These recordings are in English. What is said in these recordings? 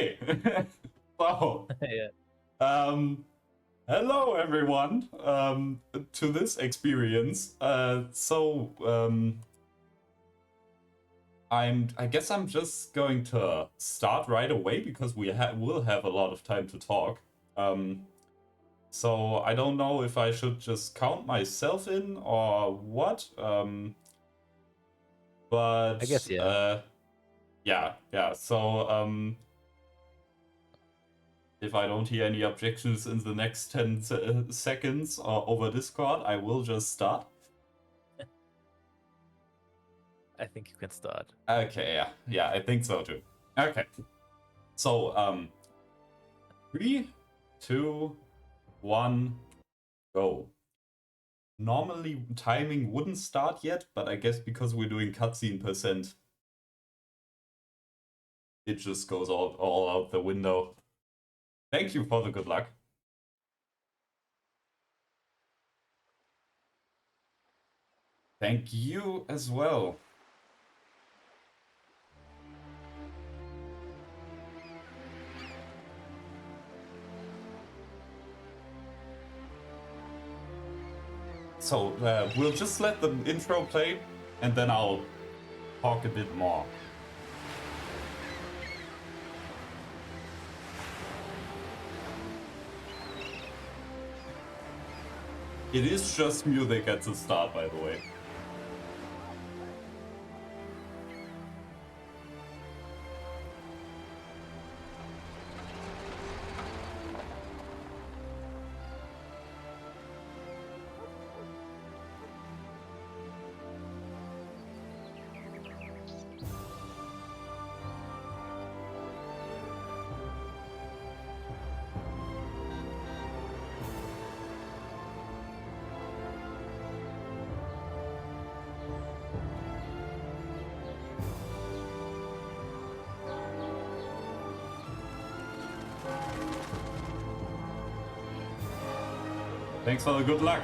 Okay. So, Yeah. hello everyone to this experience. I guess I'm just going to start right away because we will have a lot of time to talk. So I don't know if I should just count myself in or what. But I guess, yeah. Yeah. So if I don't hear any objections in the next 10 seconds over Discord, I will just start. I think you can start. Okay, yeah, I think so too. Okay. So, 3, 2, 1, go. Normally timing wouldn't start yet, but I guess because we're doing cutscene %, it just goes all out the window. Thank you for the good luck. Thank you as well. So, we'll just let the intro play, and then I'll talk a bit more. It is just music at the start, by the way. Thanks for the good luck.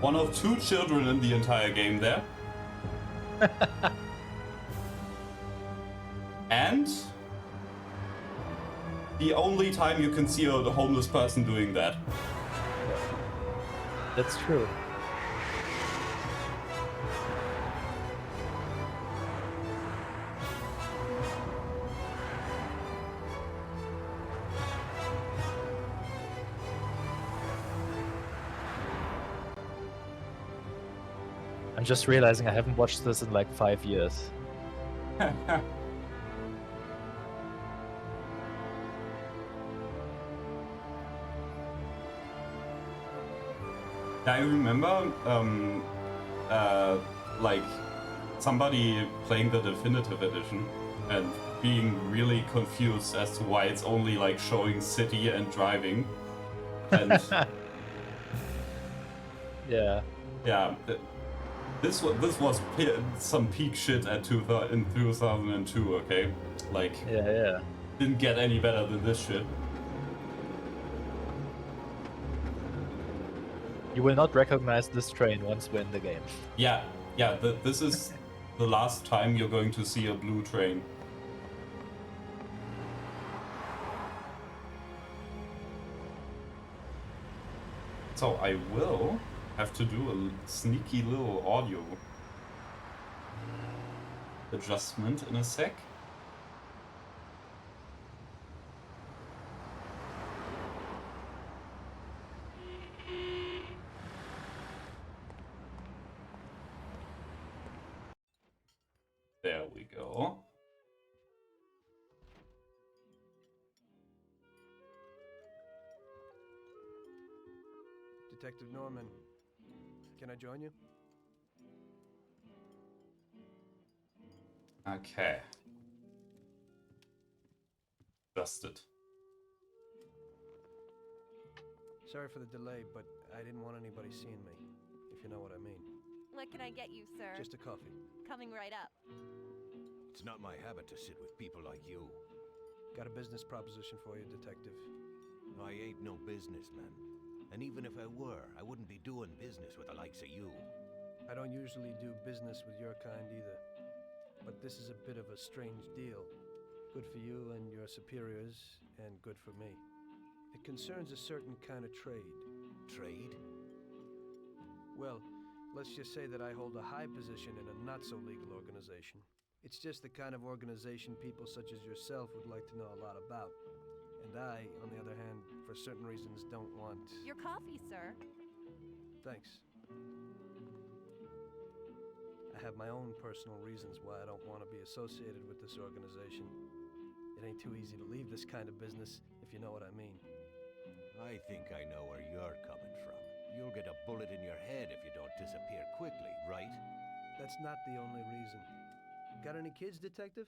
One of 2 children in the entire game there. And the only time you can see a homeless person doing that. That's true. I'm just realizing I haven't watched this in like 5 years. I remember, like, somebody playing the definitive edition and being really confused as to why it's only, like, showing city and driving. And yeah. Yeah, this was some peak shit in 2002, okay? Like, Yeah. didn't get any better than this shit. You will not recognize this train once we're in the game. Yeah, this is the last time you're going to see a blue train. So I will have to do a sneaky little audio adjustment in a sec. There we go. Detective Norman, can I join you? Okay. Adjusted. Sorry for the delay, but I didn't want anybody seeing me, if you know what I mean. What can I get you, sir? Just a coffee. Coming right up. It's not my habit to sit with people like you. Got a business proposition for you, detective. I ain't no businessman. And even if I were, I wouldn't be doing business with the likes of you. I don't usually do business with your kind either. But this is a bit of a strange deal. Good for you and your superiors, and good for me. It concerns a certain kind of trade. Trade? Well, let's just say that I hold a high position in a not-so-legal organization. It's just the kind of organization people such as yourself would like to know a lot about. And I, on the other hand, for certain reasons, don't want... Your coffee, sir. Thanks. I have my own personal reasons why I don't want to be associated with this organization. It ain't too easy to leave this kind of business, if you know what I mean. I think I know where you're coming from. You'll get a bullet in your head if you don't disappear quickly, right? That's not the only reason. Got any kids, detective?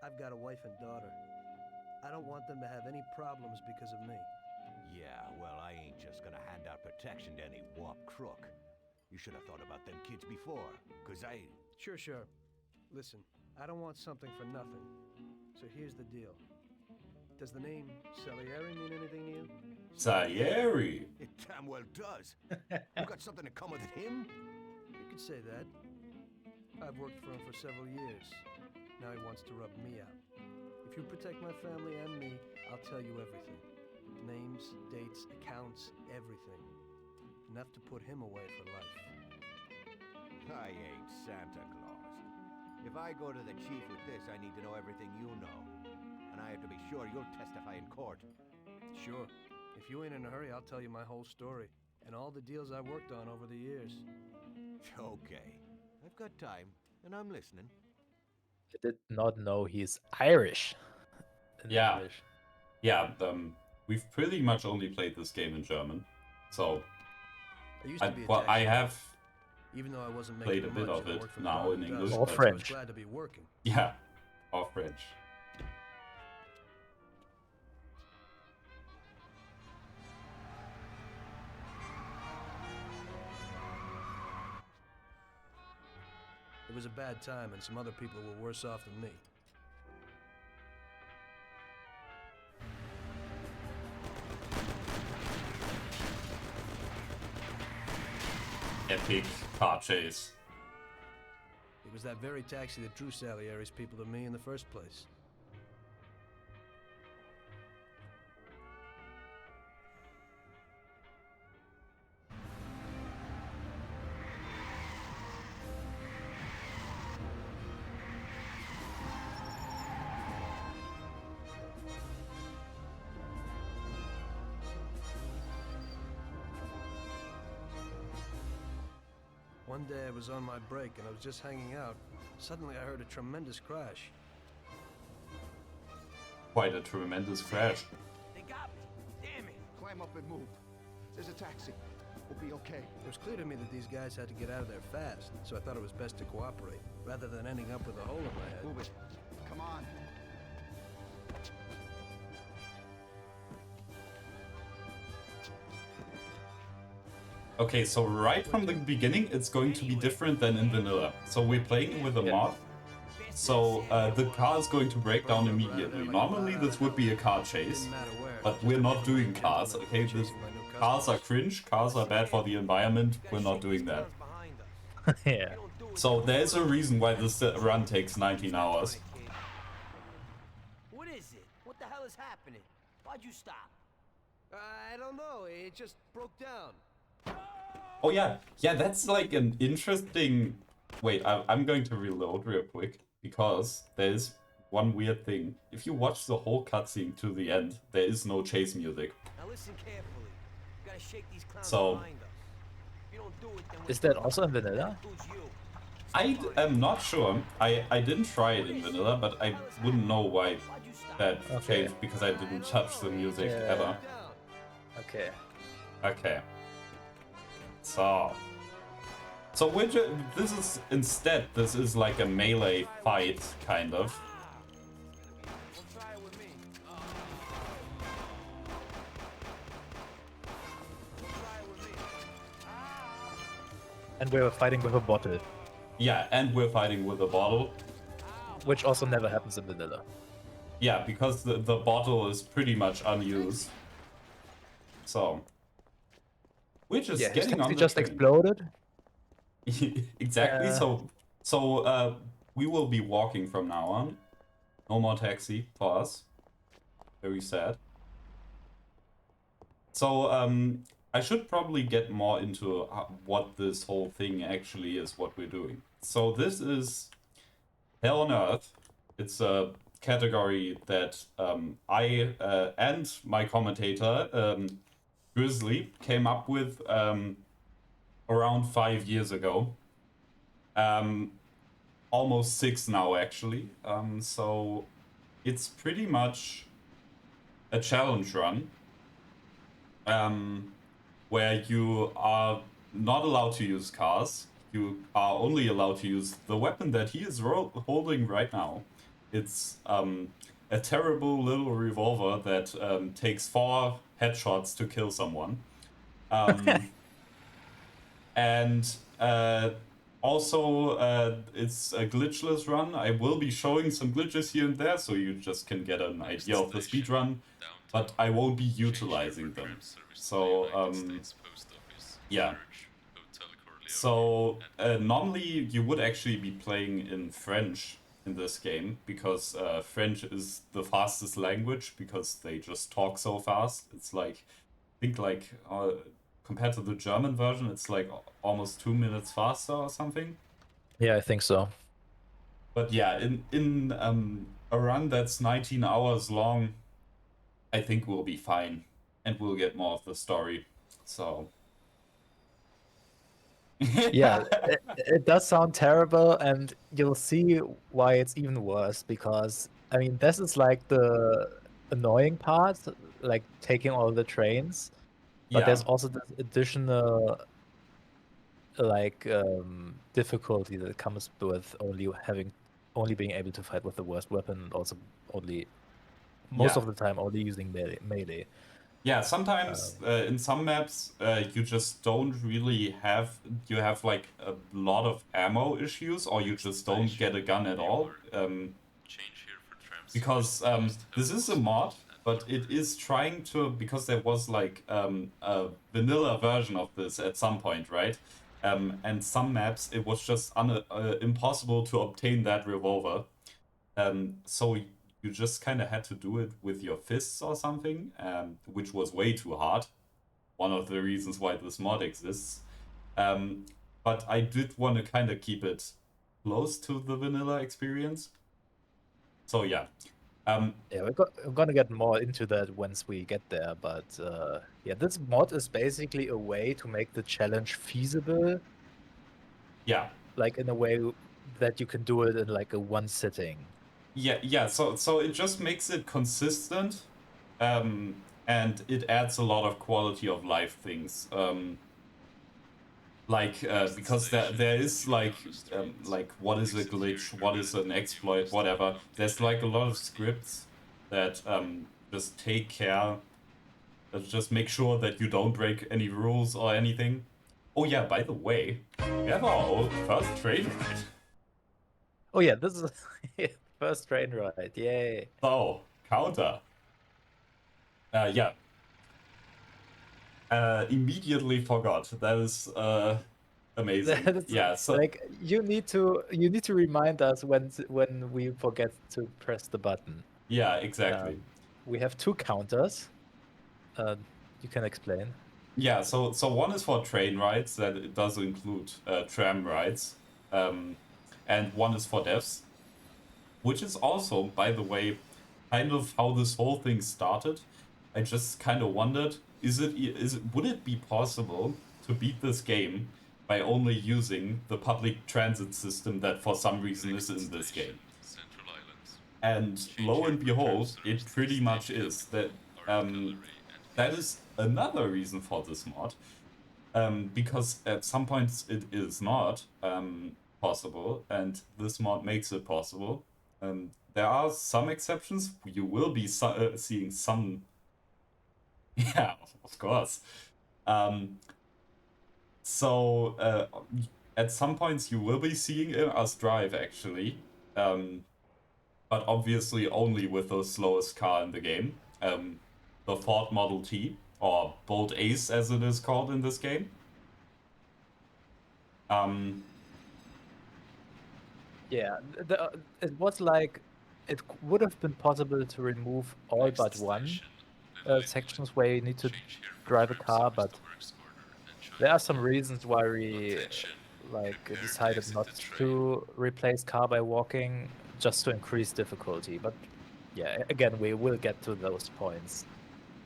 I've got a wife and daughter. I don't want them to have any problems because of me. Yeah, well, I ain't just gonna hand out protection to any wop crook. You should have thought about them kids before, 'cause I... Sure. Listen, I don't want something for nothing. So here's the deal. Does the name Salieri mean anything to you? Salieri! It damn well does. You got something in common with him? You could say that. I've worked for him for several years. Now he wants to rub me out. If you protect my family and me, I'll tell you everything. Names, dates, accounts, everything. Enough to put him away for life. I ain't Santa Claus. If I go to the chief with this, I need to know everything you know. And I have to be sure you'll testify in court. Sure. If you ain't in a hurry, I'll tell you my whole story. And all the deals I worked on over the years. Okay. I've got time, and I'm listening. I did not know he's Irish. in Yeah. English. Yeah, we've pretty much only played this game in German. So, I used to be a well, I taxi, have even though I wasn't played making a bit much, of and I it worked for now the in dog English. does, Or so I was French. glad to be working. Yeah, or French. It was a bad time, and some other people were worse off than me. Epic car chase. It was that very taxi that drew Salieri's people to me in the first place. One day I was on my break and I was just hanging out. Suddenly I heard a tremendous crash. Quite a tremendous crash. They got me. Damn it. Climb up and move. There's a taxi. We'll be okay. It was clear to me that these guys had to get out of there fast, so I thought it was best to cooperate, rather than ending up with a hole in my head. Move it. Come on. Okay, so right from the beginning, it's going to be different than in vanilla. So we're playing with a mod. So the car is going to break down immediately. Normally this would be a car chase, Didn't matter where. but we're not doing cars, okay? Cars are cringe, cars are bad for the environment, we're not doing that. Yeah. So there's a reason why this run takes 19 hours. What is it? What the hell is happening? Why'd you stop? I don't know, it just broke down. Oh yeah, that's like an interesting... Wait, I'm going to reload real quick, because there's one weird thing. If you watch the whole cutscene to the end, there is no chase music. Now listen carefully. You gotta shake these clowns So- behind us. If you don't do it, then Is that also in vanilla? includes you. I am not sure. I didn't try it in vanilla, but I wouldn't know why Why'd you stop? that Okay. changed, because I didn't touch the music Yeah. ever. Okay. Okay. So this is like a melee fight, kind of. Well, try it with me. And we're fighting with a bottle, Yeah, and we're fighting with a bottle. which also never happens in vanilla. Yeah, because the bottle is pretty much unused. So we're just Yeah, his getting on taxi the just train. exploded. Exactly. So we will be walking from now on. No more taxi for us. Very sad. So I should probably get more into what this whole thing actually is, what we're doing. So this is Hell on Earth. It's a category that I and my commentator Grizzly came up with around 5 years ago. Almost 6 now, actually. So it's pretty much a challenge run where you are not allowed to use cars. You are only allowed to use the weapon that he is holding right now. It's a terrible little revolver that takes 4 headshots to kill someone. And also, it's a glitchless run. I will be showing some glitches here and there, so you just can get an idea of the speed run, but I won't be utilizing them. So, yeah. So, normally you would actually be playing in French in this game, because French is the fastest language, because they just talk so fast. It's like, I think like, compared to the German version, it's like almost 2 minutes faster or something. Yeah, I think so. But yeah, in a run that's 19 hours long, I think we'll be fine, and we'll get more of the story. So Yeah, it does sound terrible, and you'll see why it's even worse, because I mean, this is like the annoying part, like taking all the trains, but there's yeah, also this additional like difficulty that comes with only being able to fight with the worst weapon, and also only most yeah. of the time only using melee. Yeah, sometimes in some maps you just don't really have, you have like a lot of ammo issues, or you just don't get a gun at all. Because this is a mod, but it is trying to, because there was like a vanilla version of this at some point, right? And some maps it was just impossible to obtain that revolver. So you just kind of had to do it with your fists or something, which was way too hard. One of the reasons why this mod exists. But I did want to kind of keep it close to the vanilla experience. So yeah. Yeah, we're gonna get more into that once we get there, but yeah, this mod is basically a way to make the challenge feasible, Yeah. like in a way that you can do it in like a one sitting. Yeah. So it just makes it consistent, and it adds a lot of quality of life things. Because there is like what is a glitch, what is an exploit, whatever. There's like a lot of scripts that just take care, that just make sure that you don't break any rules or anything. Oh yeah, by the way, we have our first train ride. Oh yeah, this is first train ride, yay! So, counter. Yeah. Immediately forgot. That is amazing. That's, Yeah, so like you need to remind us when we forget to press the button. yeah, exactly. We have 2 counters. You can explain. Yeah, so one is for train rides, that it does include tram rides, and one is for devs, which is also, by the way, kind of how this whole thing started. I just kind of wondered, would it be possible to beat this game by only using the public transit system that for some reason is in this game? And lo and behold, it pretty much is. That is another reason for this mod, because at some points it is not possible, and this mod makes it possible. There are some exceptions. You will be seeing some. Yeah, of course. So at some points you will be seeing us drive actually, but obviously only with the slowest car in the game, the Ford Model T, or Bolt Ace as it is called in this game. Yeah, it was like it would have been possible to remove all but one sections where you need to drive a car, but there are some reasons why we like decided not to replace car by walking, just to increase difficulty. But yeah, again, we will get to those points.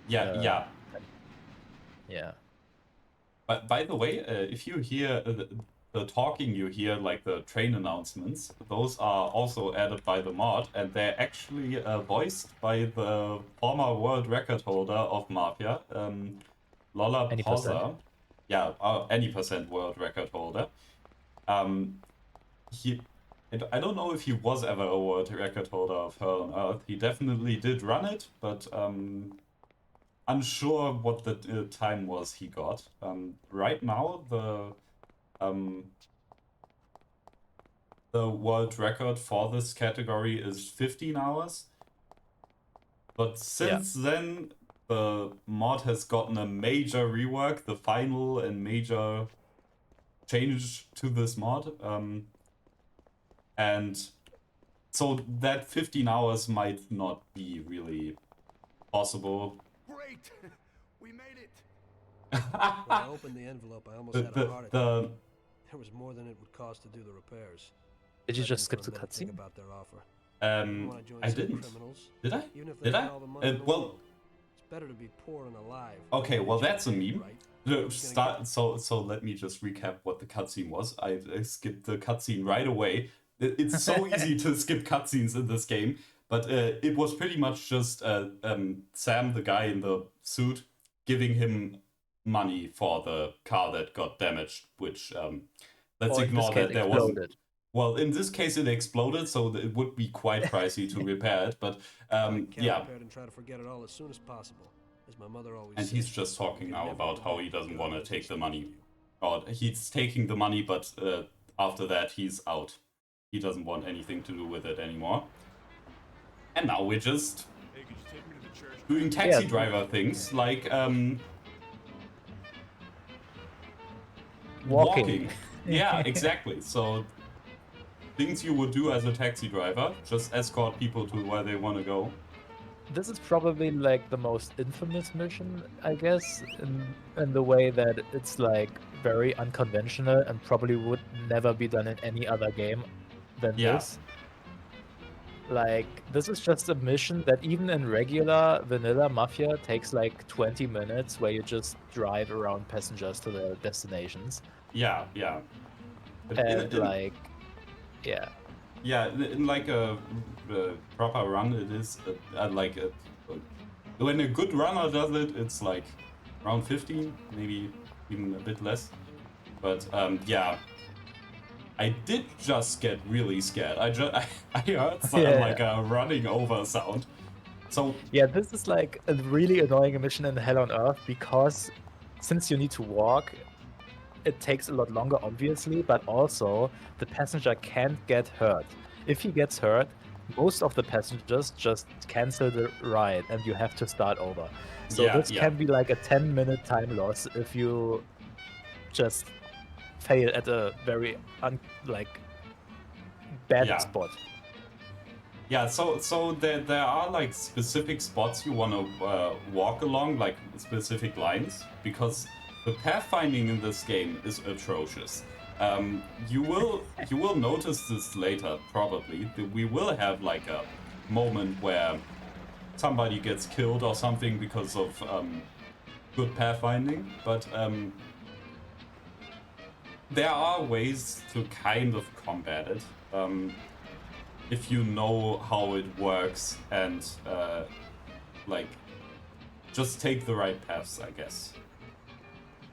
Yeah, yeah. Yeah. But by the way, if you hear the talking you hear, like the train announcements, those are also added by the mod, and they're actually voiced by the former world record holder of Mafia, Lola Any Posa. percent? Yeah, any percent world record holder. I don't know if he was ever a world record holder of Hell on Earth. He definitely did run it, but unsure what the time was he got. Right now, the world record for this category is 15 hours. But since then, the mod has gotten a major rework, the final and major change to this mod. And so that 15 hours might not be really possible. Great! We made it! When I opened the envelope, I almost had a heart attack. There was more than it would cost to do the repairs. Did you just skip the cutscene? About their offer. I didn't. Did I? Did I? Well, it's better to be poor and alive. Okay, well that's a meme. So let me just recap what the cutscene was. I skipped the cutscene right away. It's so easy to skip cutscenes in this game, but it was pretty much just Sam, the guy in the suit, giving him money for the car that got damaged, which let's ignore that there wasn't. Well, in this case, it exploded, so it would be quite pricey to repair it. But yeah. Repair it and try to forget it all as soon as possible, as my mother always and said. He's just talking now about how he doesn't want to take the money. Or he's taking the money, but after that, he's out. He doesn't want anything to do with it anymore. And now we're just doing taxi driver things, like walking. Yeah, exactly. So things you would do as a taxi driver, just escort people to where they want to go. This is probably like the most infamous mission, I guess, in the way that it's like very unconventional and probably would never be done in any other game than this. Like, this is just a mission that even in regular vanilla Mafia takes like 20 minutes, where you just drive around passengers to their destinations. Yeah. And Yeah, in like a proper run, it is when a good runner does it, it's like around 15, maybe even a bit less. But yeah, I did just get really scared. I heard like a running over sound. So yeah, this is like a really annoying mission in Hell on Earth, because since you need to walk, it takes a lot longer, obviously, but also the passenger can't get hurt. If he gets hurt, most of the passengers just cancel the ride and you have to start over. So this can be like a 10-minute time loss if you just fail at a very bad spot. Yeah, so there are like specific spots you want to walk along, like specific lines, because the pathfinding in this game is atrocious. You will notice this later, probably. We will have like a moment where somebody gets killed or something because of good pathfinding, but there are ways to kind of combat it if you know how it works and like just take the right paths, I guess.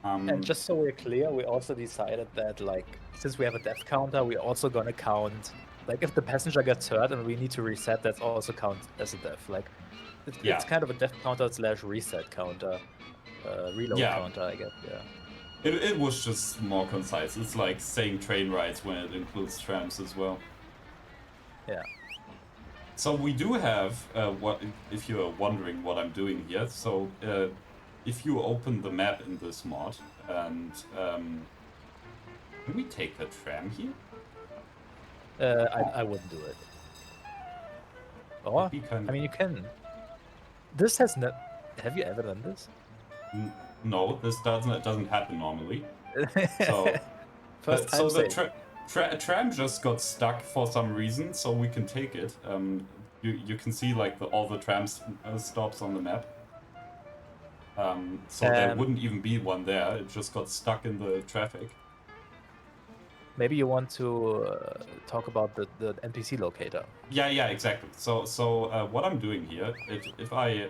And just so we're clear, we also decided that, like, since we have a death counter, we're also gonna count, like, if the passenger gets hurt and we need to reset, that's also count as a death. Like, it's kind of a death counter / reset counter, reload counter, I guess. Yeah. It was just more concise. It's like saying train rides when it includes trams as well. Yeah. So we do have, what if you're wondering what I'm doing here, so if you open the map in this mod, and can we take the tram here? I wouldn't do it. Or, That'd be kind I mean, you can. This has no. Have you ever done this? No, this doesn't happen normally. So, First time so the tram just got stuck for some reason, so we can take it. You can see like all the tram stops on the map. So there wouldn't even be one there. It just got stuck in the traffic. Maybe you want to talk about the NPC locator. Yeah, exactly. So what I'm doing here, if I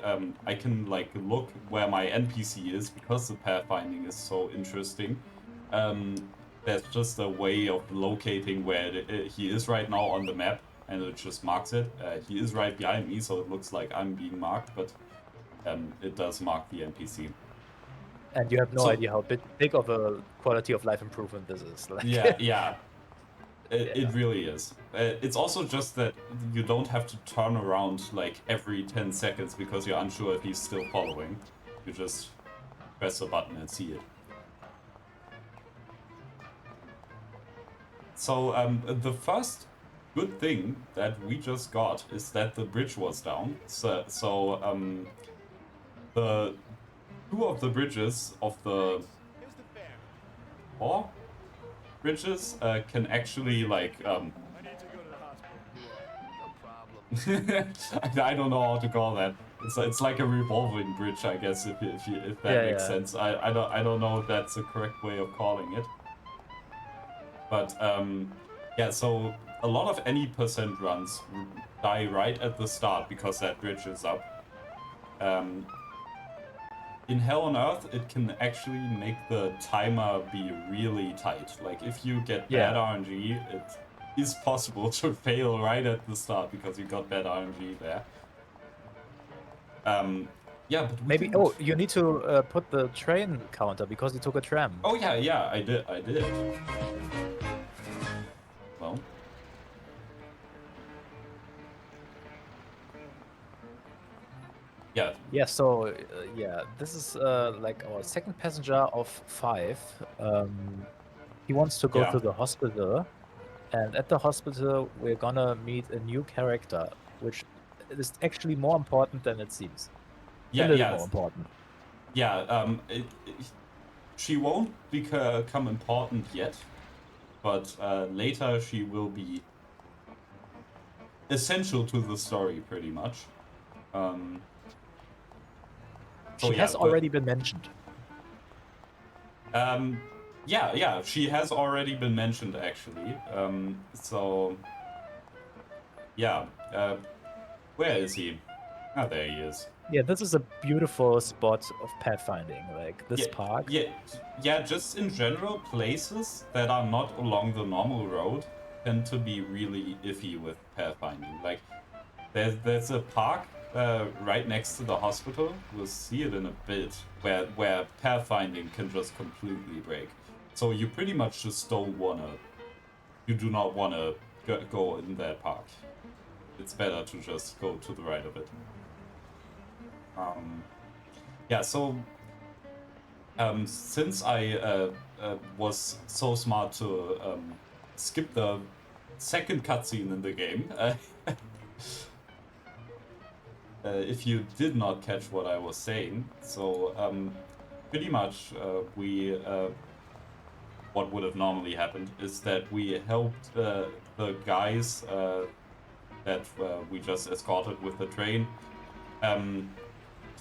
can like look where my NPC is because the pathfinding is so interesting. There's just a way of locating where he is right now on the map, and it just marks it. He is right behind me, so it looks like I'm being marked, but it does mark the NPC. And you have no idea how big of a quality of life improvement this is. Like, Yeah. It really is. It's also just that you don't have to turn around like every 10 seconds because you're unsure if he's still following. You just press a button and see it. So the first good thing that we just got is that the bridge was down. So the two of the bridges of the four bridges can actually like I don't know how to call that. It's like a revolving bridge, I guess, if that makes sense. I don't know if that's the correct way of calling it. But yeah, so a lot of any percent runs die right at the start because that bridge is up. In Hell on Earth, it can actually make the timer be really tight. Like, if you get bad RNG, it is possible to fail right at the start because you got bad RNG there. Yeah, but maybe. Oh, you need to put the train counter because you took a tram. Oh yeah, I did. Well. Yeah. Yeah, so yeah, this is like our second passenger of 5. He wants to go to the hospital, and at the hospital we're gonna meet a new character, which is actually more important than it seems. Yeah, a little more important. Yeah, she won't become important yet, but later she will be essential to the story, pretty much. She has already been mentioned. Yeah, she has already been mentioned, actually. So, yeah. Where is he? Ah, there he is. Yeah, this is a beautiful spot of pathfinding, like this park. Yeah, just in general, places that are not along the normal road tend to be really iffy with pathfinding. Like, there's a park right next to the hospital. We'll see it in a bit, where pathfinding can just completely break. So you pretty much just you do not wanna go in that park. It's better to just go to the right of it. Yeah, so since I was so smart to skip the second cutscene in the game, if you did not catch what I was saying, so pretty much what would have normally happened is that we helped the guys that we just escorted with the train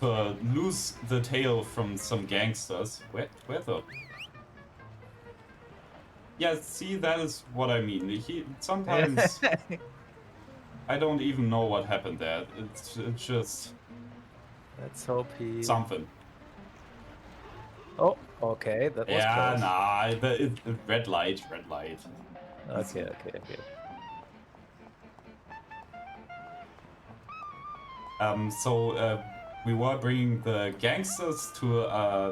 to lose the tail from some gangsters. Where the? Yeah, see, that is what I mean. Sometimes I don't even know what happened there. It's just. Let's hope he. Something. Oh, okay, that was close. Nah, red light. Okay. So we were bringing the gangsters to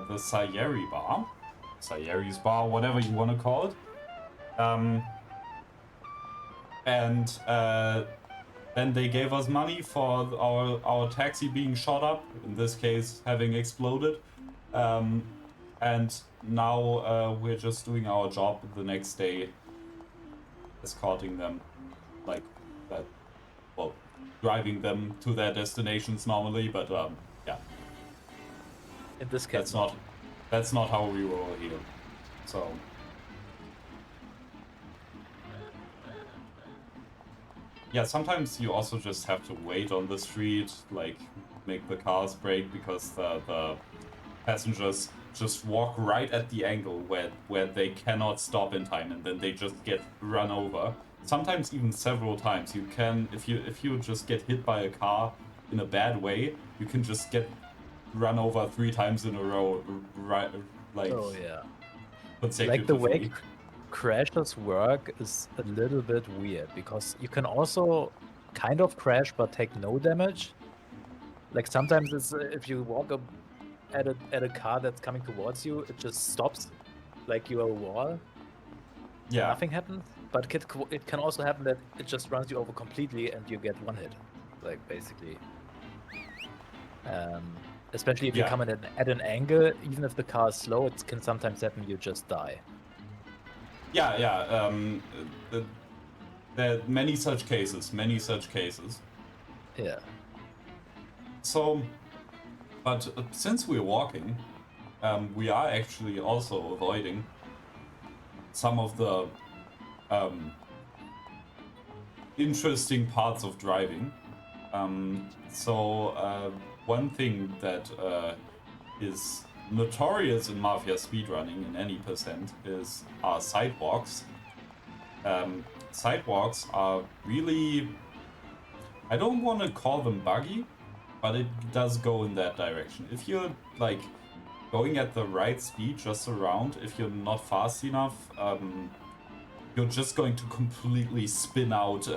the Sayeri bar, Sayeri's bar, whatever you want to call it. And then they gave us money for our taxi being shot up, in this case having exploded. And now we're just doing our job the next day, escorting them, like that. Well, driving them to their destinations normally, but yeah. In this case, That's not how we roll here. So. Yeah, sometimes you also just have to wait on the street, like make the cars brake because the passengers just walk right at the angle where they cannot stop in time, and then they just get run over. Sometimes even several times. You can, if you just get hit by a car in a bad way, you can just get run over 3 times in a row, right? Like, oh yeah. consecutively. Like the way crashes work is a little bit weird because you can also kind of crash but take no damage. Like sometimes it's if you walk up at a car that's coming towards you, it just stops, like you're a wall. Yeah. Nothing happens. But it can also happen that it just runs you over completely and you get one hit, like basically. Especially if you come in at an angle, even if the car is slow, it can sometimes happen you just die. Yeah. There are many such cases. Yeah. So, but since we're walking, we are actually also avoiding some of the interesting parts of driving. One thing that is notorious in Mafia speedrunning in any percent is sidewalks. Sidewalks are really, I don't want to call them buggy, but it does go in that direction. If you're like going at the right speed just around, if you're not fast enough, you're just going to completely spin out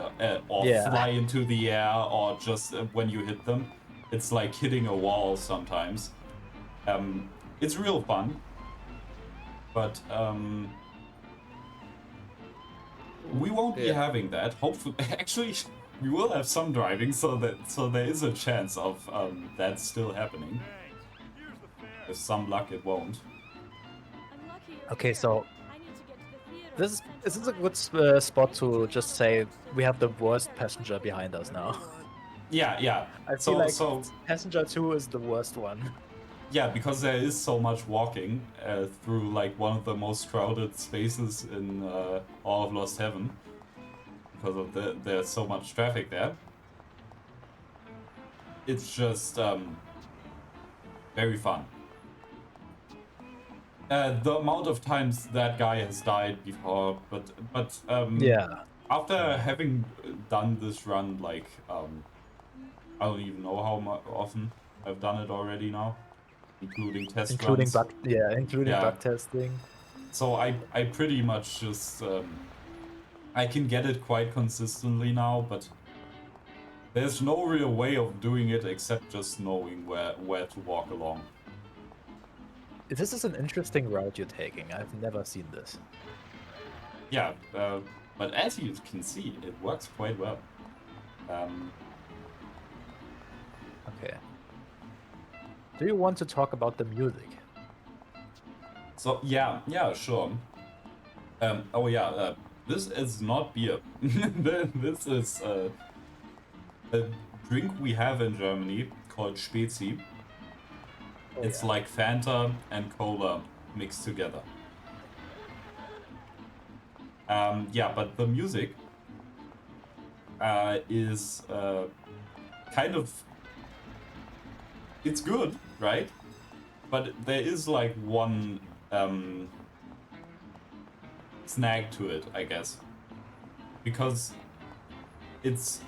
or fly into the air, or just when you hit them, it's like hitting a wall sometimes. It's real fun, but we won't be having that. Hopefully, actually, we will have some driving, so there is a chance of that still happening. With some luck, it won't. Okay, so this is a good spot to just say we have the worst passenger behind us now. Yeah. I feel like passenger 2 is the worst one. Yeah, because there is so much walking through like one of the most crowded spaces in all of Lost Heaven, because of there's so much traffic there. It's just very fun. The amount of times that guy has died before, but after having done this run, like I don't even know how often I've done it already now, including test runs. Including bug testing. So I pretty much just I can get it quite consistently now, but there's no real way of doing it except just knowing where to walk along. This is an interesting route you're taking. I've never seen this. Yeah, but as you can see, it works quite well. Okay. Do you want to talk about the music? So yeah, sure. This is not beer. This is a drink we have in Germany called Spezi. It's like Fanta and cola mixed together. But the music is kind of... It's good, right? But there is like one snag to it, I guess. Because it's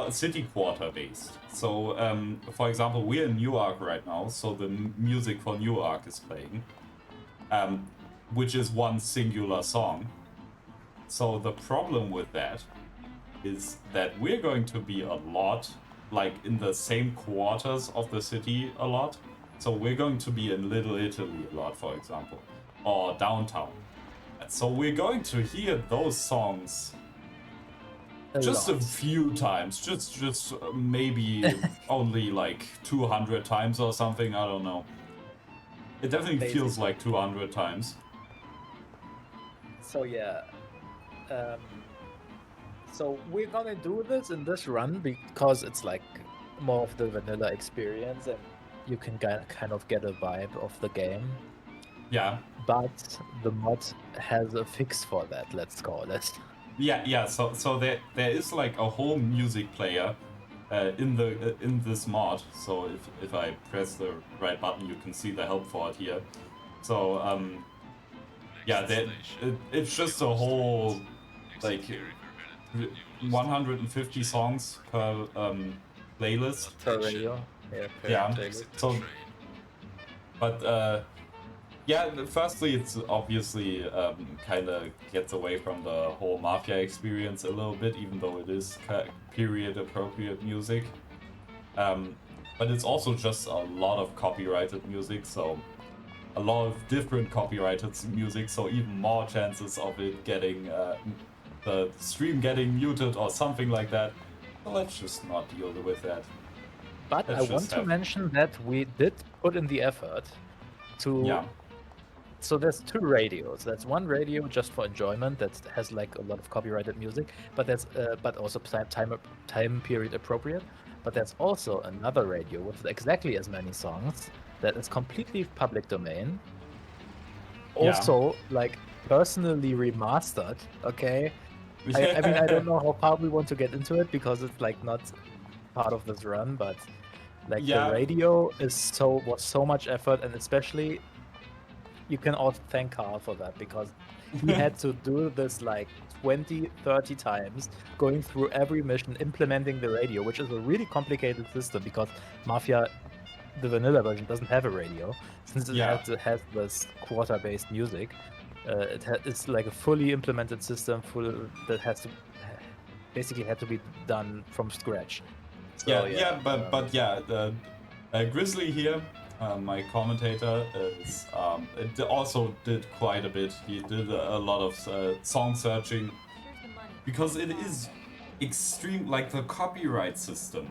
city quarter based. So, for example, we're in Newark right now, so the music for Newark is playing, which is one singular song. So the problem with that is that we're going to be a lot, like in the same quarters of the city a lot. So we're going to be in Little Italy a lot, for example. or Downtown. So we're going to hear those songs just a few times, just maybe only like 200 times or something, I don't know. It definitely feels like 200 times. So yeah, so we're gonna do this in this run because it's like more of the vanilla experience and you can kind of get a vibe of the game. Yeah. But the mod has a fix for that, let's call it. Yeah. So there is like a whole music player in this mod. So if I press the right button, you can see the help for it here. So yeah, it's just a whole like 150 songs per playlist. Per radio. Yeah. Playlist. So, but yeah, firstly, it's obviously kind of gets away from the whole Mafia experience a little bit, even though it is period-appropriate music. But it's also just a lot of copyrighted music, so a lot of different copyrighted music, so even more chances of it getting the stream getting muted or something like that. So let's just not deal with that. But I want to mention that we did put in the effort to. Yeah. So there's two radios. That's one radio just for enjoyment that has like a lot of copyrighted music, but that's but also time period appropriate. But there's also another radio with exactly as many songs that is completely public domain. Also, like personally remastered. Okay. I mean, I don't know how far we want to get into it because it's like not part of this run, but like the radio was so much effort, and especially you can also thank Carl for that because he had to do this like 20, 30 times, going through every mission, implementing the radio, which is a really complicated system because Mafia, the vanilla version, doesn't have a radio since it has this quarter-based music. It's like a fully implemented system that has to basically had to be done from scratch. So, Grizzly here, my commentator, also did quite a bit. He did a lot of song searching because it is extreme. Like the copyright system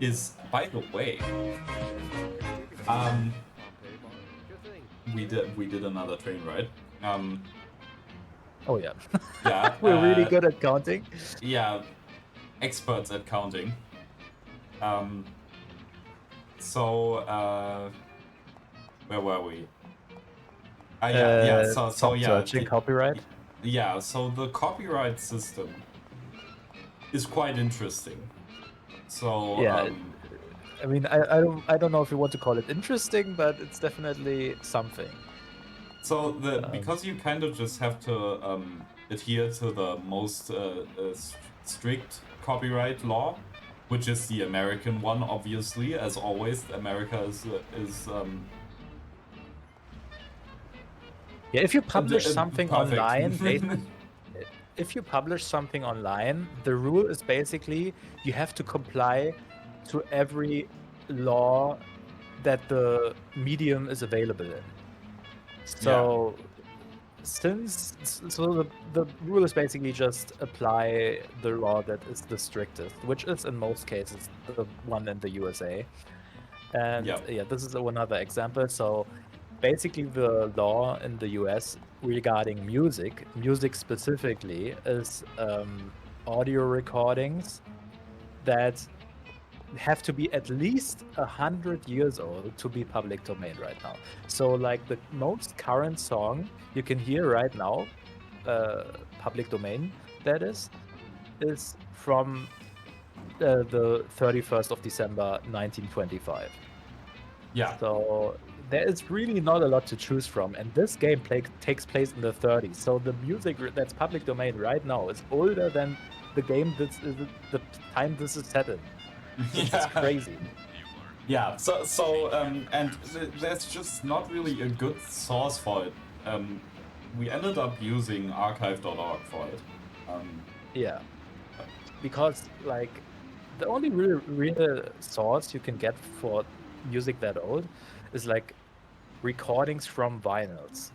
is, by the way, we did another train ride. Oh yeah. Yeah. We're really good at counting. Yeah, experts at counting. So where were we? Searching copyright. Yeah, so the copyright system is quite interesting. So yeah, I mean, I don't know if you want to call it interesting, but it's definitely something. So because you kind of just have to adhere to the most strict copyright law, which is the American one, obviously, as always. America is yeah, if you publish something online, if you publish something online, the rule is basically you have to comply to every law that the medium is available in. So the rule is basically just apply the law that is the strictest, which is in most cases the one in the USA. And this is another example. So basically the law in the US regarding music specifically, is audio recordings that have to be at least 100 years old to be public domain right now. So like the most current song you can hear right now, public domain that is from the 31st of December 1925. Yeah. So there is really not a lot to choose from, and this game takes place in the 30s. So the music that's public domain right now is older than the game the time this is set in. It's crazy. Yeah, and there's just not really a good source for it. We ended up using archive.org for it. Yeah, because like the only real source you can get for music that old is like recordings from vinyls.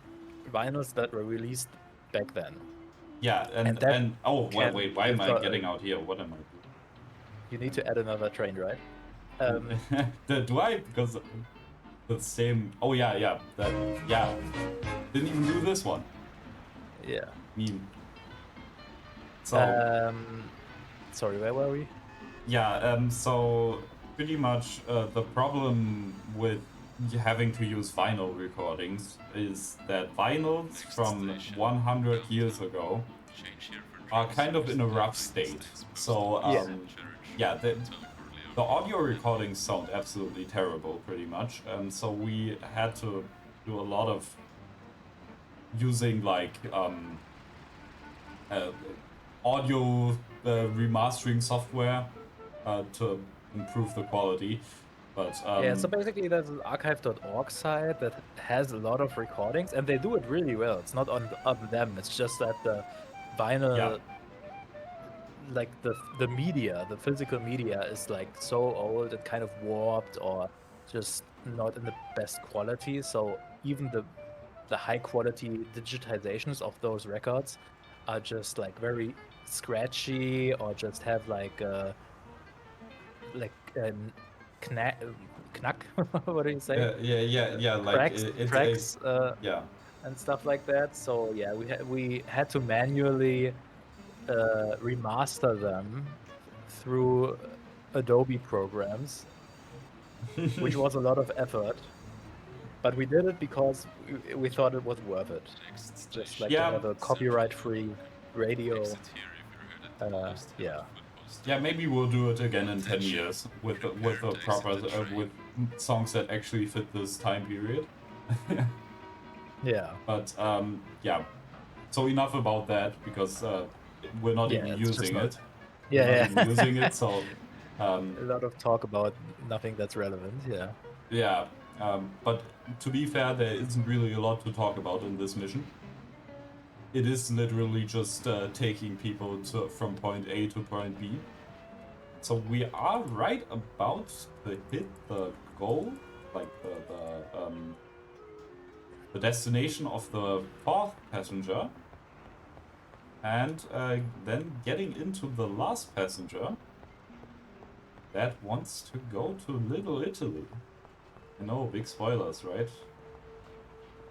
vinyls that were released back then. Yeah, And that oh can wait, why give am I a- getting out here? What am I You need to add another train, right? doing? Do I? Because the same. Oh yeah. Yeah. Didn't even do this one. Yeah. Meme. So Sorry, where were we? yeah. So pretty much the problem with having to use vinyl recordings is that vinyls from 100 years ago are kind of in a rough state. So yeah, the audio recordings sound absolutely terrible, pretty much. So we had to do a lot of using like audio remastering software to improve the quality. But Yeah, so basically there's an archive.org site that has a lot of recordings, and they do it really well. It's not on them, it's just that the vinyl, yeah, like the media, the physical media is like so old and kind of warped or just not in the best quality. So even the high quality digitizations of those records are just like very scratchy or just have like knack, knack what do you say? yeah. Like Cracks yeah. and stuff like that. So yeah, we had to manually remaster them through Adobe programs, which was a lot of effort. But we did it because we thought it was worth it. It's just like to Yeah. have a copyright-free radio. Yeah. Yeah, maybe we'll do it again in 10 years with a proper with songs that actually fit this time period. Yeah. But yeah, so enough about that because we're not Yeah, even it's just using not- it. Yeah, We're not yeah. even using it. So A lot of talk about nothing that's relevant. Yeah. yeah, but to be fair, there isn't really a lot to talk about in this mission. It is literally just taking people from point A to point B. So we are right about to hit the goal, like the destination of the fourth passenger, and then getting into the last passenger that wants to go to Little Italy. I know, big spoilers, right?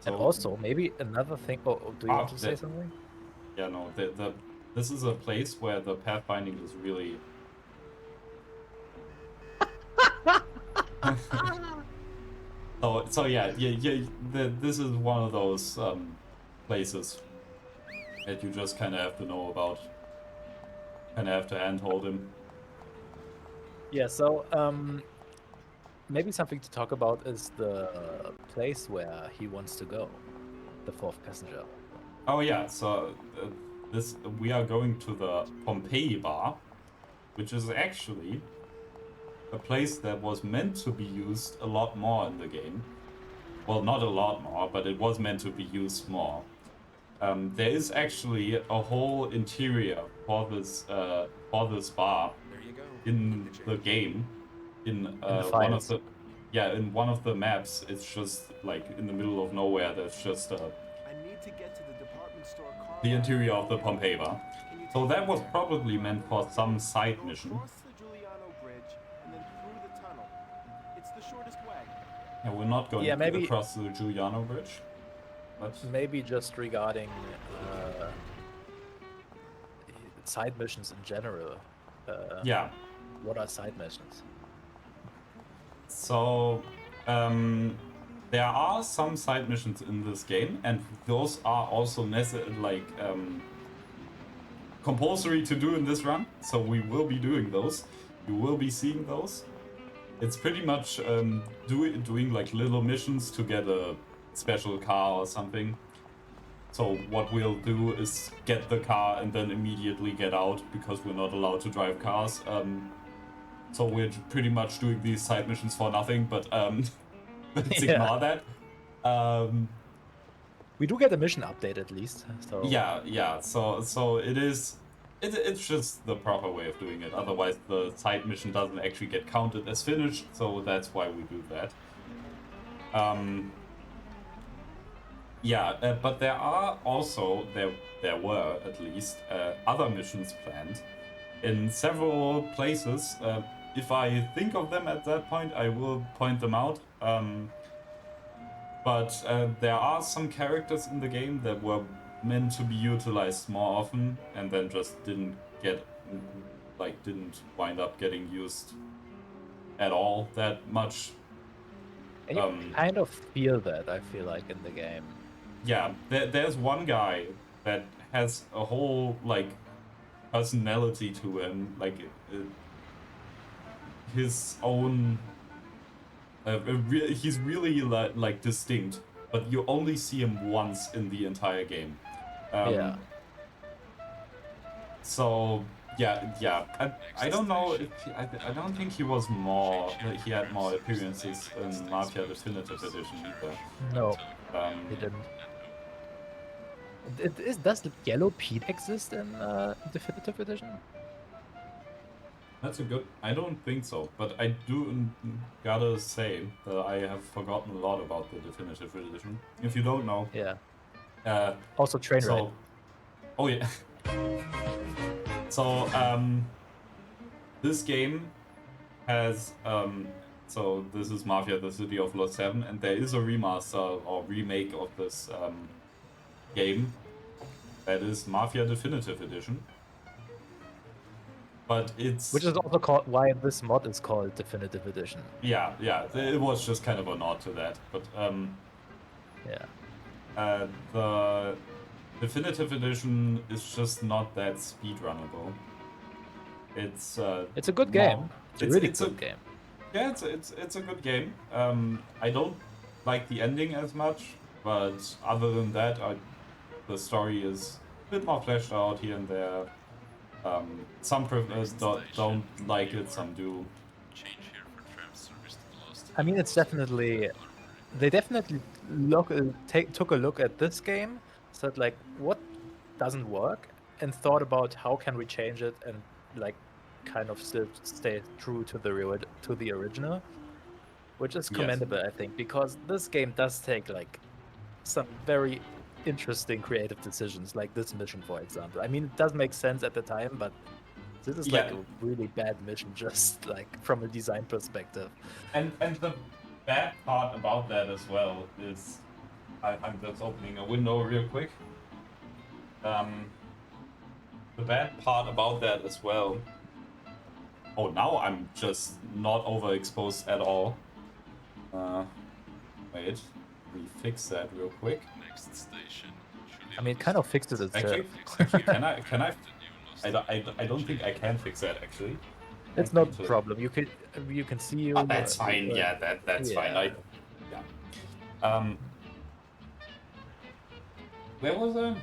And also, maybe another thing. Oh, do you want to say something? Yeah, no. This is a place where the pathfinding is really. So yeah. This is one of those places that you just kind of have to know about. Kind of have to handhold him. Yeah. So maybe something to talk about is the place where he wants to go, the fourth passenger. Oh yeah. So we are going to the Pompeii bar, which is actually a place that was meant to be used a lot more in the game. Well, not a lot more, but it was meant to be used more. There is actually a whole interior for this bar in the game. In one of the in one of the maps, it's just like in the middle of nowhere. There's just I need to get to the department store car the lot. interior of the Pompeii bar. So that was probably meant for some side mission. Cross the Giuliano Bridge and then through the tunnel. It's the shortest way. Yeah, we're not going maybe- across the Giuliano Bridge. But Maybe just regarding side missions in general. yeah. What are side missions? So, there are some side missions in this game, and those are also compulsory to do in this run. So we will be doing those. You will be seeing those. It's pretty much doing like little missions to get a special car or something. So what we'll do is get the car and then immediately get out because we're not allowed to drive cars. So we're pretty much doing these side missions for nothing, but let's ignore that. We do get a mission update at least. So Yeah. So it is. It's just the proper way of doing it. Otherwise, the side mission doesn't actually get counted as finished. So that's why we do that. Yeah, but there are also there were at least other missions planned in several places. If I think of them at that point, I will point them out. But there are some characters in the game that were meant to be utilized more often, and then just didn't wind up getting used at all that much. And you kind of feel that, I feel like, in the game. Yeah, there's one guy that has a whole like personality to him, like his own. He's really like distinct, but you only see him once in the entire game. Yeah. So yeah. I don't know if I don't think he was more. He had more appearances in Mafia Definitive Edition either. No, he didn't. Does Yellow Pete exist in Definitive Edition? That's a good. I don't think so, but I do gotta say that I have forgotten a lot about the Definitive Edition. If you don't know, Yeah. uh, Also Trainwreck. Oh yeah. So this game has so this is Mafia: The City of Lost 7, and there is a remaster or remake of this game. That is Mafia Definitive Edition. But it's... Which is also called why this mod is called Definitive Edition. Yeah, it was just kind of a nod to that. But yeah. The Definitive Edition is just not that speedrunnable. It's a good game. It's a really good game. Yeah, it's a good game. I don't like the ending as much, but other than that, the story is a bit more fleshed out here and there. Some don't like it, some do. I mean, it's definitely... They definitely took a look at this game, said like, what doesn't work, and thought about how can we change it and like kind of still stay true to the original, which is commendable, yes. I think, because this game does take like some very interesting creative decisions, like this mission, for example. I mean, it does make sense at the time, but this is like a really bad mission, just like from a design perspective. And the bad part about that as well is, I'm just opening a window real quick. The bad part about that as well. Oh, now I'm just not overexposed at all. Wait, we fix that real quick. Next station. I mean, it kind of fixed it itself. Actually, can I? I don't think I can fix that actually. It's not a problem. You can see. Oh, that's fine. Yeah, that's fine. Where was I?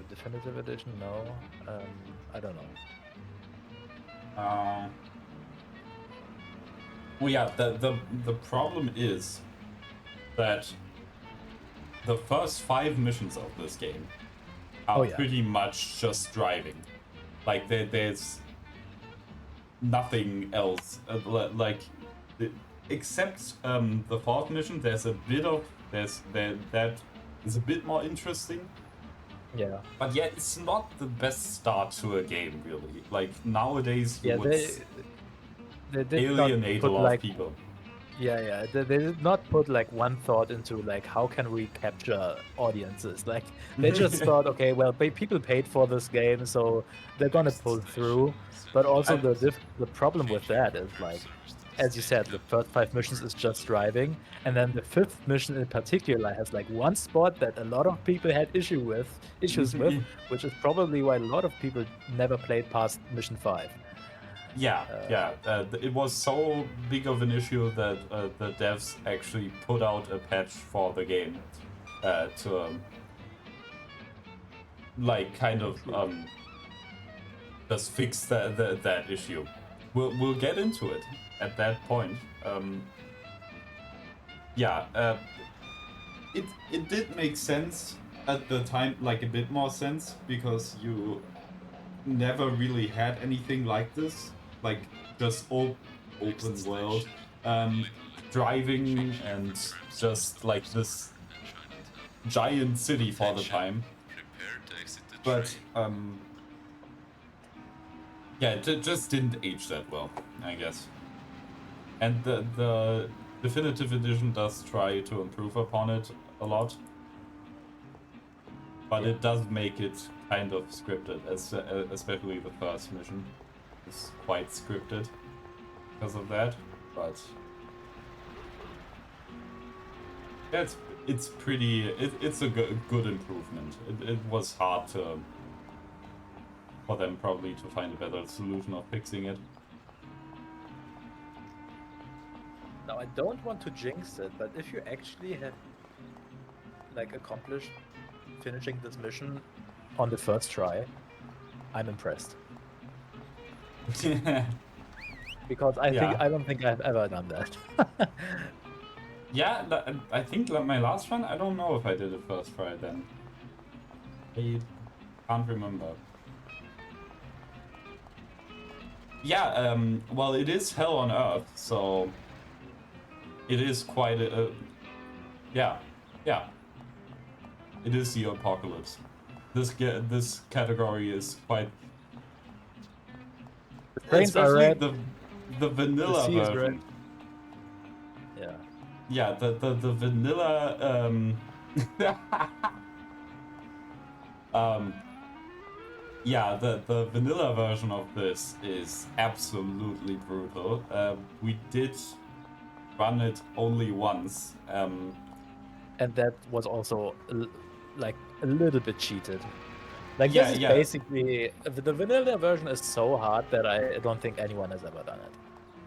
Definitive Edition? No. I don't know. Well, yeah. The problem is that the first 5 missions of this game are pretty much just driving. Like there's nothing else. Except the 4th mission. There's a bit of that is a bit more interesting. Yeah. But yeah, it's not the best start to a game, really. Like nowadays, you would they did alienate a lot of people. Yeah. They did not put like one thought into like how can we capture audiences. Like they just thought, okay, well, people paid for this game, so they're gonna pull through. But also the problem with that is like, as you said, the first 5 missions is just driving, and then the 5th mission in particular has like one spot that a lot of people had issues with, which is probably why a lot of people never played past mission 5. It was so big of an issue that the devs actually put out a patch for the game to like kind of just fix that issue. We'll get into it at that point. It did make sense at the time, like a bit more sense, because you never really had anything like this, like just open world. driving and just like this giant city for the time. But yeah, it just didn't age that well, I guess. And the definitive edition does try to improve upon it a lot, but it does make it kind of scripted, especially the first mission is quite scripted because of that. But yeah, it's pretty. It's a good improvement. It was hard for them probably to find a better solution of fixing it. Now, I don't want to jinx it, but if you actually have like accomplished finishing this mission on the first try, I'm impressed. Because I don't think I've ever done that. Yeah, I think my last run, I don't know if I did it first try then. I can't remember. Yeah, well, it is Hell on Earth, so it is quite a... yeah. It is the apocalypse. This category is quite... The trains are especially red. the vanilla The sea is red. version. Yeah. Yeah, the vanilla yeah, the vanilla version of this is absolutely brutal. We did run it only once. And that was also like a little bit cheated. Like Yeah, this is yeah. basically the vanilla version is so hard that I don't think anyone has ever done it.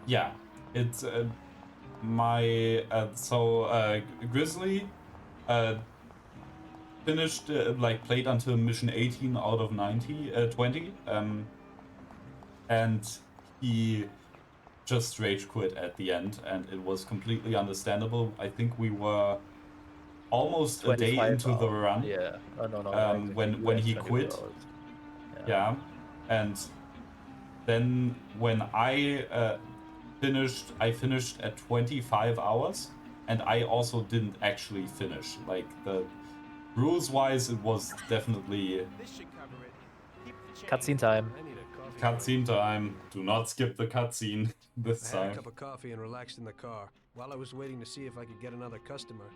Yeah, it's Grizzly finished like played until mission 18 out of 20, and he just rage quit at the end, and it was completely understandable. I think we were almost a day 25 into the hours. run. Yeah. Oh, no. When he 24 quit. hours. Yeah, and then when I finished at 25 hours, and I also didn't actually finish. Like the rules-wise, it was definitely This should cover it. Keep the change. Cutscene time. I need a coffee. cutscene time. Do not skip the cutscene this I had a time. cup of coffee and relaxed in the car. While I was waiting to see if I could get another customer,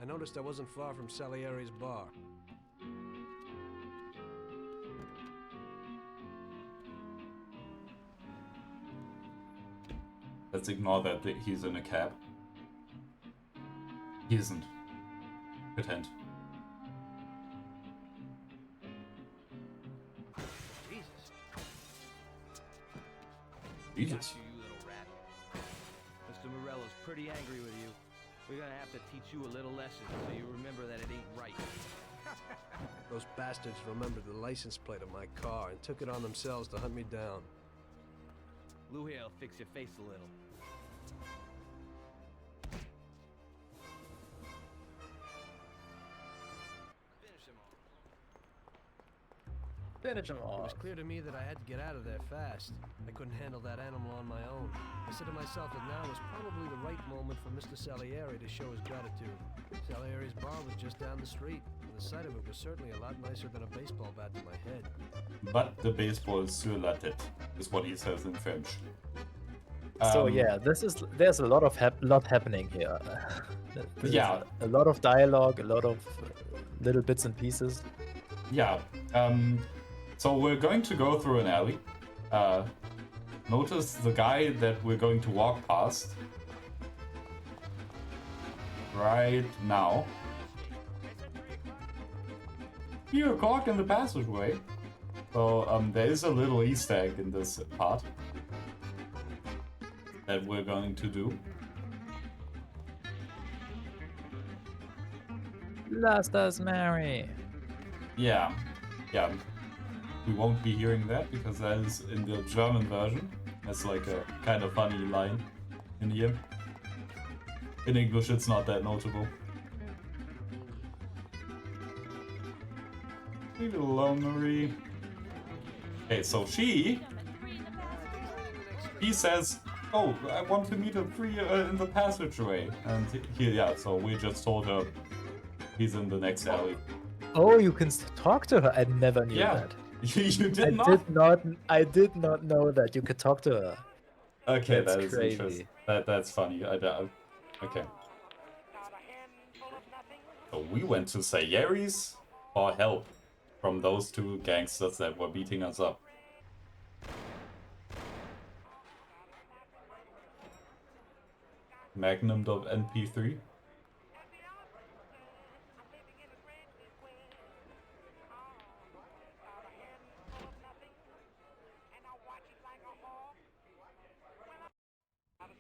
I noticed I wasn't far from Salieri's bar. Let's ignore that he's in a cab. He isn't. Pretend. Jesus. Got you little rat. Mr. Morello's pretty angry with you. We're gonna have to teach you a little lesson so you remember that it ain't right. Those bastards remembered the license plate of my car and took it on themselves to hunt me down. Lou here'll fix your face a little. Finish him off. Finish him It off. was clear to me that I had to get out of there fast. I couldn't handle that animal on my own. I said to myself that now was probably the right moment for Mr. Salieri to show his gratitude. Salieri's bar was just down the street, and the sight of it was certainly a lot nicer than a baseball bat to my head. But the baseball is sur la tête, is what he says in French. So yeah, there's a lot happening here. This Yeah. is a lot of dialogue, a lot of little bits and pieces. Yeah. So we're going to go through an alley. Notice the guy that we're going to walk past right now. Here, clock in the passageway. So there is a little Easter egg in this part that we're going to do. Last us marry. Yeah. We won't be hearing that because that is in the German version. That's like a kind of funny line in here. In English, it's not that notable. Leave it alone, Marie. Okay, so she says, oh, I want to meet him free in the passageway. And yeah, so we just told her he's in the next alley. Oh, you can talk to her. I never knew Yeah. that. You did I not? did not. I did not know that you could talk to her. Okay, That's that is crazy. interesting. That's funny. Okay. So we went to Sayeri's for help from those two gangsters that were beating us up. Magnum.np3.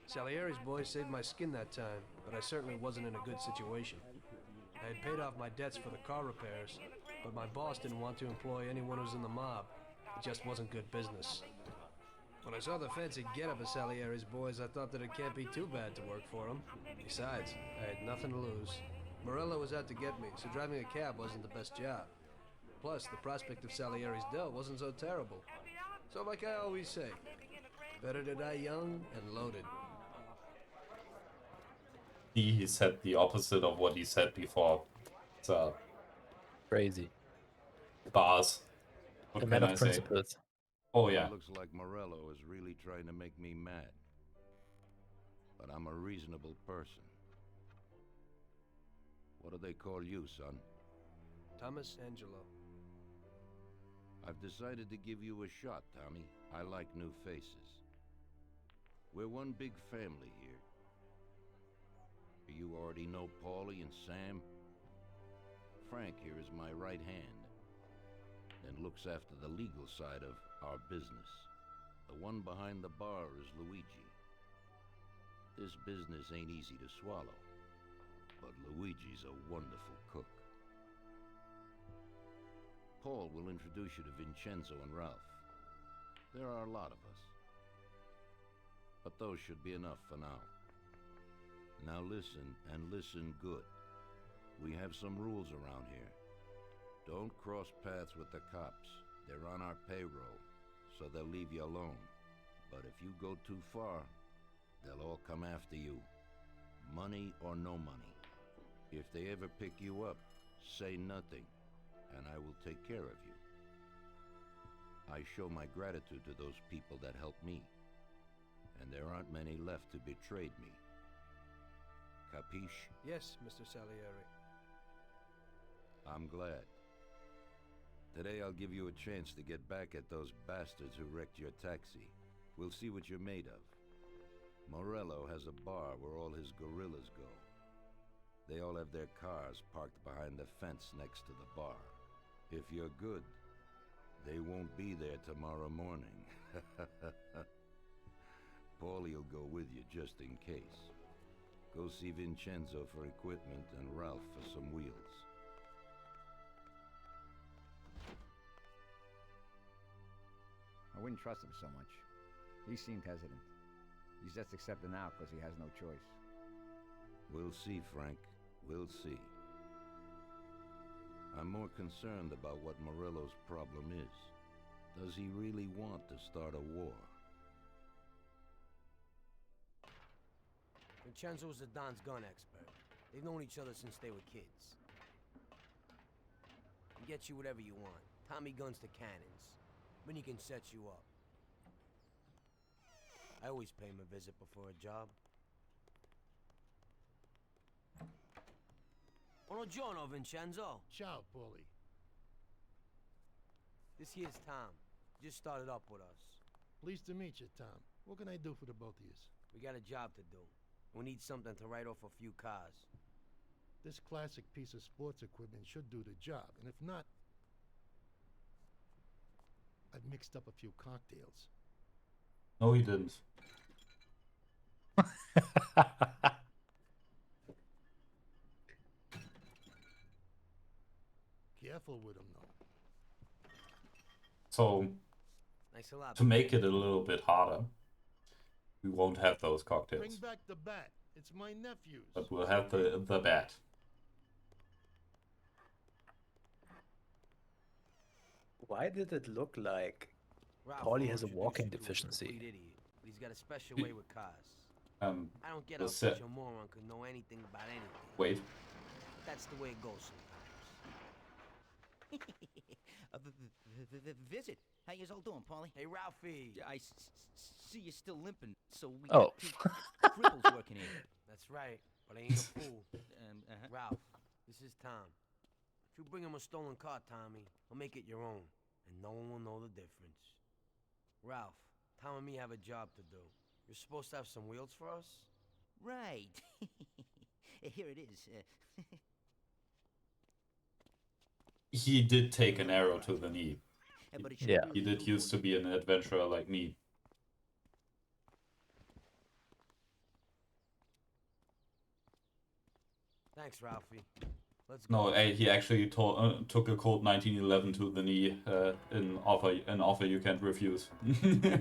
Salieri's boys saved my skin that time, but I certainly wasn't in a good situation. I had paid off my debts for the car repairs, but my boss didn't want to employ anyone who's in the mob. It just wasn't good business. When I saw the fancy get-up of Salieri's boys, I thought that it can't be too bad to work for them. Besides, I had nothing to lose. Morello was out to get me, so driving a cab wasn't the best job. Plus, the prospect of Salieri's dough wasn't so terrible. So like I always say, better to die young and loaded. He said the opposite of what he said before. So, Crazy. bars. What A can man I of say? principles. Oh yeah. Looks like Morello is really trying to make me mad. But I'm a reasonable person. What do they call you, son? Thomas Angelo. I've decided to give you a shot, Tommy. I like new faces. We're one big family here. You already know Paulie and Sam. Frank here is my right hand and looks after the legal side of our business. The one behind the bar is Luigi. This business ain't easy to swallow, but Luigi's a wonderful cook. Paul will introduce you to Vincenzo and Ralph. There are a lot of us, but those should be enough for now. Now listen, and listen good. We have some rules around here. Don't cross paths with the cops. They're on our payroll, so they'll leave you alone. But if you go too far, they'll all come after you. Money or no money. If they ever pick you up, say nothing, and I will take care of you. I show my gratitude to those people that helped me, and there aren't many left who betrayed me. Capiche? Yes, Mr. Salieri. I'm glad. Today I'll give you a chance to get back at those bastards who wrecked your taxi. We'll see what you're made of. Morello has a bar where all his gorillas go. They all have their cars parked behind the fence next to the bar. If you're good, they won't be there tomorrow morning. Paulie'll go with you just in case. Go see Vincenzo for equipment and Ralph for some wheels. I wouldn't trust him so much. He seemed hesitant. He's just accepting out because he has no choice. We'll see, Frank. We'll see. I'm more concerned about what Morello's problem is. Does he really want to start a war? Vincenzo's the Don's gun expert. They've known each other since they were kids. He gets you whatever you want. Tommy guns to cannons. Then he can set you up. I always pay him a visit before a job. Buongiorno, Vincenzo. Ciao, Paulie. This here's Tom. Just started up with us. Pleased to meet you, Tom. What can I do for the both of you? We got a job to do. We need something to write off a few cars. This classic piece of sports equipment should do the job, and if not, I've mixed up a few cocktails. No, he didn't. Careful with them, though. So, Thanks a lot. to make it a little bit harder, we won't have those Bring cocktails, back the bat. It's my nephew's. but we'll have the bat. Why did it look like Ralph Paulie will has a introduce walking you to a deficiency? complete idiot. but he's got a special way with cars. I don't get how set. such a moron could know anything about anything. Wait. That's the way it goes sometimes. Visit. How you all doing, Paulie? Hey, Ralphie. I see you're still limping, so we Oh. got two cripples working here. That's right, but I ain't a fool. Ralph, this is Tom. If you bring him a stolen car, Tommy, he'll make it your own, and no one will know the difference. Ralph, Tom and me have a job to do. You're supposed to have some wheels for us? Right. Here it is. He did take an arrow to the knee. But it should Yeah. He did used to be an adventurer like me. Thanks, Ralphie. Let's go. No, he actually took a cold 1911 to the knee. An offer you can't refuse.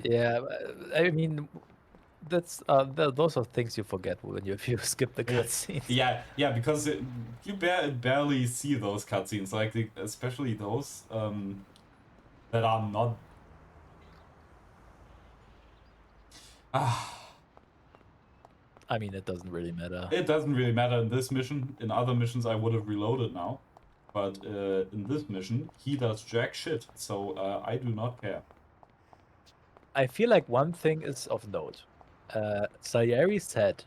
Yeah, I mean, that's those are things you forget when you if you skip the cutscenes. Yeah, because you barely see those cutscenes, like especially those that are not. I mean, it doesn't really matter. It doesn't really matter in this mission. In other missions, I would have reloaded now, but in this mission, he does jack shit. So I do not care. I feel like one thing is of note. Sayeri said,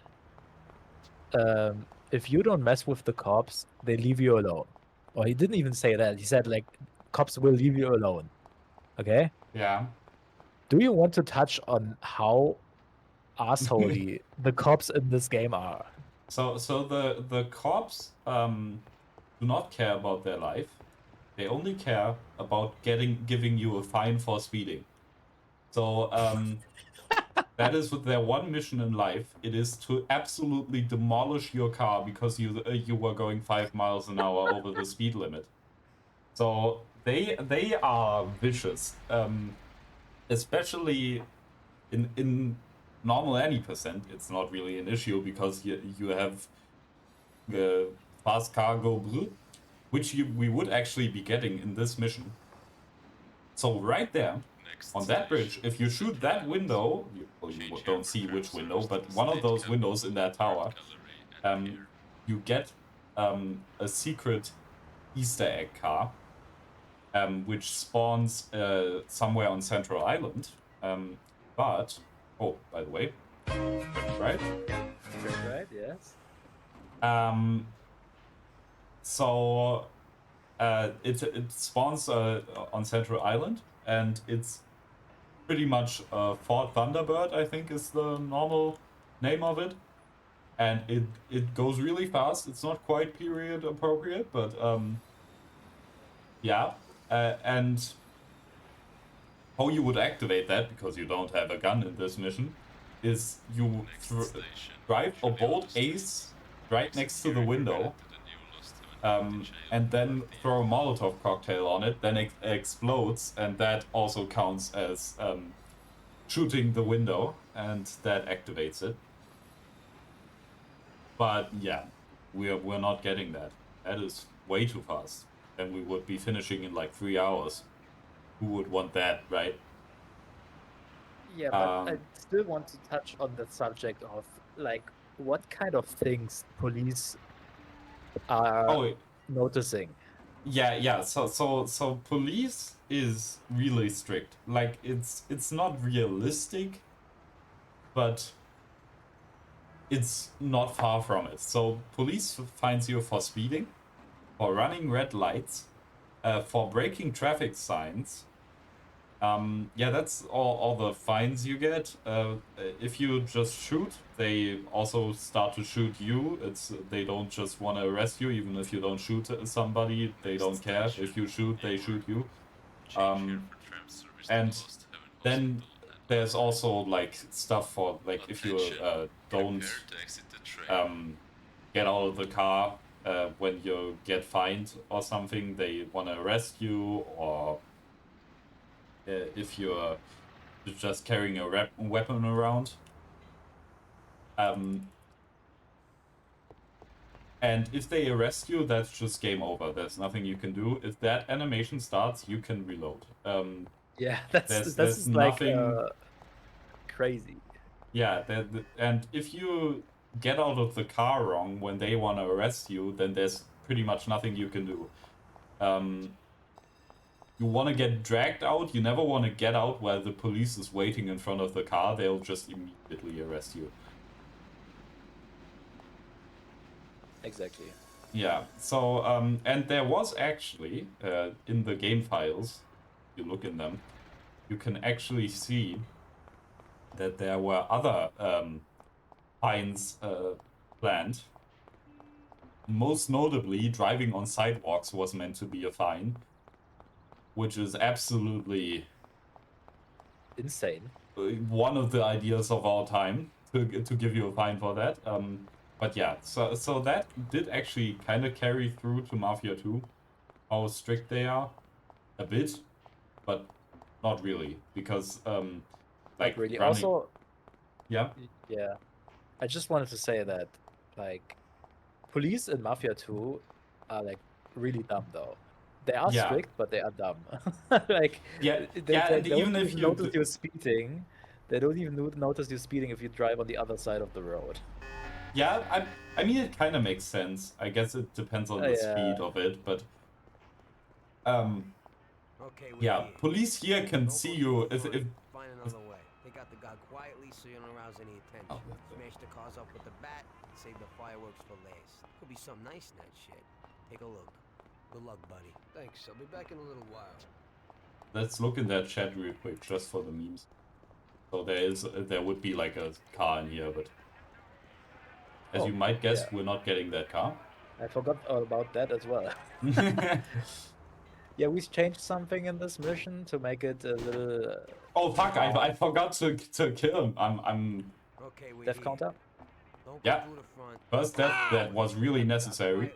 if you don't mess with the cops, they leave you alone. Or he didn't even say that. He said, like, cops will leave you alone. Okay? Yeah. Do you want to touch on how assholey the cops in this game are? So the cops do not care about their life. They only care about giving you a fine for speeding. So that is with their one mission in life. It is to absolutely demolish your car because you were going 5 miles an hour over the speed limit. So they are vicious, especially in normal any percent. It's not really an issue because you have the fast car go blue, which we would actually be getting in this mission. So right there. On that bridge, if you shoot that window, you don't see which window, but one of those windows in that tower, you get a secret Easter egg car, which spawns somewhere on Central Island. But, oh, by the way, right? Right, yes. So it spawns on Central Island, and it's pretty much Fort Thunderbird, I think is the normal name of it. And it goes really fast. It's not quite period appropriate, but yeah. And how you would activate that, because you don't have a gun in this mission, is you drive a bolt ace right next to the window, and then throw a Molotov cocktail on it, then it explodes, and that also counts as shooting the window, and that activates it. But yeah, we're not getting that. That is way too fast. And we would be finishing in like 3 hours. Who would want that, right? Yeah, but I still want to touch on the subject of, like, what kind of things police are noticing. Yeah. So police is really strict. Like it's not realistic, but it's not far from it. So police finds you for speeding, for running red lights, for breaking traffic signs. Yeah, that's all the fines you get. If you just shoot, they also start to shoot you. They don't just want to arrest you, even if you don't shoot somebody. They don't care. If you shoot, they shoot you. And then there's also like stuff for like if you don't get out of the car when you get fined or something, they want to arrest you, or if you're just carrying a weapon around. And if they arrest you, that's just game over. There's nothing you can do. If that animation starts, you can reload. Yeah, that's there's like nothing. crazy. Yeah, and if you get out of the car wrong when they want to arrest you, then there's pretty much nothing you can do. You want to get dragged out, you never want to get out while the police is waiting in front of the car, they'll just immediately arrest you. Exactly. Yeah, so, and there was actually, in the game files, if you look in them, you can actually see that there were other fines planned. Most notably, driving on sidewalks was meant to be a fine, which is absolutely insane. One of the ideas of our time to give you a fine for that. But yeah, so that did actually kind of carry through to Mafia 2, how strict they are, a bit, but not really, because like really. running... Also, yeah, I just wanted to say that like police in Mafia 2 are like really dumb though. They are strict, but they are dumb. Like yeah, they and don't even if even you notice you speeding. They don't even notice you speeding if you drive on the other side of the road. Yeah, I mean, it kind of makes sense. I guess it depends on the speed of it, but Okay, yeah, police here can see you if find another way. Take out the guy quietly so you don't arouse any attention. Smash the cars up with the bat, save the fireworks for last. Could be something nice in that shit. Take a look. Good luck, buddy. Thanks. I'll be back in a little while. Let's look in that chat real quick, just for the memes. So there would be like a car in here, but as you might guess, we're not getting that car. I forgot about that as well. Yeah, we changed something in this mission to make it a little. Oh fuck! I forgot to kill him. I'm. Okay, we're death counter. Yeah. First death that was really necessary.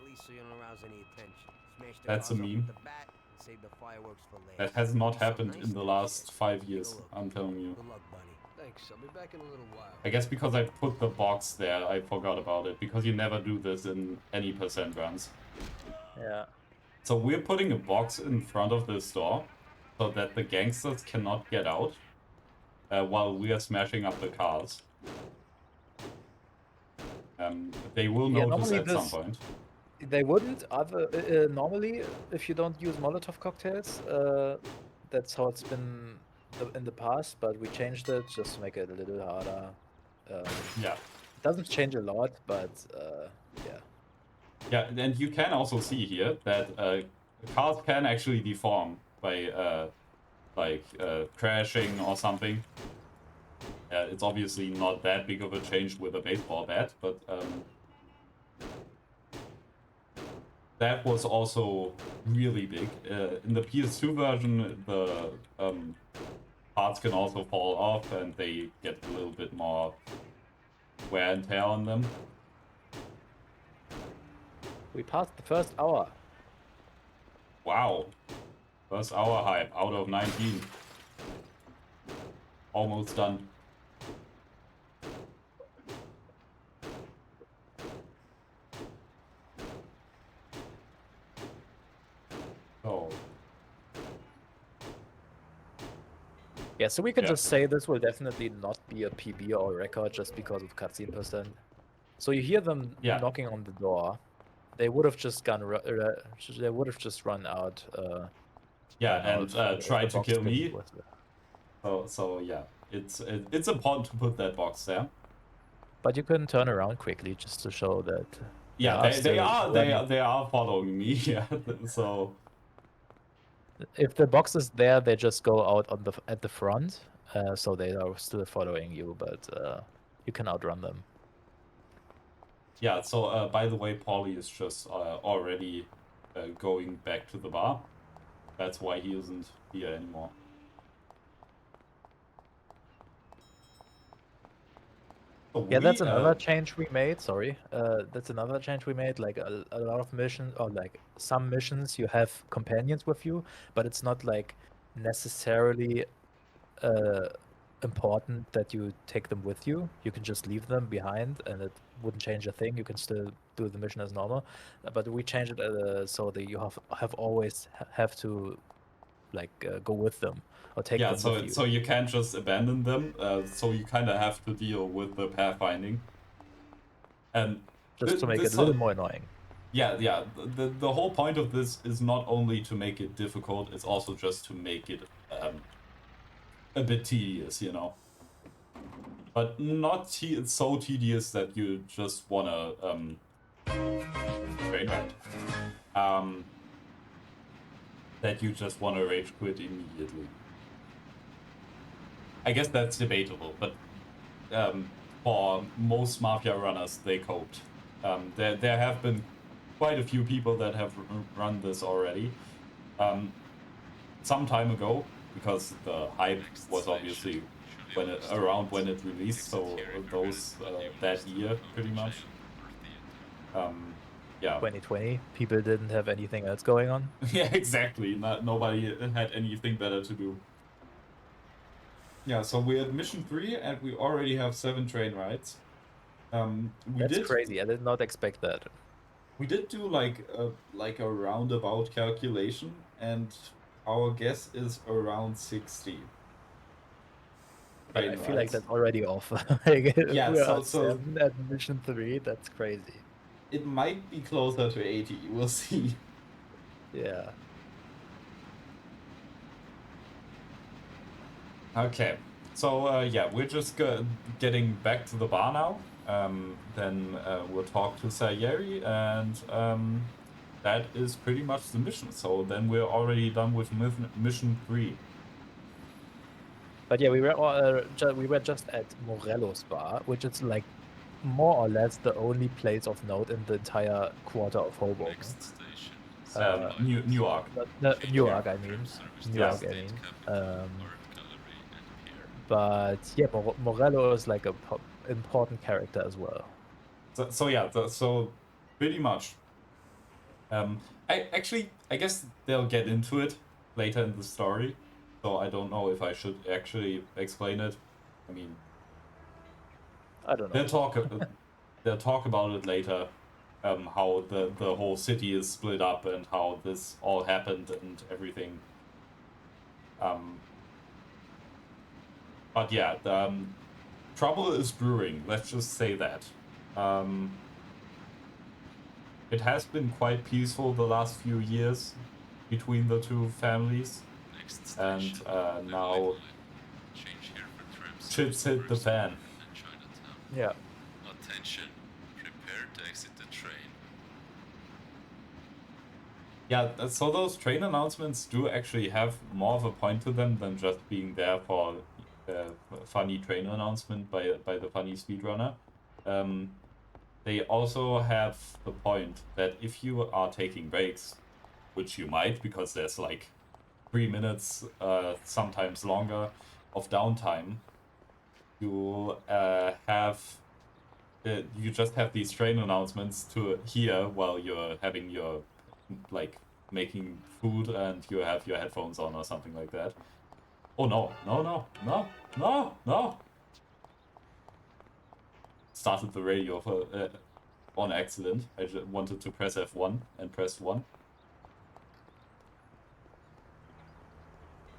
That's a meme. That has not happened in the last 5 years. I'm telling you. Good luck, buddy. Thanks. I'll be back in a little while. I guess because I put the box there, I forgot about it. Because you never do this in any percent runs. Yeah. So we're putting a box in front of this door so that the gangsters cannot get out while we are smashing up the cars. They will notice at some point. They wouldn't. Normally, if you don't use Molotov cocktails, that's how it's been in the past. But we changed it just to make it a little harder. Yeah. It doesn't change a lot, but yeah. Yeah, and you can also see here that cars can actually deform by crashing or something. It's obviously not that big of a change with a baseball bat, but that was also really big. In the PS2 version, the parts can also fall off and they get a little bit more wear and tear on them. We passed the first hour. Wow. First hour hype out of 19. Almost done. Oh. Yeah, so we can just say this will definitely not be a PB or a record just because of cutscene percent. So you hear them knocking on the door. They would have just gone. They would have just run out. Tried to kill me. So yeah, it's important to put that box there. But you can turn around quickly just to show that. Yeah, they are following me. Yeah, so. If the box is there, they just go out on at the front, so they are still following you, but you can outrun them. Yeah, so by the way, Paulie is just already going back to the bar. That's why he isn't here anymore. So yeah, that's another change we made, sorry. That's another change we made, like a lot of missions, or like some missions you have companions with you, but it's not like necessarily important that you take them with you. You can just leave them behind and it wouldn't change a thing. You can still do the mission as normal, but we changed it so that you have always have to like go with them or take Yeah, them with you. so you can't just abandon them. So you kind of have to deal with the pathfinding. And Just to make it this a little more annoying. Yeah, yeah. The whole point of this is not only to make it difficult, it's also just to make it a bit tedious, you know. But not so tedious that you just wanna train right. That you just wanna rage quit immediately. I guess that's debatable, but for most Mafia runners, they coped. There have been quite a few people that have run this already. Some time ago, because the hype was obviously around when it released, so those that year pretty much. Yeah. 2020, people didn't have anything else going on. Yeah, exactly. Nobody had anything better to do. Yeah, so we're at mission 3 and we already have 7 train rides. That's crazy. I did not expect that. We did do like a roundabout calculation, and our guess is around 60. But I feel like that's already off. Like, Yeah, we're so at 7 at mission 3. That's crazy. It might be closer to 80. We'll see. Yeah. Okay. So yeah, we're just getting back to the bar now. Then we'll talk to Sayeri, and that is pretty much the mission. So then we're already done with mission 3. But yeah, we were just at Morello's bar, which is like more or less the only place of note in the entire quarter of Hoboken. Next station. Newark. Newark, I mean. Newark, I mean. But yeah, Morello is like a important character as well. So yeah, so pretty much. I guess they'll get into it later in the story, so I don't know if I should actually explain it. I mean, I don't know. They'll talk about it later, how the whole city is split up and how this all happened and everything. But yeah, trouble is brewing. Let's just say that. It has been quite peaceful the last few years between the two families, and now shit's hit the fan. Yeah. Attention, prepare to exit the train. Yeah, so those train announcements do actually have more of a point to them than just being there for a funny train announcement by the funny speedrunner. They also have the point that if you are taking breaks, which you might because there's like 3 minutes, sometimes longer, of downtime, you you just have these train announcements to hear while you're having your, like, making food and you have your headphones on or something like that. Oh no. Started the radio for on accident. I just wanted to press F1 and pressed 1.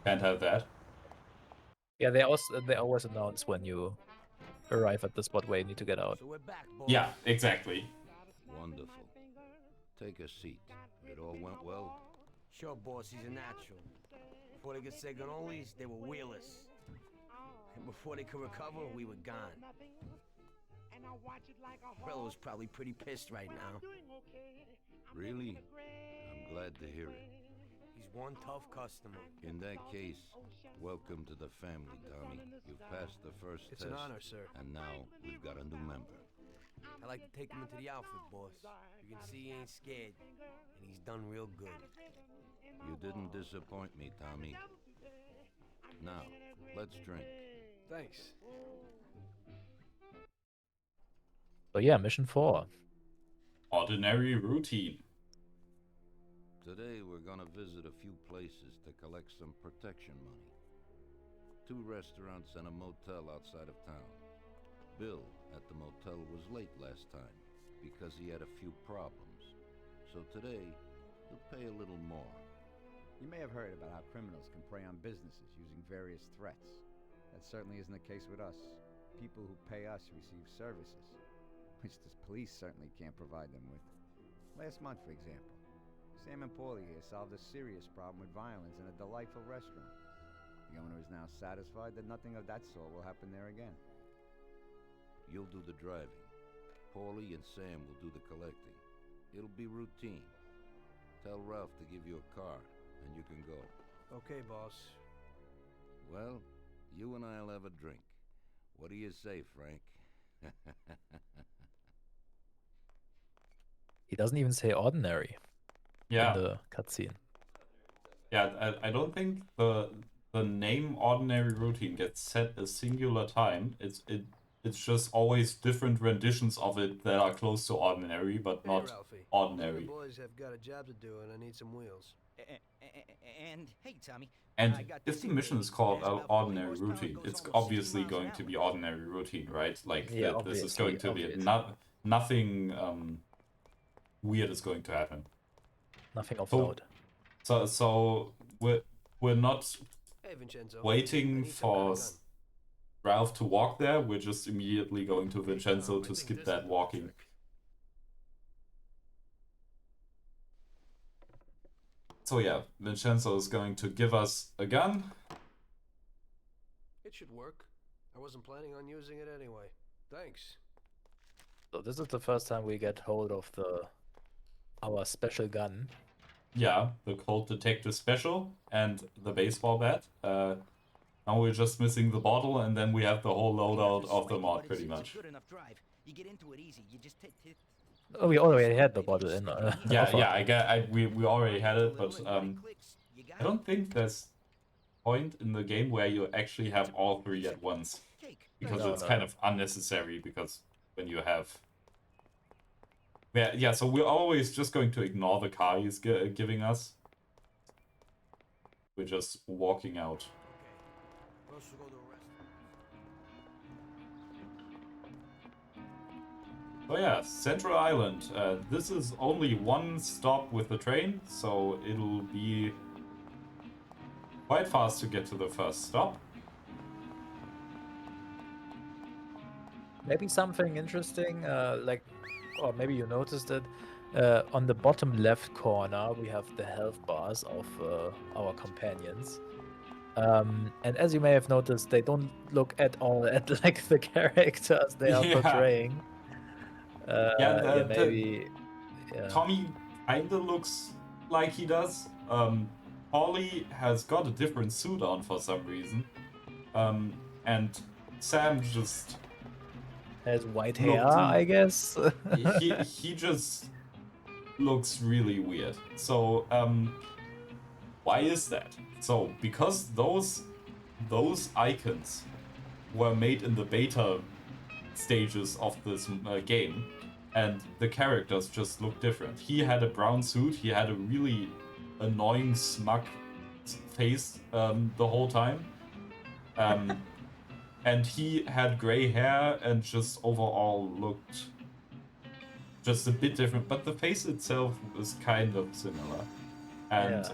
Can't have that. Yeah, they always announce when you arrive at the spot where you need to get out. So we're back, boys. Yeah, exactly. Wonderful. Take a seat. It all went well? Sure, boss, he's a natural. Before they could say cannolis, they were wheelers. And before they could recover, we were gone. Morello was probably pretty pissed right now. Really? I'm glad to hear it. He's one tough customer. In that case, welcome to the family, Tommy. You've passed the first It's test. an honor, sir. And now we've got a new member. I like to take him into the outfit, boss. You can see he ain't scared, and he's done real good. You didn't disappoint me, Tommy. Now, let's drink. Thanks. So yeah, mission 4. Ordinary routine. Today we're gonna visit a few places to collect some protection money. 2 restaurants and a motel outside of town. Bill at the motel was late last time because he had a few problems. So today, he'll pay a little more. You may have heard about how criminals can prey on businesses using various threats. That certainly isn't the case with us. People who pay us receive services, which the police certainly can't provide them with. Last month, for example, Sam and Paulie here solved a serious problem with violence in a delightful restaurant. The owner is now satisfied that nothing of that sort will happen there again. You'll do the driving. Paulie and Sam will do the collecting. It'll be routine. Tell Ralph to give you a car, and you can go. Okay, boss. Well, you and I'll have a drink. What do you say, Frank? He doesn't even say ordinary Yeah. in the cutscene. Yeah, I don't think the name ordinary routine gets set a singular time. It's just always different renditions of it that are close to ordinary, but Hey, not Ralphie. ordinary. The boys have got a job to do, and I need some wheels. And hey, Tommy. And I got if this the here, mission baby. is called Has about 40 ordinary horsepower, routine, goes it's almost 60 obviously miles an going to hour. be ordinary routine, right? Like Yeah, this is going to be obviously. nothing weird is going to happen. Nothing of So- note. So we're not Hey, Vincenzo. I waiting need some kind for of gun. Ralph to walk there. We're just immediately going to Vincenzo to skip that walking. So yeah, Vincenzo is going to give us a gun. It should work. I wasn't planning on using it anyway. Thanks. So this is the first time we get hold of our special gun. Yeah, the Cold Detective Special and the baseball bat. Now we're just missing the bottle, and then we have the whole loadout of the mod, pretty much. Good enough drive. You get into it easy. You just take Oh, we already had the bottle in. Yeah, offer. yeah, we already had it, but I don't think there's point in the game where you actually have all three at once, because No, it's no. kind of unnecessary. Because when you have, yeah, so we're always just going to ignore the car he's giving us. We're just walking out. We're supposed to go to a restaurant. Oh yeah, Central Island. This is only one stop with the train, so it'll be quite fast to get to the first stop. Maybe something interesting, or maybe you noticed it. On the bottom left corner, we have the health bars of our companions. And as you may have noticed, they don't look at all at like the characters they are Yeah. portraying. Yeah, maybe. Yeah. Tommy kinda looks like he does. Paulie has got a different suit on for some reason. And Sam just Has white Look, hair, I guess. he just looks really weird. So why is that? So because those icons were made in the beta stages of this game, and the characters just look different. He had a brown suit. He had a really annoying, smug face the whole time. And he had gray hair and just overall looked just a bit different. But the face itself is kind of similar. And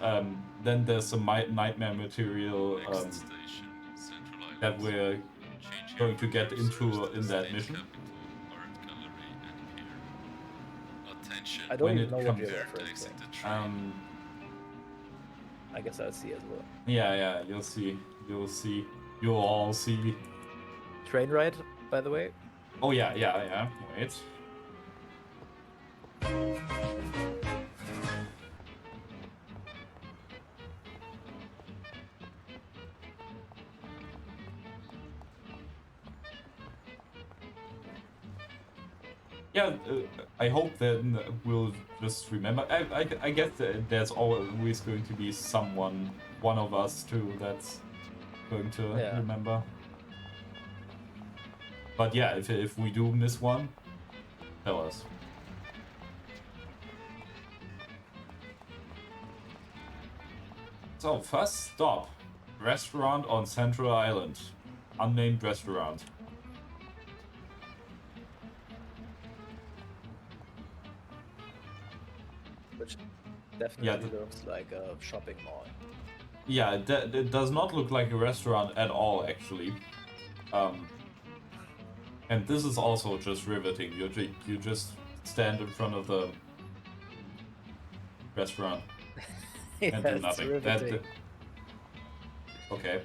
then there's some nightmare material Next station, Central Island. that we're Change going to your get cursors into to in the that state mission. capital, art gallery, and here. Attention. I don't When even it know what comes- you're Prepare to referring exit to. the train. I guess I'll see as well. Yeah, you'll see. You'll all see. Train ride, by the way. Oh yeah. Wait. Yeah, I hope then we'll just remember. I guess that there's always going to be one of us too, that's going to remember. But yeah, if we do miss one, tell us. So, first stop. Restaurant on Central Island. Unnamed restaurant. Which definitely looks like a shopping mall. Yeah, it does not look like a restaurant at all, actually. And this is also just riveting. You just stand in front of the restaurant Yeah, and do it's nothing. riveting. Okay.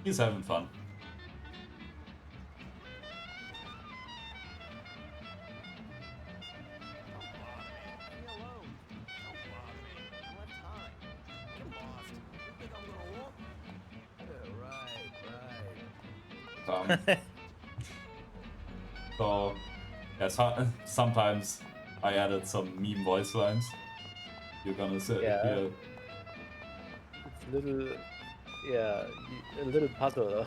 He's having fun. So, yeah, sometimes I added some meme voice lines. You're gonna say, Yeah. It's a little, a little puzzle.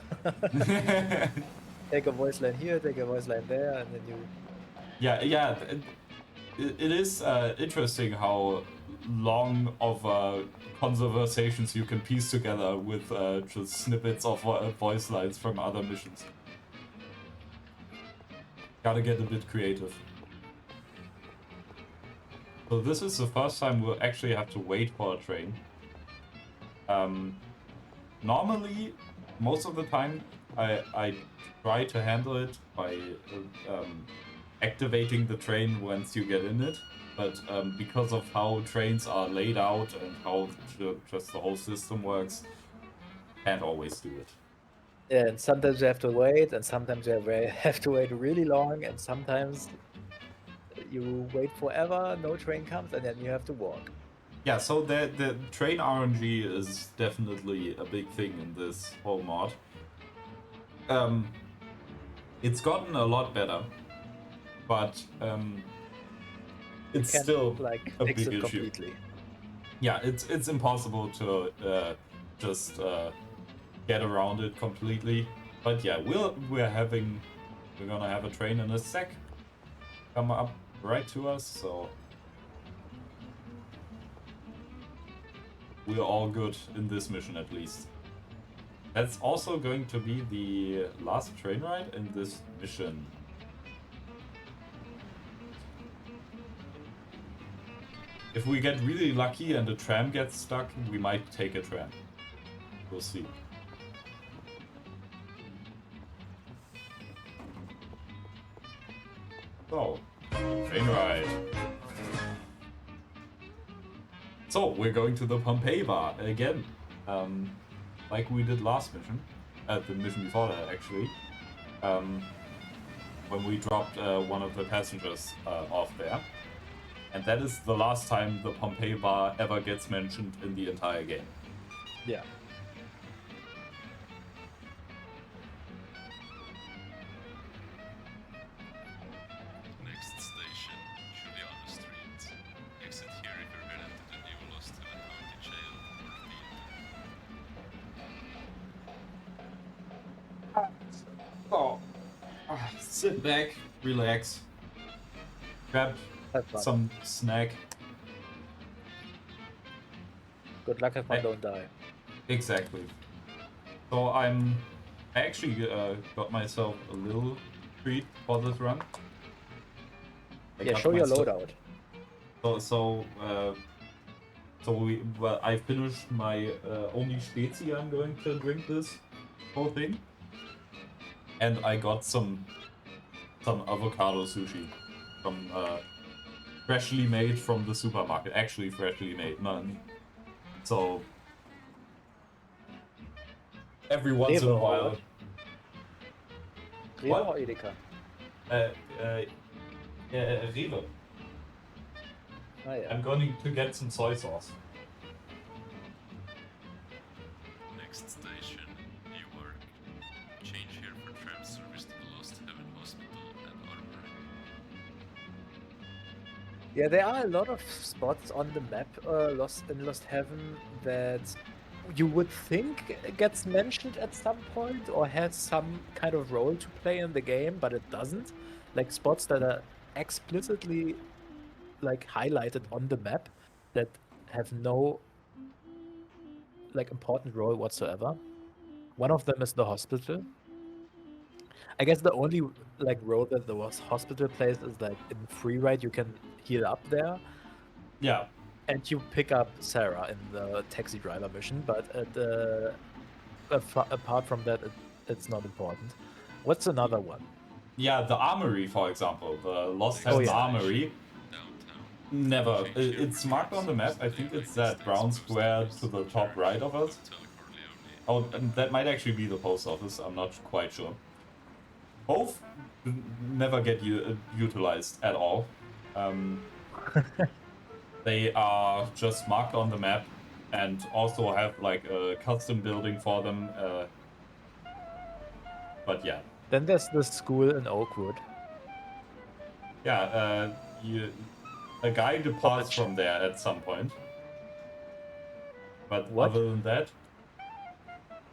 Take a voice line here, take a voice line there, and then you. Yeah. It is interesting how long of conversations you can piece together with just snippets of voice lines from other missions. Gotta get a bit creative. So this is the first time we'll actually have to wait for a train. Normally, most of the time, I try to handle it by activating the train once you get in it. But because of how trains are laid out and how just the whole system works, can't always do it. Yeah, and sometimes you have to wait, and sometimes you have to wait really long, and sometimes you wait forever, no train comes, and then you have to walk. Yeah, so the train RNG is definitely a big thing in this whole mod. It's gotten a lot better, but it's still like a fix big it issue. completely. Yeah, it's impossible to just get around it completely. But yeah, we're gonna have a train in a sec come up right to us, so we're all good in this mission at least. That's also going to be the last train ride in this mission. If we get really lucky and the tram gets stuck, we might take a tram. We'll see. So, train ride. So, we're going to the Pompeii bar again. Like we did last mission. The mission before that, actually. When we dropped one of the passengers off there. And that is the last time the Pompeii bar ever gets mentioned in the entire game. Yeah. Next station, Juliana Street. Exit here if you're headed to the new Lost Heaven County Jail or theater. So, sit back, relax, grab some snack. Good luck if I don't die. Exactly. So I actually got myself a little treat for this run. Yeah, show your loadout. I finished my only Spezi I'm going to drink this whole thing. And I got some avocado sushi from freshly made from the supermarket. Actually freshly made, none. So every once in a while. Rewe or Edeka? Rewe. Oh, yeah. I'm going to get some soy sauce. Next station, Newark. Change here for tram service to the Lost Heaven Hospital and Armory. Yeah, there are a lot of spots on the map in Lost Heaven that you would think gets mentioned at some point or has some kind of role to play in the game, but it doesn't. Like spots that are explicitly like highlighted on the map that have no like important role whatsoever. One of them is the hospital. I guess the only like road that there was hospital place is like in free ride you can heal up there, Yeah. and you pick up Sarah in the taxi driver mission. But apart from that, it's not important. What's another one? Yeah, the armory, for example, the Lost Oh, Heaven yeah. Armory. Downtown. Never. Change here It's marked on the map. I think it's that brown square to the top right of us. Oh, and that might actually be the post office. I'm not quite sure. Both never get utilized at all. They are just marked on the map and also have like a custom building for them. But yeah. Then there's the school in Oakwood. Yeah, a guy departs from there at some point. But What? other than that,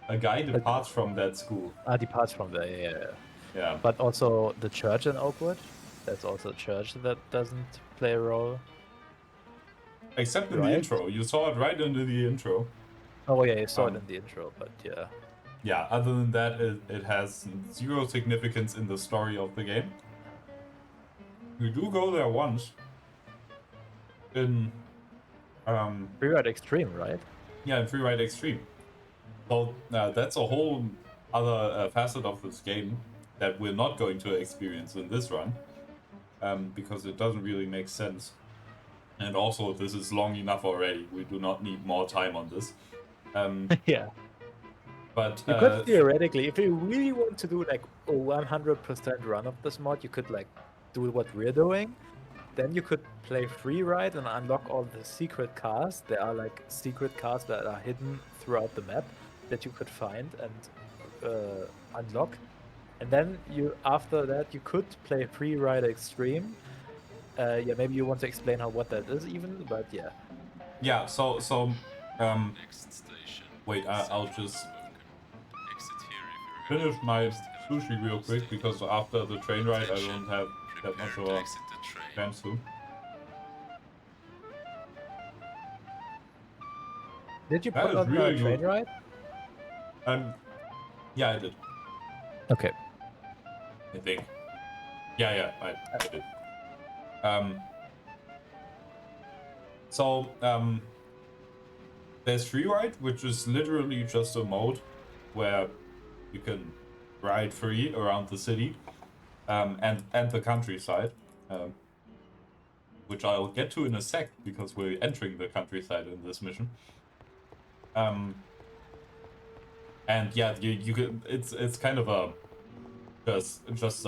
a guy departs from that school. Departs from there, yeah. Yeah. But also the church in Oakwood. There's also a church that doesn't play a role. Except in the intro. You saw it right into the intro. Oh yeah, you saw it in the intro, but yeah. Yeah, other than that, it has zero significance in the story of the game. We do go there once. In Freeride Extreme, right? Yeah, in Freeride Extreme. So that's a whole other facet of this game that we're not going to experience in this run, because it doesn't really make sense. And also, this is long enough already. We do not need more time on this. Yeah. But you could theoretically, if you really want to do like a 100% run of this mod, you could like do what we're doing. Then you could play free ride and unlock all the secret cars. There are like secret cars that are hidden throughout the map that you could find and unlock. And then after that you could play free ride extreme. Yeah, maybe you want to explain what that is even, but yeah. Yeah, so Next station. wait, I'll just Exit here if you're finish my sushi real quick, because after the train ride I don't have that much of a chance to. Did you put on the train ride? Yeah, I did. Okay. I think. Yeah, I did. There's free ride, which is literally just a mode where you can ride free around the city, and the countryside, which I'll get to in a sec because we're entering the countryside in this mission. And yeah, you can. It's kind of a just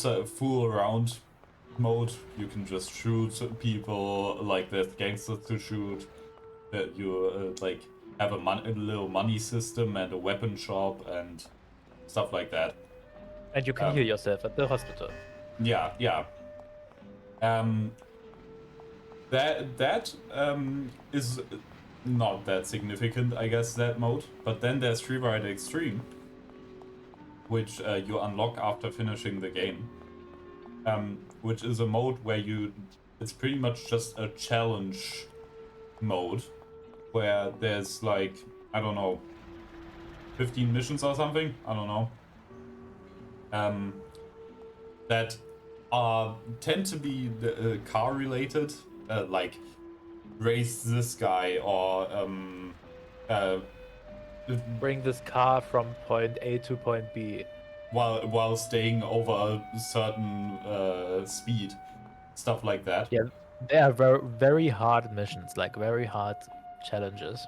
a fool around mode. You can just shoot people, like there's gangsters to shoot. That you like have a little money system and a weapon shop and stuff like that. And you can heal yourself at the hospital. Yeah. That is not that significant, I guess, that mode. But then there's Freeride Extreme, which you unlock after finishing the game. Which is a mode where it's pretty much just a challenge mode, where there's like, I don't know, 15 missions or something, I don't know, that tend to be car related, like race this guy or bring this car from point A to point B while staying over a certain speed, stuff like that. Yeah, they are very, very hard missions, like very hard challenges.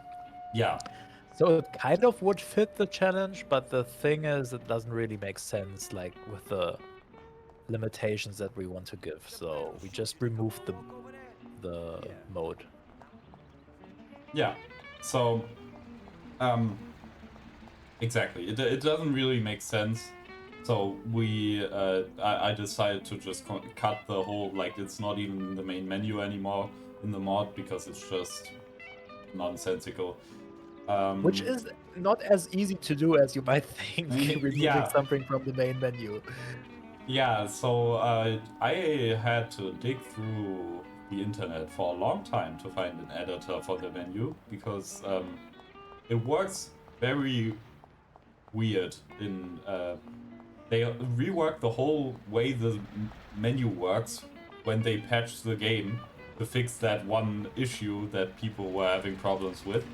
Yeah. So it kind of would fit the challenge, but the thing is, it doesn't really make sense, like with the limitations that we want to give. So we just removed the mode. Yeah. So, exactly. It doesn't really make sense. So I decided to just cut the whole, like, it's not even in the main menu anymore in the mod, because it's just nonsensical. Which is not as easy to do as you might think, removing something from the main menu. Yeah, so I had to dig through the internet for a long time to find an editor for the menu, because it works very weird in they reworked the whole way the menu works when they patched the game to fix that one issue that people were having problems with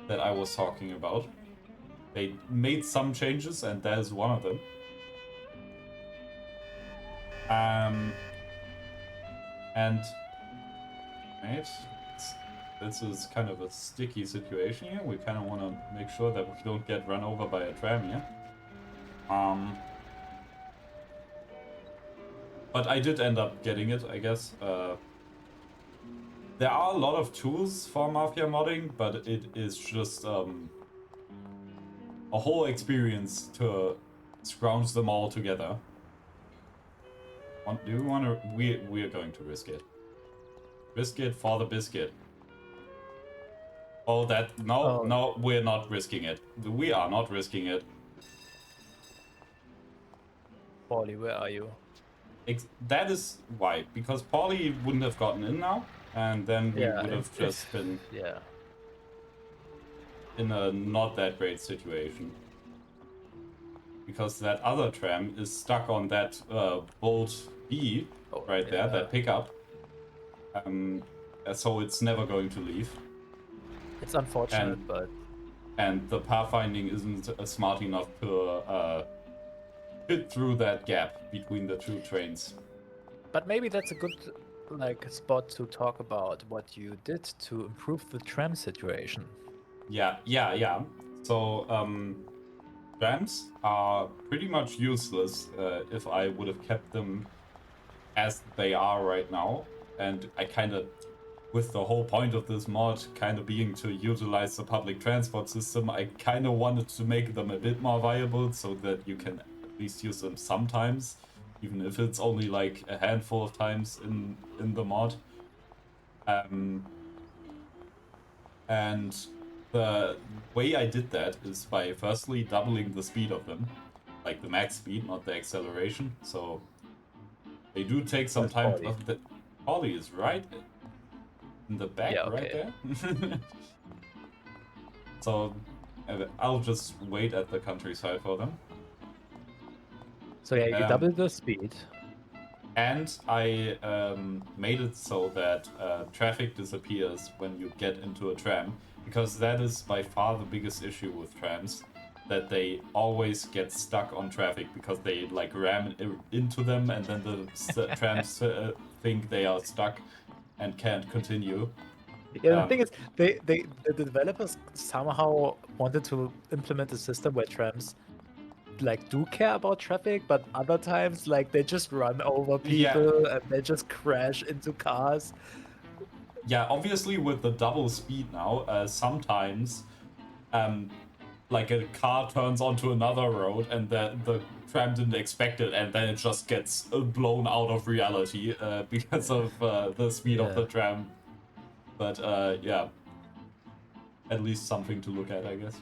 that I was talking about. They made some changes, and that is one of them. And right, this is kind of a sticky situation here. We kind of want to make sure that we don't get run over by a tram here. But I did end up getting it, I guess. There are a lot of tools for Mafia modding, but it is just a whole experience to scrounge them all together. Do we want to? We are going to risk it. Risk it for the biscuit. Oh, no, we're not risking it. We are not risking it. Paulie, where are you? That is why, because Paulie wouldn't have gotten in now, and then we would have just been in a not that great situation. Because that other tram is stuck on that bolt B right there, that pickup. So it's never going to leave. It's unfortunate, and the pathfinding isn't smart enough to fit through that gap between the two trains. But maybe that's a good spot to talk about what you did to improve the tram situation. Yeah. So trams are pretty much useless if I would have kept them as they are right now, and I kind of, with the whole point of this mod kind of being to utilize the public transport system, I kind of wanted to make them a bit more viable so that you can at least use them sometimes, even if it's only like a handful of times in the mod. And the way I did that is by firstly doubling the speed of them, like the max speed, not the acceleration. So they do take some time. Ollie is right in the back, right there. So I'll just wait at the countryside for them. So yeah, you doubled the speed. And I made it so that traffic disappears when you get into a tram, because that is by far the biggest issue with trams, that they always get stuck on traffic because they like ram into them, and then the trams think they are stuck and can't continue. Yeah, the thing is, the developers somehow wanted to implement a system where trams do care about traffic, but other times they just run over people and they just crash into cars. Yeah, obviously with the double speed now, sometimes like a car turns onto another road and the tram didn't expect it, and then it just gets blown out of reality because of the speed of the tram. But yeah, at least something to look at, I guess.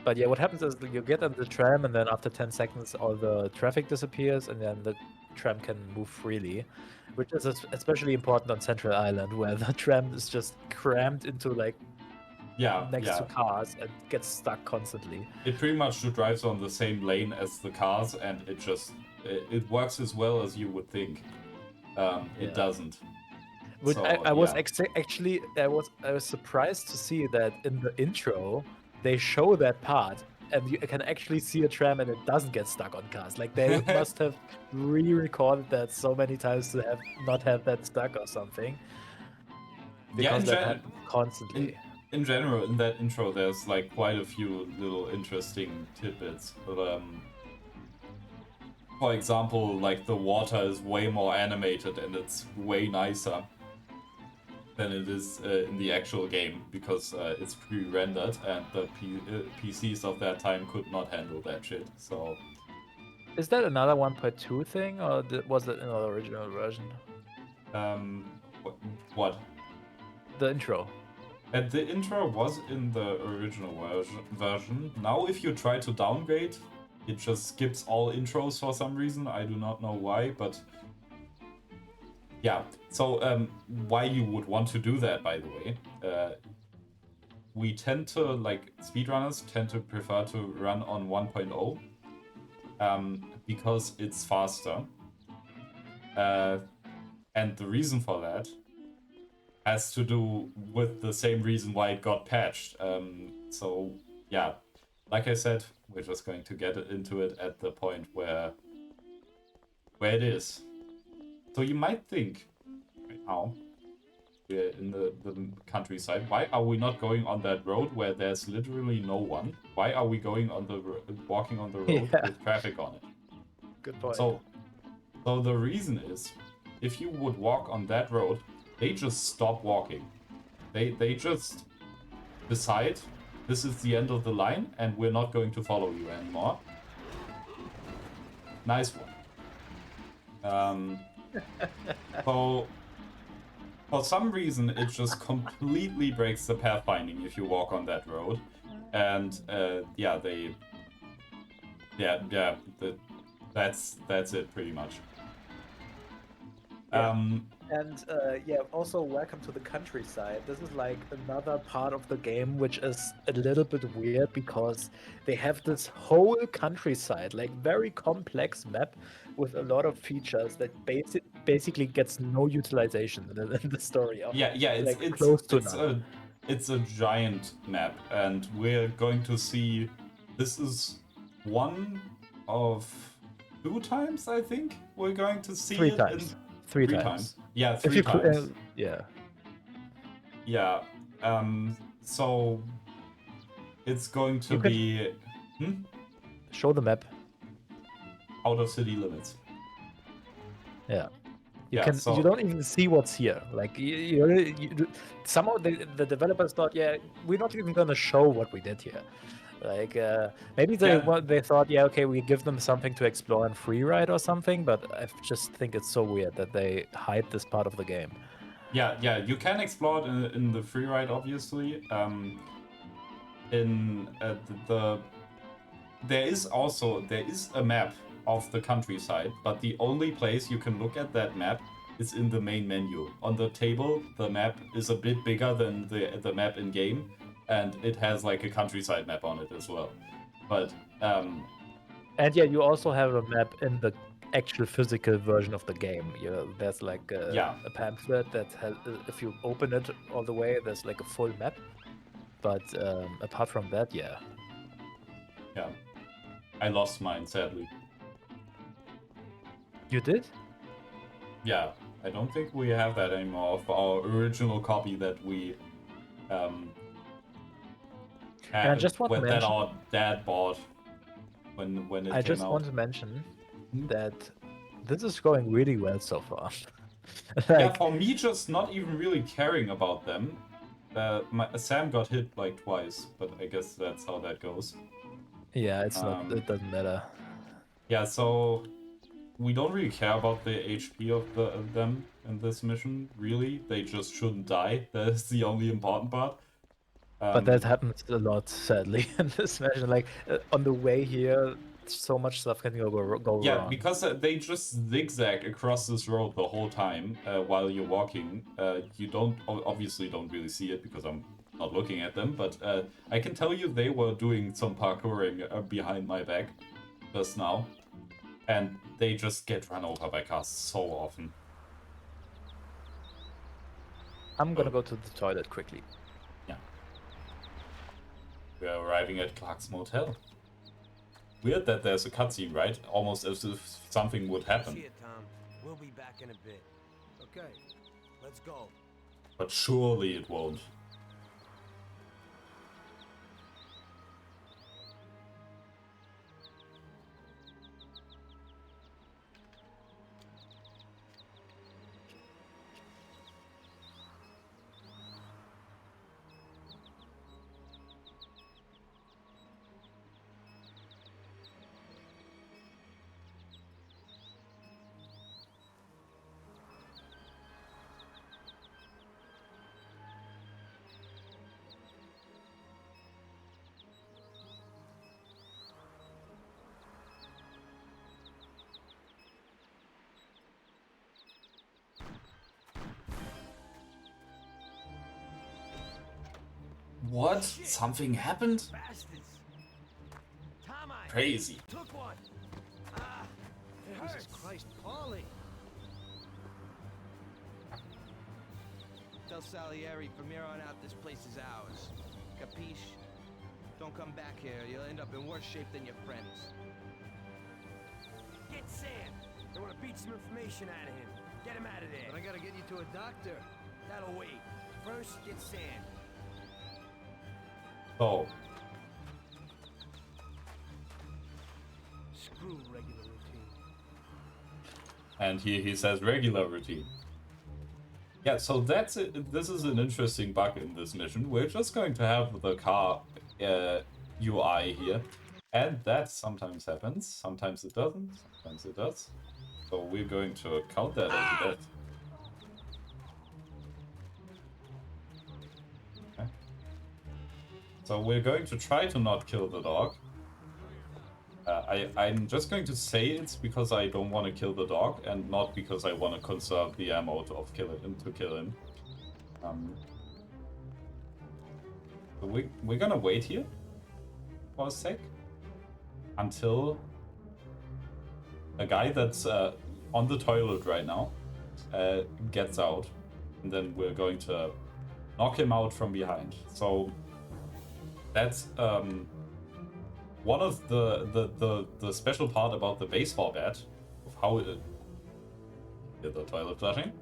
But yeah, what happens is you get on the tram, and then after 10 seconds, all the traffic disappears, and then the tram can move freely, which is especially important on Central Island, where the tram is just crammed into next to cars and gets stuck constantly. It pretty much drives on the same lane as the cars, and it works as well as you would think. It doesn't. Which I was actually I was surprised to see that in the intro they show that part, and you can actually see a tram and it doesn't get stuck on cars. Like they must have re-recorded that so many times to not have that stuck or something. Because that happens constantly. In general, in that intro, there's quite a few little interesting tidbits. But, for example, the water is way more animated and it's way nicer than it is in the actual game, because it's pre-rendered and the PCs of that time could not handle that shit. So, is that another 1.2 thing, or was it in the original version? What? The intro. And the intro was in the original version. Now, if you try to downgrade, it just skips all intros for some reason. I do not know why, but yeah. So why you would want to do that, by the way, we tend to, like, speedrunners tend to prefer to run on 1.0 because it's faster. And the reason for that has to do with the same reason why it got patched. So, yeah, like I said, we're just going to get into it at the point where it is. So you might think, right now, we're in the countryside, why are we not going on that road where there's literally no one? Why are we going on the walking on the road with traffic on it? Good point. So the reason is, if you would walk on that road, they just stop walking. They just decide this is the end of the line and we're not going to follow you anymore. Nice one. So for some reason it just completely breaks the pathfinding if you walk on that road. And that's it pretty much. And also welcome to the countryside. This is like another part of the game which is a little bit weird because they have this whole countryside, like very complex map with a lot of features that basically gets no utilization in the story. It's close to none. It's a giant map, and we're going to see. This is one of 2 times, I think, we're going to see Three it. times. Three times. Yeah, 3 times. Yeah. So it's going to be show the map. Out of city limits. Yeah. You don't even see what's here. Like somehow the developers thought, we're not even gonna show what we did here. Like maybe they thought, okay, we give them something to explore in Freeride or something, but I just think it's so weird that they hide this part of the game. Yeah, you can explore it in the Freeride, obviously. There is a map of the countryside, but the only place you can look at that map is in the main menu. On the table, the map is a bit bigger than the map in game, and it has like a countryside map on it as well. But and you also have a map in the actual physical version of the game. There's like a pamphlet that has, if you open it all the way, there's like a full map. But apart from that, yeah, I lost mine, sadly. You did? Yeah, I don't think we have that anymore of our original copy that we had, I just want to mention, that our dad bought when it came out. I just want to mention that this is going really well so far. For me, just not even really caring about them. Sam got hit like twice, but I guess that's how that goes. Yeah, it's not. It doesn't matter. Yeah, so we don't really care about the HP of them in this mission. Really, they just shouldn't die. That is the only important part. But that happens a lot, sadly, in this mission. Like on the way here, so much stuff can go wrong. Yeah, because they just zigzag across this road the whole time while you're walking. You obviously don't really see it because I'm not looking at them, but I can tell you they were doing some parkouring behind my back just now, and they just get run over by cars so often. I'm gonna go to the toilet quickly. Yeah. We're arriving at Clark's motel. Weird that there's a cutscene, right? Almost as if something would happen. See it, Tom. We'll be back in a bit. Okay, let's go. But surely it won't. What? Something happened? Bastards. Tom, I Crazy. took one. Ah, it hurts. Jesus Christ, Paulie. Tell Salieri from here on out this place is ours. Capiche? Don't come back here. You'll end up in worse shape than your friends. Get Sam. They want to beat some information out of him. Get him out of there. But I gotta get you to a doctor. That'll wait. First, get Sam. So, Screw regular routine. and he says regular routine. Yeah, so that's it. This is an interesting bug in this mission. We're just going to have the car UI here. And that sometimes happens. Sometimes it doesn't. Sometimes it does. So we're going to count that as a death. Okay. So we're going to try to not kill the dog. I'm just going to say it's because I don't want to kill the dog and not because I want to conserve the ammo to kill him. So we're gonna wait here for a sec until a guy that's on the toilet right now gets out, and then we're going to knock him out from behind. So that's one of the special part about the baseball bat, of how it the toilet flushing,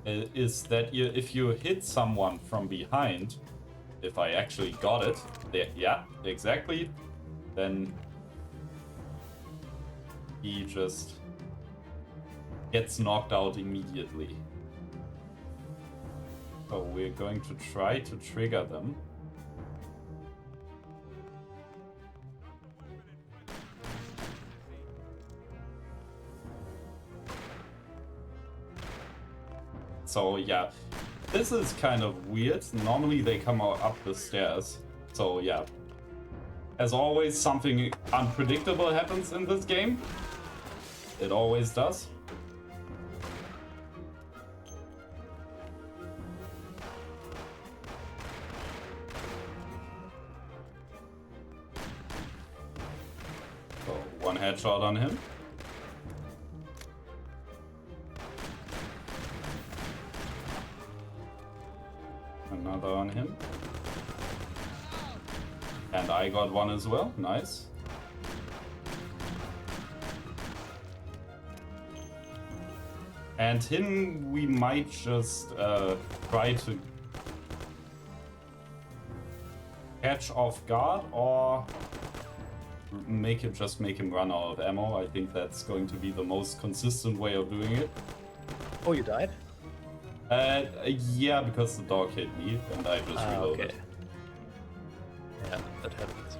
is that if you hit someone from behind, if I actually got it, yeah, exactly, then he just gets knocked out immediately. So we're going to try to trigger them. So yeah, this is kind of weird. Normally they come up the stairs. So yeah, as always, something unpredictable happens in this game. It always does. So one headshot on him. Another on him. And I got one as well. Nice. And him, we might just try to catch off guard or make him run out of ammo. I think that's going to be the most consistent way of doing it. Oh, you died? Yeah, because the dog hit me and I just reloaded. Okay. Yeah, that happens.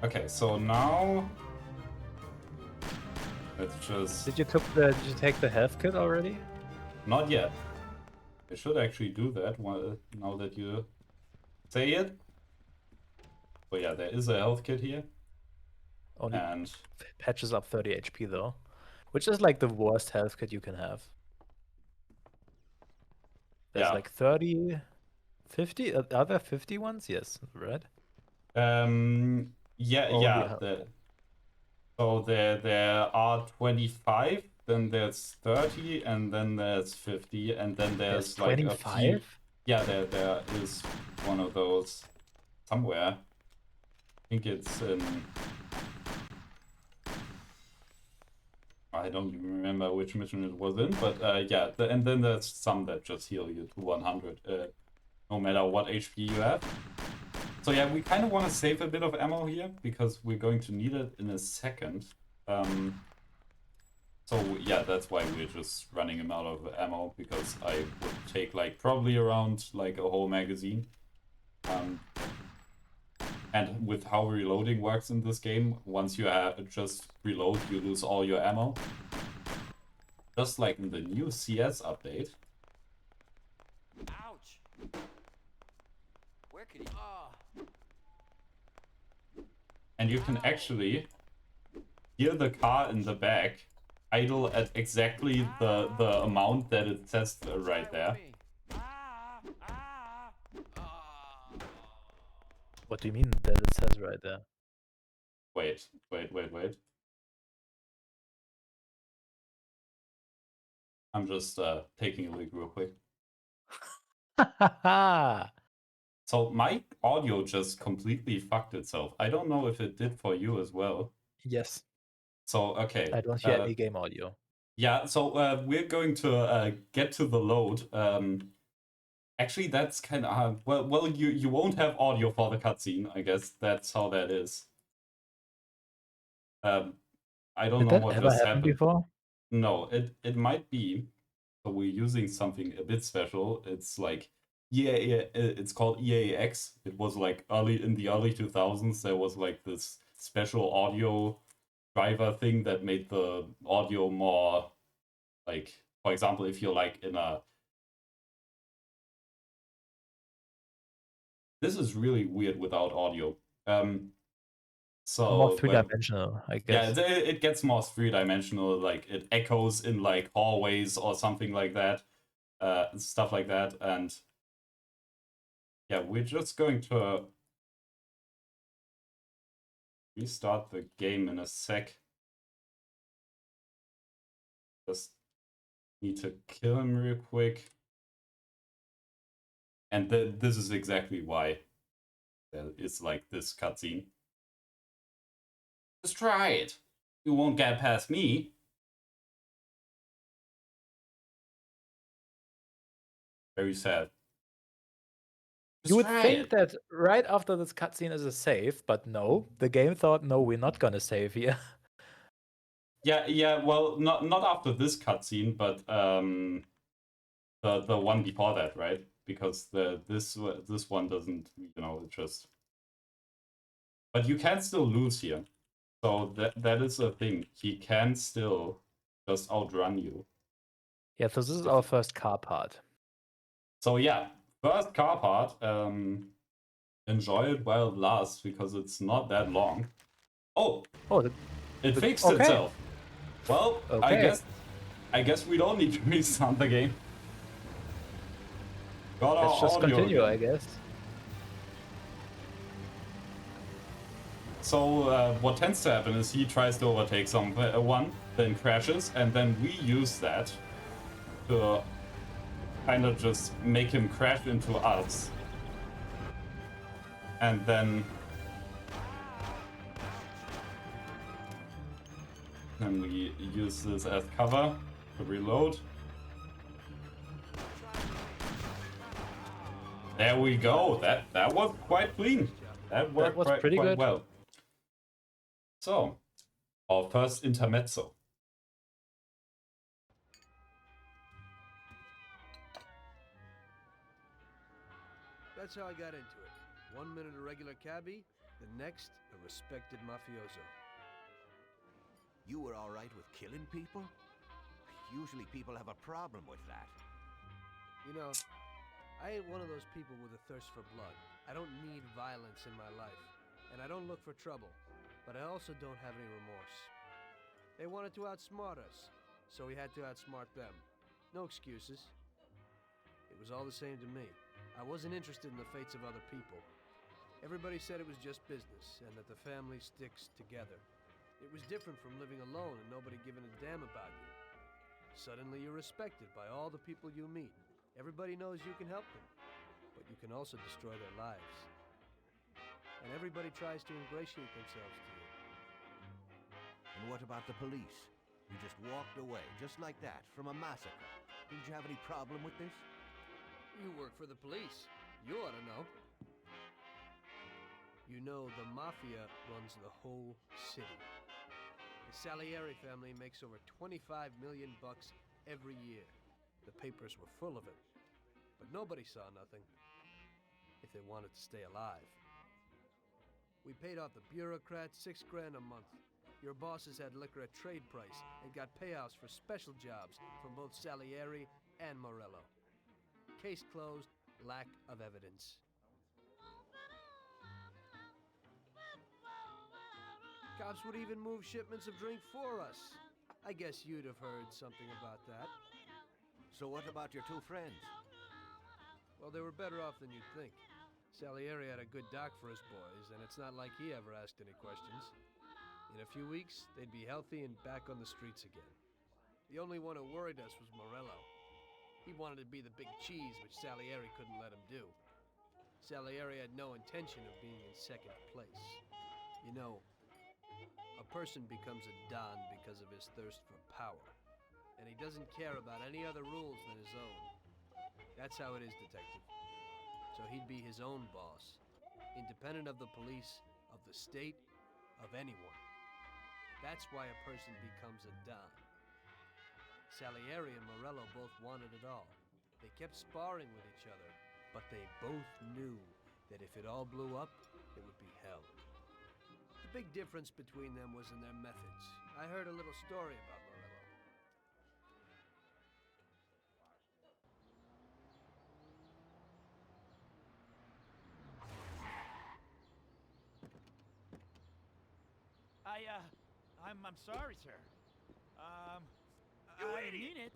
Okay, so now let's just... Did you take the health kit already? Not yet. I should actually do that now that you say it. So yeah, there is a health kit here. Only And patches up 30 HP though, which is like the worst health kit you can have. There's yeah. like 30, 50. Are there 50 ones? Yes, right? Yeah, Oh, yeah. yeah. So there are 25, then there's 30, and then there's 50, and then there's like 25? a few. Yeah, there is one of those somewhere. I think it's in... I don't even remember which mission it was in, but yeah, and then there's some that just heal you to 100, no matter what HP you have. So yeah, we kind of want to save a bit of ammo here, because we're going to need it in a second. So yeah, that's why we're just running him out of ammo, because I would take like probably around like a whole magazine. And with how reloading works in this game, once you just reload, you lose all your ammo. Just like in the new CS update. Ouch! Where could he... and you can actually hear the car in the back idle at exactly the amount that it says right there. What do you mean that it says right there? Wait. I'm just taking a look real quick. So my audio just completely fucked itself. I don't know if it did for you as well. Yes. So, okay. I don't hear any game audio. Yeah, so we're going to get to the load. Actually, that's kind of well, you won't have audio for the cutscene. I guess that's how that is. I don't Did know that what ever just happen happened. before? No, it might be. So we're using something a bit special. It's like it's called EAX. It was like in the early 2000s. There was like this special audio driver thing that made the audio more like, for example, if you're like in a. This is really weird without audio. So More three-dimensional, I yeah, guess. it gets more three-dimensional. Like it echoes in like hallways or something like that, stuff like that, and yeah, we're just going to restart the game in a sec. Just need to kill him real quick, and this is exactly why it's like this cutscene. Just try it. You won't get past me. Very sad. Just You would try think it. that right after this cutscene is a save, but no. The game thought, no, we're not gonna save here. Yeah. Well, not after this cutscene, but the one before that, right? Because this one doesn't, it just. But you can still lose here, so that is a thing. He can still just outrun you. Yeah, so this is our first car part. So yeah, first car part. Enjoy it while it lasts because it's not that long. Oh, it fixed itself. Well, okay. I guess we don't need to restart the game. Got our Let's just audio continue, again. I guess. So what tends to happen is he tries to overtake someone, then crashes, and then we use that to kind of just make him crash into us. And then we use this as cover to reload. There we go. That was quite clean. That worked pretty quite good. well. So, our first intermezzo. That's how I got into it. 1 minute a regular cabbie, the next a respected mafioso. You were all right with killing people? Usually people have a problem with that. You know, I ain't one of those people with a thirst for blood. I don't need violence in my life, and I don't look for trouble, but I also don't have any remorse. They wanted to outsmart us, so we had to outsmart them. No excuses. It was all the same to me. I wasn't interested in the fates of other people. Everybody said it was just business, and that the family sticks together. It was different from living alone and nobody giving a damn about you. Suddenly you're respected by all the people you meet. Everybody knows you can help them, but you can also destroy their lives. And everybody tries to ingratiate themselves to you. And what about the police? You just walked away, just like that, from a massacre. Didn't you have any problem with this? You work for the police. You ought to know. You know, the Mafia runs the whole city. The Salieri family makes over $25 million every year. The papers were full of it. But nobody saw nothing. If they wanted to stay alive. We paid off the bureaucrats $6 grand a month. Your bosses had liquor at trade price and got payouts for special jobs from both Salieri and Morello. Case closed, lack of evidence. Cops would even move shipments of drink for us. I guess you'd have heard something about that. So what about your two friends? Well, they were better off than you'd think. Salieri had a good doc for his boys, and it's not like he ever asked any questions. In a few weeks, they'd be healthy and back on the streets again. The only one who worried us was Morello. He wanted to be the big cheese, which Salieri couldn't let him do. Salieri had no intention of being in second place. You know, a person becomes a Don because of his thirst for power, and he doesn't care about any other rules than his own. That's how it is, Detective. So he'd be his own boss, independent of the police, of the state, of anyone. That's why a person becomes a Don. Salieri and Morello both wanted it all. They kept sparring with each other, but they both knew that if it all blew up, it would be hell. The big difference between them was in their methods. I heard a little story about Morello. I'm sorry, sir. You I idiot! mean it.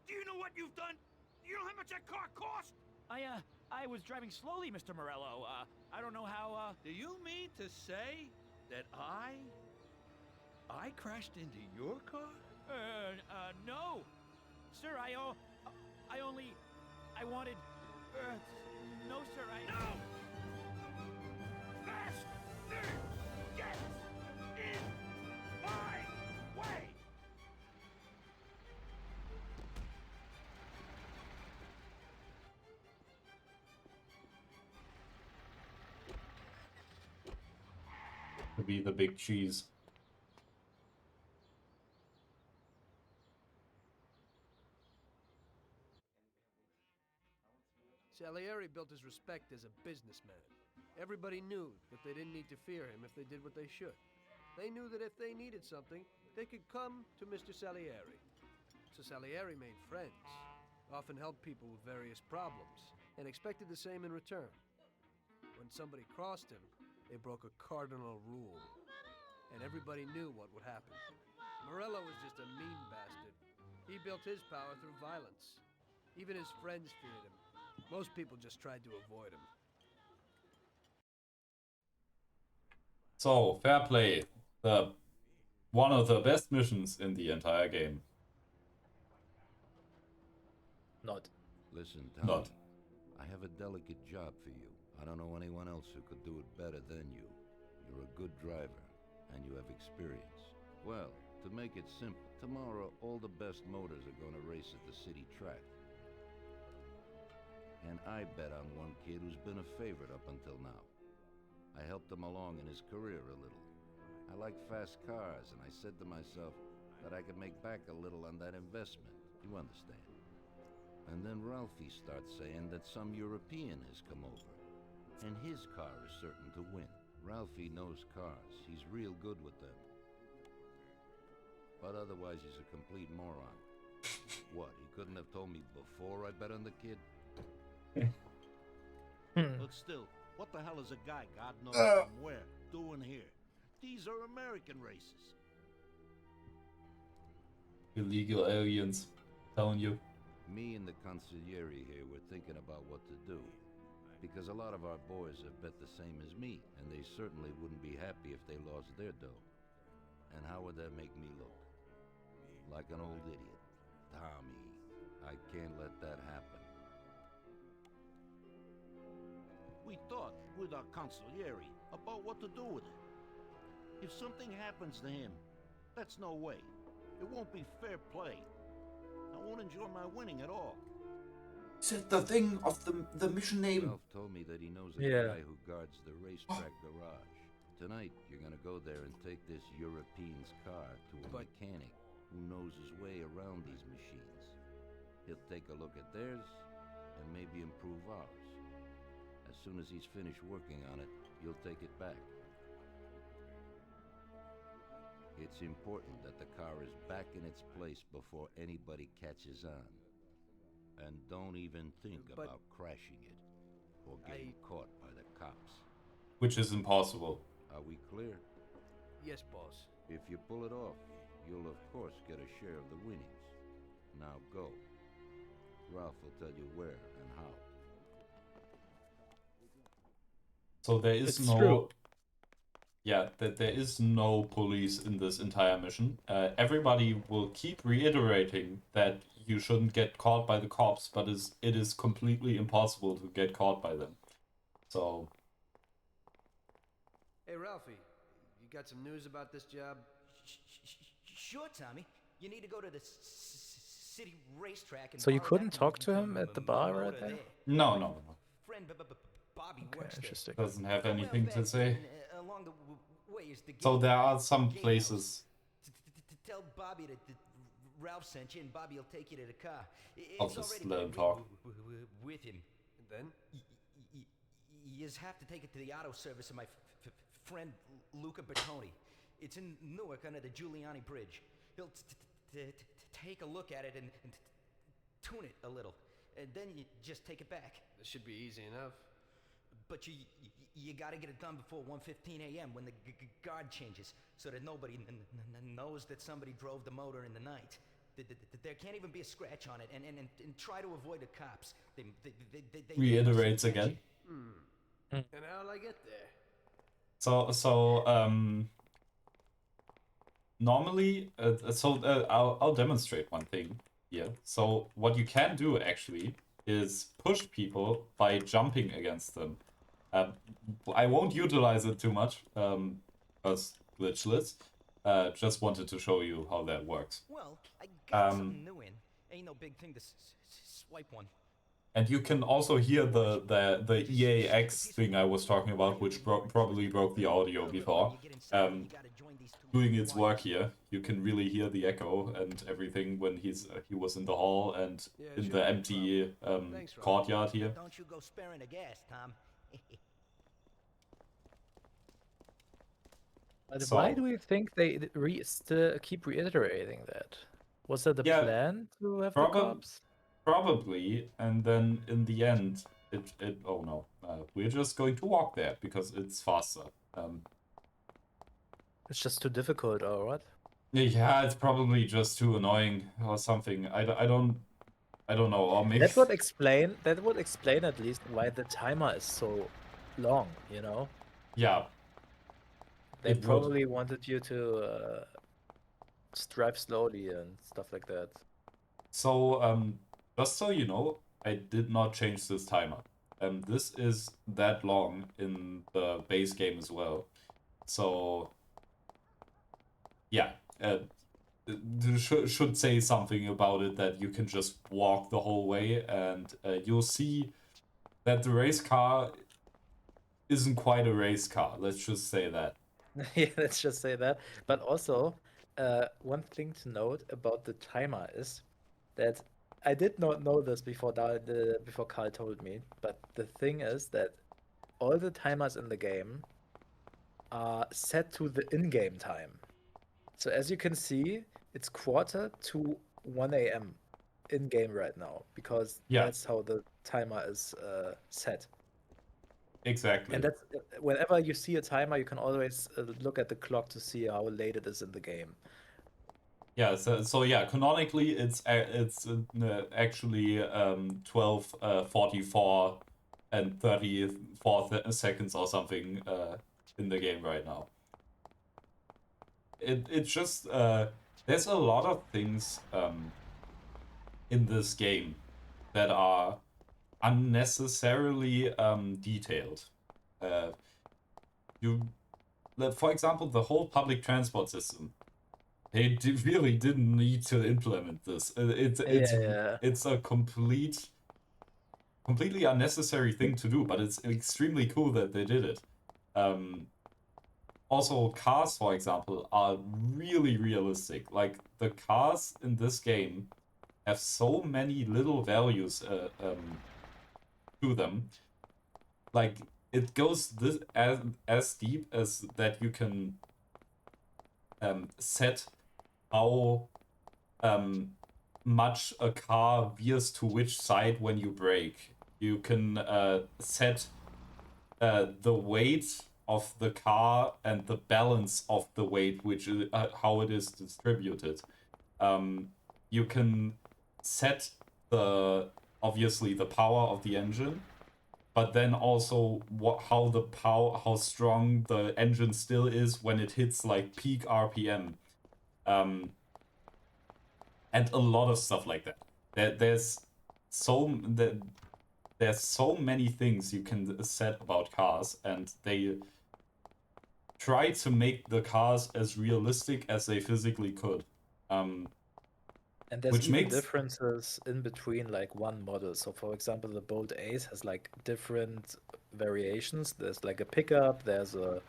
Do you know what you've done? You know how much that car cost? I was driving slowly, Mr. Morello. I don't know how, Do you mean to say that I crashed into your car? no. Sir, I wanted, no, sir, No! Faster! Get in my way! To be the big cheese. Salieri built his respect as a businessman. Everybody knew that they didn't need to fear him if they did what they should. They knew that if they needed something, they could come to Mr. Salieri. So Salieri made friends, often helped people with various problems, and expected the same in return. When somebody crossed him, they broke a cardinal rule, and everybody knew what would happen. Morello was just a mean bastard. He built his power through violence. Even his friends feared him. Most people just tried to avoid him. So, fair play. One of the best missions in the entire game. Not. Listen, Tom. Not. I have a delicate job for you. I don't know anyone else who could do it better than you. You're a good driver, and you have experience. Well, to make it simple, tomorrow all the best motors are going to race at the city track. And I bet on one kid who's been a favorite up until now. I helped him along in his career a little. I like fast cars, and I said to myself that I could make back a little on that investment. You understand? And then Ralphie starts saying that some European has come over, and his car is certain to win. Ralphie knows cars. He's real good with them. But otherwise, he's a complete moron. What, he couldn't have told me before I bet on the kid? But still, what the hell is a guy, God knows from where, doing here? These are American races. Illegal aliens. Telling you. Me and the consigliere here were thinking about what to do. Because a lot of our boys have bet the same as me, and they certainly wouldn't be happy if they lost their dough. And how would that make me look? Like an old idiot. Tommy, I can't let that happen. We thought with our consigliere about what to do with it. If something happens to him, that's no way. It won't be fair play. I won't enjoy my winning at all. Is it the thing of the mission name? Ralph told me that he knows a guy who guards the racetrack garage. Tonight, you're gonna go there and take this European's car to a mechanic who knows his way around these machines. He'll take a look at theirs and maybe improve ours. As soon as he's finished working on it, you'll take it back. It's important that the car is back in its place before anybody catches on. And don't even think about crashing it or getting caught by the cops. Which is impossible. Are we clear? Yes, boss. If you pull it off, you'll of course get a share of the winnings. Now go. Ralph will tell you where and how. So there is It's no... true. Yeah, that there is no police in this entire mission. Everybody will keep reiterating that you shouldn't get caught by the cops, but it is completely impossible to get caught by them. So... Hey, Ralphie, you got some news about this job? Sure, Tommy. You need to go to the city racetrack and So you borrow couldn't that talk to him at the bar motor right there? No, no, no. Friend Bobby Okay, works there. interesting. Doesn't have Well, anything to back say. then, along the way is the So game- there are some game places... house. Tell Bobby that Ralph sent you, and Bobby will take you to the car. I'll It's just already let been him talk. with him. And then? You just have to take it to the auto service of my friend Luca Bertoni. It's in Newark under the Giuliani Bridge. He'll take a look at it and tune it a little. And then you just take it back. This should be easy enough. But you gotta get it done before 1:15 a.m. when the guard changes, so that nobody knows that somebody drove the motor in the night. There can't even be a scratch on it, and try to avoid the cops. They Reiterates again. And how'll I get there? Normally, I'll demonstrate one thing here. So what you can do actually is push people by jumping against them. I won't utilize it too much, because glitchless. Just wanted to show you how that works. Well, I got something new in. Ain't no big thing to swipe one. And you can also hear the EAX thing I was talking about, which probably broke the audio before. Doing its work here. You can really hear the echo and everything when he was in the hall and in the empty courtyard here. Don't you go sparing the gas, Tom. But why do you think they still keep reiterating that? Was that the plan to have the cops? Probably, and then in the end, oh no, we're just going to walk there because it's faster. It's just too difficult, or what? Yeah, it's probably just too annoying or something. I don't know, or maybe That would explain at least why the timer is so long, you know? Yeah. They probably wanted you to drive slowly and stuff like that. So, just so you know, I did not change this timer. This is that long in the base game as well. So, yeah, should say something about it, that you can just walk the whole way, and you'll see that the race car isn't quite a race car. Let's just say that. Yeah, let's just say that. But also, one thing to note about the timer is that I did not know this before Carl told me, but the thing is that all the timers in the game are set to the in-game time. So as you can see, it's 1:45 a.m. in-game right now, because that's how the timer is set. Exactly. And that's whenever you see a timer, you can always look at the clock to see how late it is in the game. Yeah, so yeah, canonically it's actually 12:44 and 34 seconds or something in the game right now. It's just there's a lot of things in this game that are unnecessarily detailed. For example, the whole public transport system. They really didn't need to implement this. It's a completely unnecessary thing to do, but it's extremely cool that they did it. Also, cars, for example, are really realistic. Like, the cars in this game have so many little values to them. Like, it goes as deep as that you can set how much a car veers to which side when you brake. You can set the weight of the car and the balance of the weight, which is how it is distributed. You can set obviously the power of the engine, but then also how strong the engine still is when it hits like peak RPM, and a lot of stuff like that. There's so many things you can set about cars, and they try to make the cars as realistic as they physically could. And there's Which even makes differences in between like one model. So for example, the Bolt Ace has like different variations. There's like a pickup, there's a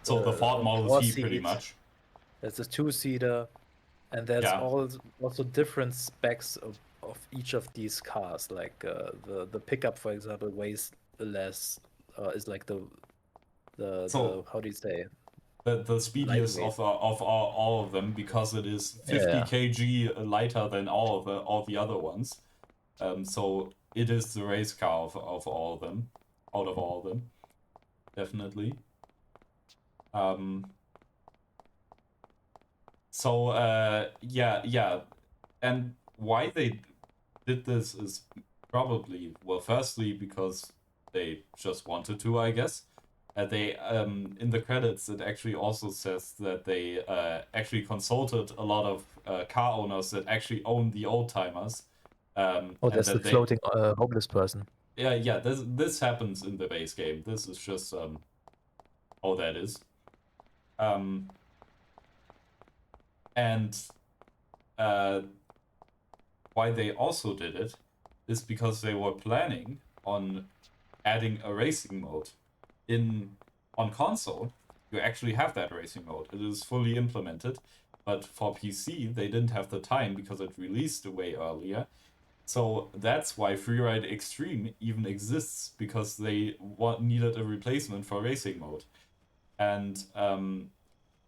so the Ford Model T pretty seat, much. there's a two-seater, and there's Yeah. also different specs of each of these cars. Like the pickup, for example, weighs less, is like the how do you say? The speediest Lightweight. of all of them, because it is 50 Yeah. kg lighter than all the other ones. So it is the race car of all of them, out of all of them, definitely. So yeah, and why they did this is probably, well, firstly because they just wanted to, I guess. They in the credits it actually also says that they actually consulted a lot of car owners that actually own the old timers. Oh, and there's the that they, floating homeless person. yeah, this happens in the base game. This is just all that is. And why they also did it is because they were planning on adding a racing mode on console. You actually have that racing mode. It is fully implemented, but for PC they didn't have the time because it released way earlier. So that's why Freeride Extreme even exists, because they needed a replacement for racing mode. And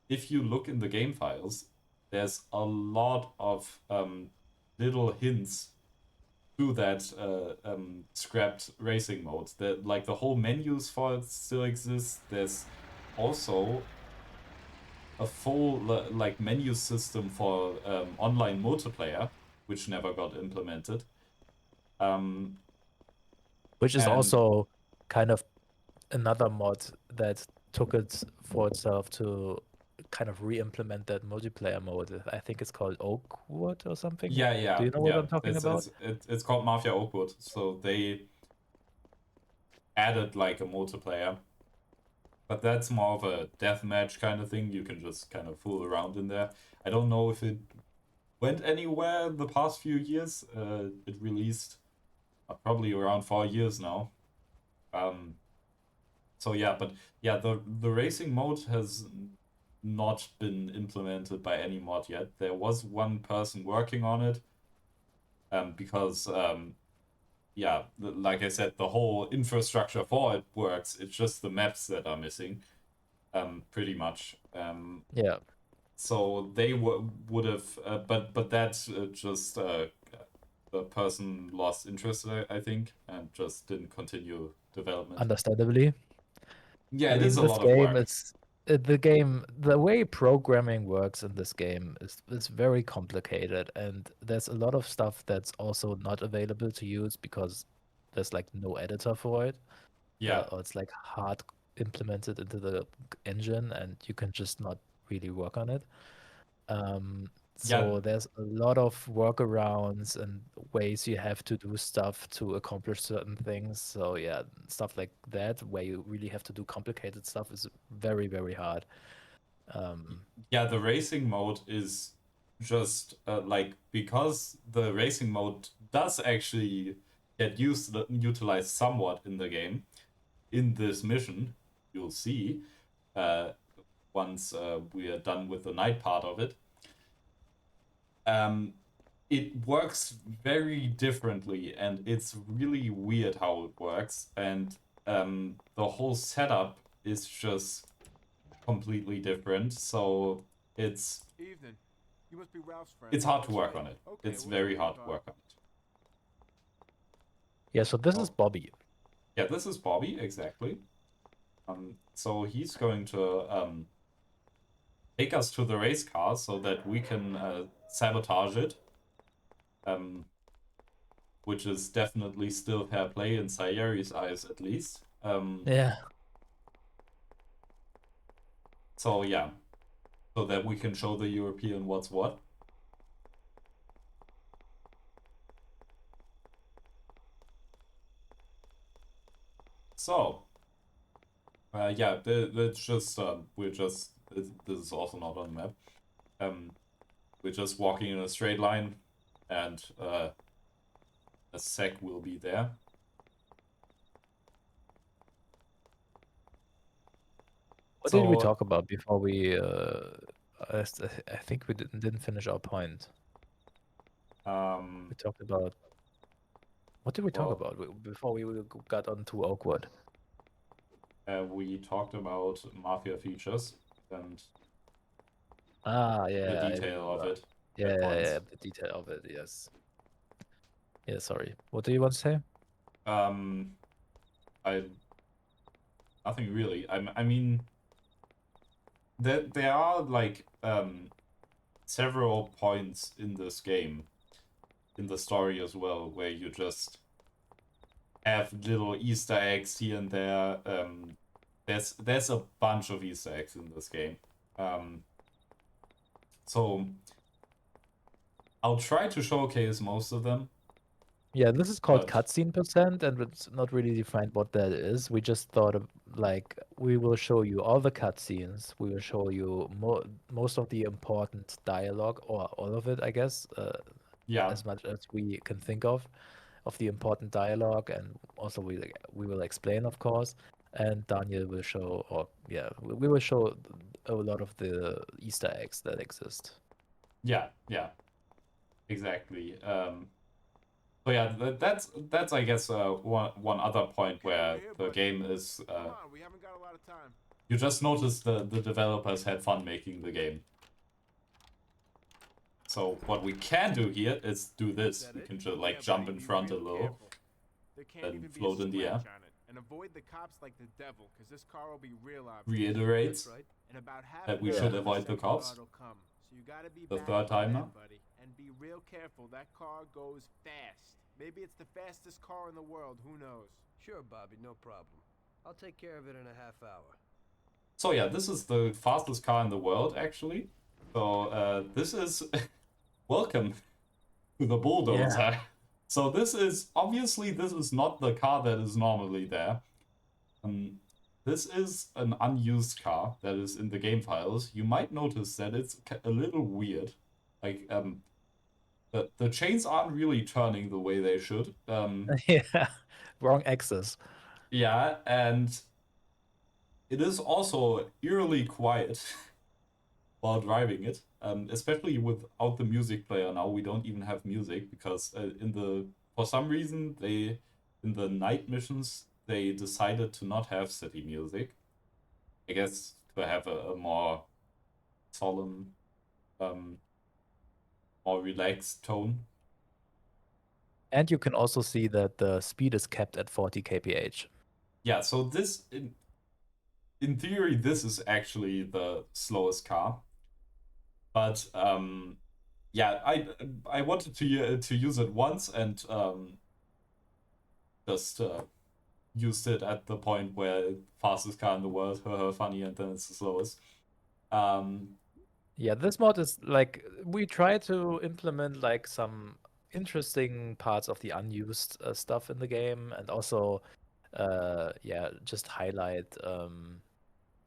if you look in the game files, there's a lot of little hints to that scrapped racing mode. That, like, the whole menus for it still exist. There's also a full like menu system for online multiplayer, which never got implemented. Which is and also kind of another mod that took it for itself to kind of re-implement that multiplayer mode. I think it's called Oakwood or something. yeah, Do you know what I'm talking about? It's called Mafia Oakwood. So they added like a multiplayer, but that's more of a deathmatch kind of thing. You can just kind of fool around in there. I don't know if it went anywhere the past few years. It released probably around 4 years now. So yeah, but yeah, the racing mode has not been implemented by any mod yet. There was one person working on it, because yeah, like I said, the whole infrastructure for it works. It's just the maps that are missing, pretty much. Yeah. So they would have, but that's just the person lost interest, I think, and just didn't continue development. Understandably. Yeah, I it mean, is a this lot of game work. is the way programming works in this game is very complicated, and there's a lot of stuff that's also not available to use because there's like no editor for it. Yeah. Or it's like hard implemented into the engine, and you can just not really work on it. So there's a lot of workarounds and ways you have to do stuff to accomplish certain things. So yeah, stuff like that where you really have to do complicated stuff is very, very hard. Yeah, the racing mode is just like, because the racing mode does actually get utilized somewhat in the game. In this mission, you'll see once we are done with the night part of it. It works very differently, and it's really weird how it works. And the whole setup is just completely different. So it's Evening. You must be Ralph's friend. it's hard to work Right. on it. Okay, It's we'll very see hard you to work on it. Yeah, so this is Bobby. Yeah, this is Bobby, exactly. So he's going to take us to the race car so that we can sabotage it. Which is definitely still fair play in Sayeri's eyes, at least. Yeah. So yeah, so that we can show the European what's what. So, yeah, it's just this is also not on the map. We're just walking in a straight line, and a sec will be there. What did we talk about before we? I think we didn't finish our point. We talked about. What did we talk about before we got on too awkward? We talked about Mafia features and yeah, the detail of it. Yeah, the detail of it. Yes. Yeah, sorry. What do you want to say? Nothing really. I mean, there are like several points in this game, in the story as well, where you just have little Easter eggs here and there. There's a bunch of Easter eggs in this game. So I'll try to showcase most of them. Yeah, this is called cutscene %, and it's not really defined what that is. We just thought of like we will show you all the cutscenes. We will show you most of the important dialogue, or all of it, I guess. Yeah. As much as we can think of the important dialogue, and also we will explain, of course. And Daniel will show, or yeah, we will show a lot of the Easter eggs that exist. Yeah, exactly. So yeah, that's I guess one other point where the game is. Come on, we haven't got a lot of time. You just noticed the developers had fun making the game. So what we can do here is do this. We can just like jump in front a little, and float in the air. And avoid the cops like the devil, because this car will be real obvious. Reiterates And about half that we should avoid the cops. So you gotta be the third time now. buddy, and be real careful. That car goes fast. Maybe it's the fastest car in the world. Who knows? Sure, Bobby, no problem. I'll take care of it in a half hour. So yeah, this is the fastest car in the world, actually. So this is welcome to the bulldozer. Yeah. So this is obviously not the car that is normally there. This is an unused car that is in the game files. You might notice that it's a little weird. Like the chains aren't really turning the way they should. Yeah, wrong axis. Yeah, and it is also eerily quiet while driving it, especially without the music player. Now we don't even have music because for some reason in the night missions they decided to not have city music. I guess to have a more solemn, more relaxed tone. And you can also see that the speed is kept at 40 kph. Yeah, so this in theory this is actually the slowest car. But yeah, I wanted to use it once and just used it at the point where fastest car in the world, funny, and then it's the slowest. Yeah, this mod is like we try to implement like some interesting parts of the unused stuff in the game, and also yeah, just highlight.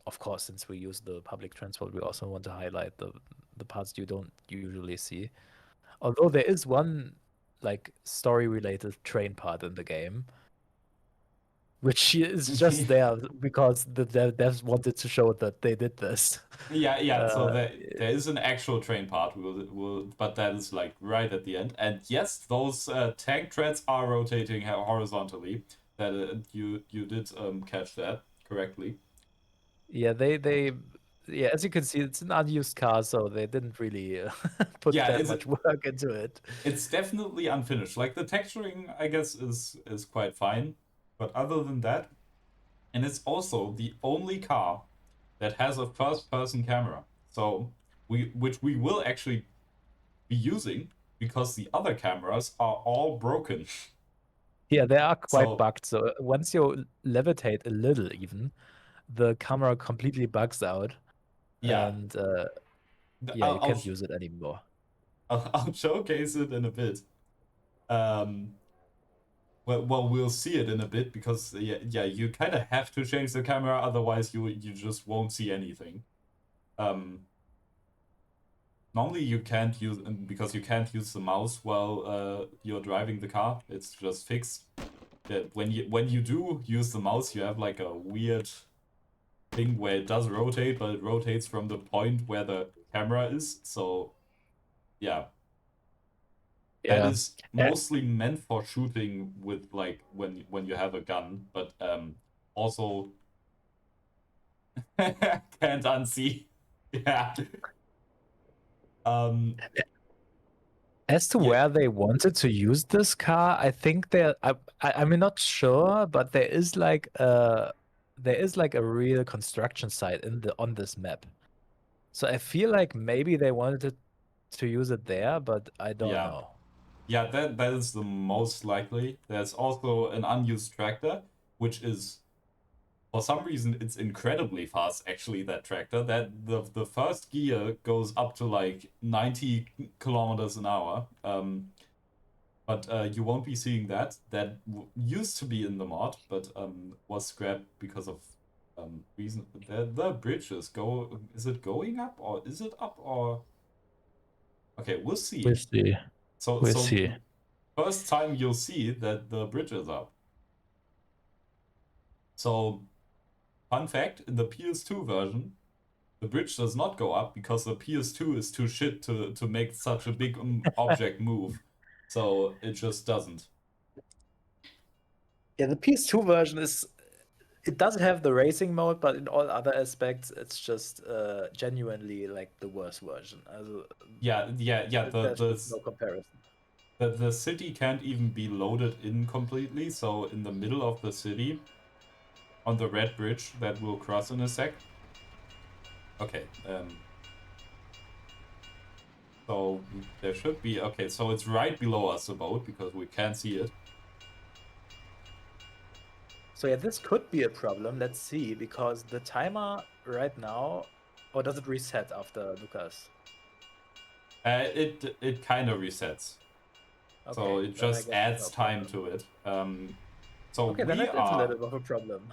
Of course, since we use the public transport, we also want to highlight the parts you don't usually see. Although there is one like story-related train part in the game, which is just there because the devs wanted to show that they did this. Yeah. So there is an actual train part, but that is like right at the end. And yes, those tank treads are rotating horizontally. That you did catch that correctly. Yeah, yeah, as you can see, it's an unused car, so they didn't really put that much work into it. It's definitely unfinished. Like the texturing, I guess, is quite fine, but other than that, And it's also the only car that has a first-person camera. So which we will actually be using because the other cameras are all broken. Yeah, they are quite So bugged. So once you levitate a little, even the camera completely bugs out, yeah, and yeah, I'll you I'll, can't use it anymore. I'll showcase it in a bit. Um, well, we'll see it in a bit because yeah, you kind of have to change the camera, otherwise you just won't see anything. Normally you can't use because you can't use the mouse while you're driving the car. It's just fixed. When you do use the mouse, you have like a weird thing where it does rotate, but it rotates from the point where the camera is. So yeah, that Yeah. is mostly meant for shooting with like when you have a gun, but also can't unsee. Yeah. As to Yeah. where they wanted to use this car, I think I'm not sure, but there is like a real construction site on this map. So I feel like maybe they wanted to use it there, but I don't Yeah. know. Yeah, that is the most likely. There's also an unused tractor, which is, for some reason, it's incredibly fast, actually, that tractor. That the first gear goes up to like 90 kilometers an hour. But you won't be seeing that. That used to be in the mod, but was scrapped because of reason. The bridges go. Is it going up or is it up or? Okay, we'll see. We'll see. So We'll see. first time you'll see that the bridge is up. So, fun fact, in the PS2 version, the bridge does not go up because the PS2 is too shit to make such a big object move. So it just doesn't. Yeah, the PS2 version it doesn't have the racing mode, but in all other aspects, it's just genuinely like the worst version. Yeah. There's just no comparison. The city can't even be loaded in completely, so in the middle of the city, on the red bridge that we'll cross in a sec. Okay, so there should be, okay, so it's right below us, the boat, because we can't see it. So yeah, this could be a problem. Let's see, because the timer right now, or does it reset after Lucas? It kind of resets. Okay, so it just adds time to it. So okay, then it's a little bit of a problem.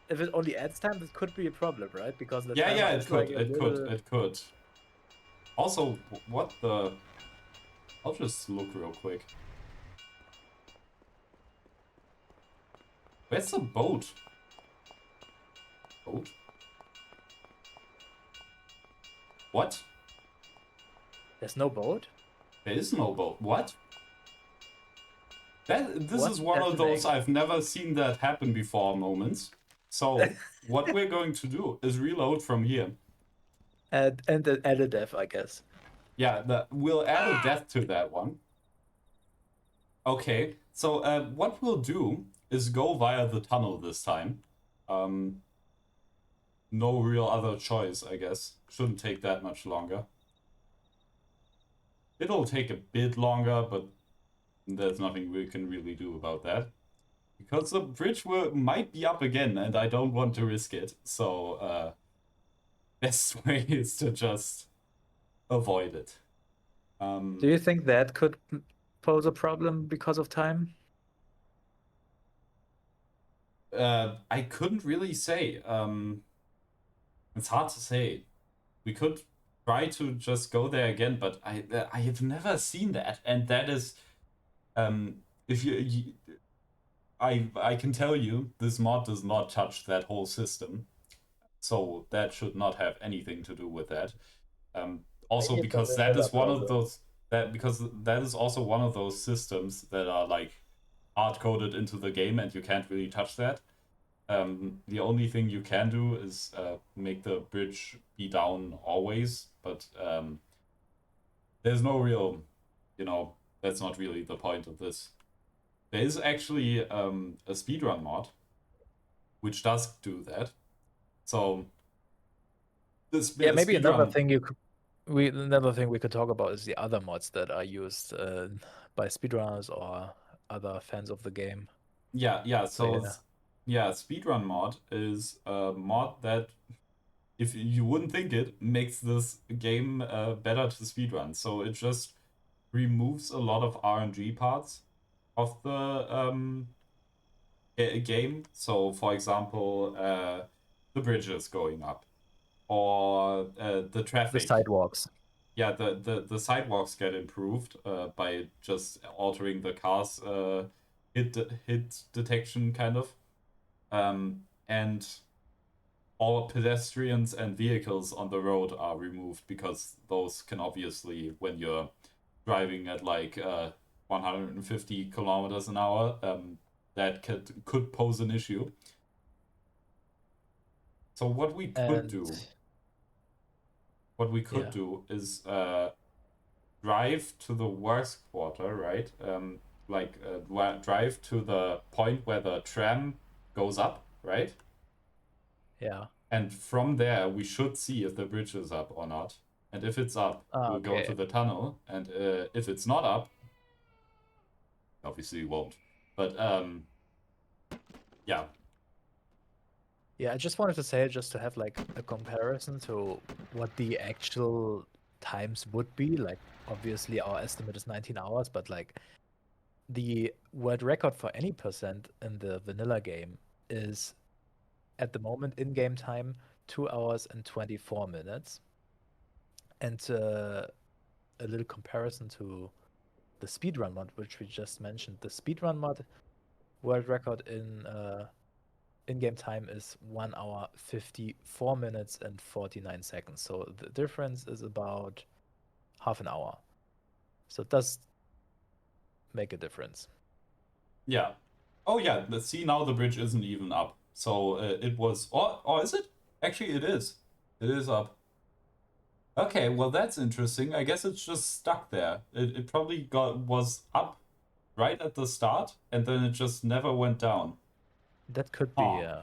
If it only adds time, this could be a problem, right? Because the timer it is could, like it could. Also, what the? I'll just look real quick. Where's the boat? Boat? What? There's no boat? There is no boat. What? This What's is one of happening? those I've never seen that happen before moments. So what we're going to do is reload from here. And add a death, I guess. Yeah, we'll add a death to that one. Okay, so what we'll do is go via the tunnel this time. No real other choice, I guess. Shouldn't take that much longer. It'll take a bit longer, but there's nothing we can really do about that. Because the bridge might be up again, and I don't want to risk it. So, best way is to just avoid it. Do you think that could pose a problem because of time? I couldn't really say. It's hard to say. We could try to just go there again, but I have never seen that, and that is, if I can tell you this mod does not touch that whole system, so that should not have anything to do with that. Also because that is one of those because that is also one of those systems that are like hard coded into the game, and you can't really touch that. The only thing you can do is make the bridge be down always, but there's no real, that's not really the point of this. there is actually a speedrun mod which does do that. So this Yeah, maybe another speedrun. thing we could talk about is the other mods that are used by speedrunners or other fans of the game. Yeah. So Yeah. yeah, speedrun mod is a mod that, if you wouldn't think it, makes this game better to speedrun. So it just removes a lot of RNG parts of the game. So, for example, the bridges going up, or the The traffic. sidewalks. Yeah, the sidewalks get improved by just altering the car's hit detection, kind of. And all pedestrians and vehicles on the road are removed, because those can obviously, when you're driving at like 150 kilometers an hour, that could pose an issue. So what we could do is drive to the worst quarter, right? Drive to the point where the tram goes up, right? Yeah. And from there, we should see if the bridge is up or not. And if it's up, we'll go Okay. to the tunnel. And if it's not up, obviously we won't. But yeah. Yeah, I just wanted to say, just to have like a comparison to what the actual times would be. Like, obviously our estimate is 19 hours, but like the world record for any percent in the vanilla game is, at the moment, in-game time 2 hours and 24 minutes. And a little comparison to the speedrun mod, which we just mentioned. The speedrun mod world record in-game time is 1 hour 54 minutes and 49 seconds. So the difference is about half an hour. So it does make a difference. Yeah. Oh yeah, let's see, now the bridge isn't even up. So it was, or is it? Actually, it is. It is up. Okay, well that's interesting. I guess it's just stuck there. It probably was up right at the start, and then it just never went down. That could be, yeah.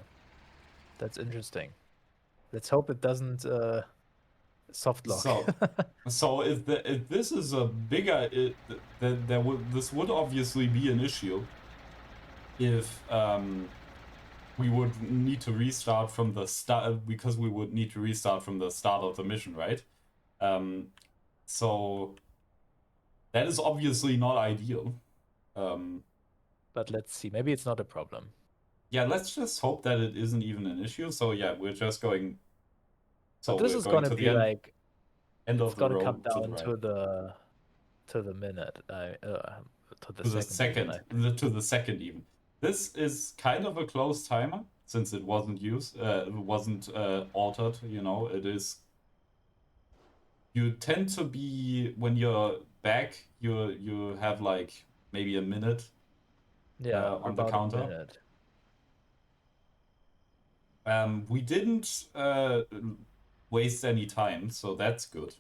That's interesting. Let's hope it doesn't soft lock. So if this is a bigger, this would obviously be an issue if we would need to restart from the start, because we would need to restart from the start of the mission, right? So that is obviously not ideal. But let's see. Maybe it's not a problem. Yeah, let's just hope that it isn't even an issue. So yeah, we're just going. So but this is going to be like end it's of the going to road come down to the minute. To the to the second even. This is kind of a close timer, since it wasn't used. It wasn't altered. You know, it is. You tend to be, when you're back, you have like maybe a minute. Yeah, on the counter. A minute. We didn't waste any time, so that's good.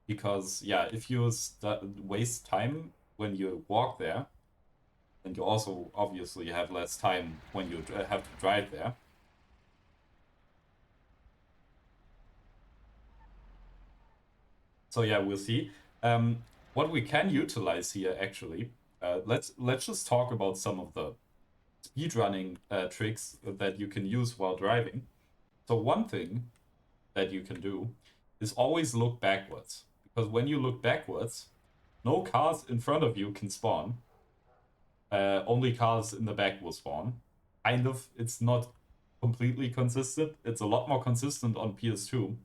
Because yeah, if you waste time when you walk there, then you also obviously have less time when you have to drive there. So yeah, we'll see. What we can utilize here, actually, let's just talk about some of the speedrunning tricks that you can use while driving. So one thing that you can do is always look backwards, because when you look backwards, no cars in front of you can spawn. Only cars in the back will spawn. Kind of. It's not completely consistent. It's a lot more consistent on PS2.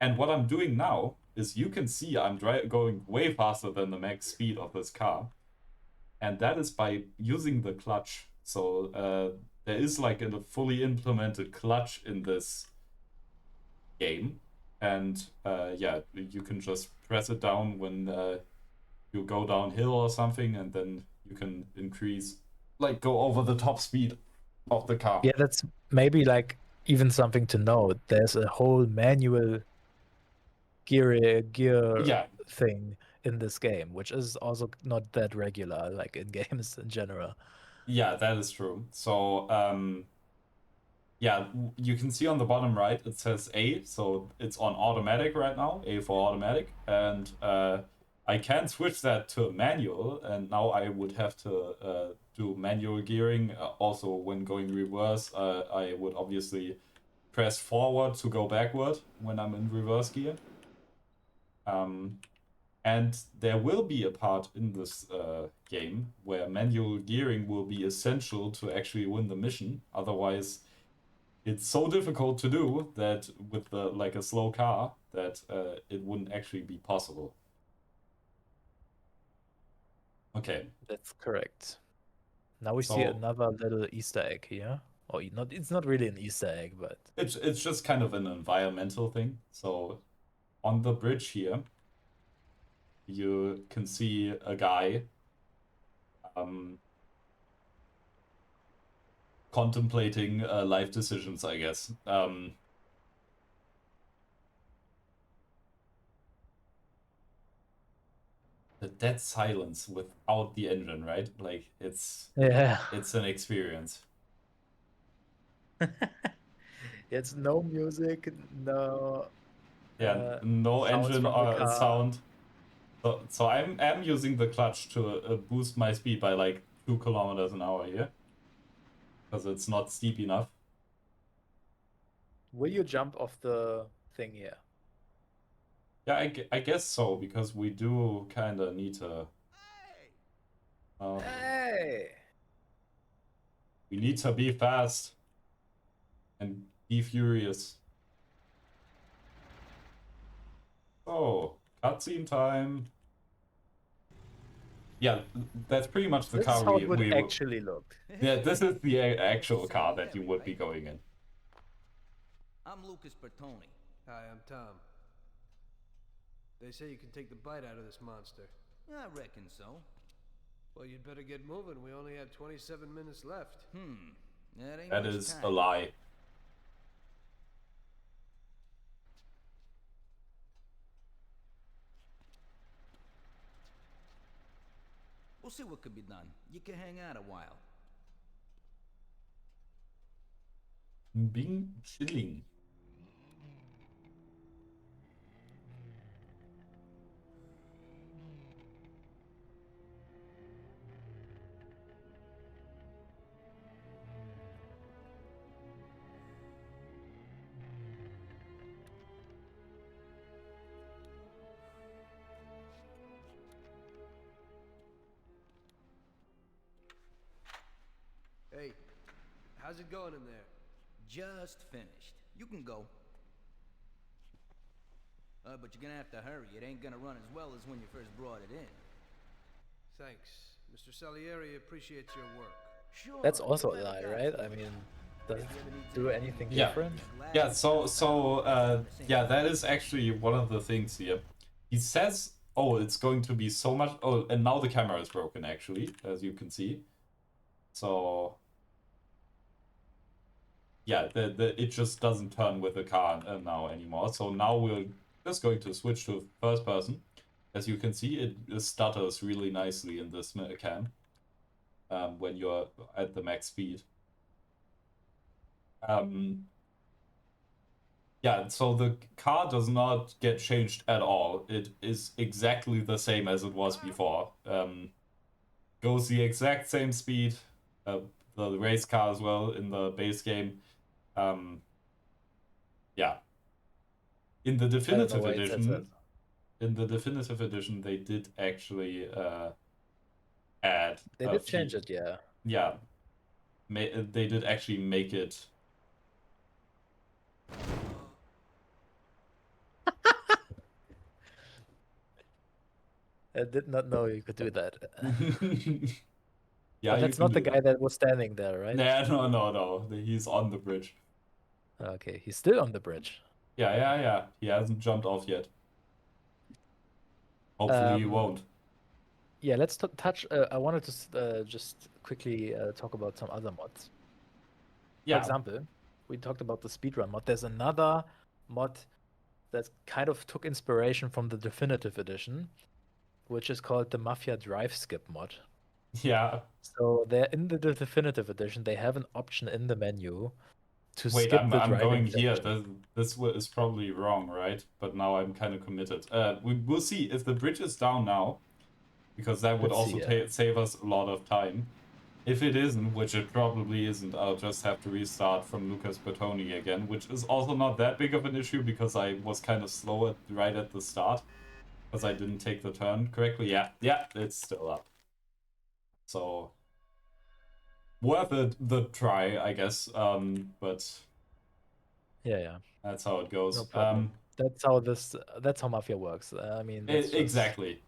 And what I'm doing now is, you can see I'm going way faster than the max speed of this car. And that is by using the clutch. So there is like a fully implemented clutch in this game. And yeah, you can just press it down when you go downhill or something, and then you can increase, like, go over the top speed of the car. Yeah, that's maybe like even something to know. There's a whole manual gear Yeah. thing in this game, which is also not that regular, like in games in general. Yeah, that is true. So, yeah, you can see on the bottom right, it says A, so it's on automatic right now, A for automatic, and I can switch that to manual, and now I would have to do manual gearing. Also, when going reverse, I would obviously press forward to go backward when I'm in reverse gear. And there will be a part in this game where manual gearing will be essential to actually win the mission. Otherwise, it's so difficult to do that with like a slow car that it wouldn't actually be possible. Okay. That's correct. Now we see So another little Easter egg here. Or not, it's not really an Easter egg, but it's just kind of an environmental thing. So on the bridge here, you can see a guy contemplating life decisions, I guess. The dead silence without the engine, right? Like it's an experience. it's no music, no No sounds engine from the or car. sound. So I'm using the clutch to boost my speed by like 2 kilometers an hour here, because it's not steep enough. Will you jump off the thing here? Yeah, I guess so, because we do kind of need to. Hey! We need to be fast and be furious. Oh, cutscene time. Yeah, that's pretty much the This car is how we it would actually look. Yeah, this is the actual car that you would be going in. I'm Lucas Bertoni. Hi, I'm Tom. They say you can take the bite out of this monster. I reckon so. Well, you'd better get moving. We only have 27 minutes left. That ain't That much is time. a lie. We'll see what could be done. You can hang out a while. Bing chilling. Hey, how's it going in there? Just finished. You can go. But you're gonna have to hurry. It ain't gonna run as well as when you first brought it in. Thanks. Mr. Salieri appreciates your work. Sure. That's also a lie, right? I mean, does it do anything Yeah. different? Yeah, yeah, that is actually one of the things here. He says, oh, it's going to be so much. Oh, and now the camera is broken, actually, as you can see. So, yeah, it just doesn't turn with the car now anymore. So now we're just going to switch to first person. As you can see, it stutters really nicely in this cam when you're at the max speed. Yeah, so the car does not get changed at all. It is exactly the same as it was before. Goes the exact same speed. The race car as well in the base game. Yeah. In the definitive edition, they did actually add. They did change it, yeah. Yeah, they did actually make it. I did not know you could do that. Yeah, but that's not the guy that was standing there, right? Nah, no. He's on the bridge. Okay, he's still on the bridge. Yeah. He hasn't jumped off yet. Hopefully he won't. Yeah, let's touch. I wanted to just quickly talk about some other mods. Yeah. For example, we talked about the speedrun mod. There's another mod that kind of took inspiration from the definitive edition. which is called the Mafia Drive Skip mod. Yeah. So they're in the definitive edition. They have an option in the menu to Wait, skip I'm the I'm driving going here. section. This is probably wrong, right? But now I'm kind of committed. We'll see if the bridge is down now, because that would Let's also see, save us a lot of time. If it isn't, which it probably isn't, I'll just have to restart from Lucas Bertoni again, which is also not that big of an issue because I was kind of slow right at the start because I didn't take the turn correctly. Yeah, it's still up. So worth it the try, I guess. But yeah, that's how it goes. no problem. That's how Mafia works. I mean, that's just Exactly.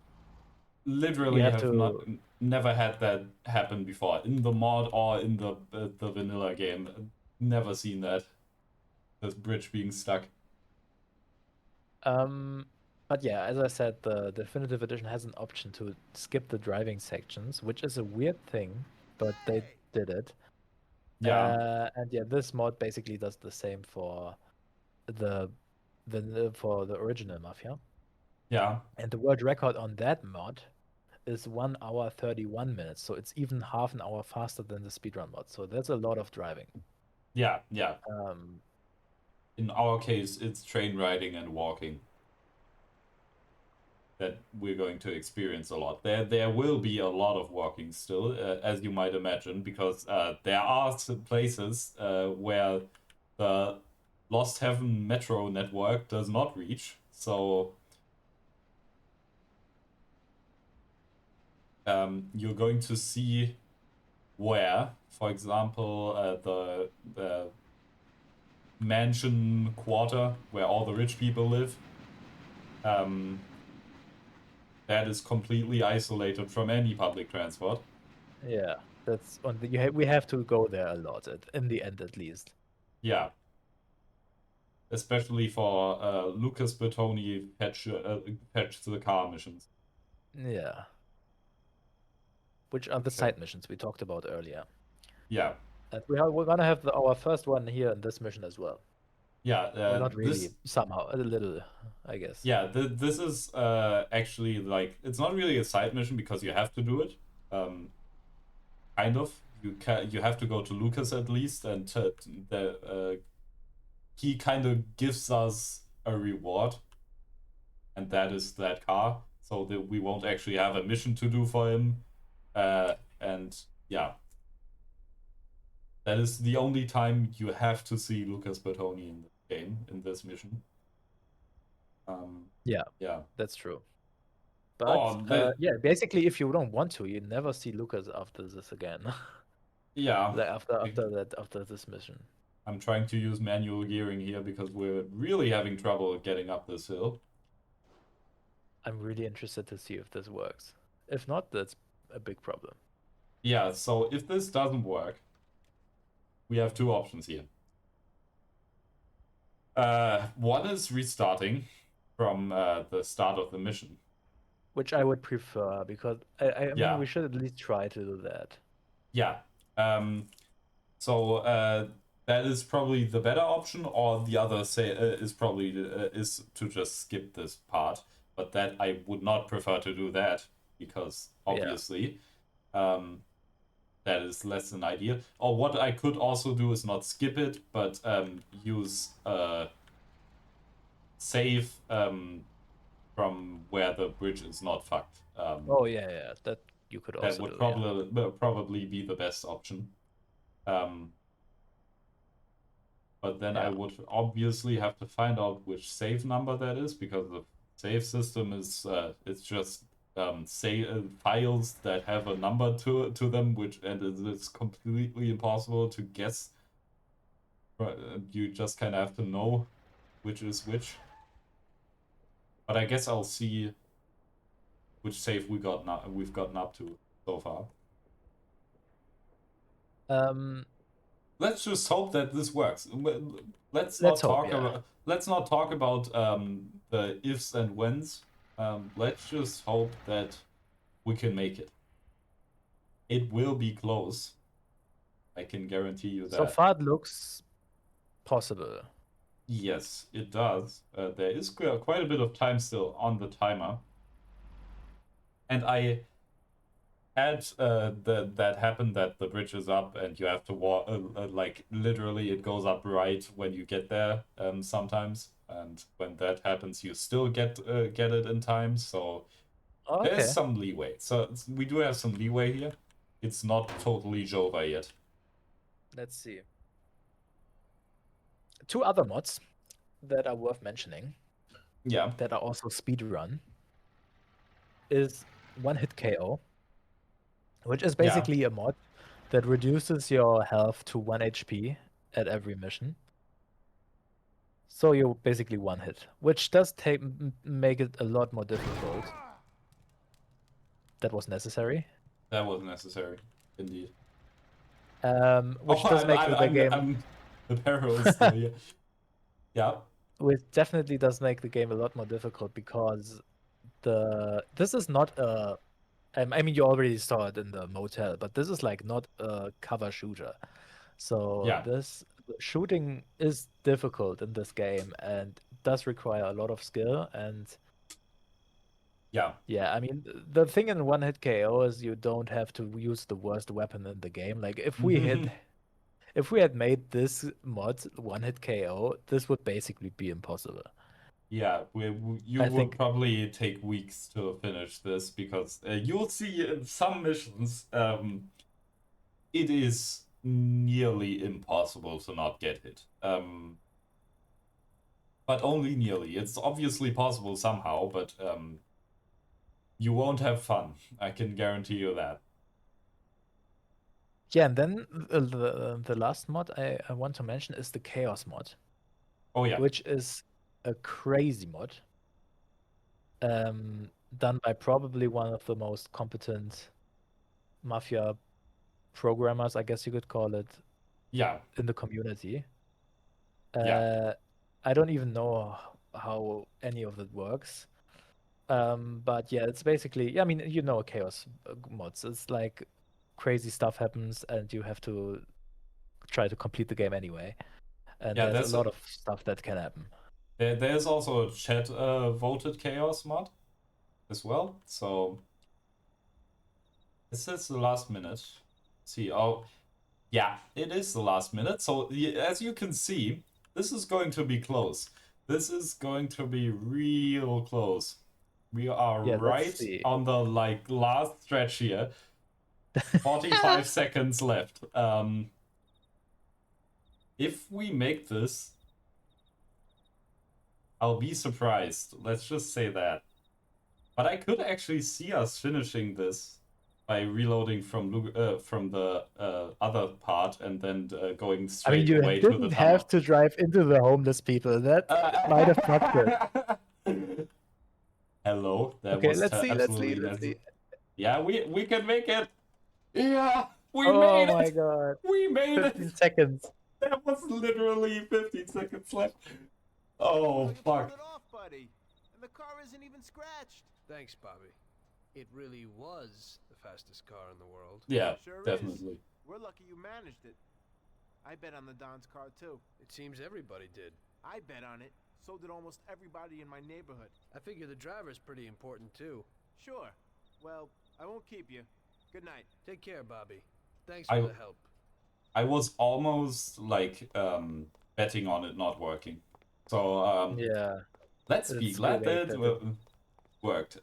you Literally have have to. never had that happen before in the mod or in the vanilla game. Never seen that. This bridge being stuck. But yeah, as I said, the definitive edition has an option to skip the driving sections, which is a weird thing, but they did it. Yeah. And yeah, this mod basically does the same for the the original Mafia. Yeah. And the world record on that mod is 1 hour 31 minutes, so it's even half an hour faster than the speedrun mod. So that's a lot of driving. Yeah. Um, In our case, it's train riding and walking that we're going to experience a lot. There will be a lot of walking still, as you might imagine, because there are some places where the Lost Heaven metro network does not reach. So you're going to see where, for example, the mansion quarter where all the rich people live, that is completely isolated from any public transport. yeah, that's on the we have to go there a lot in the end, at least. Yeah. Especially for Lucas Bertoni fetch the car missions. Yeah. Which are the side missions we talked about earlier. Yeah. And we're gonna have our first one here in this mission as well. Yeah. Well, not really. Somehow, a little, I guess. Yeah. This is actually like it's not really a side mission because you have to do it. Kind of. You have to go to Lucas at least, and he kind of gives us a reward, and that is that car. So that we won't actually have a mission to do for him, and yeah, that is the only time you have to see Lucas Bertoni in the game in this mission. Yeah, that's true. But yeah, basically, if you don't want to, you never see Lucas after this again. Yeah. Like after this mission. I'm trying to use manual gearing here because we're really having trouble getting up this hill. I'm really interested to see if this works. If not, that's a big problem. Yeah, so if this doesn't work, we have two options here. One is restarting from the start of the mission. Which I would prefer, because I mean, we should at least try to do that. Yeah. So that is probably the better option, or the other is probably is to just skip this part. But that I would not prefer to do that because obviously that is less than ideal. Or what I could also do is not skip it, but use save from where the bridge is not fucked. Oh yeah, that you could also do. That would probably be the best option. But then I would obviously have to find out which save number that is, because the save system is it's just files that have a number to them, and it's completely impossible to guess. You just kind of have to know which is which. But I guess I'll see which save we've gotten up to so far. Let's just hope that this works. Let's not talk about the ifs and whens. Let's just hope that we can make it. It will be close. I can guarantee you that. So far, it looks possible. Yes, it does. There is quite a bit of time still on the timer. And I had that happen, that the bridge is up and you have to walk, like literally it goes up right when you get there sometimes. And when that happens, you still get it in time. So there's some leeway. So we do have some leeway here. It's not totally Jova yet. Let's see. 2 other mods that are worth mentioning. Yeah. That are also speedrun. Is One Hit KO, which is basically a mod that reduces your health to 1 HP at every mission. So you're basically one hit, which does make it a lot more difficult. That was necessary. That was necessary, indeed. Which does make the game. The peril is still here. Yeah. Which definitely does make the game a lot more difficult because this is not a. I mean, you already saw it in the motel, but this is like not a cover shooter. So this shooting is difficult in this game and does require a lot of skill. And yeah, I mean, the thing in One Hit KO is you don't have to use the worst weapon in the game. Like if we had made this mod One Hit KO, this would basically be impossible. Yeah, you would probably take weeks to finish this because you'll see in some missions, it is nearly impossible to not get hit. But only nearly. It's obviously possible somehow, but you won't have fun. I can guarantee you that. Yeah, and then the last mod I want to mention is the Chaos mod. Oh yeah. Which is a crazy mod. Done by probably one of the most competent Mafia programmers, I guess you could call it. Yeah. In the community. Yeah. I don't even know how any of it works. But yeah, it's basically, I mean, you know, Chaos mods. It's like crazy stuff happens and you have to try to complete the game anyway. And there's a lot of stuff that can happen. There's also a chat voted Chaos mod as well. So this is the last minute. See, oh yeah, it is the last minute. So as you can see, this is going to be close. This is going to be real close. We are right on the last stretch here. 45 seconds left. If we make this, I'll be surprised. Let's just say that. But I could actually see us finishing this by reloading from the other part and then going straight away to the tunnel. You didn't have to drive into the homeless people. That might have fucked it. Hello, that okay, was let's see. Yeah, we can make it. Yeah, we made it. Oh my god. We made 15 seconds. That was literally 15 seconds left. Oh, fuck. Pulled it off, buddy. And the car isn't even scratched. Thanks, Bobby. It really was the fastest car in the world. Yeah, sure definitely. Is. We're lucky you managed it. I bet on the Don's car, too. It seems everybody did. I bet on it. So did almost everybody in my neighborhood. I figure the driver's pretty important, too. Sure. Well, I won't keep you. Good night. Take care, Bobby. Thanks for the help. I was almost like betting on it not working. So yeah, let's be glad that it worked.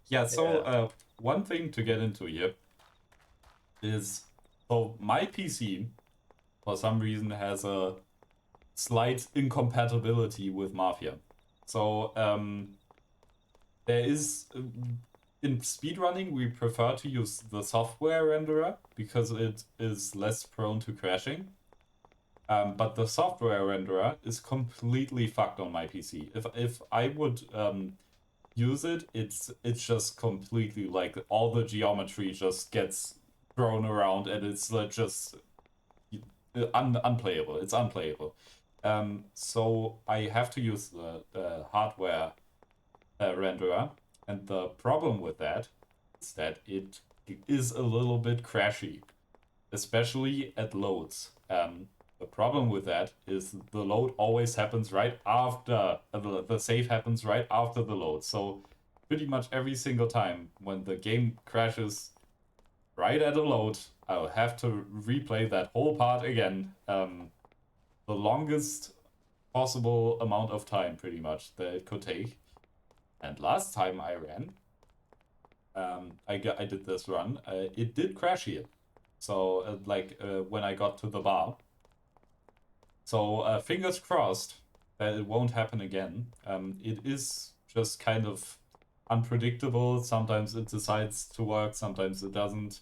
Yeah, so one thing to get into here is, so my PC for some reason has a slight incompatibility with Mafia. So there is in speedrunning we prefer to use the software renderer because it is less prone to crashing. But the software renderer is completely fucked on my PC. If I would use it, it's just completely like all the geometry just gets thrown around and it's just unplayable. It's unplayable. So I have to use the hardware renderer, and the problem with that is that it is a little bit crashy, especially at loads. The problem with that is the load always happens right after, the save happens right after the load. So pretty much every single time when the game crashes right at a load, I'll have to replay that whole part again. The longest possible amount of time, pretty much, that it could take. And last time I ran, I did this run, it did crash here. So, when I got to the bar. So, fingers crossed that it won't happen again. It is just kind of unpredictable. Sometimes it decides to work, sometimes it doesn't.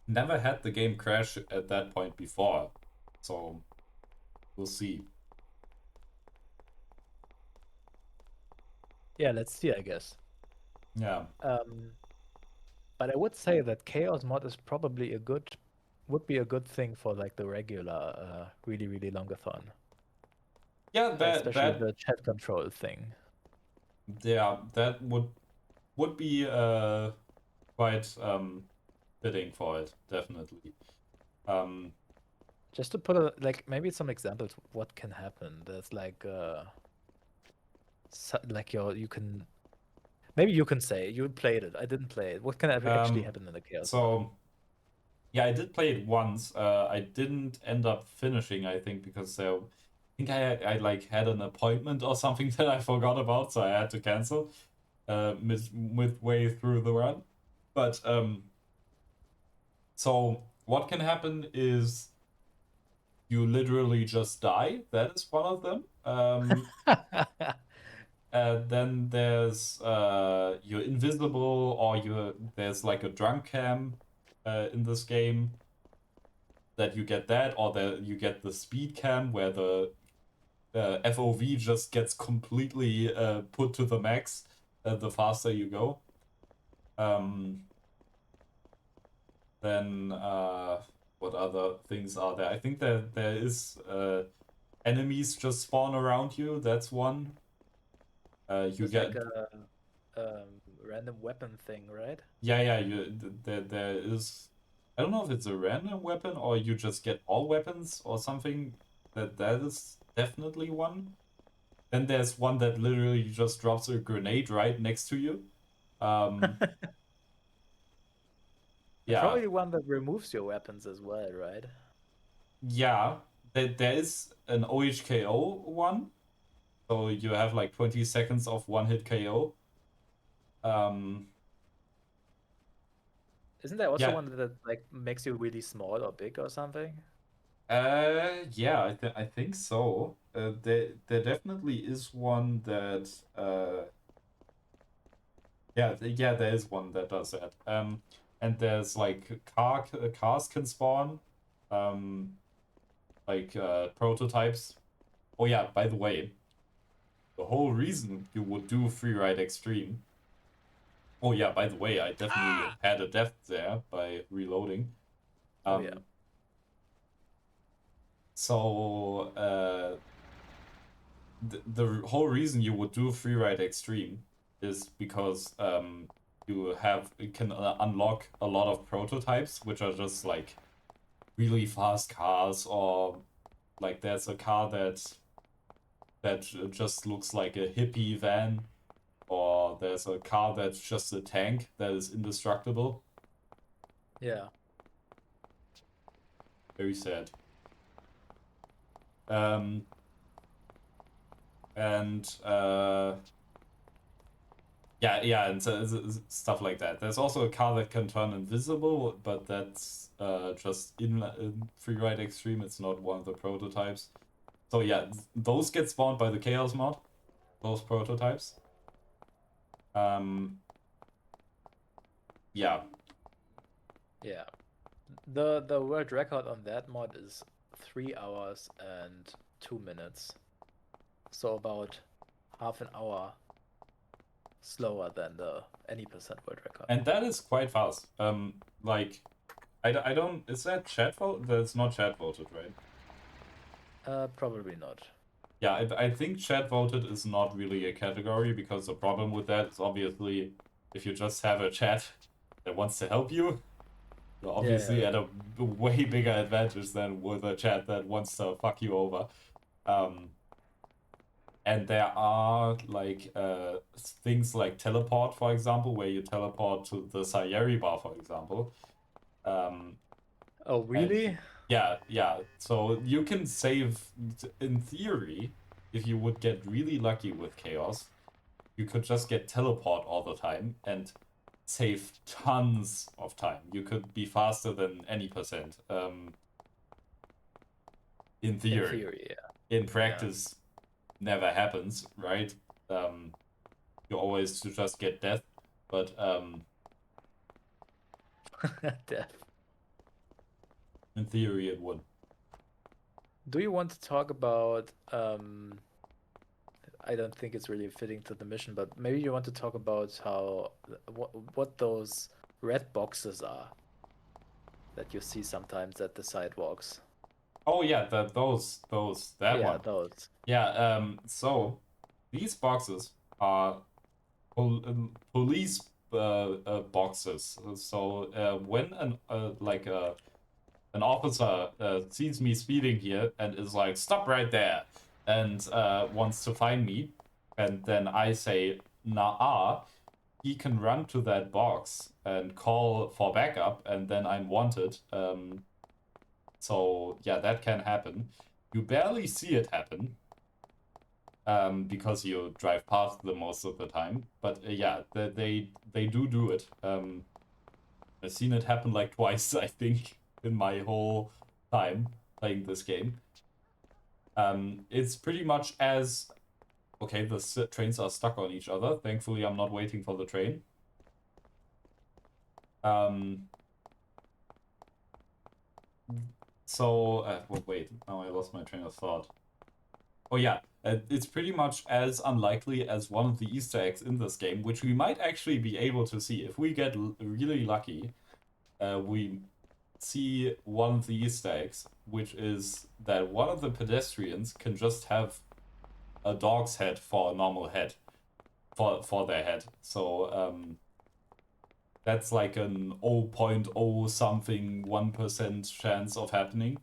Never had the game crash at that point before, so we'll see. Yeah, let's see, I guess. Yeah. But I would say that Chaos mod is probably would be a good thing for like the regular, really, really longathon. Yeah, especially the chat control thing. Yeah, that would be quite fitting for it, definitely. Just to put maybe some examples what can happen. There's like you can maybe you can say you played it. I didn't play it. What can actually happen in the Chaos? So yeah, I did play it once. I didn't end up finishing, I think, because I think I like had an appointment or something that I forgot about, so I had to cancel midway through the run. But so what can happen is you literally just die. That is one of them. Then there's you're invisible, or there's like a drunk cam in this game that you get that, or you get the speed cam where the FOV just gets completely put to the max the faster you go. Then what other things are there? I think there is enemies just spawn around you. That's one. You get like a random weapon thing, right? Yeah. There is. I don't know if it's a random weapon or you just get all weapons or something. That is definitely one. Then there's one that literally just drops a grenade right next to you. Yeah. Probably one that removes your weapons as well, right? Yeah. There is an OHKO one. So you have like 20 seconds of one-hit KO. Isn't there also one that like makes you really small or big or something? Yeah, I think so. There definitely is one that yeah, there is one that does that. And there's like cars can spawn, like prototypes. Oh yeah, by the way, the whole reason you would do Freeride Extreme. Oh yeah, by the way, I definitely had a death there by reloading. Oh yeah. So the whole reason you would do Freeride Extreme is because you can unlock a lot of prototypes, which are just like really fast cars, or like there's a car that just looks like a hippie van, or there's a car that's just a tank that is indestructible. Yeah. Very sad. Yeah, and so stuff like that. There's also a car that can turn invisible, but that's just in Freeride Extreme. It's not one of the prototypes. So yeah, those get spawned by the Chaos mod. Those prototypes. Yeah. Yeah. The world record on that mod is 3 hours and 2 minutes. So about half an hour slower than the any percent world record. And that is quite fast. Like, I don't. Is that chat vote? That's not chat voted, right? Probably not. Yeah, I think chat voted is not really a category, because the problem with that is obviously if you just have a chat that wants to help you, you're obviously at a way bigger advantage than with a chat that wants to fuck you over. And there are like things like teleport, for example, where you teleport to the Sayeri bar, for example. Oh, really? Yeah. So you can save, in theory, if you would get really lucky with Chaos, you could just get teleport all the time and save tons of time. You could be faster than any percent. In theory. In theory, yeah. In practice, never happens, right? You always just get death, but Death. in theory it would. Do you want to talk about I don't think it's really fitting to the mission, but maybe you want to talk about how what those red boxes are that you see sometimes at the sidewalks. Oh yeah, that one. Those. Yeah, so these boxes are police boxes. So when an officer sees me speeding here and is like, stop right there, and wants to find me, and then I say, nah, he can run to that box and call for backup, and then I'm wanted. So yeah, that can happen. You barely see it happen, because you drive past them most of the time. But yeah, they do it. I've seen it happen like twice, I think, in my whole time playing this game. It's pretty much as... Okay, the trains are stuck on each other. Thankfully, I'm not waiting for the train. So, wait, now I lost my train of thought. Oh yeah, it's pretty much as unlikely as one of the Easter eggs in this game, which we might actually be able to see. If we get really lucky, we see one of the Easter eggs, which is that one of the pedestrians can just have a dog's head for a normal head, for their head. So, that's like an 0.0 something 1% chance of happening.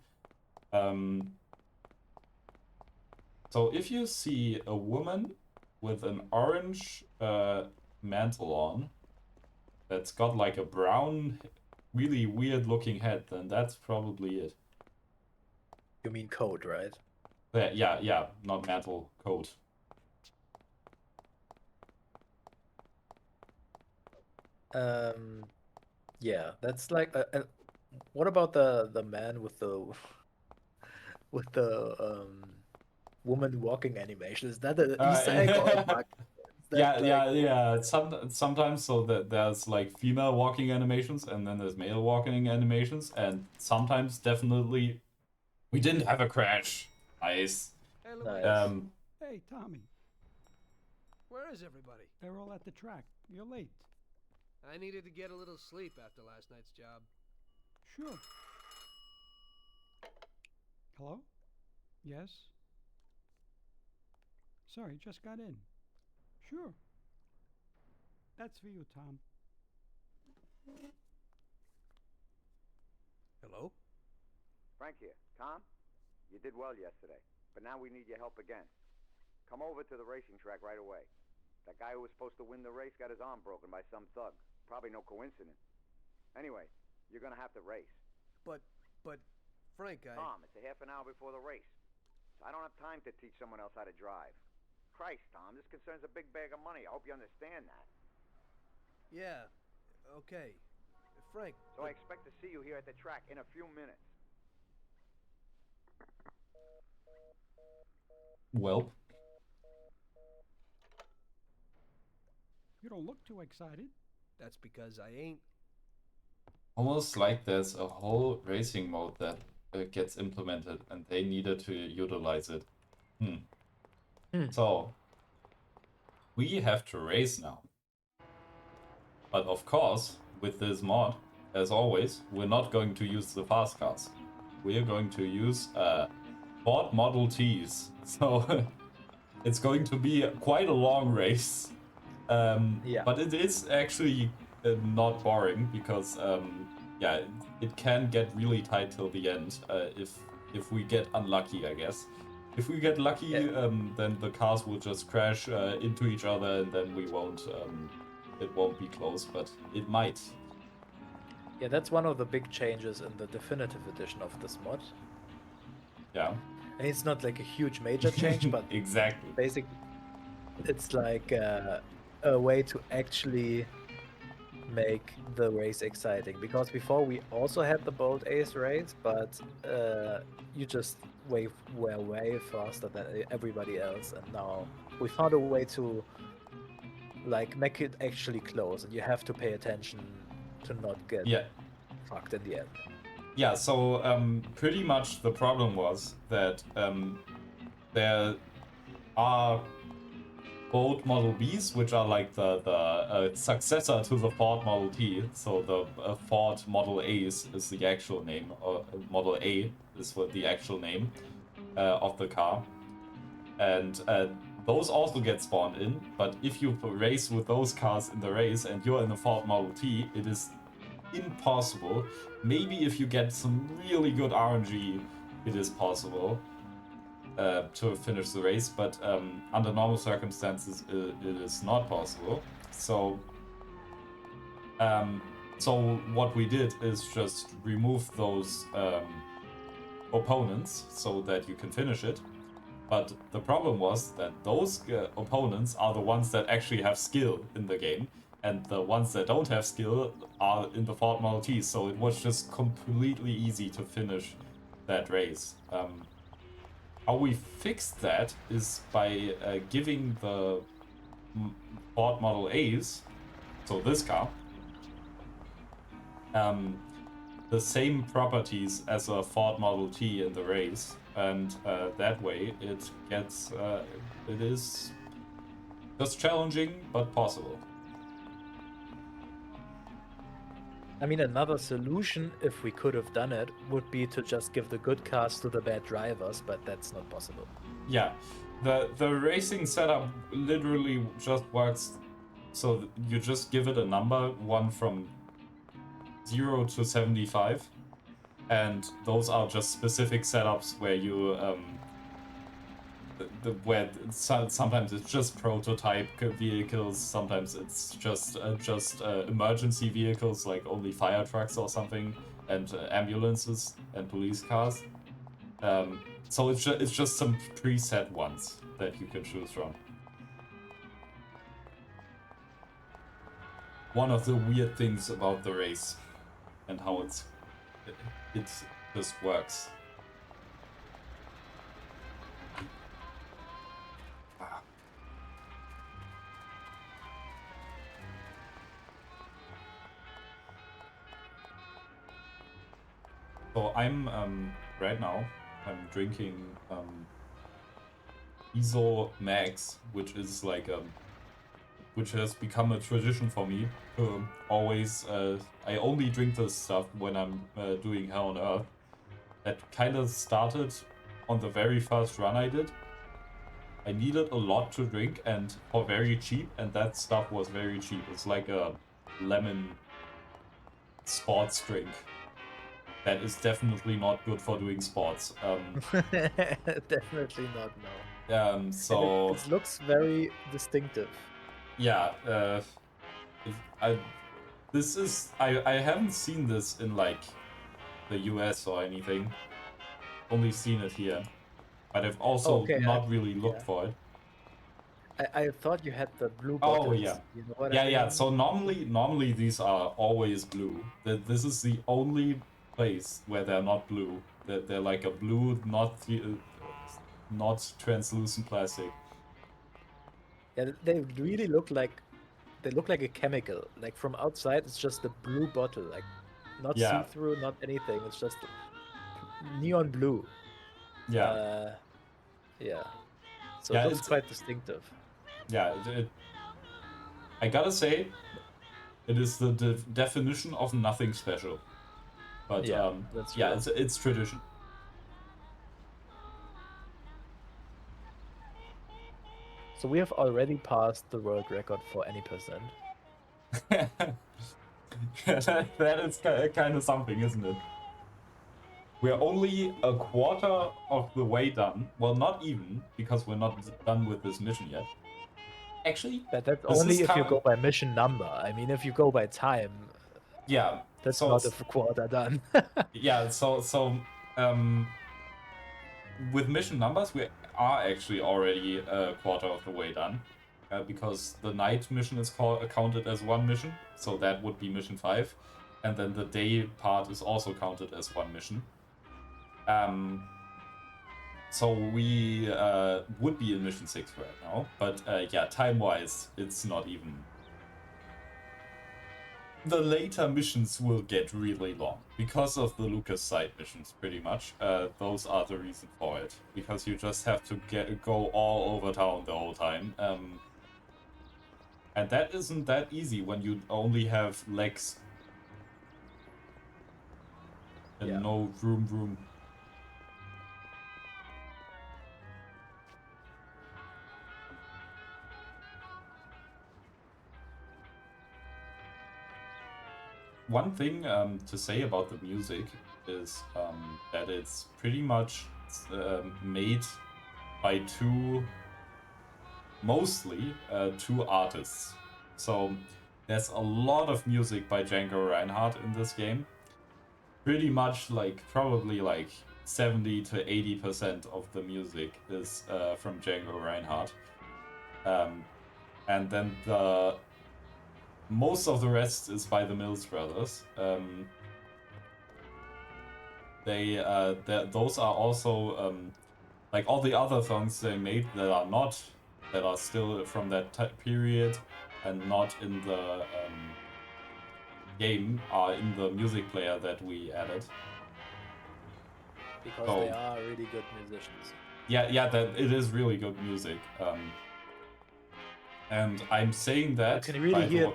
So if you see a woman with an orange mantle on that's got like a brown, really weird looking head, then that's probably it. You mean coat, right? Yeah, not mantle, coat. Yeah, that's like what about the man with the woman walking animation? Is that an Easter egg or a bug? Yeah. Sometimes so that there's like female walking animations and then there's male walking animations, and sometimes definitely we didn't have a crash. Nice. Hey, Louise. Hey, Tommy. Where is everybody? They're all at the track. You're late. I needed to get a little sleep after last night's job. Sure. Hello? Yes? Sorry, just got in. Sure. That's for you, Tom. Hello? Frank here. Tom, you did well yesterday, but now we need your help again. Come over to the racing track right away. That guy who was supposed to win the race got his arm broken by some thug. Probably no coincidence. Anyway, you're gonna have to race. But, Frank, Tom, it's a half an hour before the race. So I don't have time to teach someone else how to drive. Christ, Tom, this concerns a big bag of money. I hope you understand that. Yeah, okay. Frank... So I expect to see you here at the track in a few minutes. Well. You don't look too excited. That's because I ain't. Almost like there's a whole racing mode that gets implemented and they needed to utilize it. So, we have to race now. But of course, with this mod, as always, we're not going to use the fast cars. We're going to use Ford Model Ts. So, it's going to be quite a long race. But it is actually not boring because, it can get really tight till the end if we get unlucky, I guess. If we get lucky, then the cars will just crash into each other, and then we won't. It won't be close, but it might. Yeah, that's one of the big changes in the definitive edition of this mod. Yeah. And it's not like a huge major change, but exactly. Basically, it's like a way to actually make the race exciting. Because before we also had the Bold Ace race, but you just were way faster than everybody else, and now we found a way to like make it actually close, and you have to pay attention to not get fucked in the end. Yeah, so pretty much the problem was that there are Bold Model Bs, which are like the successor to the Ford Model T. So the Ford Model A is the actual name, or Model A is what the actual name of the car. And those also get spawned in, but if you race with those cars in the race and you're in the Ford Model T, it is impossible. Maybe if you get some really good RNG, it is possible to finish the race, but under normal circumstances, it is not possible. So, so what we did is just remove those opponents so that you can finish it. But the problem was that those opponents are the ones that actually have skill in the game, and the ones that don't have skill are in the Ford Model T, so it was just completely easy to finish that race. How we fixed that is by giving the Ford Model A's, so this car, the same properties as a Ford Model T in the race, and that way it gets, it is just challenging, but possible. I mean, another solution, if we could have done it, would be to just give the good cars to the bad drivers, but that's not possible. Yeah, the racing setup literally just works, so you just give it a number, one from 0 to 75, and those are just specific setups where you where sometimes it's just prototype vehicles, sometimes it's just emergency vehicles like only fire trucks or something, and ambulances and police cars. So it's just some preset ones that you can choose from. One of the weird things about the race and how it just works. So I'm right now I'm drinking ISO Max, which is like which has become a tradition for me. Always I only drink this stuff when I'm doing Hell on Earth. That kind of started on the very first run I did. I needed a lot to drink and for very cheap, and that stuff was very cheap. It's like a lemon sports drink. That is definitely not good for doing sports. Definitely not, no. So it looks very distinctive. Yeah, I haven't seen this in like the US or anything. Only seen it here, but I've also not really looked for it. I thought you had the blue bottles. Oh yeah, you know what yeah, I mean? yeah. So normally these are always blue. This is the only place where they're not blue. They're like a blue, not translucent plastic. Yeah, they really look like a chemical. Like from outside, it's just a blue bottle, like not see-through, not anything. It's just neon blue. Yeah. Yeah. So it looks quite distinctive. Yeah. I gotta say, it is the definition of nothing special. But that's yeah, it's tradition. So we have already passed the world record for any percent. That is kind of something, isn't it? We're only a quarter of the way done. Well, not even, because we're not done with this mission yet. Actually, But that's this only is if you go by mission number. I mean, if you go by time, yeah. that's So not a quarter done. yeah. With mission numbers, we are actually already a quarter of the way done, because the night mission is counted as one mission, so that would be mission 5, and then the day part is also counted as one mission. So we would be in mission 6 right now, but yeah, time-wise, it's not even. The later missions will get really long because of the Lucas side missions, pretty much. Those are the reason for it, because you just have to go all over town the whole time, and that isn't that easy when you only have legs and no vroom. One thing to say about the music is that it's pretty much made by mostly two artists. So there's a lot of music by Django Reinhardt in this game. Pretty much probably 70 to 80% of the music is from Django Reinhardt. And then most of the rest is by the Mills Brothers. Those are also like all the other songs they made that are still from that period and not in the game are in the music player that we added. Because they are really good musicians. Yeah, that it is really good music. And I'm saying that you can really hear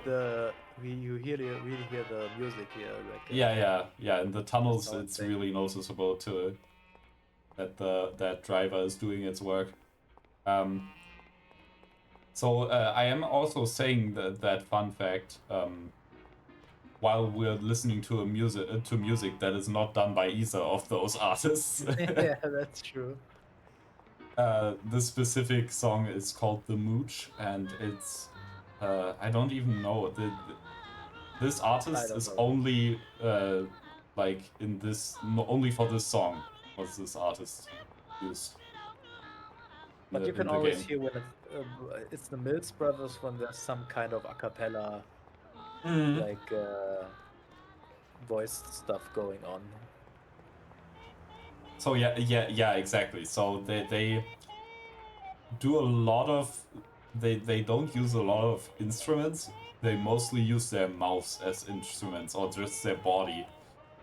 really hear the music here. Yeah. In the tunnels, it's really noticeable that that driver is doing its work. So I am also saying that fun fact while we're listening to music that is not done by either of those artists. Yeah, that's true. This specific song is called The Mooch, and it's I don't even know. This artist is only in this only for this song was this artist used. But you can always hear when it's the Mills Brothers when there's some kind of a cappella voice stuff going on. So yeah, exactly. So they do a lot of they don't use a lot of instruments. They mostly use their mouths as instruments or just their body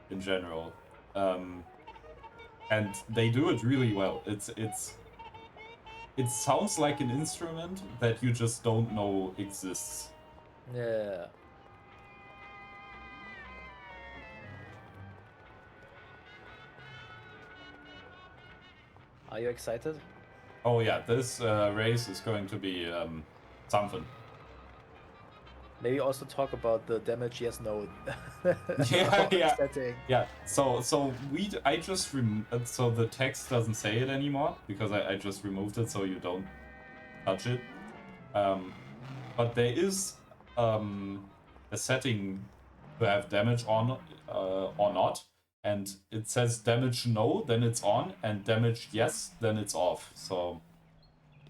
in general. And they do it really well. It sounds like an instrument that you just don't know exists. Yeah. Are you excited? Oh yeah, this race is going to be something. Maybe also talk about the damage yes no. Yeah. setting. Yeah. So I just so the text doesn't say it anymore because I just removed it so you don't touch it. But there is a setting to have damage on or not, and it says damage no, then it's on, and damage yes, then it's off. So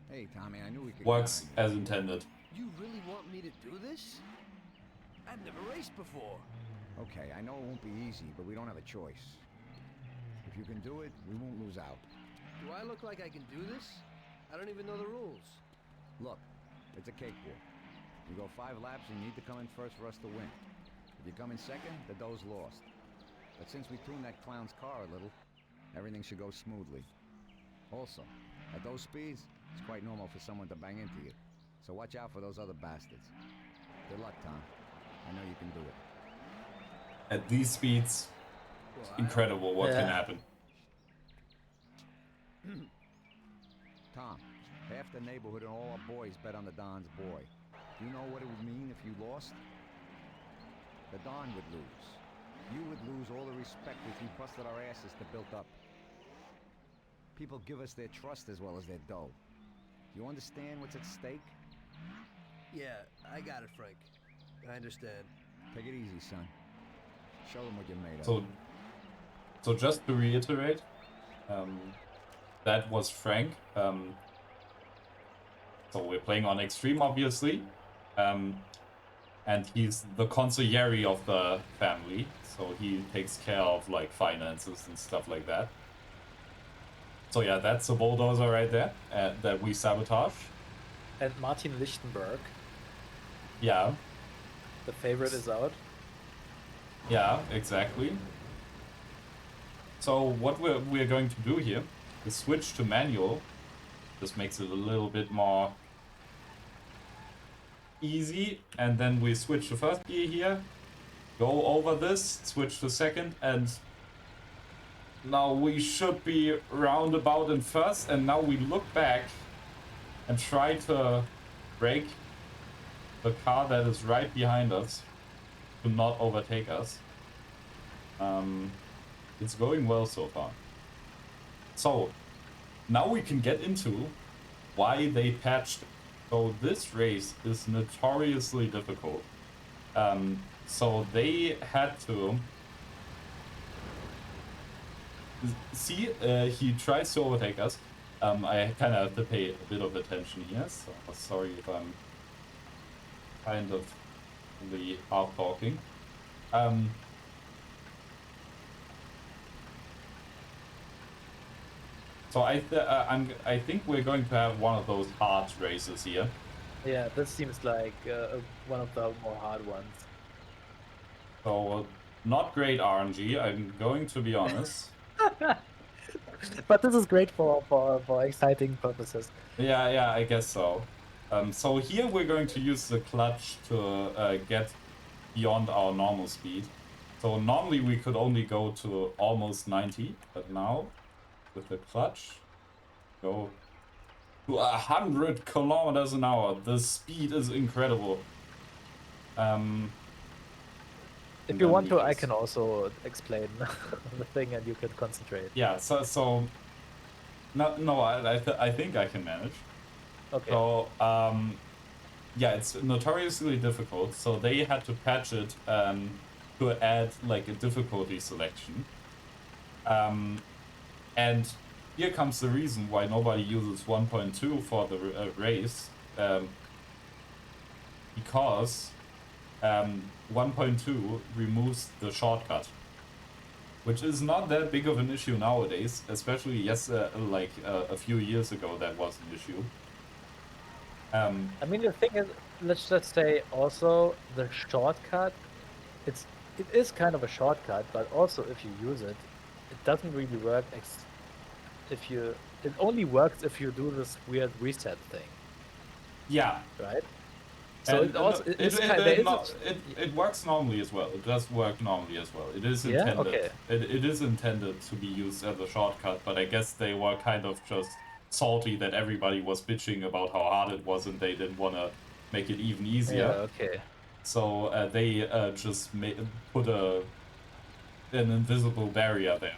hey Tommy, I knew we could works as intended. You really want me to do this? I've never raced before. Okay, I know it won't be easy, but we don't have a choice. If you can do it, we won't lose out. Do I look like I can do this? I don't even know the rules. Look, it's a cakewalk. You go 5 laps and you need to come in first for us to win. If you come in second, the dough's lost. But since we tuned that clown's car a little, everything should go smoothly. Also, at those speeds, it's quite normal for someone to bang into you. So watch out for those other bastards. Good luck, Tom. I know you can do it. At these speeds, it's incredible what can happen. Tom, half the neighborhood and all our boys bet on the Don's boy. Do you know what it would mean if you lost? The Don would lose. You would lose all the respect which we busted our asses to build up. People give us their trust as well as their dough. Do you understand what's at stake? Yeah, I got it, Frank. I understand. Take it easy, son. Show them what you're made of. So just to reiterate, that was Frank. So we're playing on Extreme, obviously. And he's the consigliere of the family. So he takes care of like finances and stuff like that. So yeah, that's a bulldozer right there that we sabotage. And Martin Lichtenberg. Yeah. The favorite is out. Yeah, exactly. So what we're going to do here is switch to manual. This makes it a little bit more easy, and then we switch to first gear here, go over this, switch to second, and now we should be roundabout in first, and now we look back and try to brake the car that is right behind us to not overtake us. It's going well so far. So now we can get into why they patched. So this race is notoriously difficult. So they had to see, he tries to overtake us. I kind of have to pay a bit of attention here, so sorry if I'm kind of really half talking. So I think we're going to have one of those hard races here. Yeah, this seems like one of the more hard ones. So not great RNG, I'm going to be honest. But this is great for exciting purposes. Yeah, I guess so. So here we're going to use the clutch to get beyond our normal speed. So normally we could only go to almost 90, but now with the clutch, go to 100 kilometers an hour. The speed is incredible. If you want to, I can also explain the thing, and you can concentrate. Yeah. So no, I think I can manage. Okay. So yeah, it's notoriously difficult. So they had to patch it to add like a difficulty selection. And here comes the reason why nobody uses 1.2 for the race, because 1.2 removes the shortcut, which is not that big of an issue nowadays, especially like a few years ago that was an issue. I mean, the thing is, let's just say also the shortcut, it is kind of a shortcut, but also if you use it, it doesn't really work. It only works if you do this weird reset thing. Yeah. Right. So And it also it works normally as well. It does work normally as well. It is intended. Yeah? Okay. It is intended to be used as a shortcut, but I guess they were kind of just salty that everybody was bitching about how hard it was, and they didn't want to make it even easier. Yeah. Okay. So they just put an invisible barrier there.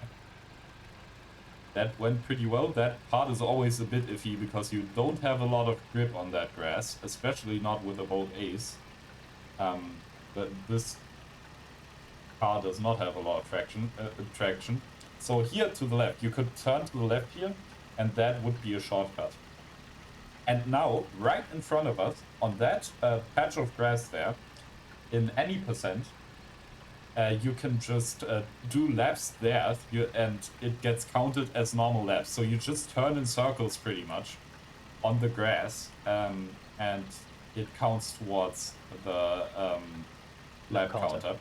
That went pretty well. That part is always a bit iffy because you don't have a lot of grip on that grass, especially not with a bolt ace. But this car does not have a lot of traction. So here to the left, you could turn to the left here, and that would be a shortcut. And now, right in front of us, on that patch of grass there, in any percent, you can just do laps there, and it gets counted as normal laps. So you just turn in circles pretty much on the grass, and it counts towards the lap counter.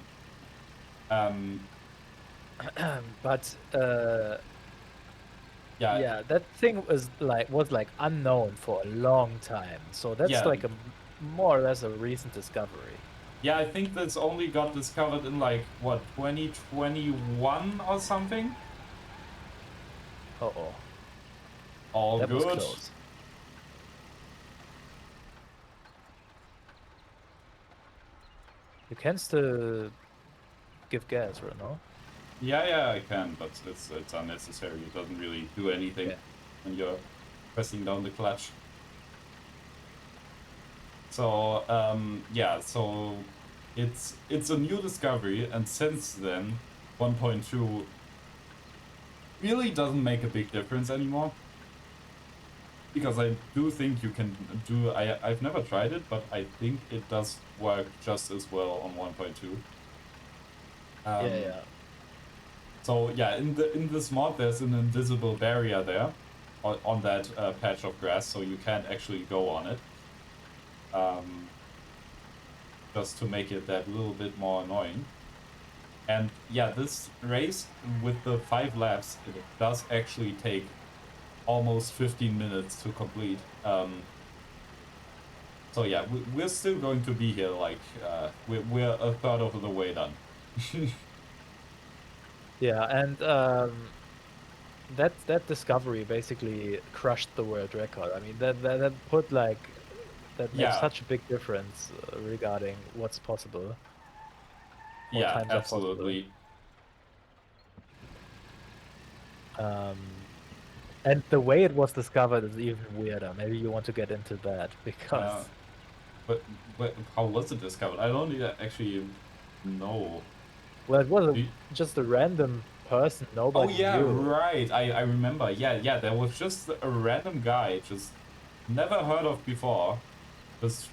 But yeah, yeah, that thing was like unknown for a long time. So that's like a more or less a recent discovery. Yeah, I think that's only got discovered in like, what, 2021 or something? Uh-oh. All that good. Was close. You can still give gas, right? No. Yeah, I can, but it's unnecessary. It doesn't really do anything when you're pressing down the clutch. So yeah, so it's a new discovery, and since then 1.2 really doesn't make a big difference anymore, because I do think you can do I've never tried it, but I think it does work just as well on 1.2. Yeah. So yeah, in this mod there's an invisible barrier there on that patch of grass, so you can't actually go on it. Just to make it that little bit more annoying. And yeah, this race with the 5 laps, it does actually take almost 15 minutes to complete. So yeah, we're still going to be here, like, we're a third of the way done. Yeah, and that discovery basically crushed the world record. I mean, that put like that makes Yeah. such a big difference regarding what's possible. What Yeah, times absolutely. are possible. And the way it was discovered is even weirder. Maybe you want to get into that because. But how was it discovered? I don't actually know. Well, it was just a random person nobody Oh yeah, knew. right. I remember. Yeah. There was just a random guy, just never heard of before. Just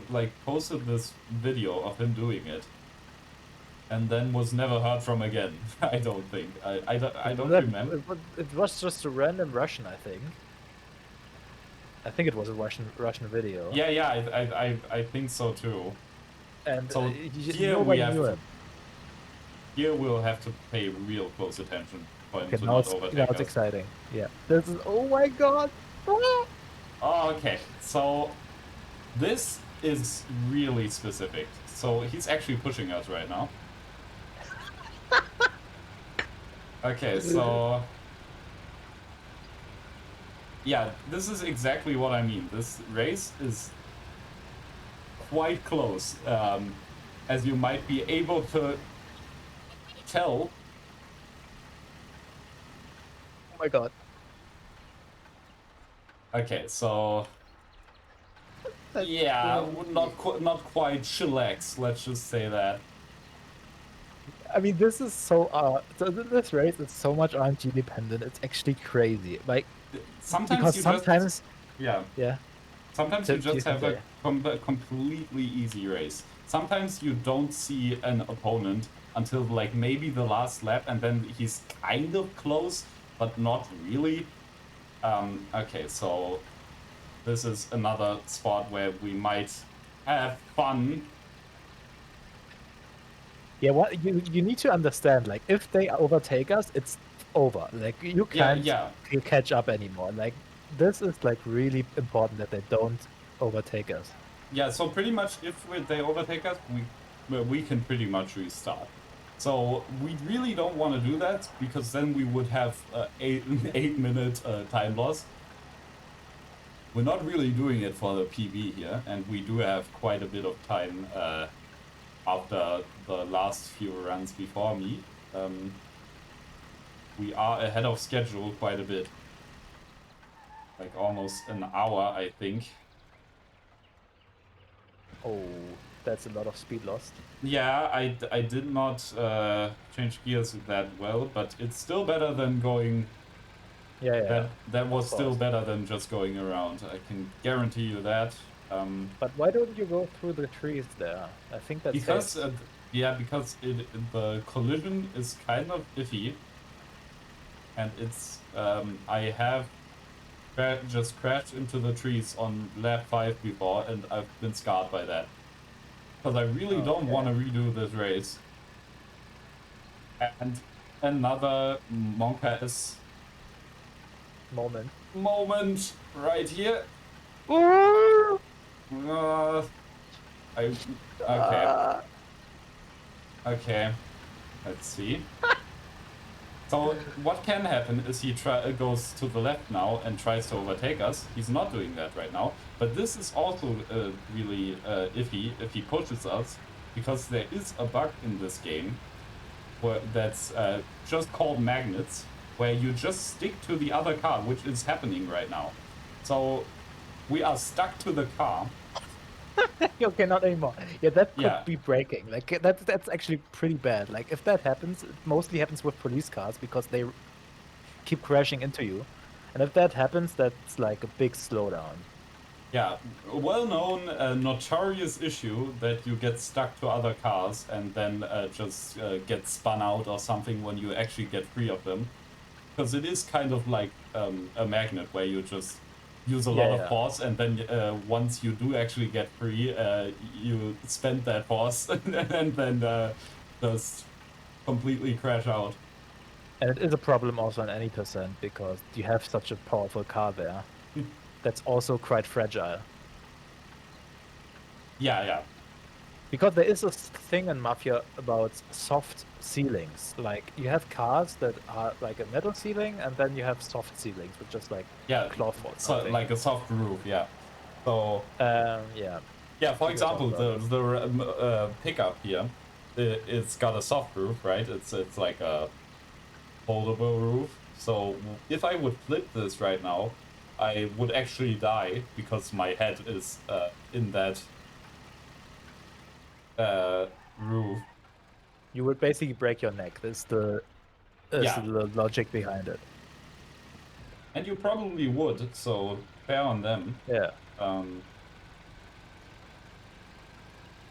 like posted this video of him doing it, and then was never heard from again. I don't think. I don't remember. It was just a random Russian, I think. I think it was a Russian video. Yeah. I think so too. And so here nobody we have knew to. him. Here we'll have to pay real close attention for him Okay, to now not it's overtake us. exciting. Yeah. This is, oh my god! Ah! Okay, so this is really specific. So he's actually pushing us right now. Okay, so yeah, this is exactly what I mean. This race is quite close, as you might be able to tell. Oh my god. Okay, so yeah, not quite chillax. Let's just say that. I mean, this is so this race is so much RNG dependent. It's actually crazy. Like sometimes sometimes yeah. Sometimes you just have a completely easy race. Sometimes you don't see an opponent until like maybe the last lap, and then he's kind of close, but not really. Okay, so this is another spot where we might have fun. Yeah, what you need to understand, like if they overtake us, it's over. Like you can't catch up anymore. Like this is like really important that they don't overtake us. Yeah, so pretty much if they overtake us, we can pretty much restart. So we really don't want to do that, because then we would have an 8-minute time loss. We're not really doing it for the PB here, and we do have quite a bit of time after the last few runs before me. We are ahead of schedule quite a bit. Like almost an hour, I think. Oh, that's a lot of speed lost. Yeah, I did not change gears that well, but it's still better than going... Yeah. That was still better than just going around. I can guarantee you that. But why don't you go through the trees there? I think that's because because the collision is kind of iffy, and it's I have just crashed into the trees on lap 5 before, and I've been scarred by that. Because I really don't want to redo this race. And another Monka-S moment right here. Okay. Let's see. So what can happen is he goes to the left now and tries to overtake us. He's not doing that right now. But this is also really iffy if he pushes us. because there is a bug in this game that's just called magnets, where you just stick to the other car, which is happening right now. So we are stuck to the car. Okay, not anymore. Yeah, that could Yeah. be breaking. Like that's actually pretty bad. Like if that happens, it mostly happens with police cars because they keep crashing into you. And if that happens, that's like a big slowdown. Yeah, a well-known, notorious issue that you get stuck to other cars and then just get spun out or something when you actually get free of them. Because it is kind of like a magnet where you just use a lot of force, and then once you do actually get free, you spend that force and then just completely crash out. And it is a problem also on any percent because you have such a powerful car there. That's also quite fragile. Yeah. Because there is a thing in Mafia about soft ceilings. Like you have cars that are like a metal ceiling, and then you have soft ceilings, which is like cloth or so something. like a soft roof. Yeah. So yeah. Yeah, for We can talk example, about the pickup here, it's got a soft roof, right? It's like a foldable roof. So if I would flip this right now, I would actually die because my head is in that roof. You would basically break your neck. That's the Yeah. the logic behind it. And you probably would, so fair on them. Yeah.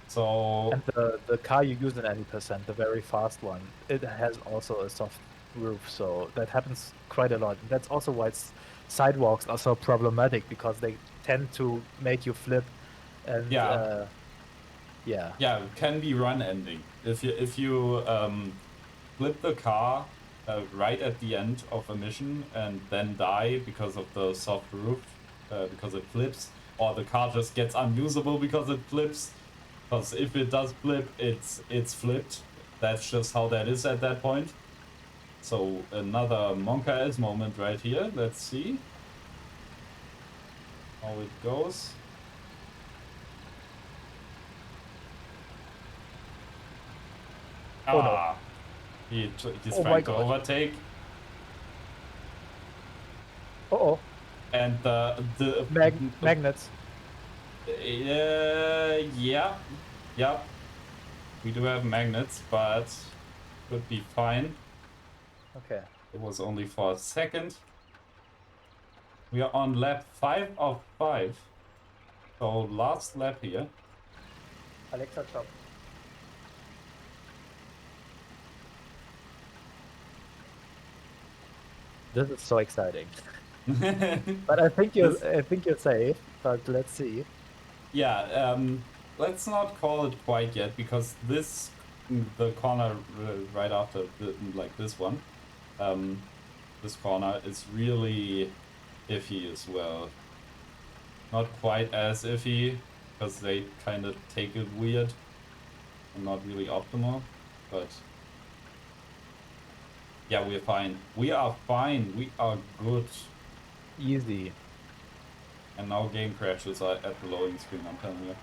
So And the car you use in any percent, the very fast one, it has also a soft roof, so that happens quite a lot. And that's also why sidewalks are so problematic because they tend to make you flip, and Yeah. yeah. Yeah, it can be run ending. If you flip the car right at the end of a mission and then die because of the soft roof, because it flips, or the car just gets unusable because it flips. Because if it does flip, it's flipped. That's just how that is at that point. So another Monka S moment right here. Let's see how it goes. Oh, no. Ah, he's Oh trying my to God. overtake. Uh-oh. And the magnets. Yeah. We do have magnets, but could be fine. Okay. It was only for a second. We are on lap 5 of 5. So last lap here. Alexa, stop. This is so exciting. But I think you're safe, but let's see. Yeah, let's not call it quite yet, because the corner right after like this one, this corner is really iffy as well. Not quite as iffy, because they kind of take it weird and not really optimal, but yeah, we're fine. We are fine. We are good. Easy. And now game crashes are at the loading screen, I'm telling you.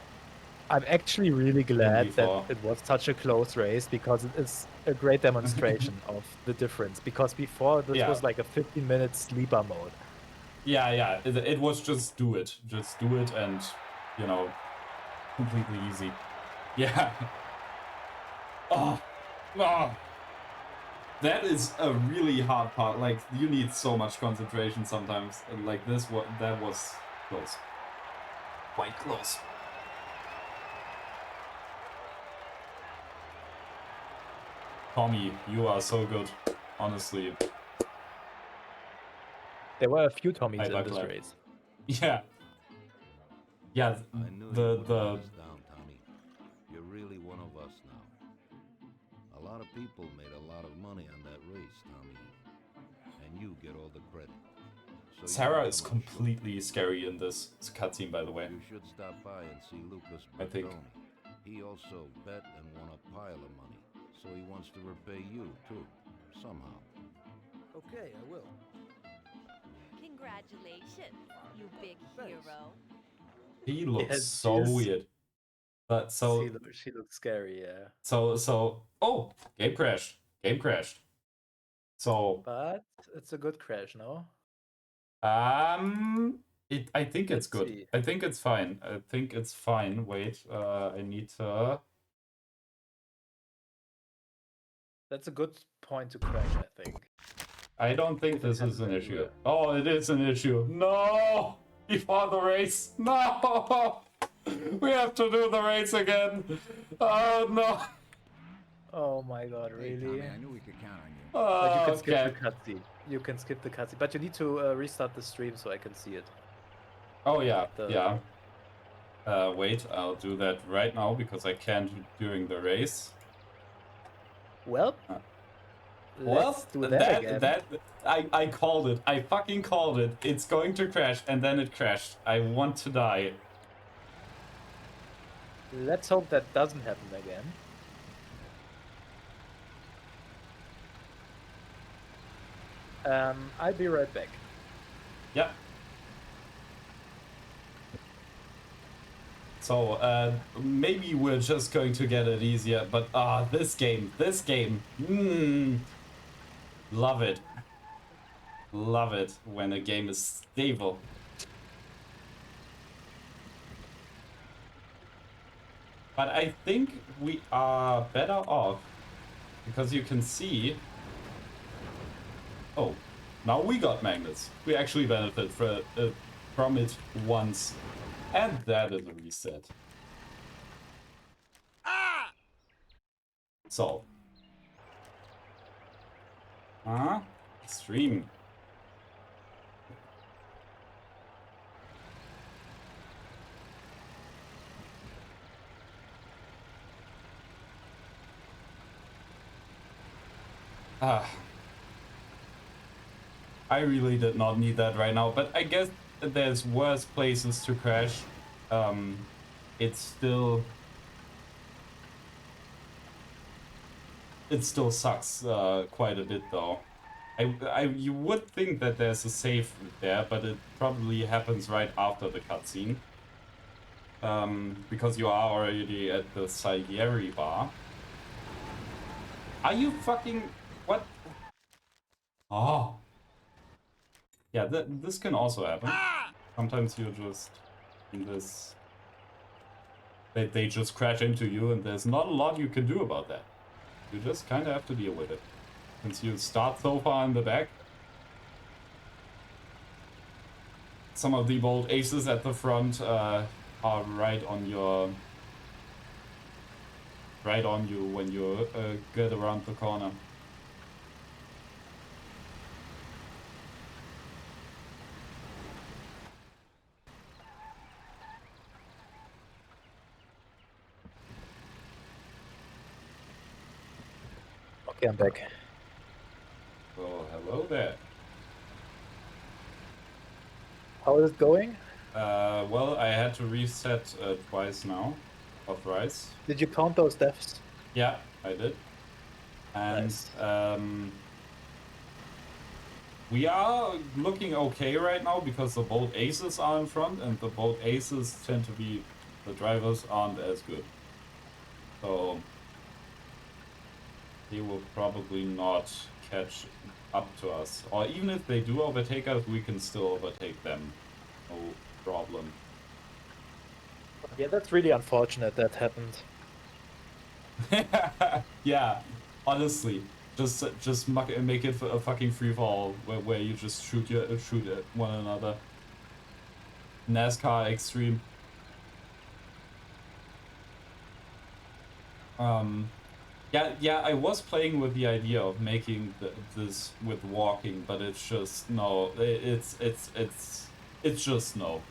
I'm actually really glad before. that it was such a close race because it is a great demonstration of the difference. Because before this was like a 15-minute sleeper mode. Yeah. It was just do it. Just do it and, you know, completely easy. Yeah. Oh. That is a really hard part. Like, you need so much concentration sometimes. Like this, that was close. Quite close. Tommy, you are so good. Honestly. There were a few Tommys in this race. Yeah. Yeah, I knew you wouldn't let us down, Tommy. You're really one of us now. A lot of people made a lot of money on that race, Tommy. And you get all the credit. So Sarah is completely scary in this cutscene, by the way. You should stop by and see Lucas I think. Bertoni. He also bet and won a pile of money. So he wants to repay you, too. Somehow. Okay, I will. Congratulations, you big hero. He looks Yes, so weird. But so She looks scary, yeah. so oh, game crashed. Game crashed. So But it's a good crash, no? I think it's Let's good. see. I think it's fine. I think it's fine. Wait, I need to. That's a good point to crash, I think. I don't think If it this is happens an issue. everywhere. Oh, it is an issue. No! Before the race. No! We have to do the race again. Oh no. Oh my god, Hey, really? Tommy, I knew we could count on you. But you Oh, can skip okay. the cutscene. You can skip the cutscene. But you need to restart the stream so I can see it. Oh yeah, The- yeah. Wait, I'll do that right now because I can't during the race. Well, let's do that again. I called it. I fucking called it. It's going to crash, and then it crashed. I want to die. Let's hope that doesn't happen again. I'll be right back. Yep. So, maybe we're just going to get it easier, but this game, love it. Love it when a game is stable. But I think we are better off because you can see. Oh, now we got magnets. We actually benefit from it once. And that is a reset. Ah! So. Stream. I really did not need that right now, but I guess there's worse places to crash. It still sucks quite a bit though. You would think that there's a save there, but it probably happens right after the cutscene. Because you are already at the Salieri bar. Are you fucking... what? Oh. Yeah, this can also happen. Sometimes you're just in this... They just crash into you and there's not a lot you can do about that. You just kind of have to deal with it. Since you start so far in the back. Some of the bold aces at the front are right on you when you get around the corner. Okay, I'm back. Oh, hello there. How is it going? Well, I had to reset twice now, or thrice. Did you count those deaths? Yeah, I did. And Nice. we are looking okay right now because the bold aces are in front, and the bold aces tend to be, the drivers aren't as good. So they will probably not catch up to us. Or even if they do overtake us, we can still overtake them. No problem. Yeah, that's really unfortunate that happened. Yeah, honestly, just make it a fucking free fall where you just shoot at one another. NASCAR extreme. Yeah, I was playing with the idea of making this with walking, but it's just no. It's just no.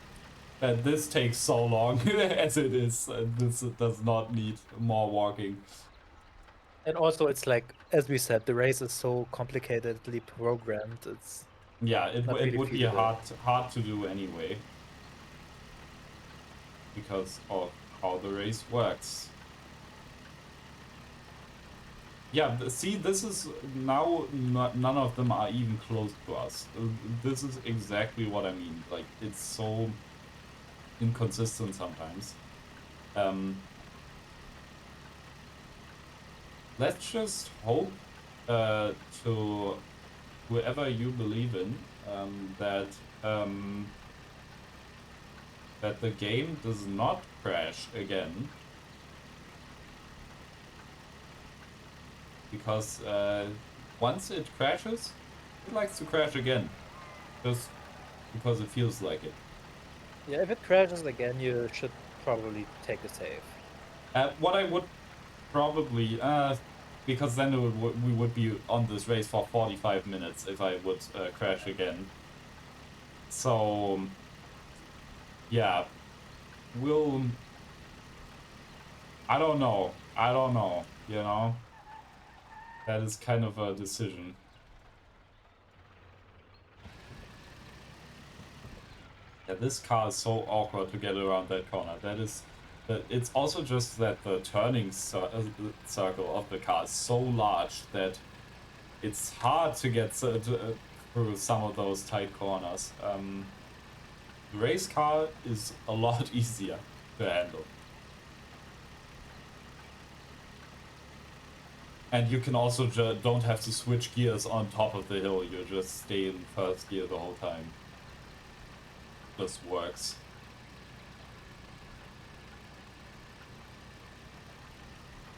This takes so long as it is. This does not need more walking. And also, it's like, as we said, the race is so complicatedly programmed. It's it not really would be feasible. hard to do anyway because of how the race works. Yeah, see, this is now none of them are even close to us. This is exactly what I mean. Like, it's so inconsistent sometimes. let's just hope to whoever you believe in that that the game does not crash again, because once it crashes, it likes to crash again, just because it feels like it. Yeah, if it crashes again, you should probably take a save. What I would probably, because then we would be on this race for 45 minutes if I would crash again. So, yeah, we'll... I don't know, you know? That is kind of a decision. Yeah, this car is so awkward to get around that corner. It's also just that the turning circle of the car is so large that it's hard to get through some of those tight corners. The race car is a lot easier to handle. And you can also don't have to switch gears on top of the hill. You just stay in first gear the whole time. Just works.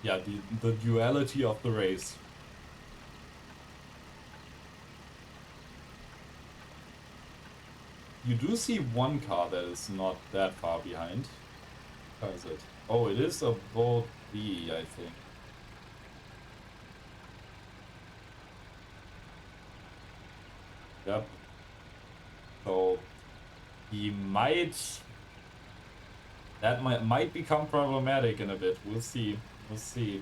Yeah, the duality of the race. You do see one car that is not that far behind. How is it? Oh, it is a Bolt B, I think. Yep. So he might... That might become problematic in a bit. We'll see. We'll see.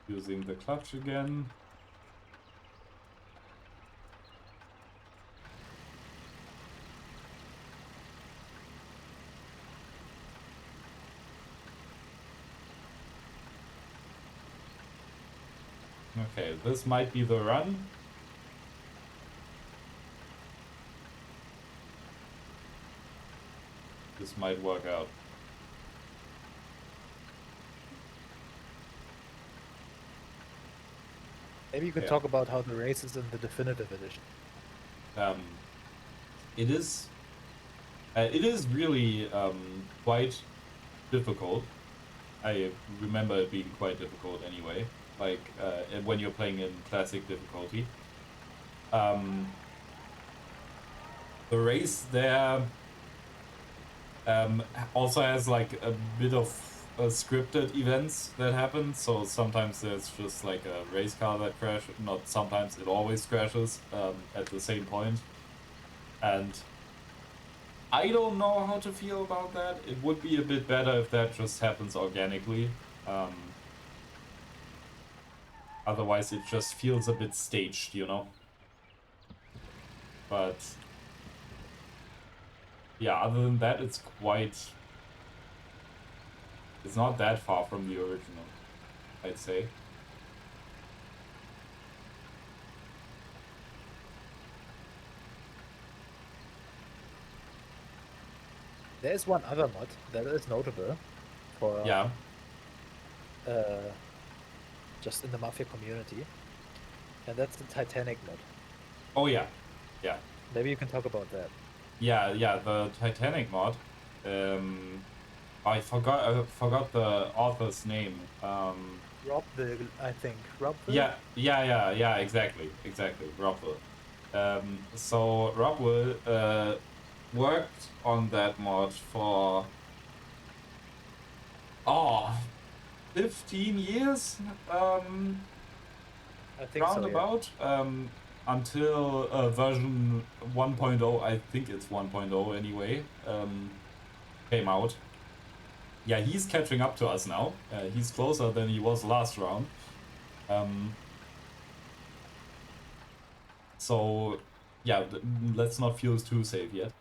Using the clutch again. Okay, this might be the run. This might work out. Maybe you could talk about how the race is in the definitive edition. It is really quite difficult. I remember it being quite difficult anyway, like when you're playing in classic difficulty. The race there also has like a bit of scripted events that happen, so sometimes there's just like a race car that crashes, not sometimes, it always crashes at the same point. And I don't know how to feel about that. It would be a bit better if that just happens organically. Otherwise it just feels a bit staged, you know? But yeah, other than that, it's not that far from the original, I'd say. There's one other mod that is notable for just in the Mafia community, and that's the Titanic mod. Oh yeah, yeah. Maybe you can talk about that. Yeah, the Titanic mod. I forgot the author's name. Robville, I think. Robville? Yeah, exactly, Robville. So Robville worked on that mod for 15 years. I think roundabout. so, yeah. Until version 1.0, I think it's 1.0 anyway, came out. Yeah, he's catching up to us now. He's closer than he was last round. So, yeah, let's not feel too safe yet.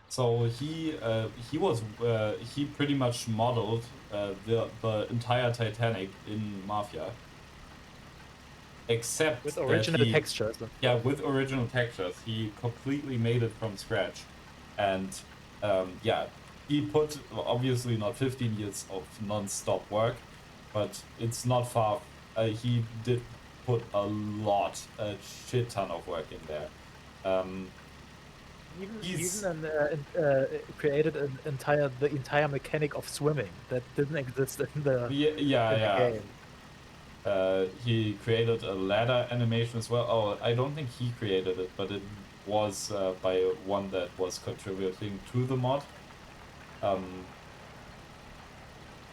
So he pretty much modeled the entire Titanic in Mafia. except With that original he, textures. yeah, with original textures, he completely made it from scratch, and yeah, he put obviously not 15 years of non-stop work, but it's not far. He did put a shit ton of work in there. Created the entire mechanic of swimming that didn't exist in the yeah. game. He created a ladder animation as well. Oh, I don't think he created it, but it was by one that was contributing to the mod.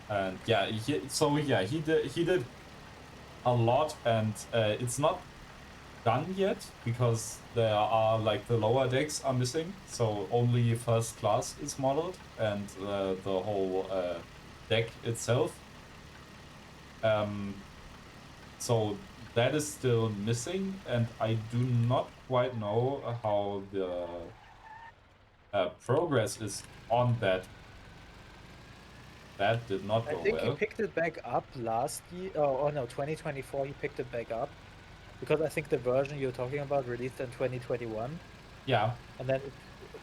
And yeah, he did a lot, and it's not done yet because there are like the lower decks are missing, so only first class is modeled and the whole deck itself. So that is still missing, and I do not quite know how the progress is on that. That did not I go think he well. picked it back up last year. Oh no, 2024 he picked it back up. Because I think the version you're talking about released in 2021. Yeah. And then it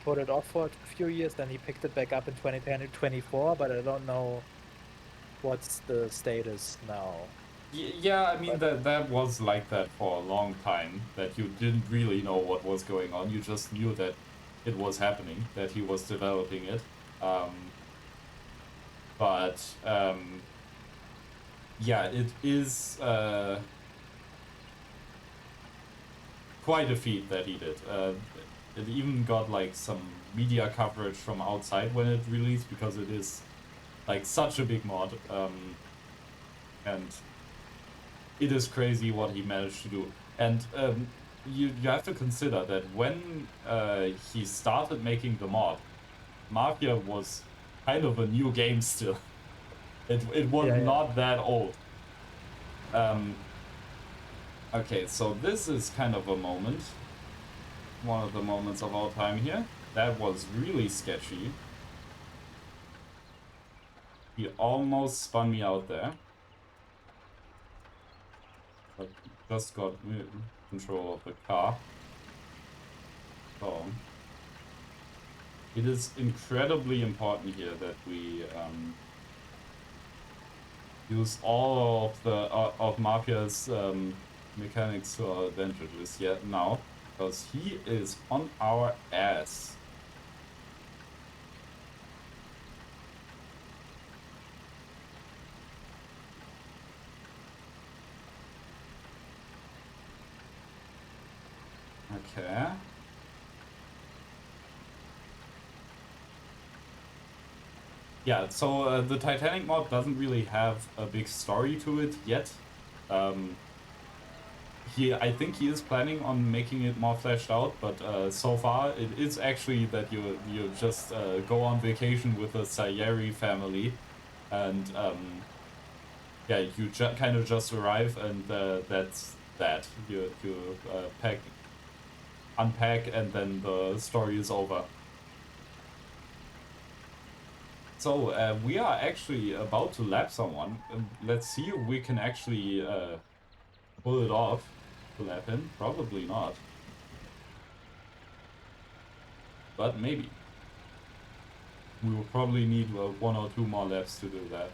put it off for a few years, then he picked it back up in 2024, but I don't know what's the status now. Yeah, I mean that was like that for a long time, that you didn't really know what was going on. You just knew that it was happening, that he was developing it. Yeah, it is quite a feat that he did. It even got like some media coverage from outside when it released, because it is like such a big mod, and it is crazy what he managed to do. And you have to consider that when he started making the mod, Mafia was kind of a new game still. It was not that old. Okay, so this is kind of a moment. One of the moments of our time here. That was really sketchy. He almost spun me out there. But just got control of the car. So it is incredibly important here that we use all of the of Mafia's mechanics to our advantages now, because he is on our ass. Okay. Yeah, so the Titanic mod doesn't really have a big story to it yet. I think he is planning on making it more fleshed out, but so far it is actually that you just go on vacation with the Sayeri family, and yeah, you kind of just arrive, and that's that. You unpack, and then the story is over. So we are actually about to lap someone. Let's see if we can actually pull it off to lap him. Probably not, but maybe. We will probably need 1 or 2 more laps to do that.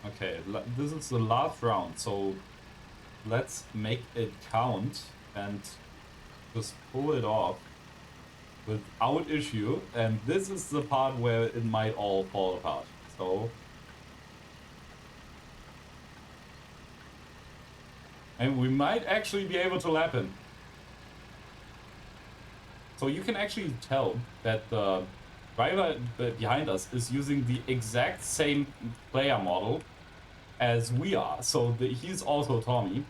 Okay, this is the last round, so let's make it count and just pull it off without issue. And this is the part where it might all fall apart. So, and we might actually be able to lap him. So you can actually tell that the driver behind us is using the exact same player model as we are. So he's also Tommy.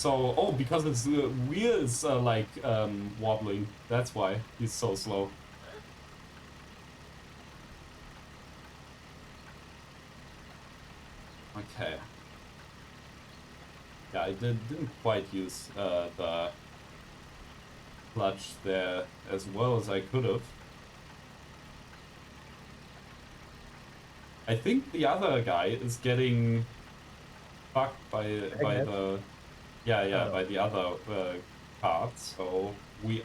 So, oh, because his wheel is like wobbling. That's why he's so slow. Okay. Yeah, I didn't quite use the clutch there as well as I could have. I think the other guy is getting fucked by the by the other cards. So we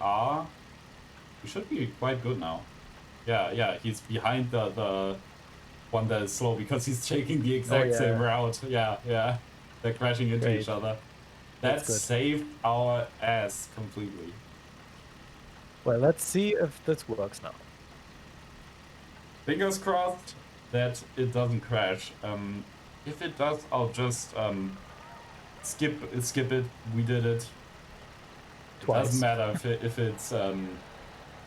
should be quite good now. Yeah, he's behind the one that is slow because he's taking the exact same route. Yeah, they're crashing into each other. That saved our ass completely. Well, let's see if this works now. Fingers crossed that it doesn't crash. If it does, I'll just skip it. We did it. Twice. It doesn't matter if it's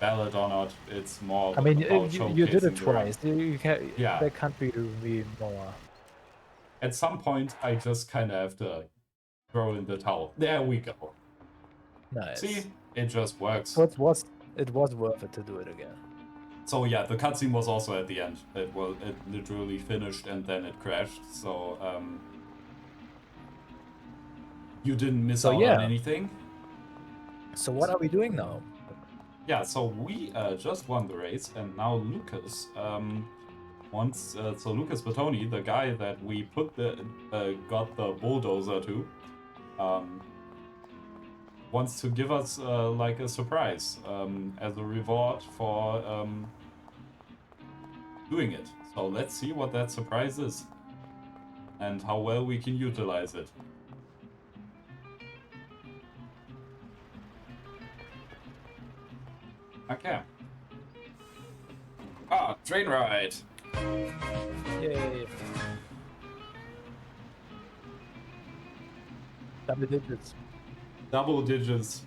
valid or not. It's more. I mean, about you did it showcasing the run. twice. You can't. Yeah. There can't be more. At some point, I just kind of have to throw in the towel. There we go. Nice. See, it just works. It was worth it to do it again. So yeah, the cutscene was also at the end. It literally finished and then it crashed. So you didn't miss out on anything. So what are we doing now? Yeah, so we just won the race, and now Lucas so Lucas Bertoni, the guy that we got the bulldozer to, wants to give us like a surprise as a reward for doing it. So let's see what that surprise is and how well we can utilize it. Okay. Ah, train ride. Yay. Double digits. Double digits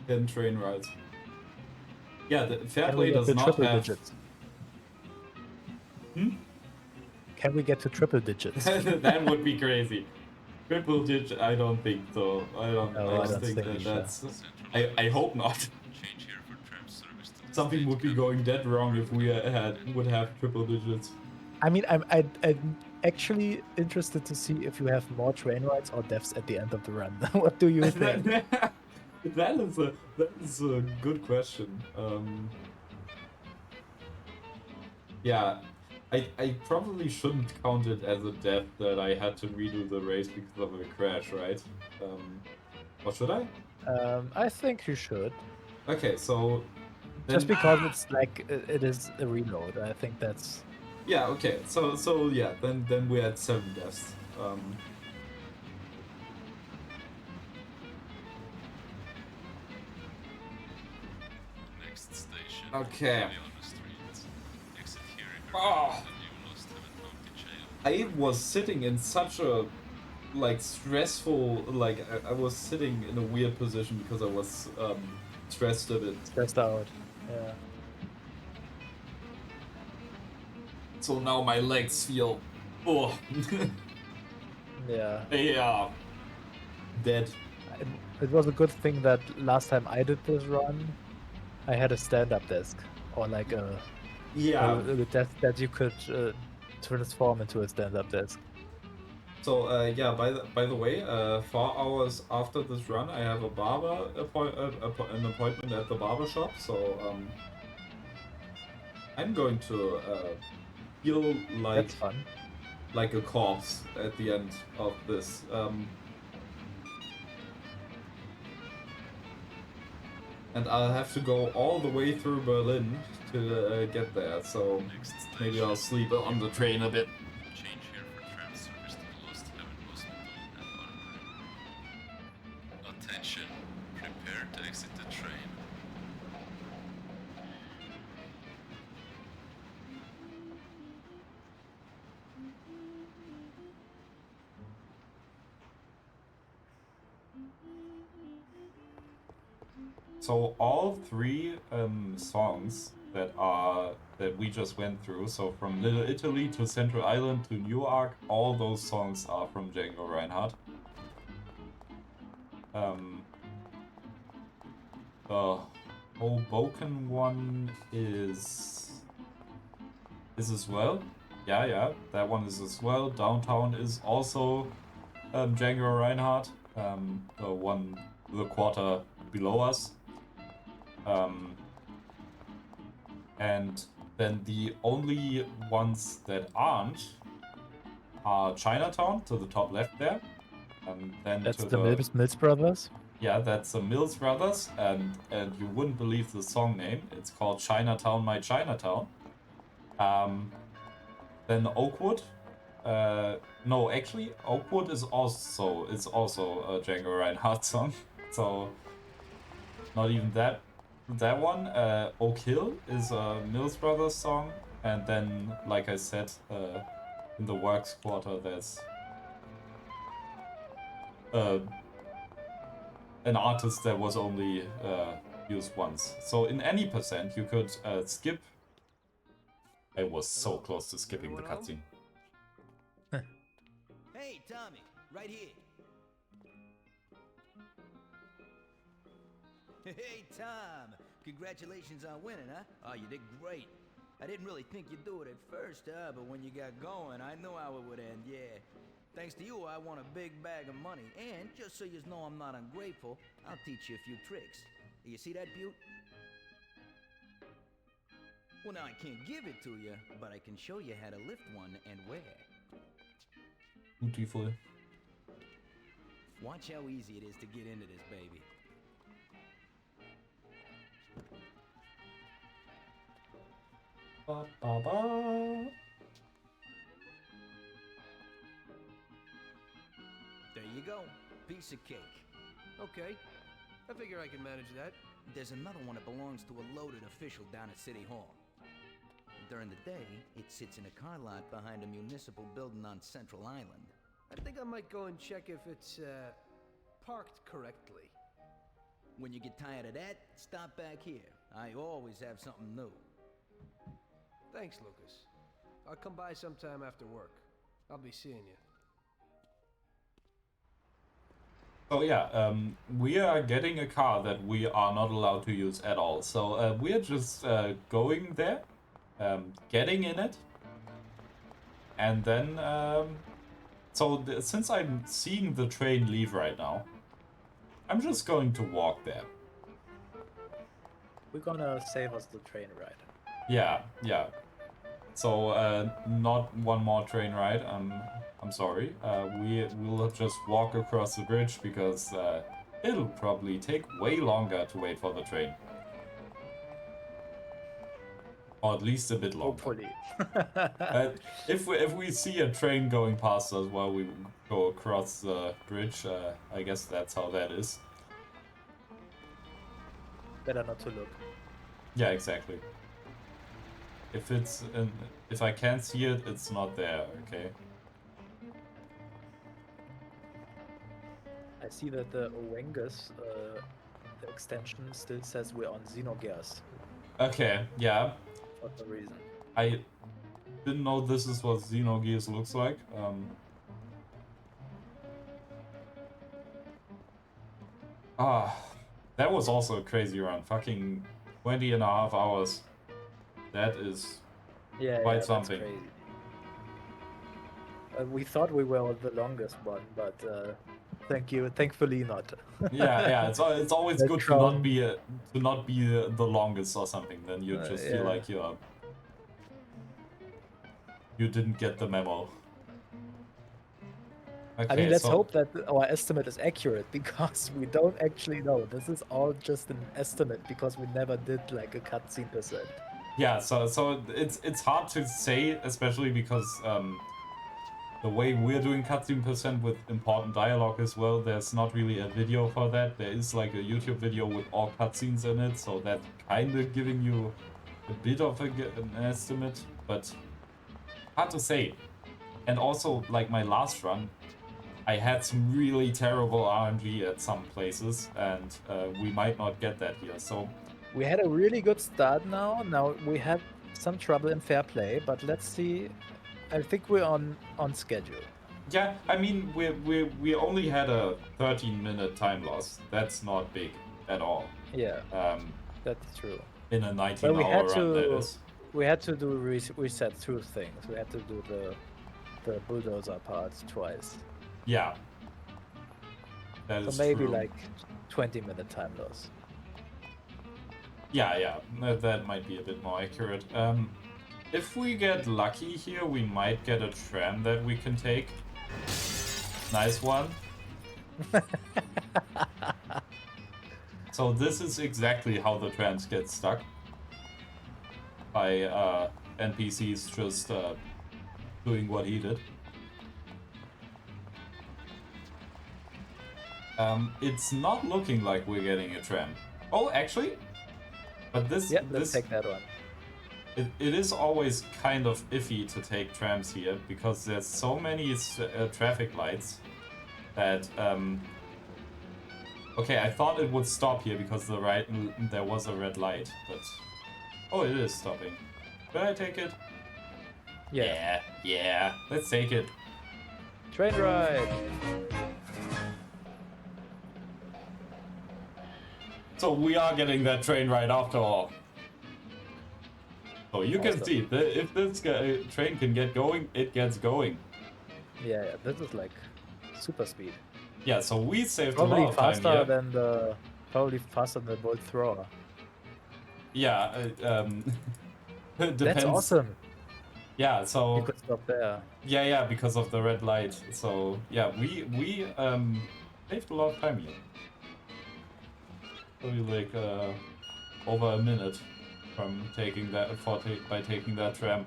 in train rides. Yeah, the Fairplay does not have... digits? Can we get to triple digits? That would be crazy. Triple digit, I don't think so. I don't think that's... I hope not. Something would be going dead wrong if we would have triple digits. I mean, I'm actually interested to see if you have more train rides or deaths at the end of the run. What do you think? That is a good question. Yeah, I probably shouldn't count it as a death that I had to redo the race because of a crash, right? Or should I? I think you should. Okay, so just because it's like it is a reload, I think that's. Yeah. Okay. So yeah. Then we had 7 deaths. Next station. Okay. Oh. I was sitting in such a like stressful I was sitting in a weird position because I was stressed a bit. Stressed out. Yeah. So now my legs feel yeah. Yeah. Dead. It was a good thing that last time I did this run, I had a stand-up desk or like a desk that you could transform into a stand-up desk. So yeah, by the way, 4 hours after this run, I have a barber an appointment at the barber shop. So I'm going to feel like a corpse at the end of this. And I'll have to go all the way through Berlin to get there. So maybe I'll sleep on the train a bit. Change here for tram service to the Lost Heaven Hospital and Armory. Attention, prepare to exit the train. So all 3 songs that we just went through, so from Little Italy to Central Island to Newark, all those songs are from Django Reinhardt. The Hoboken one is as well. Yeah, that one is as well. Downtown is also Django Reinhardt, the quarter below us. And then the only ones that aren't are Chinatown to the top left there. Then That's to the Mills Brothers. Yeah, that's the Mills Brothers, and you wouldn't believe the song name. It's called Chinatown, My Chinatown. Then Oakwood. No, actually, Oakwood is also a Django Reinhardt song. So not even that one. Oak Hill is a Mills Brothers song, and then, like I said, in the Works Quarter, there's an artist that was only used once. So in any percent, you could skip. I was so close to skipping the cutscene. Hey, Tommy, right here. Hey, Tom, congratulations on winning, huh? Oh, you did great. I didn't really think you'd do it at first, but when you got going, I knew how it would end, yeah. Thanks to you, I won a big bag of money, and just so you know I'm not ungrateful, I'll teach you a few tricks. You see that, Butte? Well, now I can't give it to you, but I can show you how to lift one and where. Beautiful. Watch how easy it is to get into this baby. Ba, ba, ba. There you go. Piece of cake. Okay. I figure I can manage that. There's another one that belongs to a loaded official down at City Hall. During the day, it sits in a car lot behind a municipal building on Central Island. I think I might go and check if it's, parked correctly. When you get tired of that, stop back here. I always have something new. Thanks, Lucas. I'll come by sometime after work. I'll be seeing you. So yeah, we are getting a car that we are not allowed to use at all. So we are just going there, getting in it, and then since I'm seeing the train leave right now, I'm just going to walk there. We're gonna save us the train ride. Yeah. So not one more train ride. I'm sorry. We will just walk across the bridge because it'll probably take way longer to wait for the train. Or at least a bit longer. Hopefully. If we see a train going past us while we go across the bridge, I guess that's how that is. Better not to look. Yeah, exactly. If I can't see it, it's not there. Okay. I see that the Owengus the extension still says we're on Xenogears. Okay. Yeah. For some reason. I didn't know this is what Xenogears looks like. That was also a crazy run. Fucking 20.5 hours. That is quite something. That's crazy. We thought we were the longest one, but thankfully not. yeah. It's always good to not be the longest or something. Then you just feel like you didn't get the memo. Okay, I mean, let's hope that our estimate is accurate, because we don't actually know. This is all just an estimate because we never did like a cutscene %. Yeah, so it's hard to say, especially because the way we're doing cutscene % with important dialogue as well, there's not really a video for that. There is like a YouTube video with all cutscenes in it, so that's kind of giving you a bit of an estimate, but hard to say. And also, like my last run, I had some really terrible RNG at some places, and we might not get that here, so... We had a really good start now. Now we have some trouble in fair play, but let's see. I think we're on schedule. Yeah, I mean, we only had a 13-minute time loss. That's not big at all. Yeah, that's true. In a But 19-hour run, that is. we had to do reset two things. We had to do the bulldozer part twice. Yeah. That So is maybe true. like 20-minute time loss. Yeah, that might be a bit more accurate. If we get lucky here, we might get a tram that we can take. Nice one. So this is exactly how the trams get stuck. By NPCs just doing what he did. It's not looking like we're getting a tram. Oh, actually? But this... Yeah, let's take that one. It is always kind of iffy to take trams here, because there's so many traffic lights that... Okay, I thought it would stop here because there was a red light, but... Oh, it is stopping. Should I take it? Yeah, let's take it. Train ride! So we are getting that train ride after all. So you can see, if this train can get going, it gets going. Yeah, this is like super speed. Yeah, so we saved a lot of time here. Probably faster than the bolt thrower. Yeah, depends. That's awesome. Yeah, so... You could stop there. Yeah, because of the red light. So, yeah, we saved a lot of time here. Probably like over a minute from taking that by taking that tram.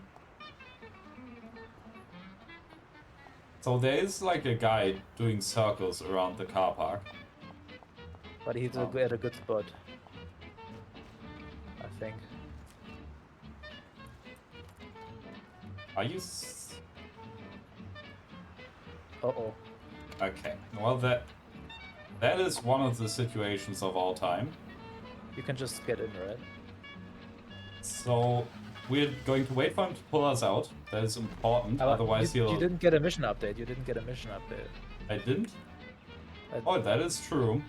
So there is like a guy doing circles around the car park. But he's at a good spot, I think. Are you? Uh-oh. Okay. Well, that is one of the situations of all time. You can just get in, right? So we're going to wait for him to pull us out. That is important. Otherwise, you didn't get a mission update. You didn't get a mission update. I didn't? Oh, that is true.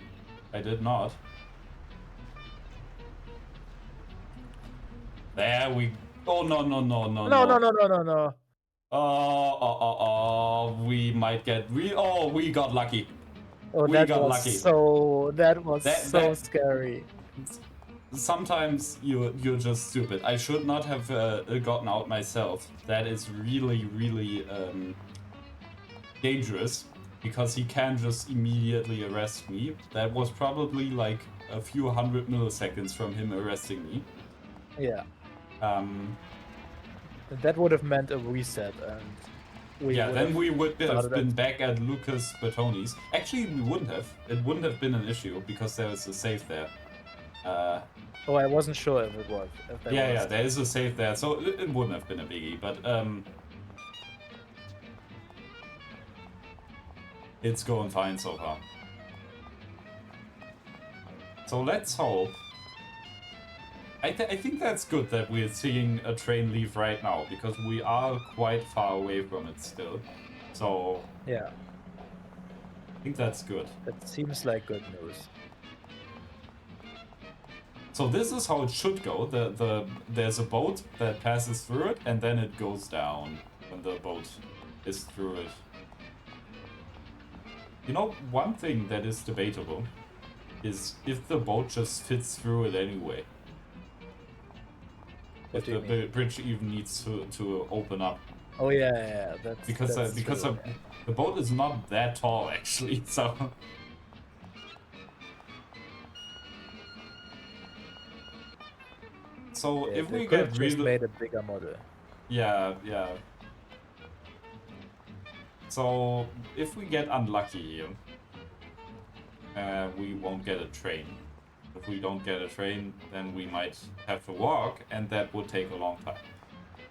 I did not. There we... Oh, no. No. Oh, we might get... we got lucky. Oh, we that got was lucky. That was so scary. Sometimes you're just stupid. I should not have gotten out myself. That is really, really dangerous, because he can just immediately arrest me. That was probably like a few 100 milliseconds from him arresting me. Yeah. That would have meant a reset, and then we would have been back at Lucas Bertoni's. Actually, we wouldn't have. It wouldn't have been an issue because there is a safe there. Oh, I wasn't sure if it was. Yeah, there is a safe there, so it wouldn't have been a biggie, but it's going fine so far. So let's hope. I think that's good that we're seeing a train leave right now, because we are quite far away from it still. So yeah, I think that's good. That seems like good news. So this is how it should go. There's a boat that passes through it, and then it goes down when the boat is through it. You know, one thing that is debatable is if the boat just fits through it anyway. If the bridge even needs to open up. Oh yeah, that's because true, the boat is not that tall actually, so. So if we get really made a bigger model. Yeah. So if we get unlucky here, we won't get a train. If we don't get a train, then we might have to walk, and that would take a long time.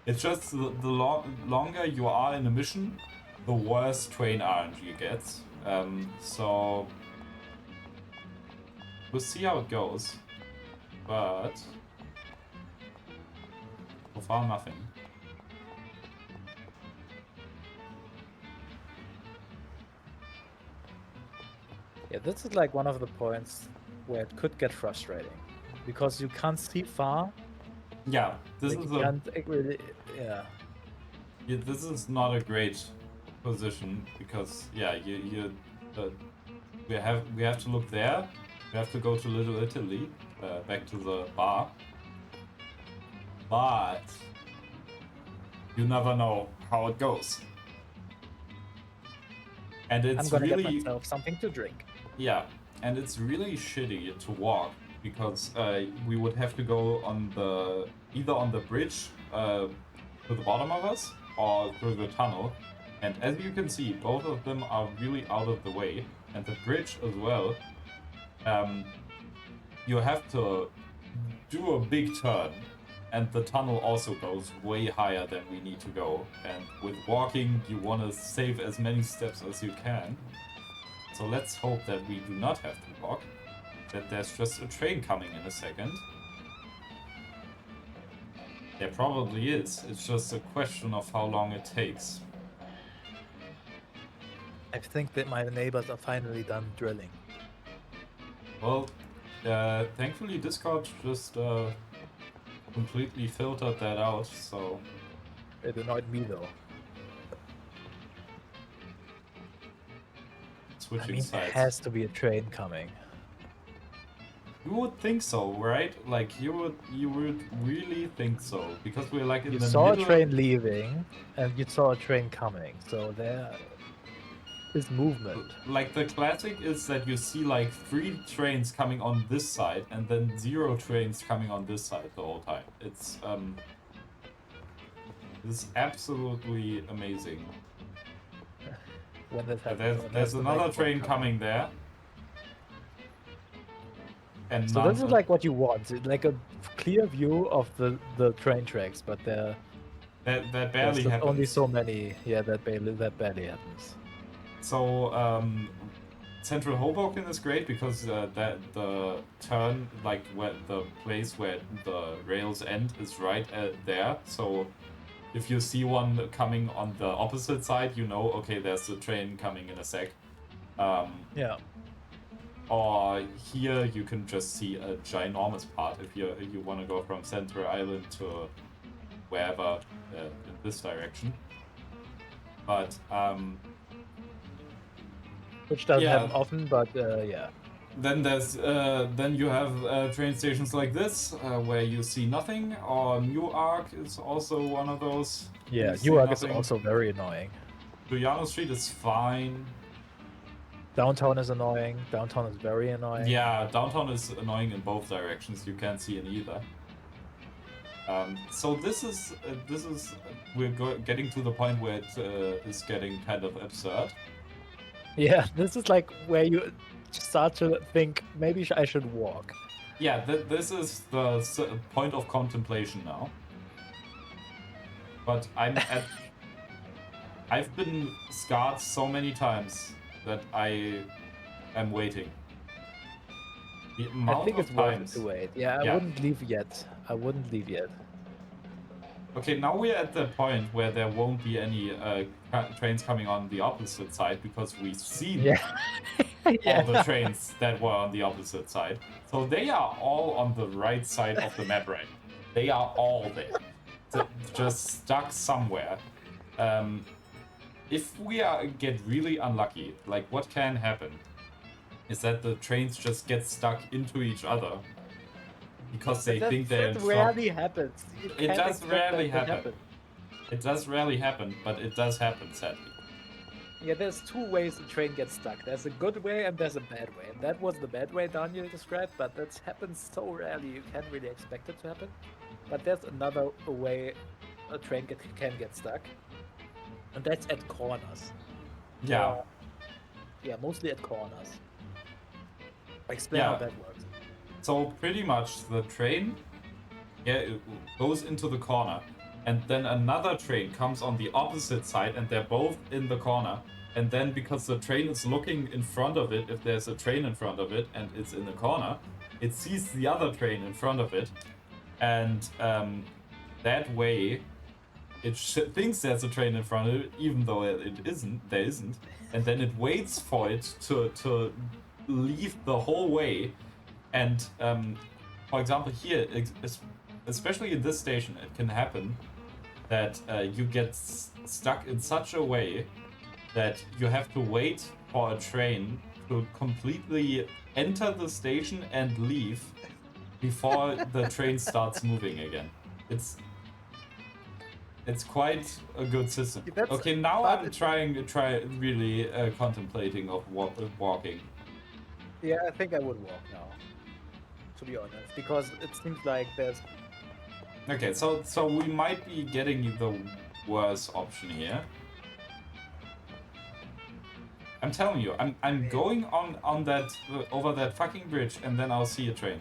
It's just the longer you are in a mission, the worse train RNG you get. So we'll see how it goes, but so far nothing. Yeah, this is like one of the points where it could get frustrating because you can't see far. Yeah, this Like, is you can't really, yeah. this is not a great position because yeah, we have to look there. We have to go to Little Italy, back to the bar. But you never know how it goes. And it's I'm gonna really get myself something to drink. yeah, and it's really shitty to walk because we would have to go on the either on the bridge to the bottom of us or through the tunnel. And as you can see, both of them are really out of the way, and the bridge as well. You have to do a big turn, and the tunnel also goes way higher than we need to go. And with walking, you want to save as many steps as you can. So let's hope that we do not have to walk, that there's just a train coming in a second. There probably is, it's just a question of how long it takes. I think that my neighbors are finally done drilling. Well, thankfully Discord just completely filtered that out, so... It annoyed me though. Switching there sides. has to be a train coming. You would think so, right? Like you would really think so, because we're like in You the saw middle. a train leaving, and you saw a train coming, so there is movement. Like the classic is that you see like 3 trains coming on this side, and then 0 trains coming on this side the whole time. It's this is absolutely amazing. When that happens, There's another train coming there. And so this is like what you want, like a clear view of the train tracks, but that barely there's just happens. only so many. Yeah, that barely happens. So Central Hoboken is great because that the turn, like where the place where the rails end, is right there. So if you see one coming on the opposite side, you know, okay, there's a train coming in a sec. Yeah. Or here you can just see a ginormous part if you want to go from Center Island to wherever in this direction. But which doesn't happen often, but yeah. Then there's then you have train stations like this where you see nothing, or Newark is also one of those. Yeah, Newark is also very annoying. Giuliano Street is fine. Downtown is annoying. Downtown is very annoying. Yeah, downtown is annoying in both directions. You can't see in either. So this is we're getting to the point where it is getting kind of absurd. Yeah, this is like where you start to think maybe I should walk. Yeah, this is the point of contemplation now. But I've been scarred so many times that I am waiting. The amount I think of it's worth it times. to wait. Yeah, I wouldn't leave yet. I wouldn't leave yet. Okay, now we're at the point where there won't be any trains coming on the opposite side because we've seen all the trains that were on the opposite side. So they are all on the right side of the map right. They are all there. Just stuck somewhere. If we get really unlucky, like what can happen is that the trains just get stuck into each other because they think they're in front. Rarely happens. It does rarely happen. It does rarely happen, but it does happen, sadly. Yeah, there's 2 ways the train gets stuck. There's a good way and there's a bad way. And that was the bad way Daniel described, but that happens so rarely you can't really expect it to happen. But there's another way a train can get stuck. And that's at corners. Yeah. Yeah, mostly at corners. Explain how that works. So pretty much the train it goes into the corner, and then another train comes on the opposite side, and they're both in the corner. And then because the train is looking in front of it, if there's a train in front of it and it's in the corner, it sees the other train in front of it, and that way it thinks there's a train in front of it, even though it isn't. There isn't, and then it waits for it to leave the whole way. And for example, here, especially in this station, it can happen that you get stuck in such a way that you have to wait for a train to completely enter the station and leave before the train starts moving again. It's quite a good system. Okay, now I'm really contemplating of walking. Yeah, I think I would walk now, to be honest, because it seems like there's... Okay, so we might be getting the worse option here. I'm telling you, I'm going on that over that fucking bridge, and then I'll see a train.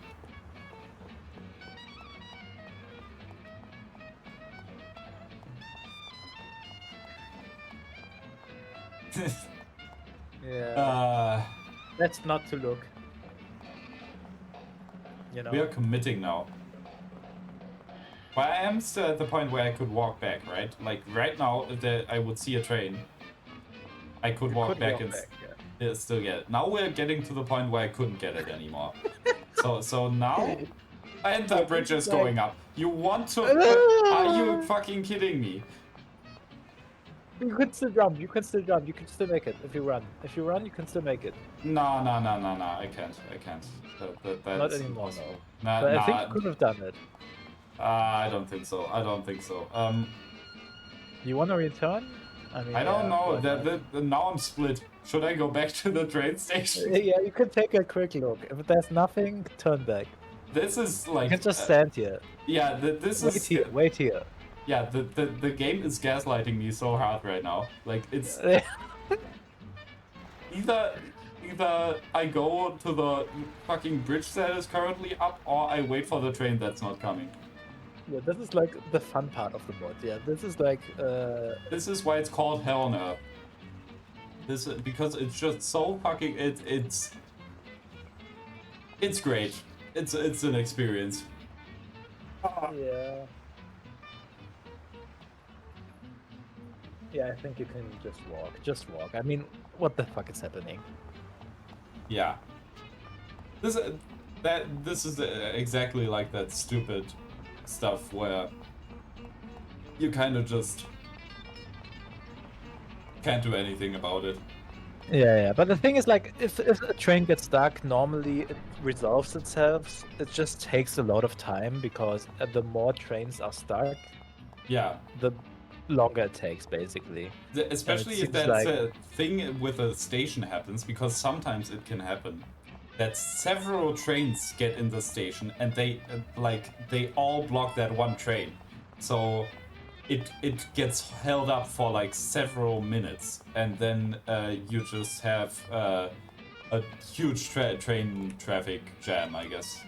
Yeah. That's not to look. You know. We are committing now. But I am still at the point where I could walk back, right? Like right now, if I would see a train, I could walk back and still get it. Now we're getting to the point where I couldn't get it anymore. so now, and the bridge is going up. You want to? Are you fucking kidding me? You can still jump. You can still jump. You can still make it if you run. If you run, you can still make it. No. I can't. That's not anymore. Impossible. No. But I think you could have done it. I don't think so. You want to return? I mean, I don't know. Now I'm split. Should I go back to the train station? Yeah, you can take a quick look. If there's nothing, turn back. This is like... You can just stand here. Yeah, Wait here. Yeah, the game is gaslighting me so hard right now. Like, it's... either I go to the fucking bridge that is currently up, or I wait for the train that's not coming. Yeah, this is like the fun part of the mod. Yeah, this is like... This is why it's called Hell on Earth. Because it's just so fucking... It's great. It's an experience. Yeah. Yeah, I think you can just walk. Just walk. I mean, what the fuck is happening? Yeah. This is exactly like that stupid stuff where you kind of just can't do anything about it. Yeah. But the thing is, like, if a train gets stuck, normally it resolves itself. It just takes a lot of time because the more trains are stuck, yeah, the longer it takes, basically. Especially if that's a thing with a station happens, because sometimes it can happen that several trains get in the station and they all block that one train. So it gets held up for like several minutes, and then you just have a huge train traffic jam, I guess.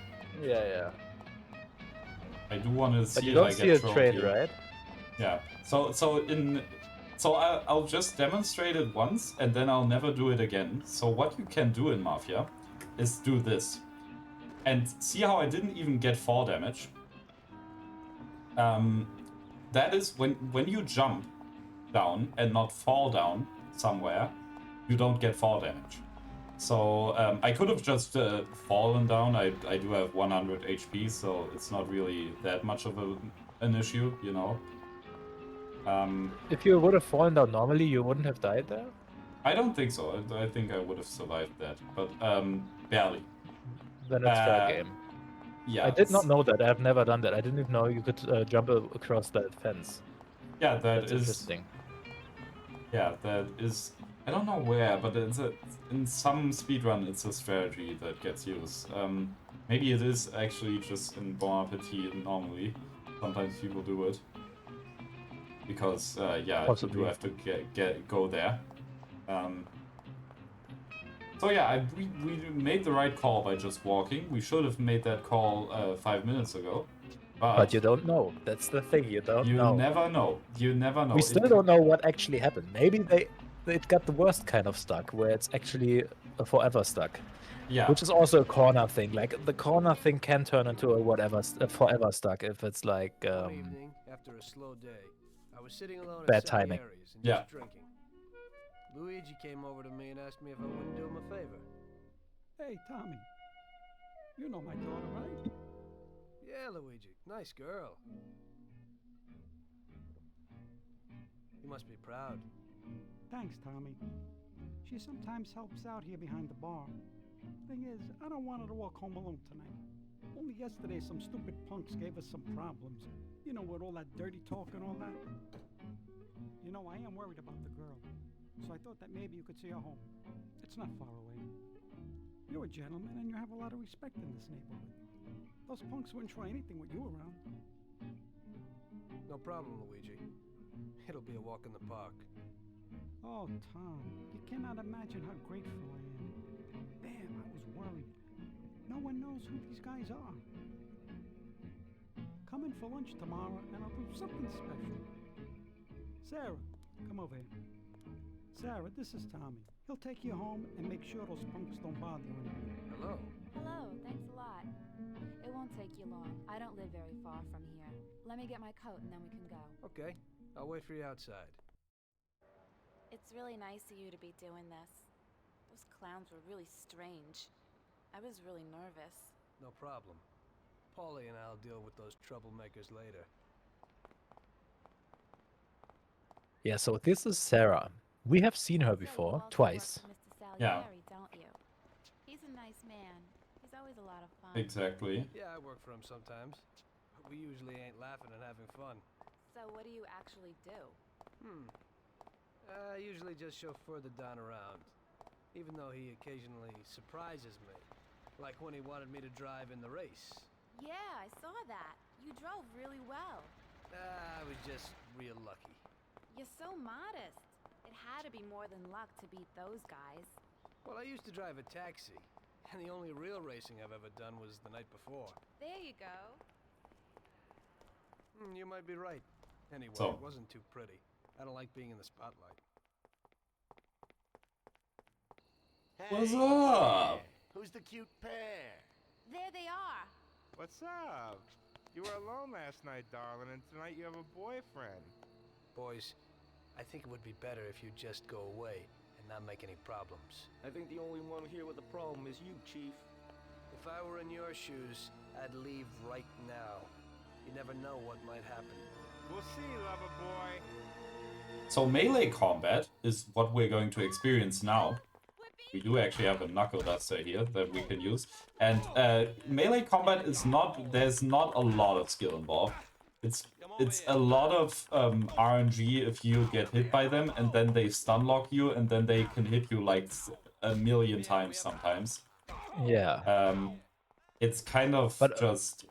Yeah. I do want to see but you don't see a train, here. Right? Yeah. So I'll just demonstrate it once, and then I'll never do it again. So what you can do in Mafia is do this, and see how I didn't even get fall damage. That is when you jump down and not fall down somewhere, you don't get fall damage. So I could have just fallen down. I do have 100 HP, so it's not really that much of an issue, you know. If you would have fallen down normally, you wouldn't have died there? I don't think so. I think I would have survived that, but barely. Then it's fair game. Yeah. I did not know that. I have never done that. I didn't even know you could jump across that fence. Yeah, That's interesting. Yeah, that is... I don't know where, but in some speedrun it's a strategy that gets used. Maybe it is actually just in Bon Appetit normally. Sometimes people do it. Because, yeah, possibly. you do have to go there. So yeah, we made the right call by just walking. We should have made that call 5 minutes ago. But you don't know. That's the thing, you don't know. You never know. You never know. We still don't know what actually happened. Maybe it got the worst kind of stuck, where it's actually forever stuck. Yeah. Which is also a corner thing. Like, the corner thing can turn into a forever stuck if it's like... One evening, after a slow day, I was sitting alone bad at timing. Salieri's and just drinking. Luigi came over to me and asked me if I wouldn't do him a favor. Hey, Tommy. You know my daughter, right? Yeah, Luigi. Nice girl. You must be proud. Thanks, Tommy. She sometimes helps out here behind the bar. Thing is, I don't want her to walk home alone tonight. Only yesterday some stupid punks gave us some problems. You know, with all that dirty talk and all that. You know, I am worried about the girl. So I thought that maybe you could see her home. It's not far away. You're a gentleman and you have a lot of respect in this neighborhood. Those punks wouldn't try anything with you around. No problem, Luigi. It'll be a walk in the park. Oh, Tom, you cannot imagine how grateful I am. Damn, I was worried. No one knows who these guys are. Come in for lunch tomorrow and I'll do something special. Sarah, come over here. Sarah, this is Tommy. He'll take you home and make sure those punks don't bother you anymore. Hello. Hello, thanks a lot. It won't take you long. I don't live very far from here. Let me get my coat and then we can go. Okay, I'll wait for you outside. It's really nice of you to be doing this. Those clowns were really strange. I was really nervous. No problem. Paulie and I'll deal with those troublemakers later. Yeah, so this is Sarah. We have seen her before, twice. Yeah. Don't you? He's a nice man. He's always a lot of fun. Exactly. Yeah, I work for him sometimes. But we usually ain't laughing and having fun. So what do you actually do? I usually just chauffeur the Don around. Even though he occasionally surprises me. Like when he wanted me to drive in the race. Yeah, I saw that. You drove really well. I was just real lucky. You're so modest. It had to be more than luck to beat those guys. Well, I used to drive a taxi. And the only real racing I've ever done was the night before. There you go. You might be right. Anyway, So. it wasn't too pretty. I don't like being in the spotlight. What's up? Who's the cute pair? There they are. What's up? You were alone last night, darling, and tonight you have a boyfriend. Boys, I think it would be better if you just go away and not make any problems. I think the only one here with a problem is you, Chief. If I were in your shoes, I'd leave right now. You never know what might happen. We'll see, lover boy. So melee combat is what we're going to experience now. We do actually have a knuckle duster here that we can use. And melee combat is not, there's not a lot of skill involved. It's a lot of RNG if you get hit by them and then they stun lock you and then they can hit you like a million times sometimes. Yeah. It's kind of just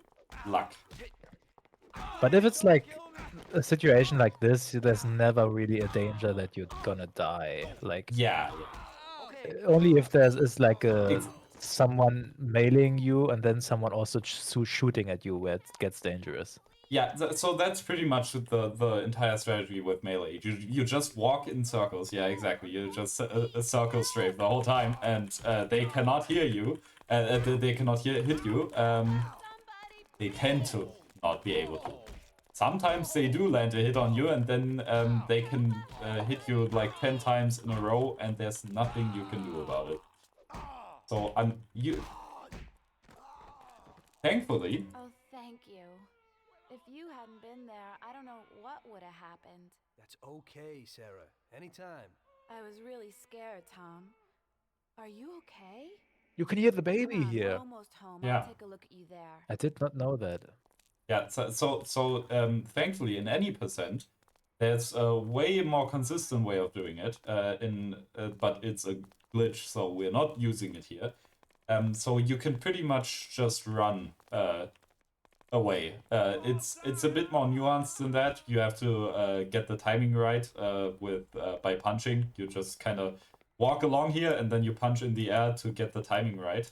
luck. But if it's like a situation like this, there's never really a danger that you're gonna die. Like, yeah. Only if there's like someone mailing you and then someone also shooting at you where it gets dangerous. Yeah, so that's pretty much the entire strategy with melee. You just walk in circles. Yeah, exactly. You just a circle strafe the whole time, and they cannot hear you. They cannot hit you. They tend to not be able to. Sometimes they do land a hit on you, and then they can hit you like 10 times in a row, and there's nothing you can do about it. So thankfully. Oh, thank you. If you hadn't been there, I don't know what would have happened. That's okay, Sarah. Anytime. I was really scared, Tom. Are you okay? You can hear the baby Come on, here. We're almost home. Yeah. I'll take a look at you there. I did not know that. Yeah, so thankfully in any percent, there's a way more consistent way of doing it. But it's a glitch, so we're not using it here. So you can pretty much just run away. It's a bit more nuanced than that. You have to get the timing right by punching. You just kind of walk along here and then you punch in the air to get the timing right.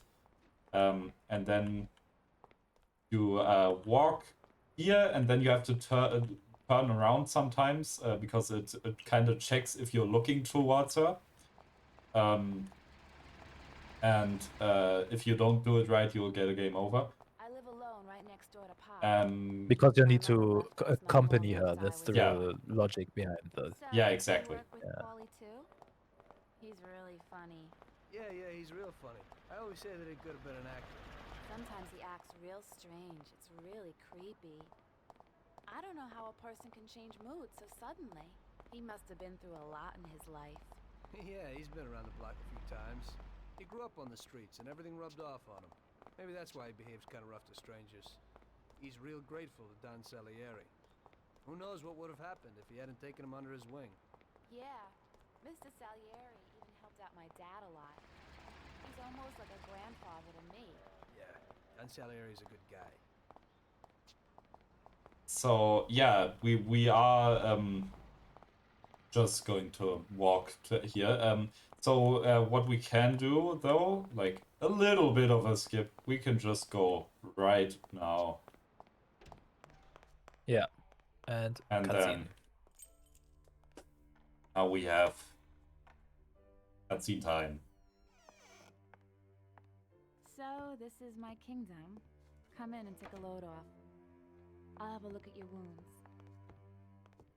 And then you walk here and then you have to turn around sometimes because it kind of checks if you're looking towards her. And if you don't do it right, you'll get a game over. I live alone right next door to Pop. Because you need to accompany her. That's the real logic behind the. Yeah, exactly. Work with Paulie too? He's really funny. Yeah, he's real funny. I always say that he could have been an actor. Sometimes he acts real strange. It's really creepy. I don't know how a person can change mood so suddenly. He must have been through a lot in his life. Yeah, he's been around the block a few times. He grew up on the streets and everything rubbed off on him. Maybe that's why he behaves kind of rough to strangers. He's real grateful to Don Salieri. Who knows what would have happened if he hadn't taken him under his wing. Yeah, Mr. Salieri even helped out my dad a lot. He's almost like a grandfather to me. Yeah, Don Salieri's a good guy. So yeah, we are just going to walk to here. So what we can do though, like a little bit of a skip, we can just go right now. Yeah, and then now we have cutscene time. So, this is my kingdom. Come in and take a load off. I'll have a look at your wounds.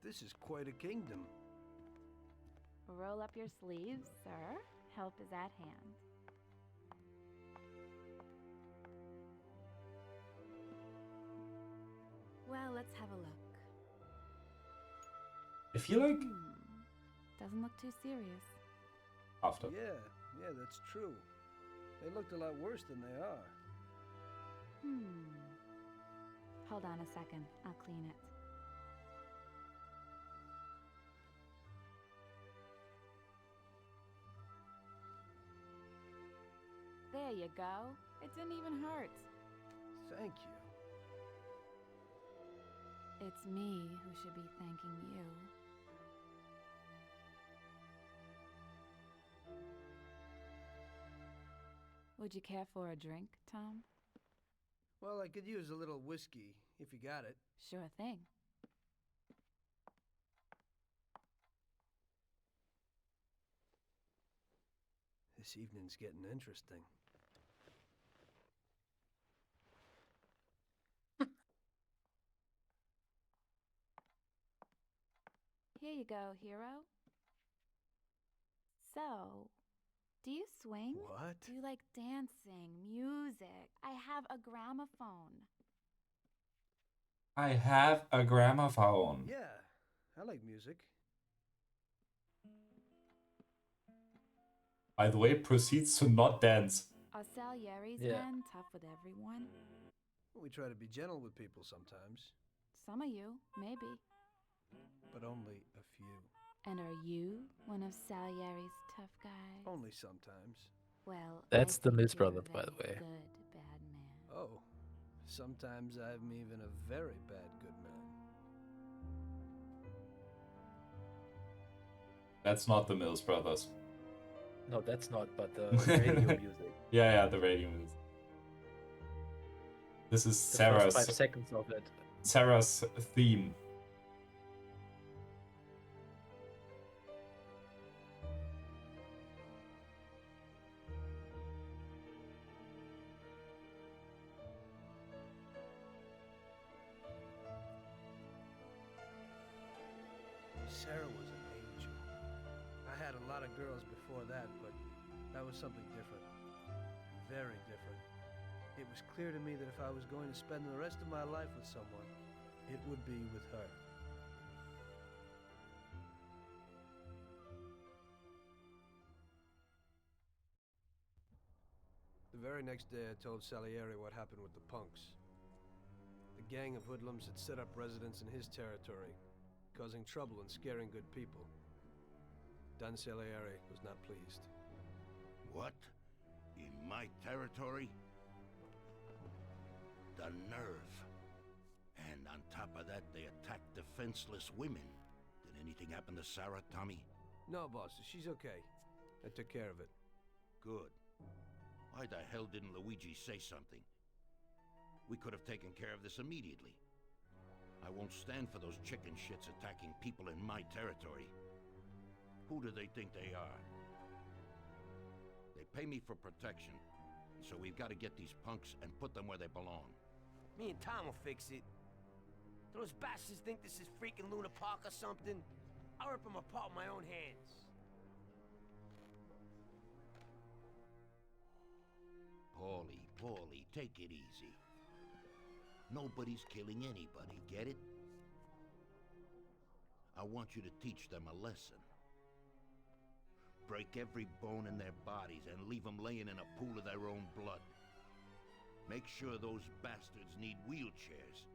This is quite a kingdom. Roll up your sleeves, sir. Help is at hand. Well, let's have a look. I feel like Doesn't look too serious. after. Yeah, that's true. They looked a lot worse than they are. Hold on a second. I'll clean it. There you go. It didn't even hurt. Thank you. It's me who should be thanking you. Would you care for a drink, Tom? Well, I could use a little whiskey, if you got it. Sure thing. This evening's getting interesting. Here you go, hero. So, do you swing? What? Do you like dancing, music? I have a gramophone. I have a gramophone. Yeah, I like music. By the way, proceeds to not dance. Are Salieri's Yeah. men tough with everyone? We try to be gentle with people sometimes, Some of you, maybe. but only a few. And are you one of Salieri's tough guys? Only sometimes. Well, That's I the think Mills you're a brother, by the very way. Good, bad man. Oh, sometimes I'm even a very bad good man. That's not the Mills Brothers. No, that's not, but the radio music. Yeah, the radio music. This is The first 5 Sarah's seconds of it. Sarah's theme. Sarah was an angel. I had a lot of girls before that, but that was something different. Very different. It was clear to me that if I was going to spend the rest of my life with someone, it would be with her. The very next day, I told Salieri what happened with the punks. The gang of hoodlums had set up residence in his territory, causing trouble and scaring good people. Don Salieri was not pleased. What? In my territory? The nerve. And on top of that, they attacked defenseless women. Did anything happen to Sarah, Tommy? No, boss, she's okay. I took care of it. Good. Why the hell didn't Luigi say something? We could have taken care of this immediately. I won't stand for those chicken shits attacking people in my territory. Who do they think they are? They pay me for protection, so we've got to get these punks and put them where they belong. Me and Tom will fix it. Do those bastards think this is freaking Luna Park or something? I'll rip them apart with my own hands. Paulie, take it easy. Nobody's killing anybody, get it? I want you to teach them a lesson. Break every bone in their bodies and leave them laying in a pool of their own blood. Make sure those bastards need wheelchairs.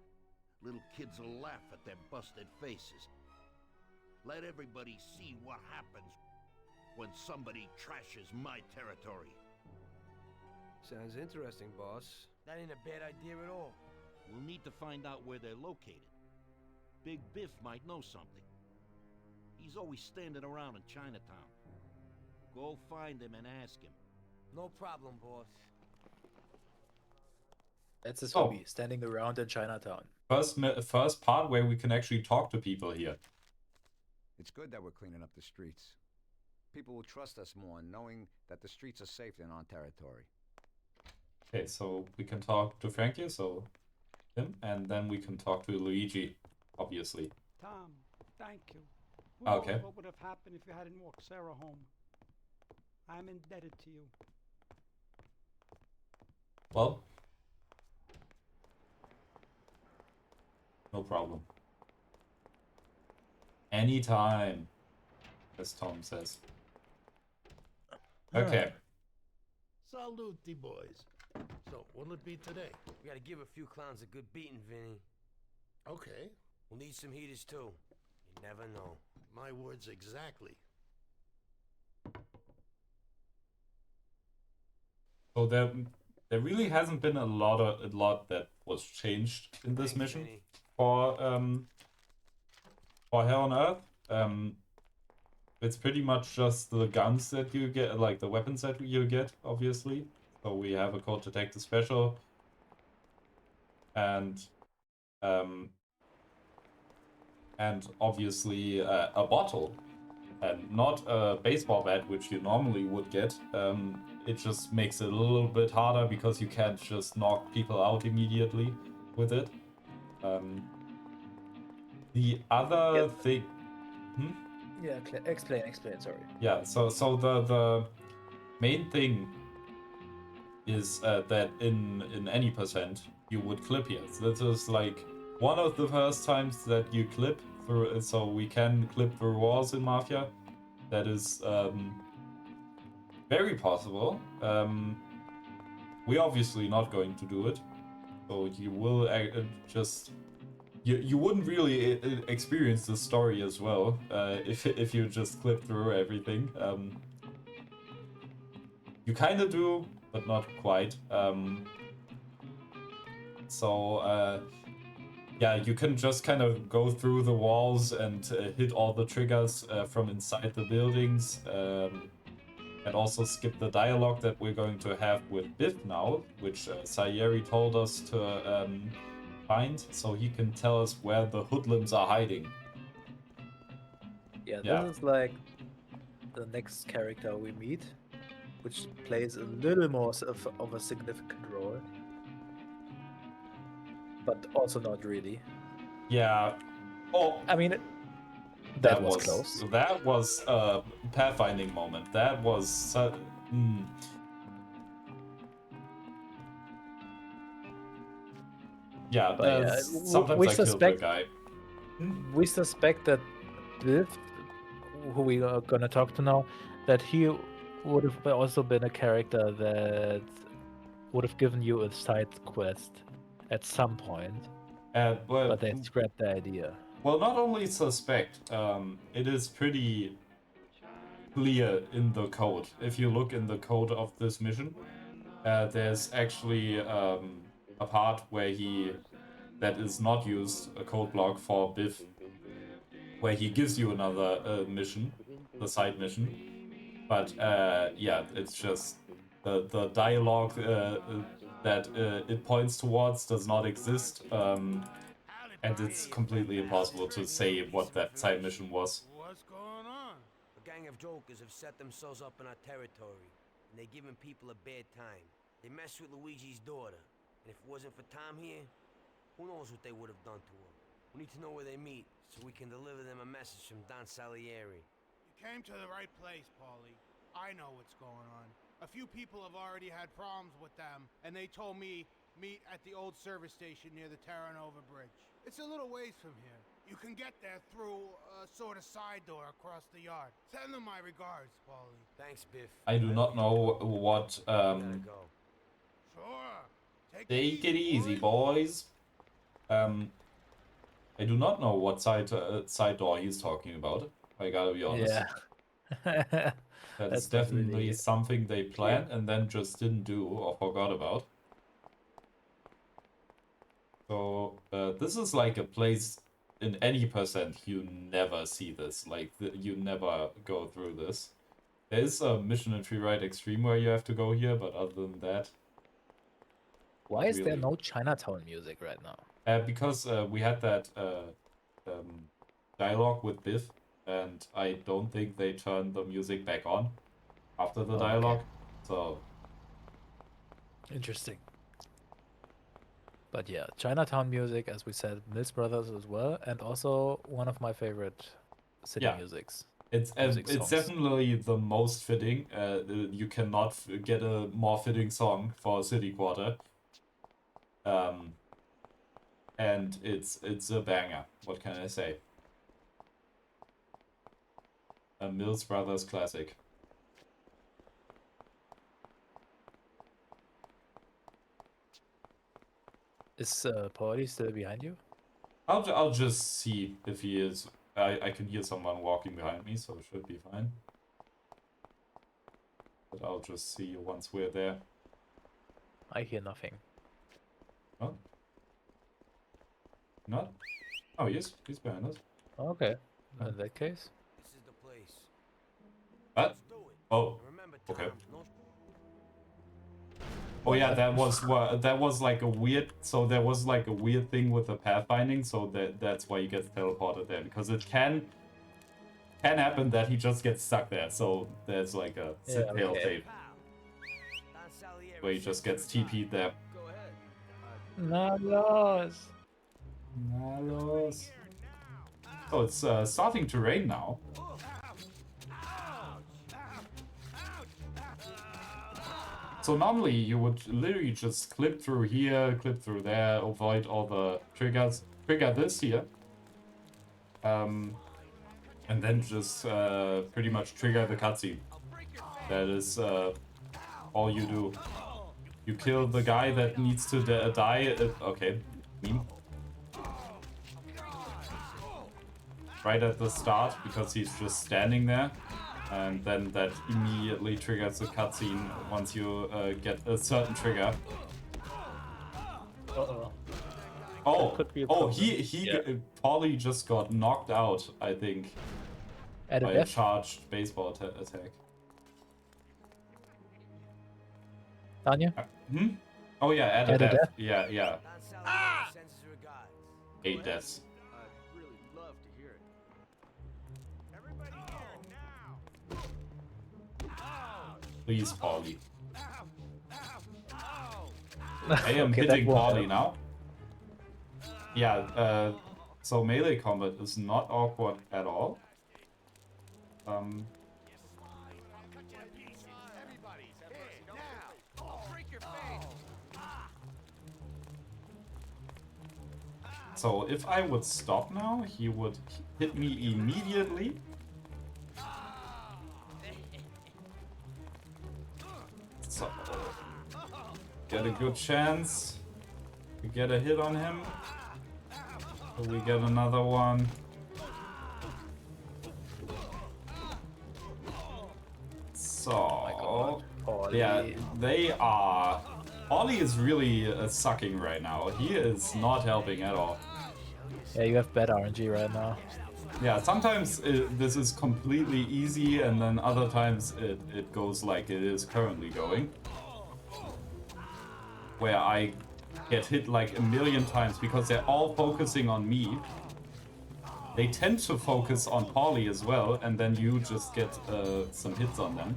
Little kids will laugh at their busted faces. Let everybody see what happens when somebody trashes my territory. Sounds interesting, boss. That ain't a bad idea at all. We'll need to find out where they're located. Big Biff might know something. He's always standing around in Chinatown. Go find him and ask him. No problem, boss. That's his Oh. hobby, standing around in Chinatown. First part where we can actually talk to people here. It's good that we're cleaning up the streets. People will trust us more knowing that the streets are safe in our territory. Okay, so we can talk to Frankie, so him, and then we can talk to Luigi, obviously. Tom, thank you. Who Okay. knows what would have happened if you hadn't walked Sarah home? I'm indebted to you. Well, no problem. Anytime, as Tom says. Okay. Salute, boys. So, what'll it be today? We gotta give a few clowns a good beating, Vinny. Okay. We'll need some heaters too. You never know. My words exactly. So there really hasn't been a lot that was changed in this mission Vinny. for Hell on Earth. It's pretty much just the guns that you get, like the weapons that you get, obviously. So we have a Cold Detector Special, and obviously a bottle, and not a baseball bat, which you normally would get. It just makes it a little bit harder because you can't just knock people out immediately with it. The other thing. Yeah, explain, sorry. Yeah, so the main thing is that in any percent you would clip here. So this is like one of the first times that you clip through, so we can clip through walls in Mafia. That is very possible. We're obviously not going to do it, so you will just. You wouldn't really experience the story as well if you just clip through everything. You kind of do, but not quite. Yeah, you can just kind of go through the walls and hit all the triggers from inside the buildings, and also skip the dialogue that we're going to have with Biff now, which Sayeri told us to find, so he can tell us where the hoodlums are hiding. Yeah, this is like the next character we meet, which plays a little more of a significant role, but also not really. Yeah. Oh, I mean, that was close. That was a pathfinding moment. That was yeah, But sometimes I killed the guy. We suspect that Biff, who we are gonna talk to now, that he would have also been a character that would have given you a side quest at some point. But they scrapped the idea. Well, not only suspect, it is pretty clear in the code. If you look in the code of this mission, there's actually a part where that is not used, a code block for Biff, where he gives you another mission, the side mission. But yeah, it's just the dialogue that it points towards does not exist, and it's completely impossible to say what that side mission was. What's going on? A gang of jokers have set themselves up in our territory, and they're giving people a bad time. They messed with Luigi's daughter, and if it wasn't for Tom here, who knows what they would have done to her. We need to know where they meet, so we can deliver them a message from Don Salieri. You came to the right place, Paulie. I know what's going on. A few people have already had problems with them, and they told me meet at the old service station near the Terranova Bridge. It's a little ways from here. You can get there through a sort of side door across the yard. Send them my regards, Paulie. Thanks, Biff. I do not know what. Go. Sure. Take it easy, boys. I do not know what side door he's talking about. I gotta be honest. Yeah. That's not definitely really something they planned and then just didn't do or forgot about. So this is like a place in any percent you never see this. Like you never go through this. There is a Mission in Free Ride Extreme where you have to go here, but other than that. Why is there really. no Chinatown music right now? Because we had that dialogue with Biff, and I don't think they turned the music back on after the dialogue. So Interesting. But yeah, Chinatown music, as we said, Mills Brothers as well, and also one of my favorite city musics. It's songs. definitely the most fitting. You cannot get a more fitting song for a city quarter. And it's a banger. What can I say? A Mills Brothers classic. Is Paulie still behind you? I'll just see if he is. I can hear someone walking behind me, so it should be fine. But I'll just see once we're there. I hear nothing. Oh. Not? Oh, yes, he's behind us. Okay. In that case. This is the place. What? Oh. Remember, Okay. no Oh yeah, that was like a weird. So there was like a weird thing with the pathfinding. So that's why he gets teleported there, because it can happen that he just gets stuck there. So there's like a fail safe where he just gets TP'd there. Nalos. Nalos. Oh, it's starting to rain now. So normally you would literally just clip through here, clip through there, avoid all the triggers, trigger this here, and then just pretty much trigger the cutscene. That is all you do. You kill the guy that needs to die. Okay, meme. Right at the start, because he's just standing there. And then that immediately triggers the cutscene once you get a certain trigger. Uh-oh. Oh, Paulie just got knocked out, I think, At by a a charged baseball attack. Tanya? Oh yeah, at a At a death. death? Yeah. Ah! Sends his regards. 8 deaths. I'd really love to hear it. Please, Paulie. I am Okay, hitting that won't Paulie now. Yeah, so melee combat is not awkward at all. So if I would stop now, he would hit me immediately. So, get a good chance to get a hit on him. So we get another one. So, yeah, they are... Ollie is really sucking right now. He is not helping at all. Yeah, you have bad RNG right now. Yeah, sometimes this is completely easy, and then other times it goes like it is currently going. Where I get hit like a million times because they're all focusing on me. They tend to focus on Paulie as well, and then you just get some hits on them.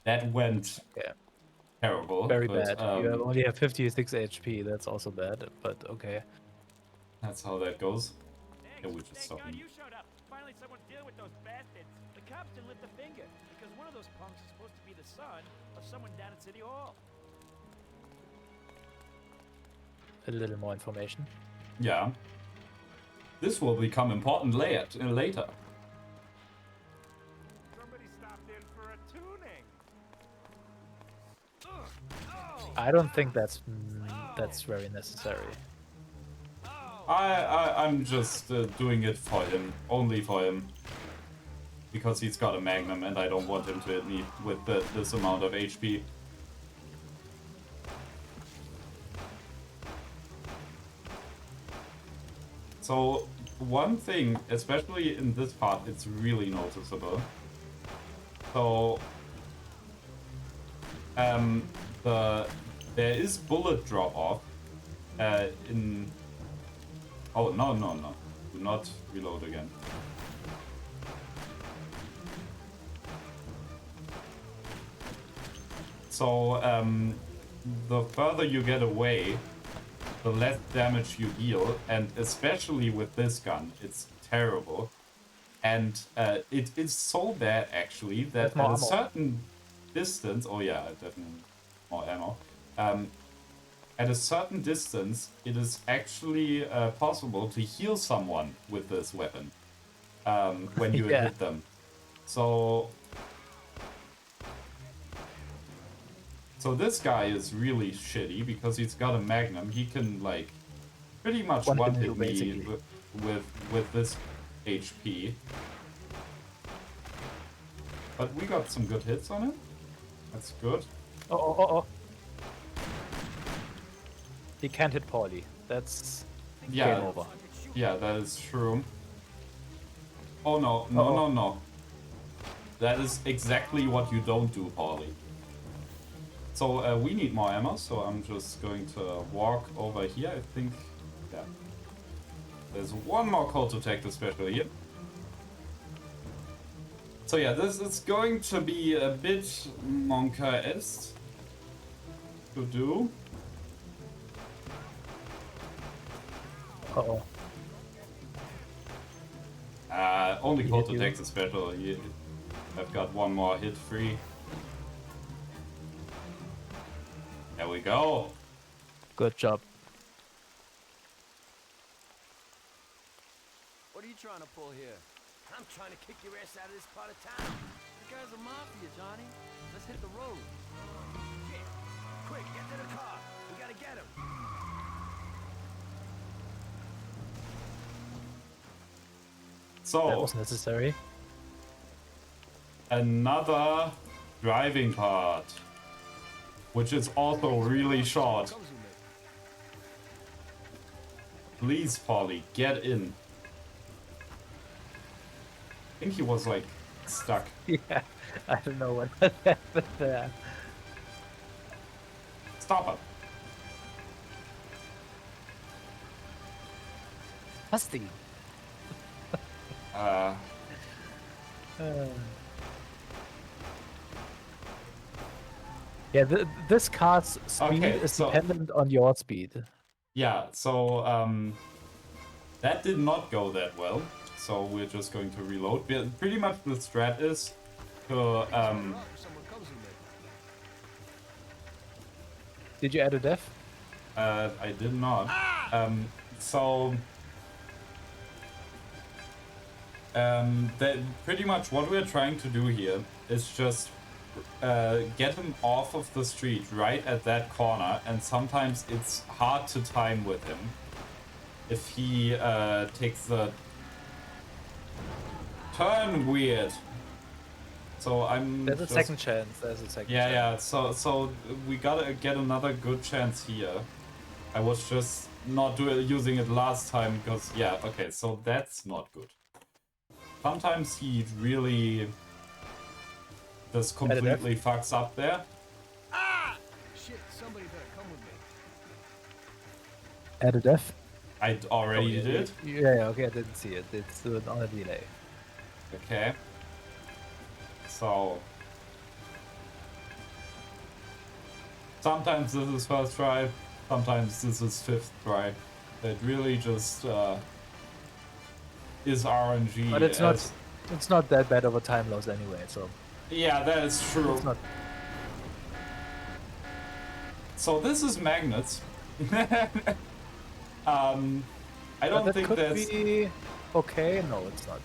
That went terrible. Very but, bad. You only have 56 HP. That's also bad, but okay. That's how that goes. Yeah, we just stop him. You showed up. Finally, someone dealing with those bastards. The cops didn't lift a finger because one of those punks is supposed to be the son of someone down at City Hall. A little more information. Yeah. This will become important later. Somebody stopped in for a tuning. I don't think that's very necessary. I'm just doing it for him, only for him, because he's got a Magnum and I don't want him to hit me with this amount of HP. So one thing, especially in this part, it's really noticeable. So there is bullet drop off in. Oh no! Do not reload again. So the further you get away, the less damage you deal, and especially with this gun, it's terrible. And it is so bad actually that at a certain distance, oh yeah, definitely more ammo. At a certain distance, it is actually possible to heal someone with this weapon when you hit them. So this guy is really shitty because he's got a Magnum. He can like pretty much one hit me with this HP. But we got some good hits on him. That's good. Oh. He can't hit Paulie. That's game over. Yeah, that is true. Oh no. That is exactly what you don't do, Paulie. So we need more ammo, so I'm just going to walk over here. I think, yeah. There's one more call to take, especially here. So yeah, this is going to be a bit Monka-esque to do. Uh-oh. Only call to take the special. I've got one more hit free. There we go. Good job. What are you trying to pull here? I'm trying to kick your ass out of this part of town. The guy's a mafia, Johnny. Let's hit the road. Shit. Quick, get to the car. We gotta get him. So that was necessary. Another driving part, which is also really short. Please, Paulie, get in. I think he was like stuck. Yeah, I don't know what happened there. Stop it. Musty. Yeah, this car's speed is dependent on your speed. Yeah, so that did not go that well. So we're just going to reload. Pretty much the strat is to Did you add a def? I did not. Pretty much what we're trying to do here is just get him off of the street right at that corner, and sometimes it's hard to time with him if he takes the turn weird. So There's a second chance. There's a second chance. Yeah. So we gotta get another good chance here. I was just not using it last time because okay. So that's not good. Sometimes he really just completely fucks up there. Ah! Shit! Somebody better come with me. Add a def? I already did. Yeah, okay, I didn't see it. It's on a delay. Okay. So sometimes this is first try, sometimes this is fifth try. It really just is RNG. But it's not. It's not that bad of a time loss anyway, so. Yeah, that is true. It's not. So this is magnets. I don't that think could that's. be okay. No, it's not.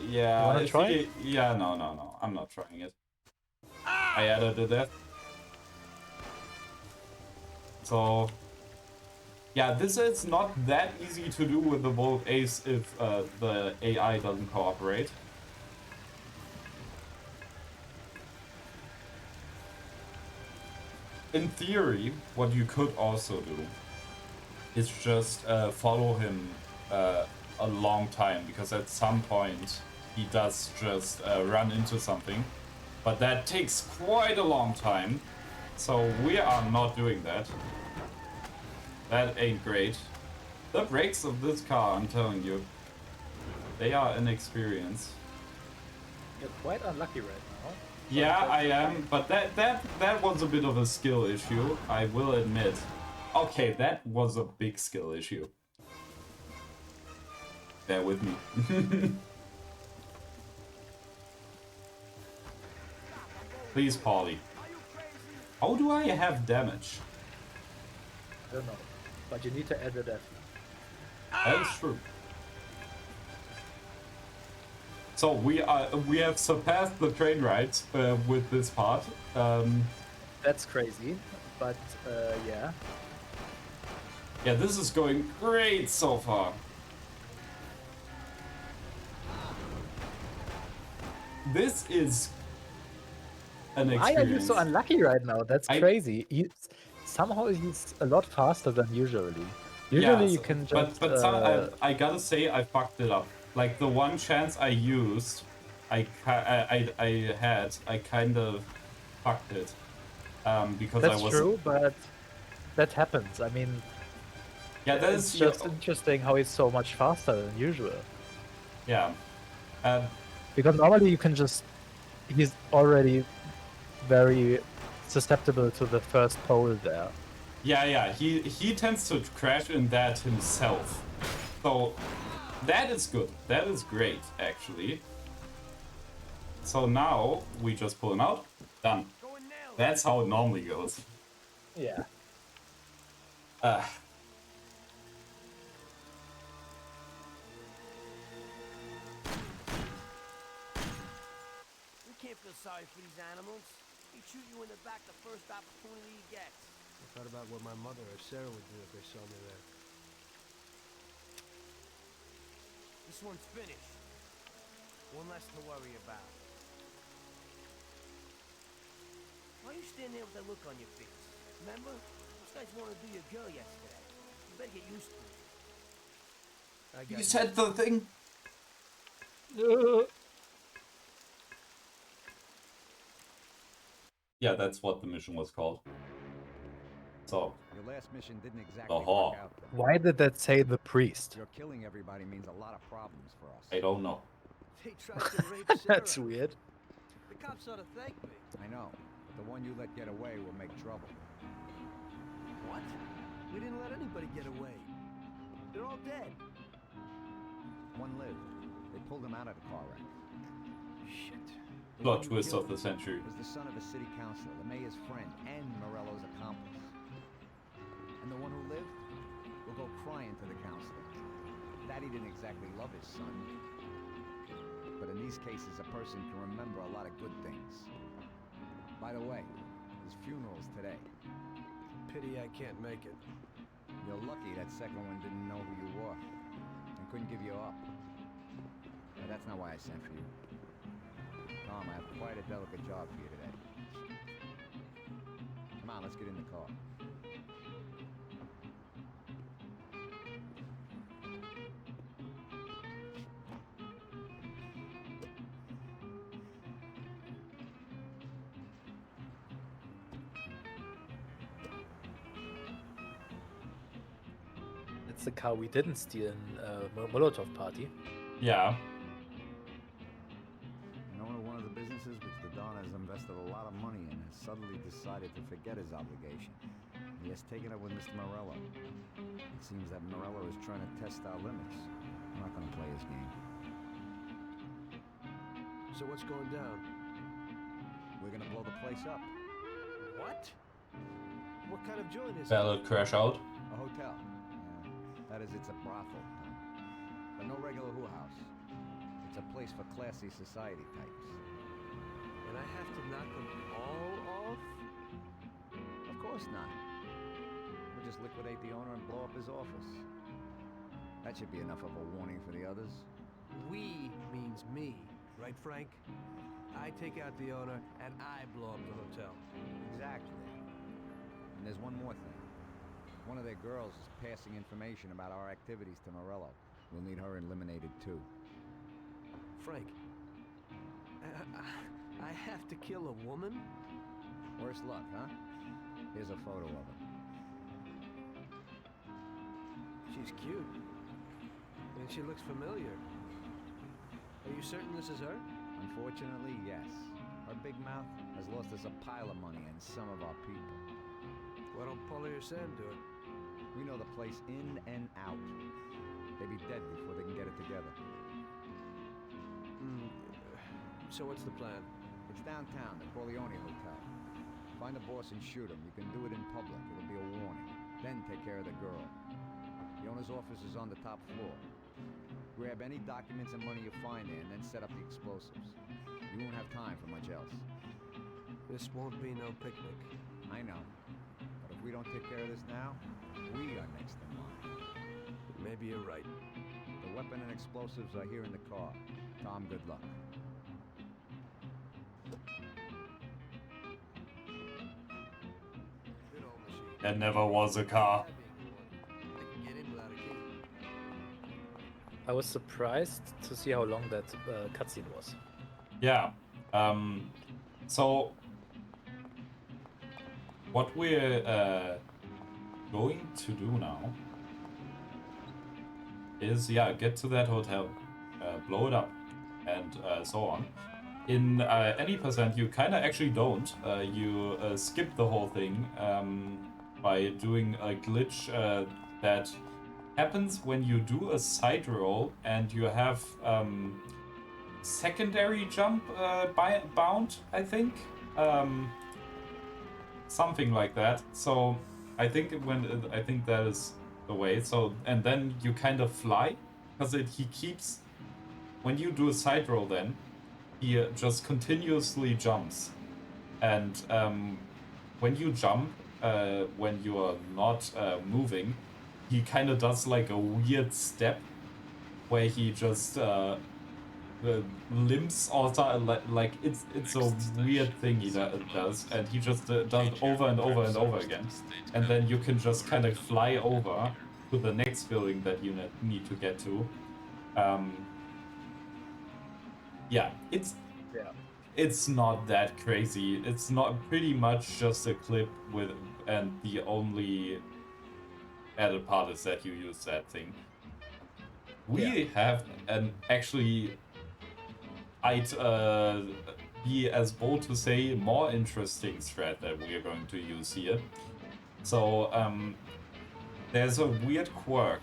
Yeah, You wanna if try he- it? Yeah, no. I'm not trying it. I added to that. So, yeah, this is not that easy to do with the Volt Ace if the AI doesn't cooperate. In theory, what you could also do is just follow him a long time, because at some point he does just run into something. But that takes quite a long time, so we are not doing that. That ain't great. The brakes of this car, I'm telling you, they are an experience. You're quite unlucky right now. Yeah, I am, but that was a bit of a skill issue, I will admit. Okay, that was a big skill issue. Bear with me. Please, Paulie. How do I have damage? I don't know, but you need to edit that. That is true. So we have surpassed the train ride with this part. That's crazy, but yeah. Yeah, this is going great so far. This is an Why are you experience. so unlucky right now? That's crazy. Somehow he's a lot faster than usually. Usually you can just. But I gotta say I fucked it up. Like the one chance I used, I kind of fucked it. Because That's I was. true, but that happens. I mean, Yeah, that it's is just interesting how he's so much faster than usual. Yeah. Because normally you can just. He's already very susceptible to the first pole there. Yeah. He tends to crash in that himself. So that is good. That is great, actually. So now we just pull him out. Done. That's how it normally goes. Yeah. You can't feel sorry for these animals. They shoot you in the back the first opportunity you get. I thought about what my mother or Sarah would do if they saw me there. This one's finished. One less to worry about. Why are you standing there with that look on your face? Remember? Those guys wanted to do your girl yesterday. You better get used to it. You said the thing. Yeah, that's what the mission was called. So. Your last mission didn't exactly The Hawk. work out. Why did that say the priest? Your killing everybody means a lot of problems for us. I don't know. They tried to rape Sarah. That's weird. The cops ought to thank me. I know, but the one you let get away will make trouble. What? We didn't let anybody get away. They're all dead. One lived. They pulled him out of the car wreck. Shit. Plot twist of the century. Was the son of a city councilor, the mayor's friend, and Morello's accomplice. And the one who lived will go crying to the councilor. Daddy didn't exactly love his son. But in these cases, a person can remember a lot of good things. By the way, his funeral's today. Pity I can't make it. You're lucky that second one didn't know who you were and couldn't give you up. But that's not why I sent for you. Tom, I have quite a delicate job for you today. Come on, let's get in the car. It's the car we didn't steal in Molotov Party. Yeah. An owner of one of the businesses which the Don has invested a lot of money in has suddenly decided to forget his obligation. He has taken up with Mr. Morello. It seems that Morello is trying to test our limits. I'm not going to play his game. So what's going down? We're gonna blow the place up. What? What kind of joint is it? That'll crash out. A hotel. Yeah, that is, it's a brothel, Tom. But no regular whore house. It's a place for classy society types. And I have to knock them all off? Of course not. We'll just liquidate the owner and blow up his office. That should be enough of a warning for the others. We means me, right, Frank? I take out the owner and I blow up the hotel. Exactly. And there's one more thing. One of their girls is passing information about our activities to Morello. We'll need her eliminated too. Frank, I have to kill a woman? Worse luck, huh? Here's a photo of her. She's cute. And she looks familiar. Are you certain this is her? Unfortunately, yes. Her big mouth has lost us a pile of money and some of our people. Why don't Paulie or Sam do it? We know the place in and out. They'd be dead before they can get it together. So what's the plan? It's downtown, the Corleone Hotel. Find the boss and shoot him. You can do it in public. It'll be a warning. Then take care of the girl. The owner's office is on the top floor. Grab any documents and money you find there and then set up the explosives. You won't have time for much else. This won't be no picnic. I know. But if we don't take care of this now, we are next in line. Maybe you're right. The weapon and explosives are here in the car. Tom, good luck. Good old machine. There never was a car. I can get in without a key. I was surprised to see how long that cutscene was. Yeah. So what we're going to do now is, get to that hotel, blow it up, and so on. In any percent, you kind of actually don't. You skip the whole thing by doing a glitch that happens when you do a side roll and you have secondary jump bound, I think. Something like that. So I think that is the way. So, and then you kind of fly, because he keeps, when you do a side roll, then he just continuously jumps, and when you jump, when you are not moving, he kind of does like a weird step where he just limps, or like it's a weird thing he does, and he just does it over and over and over again, and then you can just kind of fly over to the next building that you need to get to. It's not that crazy. It's not, pretty much just a clip with, and the only added part is that you use that thing. We have an actually, I'd be as bold to say, more interesting strat that we are going to use here. So there's a weird quirk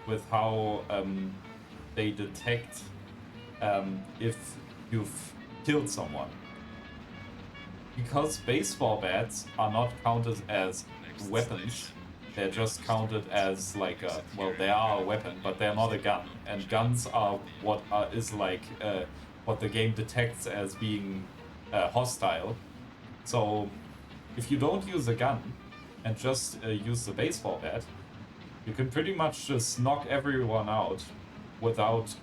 with how they detect if you've killed someone. Because baseball bats are not counted as weapons, they're just counted as like a, well, they are a weapon, but they're not a gun. And guns are what is like what the game detects as being hostile. So if you don't use a gun and just use the baseball bat, you can pretty much just knock everyone out without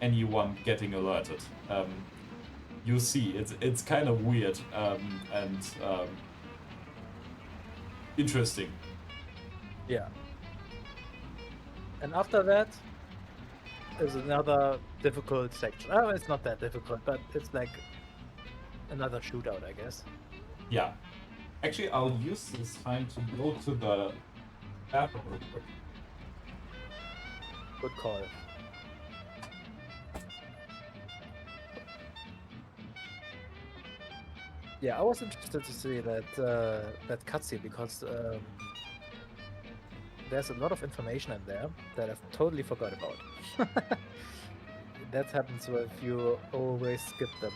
anyone getting alerted. You see, it's kind of weird and interesting. Yeah. And after that is another difficult section. Oh, it's not that difficult, but it's like another shootout, I guess. Yeah. Actually, I'll use this time to go to the bathroom real quick. Good call. Yeah, I was interested to see that that cutscene because there's a lot of information in there that I've totally forgot about. that happens if you always skip them.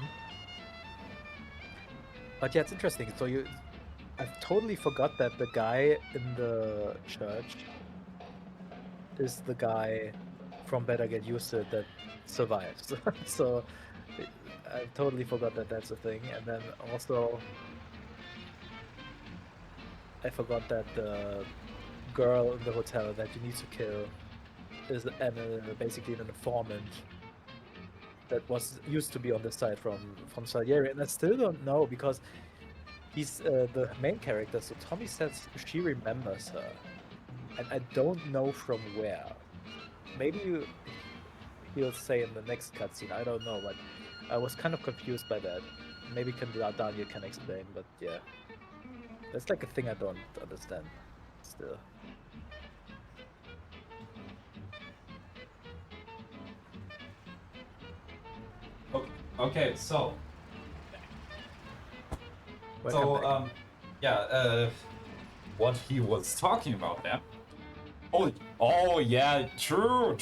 But yeah, it's interesting. So I've totally forgot that the guy in the church is the guy from Better Get Used to It that survives. So I totally forgot that that's a thing. And then also, I forgot that the girl in the hotel that you need to kill is basically an informant that used to be on the side from Salieri, and I still don't know because he's the main character. So Tommy says she remembers her, and I don't know from where. Maybe he'll say in the next cutscene. I don't know, but I was kind of confused by that. Maybe Daniel can explain, but yeah, that's like a thing I don't understand still. Okay, so Welcome back. yeah, what he was talking about there. Oh yeah, true.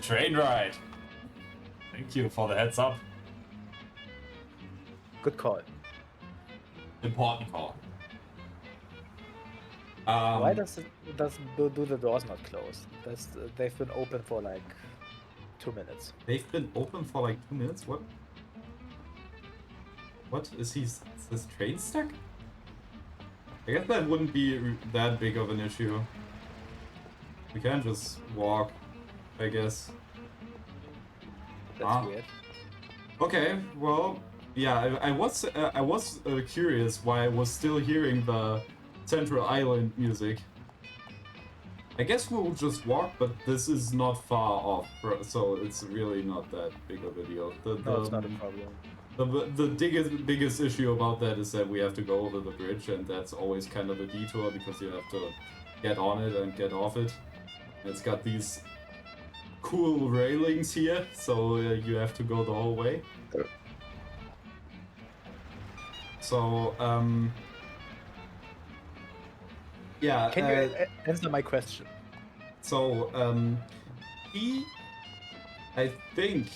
Train ride. Thank you for the heads up. Good call. Important call. Why do the doors not close? They've been open for like 2 minutes. They've been open for like 2 minutes? What? What? Is this train stuck? I guess that wouldn't be that big of an issue. We can just walk, I guess. That's weird. Okay, well, yeah, I was curious why I was still hearing the Central Island music. I guess we'll just walk, but this is not far off, so it's really not that big of a deal. No, it's not a problem. The biggest issue about that is that we have to go over the bridge, and that's always kind of a detour because you have to get on it and get off it. It's got these cool railings here, so you have to go the whole way. So, yeah. Can you answer my question? So, I think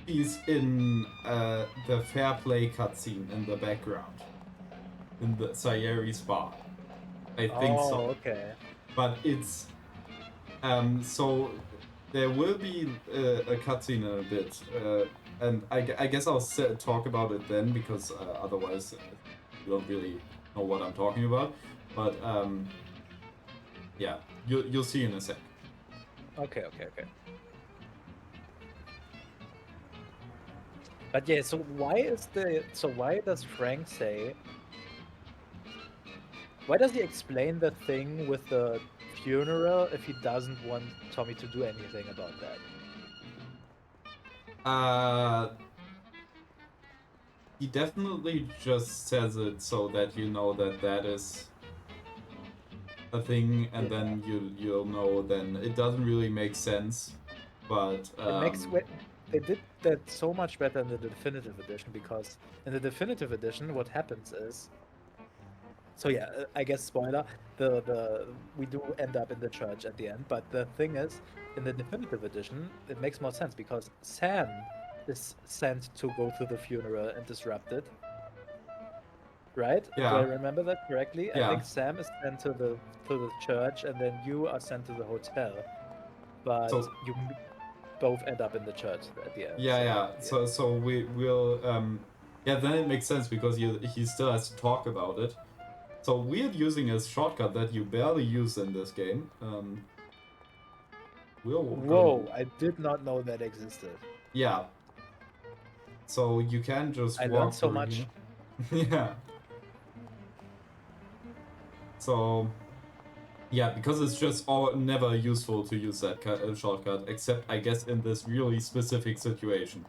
he's in the Fair Play cutscene in the background, in the Salieri spa. I think so. Oh, okay. But it's so there will be a cutscene in a bit, and I guess I'll talk about it then because otherwise you don't really know what I'm talking about. But yeah, you'll see in a sec. Okay. But yeah, so why does Frank say? Why does he explain the thing with the funeral if he doesn't want Tommy to do anything about that? He definitely just says it so that you know that is a thing, and then you'll know. Then it doesn't really make sense, but They did that so much better in the definitive edition because in the definitive edition, what happens is. So yeah, I guess spoiler. We do end up in the church at the end, but the thing is, in the definitive edition, it makes more sense because Sam is sent to go to the funeral and disrupt it. Right? Yeah. Do I remember that correctly? Yeah. I think Sam is sent to the church, and then you are sent to the hotel. But you both end up in the church at the end. Yeah. So we'll yeah. Then it makes sense because he still has to talk about it. So we're using a shortcut that you barely use in this game. Whoa! I did not know that existed. Yeah. So you can just I walk learned so through much. here. Yeah. So yeah, because it's just never useful to use that shortcut, except I guess in this really specific situation.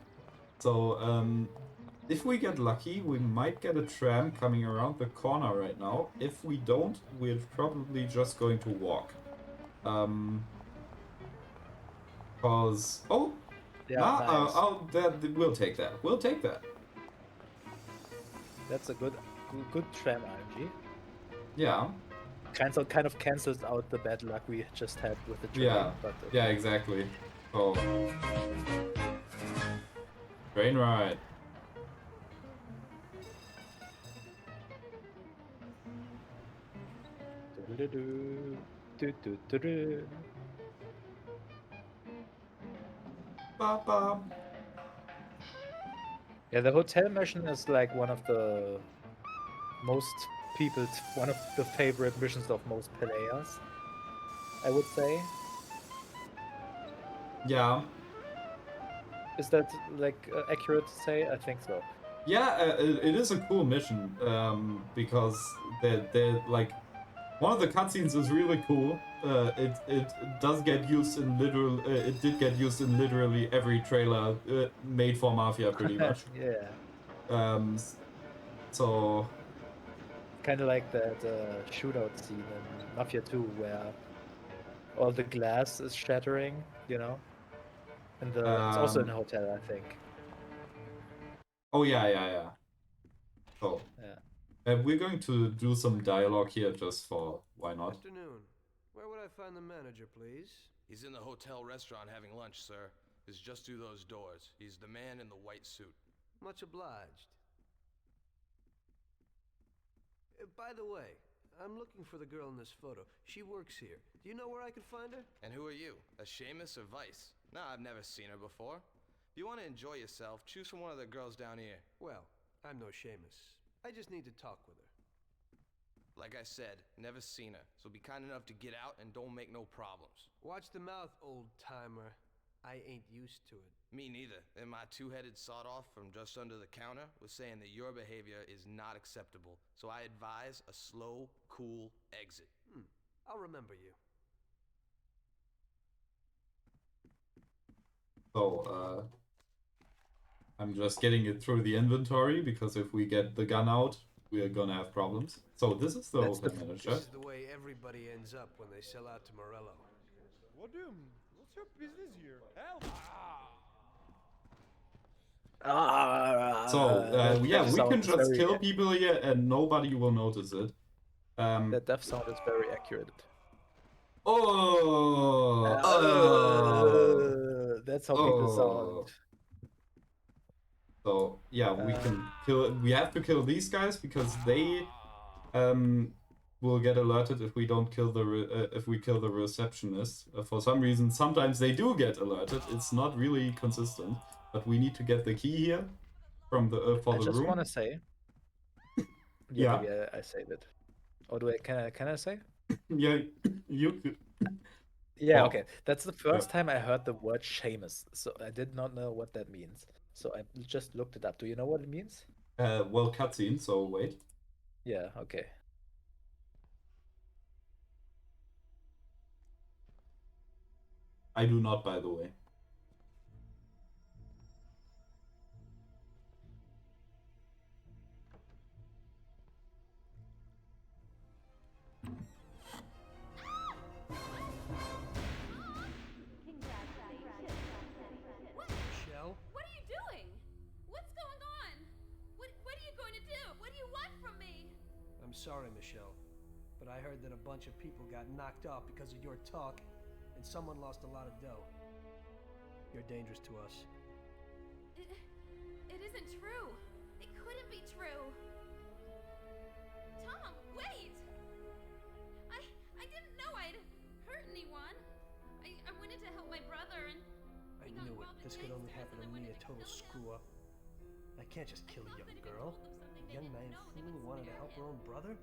So if we get lucky, we might get a tram coming around the corner right now. If we don't, we're probably just going to walk. Cause we'll take that. We'll take that. That's a good tram RNG. Yeah. kind of cancels out the bad luck we just had with the train. Yeah, But yeah, exactly. So train ride. Ba-ba. Yeah, the hotel mission is like one of the one of the favorite missions of most players, I would say. Yeah. Is that like accurate to say? I think so. Yeah, it is a cool mission because they like one of the cutscenes is really cool. It does get used in literal. It did get used in literally every trailer made for Mafia, pretty much. Yeah. So Kind of like that shootout scene in Mafia 2 where all the glass is shattering, you know? And it's also in a hotel, I think. Oh yeah. So yeah. we're going to do some dialogue here just for why not. Afternoon. Where would I find the manager, please? He's in the hotel restaurant having lunch, sir. It's just through those doors. He's the man in the white suit. Much obliged. By the way, I'm looking for the girl in this photo. She works here. Do you know where I could find her? And who are you? A Seamus or Vice? No, I've never seen her before. If you want to enjoy yourself, choose from one of the girls down here. Well, I'm no Seamus. I just need to talk with her. Like I said, never seen her, so be kind enough to get out and don't make no problems. Watch the mouth, old-timer. I ain't used to it. Me neither. And my two-headed sawed-off from just under the counter was saying that your behavior is not acceptable. So I advise a slow, cool exit. I'll remember you. So I'm just getting it through the inventory because if we get the gun out, we are gonna have problems. So this is the hotel manager. This is the way everybody ends up when they sell out to Morello. What's your business here? Help! So yeah, we can just kill people here and nobody will notice it. That death sound is very accurate. That's how people sound. So yeah, we can kill. We have to kill these guys because they will get alerted if we don't kill the if we kill the receptionist. For some reason, sometimes they do get alerted. It's not really consistent, but we need to get the key here from the for the room. I just want to say. Yeah. Maybe I saved it. Or can I say? Yeah, you could. Yeah, okay. That's the first time I heard the word Seamus, so I did not know what that means. So I just looked it up. Do you know what it means? Well, cutscene, so wait. Yeah, okay. I do not, by the way. Michelle? What are you doing? What's going on? What are you going to do? What do you want from me? I'm sorry, Michelle, but I heard that a bunch of people got knocked off because of your talk, and someone lost a lot of dough. You're dangerous to us. It isn't true. It couldn't be true. Tom, wait! I didn't know I'd hurt anyone. I wanted to help my brother and I knew it. This could only happen to me, a total screw-up. I can't just kill a young girl. A young naive fool who wanted to help her own brother?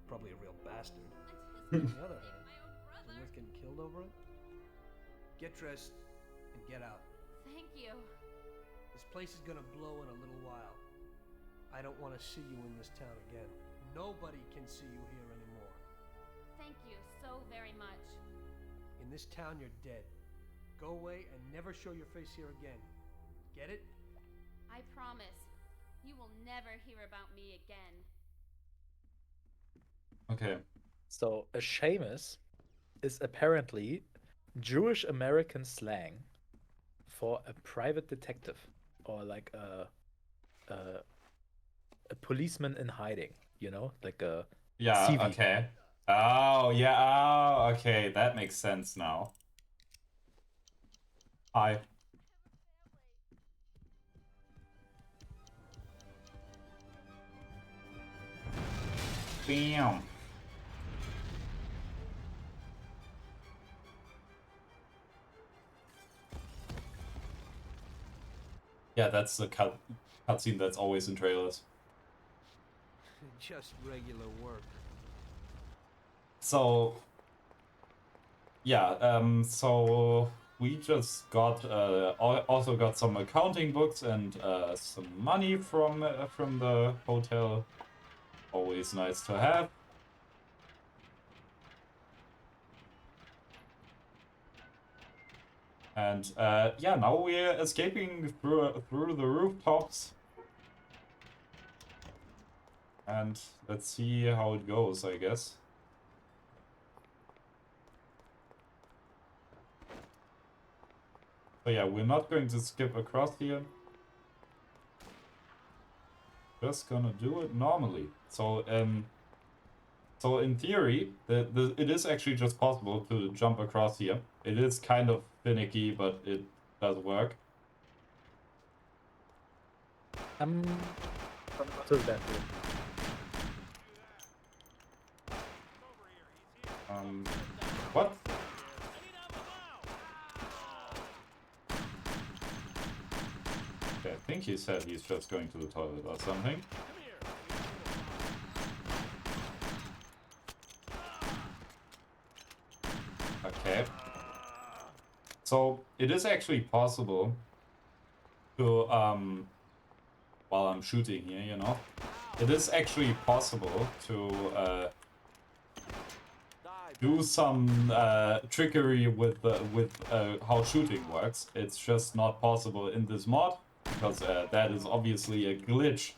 Probably a real bastard. On the other hand, is it worth getting killed over it? Get dressed and get out. Thank you. This place is gonna blow in a little while. I don't want to see you in this town again. Nobody can see you here anymore. Thank you so very much. In this town, you're dead. Go away and never show your face here again. Get it? I promise. You will never hear about me again. Okay. So a Seamus is apparently Jewish American slang for a private detective or like a policeman in hiding, you know, like a Yeah, CV. okay. Oh, yeah. Oh, okay. That makes sense now. Hi. Bam. Yeah, that's the cutscene that's always in trailers. Just regular work. So, yeah, so we just got also got some accounting books and some money from the hotel. Always nice to have. And yeah, now we're escaping through the rooftops. And let's see how it goes, I guess. So yeah, we're not going to skip across here. Just gonna do it normally. So so in theory, it is actually just possible to jump across here. It is kind of finicky, but it does work. I'm gonna go to the bathroom. What? Okay, I think he said he's just going to the toilet or something. Okay. So it is actually possible to while I'm shooting here, you know, it is actually possible to do some trickery with how shooting works. It's just not possible in this mod because that is obviously a glitch.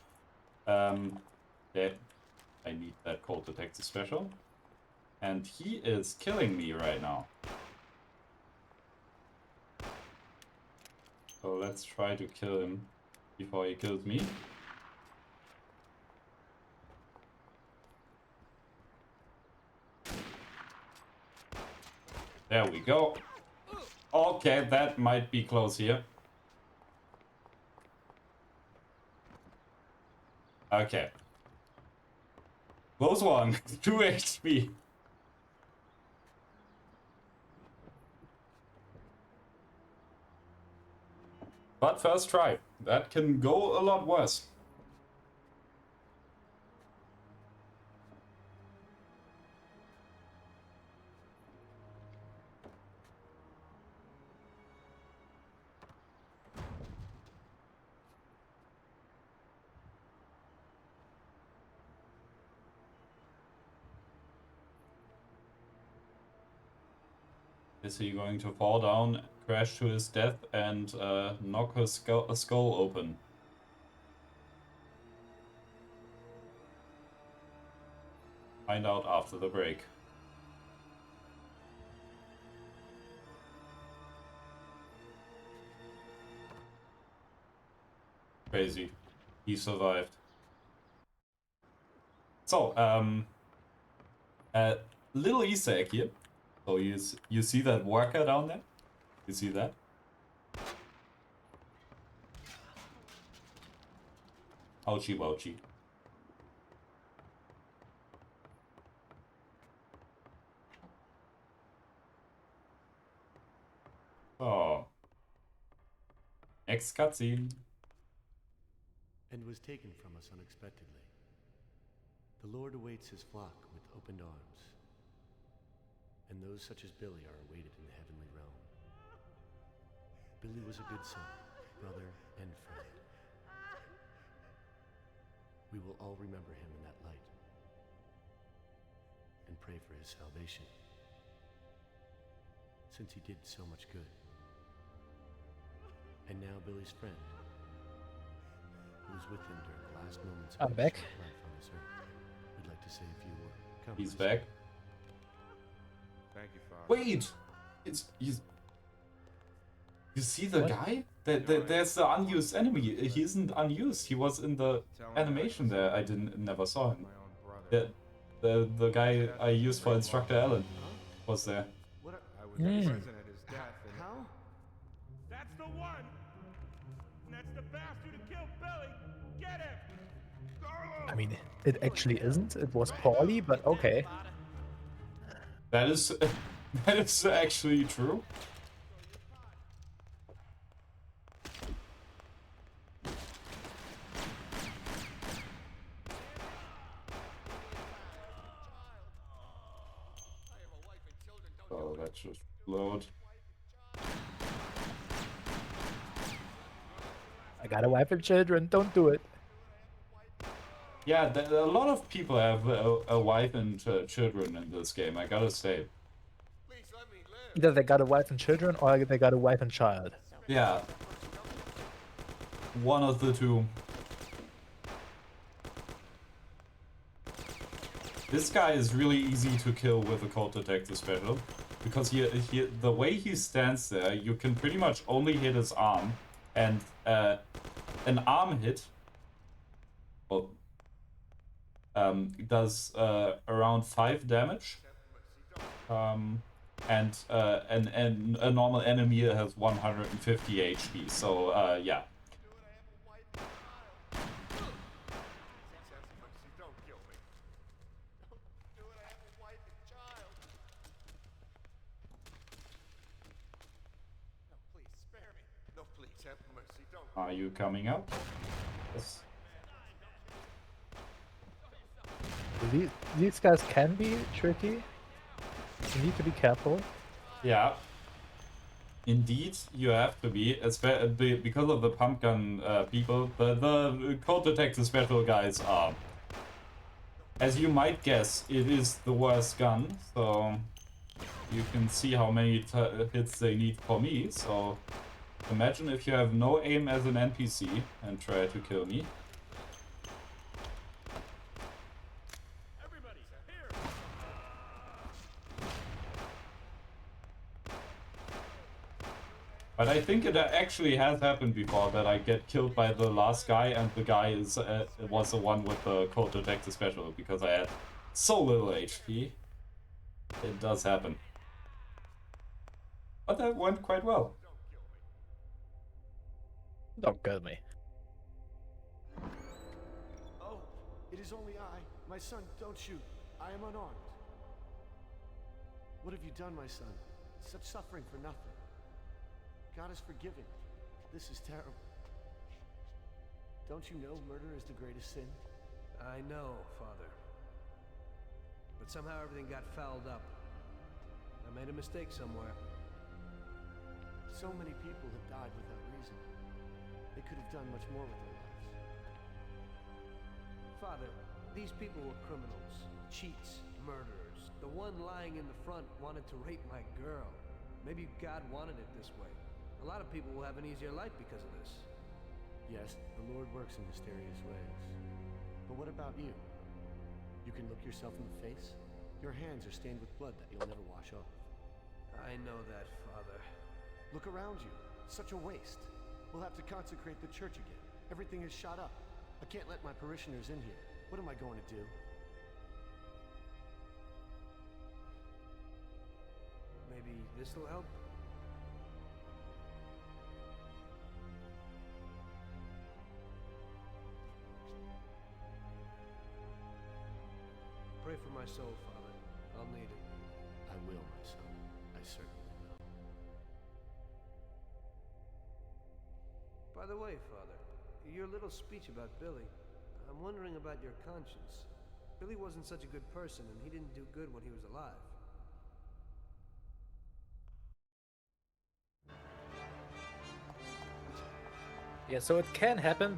That I need that cold detector special, and he is killing me right now. So let's try to kill him before he kills me. There we go. Okay, that might be close here. Okay. Close one. 2 HP. But first try. That can go a lot worse. Is he going to fall down, crash to his death, and knock his skull open? Find out after the break. Crazy. He survived. So, little Easter egg here. So you see that worker down there? You see that? Ouchie wouchie. Oh. Next cutscene. And was taken from us unexpectedly. The Lord awaits his flock with opened arms, and those such as Billy are awaited in the heavenly realm. Billy was a good son, brother, and friend. We will all remember him in that light, and pray for his salvation, since he did so much good. And now Billy's friend, who was with him during the last moments of I'm back. his short life on this earth, would like to say a few words. Come, He's please. back. Thank you, Father. Wait! You see the guy? There's the unused enemy. He isn't unused. He was in the animation there. I never saw him. The guy I used for Instructor Alan was there. I was present at his death. How? That's the one! And that's the bastard who killed Billy! Get him! I mean, it actually isn't. It was Paulie, but okay. That is that is actually true. Oh, that should load. I got a wife and children, don't do it. Yeah, a lot of people have a wife and children in this game, I gotta say. Either they got a wife and children, or they got a wife and child. Yeah. One of the two. This guy is really easy to kill with a Cold Detector special, because the way he stands there, you can pretty much only hit his arm, and an arm hit, well, does around 5 damage, and a normal enemy has 150 HP. So yeah. Are you coming out? Yes. These guys can be tricky. You need to be careful. Yeah. Indeed, you have to be, because of the pump gun people. The Cold Detector special guys are, as you might guess, it is the worst gun. So you can see how many hits they need for me. So imagine if you have no aim as an NPC and try to kill me. But I think it actually has happened before that I get killed by the last guy, and the guy was the one with the Cold Detector special, because I had so little HP. It does happen. But that went quite well. Don't kill me. Oh, it is only I. My son, don't shoot. I am unarmed. What have you done, my son? Such suffering for nothing. God is forgiving. This is terrible. Don't you know murder is the greatest sin? I know, Father. But somehow everything got fouled up. I made a mistake somewhere. So many people have died without reason. They could have done much more with their lives. Father, these people were criminals, cheats, murderers. The one lying in the front wanted to rape my girl. Maybe God wanted it this way. A lot of people will have an easier life because of this. Yes, the Lord works in mysterious ways. But what about you? You can look yourself in the face? Your hands are stained with blood that you'll never wash off. I know that, Father. Look around you. Such a waste. We'll have to consecrate the church again. Everything is shot up. I can't let my parishioners in here. What am I going to do? Maybe this'll help? Pray for my soul, Father. I'll need it. I will, my son. I certainly will. By the way, Father, your little speech about Billy, I'm wondering about your conscience. Billy wasn't such a good person, and he didn't do good when he was alive. Yeah, so it can happen,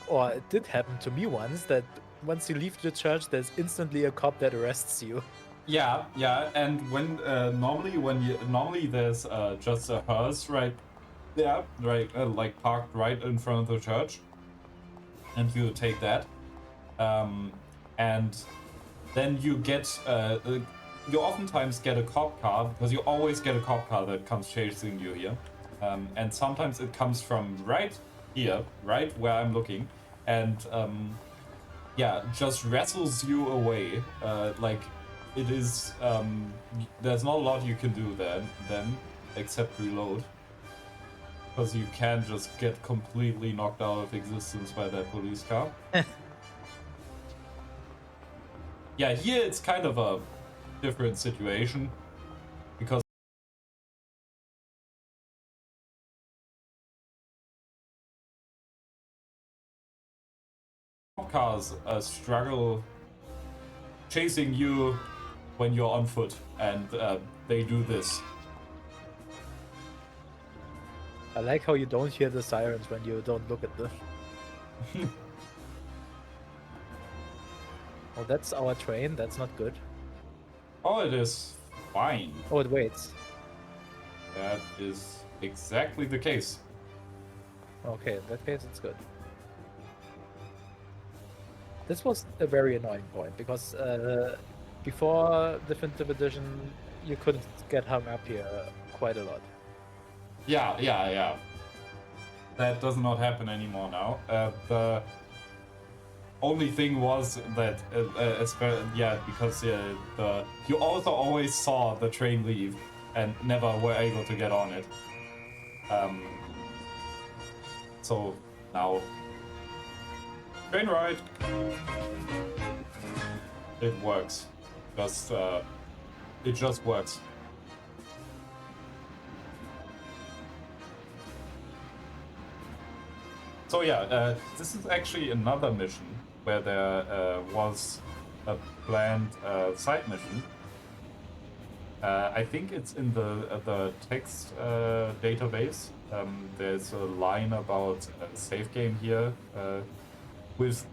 or it did happen to me once, that once you leave the church, there's instantly a cop that arrests you. Yeah, yeah, and when normally there's just a hearse right there, right, like parked right in front of the church, and you take that, and then you get you oftentimes get a cop car, because you always get a cop car that comes chasing you here, and sometimes it comes from right here, right where I'm looking, and yeah, just wrestles you away. Like, it is, there's not a lot you can do then except reload. Because you can just get completely knocked out of existence by that police car. Yeah, here it's kind of a different situation. Because cars struggle chasing you when you're on foot, and they do this. I like how you don't hear the sirens when you don't look at them. Oh, that's our train. That's not good. Oh, it is fine. Oh, it waits. That is exactly the case. Okay, in that case, it's good. This was a very annoying point because before Definitive Edition, you couldn't get hung up here quite a lot. Yeah. That does not happen anymore now. The only thing was that, because you also always saw the train leave and never were able to get on it. So now, train ride. It works. It just works. So yeah, this is actually another mission where there was a planned side mission. I think it's in the text database. There's a line about a save game here, with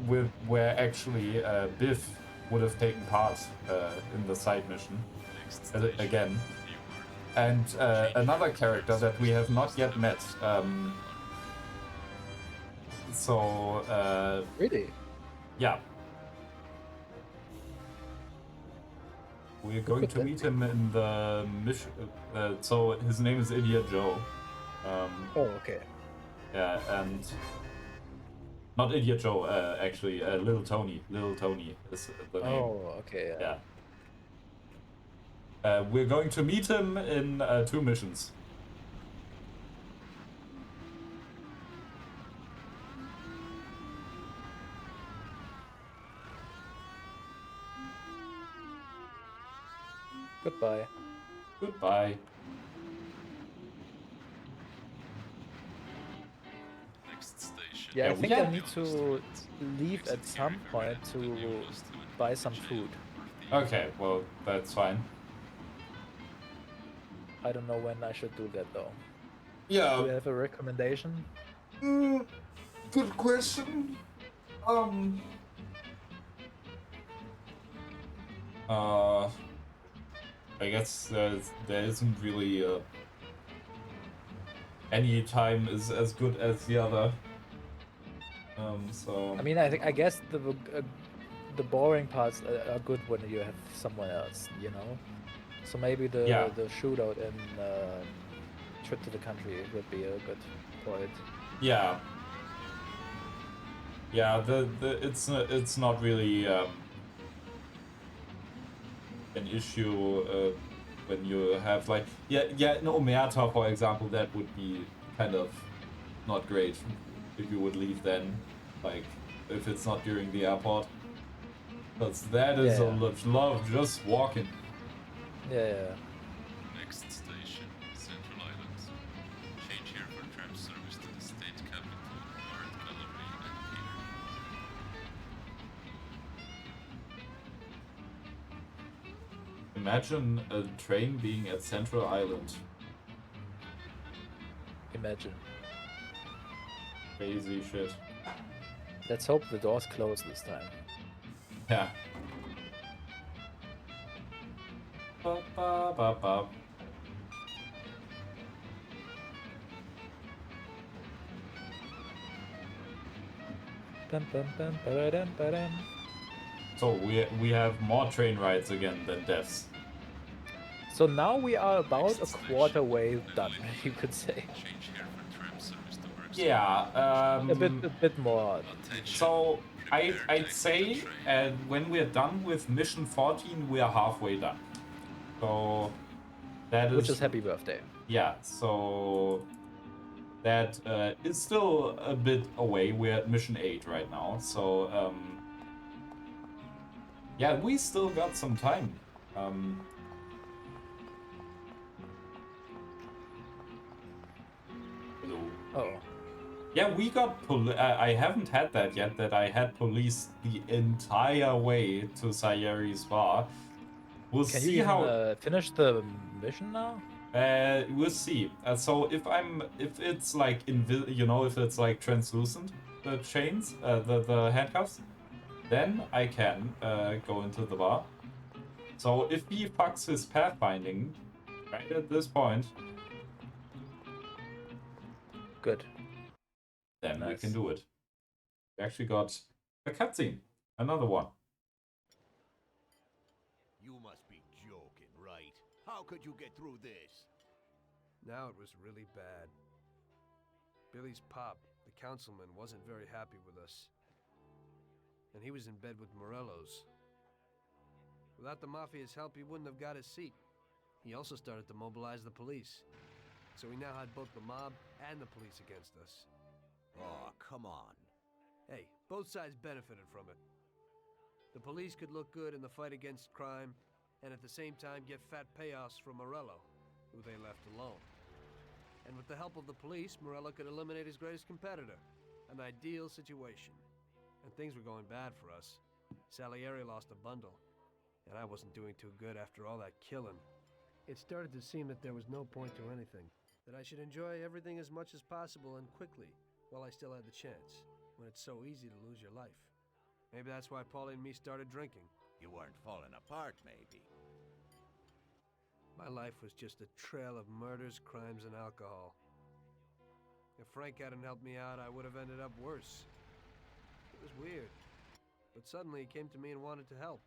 where actually Biff would have taken part in the side mission again, and another character that we have not yet met. Really? Yeah. We're going to meet him in the mission. So his name is Idiot Joe. Oh, okay. Yeah, and not Idiot Joe. Actually, Little Tony. Little Tony is the name. Oh, okay. Yeah. We're going to meet him in 2 missions. Goodbye. Goodbye. Next station. Yeah, I think I need to leave at some point to buy some food. Okay, well, that's fine. I don't know when I should do that though. Yeah. Do you have a recommendation? Good question. I guess there isn't really any time is as good as the other. So I mean, I guess the boring parts are good when you have someone else, you know. So maybe the shootout in Trip to the Country would be a good point. Yeah. Yeah, it's not really an issue when you have like in Omerta, for example, that would be kind of not great if you would leave then, like if it's not during the airport, because that is a lot of just walking. Yeah. Next station, Central Island. Change here for tram service to the state capital, Art Gallery and Pier. Imagine a train being at Central Island. Imagine. Crazy shit. Let's hope the doors close this time. Yeah. Ba, ba, ba, ba. Dum, dum, dum, ba-da-dum, ba-dum. So we have more train rides again than deaths. So now we are about a quarter way done, you could say. Yeah. A bit more. So I'd say when we're done with mission 14, we are halfway done. So that is... Which is happy birthday. Yeah, so that is still a bit away. We're at mission 8 right now. So yeah, we still got some time. Hello. Oh. Yeah, we got I haven't had that yet, that I had police the entire way to Sayeri's bar. We'll Can see you how... finish the mission now? We'll see. So if it's like if it's like translucent, the chains, the handcuffs, then I can go into the bar. So if he fucks his pathfinding right at this point, good. Then we Nice. can do it. We actually got a cutscene, another one. You must be joking, right? How could you get through this? Now it was really bad. Billy's pop, the councilman, wasn't very happy with us. And he was in bed with Morello's. Without the Mafia's help, he wouldn't have got his seat. He also started to mobilize the police. So we now had both the mob and the police against us. Oh, come on. Hey, both sides benefited from it. The police could look good in the fight against crime, and at the same time get fat payoffs from Morello, who they left alone. And with the help of the police, Morello could eliminate his greatest competitor. An ideal situation. And things were going bad for us. Salieri lost a bundle, and I wasn't doing too good after all that killing. It started to seem that there was no point to anything, that I should enjoy everything as much as possible and quickly, while I still had the chance, when it's so easy to lose your life. Maybe that's why Paulie and me started drinking. You weren't falling apart, maybe. My life was just a trail of murders, crimes, and alcohol. If Frank hadn't helped me out, I would have ended up worse. It was weird, but suddenly he came to me and wanted to help.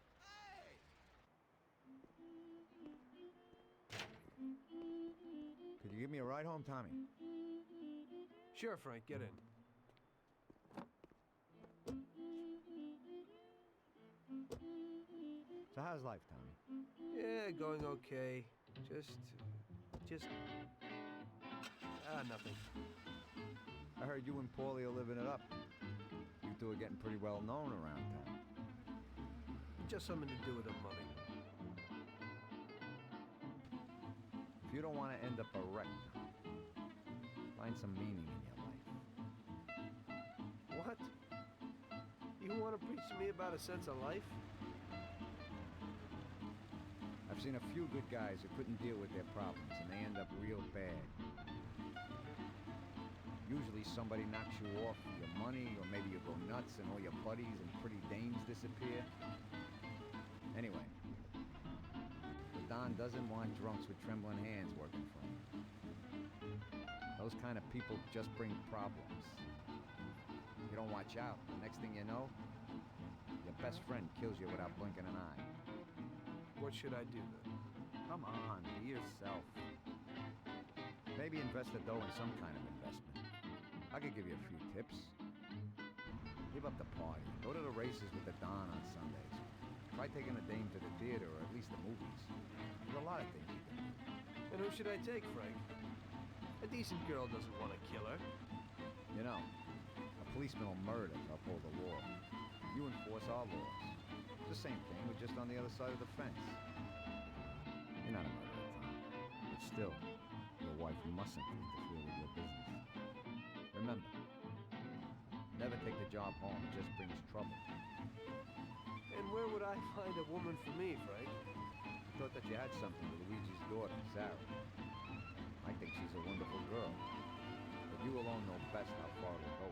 Could you give me a ride home, Tommy? Sure, Frank, get in. So how's life, Tommy? Yeah, going okay. Nothing. I heard you and Paulie are living it up. You two are getting pretty well known around town. Just something to do with the money. If you don't want to end up a wreck, find some meaning in your life. What? You want to preach to me about a sense of life? I've seen a few good guys who couldn't deal with their problems, and they end up real bad. Usually somebody knocks you off your money, or maybe you go nuts and all your buddies and pretty dames disappear. Anyway, the Don doesn't want drunks with trembling hands working for him. Those kind of people just bring problems. You don't watch out, the next thing you know, your best friend kills you without blinking an eye. What should I do then? Come on, be yourself. Maybe invest the dough in some kind of investment. I could give you a few tips. Give up the party. Go to the races with the Don on Sundays. Try taking a dame to the theater or at least the movies. There's a lot of things you can do. And who should I take, Frank? A decent girl doesn't want to kill her. You know, a policeman will murder to uphold the law. You enforce our laws. It's the same thing, we're just on the other side of the fence. You're not a murderer, Tom. But still, your wife mustn't interfere with your business. Remember, never take the job home, it just brings trouble. And where would I find a woman for me, Frank? I thought that you had something with Luigi's daughter, Sarah. I think she's a wonderful girl. But you alone know best how far to go.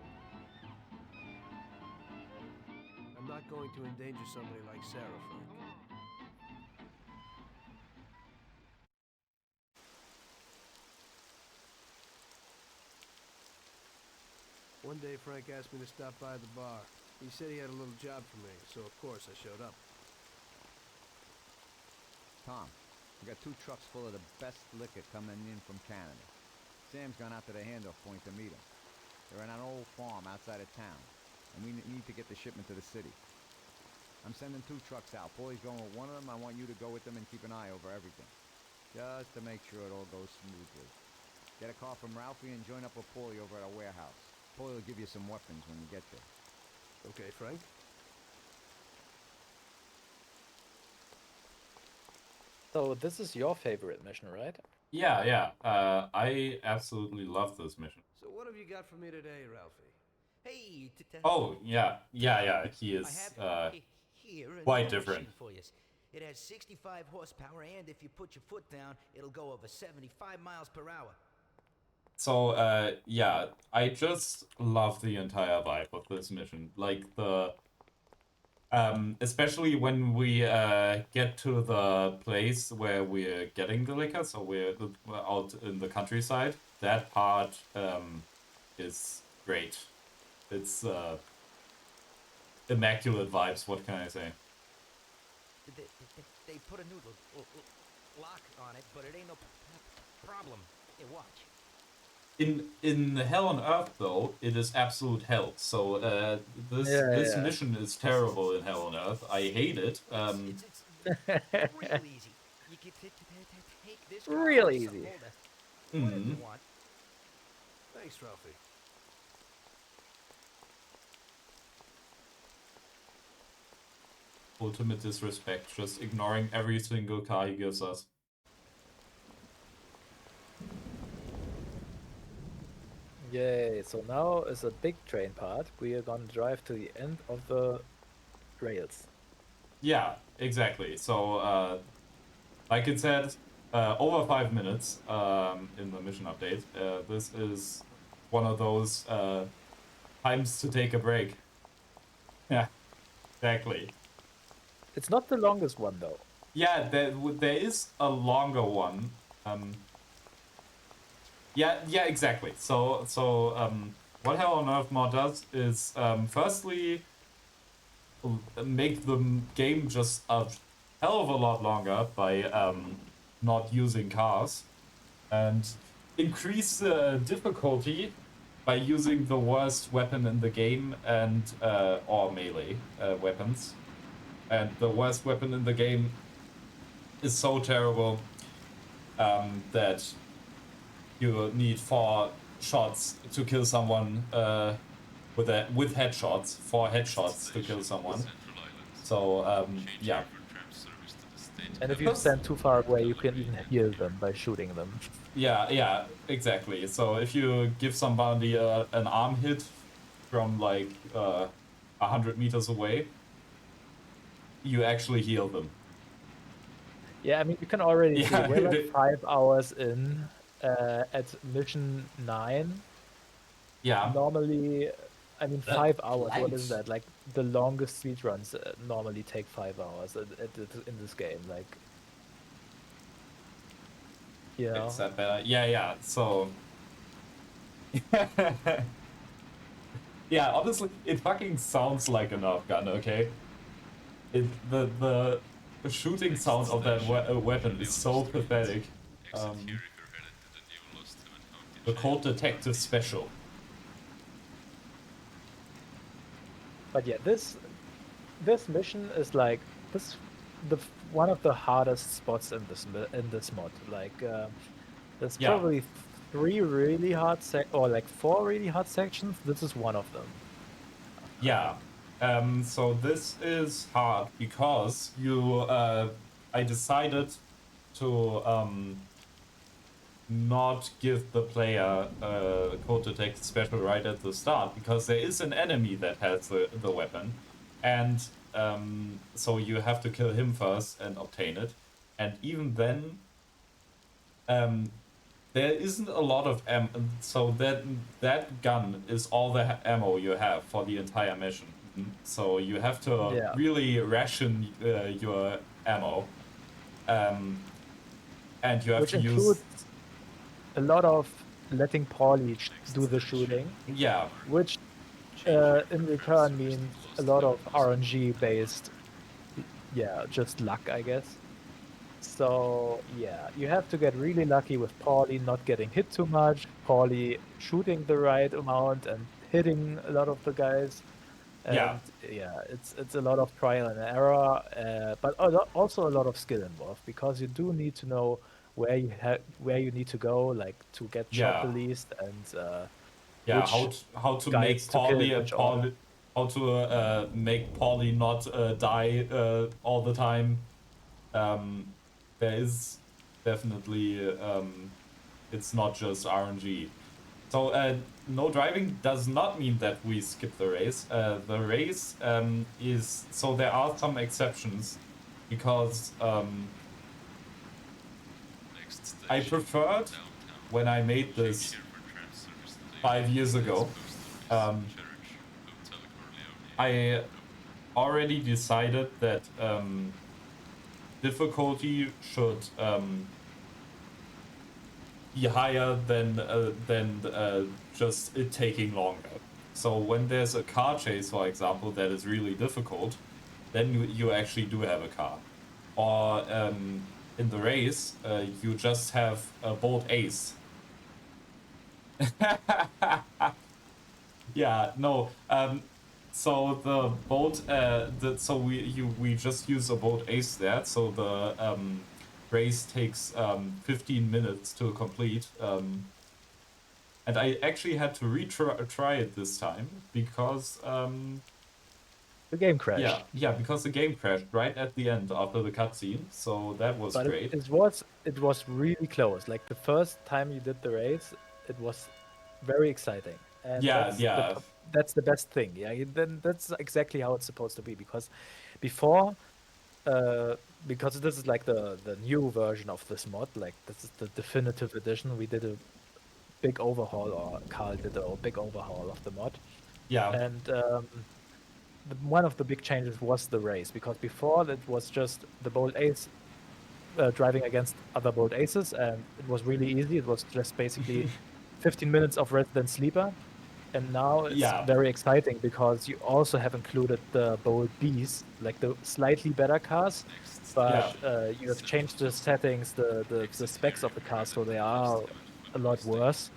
I'm not going to endanger somebody like Sarah, Frank. One day, Frank asked me to stop by the bar. He said he had a little job for me, so of course I showed up. Tom, we got 2 trucks full of the best liquor coming in from Canada. Sam's gone out to the handoff point to meet him. They're in an old farm outside of town. and we need to get the shipment to the city. I'm sending 2 trucks out. Paulie's going with one of them. I want you to go with them and keep an eye over everything. Just to make sure it all goes smoothly. Get a car from Ralphie and join up with Paulie over at our warehouse. Paulie will give you some weapons when you get there. Okay, Frank? So this is your favorite mission, right? Yeah, yeah. I absolutely love this mission. So what have you got for me today, Ralphie? Hey, Oh, yeah. Yeah. He is here a quite new different. machine for you. It has 65 horsepower, and if you put your foot down, it'll go over 75 miles per hour. So, yeah, I just love the entire vibe of this mission. Like, especially when we get to the place where we're getting the liquor, so we're out in the countryside. That part is great. It's immaculate vibes, what can I say? They put a new lock on it, but it ain't no problem. Here, watch. In Hell on Earth, though, it is absolute hell. So this mission is terrible in Hell on Earth. I hate it. It's real easy. You can take this car Real off easy. some holder, whatever you want. Thanks, Ralphie. Ultimate disrespect, just ignoring every single car he gives us. Yay, so now is a big train part. We are gonna drive to the end of the rails. Yeah, exactly. So, like it said, over 5 minutes in the mission update. This is one of those times to take a break. Yeah, exactly. It's not the longest one though. Yeah, there is a longer one. Yeah, exactly. So what Hell on Earth mod does is firstly make the game just a hell of a lot longer by not using cars, and increase the difficulty by using the worst weapon in the game and or melee weapons. And the worst weapon in the game is so terrible that you need 4 shots to kill someone with headshots, 4 headshots to kill someone. So yeah. And if you stand too far away, you can even heal them by shooting them. Yeah, exactly. So if you give somebody an arm hit from like 100 meters away, you actually heal them. Yeah, I mean, you can already see Yeah, we're like 5 hours in at mission 9. Yeah. Normally, I mean, 5 hours, what is light. that? Like, the longest speedruns normally take 5 hours in this game. Like, you know? It's that better. Yeah, so... yeah, honestly, it fucking sounds like a Nerf gun, okay? The shooting sound of that weapon is so pathetic. The Cold Detective Special. But yeah, this mission is like one of the hardest spots in this mod. Like, there's Yeah. probably 3 really hard or like 4 really hard sections. This is one of them. Yeah. So this is hard because I decided to not give the player a Code Detect special right at the start, because there is an enemy that has the weapon, and so you have to kill him first and obtain it, and even then there isn't a lot of ammo, so that gun is all the ammo you have for the entire mission. So you have to really ration your ammo, and you have Which to includes a lot of letting Paulie do the shooting. Yeah. Which in return means a lot of RNG based, just luck, I guess. So yeah, you have to get really lucky with Paulie not getting hit too much, Paulie shooting the right amount and hitting a lot of the guys. Yeah. And yeah, it's a lot of trial and error, but also a lot of skill involved because you do need to know where you need to go, like to get shot the Yeah. least, and Yeah, which how to make guides to kill in Paulie which order. how to make Paulie not die all the time. There is definitely it's not just RNG. So no driving does not mean that we skip the race. The race is so there are some exceptions because I preferred when I made this 5 years ago. I already decided that difficulty should be higher than just it taking longer. So when there's a car chase, for example, that is really difficult, then you actually do have a car. Or in the race, you just have a bolt ace. Yeah, no. So the bolt, so we just use a bolt ace there. So the race takes 15 minutes to complete. And I actually had to try it this time because the game crashed. Yeah, because the game crashed right at the end after the cutscene. So that was But great. it was really close. Like the first time you did the race, it was very exciting, and Yeah. that's the best thing. Yeah, then that's exactly how it's supposed to be because before, because this is like the new version of this mod, like this is the definitive edition. We did a big overhaul, or Carl did a big overhaul of the mod. Yeah. And one of the big changes was the race because before it was just the bold ace driving against other bold aces, and it was really easy. It was just basically 15 minutes of resident sleeper. And now it's Yeah. very exciting because you also have included the bold Bs, like the slightly better cars, but you have changed the settings, the specs of the cars, so they are a lot worse,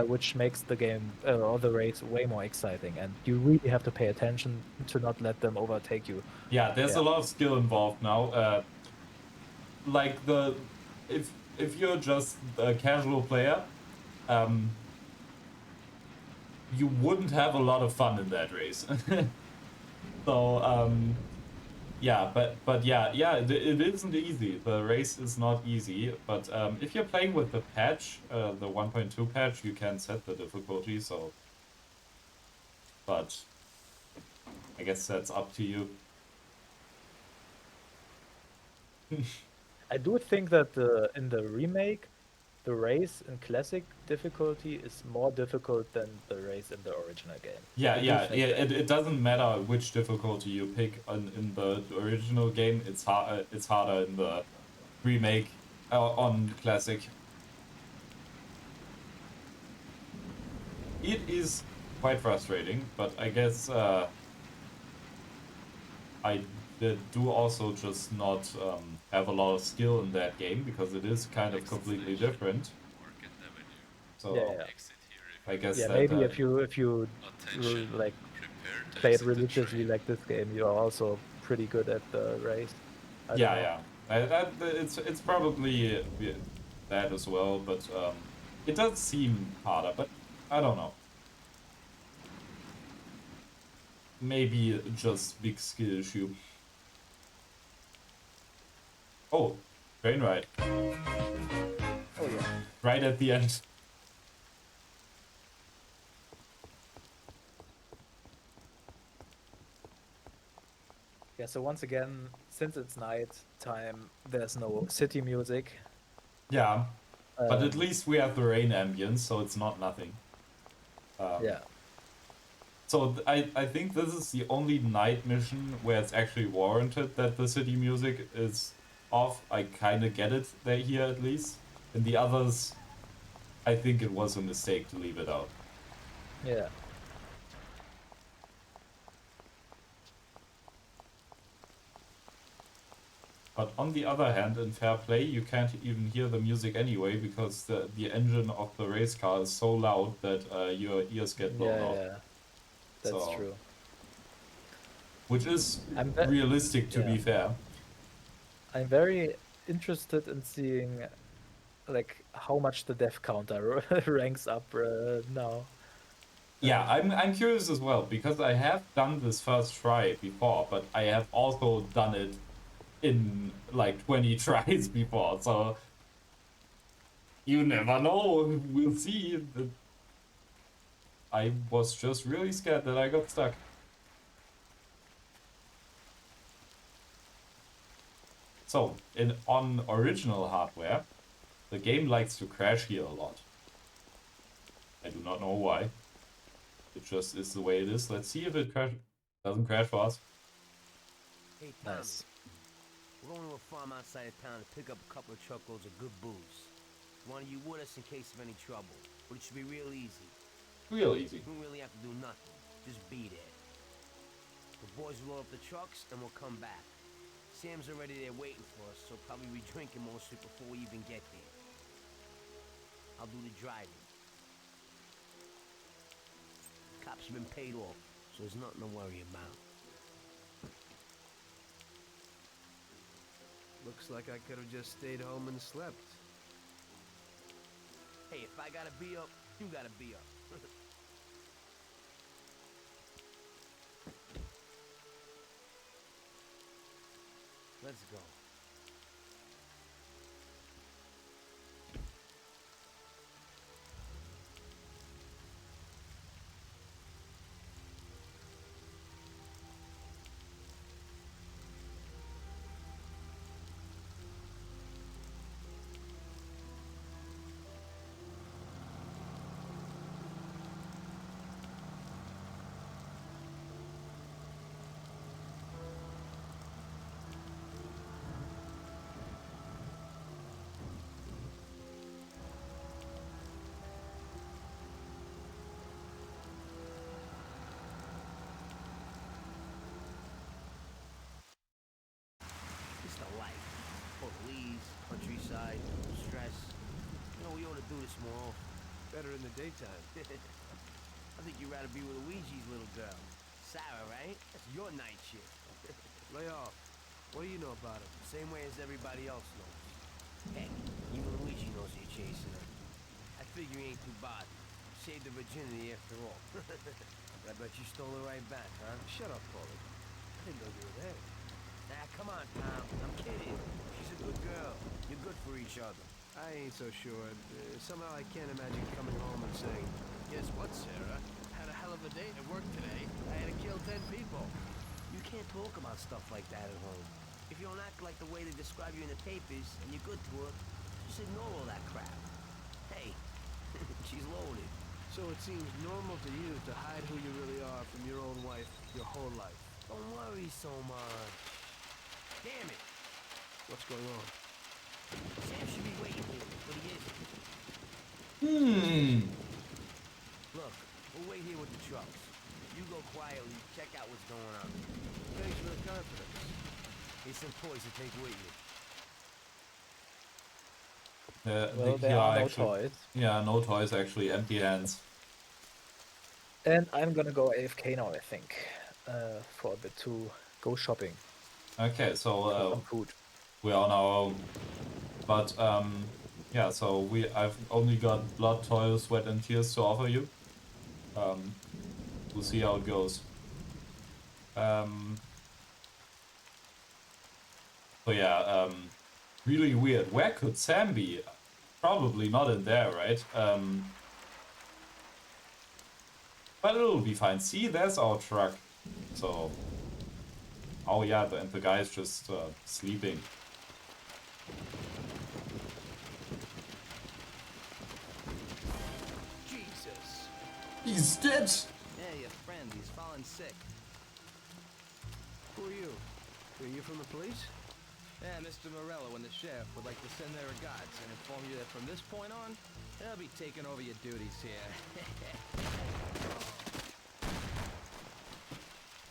which makes the game or the race way more exciting. And you really have to pay attention to not let them overtake you. Yeah, there's a lot of skill involved now. Like if you're just a casual player, you wouldn't have a lot of fun in that race. So yeah, but yeah, it isn't easy. The race is not easy, but if you're playing with the patch, the 1.2 patch, you can set the difficulty. So, but I guess that's up to you. I do think that in the remake, the race in classic difficulty is more difficult than the race in the original game. Yeah, I do yeah, think that. it doesn't matter which difficulty you pick in the original game. It's harder in the remake on classic. It is quite frustrating, but I guess I do also just not have a lot of skill in that game because it is kind of completely different. So Yeah. I guess Yeah, that maybe if you like play it religiously like this game, you are also pretty good at the race. I don't know. It's probably that as well, but it does seem harder. But I don't know. Maybe just big skill issue. Oh, train ride. Oh yeah. Right at the end. Yeah, so once again, since it's night time, there's no city music. Yeah, but at least we have the rain ambience, so it's not nothing. Yeah. So I think this is the only night mission where it's actually warranted that the city music is off. I kind of get it there here at least. In the others, I think it was a mistake to leave it out. Yeah. But on the other hand, in Fair Play, you can't even hear the music anyway because the engine of the race car is so loud that your ears get blown out. Yeah. That's true. which is ve- realistic to be yeah. fair. I'm very interested in seeing like how much the death counter ranks up now. Yeah, I'm curious as well because I have done this first try before, but I have also done it in like 20 tries before, so you never know. We'll see. I was just really scared that I got stuck. So, on original hardware, the game likes to crash here a lot. I do not know why. It just is the way it is. Let's see if it doesn't crash for us. Hey, Tommy. Nice. We're going to a farm outside of town to pick up a couple of truckloads of good booze. Wanted you with us in case of any trouble, but it should be real easy. Real easy. We don't really have to do nothing. Just be there. The boys will load up the trucks and we'll come back. Sam's already there waiting for us, so probably be drinking most of it before we even get there. I'll do the driving. Cops have been paid off, so there's nothing to worry about. Looks like I could have just stayed home and slept. Hey, if I gotta be up, you gotta be up. Let's go. It's the life. Police, countryside, stress. You know, we ought to do this more often. Better in the daytime. I think you'd rather be with Luigi's little girl. Sarah, right? That's your night shift. Lay off. What do you know about it? Same way as everybody else knows. Heck, even Luigi knows you're chasing her. I figure you ain't too bothered. Saved her virginity after all. I bet you stole her right back, huh? Shut up, Paulie. I didn't know you were there. Nah, come on, Tom. I'm kidding. She's a good girl. You're good for each other. I ain't so sure. Somehow I can't imagine coming home and saying, "Guess what, Sarah? Had a hell of a day at work today. I had to kill 10 people." You can't talk about stuff like that at home. If you don't act like the way they describe you in the papers and you're good to her, just ignore all that crap. Hey, she's loaded. So it seems normal to you to hide who you really are from your own wife your whole life. Don't worry so much. Damn it. What's going on? Sam should be waiting here, but he isn't. Look, we'll wait here with the trucks. You go quietly, check out what's going on. Thanks for the confidence. Here's some toys to take with you. Well, there are no toys. Yeah, no toys actually, empty hands. And I'm gonna go AFK now, I think, for a bit to go shopping. Okay, so some food. we are on our own. But yeah, so I've only got blood, toil, sweat, and tears to offer you. We'll see how it goes. So yeah, really weird. Where could Sam be? Probably not in there, right? But it'll be fine. See, there's our truck. So, oh yeah, and the guy's just sleeping. Jesus. He's dead. Yeah, your friend. He's fallen sick. Who are you? Are you from the police? Yeah, Mr. Morello and the sheriff would like to send their regards and inform you that from this point on, they'll be taking over your duties here.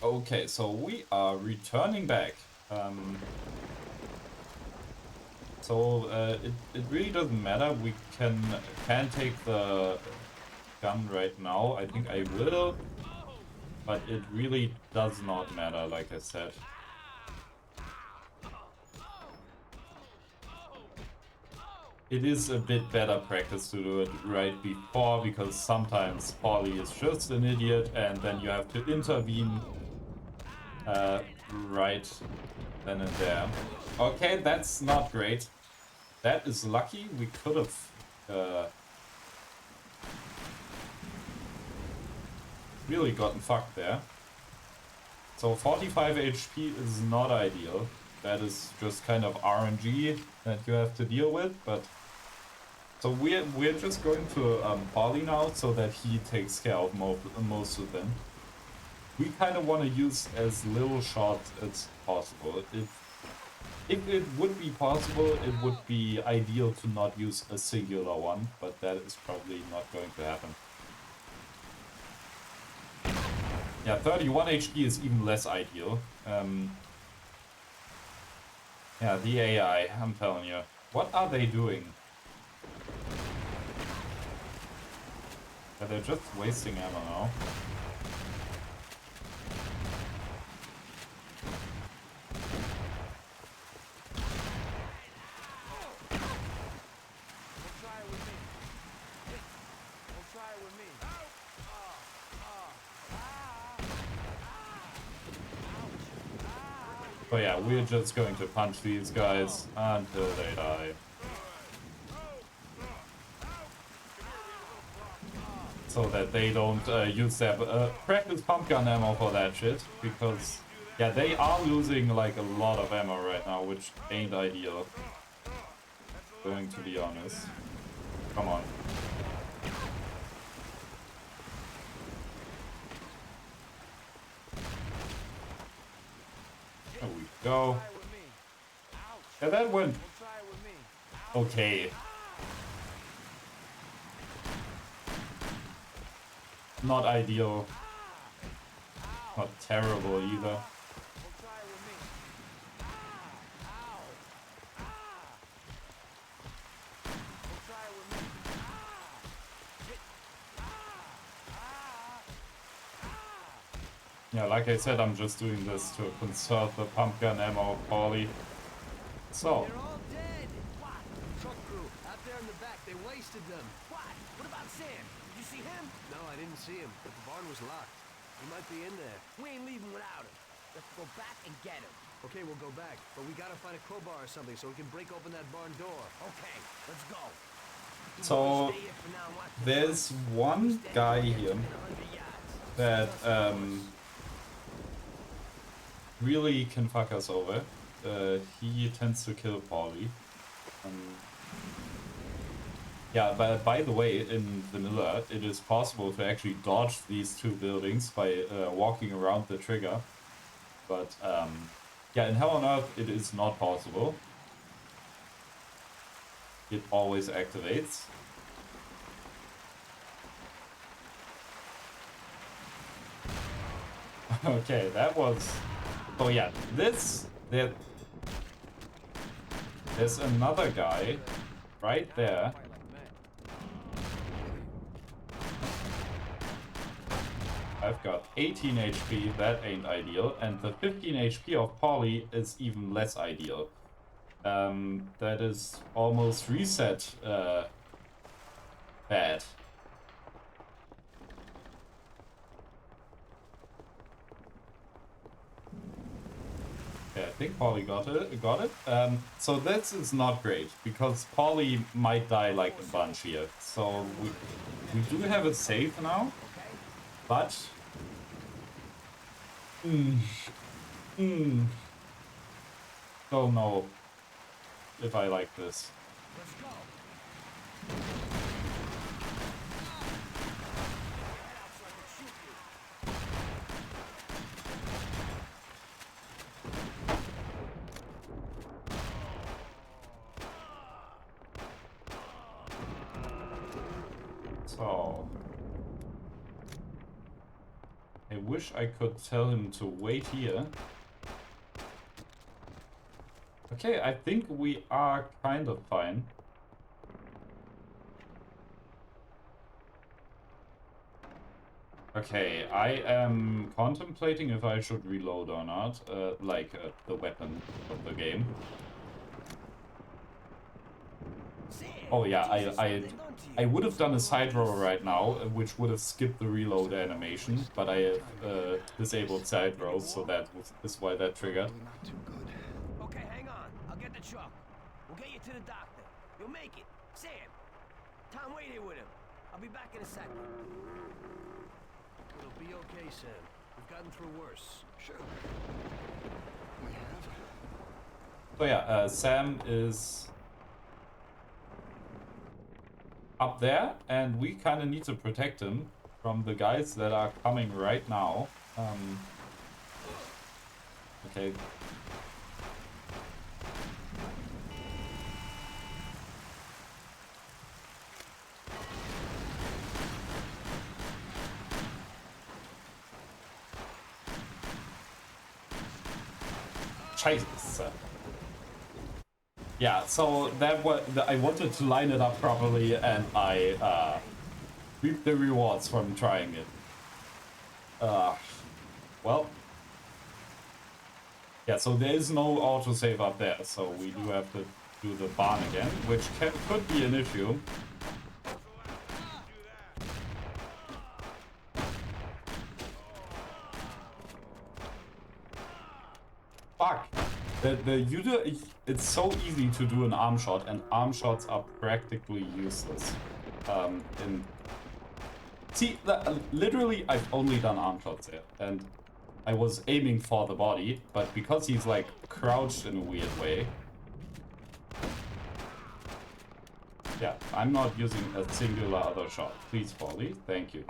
Okay, so we are returning back. It really doesn't matter. We can take the gun right now. I think I will. but it really does not matter, like I said. It is a bit better practice to do it right before, because sometimes Polly is just an idiot and then you have to intervene right then and there. Okay, that's not great. That is lucky. We could have really gotten fucked there. So 45 HP is not ideal. That is just kind of RNG that you have to deal with, but so we're just going to Polly now so that he takes care of most of them. We kind of want to use as little shots as possible. If it would be possible, it would be ideal to not use a singular one, but that is probably not going to happen. Yeah, 31 HP is even less ideal. Yeah, the AI, I'm telling you. What are they doing? Yeah, they're just wasting ammo now. But yeah, we're just going to punch these guys until they die. So that they don't use their practice pump gun ammo for that shit, because yeah, they are losing like a lot of ammo right now, which ain't ideal. Going to be honest. Come on. There we go. Yeah, that went okay. Not ideal. Not terrible either. Yeah, like I said, I'm just doing this to conserve the pump gun ammo of Polly. So. They're all dead. What? Truck crew out there in the back. They wasted them. What? What about Sam? Did you see him? No, I didn't see him. But the barn was locked. He might be in there. We ain't leaving without him. Let's go back and get him. Okay, we'll go back. But we gotta find a crowbar or something so we can break open that barn door. Okay, let's go. So there's one guy here that really can fuck us over. He tends to kill Polly. Yeah, but by the way, in vanilla, it is possible to actually dodge these two buildings by walking around the trigger. But yeah, in Hell on Earth, it is not possible. It always activates. Okay, that was... Oh yeah, there's another guy right there. I've got 18 HP, that ain't ideal, and the 15 HP of Polly is even less ideal. That is almost reset bad. Okay, I think Polly got it. So this is not great, because Polly might die like a bunch here. So we do have it safe now, but don't know if I like this. So I wish I could tell him to wait here. Okay, I think we are kind of fine. Okay, I am contemplating if I should reload or not, the weapon of the game. Oh yeah, I would have done a side roll right now, which would have skipped the reload animation, but I have disabled side rolls, so is why that triggered. Okay, hang on. I'll get the truck. We'll get you to the doctor. You'll make it. Sam! Tom, wait here with him. I'll be back in a second. It'll be okay, Sam. We've gotten through worse. Sure. We have. So yeah, Sam is up there, and we kind of need to protect him from the guys that are coming right now. Okay. Scheiße. Yeah, so that was I wanted to line it up properly, and I reaped the rewards from trying it. Well, yeah. So there is no autosave up there, so we do have to do the barn again, which could be an issue. Fuck. It's so easy to do an arm shot, and arm shots are practically useless. Literally, I've only done arm shots here, and I was aiming for the body, but because he's like crouched in a weird way, yeah, I'm not using a singular other shot. Please, Polly, thank you.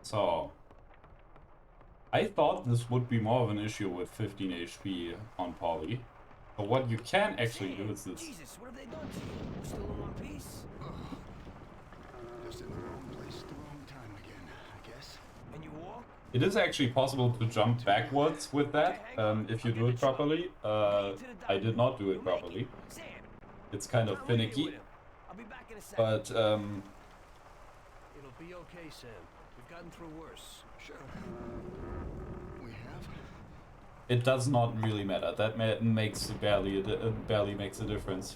So I thought this would be more of an issue with 15 HP on Polly. But what you can actually do is this. Jesus, what have they done to you? We're still in one piece? Just in the wrong place at the wrong time again, I guess. And you walk? It is actually possible to jump backwards with that, if you do it properly. I did not do it properly. It's kind of finicky. But, It'll be okay, Sam. We've gotten through worse. Sure. We have. it does not really matter. That makes barely makes a difference.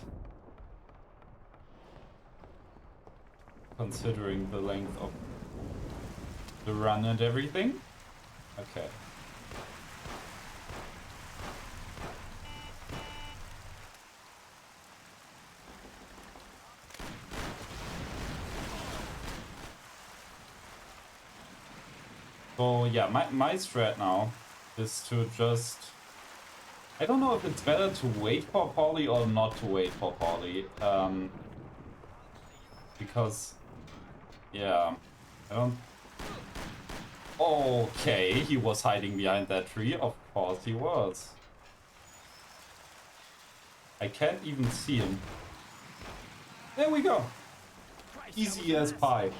Considering the length of the run and everything. Okay. So yeah, my strat now is to just... I don't know if it's better to wait for Polly or not to wait for Polly. Because... yeah, I don't... Okay, he was hiding behind that tree. Of course he was. I can't even see him. There we go. Easy as pie.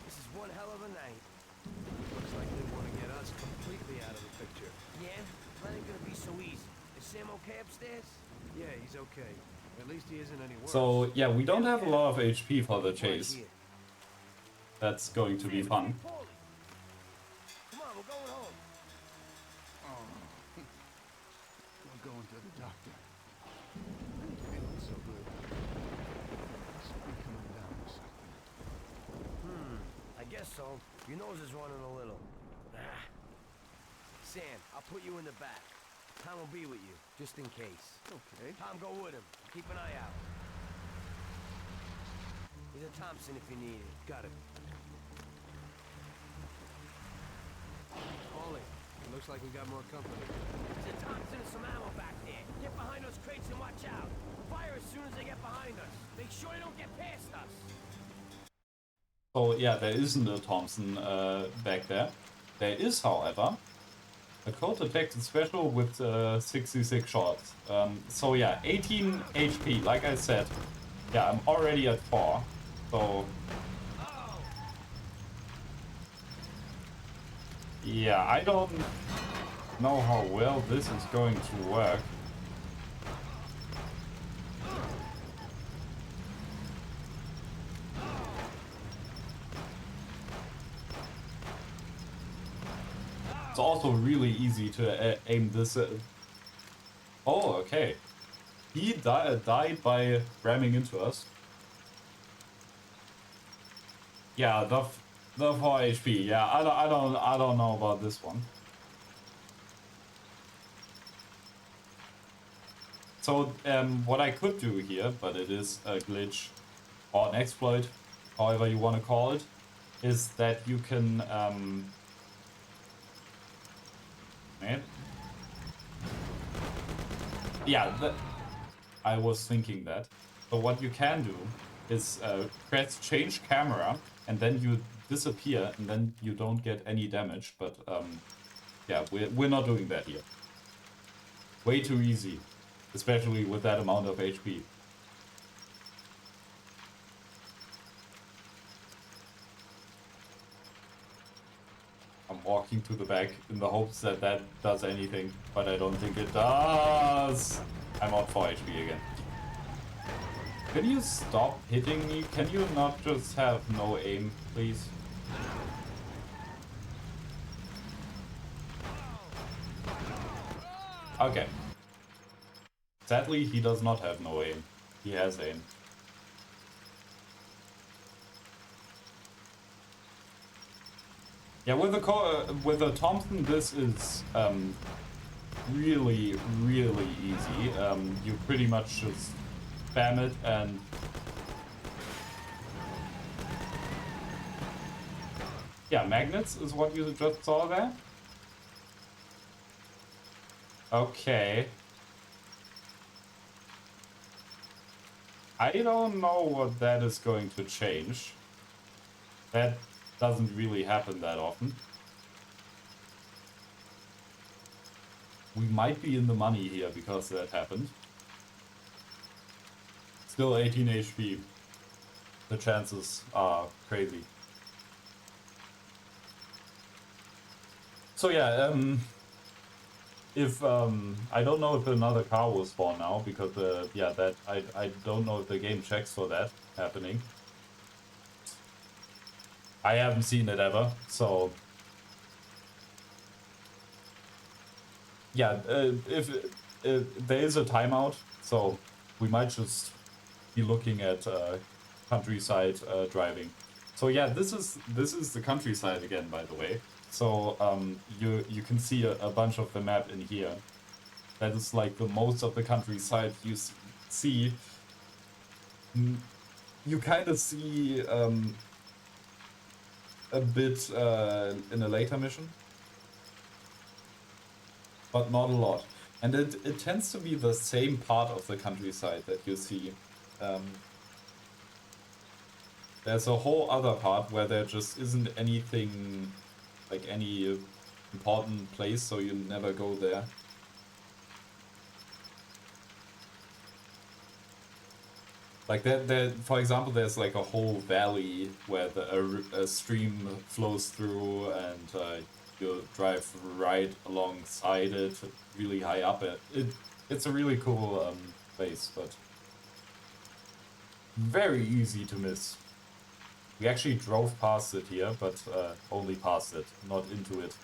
This is one hell of a night. Looks like they want to get us completely out of the picture. Yeah? That ain't gonna be so easy. Is Sam okay upstairs? Yeah, he's okay. At least he isn't any worse. So yeah, we don't have a lot of HP for the chase. That's going to be fun. Come on, we're going home. Oh, we're going to the doctor. Feeling so good. Must be coming down or something. I guess so. Your nose is running a little. Sam, I'll put you in the back. Tom will be with you, just in case. Okay. Tom, go with him. Keep an eye out. He's a Thompson if you need it. Got it. Ollie, it looks like we got more company. There's a Thompson and some ammo back there. Get behind those crates and watch out. Fire as soon as they get behind us. Make sure they don't get past us. So yeah, there isn't a Thompson back there. There is, however, a cold detected special with 66 shots. So yeah, 18 HP, like I said. Yeah, I'm already at 4. So... yeah, I don't know how well this is going to work. It's also really easy to aim this. Oh, okay. He died by ramming into us. Yeah, the 4 HP. Yeah, I don't know about this one. So what I could do here, but it is a glitch or an exploit, however you want to call it, is that you can yeah, I was thinking that. So what you can do is press change camera and then you disappear and then you don't get any damage. But yeah, we're not doing that here. Way too easy, especially with that amount of HP. I'm walking to the back in the hopes that that does anything, but I don't think it does. I'm out 4 HP again. Can you stop hitting me? Can you not just have no aim, please? Okay. Sadly, he does not have no aim. He has aim. Yeah, with the Thompson, this is really, really easy. You pretty much just spam it and yeah, magnets is what you just saw there. Okay. I don't know what that is going to change. That doesn't really happen that often. We might be in the money here because that happened. Still 18 HP. The chances are crazy. So yeah, if I don't know if another car will spawn now because yeah, that I don't know if the game checks for that happening. I haven't seen it ever, so yeah, if there is a timeout, so we might just be looking at countryside driving. So yeah, this is the countryside again, by the way. So you can see a bunch of the map in here. That is like the most of the countryside you see. You kind of see a bit in a later mission, but not a lot. And it tends to be the same part of the countryside that you see. There's a whole other part where there just isn't anything, like any important place, so you never go there. Like there, for example, there's like a whole valley where a stream flows through, and you drive right alongside it, really high up. It's a really cool place, but very easy to miss. We actually drove past it here, but only past it, not into it.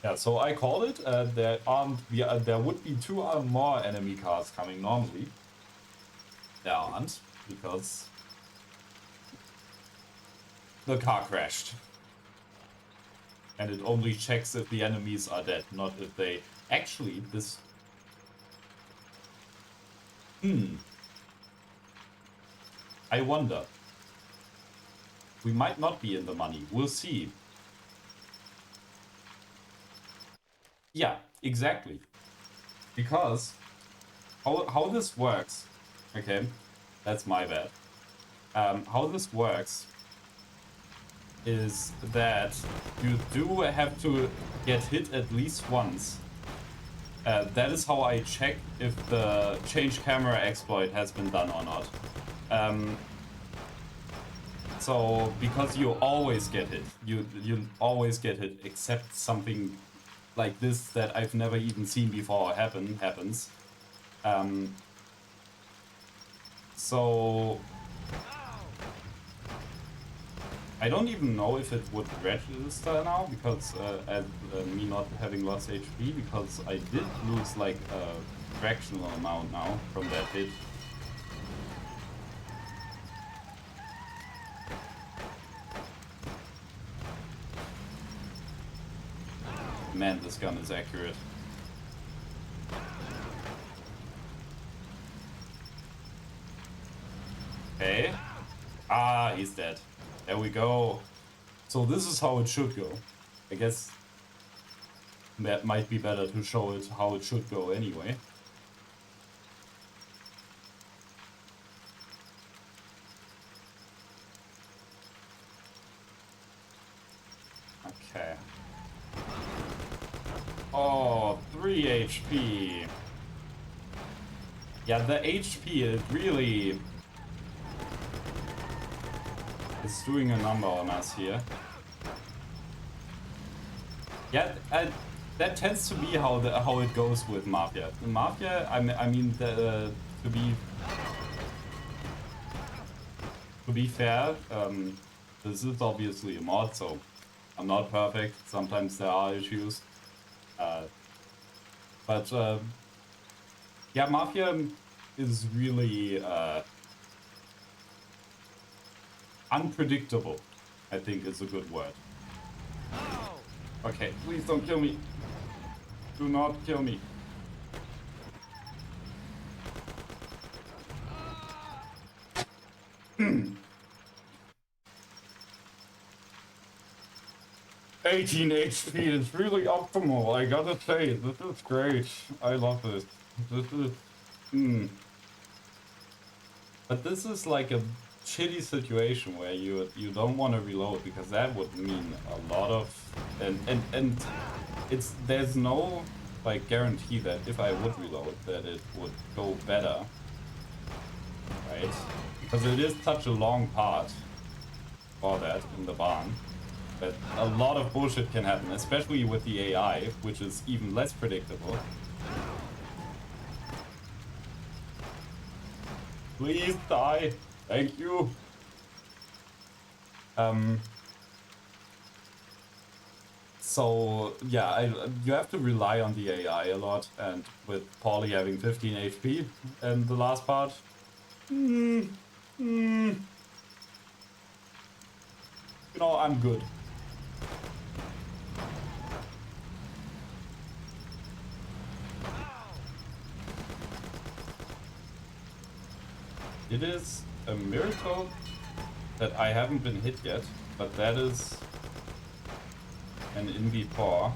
Yeah, so I called it. There would be 2 more enemy cars coming normally. There aren't, because the car crashed. And it only checks if the enemies are dead, not if they... Actually, this... I wonder. We might not be in the money. We'll see. Yeah, exactly. Because how this works, okay, that's my bad. How this works is that you do have to get hit at least once. That is how I check if the change camera exploit has been done or not. So, because you always get hit, you always get hit, except something like this that I've never even seen before happens. So I don't even know if it would register now because as me not having lost HP, because I did lose like a fractional amount now from that hit. Man, this gun is accurate. Okay. Ah, he's dead. There we go. So this is how it should go. I guess that might be better to show it how it should go anyway. Okay. Oh, 3 HP. Yeah, the HP is really is doing a number on us here. Yeah, that tends to be how it goes with Mafia. The Mafia, I mean, to be fair, this is obviously a mod, so I'm not perfect. Sometimes there are issues, but yeah, Mafia is really unpredictable, I think is a good word. Okay, please don't kill me. Do not kill me. $18 HP is really optimal, I gotta say. This is great. I love this. This is... But this is like a shitty situation where you don't want to reload, because that would mean a lot of... And there's no like guarantee that if I would reload that it would go better. Right? Because it is such a long part for that in the barn. That a lot of bullshit can happen, especially with the AI, which is even less predictable. Please die. Thank you. So yeah, you have to rely on the AI a lot, and with Paulie having 15 HP in the last part, you know, I'm good. It is a miracle that I haven't been hit yet, but that is an Invi paw.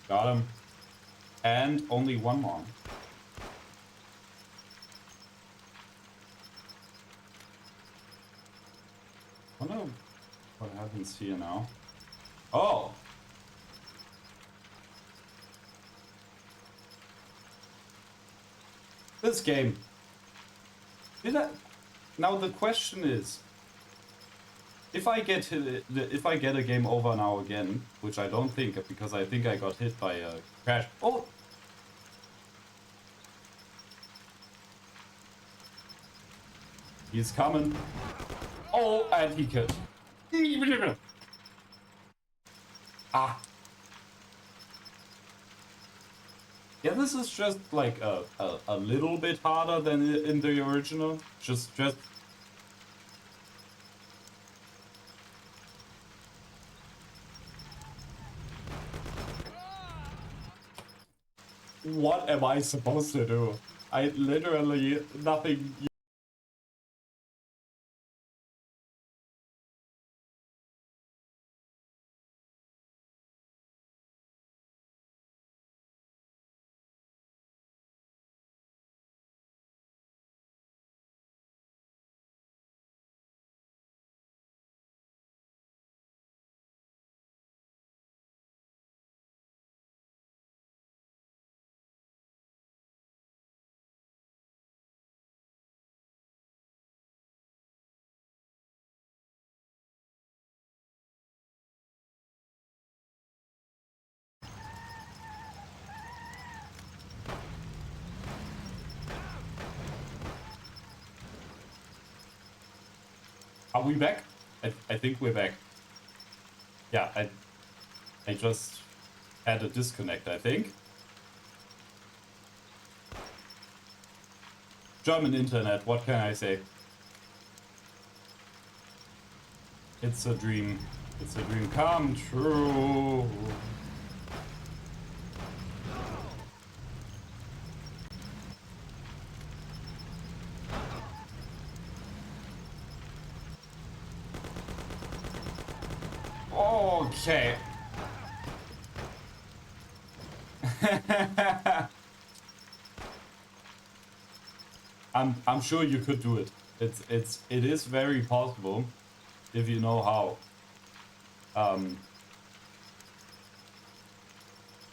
Got him. And only one more. I wonder what happens here now. Oh! This game. Now the question is, if I get a game over now again, which I don't think, because I think I got hit by a crash. Oh! He's coming. Oh, and he killed. Ah. Yeah, this is just like a little bit harder than in the original. Just what am I supposed to do? I literally nothing. Are we back? I think we're back. Yeah, I just had a disconnect, I think. German internet, what can I say? It's a dream. It's a dream come true. Okay. I'm sure you could do it. It is very possible if you know how.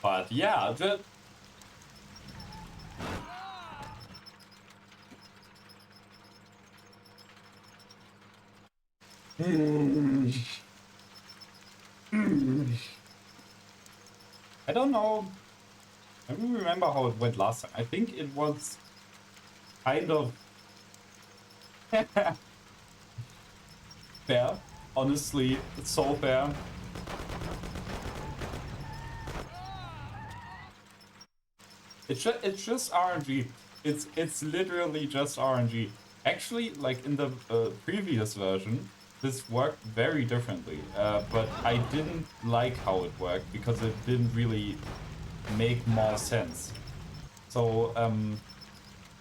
But yeah, just I don't know. I don't remember how it went last time. I think it was kind of fair. Honestly, it's so fair. It's just RNG. It's literally just RNG. Actually, like in the previous version, this worked very differently. But I didn't like how it worked because it didn't really make more sense. So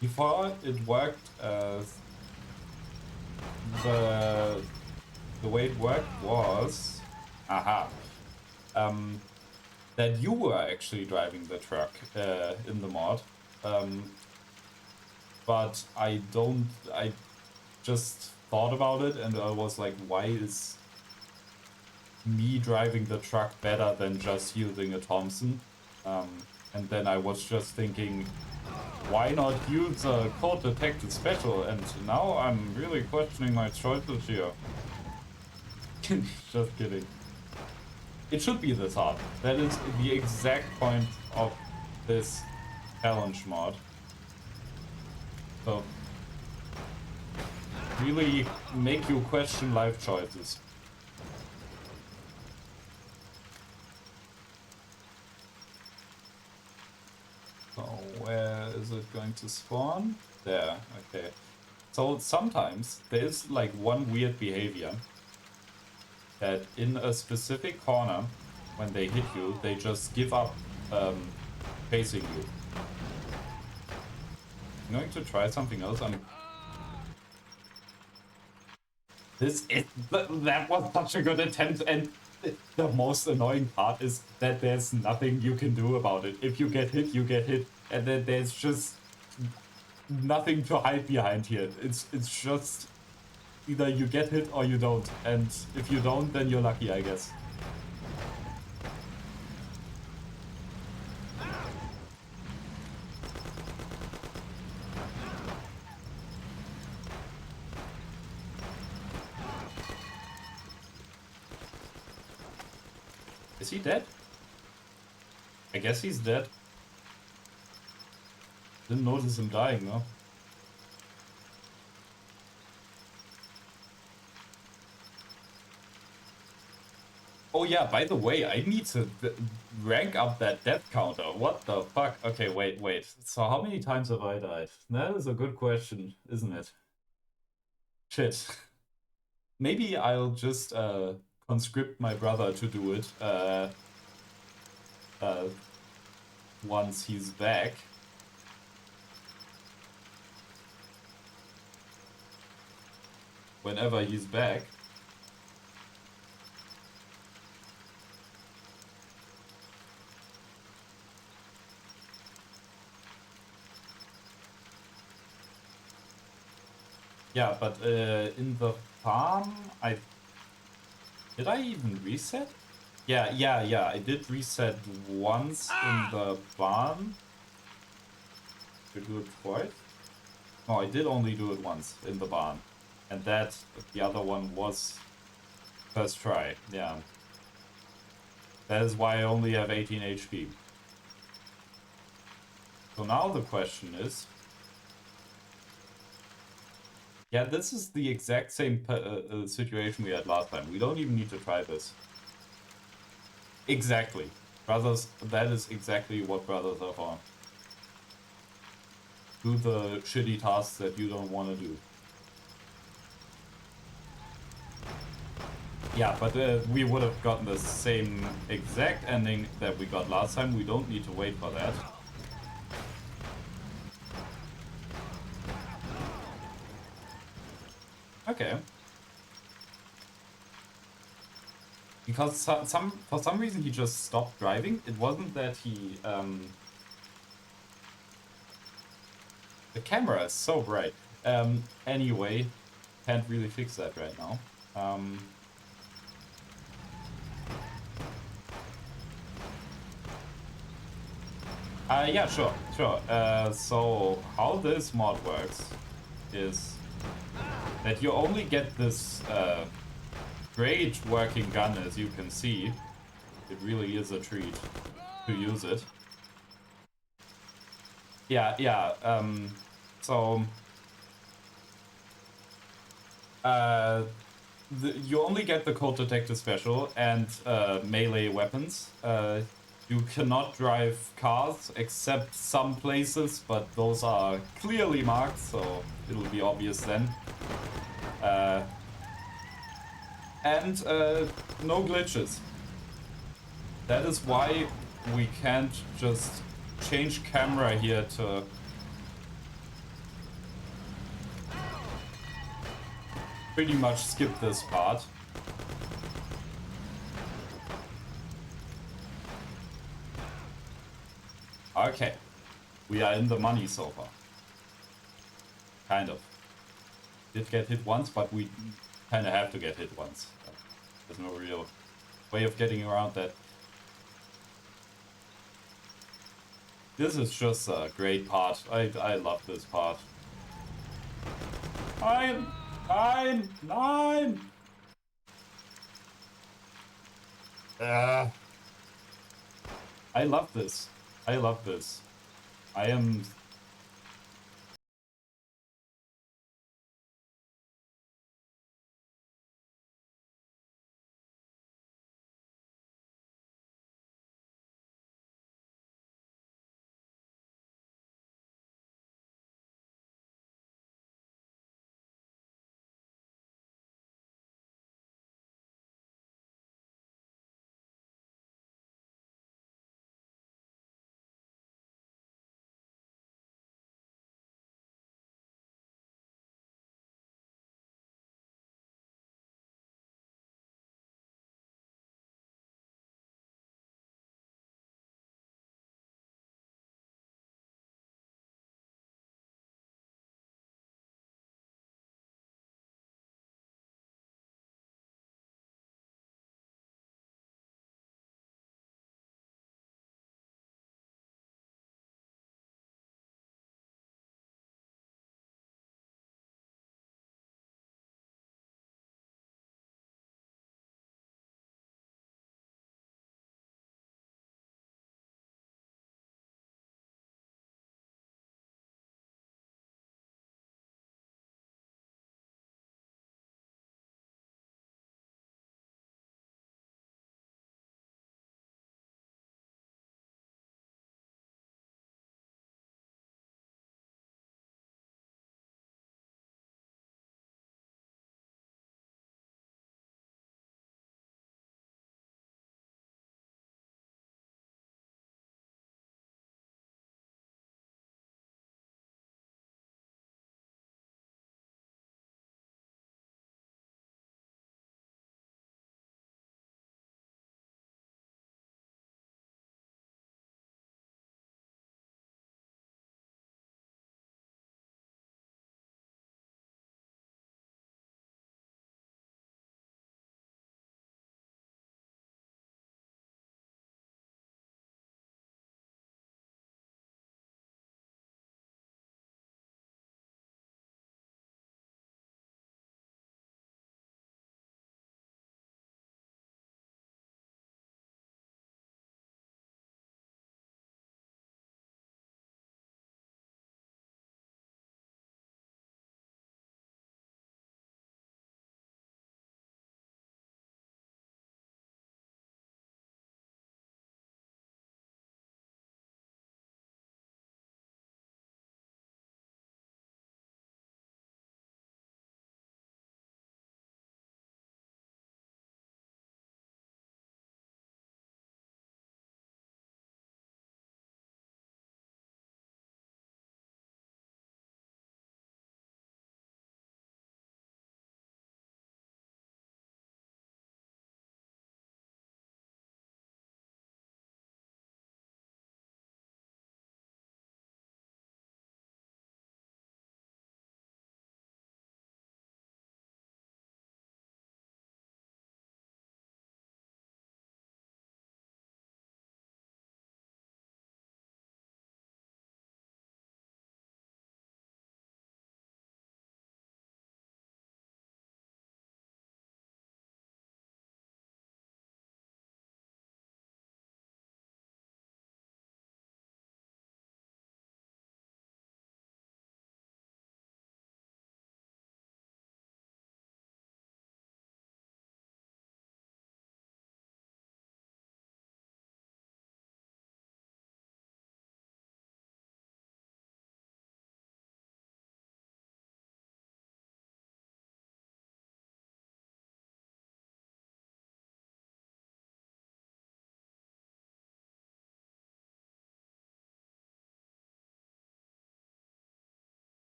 before it worked, the way it worked was, that you were actually driving the truck in the mod. But I just thought about it and I was like, why is me driving the truck better than just using a Thompson? And then I was just thinking, why not use a code detected special? And now I'm really questioning my choices here. Just kidding. It should be this hard. That is the exact point of this challenge mod. So, really make you question life choices. So, where is it going to spawn? There, okay. So, sometimes there's like one weird behavior that in a specific corner, when they hit you, they just give up chasing you. I'm going to try something else. That was such a good attempt, and the most annoying part is that there's nothing you can do about it. If you get hit, you get hit, and then there's just nothing to hide behind here. It's just either you get hit or you don't, and if you don't, then you're lucky, I guess. Is he dead? I guess he's dead. Didn't notice him dying, though. Oh yeah, by the way, I need to rank up that death counter. What the fuck? Okay, wait. So how many times have I died? That is a good question, isn't it? Shit. Maybe I'll just conscript my brother to do it once he's back. Whenever he's back. Yeah, but in the farm, did I even reset? Yeah, I did reset once in the barn. Did I do it twice? No, I did only do it once in the barn. And the other one was first try, yeah. That is why I only have 18 HP. So now the question is, Yeah, this is the exact same situation we had last time. We don't even need to try this. Exactly. Brothers, that is exactly what brothers are for. Do the shitty tasks that you don't want to do. Yeah, but we would have gotten the same exact ending that we got last time. We don't need to wait for that. Okay. Because for some reason he just stopped driving. It wasn't that he the camera is so bright. Anyway, can't really fix that right now. Yeah, sure. So how this mod works is that you only get this great working gun, as you can see. It really is a treat to use it. Yeah, so you only get the Cold Detector Special and melee weapons. You cannot drive cars except some places, but those are clearly marked, so it'll be obvious then. And no glitches. That is why we can't just change camera here to pretty much skip this part. Okay, we are in the money so far. Kind of. Did get hit once, but we kind of have to get hit once. There's no real way of getting around that. This is just a great part. I love this part. Nine! I love this. I am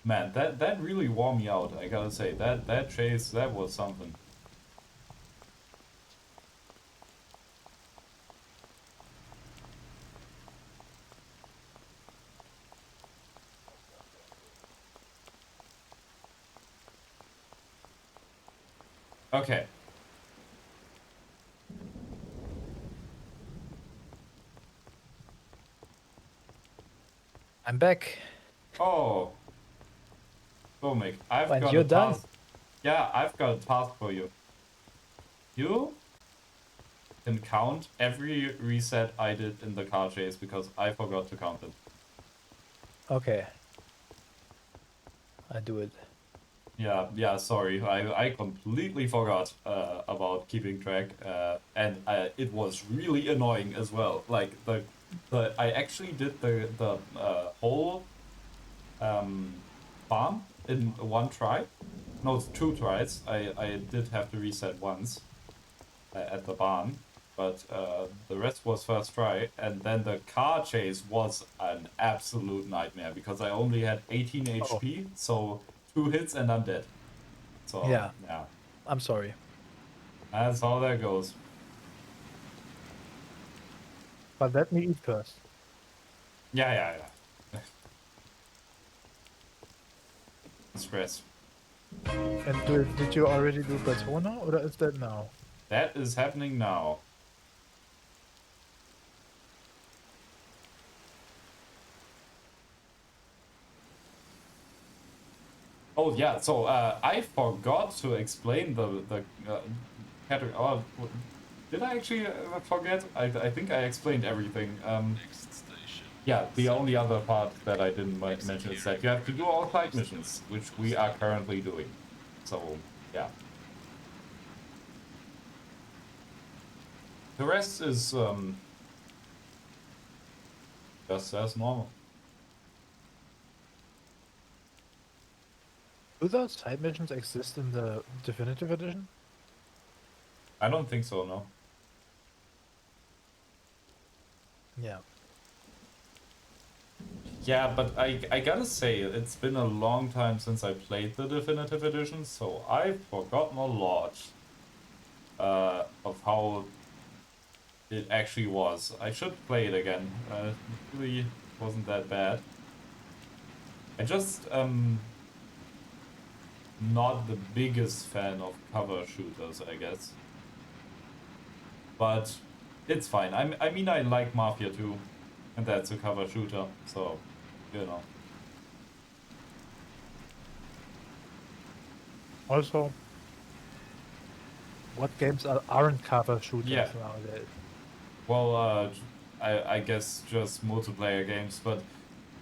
Man, that really wore me out. I gotta say that chase, that was something. Okay. I'm back. Oh. Mick, I've And got you're a done? task. Yeah, I've got a task for you. You can count every reset I did in the car chase because I forgot to count them. Okay. I do it. Yeah, sorry. I completely forgot about keeping track, and it was really annoying as well. Like I actually did the whole farm in one try. No, it's 2 tries. I did have to reset once at the barn, but the rest was first try, and then the car chase was an absolute nightmare because I only had 18 HP, so 2 hits and I'm dead. So Yeah. yeah, I'm sorry. that's how that goes. But let me eat first. Yeah. Stress. And did you already do Persona, or is that now? That is happening now. Oh yeah, so I forgot to explain the category. Oh, did I actually forget? I think I explained everything. Next station. Yeah, the only other part that I didn't mention is that you have to do all side missions, which we are currently doing. So yeah. The rest is just as normal. Do those side missions exist in the Definitive Edition? I don't think so, no. Yeah. Yeah, but I gotta say, it's been a long time since I played the Definitive Edition, so I've forgotten a lot of how it actually was. I should play it again. It really wasn't that bad. I just not the biggest fan of cover shooters, I guess. But it's fine. I mean, I like Mafia too, and that's a cover shooter, so you know. Also, what games aren't cover shooters Yeah. nowadays? Well, I guess just multiplayer games, but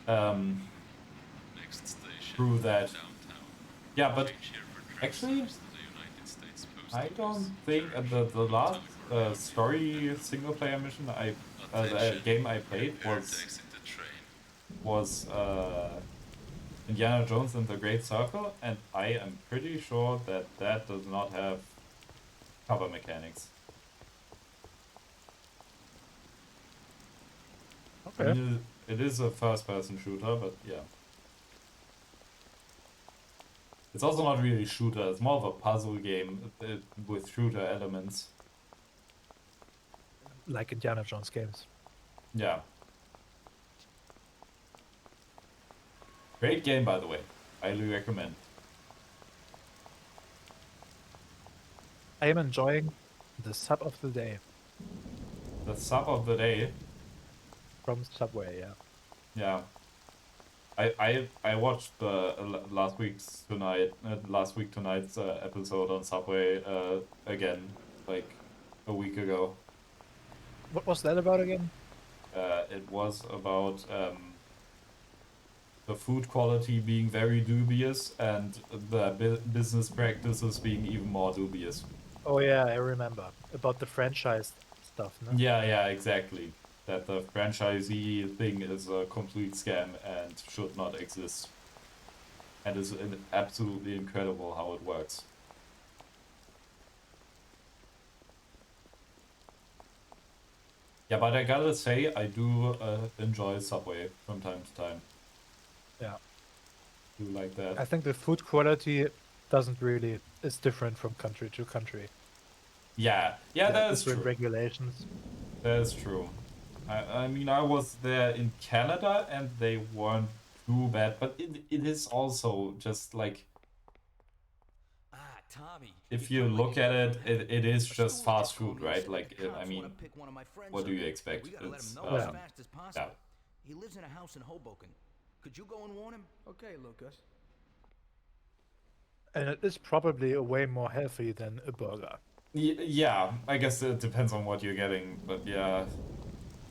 Next station. through that. Downtown. Yeah, but Change here for tram actually, service to the United States Post I Office. don't think the last story single player mission the game I played was Indiana Jones and the Great Circle, and I am pretty sure that that does not have cover mechanics. Okay. I mean, it is a first-person shooter, but yeah. It's also not really a shooter, it's more of a puzzle game with shooter elements. Like Indiana Jones games. Yeah. Great game, by the way. Highly recommend. I am enjoying the sub of the day. The sub of the day? From Subway, yeah. Yeah. I watched the last week tonight's episode on Subway again, like a week ago. What was that about again? It was about the food quality being very dubious and the business practices being even more dubious. Oh yeah, I remember. About the franchise stuff, no? Yeah, exactly. That the franchisee thing is a complete scam and should not exist. And is absolutely incredible how it works. Yeah, but I gotta say, I do enjoy Subway from time to time. Yeah. do like that. I think the food quality is different from country to country. Yeah, There are that is different true. regulations. That is true. I mean, I was there in Canada and they weren't too bad, but it is also just like, Tommy. if you look at it, it is just fast food, right? Like, I mean, what do you expect? We gotta let him It's, know as fast as possible. yeah. He lives in a house in Hoboken. Could you go and warn him? Okay, Lucas. And it is probably a way more healthy than a burger. Yeah, I guess it depends on what you're getting, but yeah,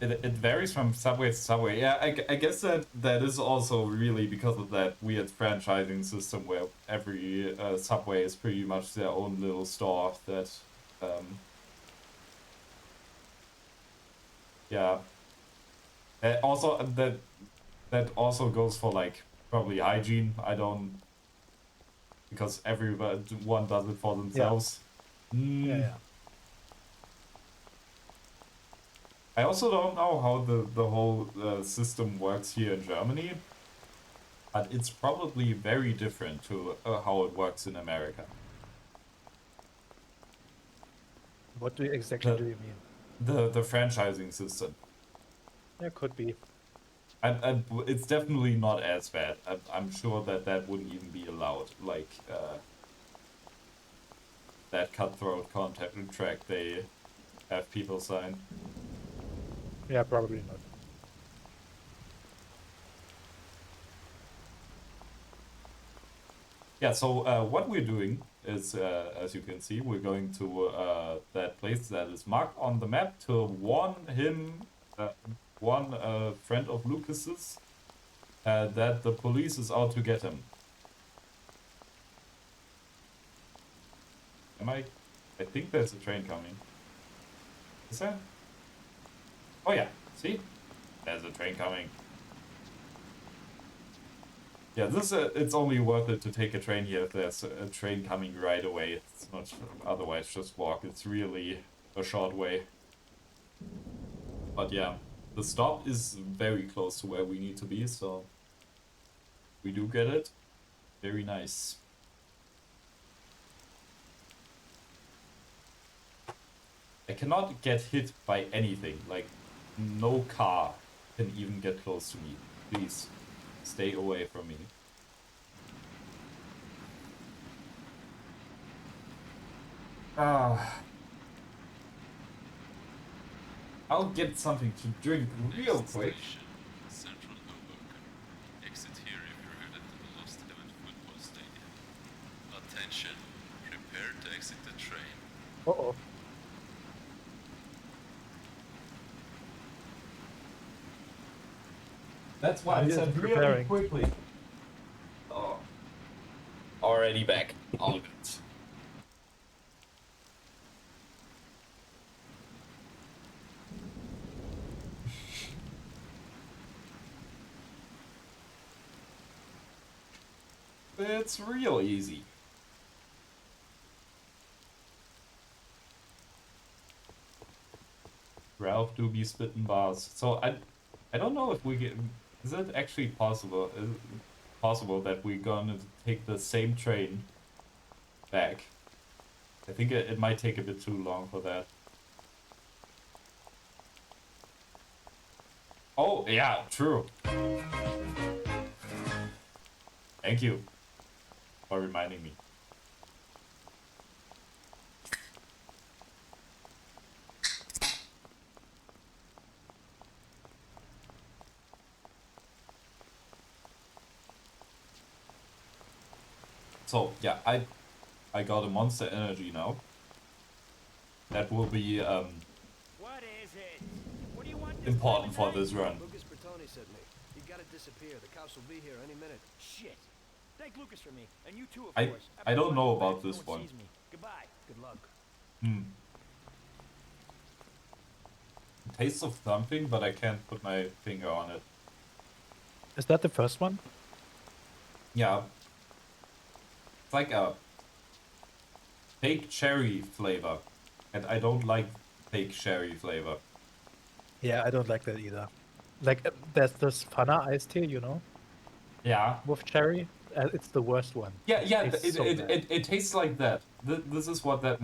it varies from subway to subway. Yeah, I guess that is also really because of that weird franchising system where every subway is pretty much their own little store that, yeah. Also, that also goes for like probably hygiene. I don't, because everyone does it for themselves. Yeah. I also don't know how the whole system works here in Germany, but it's probably very different to how it works in America. What exactly do you mean? The franchising system. Yeah, could be. It's definitely not as bad. I'm sure that wouldn't even be allowed. Like that cutthroat contract they have people sign. Yeah, probably not. Yeah, so what we're doing is, as you can see, we're going to that place that is marked on the map to warn him, one friend of Lucas's, that the police is out to get him. I think there's a train coming. Is there? Oh yeah, see? There's a train coming. Yeah, it's only worth it to take a train here if there's a train coming right away. It's not, otherwise just walk. It's really a short way. But yeah, the stop is very close to where we need to be, so we do get it. Very nice. I cannot get hit by anything. Like, no car can even get close to me. Please, stay away from me. I'll get something to drink real quick. Central Hoboken. Exit here if you're headed to the Lost Heaven football stadium. Attention, prepare to exit the train. Uh-oh. That's why I said really quickly. Oh. Already back. All good. It's real easy. Ralph do be spitting bars. So I don't know if we get. Is it actually possible? Is it possible that we're gonna take the same train back? I think it might take a bit too long for that. Oh yeah, true. Thank you for reminding me. So yeah, I got a Monster Energy now. That will be What is it? What do you want this important for this run. Lucas Bertoni sent me. You gotta disappear. The cops will be here any minute. Shit. Thank Lucas for me, and you too, of I course. I don't know Back, about this no one. Sees me. Goodbye. Good luck. Taste of something, but I can't put my finger on it. Is that the first one? Yeah. It's like a fake cherry flavor. And I don't like fake cherry flavor. Yeah, I don't like that either. Like, there's this Fana iced tea, you know? Yeah. With cherry, it's the worst one. Yeah, yeah, It tastes so bad. it tastes like that. This is what that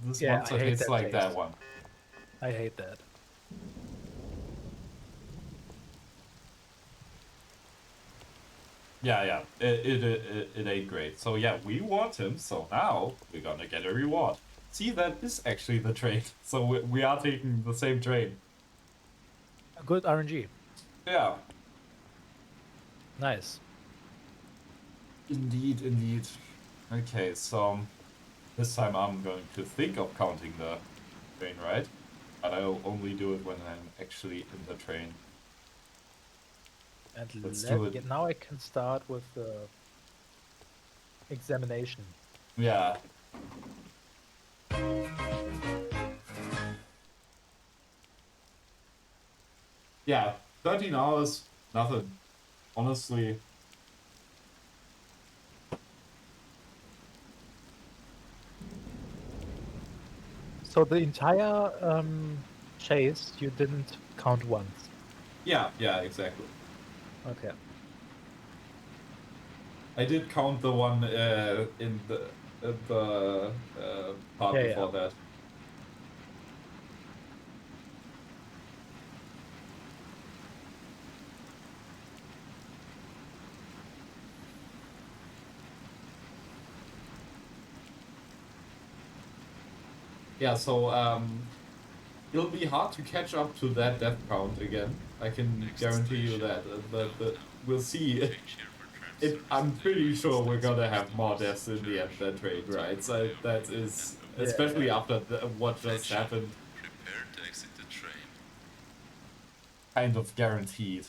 this Yeah, monster I hate tastes that like, that taste. one. I hate that. Yeah, yeah, it ain't great. So yeah, we want him, so now we're gonna get a reward. See, that is actually the train. So we are taking the same train. Good RNG. Yeah. Nice. Indeed, indeed. Okay, so this time I'm going to think of counting the train, right? But I'll only do it when I'm actually in the train. And Let's do it. now I can start with the examination. Yeah. Yeah, 13 hours, nothing. Honestly. So the entire chase you didn't count once. Yeah, yeah, exactly. Okay. I did count the one in the part before that. Yeah, so it'll be hard to catch up to that death count again. I can guarantee you that. But we'll see. I'm pretty sure we're gonna have more deaths in the end than train rides. That is, especially after what just happened, Prepare to exit the train. kind of guaranteed.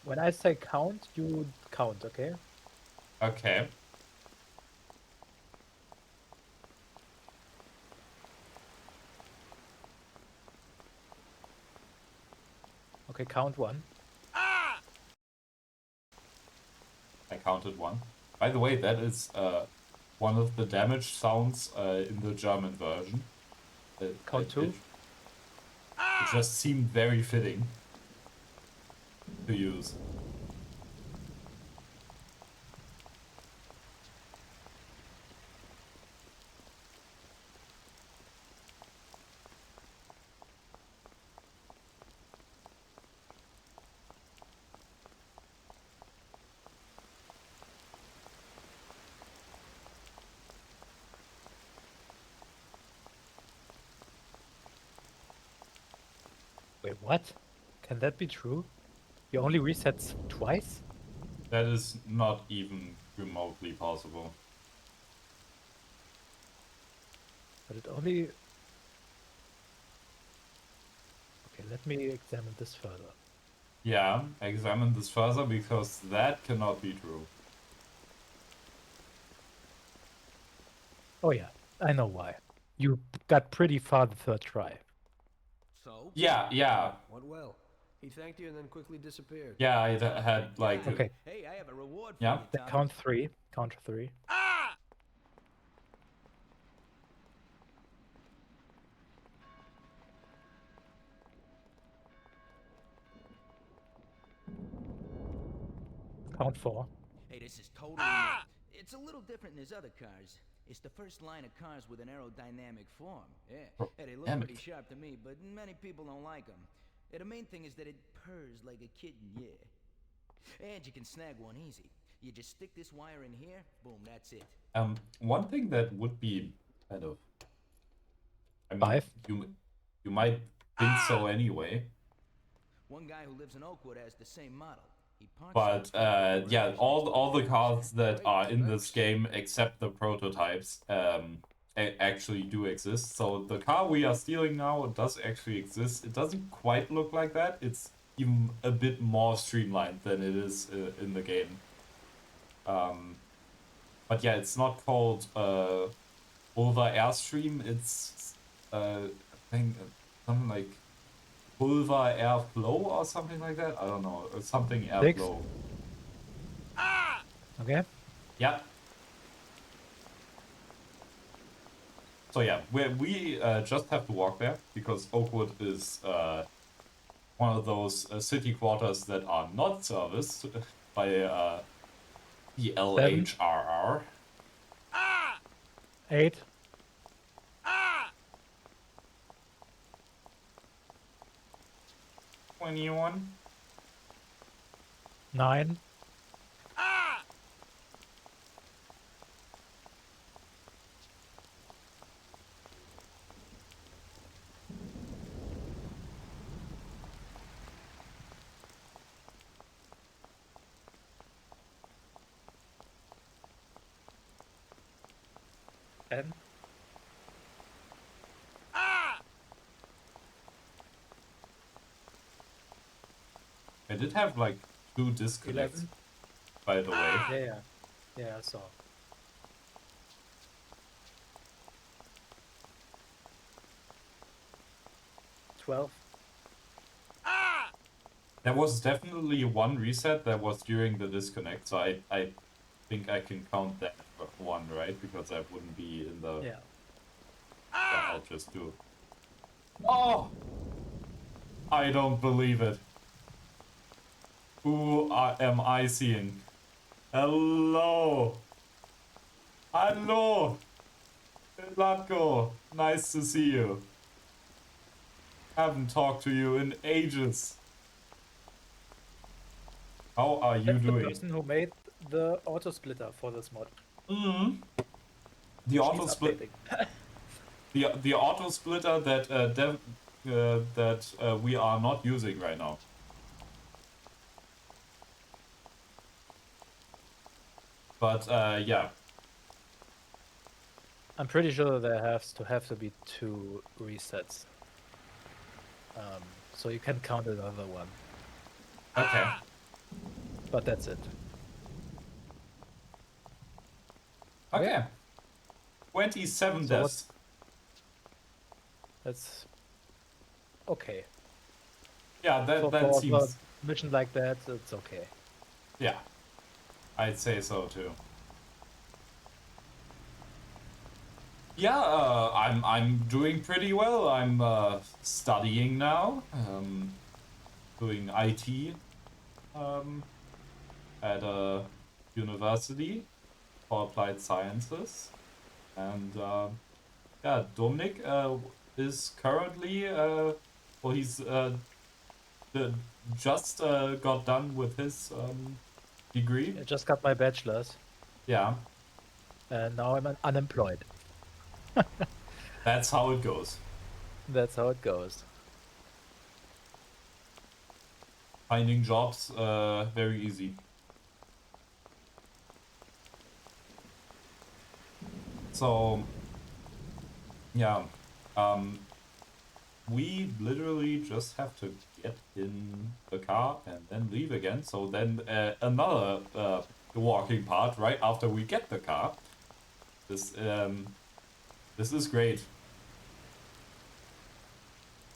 When I say count, you count, okay? Okay. Okay, count one. I counted one. By the way, that is one of the damage sounds in the German version. Count two. It just seemed very fitting to use. Wait, what? Can that be true? You only resets twice? That is not even remotely possible. But it only... Okay, let me examine this further. Yeah, examine this further because that cannot be true. Oh yeah, I know why. You got pretty far the third try. So? Yeah, yeah. Went well. He thanked you and then quickly disappeared. Yeah, I had like... Okay. Hey, I have a reward for Yeah. you, Tommy. Count three. Count three. Count four. Hey, this is totally new. It's a little different than his other cars. It's the first line of cars with an aerodynamic form. Yeah, hey, they look pretty sharp to me, but many people don't like them. Yeah, the main thing is that it purrs like a kitten, yeah. And you can snag one easy. You just stick this wire in here, boom, that's it. One thing that would be kind of... I mean, 5. You might think so anyway. One guy who lives in Oakwood has the same model. But yeah, all the cars that are in this game, except the prototypes, actually do exist. So the car we are stealing now does actually exist. It doesn't quite look like that. It's even a bit more streamlined than it is in the game. But yeah, it's not called over Airstream. It's think something like pulver airflow or something like that. I don't know, something airflow. Okay. Yeah. So yeah, we just have to walk there because Oakwood is one of those city quarters that are not serviced by the LHRR. 8. 21. 9. 10. I did have like 2 disconnects, 11. by the way. Yeah. Yeah, I saw. 12. There was definitely one reset that was during the disconnect, so I think I can count that one, right? Because that wouldn't be in the... Yeah. Yeah, I'll just do... Oh! I don't believe it. Who am I seeing? Hello! Hello! Latko! Nice to see you. Haven't talked to you in ages. How are you That's the doing? person who made the auto splitter for this mod. The She's auto split. updating. The auto splitter that we are not using right now. But yeah. I'm pretty sure there have to be 2 resets. So you can count another one. Okay. But that's it. Okay. 27 So deaths. That's okay. Yeah, that For seems... a mission like that, it's okay. Yeah. I'd say so too. Yeah, I'm doing pretty well. I'm studying now, doing IT at a university for applied sciences, and yeah, Dominic is currently well, he's just got done with his degree. I just got my bachelor's. Yeah. And now I'm unemployed. That's how it goes. That's how it goes. Finding jobs very easy. So yeah, we literally just have to get in the car and then leave again. So then another walking part right after we get the car. This is great.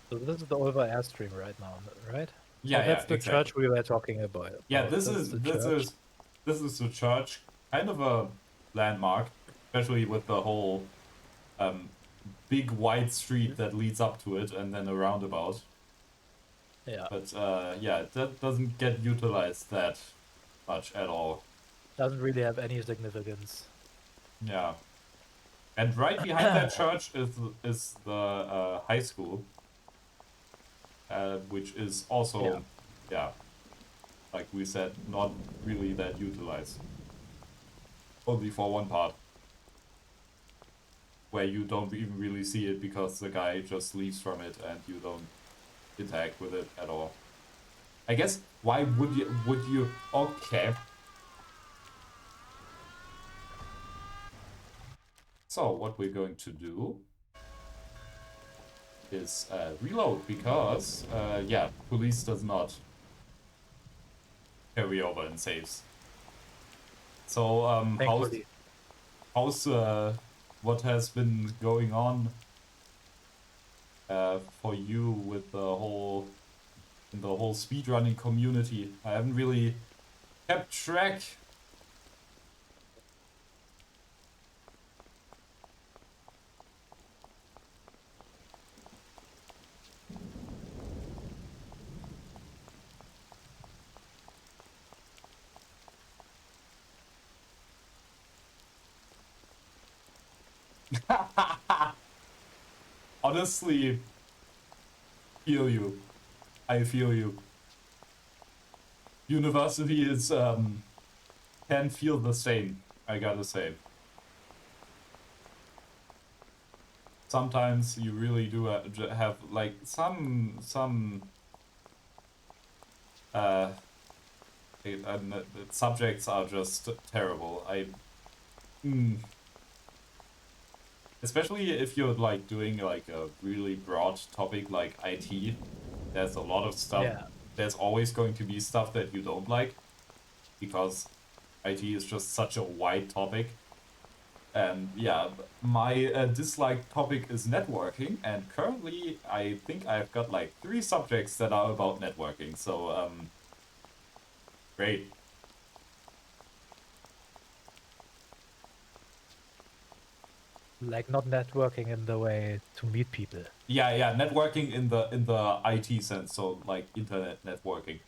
So this is the over airstream right now, right? Yeah, oh, that's the exactly. church we were talking about. Yeah, this That's is the this church. is this is the church, kind of a landmark, especially with the whole big wide street that leads up to it and then a roundabout. Yeah. But yeah, that doesn't get utilized that much at all. Doesn't really have any significance. Yeah. And right behind that church is the high school, which is also, yeah, like we said, not really that utilized. Only for one part. Where you don't even really see it because the guy just leaves from it and you don't interact with it at all. I guess, why would you, okay. So, what we're going to do is reload because, yeah, police does not carry over in saves. So, how's what has been going on for you with the whole speedrunning community. I haven't really kept track. Honestly, feel you. I feel you. University is can feel the same, I gotta say. Sometimes you really do have like some subjects are just terrible. Especially if you're like doing like a really broad topic like IT, there's a lot of stuff. Yeah. There's always going to be stuff that you don't like because IT is just such a wide topic. And yeah, my disliked topic is networking, and currently I think I've got like 3 subjects that are about networking, so great. Like not networking in the way to meet people. Yeah, networking in the IT sense, so like internet networking.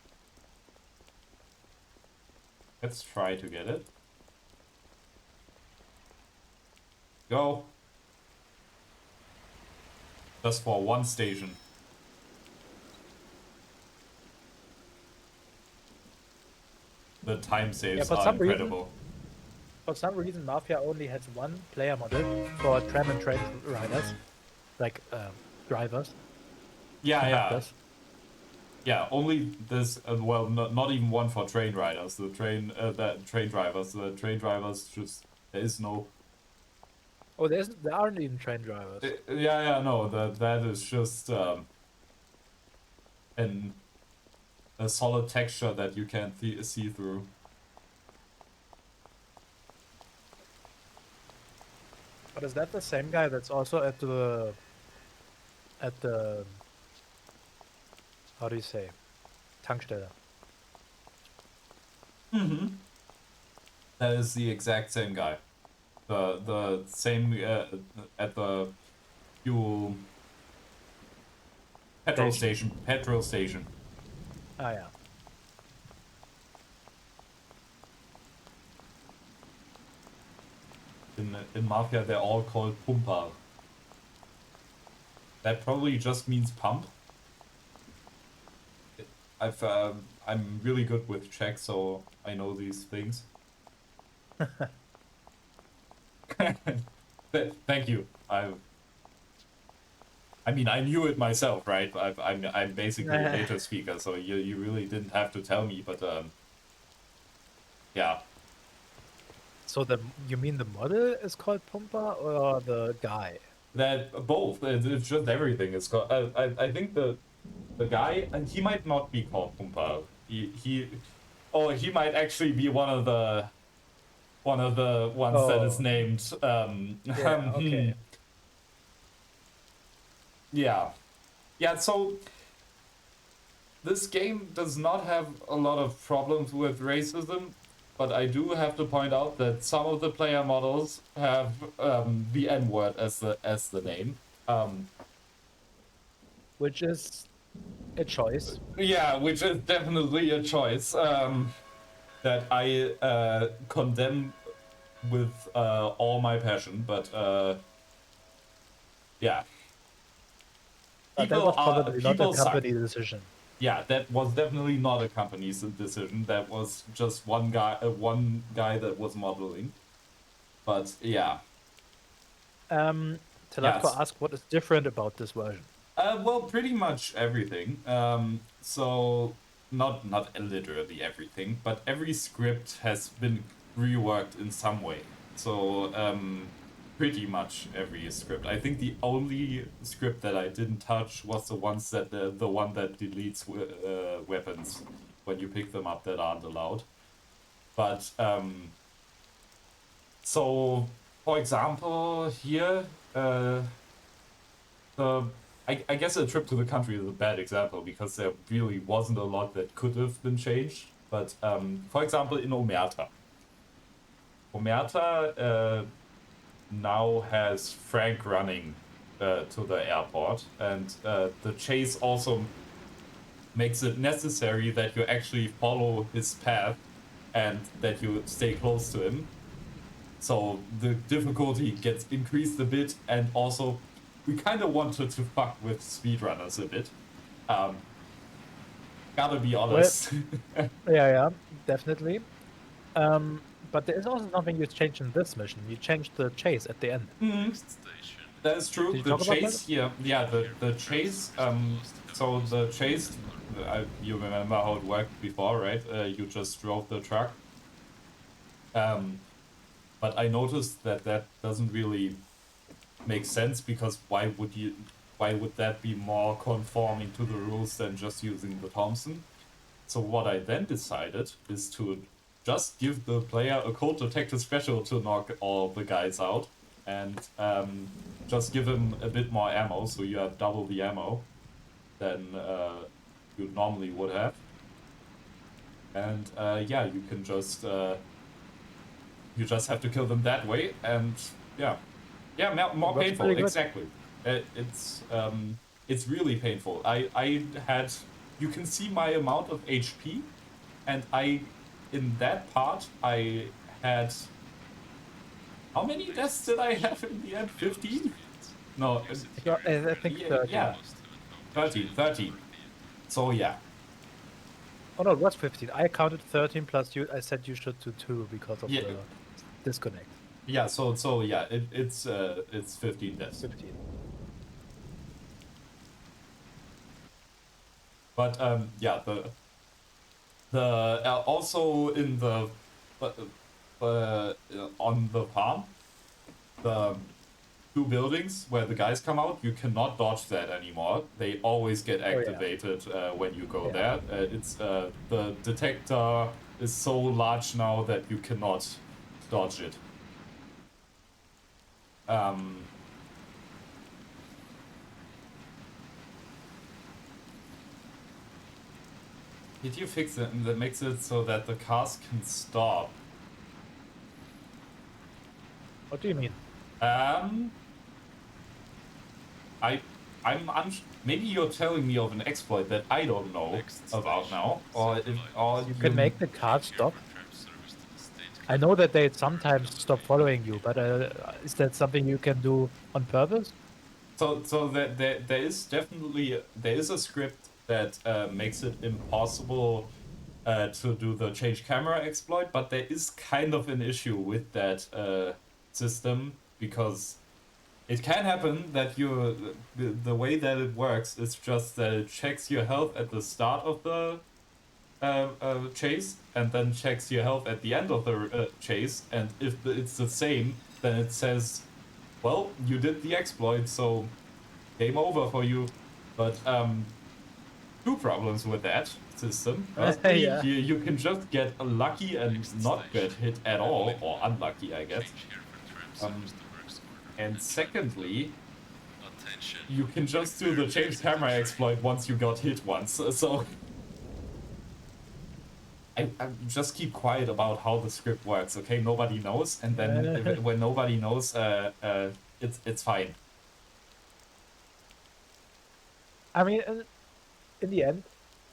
Let's try to get it. Go. Just for 1 station. The time saves are incredible. For some reason, Mafia only has 1 player model for tram and train riders, like drivers. Yeah. Yeah, only this. Well, not even 1 for train riders. The train drivers. The train drivers just there is no. Oh, there aren't even train drivers. No. That is just a solid texture that you can't see through. But is that the same guy that's also at the how do you say, Tankstelle? That is the exact same guy. The same at the fuel petrol station. Ah, yeah. In Mafia, they're all called Pumper. That probably just means pump. I'm really good with Czech, so I know these things. Thank you. I mean, I knew it myself, right? I'm basically a native speaker, so you really didn't have to tell me, but yeah. So you mean the model is called Pumper or the guy? That both. It's just everything. It's called. I think the guy, and he might not be called Pumper. He might actually be one of the ones that is named. Yeah, okay. Yeah. So this game does not have a lot of problems with racism, but I do have to point out that some of the player models have the N-word as the name. Which is a choice. Yeah, which is definitely a choice that I condemn with all my passion, but yeah. But that was probably not a company decision. Yeah, that was definitely not a company's decision. That was just one guy that was modeling. But yeah. Telatko asked what is different about this version. Well, pretty much everything. So not literally everything, but every script has been reworked in some way. So pretty much every script. I think the only script that I didn't touch was the one that deletes weapons when you pick them up that aren't allowed. But so for example here I I guess a trip to the country is a bad example because there really wasn't a lot that could have been changed. But for example, in Omerta. Omerta now has Frank running to the airport, and the chase also makes it necessary that you actually follow his path and that you stay close to him. So the difficulty gets increased a bit, and also we kind of wanted to fuck with speedrunners a bit. Gotta be honest. Yeah, definitely. But there is also something you changed in this mission. You changed the chase at the end. That is true. Did you The talk about chase, yeah, the chase. So the chase, you remember how it worked before, right? You just drove the truck. But I noticed that that doesn't really make sense because why would that be more conforming to the rules than just using the Thompson? So what I then decided is to just give the player a cold detector special to knock all the guys out, and just give him a bit more ammo, so you have double the ammo than you normally would have. And yeah, you can just you just have to kill them that way, and yeah, more painful. Exactly. It's really painful. I had, you can see my amount of HP, and in that part I had, how many deaths did I have in the end? 15? No, I think 13. Yeah, 13. So yeah. Oh no, it was 15. I counted 13 plus you. I said you should do 2 because of Yeah. the disconnect. Yeah, so yeah, it's 15 deaths. 15. But yeah, the also in the on the farm, the 2 buildings where the guys come out, you cannot dodge that anymore. They always get activated when you go there. It's the detector is so large now that you cannot dodge it. Did you fix it that makes it so that the cars can stop? What do you mean? Maybe you're telling me of an exploit that I don't know about now, or You can make the car stop. I know that they sometimes stop following you, but is that something you can do on purpose? So there is definitely a script that makes it impossible to do the change camera exploit, but there is kind of an issue with that system, because it can happen that the way that it works is just that it checks your health at the start of the chase, and then checks your health at the end of the chase, and if it's the same, then it says, well, you did the exploit, so game over for you. But 2 problems with that system. Firstly, Yeah. you can just get lucky and not get hit at all, or unlucky, I guess. And secondly, you can just do the change camera exploit once you got hit once. So I just keep quiet about how the script works, okay? Nobody knows, and then when nobody knows, it's fine. I mean, in the end,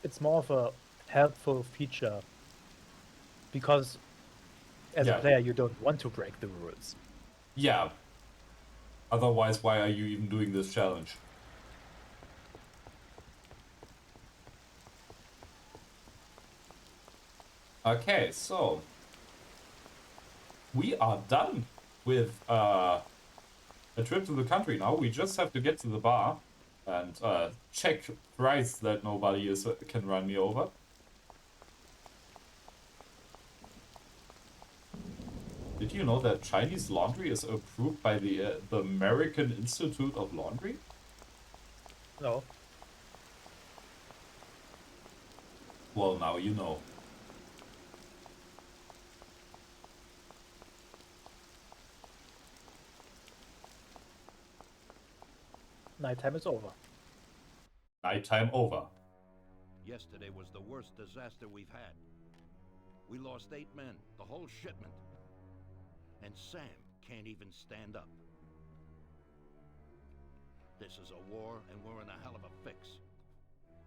it's more of a helpful feature because as a player, you don't want to break the rules. Yeah. Otherwise, why are you even doing this challenge? Okay, so we are done with a trip to the country now. We just have to get to the bar and check thrice that nobody can run me over. Did you know that Chinese laundry is approved by the American Institute of Laundry? No. Well, now you know. Nighttime is over. Nighttime over. Yesterday was the worst disaster we've had. We lost 8 men, the whole shipment. And Sam can't even stand up. This is a war, and we're in a hell of a fix.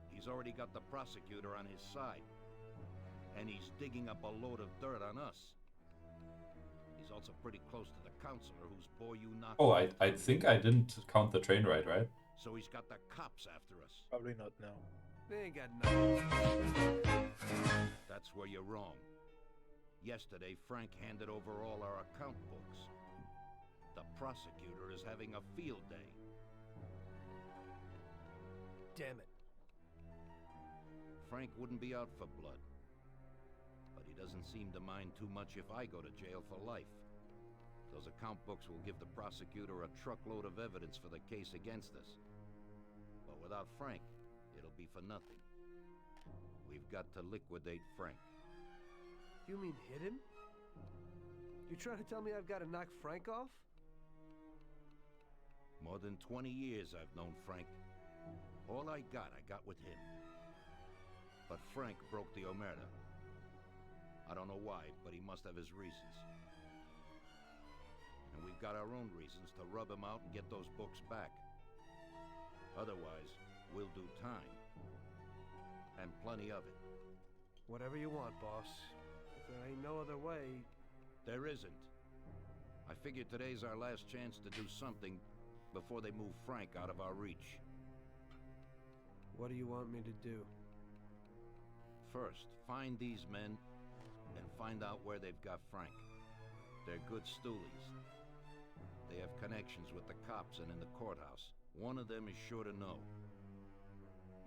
He's already got the prosecutor on his side. And he's digging up a load of dirt on us. He's also pretty close to the counselor whose boy you knocked Oh, out. I think I didn't count the train right? So he's got the cops after us. Probably not now. They ain't got nothing. That's where you're wrong. Yesterday, Frank handed over all our account books. The prosecutor is having a field day. Damn it. Frank wouldn't be out for blood. But he doesn't seem to mind too much if I go to jail for life. Those account books will give the prosecutor a truckload of evidence for the case against us. But without Frank, it'll be for nothing. We've got to liquidate Frank. You mean hit him? You trying to tell me I've got to knock Frank off? More than 20 years I've known Frank. All I got with him. But Frank broke the omerta. I don't know why, but he must have his reasons. And we've got our own reasons to rub him out and get those books back. Otherwise, we'll do time. And plenty of it. Whatever you want, boss. If there ain't no other way... There isn't. I figure today's our last chance to do something before they move Frank out of our reach. What do you want me to do? First, find these men and find out where they've got Frank. They're good stoolies. They have connections with the cops and in the courthouse. One of them is sure to know.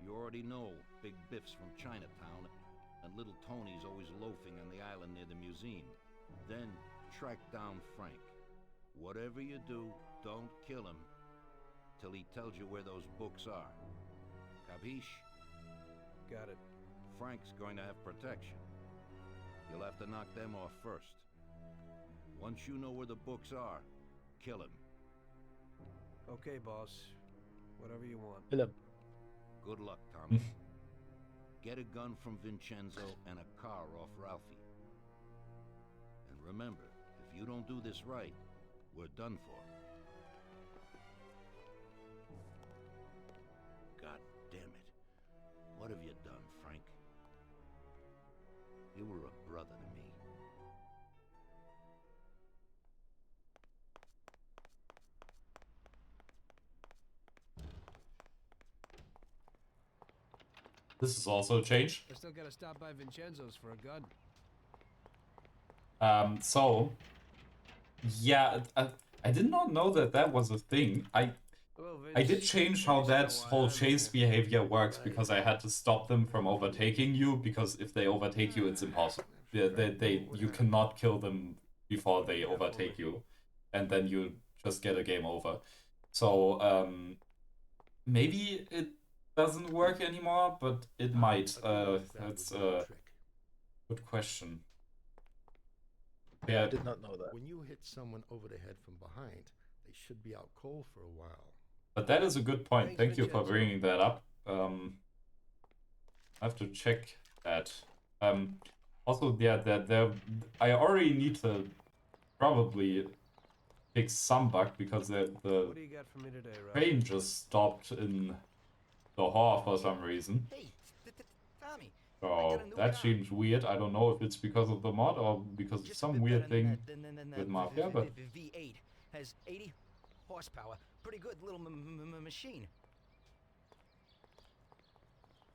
You already know Big Biff's from Chinatown, and Little Tony's always loafing on the island near the museum. Then track down Frank. Whatever you do, don't kill him till he tells you where those books are. Capiche? Got it. Frank's going to have protection. You'll have to knock them off first. Once you know where the books are, kill him. Okay, boss. Whatever you want. Kill him. Good luck, Tommy. Get a gun from Vincenzo and a car off Ralphie. And remember, if you don't do this right, we're done for. God damn it. What have you done, Frank? You were a brother to me. This is also a change. I still gotta stop by Vincenzo's for a gun. So, yeah, I did not know that was a thing. I did change how that whole chase behavior works because I had to stop them from overtaking you, because if they overtake you, it's impossible. You cannot kill them before they overtake you, and then you just get a game over. So, maybe it doesn't work anymore, but it might. That's a good question. Yeah. I did not know that. When you hit someone over the head from behind, they should be out cold for a while. But that is a good point. Thank you for bringing that up. I have to check that. Also, yeah, I already need to probably fix some bug because the What do you got for me today, Ralph? train just stopped in the hall for some reason. Hey, Tommy. So that seems weird. I don't know if it's because of the mod or because of some weird thing with Mafia, but V8 has 80 horsepower. Pretty good little machine.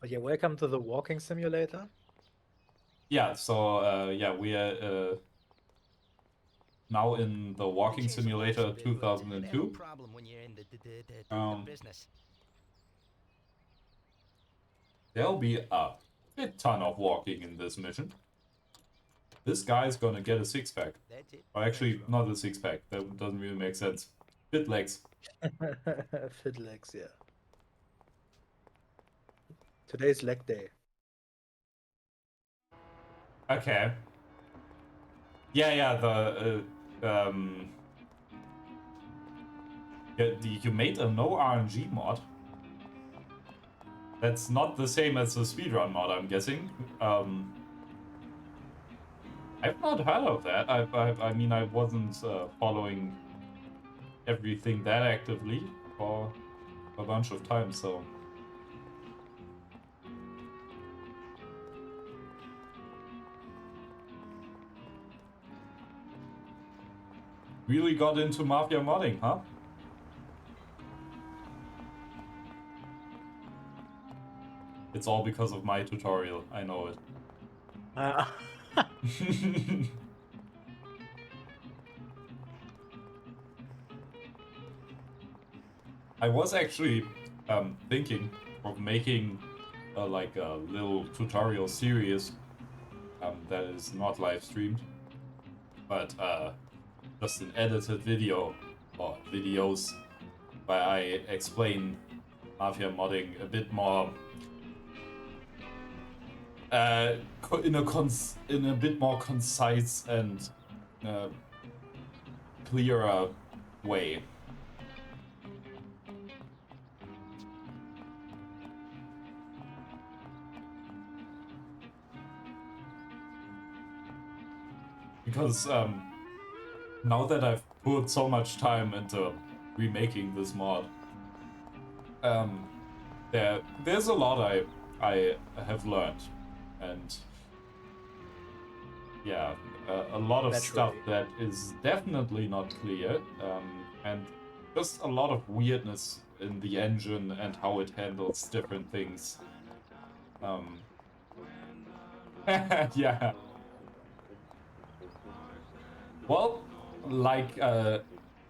Oh, yeah, welcome to the walking simulator. yeah. So yeah, we are now in the walking simulator 2002. Problem when you're in the business. There'll be a ton of walking in this mission. This guy's gonna get a six-pack. That's it. Or actually, not a six-pack. That doesn't really make sense. Fit legs. Fit legs, yeah. Today's leg day. Okay. Yeah, you made a no RNG mod. That's not the same as the speedrun mod, I'm guessing. I've not heard of that. I mean, I wasn't following everything that actively for a bunch of time, so... Really got into Mafia modding, huh? It's all because of my tutorial, I know it. I was actually thinking of making like a little tutorial series that is not live streamed, but just an edited video or videos where I explain Mafia modding a bit more in a bit more concise and clearer way. Because now that I've put so much time into remaking this mod, there's a lot I have learned, and yeah, a lot of stuff that is definitely not clear, and just a lot of weirdness in the engine and how it handles different things. Yeah. Well, like a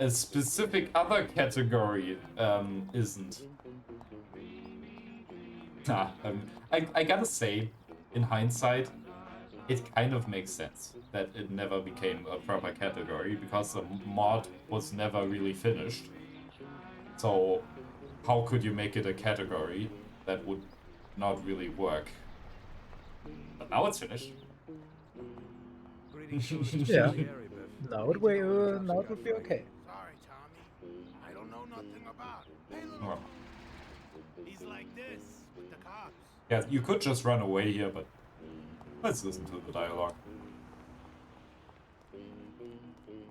specific other category isn't. I gotta say, in hindsight, it kind of makes sense that it never became a proper category because the mod was never really finished. So how could you make it a category that would not really work? But now it's finished. Yeah. Now it would be okay. Sorry, Tommy. I don't know nothing about it. Hey, little... Well, He's like this with the cops. yeah, you could just run away here, but let's listen to the dialogue.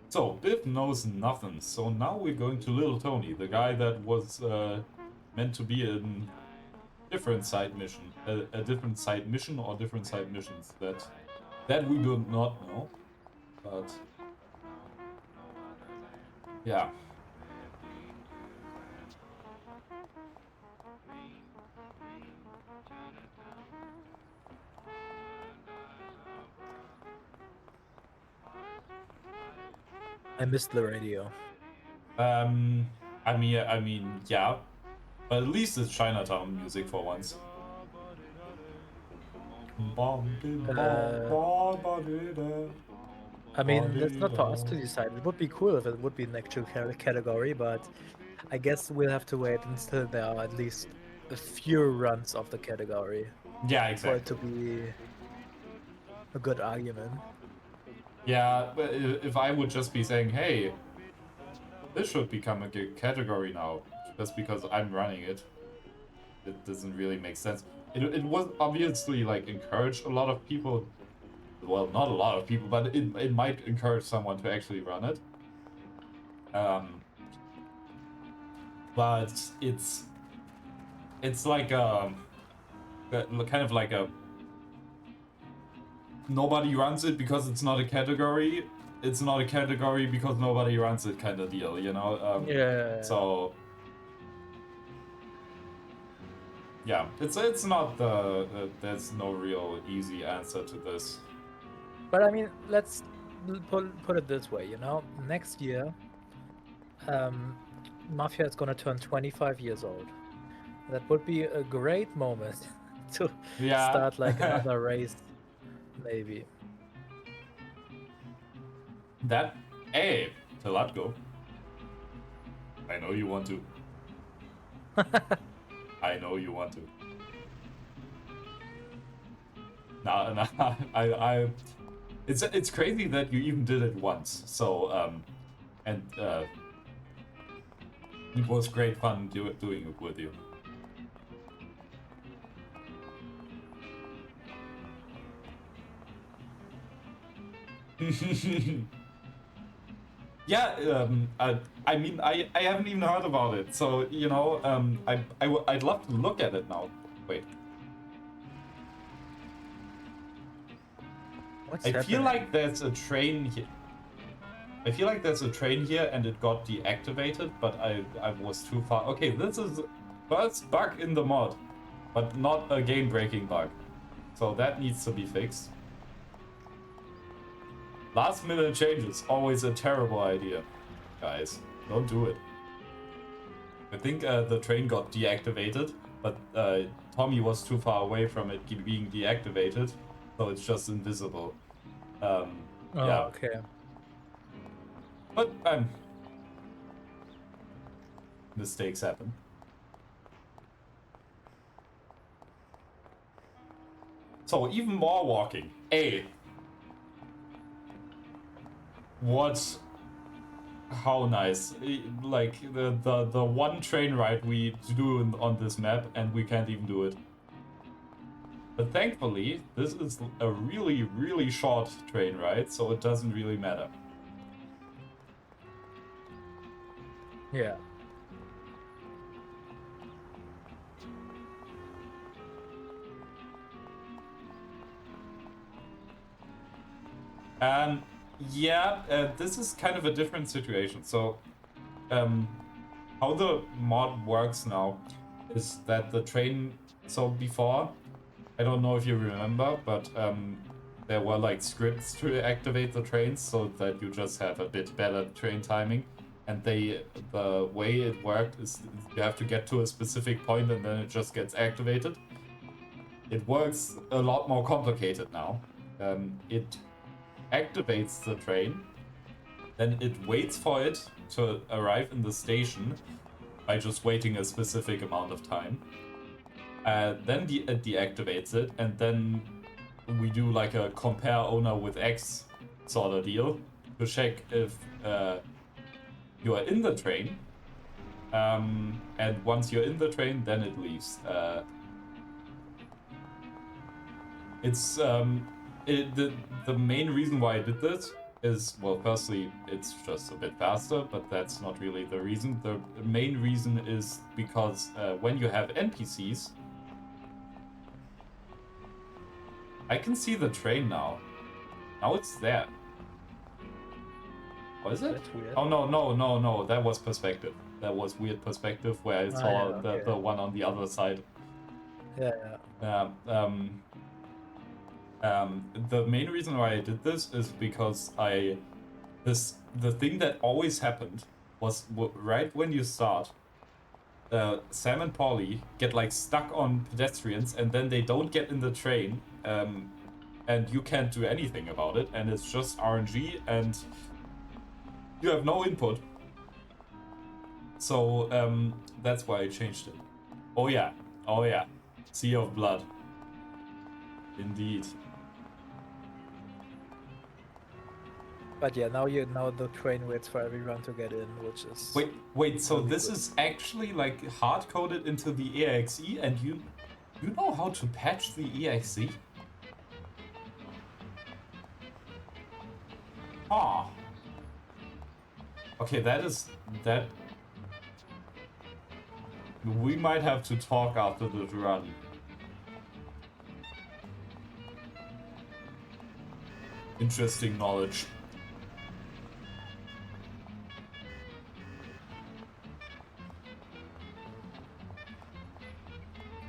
So, Biff knows nothing, so now we're going to Little Tony, the guy that was meant to be in different side mission, a different side mission or different side missions that we do not know, but yeah. I missed the radio. I mean, yeah, but at least it's Chinatown music for once. I mean, that's not for us to decide. It would be cool if it would be an actual category, but I guess we'll have to wait until there are at least a few runs of the category. Yeah, exactly. For it to be a good argument. Yeah, but if I would just be saying, hey, this should become a good category now, just because I'm running it, it doesn't really make sense. It was obviously, like, encourage a lot of people, well, not a lot of people, but it might encourage someone to actually run it. But it's like kind of like a nobody runs it because it's not a category. It's not a category because nobody runs it kind of deal, you know? Yeah. So yeah, it's not there's no real easy answer to this. But I mean, let's put it this way, you know? Next year, Mafia is gonna turn 25 years old. That would be a great moment to start like another race, maybe. That, hey, Telatko. I know you want to. I know you want to. Nah, it's crazy that you even did it once. So, and it was great fun doing it with you. Yeah, I mean, I haven't even heard about it, so, you know, I'd love to look at it now. Wait. What's I happening? feel like there's a train here. I feel like there's a train here and it got deactivated, but I was too far. Okay, this is first bug in the mod, but not a game-breaking bug. So that needs to be fixed. Last minute changes, always a terrible idea. Guys, don't do it. I think the train got deactivated, but Tommy was too far away from it being deactivated, so it's just invisible. Oh, Yeah. okay. But mistakes happen. So even more walking. What? How nice! Like the one train ride we do on this map, and we can't even do it. But thankfully, this is a really short train ride, so it doesn't really matter. Yeah. Yeah, this is kind of a different situation. So, how the mod works now is that the train... So before, I don't know if you remember, but there were like scripts to activate the trains so that you just have a bit better train timing. And the way it worked is you have to get to a specific point and then it just gets activated. It works a lot more complicated now. It activates the train, then it waits for it to arrive in the station by just waiting a specific amount of time. Then it deactivates it, and then we do like a compare owner with X sort of deal to check if you are in the train. And once you're in the train, then it leaves. The main reason why I did this is, well, firstly, it's just a bit faster, but that's not really the reason. The main reason is because when you have NPCs, I can see the train now. Now it's there. Oh, is it? That's weird. Oh, no. That was perspective. That was weird perspective where I saw yeah, okay. the one on the other side. Yeah. The main reason why I did this is because the thing that always happened was right when you start, Sam and Polly get like stuck on pedestrians and then they don't get in the train, and you can't do anything about it, and it's just RNG and you have no input. So that's why I changed it. Oh yeah, Sea of Blood. Indeed. But yeah, now the train waits for everyone to get in, which is... Wait, so really this good. is actually like hard-coded into the EXE, and you know how to patch the EXE? Ah. Okay, that... We might have to talk after the run. Interesting knowledge.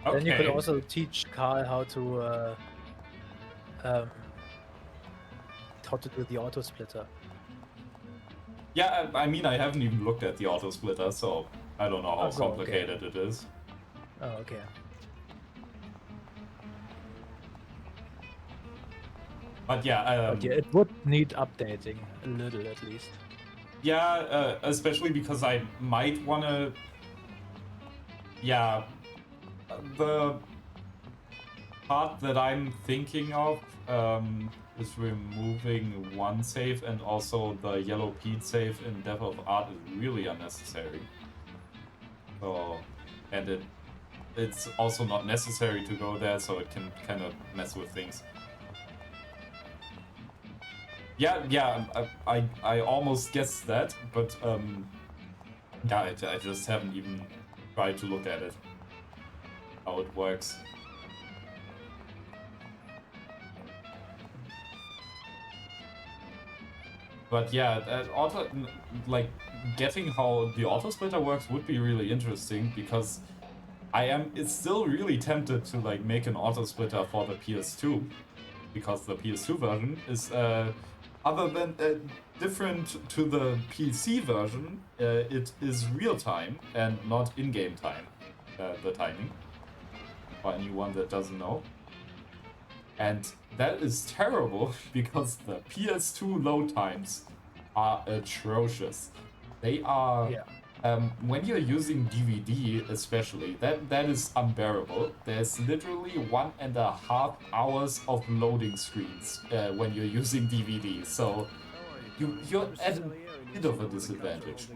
Okay. Then you could also teach Carl how to do the auto splitter. Yeah, I mean, I haven't even looked at the auto splitter, so I don't know how Oh, so, okay. complicated it is. Oh, okay. But yeah, But yeah, it would need updating a little at least. Yeah, especially because I might wanna... Yeah, the part that I'm thinking of is removing one save, and also the yellow Pete save in Death of Art is really unnecessary. So, and it's also not necessary to go there, so it can kind of mess with things. Yeah, I almost guessed that, but yeah, I just haven't even tried to look at it, how it works. But yeah, like getting how the auto splitter works would be really interesting, because it's still really tempted to like make an auto splitter for the PS2, because the PS2 version is other than different to the PC version, it is real time and not in-game time, the timing, for anyone that doesn't know. And that is terrible because the PS2 load times are atrocious. They are, when you're using DVD especially, that is unbearable. There's literally 1.5 hours of loading screens when you're using DVD, so you're at a bit of a disadvantage.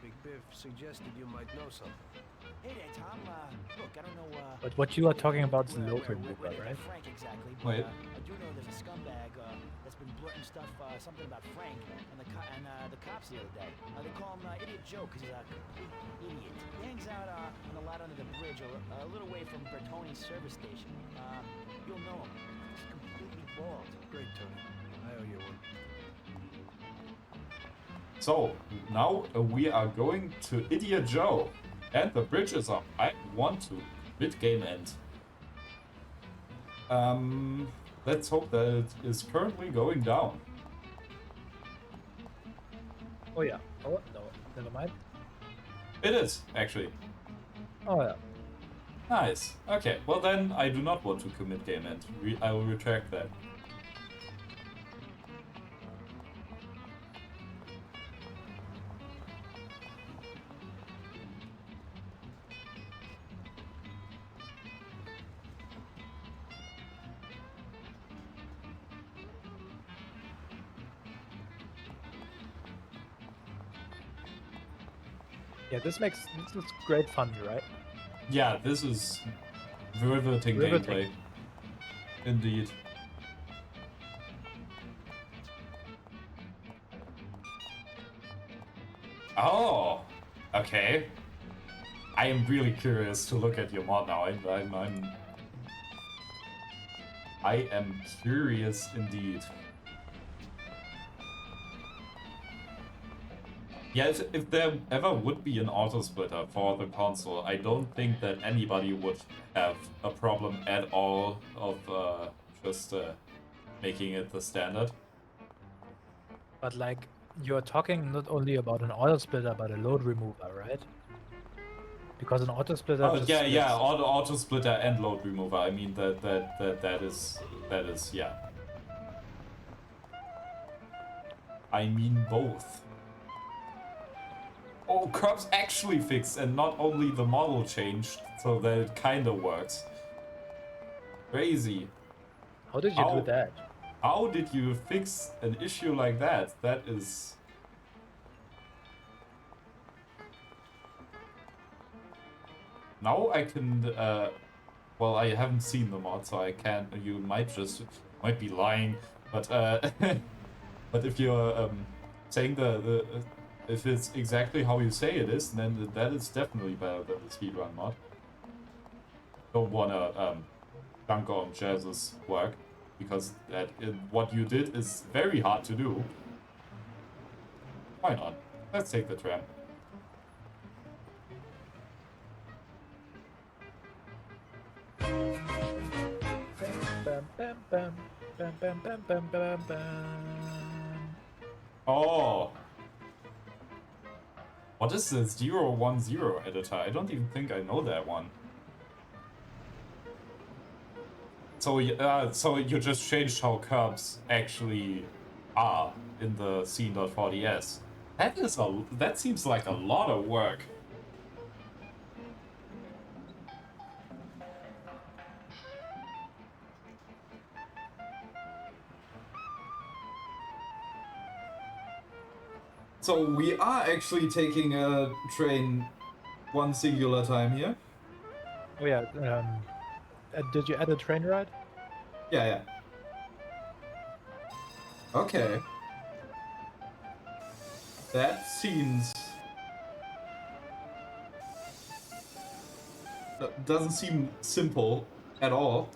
Big Biff suggested you might know something. Hey there, Tom. Look, I don't know. But what you are talking about is load remover, right? Frank exactly. But, Wait. I do know there's a scumbag that's been blurting stuff, something about Frank and the cops the other day. They call him Idiot Joe because he's a complete idiot. He hangs out on the lot under the bridge, a little way from Bertoni's service station. You'll know him. He's completely bald. Great, Tony. I owe you one. So now we are going to Idiot Joe. And the bridge is up. I want to mid-game end. Let's hope that it is currently going down. Oh yeah. Oh no, never mind. It is, actually. Oh yeah. Nice. Okay, well then I do not want to commit game end. I will retract that. Yeah, this is great fun, right? Yeah, this is riveting gameplay. Indeed. Oh, okay. I am curious to look at your mod now. I am curious indeed. Yeah, if there ever would be an auto splitter for the console, I don't think that anybody would have a problem at all of just making it the standard. But like, you're talking not only about an auto splitter, but a load remover, right? Because an auto splitter. Oh yeah, auto splitter and load remover. I mean that is yeah. I mean both. Oh, curbs actually fixed, and not only the model changed, so that it kinda works. Crazy. How did you do that? How did you fix an issue like that? That is... Now I can, well, I haven't seen the mod, so I can't, you might be lying, but, but if you're, saying if it's exactly how you say it is, then that is definitely better than the speedrun mod. Don't wanna, dunk on Jazz's work, because what you did is very hard to do. Why not? Let's take the tram. Oh! What is this 010 editor? I don't even think I know that one. So you just changed how curbs actually are in the scene.4ds. That seems like a lot of work. So we are actually taking a train one singular time here. Oh yeah, did you add a train ride? Yeah. Okay. That seems... That doesn't seem simple at all.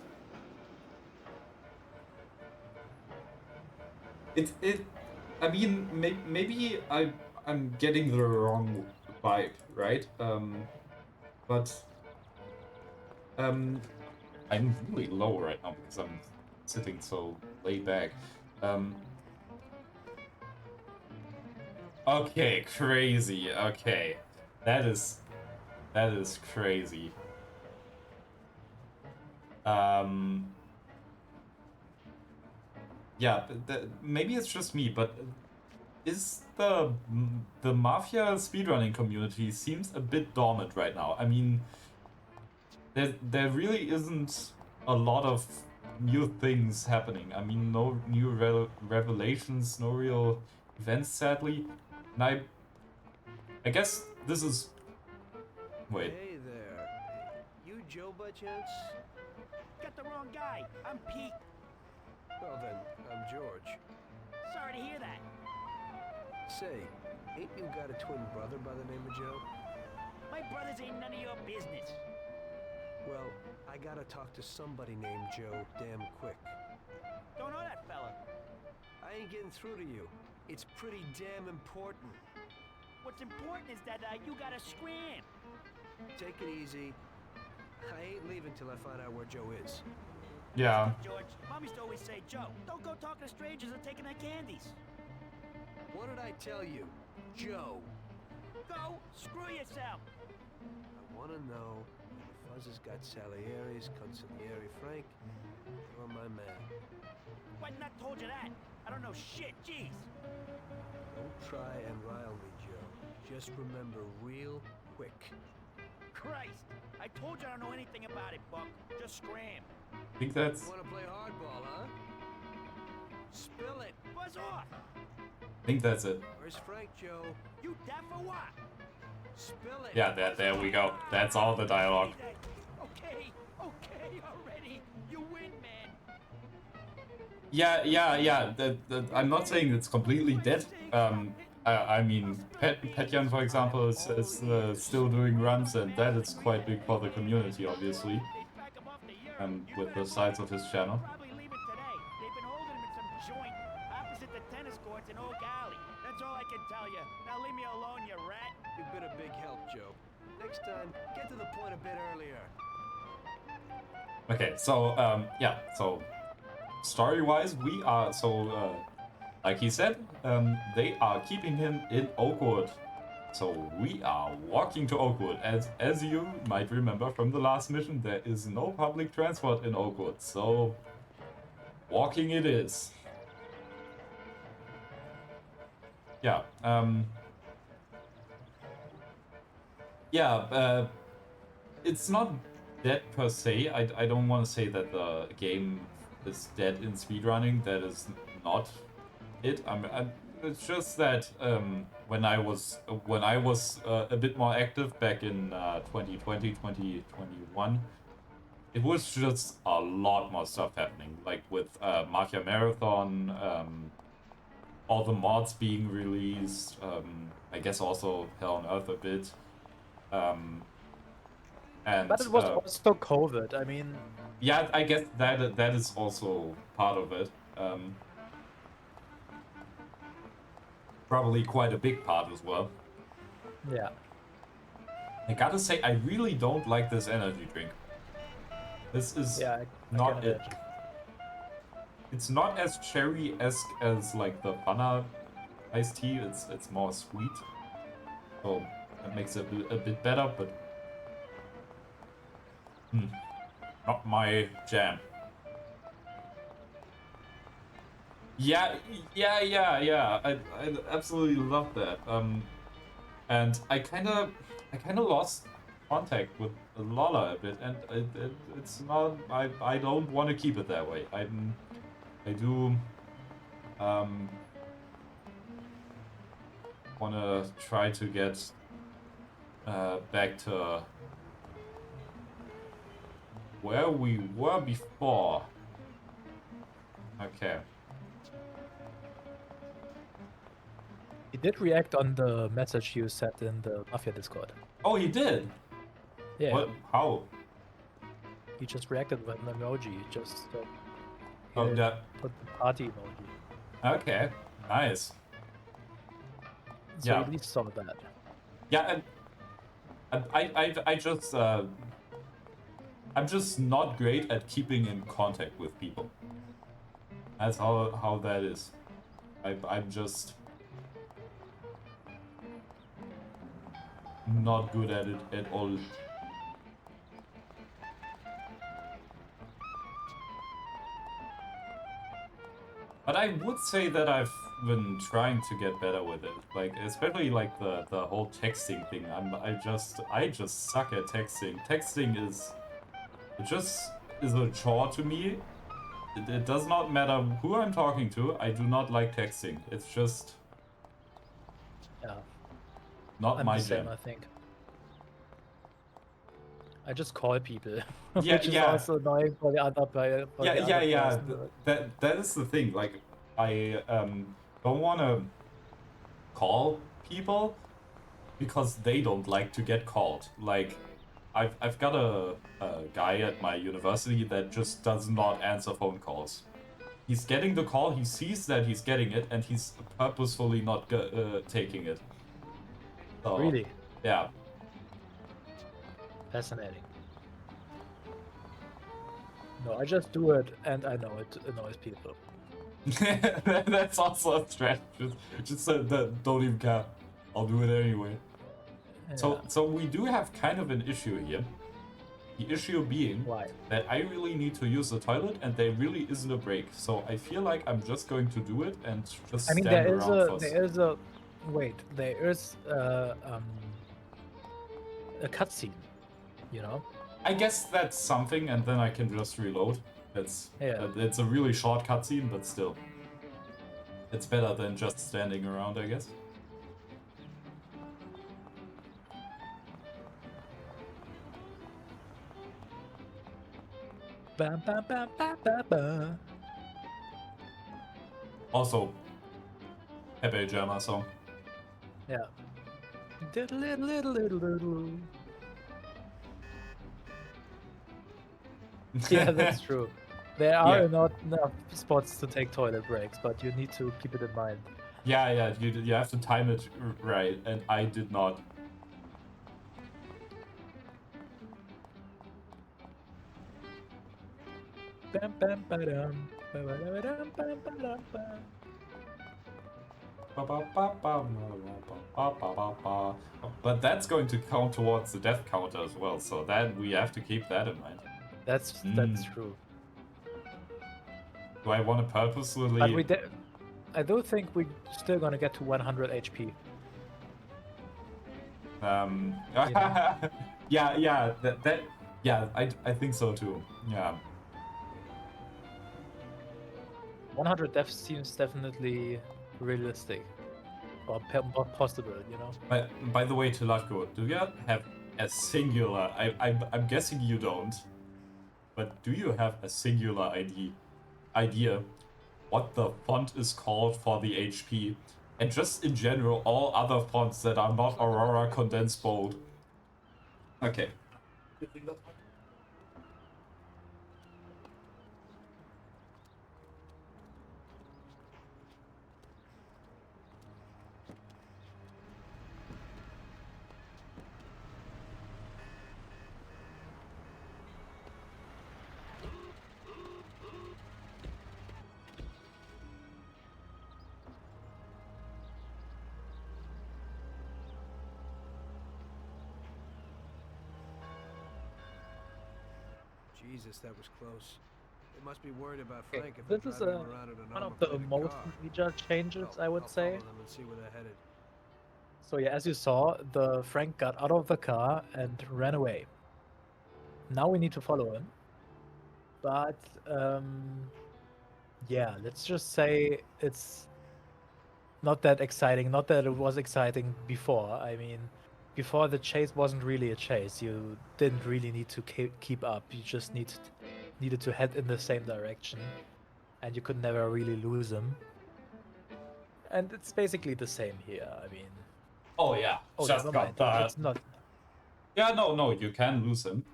I mean, maybe I'm getting the wrong vibe, right? But I'm really low right now because I'm sitting so laid back. Okay, crazy. Okay, that is crazy. Yeah, maybe it's just me, but is the Mafia speedrunning community seems a bit dormant right now. I mean, there really isn't a lot of new things happening. I mean, no new revelations, no real events, sadly. And I guess this is... Wait. Hey there. You Joe by chance? Got the wrong guy. I'm Pete. Well then, I'm George. Sorry to hear that. Say, ain't you got a twin brother by the name of Joe? My brothers ain't none of your business. Well, I gotta talk to somebody named Joe damn quick. Don't know that fella. I ain't getting through to you. It's pretty damn important. What's important is that you gotta scram. Take it easy. I ain't leaving till I find out where Joe is. Yeah. George, Mom used to always say, Joe, don't go talking to strangers or taking their candies. What did I tell you? Joe. Go, screw yourself. I wanna know if the Fuzzes got Salieri's, Consigliere Frank. You're my man. Why not told you that? I don't know shit, jeez. Don't try and rile me, Joe. Just remember real quick. Christ, I told you I don't know anything about it, Buck. Just scram. I think that's... You wanna play hardball, huh? Spill it. Buzz off. I think that's it. Where's Frank, Joe? You deaf or what? Spill it. Yeah, there we go. That's all the dialogue. Okay, already. You win, man. Yeah. I'm not saying it's completely dead. I mean, Petyan, for example, is still doing runs, and that is quite big for the community, obviously. With the size of his channel. Probably leave it today. They've been holding him in some joint opposite the tennis courts in Oak Alley. That's all I can tell you. Now leave me alone, you rat. You've been a big help, Joe. Next time, get to the point a bit earlier. Okay, so yeah, so story-wise, we are like he said, they are keeping him in Oakwood. So we are walking to Oakwood. As you might remember from the last mission, there is no public transport in Oakwood, so walking it is. Yeah. It's not dead per se. I don't want to say that the game is dead in speedrunning. That is not it. It's just that when I was a bit more active back in 2020, 2021, it was just a lot more stuff happening. Like with Mafia Marathon, all the mods being released. I guess also Hell on Earth a bit. But it was also COVID. I mean. Yeah, I guess that is also part of it. Probably quite a big part as well. Yeah. I gotta say, I really don't like this energy drink. This is not it. It's not as cherry-esque as like the Fana iced tea. It's more sweet, so that makes it a bit better. But not my jam. Yeah. I absolutely love that. And I kind of lost contact with Lola a bit, and it's not. I don't want to keep it that way. I do want to try to get back to where we were before. Okay. He did react on the message you sent in the Mafia Discord. Oh, he did? Yeah. What? How? He just reacted with an emoji. He just Oh, he that. put the party emoji. Okay, nice. So Yeah. you at least saw that. Yeah, and I just I'm just not great at keeping in contact with people. That's how that is. I'm just not good at it at all. But I would say that I've been trying to get better with it. Like, especially like the whole texting thing. I just suck at texting. Texting is a chore to me. It does not matter who I'm talking to. I do not like texting. It's just not I'm my the same, jam. I think. I just call people, Yeah, which is also annoying for the other player. Yeah. That is the thing. Like, I don't want to call people because they don't like to get called. Like, I've got a guy at my university that just does not answer phone calls. He's getting the call, he sees that he's getting it, and he's purposefully not taking it. So, Really? Yeah. Fascinating. No, I just do it, and I know it annoys people. That's also a stretch. Just don't even care. I'll do it anyway. So we do have kind of an issue here. The issue being that I really need to use the toilet and there really isn't a break. So I feel like I'm just going to do it and just I mean, stand there is around there is a cutscene, you know? I guess that's something, and then I can just reload. It's a really short cutscene, but still. It's better than just standing around, I guess. Bam, bam, bam, bam, bam, bam. Also, Pepe Jama song. Yeah. Diddle-diddle-diddle-diddle. Yeah, that's true. There are not enough spots to take toilet breaks, but you need to keep it in mind. Yeah, you have to time it right, and I did not. Bam, bam, ba-dum. Ba-ba-da-ba-dum, bam, ba-dum, bam. But that's going to count towards the death counter as well, so that we have to keep that in mind. That's true. Do I want to purposely? But I do think we're still gonna get to 100 HP. Yeah, I think so too. Yeah. 100 deaths seems definitely realistic or possible, you know. By the way, Tilatko, do you have a singular? I'm guessing you don't. But do you have a singular idea what the font is called for the HP? And just in general, all other fonts that are not Aurora Condensed Bold. Okay. Jesus, that was close. They must be worried about Frank if This they're is driving him around in a one normal of the plated most car. major changes, I would I'll say. follow them and see where they're headed. So yeah, as you saw, the Frank got out of the car and ran away. Now we need to follow him. But yeah, let's just say it's not that exciting. Not that it was exciting before. I mean, before the chase wasn't really a chase. You didn't really need to keep up. You just needed to head in the same direction, and you could never really lose him. And it's basically the same here. I mean. Oh yeah, Oh, just never got mind. that. It's not. Yeah, no, you can lose him.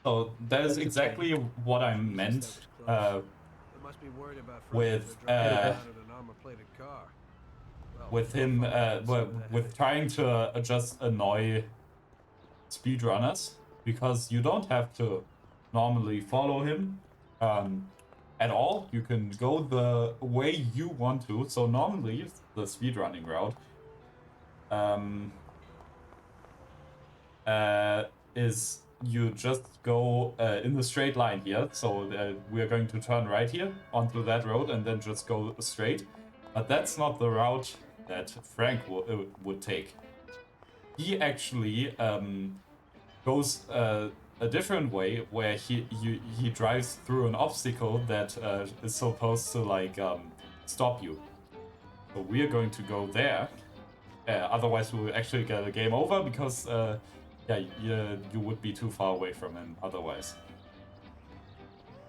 So that is exactly what I meant with with him with trying to just annoy speedrunners, because you don't have to normally follow him at all. You can go the way you want to. So normally the speedrunning route is you just go in the straight line here. So we're going to turn right here onto that road and then just go straight. But that's not the route that Frank would take. He actually goes a different way, where he drives through an obstacle that is supposed to like stop you. So we're going to go there. Otherwise, we will actually get a game over, because yeah, you would be too far away from him otherwise.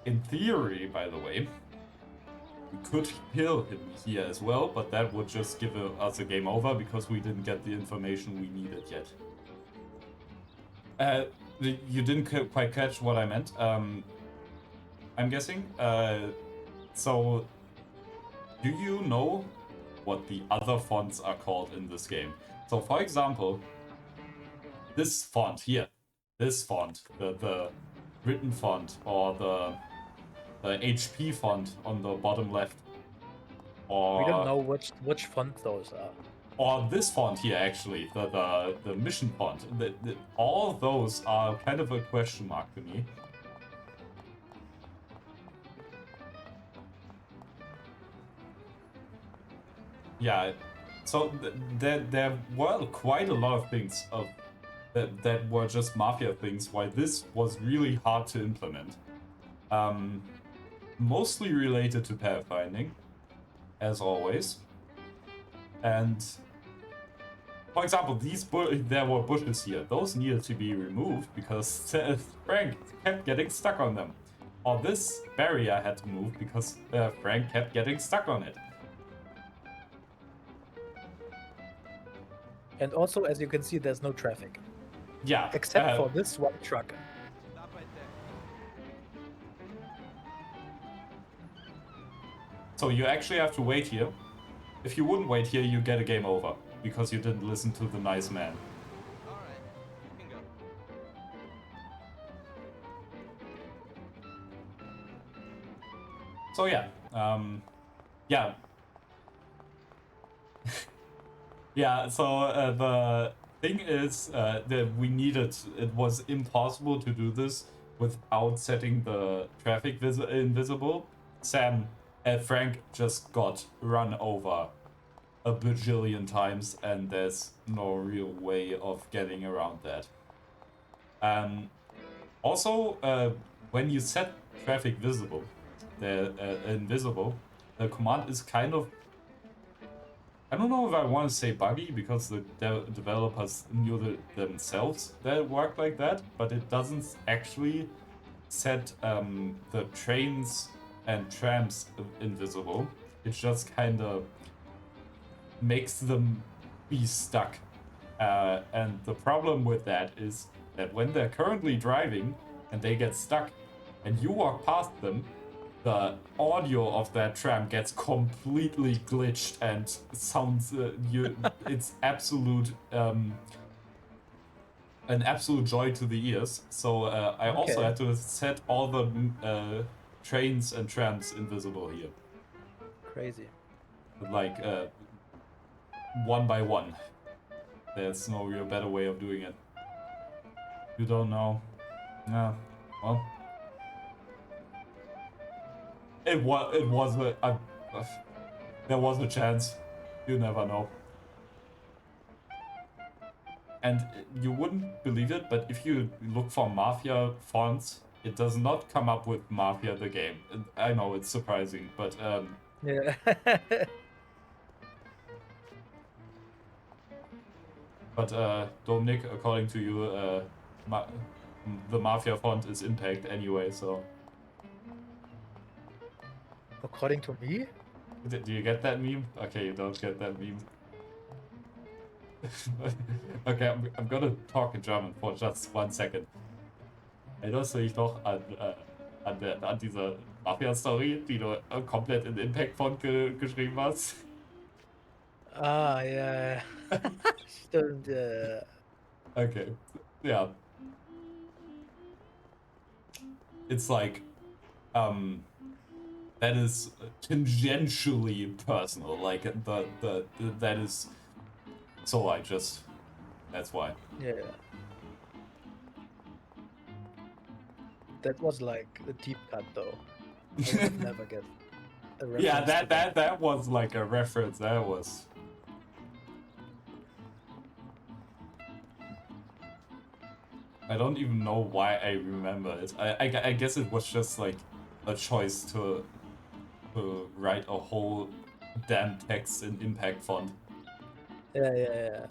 In theory, by the way, we could kill him here as well, but that would just give us a game over, because we didn't get the information we needed yet. You didn't quite catch what I meant, I'm guessing. So, do you know what the other fonts are called in this game? So, for example, this font here, this font, the written font, or the HP font on the bottom left, or We don't know which font those are. Or this font here, actually, the mission font. All those are kind of a question mark to me. Yeah, so there were quite a lot of things that were just Mafia things, why this was really hard to implement. Mostly related to pathfinding, as always. And for example, there were bushes here. Those needed to be removed because Frank kept getting stuck on them. Or this barrier had to move because Frank kept getting stuck on it. And also, as you can see, there's no traffic. Yeah. Except for this one truck. So you actually have to wait here. If you wouldn't wait here, you get a game over, because you didn't listen to the nice man. Alright, you can go. So yeah, yeah. Yeah, so the thing is that it was impossible to do this without setting the traffic invisible. Frank just got run over a bajillion times, and there's no real way of getting around that. Also, when you set traffic visible, invisible, the command is kind of, I don't know if I want to say buggy, because the developers knew themselves that it worked like that, but it doesn't actually set the trains and trams invisible. It just kind of makes them be stuck. And the problem with that is that when they're currently driving and they get stuck and you walk past them, the audio of that tram gets completely glitched and sounds it's absolute an absolute joy to the ears. So I also had to set all the trains and trams invisible here. Crazy. Like one by one. There's no real better way of doing it. You don't know? No. Well, it was there was a chance. You never know. And you wouldn't believe it, but if you look for Mafia fonts, it does not come up with Mafia the game. I know it's surprising, but yeah. But Dominic, according to you, the Mafia font is Impact anyway, so. According to me? Do you get that meme? Okay, you don't get that meme. Okay, I'm gonna talk in German for just 1 second. Erinnerst du dich noch an diese Mafia-Story, die du komplett in Impact-Font geschrieben hast? Ah, ja. Stimmt, ja. Okay, yeah. It's like, that is tangentially personal. Like that is. So that's why. Yeah. That was like a deep cut though. I would have never get a reference. Yeah, to that was like a reference. That was. I don't even know why I remember it. I guess it was just like a choice to write a whole damn text in impact font. Yeah.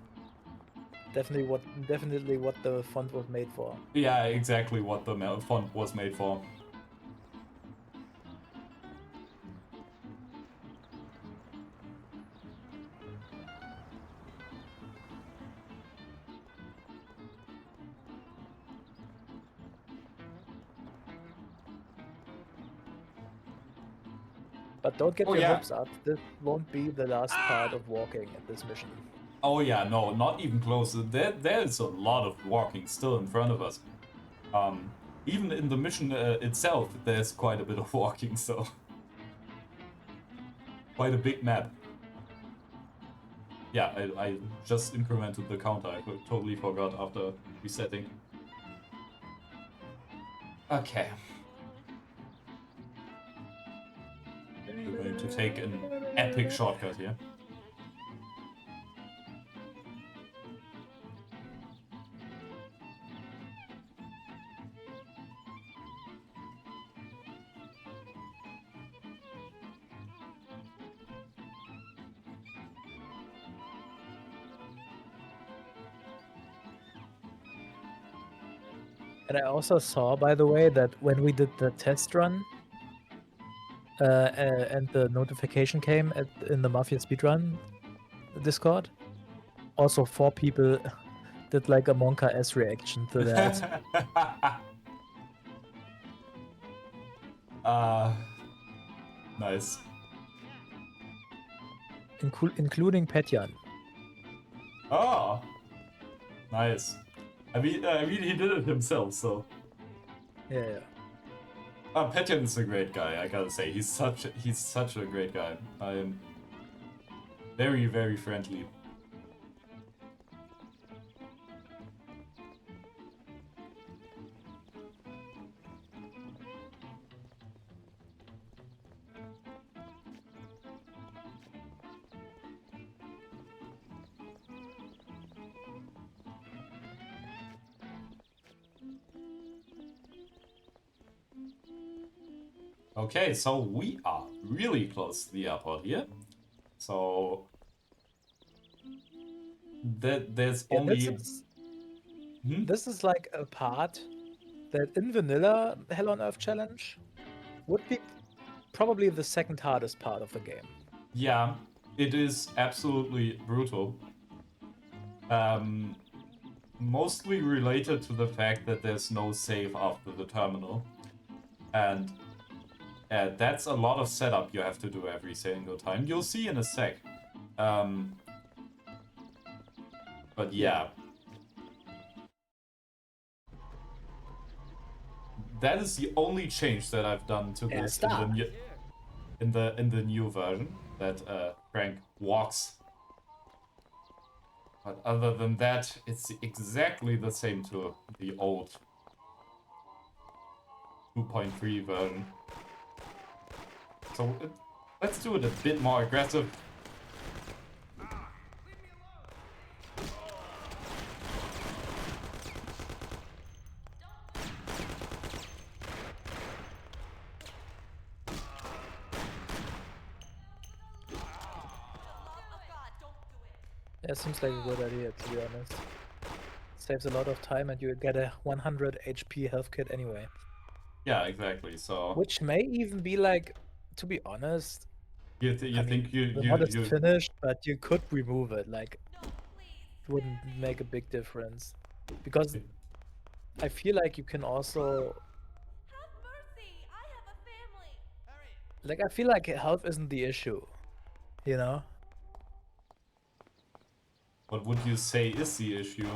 Definitely what the font was made for. Yeah, exactly what the font was made for. But don't get your hopes up. This won't be the last part of walking at this mission. Oh yeah, no, not even close. There's a lot of walking still in front of us. Even in the mission itself, there's quite a bit of walking still. Quite a big map. Yeah, I just incremented the counter. I totally forgot after resetting. Okay. We're going to take an epic shortcut here. And I also saw, by the way, that when we did the test run, and the notification came in the Mafia speedrun Discord, also 4 people did like a Monka S reaction to that. Nice. Including Petyan. Oh, nice. I mean, he did it himself, so. Yeah. Petyan is a great guy. I gotta say, he's such a great guy. I am very, very friendly. Okay, so we are really close to the airport here. So there's only. This is like a part that in vanilla Hell on Earth challenge would be probably the second hardest part of the game. Yeah, it is absolutely brutal. Mostly related to the fact that there's no save after the terminal. And that's a lot of setup you have to do every single time. You'll see in a sec. But yeah. That is the only change that I've done to this in the new version, that Frank walks. But other than that, it's exactly the same to the old 2.3 version. So let's do it a bit more aggressive. Yeah, seems like a good idea, to be honest. Saves a lot of time and you get a 100 HP health kit anyway. Yeah, exactly, so... Which may even be like, to be honest, You think the mod is you finished, but you could remove it. Like, it wouldn't make a big difference because I feel like you can also. Like, I feel like health isn't the issue, you know? What would you say is the issue?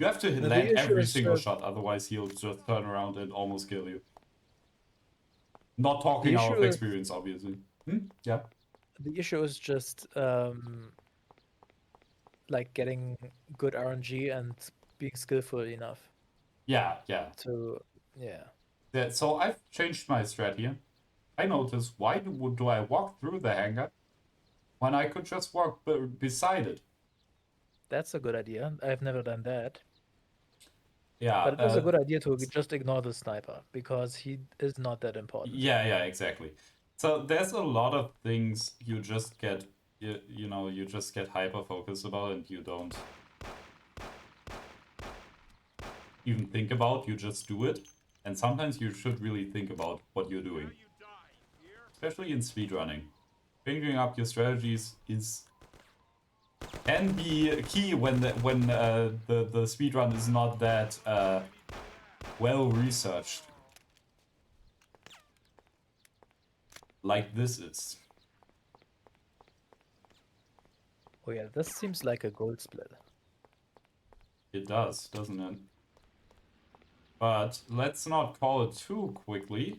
You have to No, the land issue every is single just- shot, otherwise he'll just turn around and almost kill you. Not The talking out of issue is experience, obviously. Yeah. the issue is just like getting good RNG and being skillful enough Yeah, yeah. to yeah. Yeah, so I've changed my strat here. I noticed, why do I walk through the hangar when I could just walk beside it? That's a good idea. I've never done that. Yeah. But it is a good idea to just ignore the sniper because he is not that important. Yeah, exactly. So there's a lot of things you just get, you just get hyper focused about and you don't even think about, you just do it. And sometimes you should really think about what you're doing. Especially in speedrunning. Figuring up your strategies can be key when the speedrun is not that well researched. Like this is. Oh yeah, this seems like a gold split. It does, doesn't it? But let's not call it too quickly,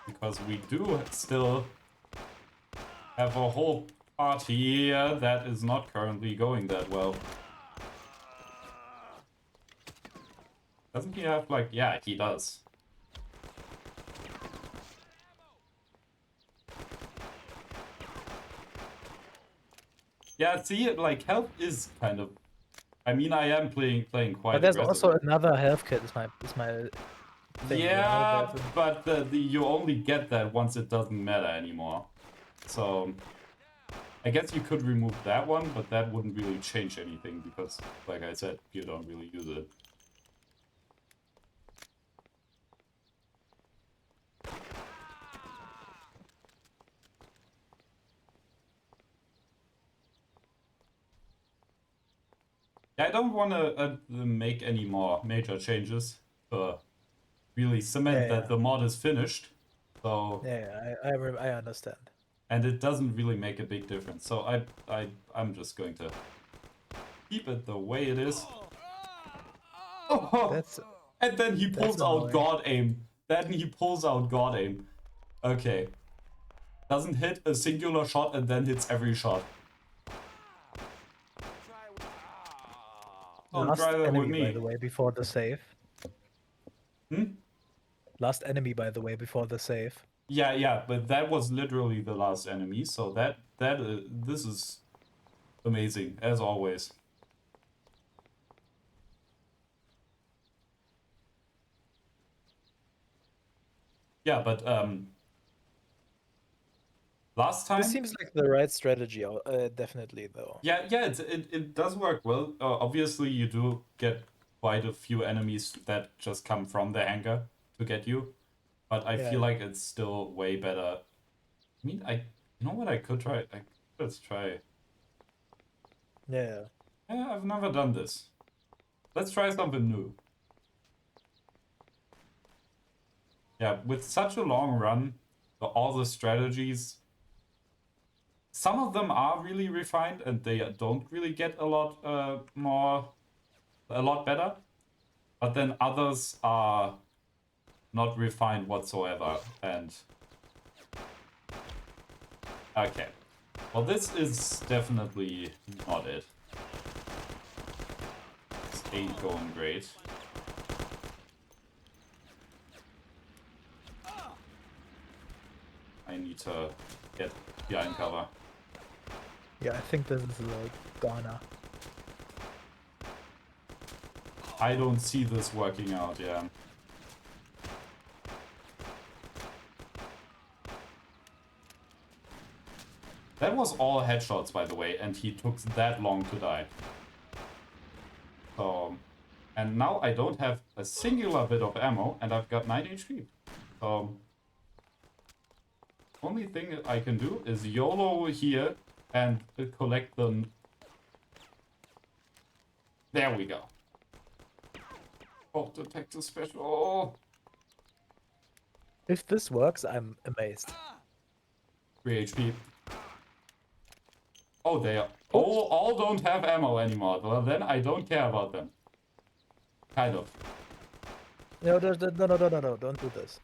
because we do still have a whole party here that is not currently going that well. Doesn't he have, like... Yeah, he does. Yeah, see, like, health is kind of... I mean, I am playing quite But there's aggressively. also another health kit is my thing. Yeah, you know? but you only get that once it doesn't matter anymore. So, I guess you could remove that one, but that wouldn't really change anything because, like I said, you don't really use it. I don't want to make any more major changes to really cement that the mod is finished. So Yeah, I understand. And it doesn't really make a big difference. So I'm just going to keep it the way it is. Oh, and then he pulls out God aim. Then he pulls out God aim. Okay. Doesn't hit a singular shot and then hits every shot. Don't Last try that with enemy, me. by the way, before the save. Last enemy, by the way, before the save. Yeah, but that was literally the last enemy. So this is amazing as always. Yeah, but last time... This seems like the right strategy, definitely, though. Yeah, it does work well. Obviously, you do get quite a few enemies that just come from the hangar to get you. But I feel like it's still way better. I mean, you know what I could try? Let's try. Yeah, I've never done this. Let's try something new. Yeah, with such a long run, all the strategies, some of them are really refined and they don't really get a lot better. But then others are not refined whatsoever. And okay, well, this is definitely not it. This ain't going great. I need to get behind cover. Yeah, I think this is like Ghana. I don't see this working out, yeah. That was all headshots, by the way, and he took that long to die. So, and now I don't have a singular bit of ammo, and I've got 9 HP. So, only thing I can do is YOLO here and collect them. There we go. Oh, detective special. If this works, I'm amazed. 3 HP. Oh, they are all don't have ammo anymore. Well, then I don't care about them. Kind of. No, don't do this.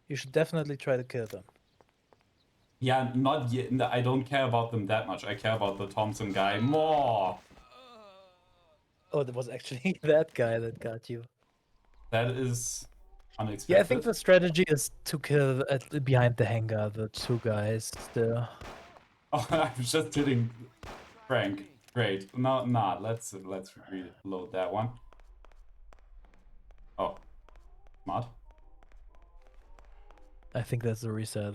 You should definitely try to kill them. Yeah, not yet. I don't care about them that much. I care about the Thompson guy more. Oh, it was actually that guy that got you. That is unexpected. Yeah, I think the strategy is to kill behind the hangar the two guys there. Oh, I'm just hitting Frank. Great. No, nah. Let's reload that one. Oh, smart. I think that's the reset.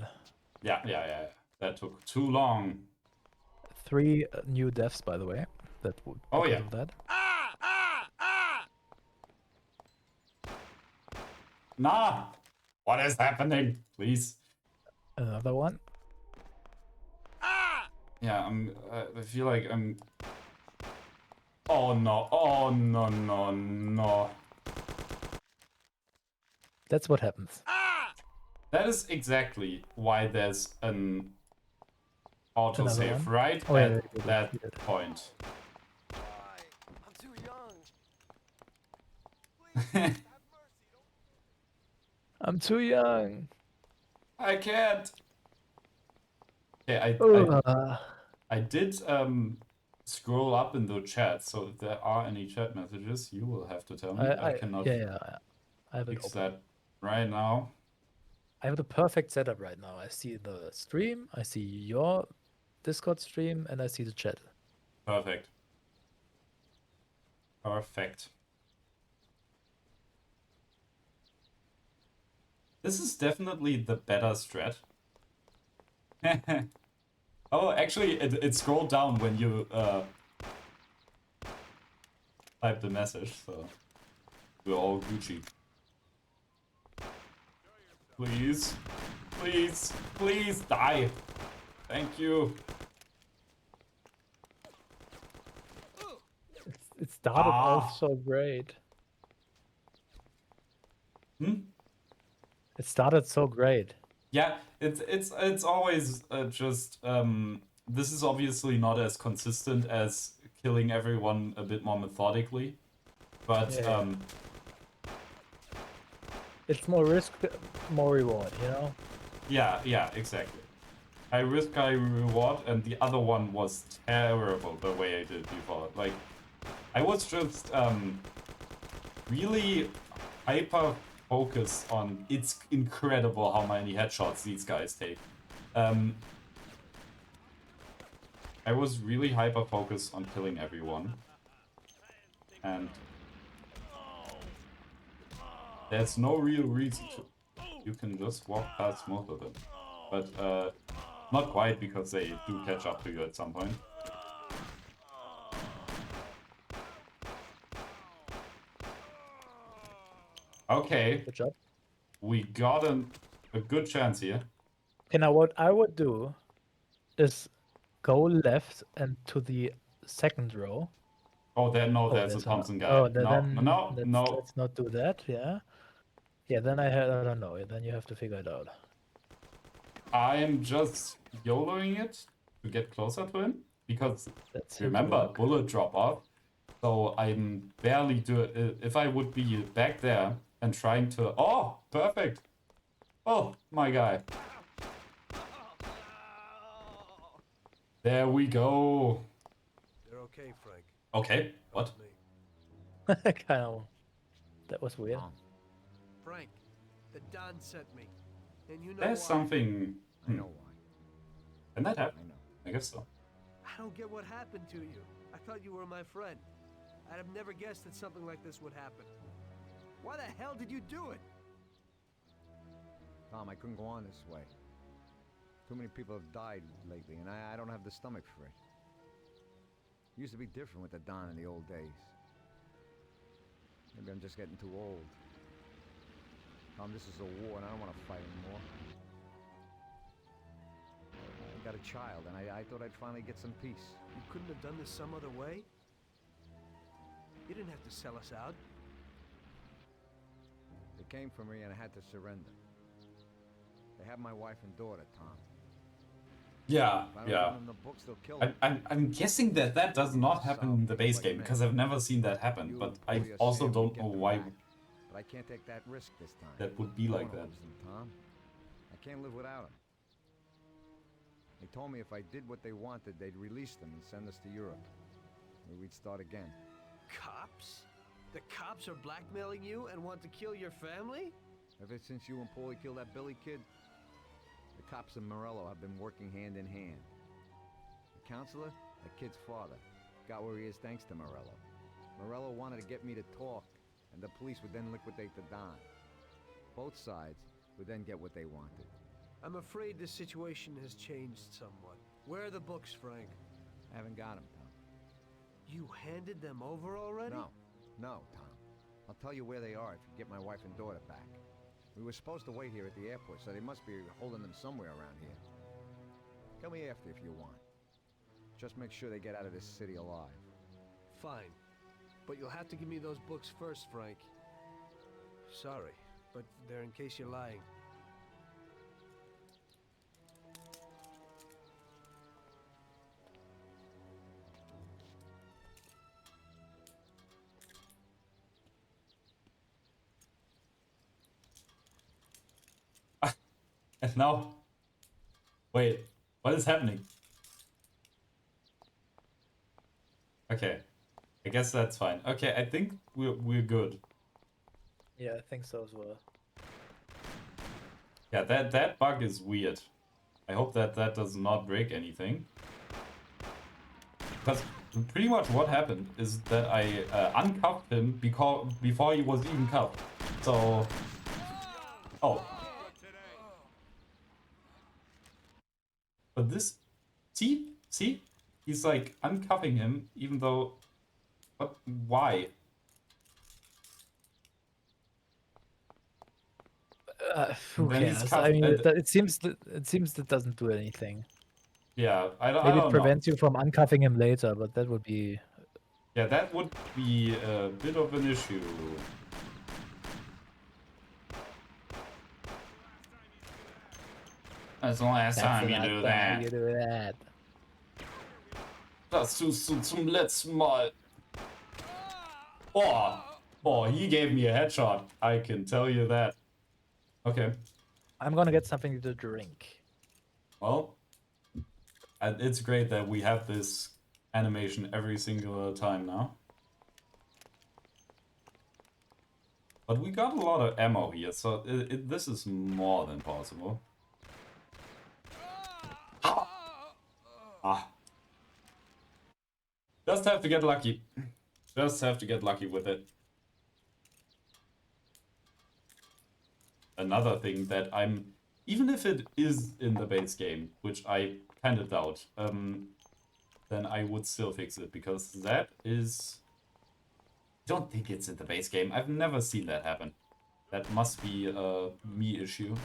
Yeah. That took too long. 3 new deaths, by the way. That would because of that. Nah. What is happening? Please. Another one. Yeah, I feel like I'm. Oh no! Oh no! That's what happens. That is exactly why there's an autosave right Oh, at yeah, that point. I'm too young. I'm too young. I can't. Okay, I did scroll up in the chat, so if there are any chat messages, you will have to tell me. I cannot I have it fix open. that right now. I have the perfect setup right now. I see the stream, I see your Discord stream, and I see the chat. Perfect. Perfect. This is definitely the better strat. Oh, actually, it scrolled down when you typed the message, so we're all Gucci. Please, please, please die. Thank you. It started off so great. It started so great. Yeah, it's always just this is obviously not as consistent as killing everyone a bit more methodically, but it's more risk, more reward, you know? Yeah, exactly. High risk, high reward, and the other one was terrible the way I did before. Like, I was just really hyper focused on. It's incredible how many headshots these guys take. I was really hyper focused on killing everyone, and there's no real reason to. You can just walk past most of them, but not quite, because they do catch up to you at some point. Okay. Good job. We got a good chance here. Okay, now what I would do is go left and to the second row. Oh, there's a Thompson guy. Oh, No. Let's not do that. Yeah. Yeah. Then I don't know. Then you have to figure it out. I'm just YOLOing it to get closer to him, because remember, work. bullet drop off. So I'm barely if I would be back there and trying to. Oh, perfect. Oh, my guy. There we go. They're okay, Frank. Okay, what? Kind of. That was weird. Frank, the Don sent me. And you know There's why. something. I know why. Can that happen? I guess so. I don't get what happened to you. I thought you were my friend. I'd have never guessed that something like this would happen. Why the hell did you do it? Tom, I couldn't go on this way. Too many people have died lately, and I don't have the stomach for it. It used to be different with the Don in the old days. Maybe I'm just getting too old. Tom, this is a war, and I don't want to fight anymore. I got a child, and I thought I'd finally get some peace. You couldn't have done this some other way? You didn't have to sell us out. They came for me, and I had to surrender. They have my wife and daughter, Tom. Yeah, If I don't yeah. give them the books, they'll kill me. I'm guessing that that does not happen in the base game, because I've never seen that happen, but I also don't know why But I can't take that risk this time. that would be I like wanna that. lose them, Tom. I can't live without them. They told me if I did what they wanted, they'd release them and send us to Europe. Maybe we'd start again. Cops? The cops are blackmailing you and want to kill your family? Ever since you and Paulie killed that Billy kid, the cops in Morello have been working hand in hand. The counselor, the kid's father, got where he is thanks to Morello. Morello wanted to get me to talk, and the police would then liquidate the Don. Both sides would then get what they wanted. I'm afraid this situation has changed somewhat. Where are the books, Frank? I haven't got them, Tom. You handed them over already? No, Tom. I'll tell you where they are if you get my wife and daughter back. We were supposed to wait here at the airport, so they must be holding them somewhere around here. Tell me after if you want. Just make sure they get out of this city alive. Fine. But you'll have to give me those books first, Frank. Sorry, but they're in case you're lying. And now, wait, what is happening? Okay, I guess that's fine. Okay, I think we're good. Yeah, I think so as well. Yeah, that bug is weird. I hope that does not break anything. Because pretty much what happened is that I uncuffed him before he was even cuffed. So, oh. But this, see, he's like uncuffing him, even though, what, why? Who Then he's cares? cuffed I mean, and- it seems that doesn't do anything. Yeah, I don't Maybe it know. prevents you from uncuffing him later, but that would be. Yeah, that would be a bit of an issue. That's the last time you do that. You do that. Das tust du zum letzten Mal. Oh, he gave me a headshot. I can tell you that. Okay. I'm gonna get something to drink. Well, and it's great that we have this animation every single time now. But we got a lot of ammo here, so this is more than possible. Ah. Just have to get lucky. Just have to get lucky with it. Another thing that I'm... Even if it is in the base game, which I kind of doubt, then I would still fix it, because that is... I don't think it's in the base game. I've never seen that happen. That must be a me issue.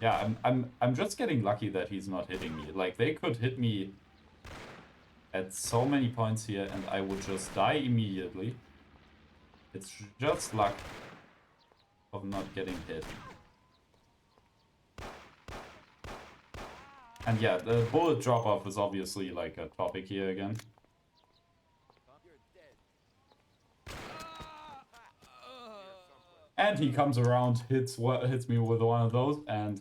Yeah, I'm just getting lucky that he's not hitting me. Like, they could hit me at so many points here and I would just die immediately. It's just luck of not getting hit. And yeah, the bullet drop-off is obviously like a topic here again. And he comes around, hits me with one of those, and...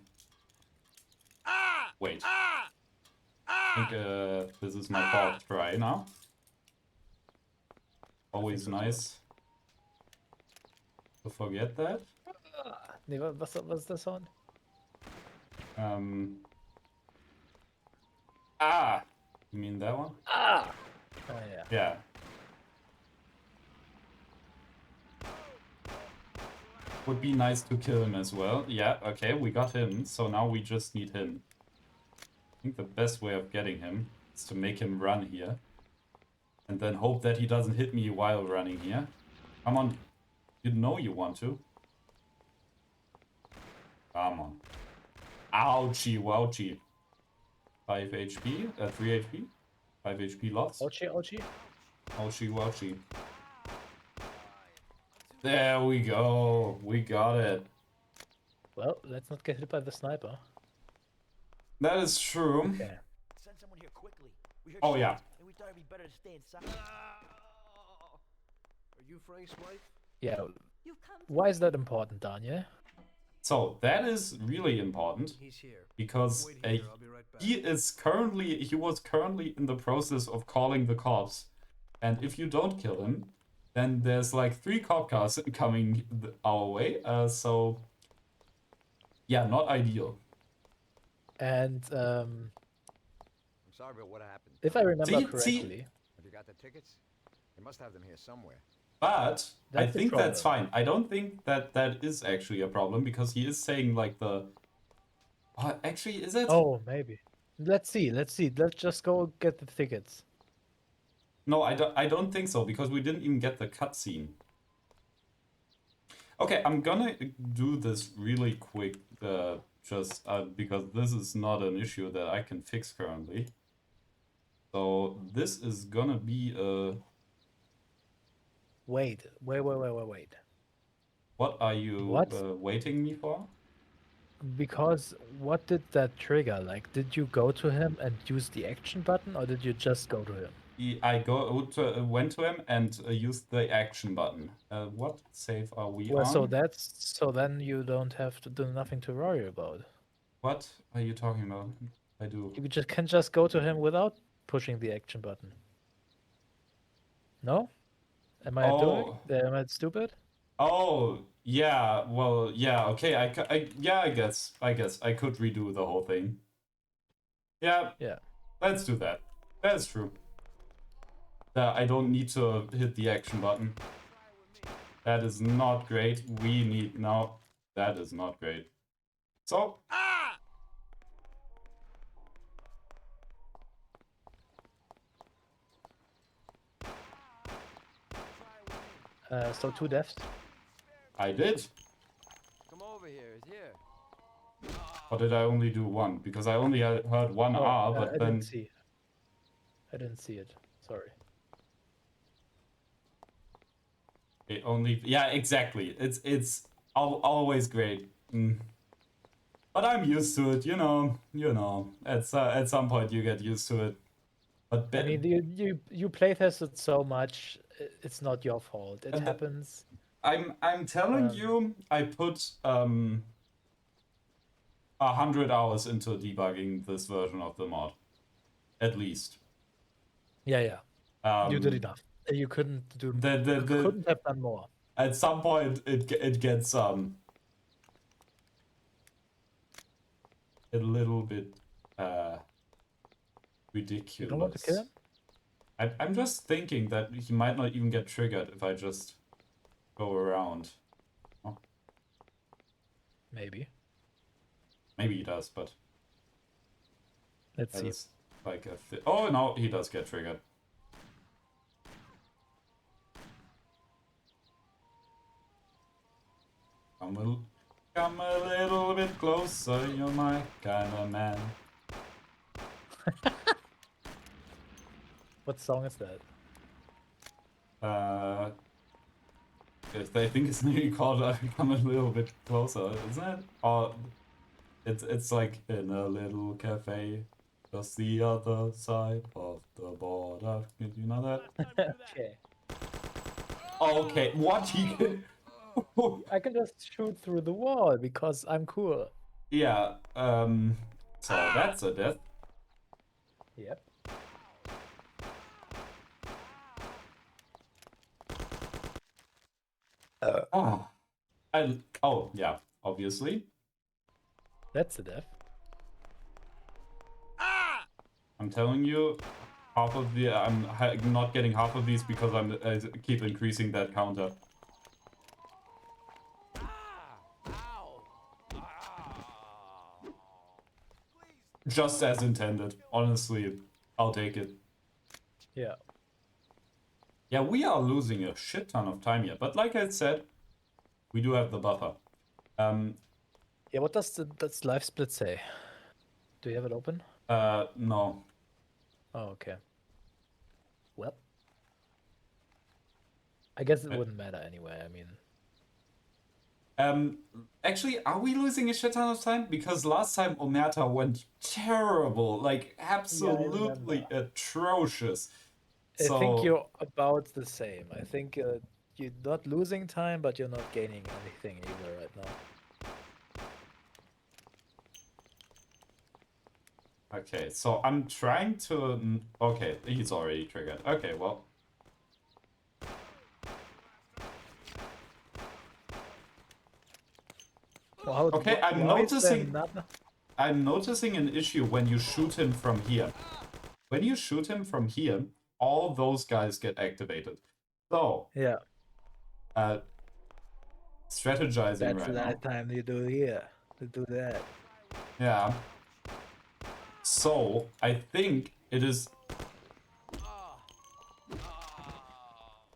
Wait. I think this is my fourth try now. Always nice to forget that. Nee, was der Sound? You mean that one? Oh, yeah. Yeah. Would be nice to kill him as well. Yeah, okay, we got him, so now we just need him. I think the best way of getting him is to make him run here. And then hope that he doesn't hit me while running here. Come on. You know you want to. Come on. Ouchie, wouchie. 5 HP, 3 HP. 5 HP lots. Ouchie, ouchie. Ouchie, wouchie. There we go. We got it. Well, let's not get hit by the sniper. That is true. Okay. Send someone here quickly. We heard Oh, yeah. shots, and we thought it'd be better to stay inside. Are you Frank's wife? Yeah. Why is that important, Daniel? So that is really important. He's here. Because Wait here, I'll be right back. he was currently in the process of calling the cops. And if you don't kill him, then there's like 3 cop cars coming our way. So yeah, not ideal. And I'm sorry about what happened. if I remember correctly, Have you got the tickets? You must have them here somewhere. But I That's the think that's problem. fine. I don't think that that is actually a problem because he is saying like the. Actually, is it? oh, maybe. Let's see. Let's just go get the tickets. No, I don't think so because we didn't even get the cutscene. Okay, I'm gonna do this really quick, just because this is not an issue that I can fix currently. So this is gonna be a. Wait. What are you What? waiting me for? Because what did that trigger? Like, did you go to him and use the action button, or did you just go to him? I went to him and used the action button. What save are we Well, on? so then you don't have to do nothing to worry about. What are you talking about? I do. You can just go to him without pushing the action button. No? Am I stupid? Oh, yeah. Well, yeah. Okay. I guess I could redo the whole thing. Yeah. Yeah. Let's do that. That's true. I don't need to hit the action button. That is not great. We need now. That is not great. So. So 2 deaths. I did. Come over here. It's here. Or did I only do 1? Because I only heard 1 R, but I then. didn't see. I didn't see it. Sorry. It only, yeah, exactly. It's always great. But I'm used to it, you know. At some point you get used to it. But I mean, you playtest it so much. It's not your fault. It happens. I'm telling you, I put 100 hours into debugging this version of the mod, at least. Yeah. You did enough. You couldn't do. You couldn't have done more. At some point, it gets a little bit ridiculous. You don't want to kill him? I'm just thinking that he might not even get triggered if I just go around. Oh. Maybe. Maybe he does, but let's see. Like oh no, he does get triggered. Come a little bit closer, you're my kind of man. What song is that? I think it's maybe called "Come a Little Bit Closer," isn't it? Or it's like in a little cafe, just the other side of the border. Did you know that? Okay. Okay, what he can. I can just shoot through the wall because I'm cool. Yeah. So that's a death. Yep. Oh yeah, obviously. That's a death. I'm telling you, half of the I'm not getting half of these because I keep increasing that counter. Just as intended. Honestly, I'll take it. Yeah. Yeah, we are losing a shit ton of time here. But like I said, we do have the buffer. Yeah, what does that's live split say? Do you have it open? No. Oh, okay. Well, I guess it wouldn't matter anyway. I mean, actually, are we losing a shit ton of time? Because last time Omerta went terrible, like absolutely atrocious. I think So you're about the same. I think you're not losing time, but you're not gaining anything either right now. okay, so I'm trying to. Okay, he's already triggered. Okay, well. Well, Okay, I'm why is there noticing. not- I'm noticing an issue when you shoot him from here. When you shoot him from here, all those guys get activated. So Yeah. Strategizing That's right the now. last time you do here. To do that. Yeah. So I think it is.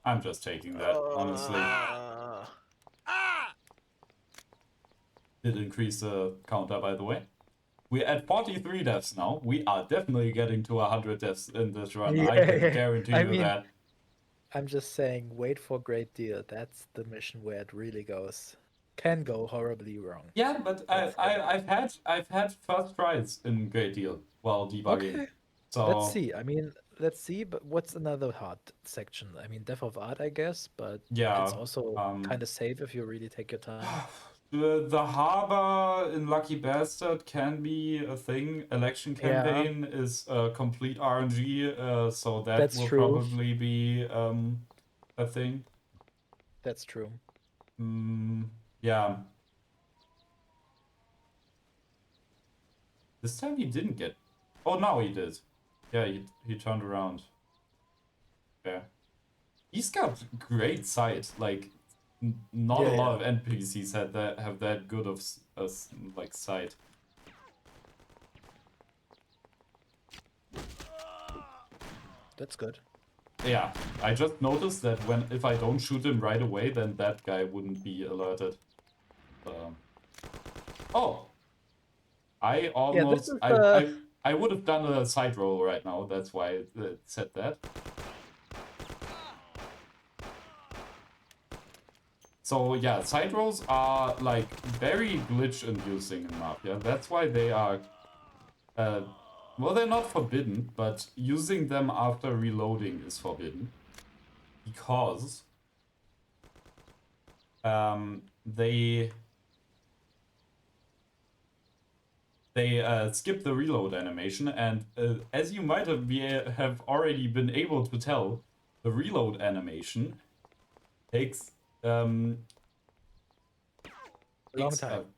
I'm just taking that, honestly. Did increase the counter, by the way. We're at 43 deaths now. We are definitely getting to 100 deaths in this run. I can guarantee you that. I'm just saying, wait for Great Deal. That's the mission where it really goes. Can go horribly wrong. Yeah, but I've had first tries in Great Deal while debugging. Okay. So Let's see. I mean, let's see. But what's another hard section? I mean, Death of Art, I guess. But yeah, it's also kind of safe if you really take your time. The harbor in Lucky Bastard can be a thing. Election campaign is complete RNG, so that That's will true. probably be a thing. That's true. Yeah. This time he didn't get. Oh, now he did. Yeah, he turned around. Yeah. He's got great sight. Like, not a lot of NPCs have that good of like sight. That's good. Yeah, I just noticed that if I don't shoot him right away, then that guy wouldn't be alerted. Oh, I almost I would have done a side roll right now. That's why it said that. So yeah, side rolls are like very glitch inducing in Mafia. That's why they are, well, they're not forbidden, but using them after reloading is forbidden. Because they skip the reload animation, and as you might have already been able to tell, the reload animation takes a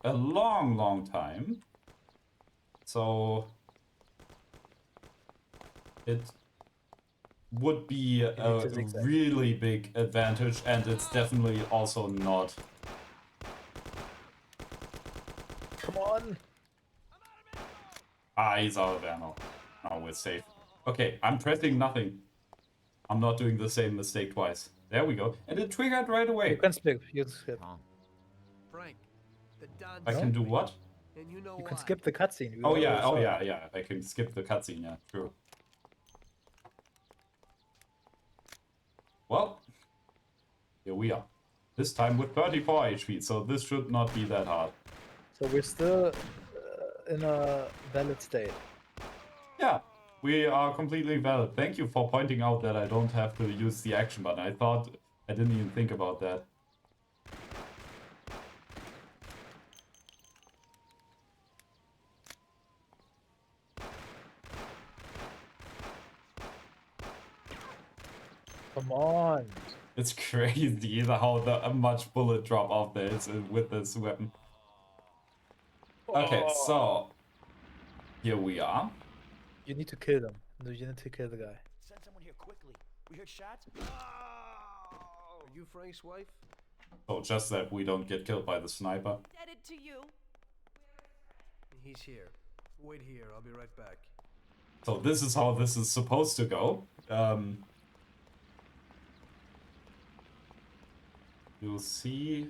long time. So it would be a really big advantage, and it's definitely also not. Come on! Ah, he's out of ammo. Now we're safe. Okay, I'm pressing nothing. I'm not doing the same mistake twice. There we go. And it triggered right away. You can skip. You can skip. Frank, the Don I can do what? And you know You can skip the cutscene. Oh yeah, yeah. I can skip the cutscene, yeah, true. Well, here we are. This time with 34 HP, so this should not be that hard. So we're still in a valid state. Yeah, we are completely valid. Thank you for pointing out that I don't have to use the action button. I thought I didn't even think about that. Come on. It's crazy how much bullet drop off there is with this weapon. Okay, so here we are. You need to kill them. No, you need to kill the guy. Send someone here quickly. We heard shots. Are you Frank's wife? So just that we don't get killed by the sniper. Indebted to you. He's here. Wait here. I'll be right back. So this is how this is supposed to go. You'll see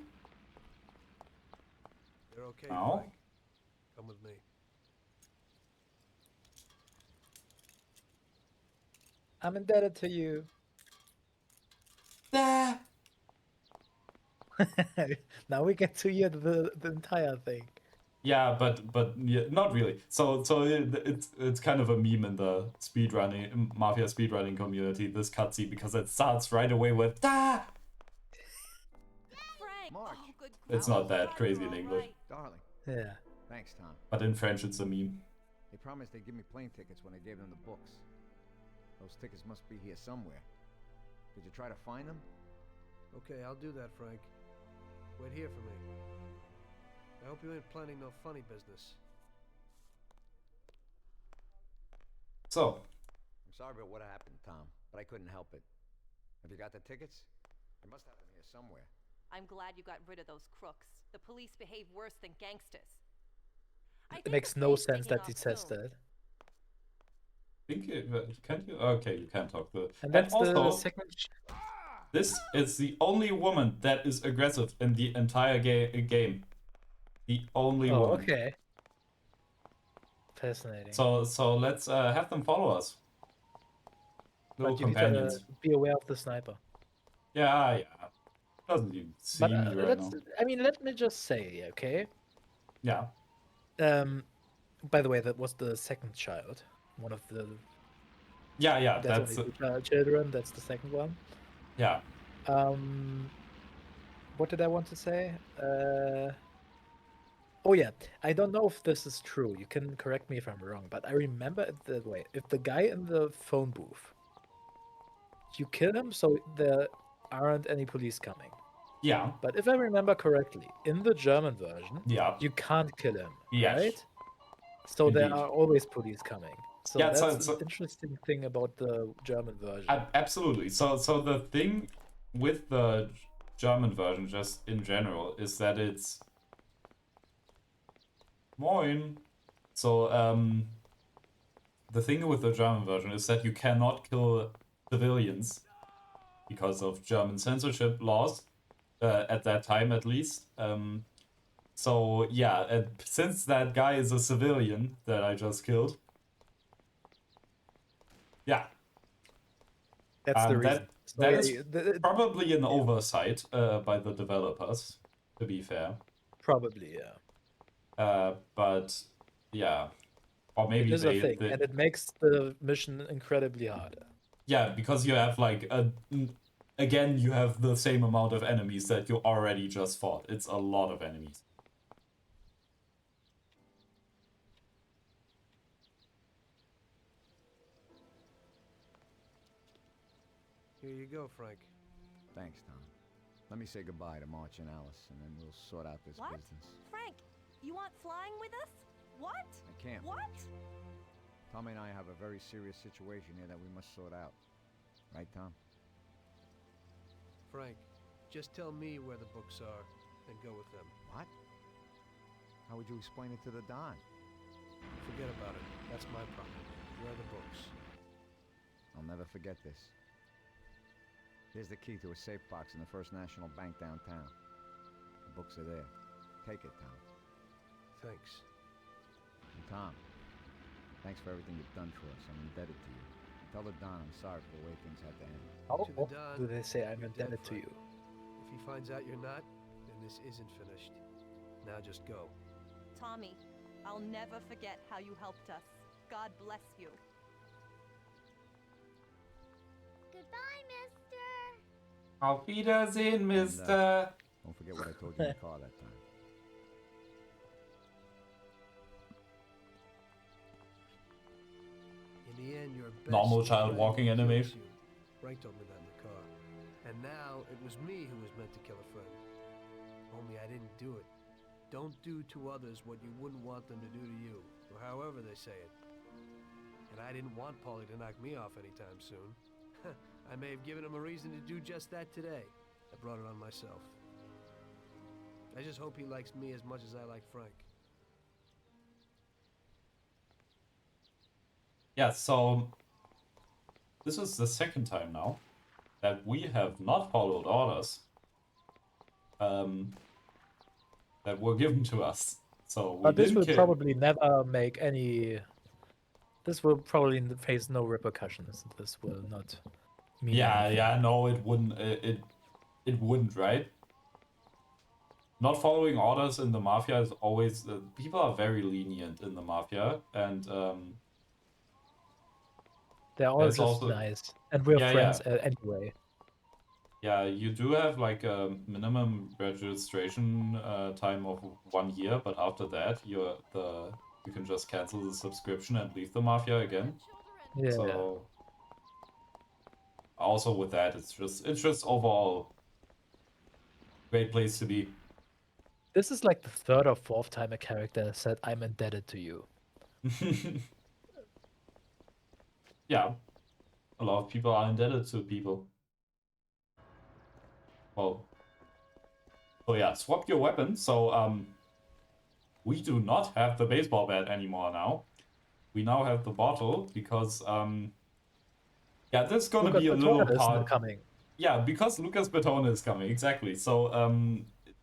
You're okay, now. Frank. Come with me. I'm indebted to you. Ah. Now we get to hear the entire thing. Yeah, but yeah, not really. So it's kind of a meme in the Mafia speedrunning community, this cutscene, because it starts right away with "Da!" Frank! March. Oh, good It's not that crazy in English, Darling. Yeah. Thanks, Tom. but in French it's a meme. They promised they'd give me plane tickets when I gave them the books. Those tickets must be here somewhere. Could you try to find them? Okay, I'll do that, Frank. Wait here for me. I hope you ain't planning no funny business. So. I'm sorry about what happened, Tom, but I couldn't help it. Have you got the tickets? You must have them here somewhere. I'm glad you got rid of those crooks. The police behave worse than gangsters. It makes no sense that he says that. Think can't you? Okay, you can talk to. And that's also, the second. This is the only woman that is aggressive in the entire game. The only woman. Okay. Fascinating. So let's have them follow us. Little But you companions. need to be aware of the sniper. Yeah. Doesn't even see But me right now. I mean, let me just say, okay? Yeah. By the way, that was the second child. One of the. Yeah. That's That's only two children. That's the second one. yeah. What did I want to say? Oh yeah, I don't know if this is true. You can correct me if I'm wrong, but I remember it that way. If the guy in the phone booth, you kill him, so there aren't any police coming. Yeah. But if I remember correctly, in the German version, Yeah. you can't kill him, Yes. right? So Indeed. there are always police coming. So Yeah, that's an interesting thing about the German version. Absolutely. So the thing with the German version, just in general, is that it's Moin. So the thing with the German version is that you cannot kill civilians because of German censorship laws at that time, at least. So yeah, and since that guy is a civilian that I just killed, yeah. That's the reason. That is probably an oversight by the developers, to be fair. Probably, yeah. But yeah, or maybe it is a thing, and it makes the mission incredibly harder. Yeah, because you have like again, you have the same amount of enemies that you already just fought. It's a lot of enemies. Here you go, Frank. Thanks, Tom. Let me say goodbye to March and Alice, and then we'll sort out this What? business. Frank, you want flying with us? What? I can't. What? Tommy and I have a very serious situation here that we must sort out. Right, Tom? Frank, just tell me where the books are and go with them. What? How would you explain it to the Don? Forget about it. That's my problem. Where are the books? I'll never forget this. Here's the key to a safe box in the First National Bank downtown. The books are there. Take it, Tom. Thanks. And Tom, thanks for everything you've done for us. I'm indebted to you. Tell the Don I'm sorry for the way things had to end. Oh, To the Don, do they say I'm you're dead, indebted to Frank. you? If he finds out you're not, then this isn't finished. Now just go. Tommy, I'll never forget how you helped us. God bless you. Goodbye, mister. Auf Wiedersehen, Mister. Don't forget what I told you in the car that time. In the end, your best Normal child friend walking kills animation. you. Frank told me that in the car. And now it was me who was meant to kill a friend. Only I didn't do it. Don't do to others what you wouldn't want them to do to you, or however they say it. And I didn't want Paulie to knock me off anytime soon. I may have given him a reason to do just that today. I brought it on myself. I just hope he likes me as much as I like Frank. Yeah, so this is the second time now that we have not followed orders. that were given to us. So we But this didn't will kill. probably never make any. This will probably face no repercussions. This will not mean anything. Yeah, no, it wouldn't. It wouldn't, right? Not following orders in the Mafia is always... people are very lenient in the Mafia, and They're all there's just also... nice, and we're Yeah, friends yeah. anyway. Yeah, you do have like a minimum registration time of 1 year, but after that, you can just cancel the subscription and leave the Mafia again. Yeah. So also with that, it's just overall great place to be. This is like the third or fourth time a character said, "I'm indebted to you." Yeah, a lot of people are indebted to people. Well, so yeah, swap your weapon. So we do not have the baseball bat anymore now. We now have the bottle because yeah, this is gonna Lucas be a Bertone little is part. coming. Yeah, because Lucas Bertone is coming, exactly. So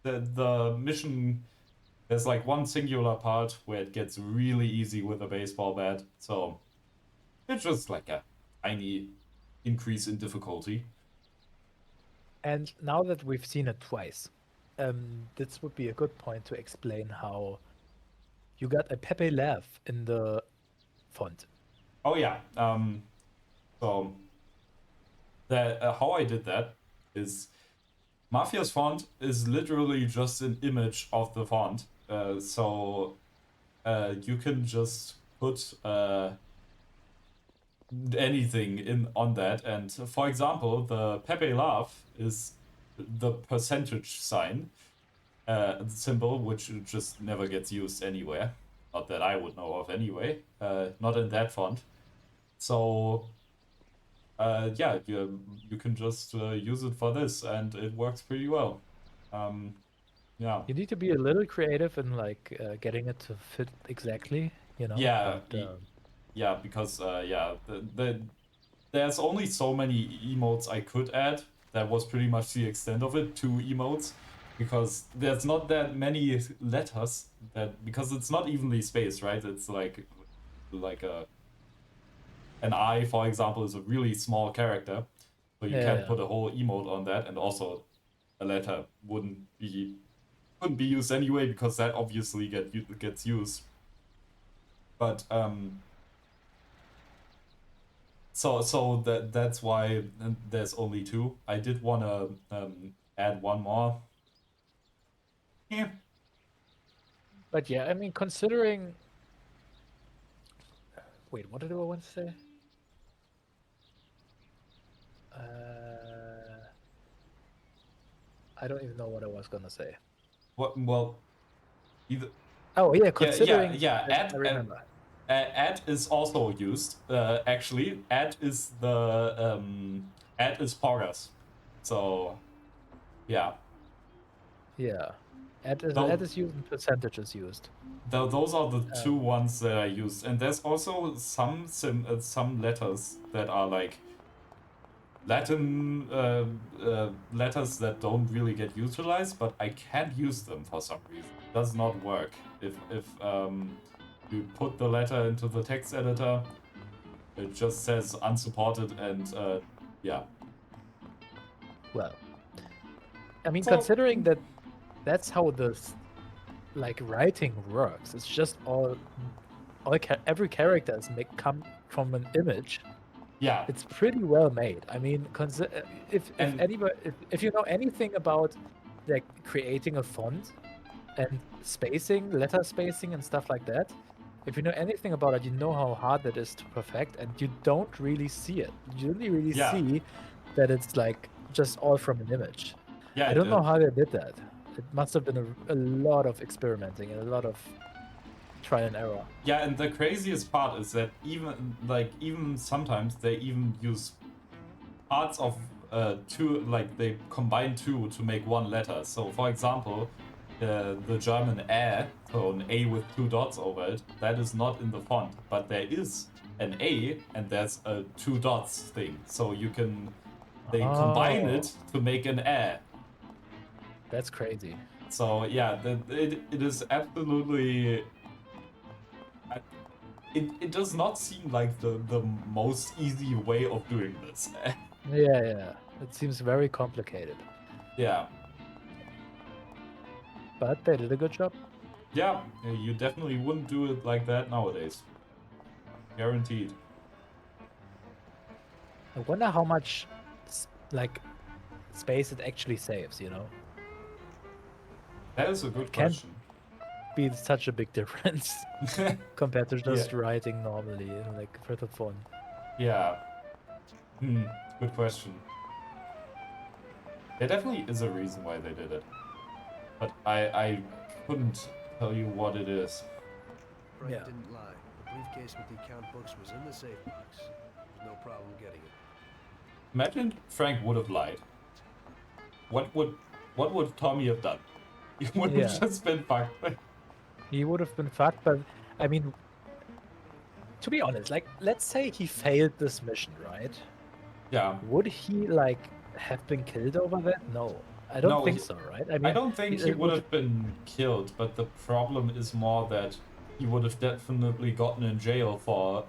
the mission, there's like one singular part where it gets really easy with a baseball bat. So it's just like a tiny increase in difficulty. And now that we've seen it twice, this would be a good point to explain how you got a Pepe laugh in the font. Oh yeah. So that how I did that is Mafia's font is literally just an image of the font. So you can just put anything in on that, and for example, the Pepe laugh is the percentage sign symbol, which just never gets used anywhere. Not that I would know of anyway. Not in that font. So yeah, you can just use it for this, and it works pretty well. Yeah. You need to be a little creative in like getting it to fit exactly, you know. Yeah, But, yeah, because yeah, there's only so many emotes I could add. That was pretty much the extent of it. 2 emotes, because there's not that many letters because it's not evenly spaced, right? It's like an I, for example, is a really small character, so you can't put a whole emote on that, and also a letter couldn't be used anyway, because that obviously gets used. But so that's why there's only 2. I did want to add one more. Yeah. But yeah, I mean, considering. Wait, what did I want to say? I don't even know what I was gonna say. What? Well, either. Oh yeah, considering. Yeah. I remember. Add is also used. Actually, add is the add is Poggers. So, yeah. Yeah, add is used and percentage is used. Those are the 2 ones that I used, and there's also some letters that are like Latin letters that don't really get utilized, but I can't use them for some reason. It does not work. If you put the letter into the text editor, it just says unsupported, and yeah. Well, I mean, considering that that's how the like writing works, it's just every character is come from an image. Yeah, it's pretty well made. I mean, if you know anything about like creating a font and spacing, letter spacing, and stuff like that, if you know anything about it, you know how hard that is to perfect, and you don't really see it. You only really see that it's like just all from an image. Yeah, I don't know how they did that. It must have been a lot of experimenting and a lot of trial and error. Yeah, and the craziest part is that even sometimes they even use parts of 2, like they combine 2 to make 1 letter. So for example, the German A, so an A with 2 dots over it, that is not in the font, but there is an A and there's a 2 dots thing. So they combine it to make an A. That's crazy. So yeah, it is absolutely. It does not seem like the most easy way of doing this. Yeah. It seems very complicated. Yeah. But they did a good job. Yeah, you definitely wouldn't do it like that nowadays. Guaranteed. I wonder how much, like, space it actually saves, you know? That is a good Can't question. be such a big difference compared to just writing normally, like, for the fun. Yeah. Good question. There definitely is a reason why they did it. But I couldn't tell you what it is. Frank didn't lie. The briefcase with the account books was in the safe box. There's no problem getting it. Imagine Frank would have lied. What would Tommy have done? He would have just been fucked. He would have been fucked, but I mean, to be honest, like, let's say he failed this mission, right? Yeah. Would he, like, have been killed over that? No. I don't think so, right? I mean, I don't think he would have been killed, but the problem is more that he would have definitely gotten in jail for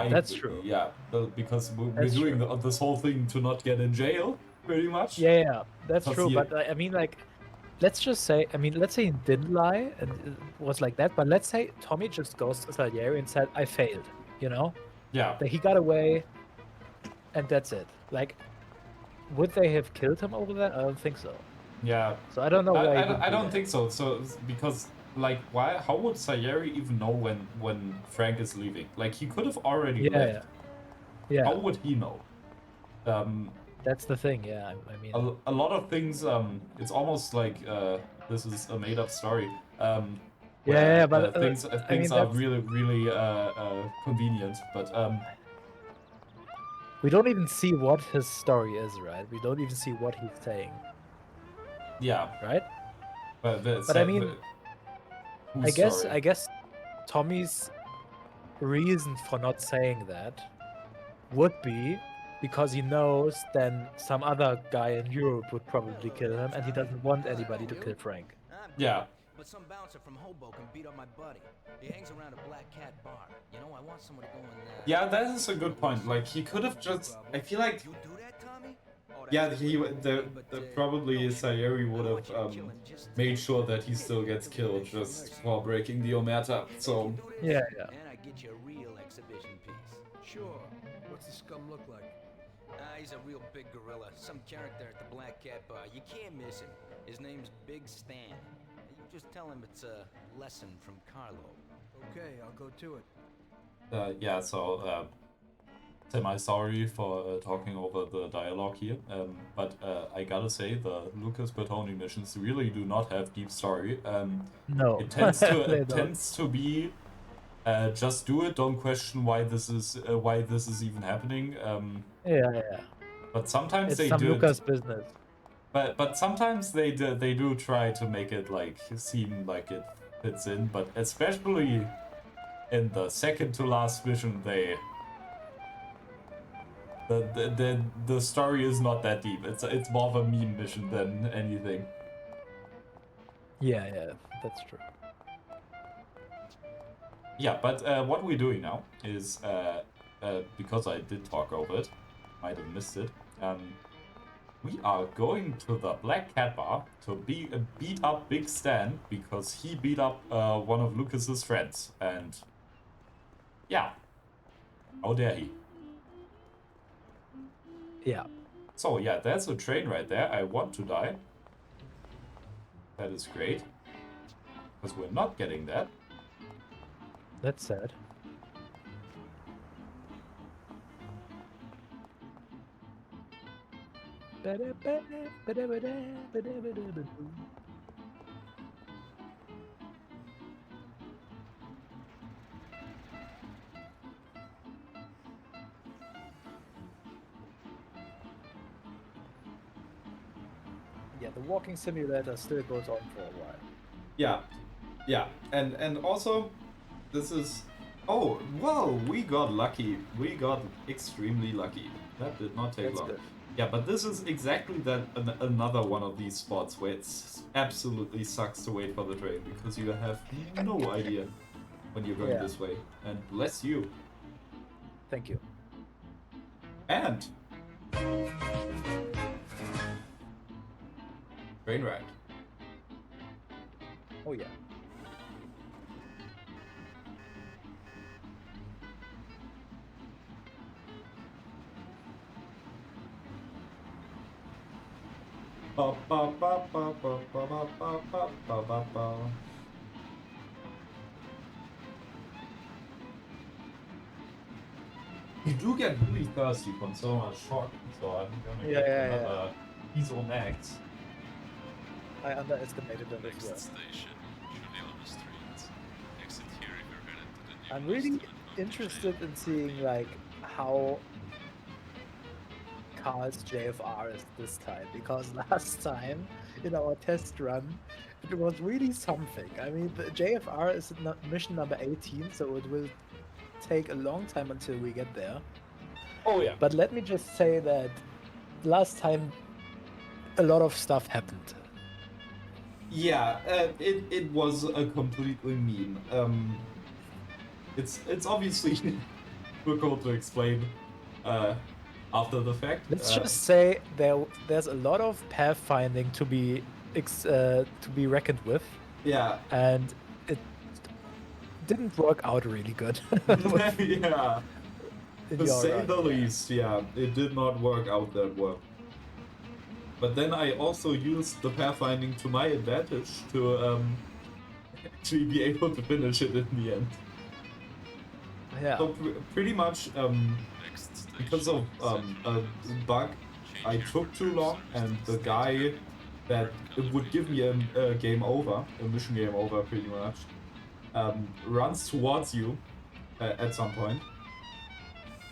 that's true. Yeah, because we're That's doing this whole thing to not get in jail, pretty much. Yeah, that's true. But I mean, like, let's just say, let's say he didn't lie and it was like that, but let's say Tommy just goes to Salieri and said, I failed, you know? Yeah. That he got away and that's it. Like, would they have killed him over that? I don't think so. Yeah. So I don't know why. I don't think so. So because like why? How would Salieri even know when Frank is leaving? Like he could have already left. Yeah. How would he know? That's the thing. Yeah. I mean, a lot of things. It's almost like this is a made up story. But things are really convenient, but we don't even see what his story is, right? We don't even see what he's saying. Yeah. Right? But I mean, I guess Tommy's reason for not saying that would be because he knows then some other guy in Europe would probably kill him, and he doesn't want anybody to kill Frank. Yeah. But some bouncer from Hoboken beat up my buddy. He hangs around a Black Cat bar. You know, I want someone to go and... Yeah, that is a good point. Like, he could have just... I feel like... You do that, Tommy? Yeah, probably Salieri would have made sure that he still gets killed just for breaking the Omerta, so... Yeah. And I get you a real exhibition piece. Sure. What's the scum look like? He's a real big gorilla. Some character at the Black Cat bar. You can't miss him. His name's Big Stan. You just tell him it's a lesson from Carlo. Okay, I'll go to it. Yeah, so... semi-sorry for talking over the dialogue here, but I gotta say the Lucas Bertoni missions really do not have deep story. No, it tends to be just do it, don't question why this is even happening. Yeah. But sometimes it's they some do Lucas business. But sometimes they do try to make it like seem like it fits in, but especially in the second to last mission the story is not that deep. It's more of a meme mission than anything. Yeah, that's true. Yeah, but what we're doing now is because I did talk over it, might have missed it. We are going to the Black Cat Bar to beat up Big Stan because he beat up one of Lucas's friends, and yeah, how dare he? Yeah. So yeah, there's a train right there. I want to die. That is great. Because we're not getting that. That's sad. Yeah, the walking simulator still goes on for a while. Yeah, and also, this is... Oh, whoa, we got lucky. We got extremely lucky. That did not take long. Good. Yeah, but this is exactly another one of these spots where it absolutely sucks to wait for the train because you have no idea when you're going Yeah. this way. And bless you. Thank you. And train ride. Oh yeah. Ba, ba, ba, ba, ba, ba, ba, ba, ba, ba, ba, ba. You do get really thirsty from so much talking, so I'm gonna get another Diesel Max. I underestimated that as Next well. station, Juliana Street. Exit here if you're headed to the new I'm really interested in seeing like how Carl's JFR is this time, because last time in our test run it was really something. I mean, the JFR is mission number 18, so it will take a long time until we get there. Oh yeah. But let me just say that last time a lot of stuff happened. Yeah, it was a completely mean. It's obviously difficult to explain after the fact. Let's just say there's a lot of pathfinding to be reckoned with. Yeah. And it didn't work out really good. Yeah. In To your say run, the yeah. least, yeah, it did not work out that well. But then I also used the pathfinding to my advantage to actually be able to finish it in the end. Yeah. So pretty much because of a bug, I took too long, and the guy that would give me a game over, a mission game over, pretty much, runs towards you at some point.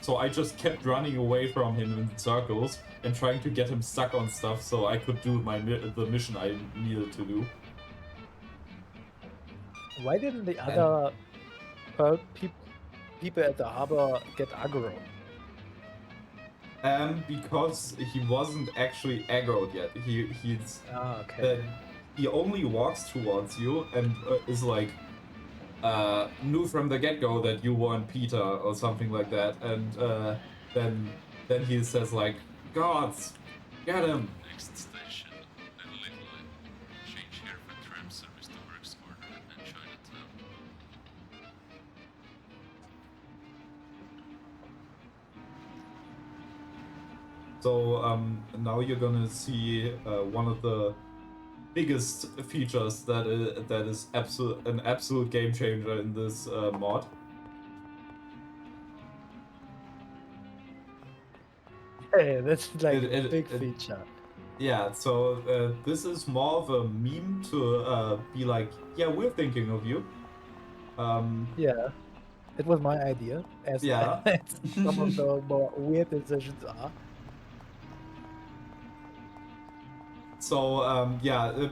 So I just kept running away from him in circles and trying to get him stuck on stuff so I could do the mission I needed to do. Why didn't the other people at the harbor get aggro? Because he wasn't actually aggroed yet. He's okay. He only walks towards you and is like knew from the get-go that you weren't Peter or something like that, and then he says like, "Gods, get him!" Next station, Little Italy. Change here for tram service to Works Quarter and Chinatown. So now you're gonna see one of the biggest features that is an absolute game changer in this mod. Hey, that's like a big feature. Yeah, so this is more of a meme to be like, yeah, we're thinking of you. Yeah, it was my idea, as Yeah. some of the more weird decisions are. So yeah,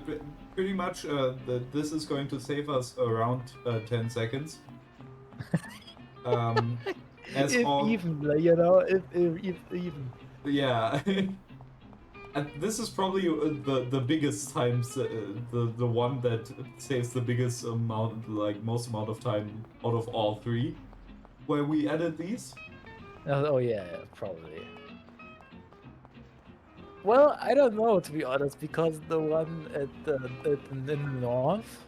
pretty much this is going to save us around 10 seconds. As if all, even, you know, if even. Yeah. And this is probably the biggest times, the one that saves the biggest amount, like most amount of time out of all three, where we added these. Oh yeah, probably. Well, I don't know, to be honest, because the one in the north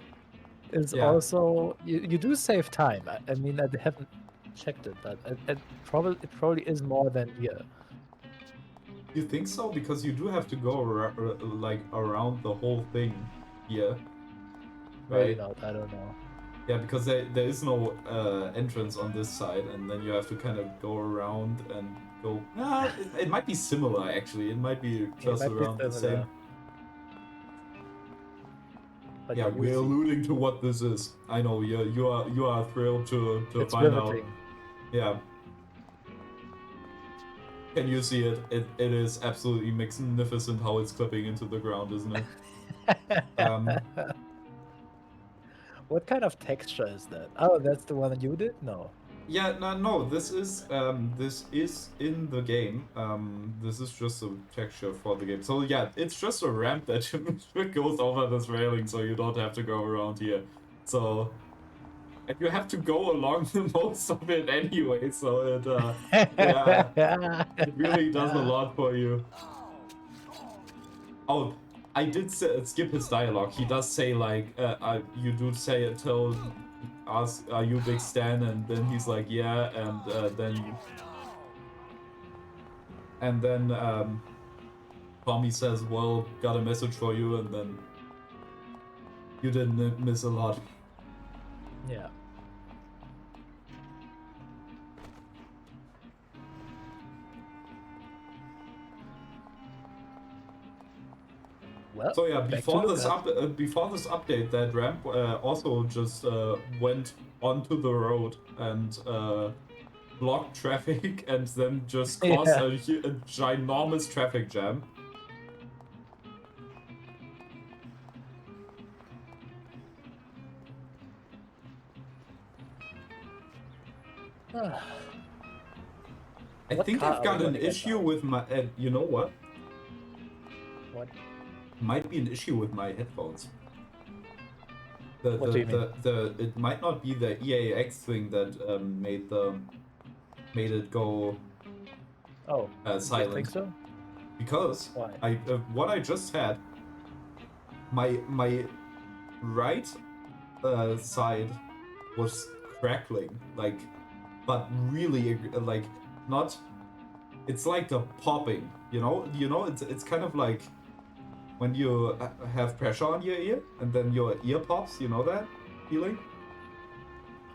is also you do save time. I mean, I haven't checked it, but it probably is more than here. You think so? Because you do have to go like around the whole thing here, Maybe right? not. I don't know. Yeah, because there is no entrance on this side, and then you have to kind of go around and go. It might be similar actually. It might be just around the same. But yeah, we're alluding to what this is. I know you are thrilled to it's find riveting. out. Yeah. Can you see it? It is absolutely magnificent how it's clipping into the ground, isn't it? What kind of texture is that? Oh, that's the one you did? No. Yeah, no, this is in the game. This is just a texture for the game. So yeah, it's just a ramp that goes over this railing, so you don't have to go around here. So, and you have to go along the most of it anyway. So it yeah, it really does a lot for you. Oh, I did skip his dialogue. He does say like, you do say it till ask, are you Big Stan? And then he's like, yeah, and then Tommy says, well, got a message for you, and then you didn't miss a lot. Yeah. Well, so yeah, before this Luca. before this update, that ramp also just went onto the road and blocked traffic, and then just caused a ginormous traffic jam. I think I've got an issue with my. You know what? What? Might be an issue with my headphones. What do you mean? It might not be the EAX thing that made it go silent. You think so? Because Why? what I just had, my right side was crackling, like, but really like not. It's like the popping, you know. It's kind of like when you have pressure on your ear and then your ear pops. You know that feeling?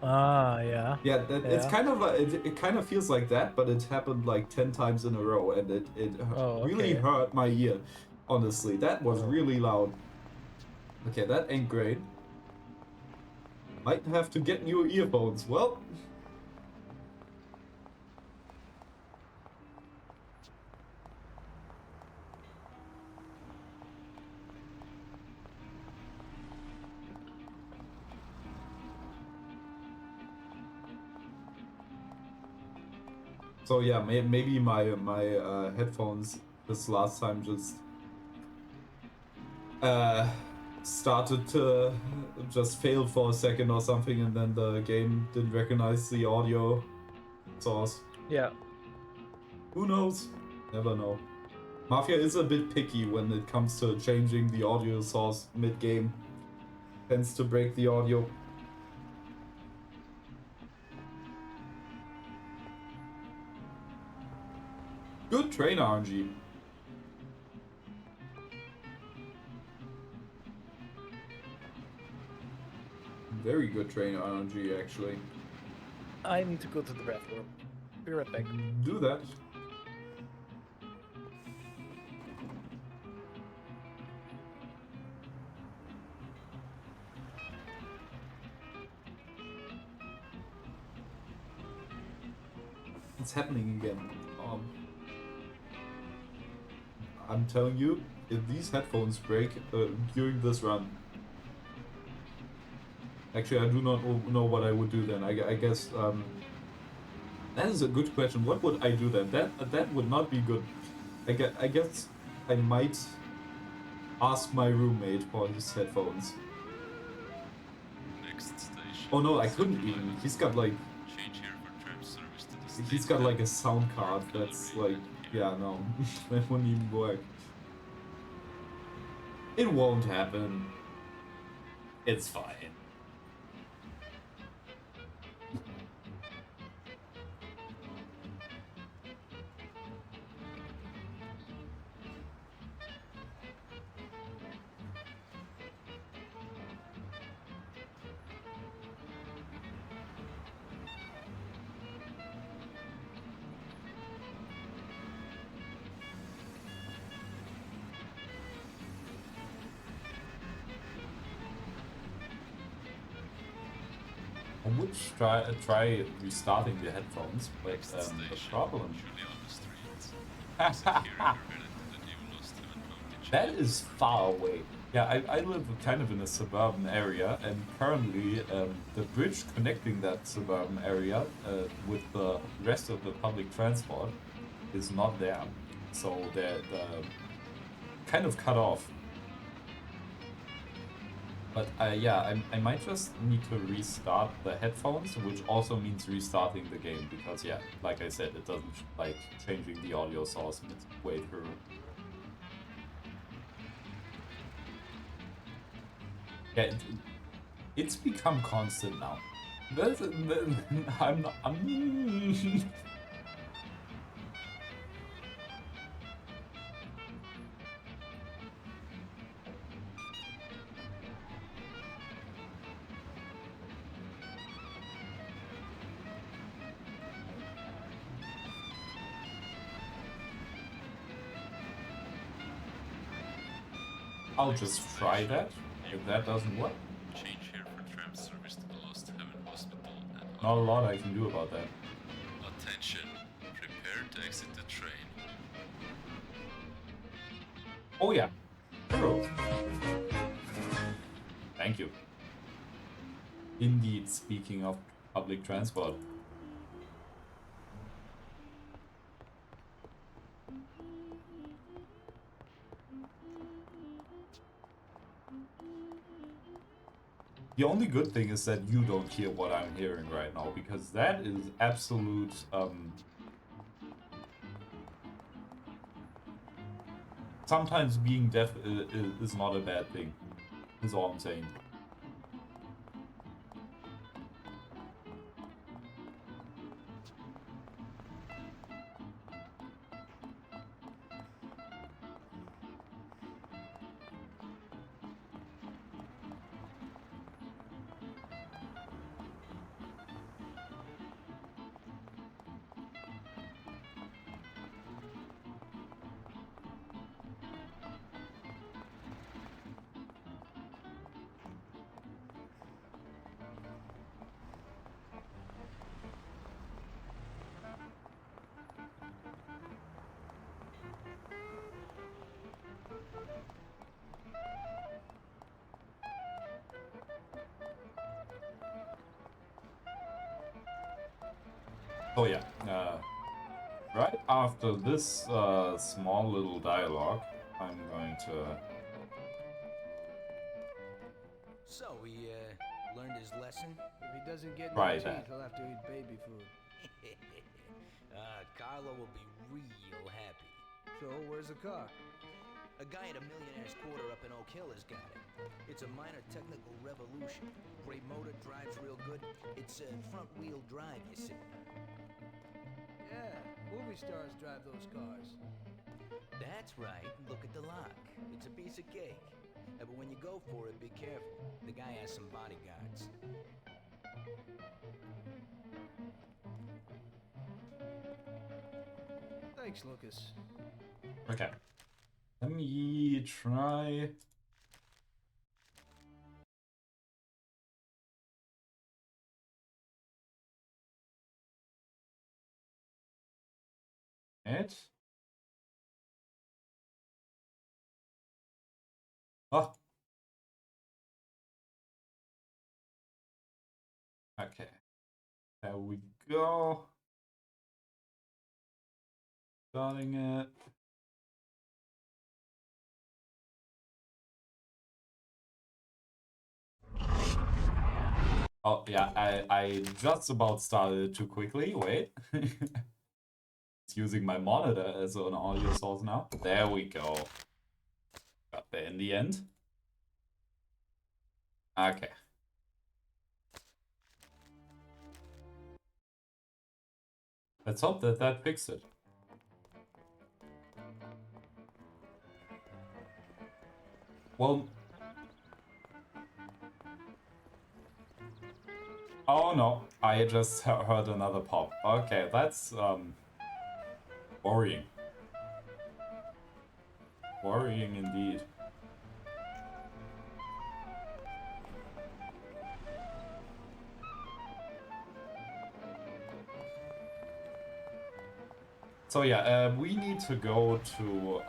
Ah, yeah. Yeah, it's kind of like it kind of feels like that, but it happened like 10 times in a row, and it really hurt my ear. Honestly, that was really loud. Okay, that ain't great. Might have to get new earphones. Well. So yeah, maybe my headphones this last time just started to just fail for a second or something, and then the game didn't recognize the audio source. Yeah. Who knows? Never know. Mafia is a bit picky when it comes to changing the audio source mid-game. Tends to break the audio. Good train RNG. Very good train RNG, actually. I need to go to the bathroom. Be right back. Do that. It's happening again. I'm telling you, if these headphones break during this run, actually I do not know what I would do then. I guess that is a good question. What would I do then? That would not be good. I guess I might ask my roommate for his headphones. Next station. Oh no, I couldn't even. He's got like. Change here for tram service to the He's got like a sound card that's like. Yeah, no, that wouldn't even work. It won't happen. It's fine. I would try restarting the headphones, but the problem. That is far away. Yeah, I live kind of in a suburban area, and currently the bridge connecting that suburban area with the rest of the public transport is not there. So they're kind of cut off. But yeah, I might just need to restart the headphones, which also means restarting the game, because yeah, like I said, it doesn't like changing the audio source midway through. Yeah, it's become constant now. I'm not. I'll just try that. If that doesn't work, Change here for tram service to the Lost Heaven Hospital and not a lot I can do about that. attention, prepare to exit the train. Oh yeah, true. Thank you. Indeed, speaking of public transport. The only good thing is that you don't hear what I'm hearing right now, because that is absolute, sometimes being deaf is not a bad thing, is all I'm saying. Oh yeah, right after this small little dialogue, I'm going to... So, he, learned his lesson? If he doesn't get Try no teeth, that. he'll have to eat baby food. Carlo will be real happy. So, where's the car? A guy at a millionaire's quarter up in Oak Hill has got it. It's a minor technical revolution. Great motor, drives real good. It's front-wheel drive, you see. Yeah, movie stars drive those cars. That's right. Look at the lock. It's a piece of cake. But when you go for it, be careful. The guy has some bodyguards. Thanks, Lucas. Okay. Let me try... it. Oh. Okay. There we go. Starting it. Oh, yeah, I just about started too quickly. Wait. It's using my monitor as an audio source now. There we go. Got there in the end. Okay. Let's hope that that fixed it. Well... Oh no, I just heard another pop. Okay, that's, worrying. Worrying indeed. So yeah, we need to go to,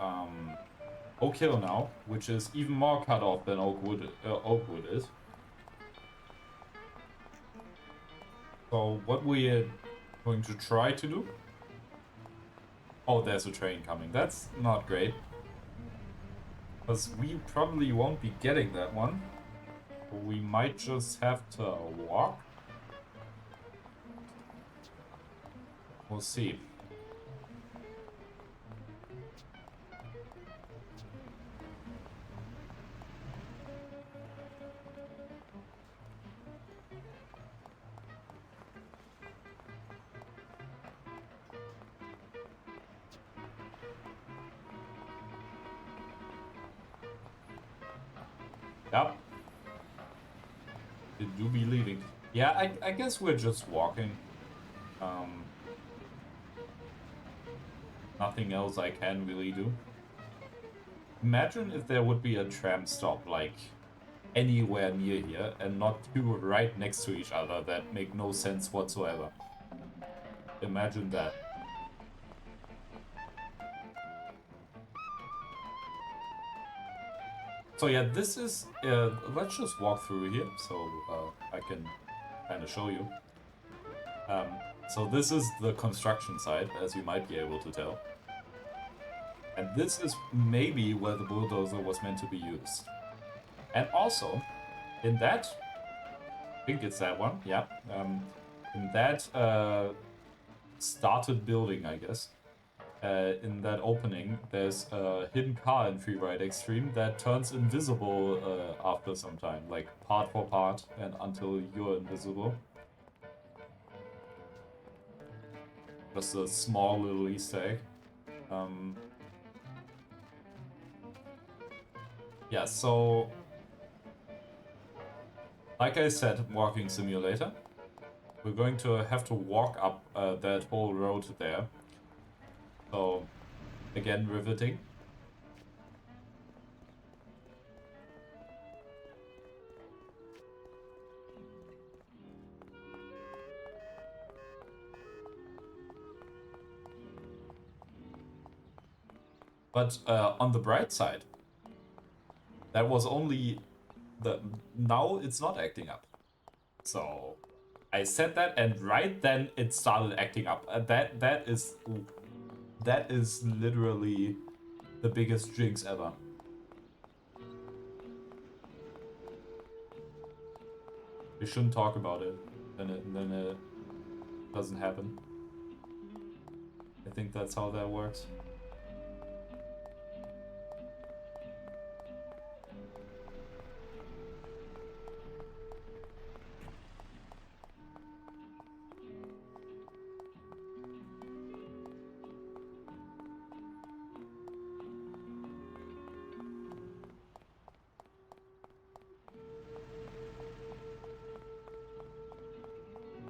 Oak Hill now, which is even more cut off than Oakwood is. So what we're going to try to do... Oh, there's a train coming. That's not great. Because we probably won't be getting that one. We might just have to walk. We'll see. Yep. They do be leaving. Yeah, I guess we're just walking. Nothing else I can really do. Imagine if there would be a tram stop, like, anywhere near here, and not two right next to each other that make no sense whatsoever. Imagine that. So yeah, this is, let's just walk through here, so I can kind of show you. So this is the construction site, as you might be able to tell. And this is maybe where the bulldozer was meant to be used. And also, in that, I think it's that one, yeah. In that started building, I guess. In that opening, there's a hidden car in Free Ride Extreme that turns invisible after some time, like part for part, and until you're invisible. Just a small little Easter egg. Yeah, so like I said, walking simulator. We're going to have to walk up that whole road there. So, again, riveting. But on the bright side, that was only the... Now it's not acting up. So, I said that, and right then it started acting up. That is literally the biggest jinx ever. We shouldn't talk about it, then it doesn't happen. I think that's how that works.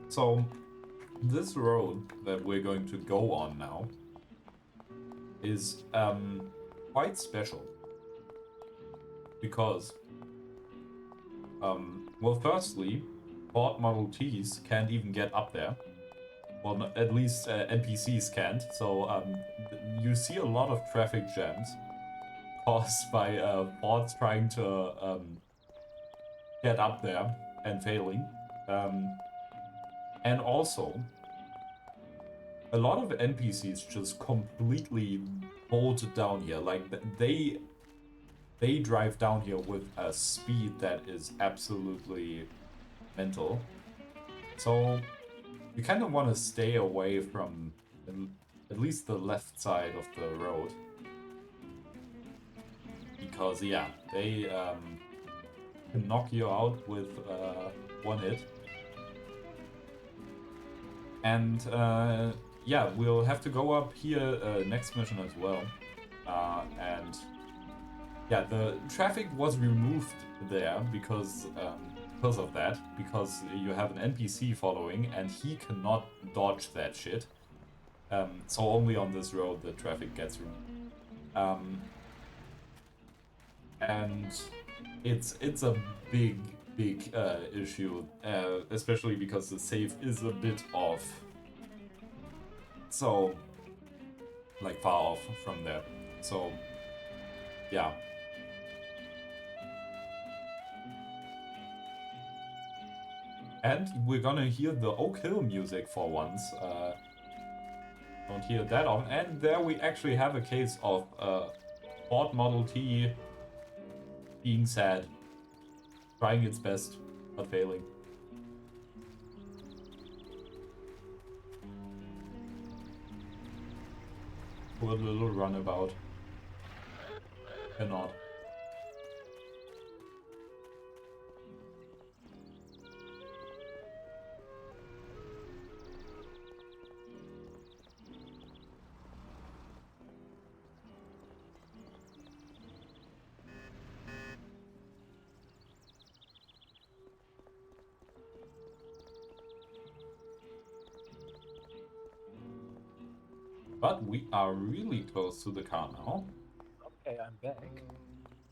So, this road that we're going to go on now is quite special. Because, well, firstly, Ford Model Ts can't even get up there. Well, at least NPCs can't. So, you see a lot of traffic jams caused by Fords trying to get up there and failing. And also, a lot of NPCs just completely bolt down here. Like, they drive down here with a speed that is absolutely mental. So, you kind of want to stay away from at least the left side of the road. Because, yeah, they can knock you out with one hit. And yeah, we'll have to go up here next mission as well. And yeah, the traffic was removed there because of that. Because you have an NPC following and he cannot dodge that shit. So only on this road the traffic gets removed. And it's a big issue, especially because the save is a bit off. So, like, far off from there. So, yeah. And we're gonna hear the Oak Hill music for once. Don't hear that often. And there we actually have a case of Ford Model T being sad. Trying its best, but failing. Poor little runabout. Cannot. But we are really close to the car now. Okay, I'm back.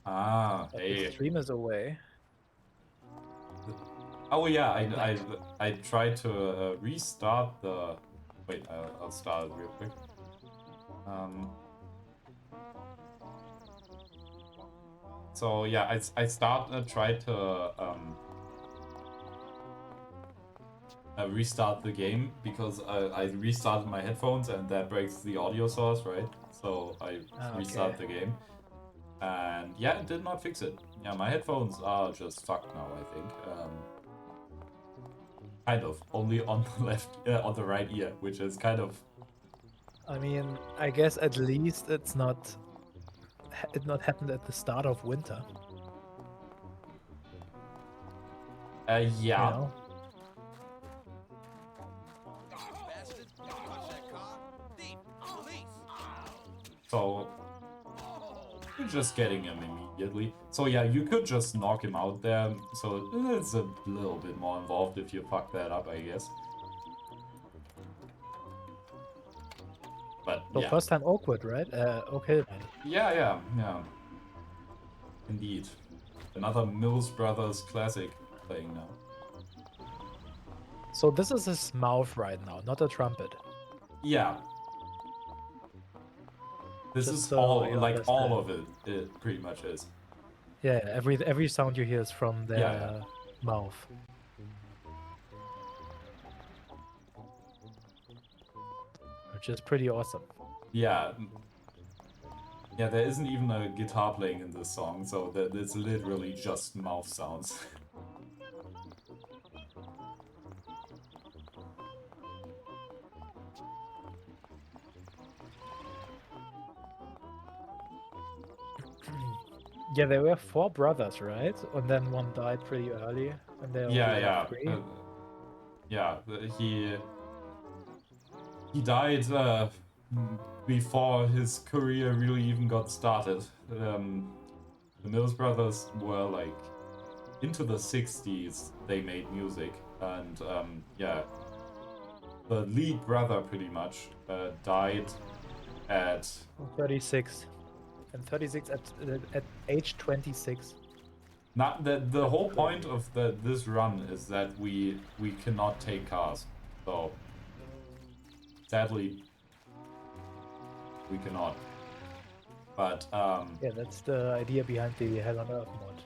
Ah, But hey. the stream is away. Oh yeah, I tried to restart the... Wait, I'll start it real quick. So yeah, I tried to restart the game because I restarted my headphones and that breaks the audio source, right? So I restarted the game. And yeah, it did not fix it. Yeah, my headphones are just fucked now, I think. Kind of. Only on the left, on the right ear, which is kind of... I mean, I guess at least it not happened at the start of winter. Yeah. You know? So you're just getting him immediately. So yeah, you could just knock him out there. So it's a little bit more involved if you fuck that up, I guess. But So yeah. first time Oakwood, right? Okay. Yeah. Indeed. Another Mills Brothers classic playing now. So this is his mouth right now, not a trumpet. Yeah. This Just is so all, you like, understand. all of it. It pretty much is. Yeah, every sound you hear is from their Yeah. mouth. Which is pretty awesome. Yeah. Yeah, there isn't even a guitar playing in this song, so it's literally just mouth sounds. Yeah, there were 4 brothers, right? And then one died pretty early, and there only Yeah. left 3. He died before his career really even got started. The Mills Brothers were like into the 60s they made music, and yeah, the lead brother pretty much died at 36. And 36 at age 26. not the whole point of this run is that we cannot take cars, so sadly we cannot. But Yeah, that's the idea behind the Hell on Earth mod.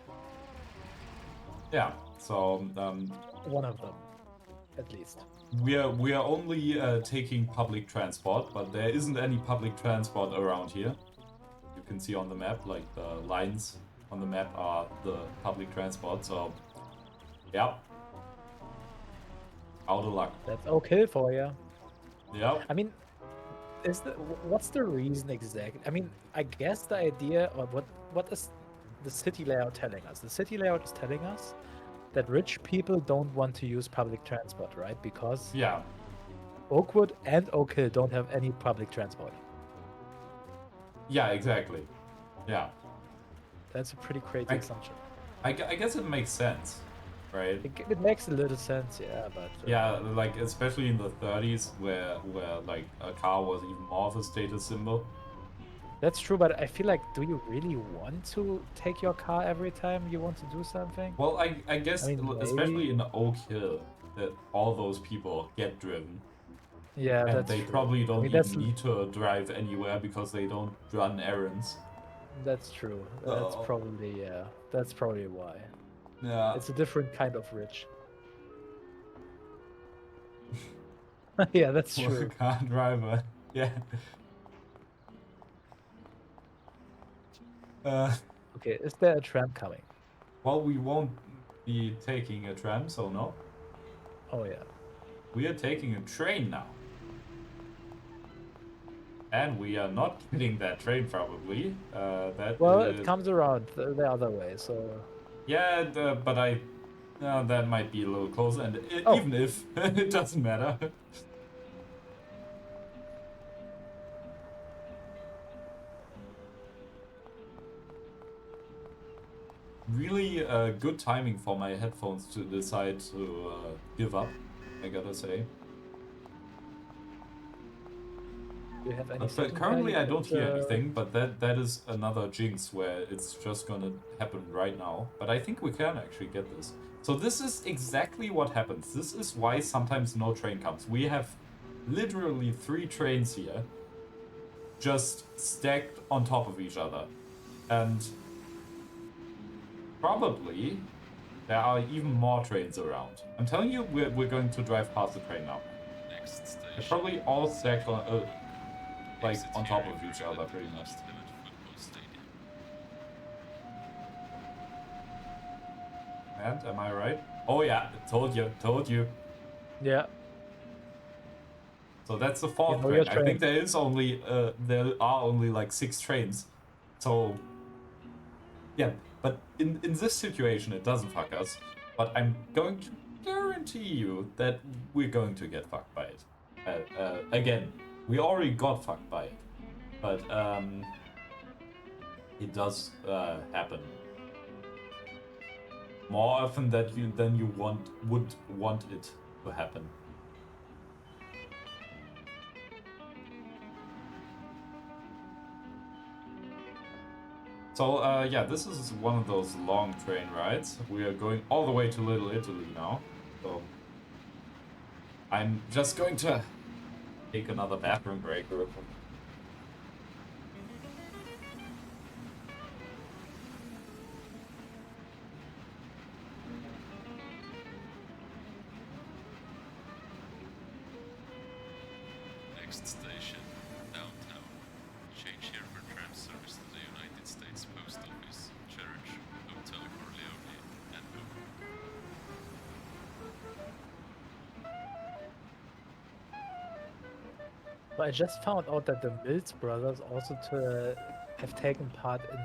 yeah, so One of them, at least. we are only taking public transport, but there isn't any public transport around here. You can see on the map, like the lines on the map are the public transport, so yeah. Out of luck. That's okay for you. Yeah. I mean, what's the reason exactly? I mean, I guess the idea, or what is the city layout telling us? The city layout is telling us that rich people don't want to use public transport, right? Because yeah, Oakwood and Oak Hill don't have any public transport. Yeah, exactly. Yeah. That's a pretty crazy assumption. I guess it makes sense, right? It makes a little sense, yeah, but... Yeah, like, especially in the 30s, where like, a car was even more of a status symbol. That's true, but I feel like, do you really want to take your car every time you want to do something? Well, I guess, I mean, especially maybe- in Oak Hill, that all those people get driven. Yeah, and that's they true. probably I don't mean, even that's- need to drive anywhere because they don't run errands. That's true. That's So- probably, yeah. That's probably why. Yeah. It's a different kind of rich. Yeah, that's true. Car driver. Yeah. Okay, is there a tram coming? Well, we won't be taking a tram, so no. Oh yeah. We are taking a train now. And we are not getting that train probably. Well, it comes around the other way, so... Yeah, but that might be a little closer, and Oh. even if, it doesn't matter. Really good timing for my headphones to decide to give up, I gotta say. Do you have any But currently I don't hear anything, but that is another jinx where it's just gonna happen right now. But I think we can actually get this. So this is exactly what happens. This is why sometimes no train comes. We have literally 3 trains here, just stacked on top of each other. And probably there are even more trains around. I'm telling you, we're going to drive past the train now. Next station. They're probably all stacked on, like Exit on here top if of you're each headed other, to pretty the much. Lost Heaven football stadium. And am I right? Oh yeah, told you. Yeah. So that's the 4th know your train. I think train. there are only like 6 trains. So yeah, but in this situation it doesn't fuck us. But I'm going to guarantee you that we're going to get fucked by it. Again, we already got fucked by it, but it does happen more often than you would want it to happen. So yeah, this is one of those long train rides. We are going all the way to Little Italy now. So I'm just going to take another bathroom break real quick. Next station, downtown. Change here for tram service to the United States Post Office, Church, Hotel Corleone, and more. But I just found out that the Mills brothers also have taken part in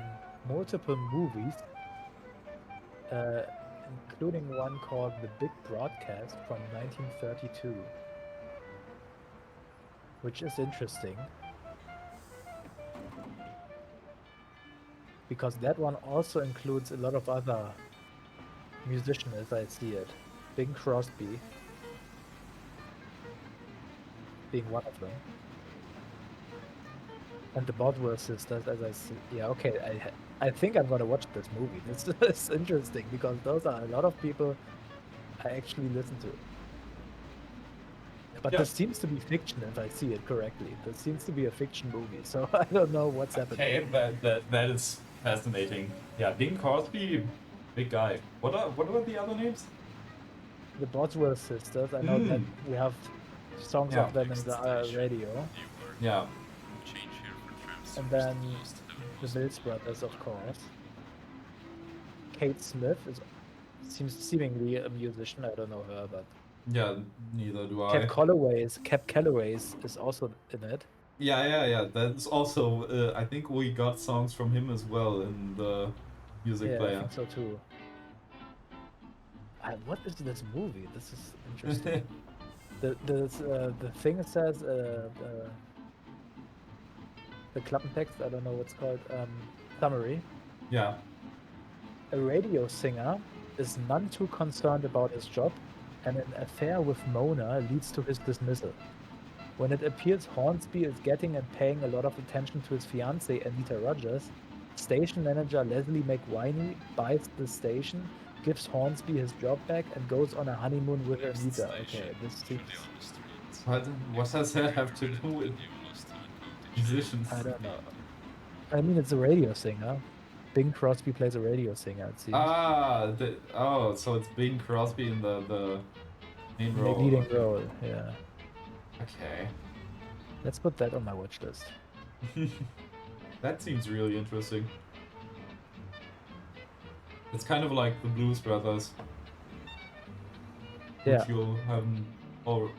multiple movies, including one called The Big Broadcast from 1932, which is interesting. Because that one also includes a lot of other musicians as I see it. Bing Crosby being one of them. And the Boswell sisters, as I see. Yeah, okay, I think I'm gonna watch this movie. This is interesting because those are a lot of people I actually listen to. But Yeah. this seems to be fiction if I see it correctly. This seems to be a fiction movie, so I don't know what's happening. Okay, that is fascinating. Yeah, Bing Crosby, big guy. What were the other names? The Boswell sisters, I know that we have songs Yeah. of them in the radio. Yeah. Change here for tram service And then to the Lost Heaven the Post Mills brothers, of course. Kate Smith seems seemingly a musician. I don't know her, but Yeah, neither do I. Cap Calloway's is also in it. Yeah. That's also. I think we got songs from him as well in the music Yeah, I player. think so too. What is this movie? This is interesting. The thing says the Klappentext. I don't know what's called. Summary. Yeah. A radio singer is none too concerned about his job, and an affair with Mona leads to his dismissal. When it appears Hornsby is getting and paying a lot of attention to his fiancée Anita Rogers, station manager Leslie McWhiney buys the station, gives Hornsby his job back, and goes on a honeymoon with Anita. Okay, this seems... What does that have to do with musicians? I don't know. I mean, it's a radio singer. Bing Crosby plays a radio singer, it seems. Ah, so it's Bing Crosby in the main The role. leading Okay. role, yeah. Okay. Let's put that on my watch list. That seems really interesting. It's kind of like the Blues Brothers, Yeah. which you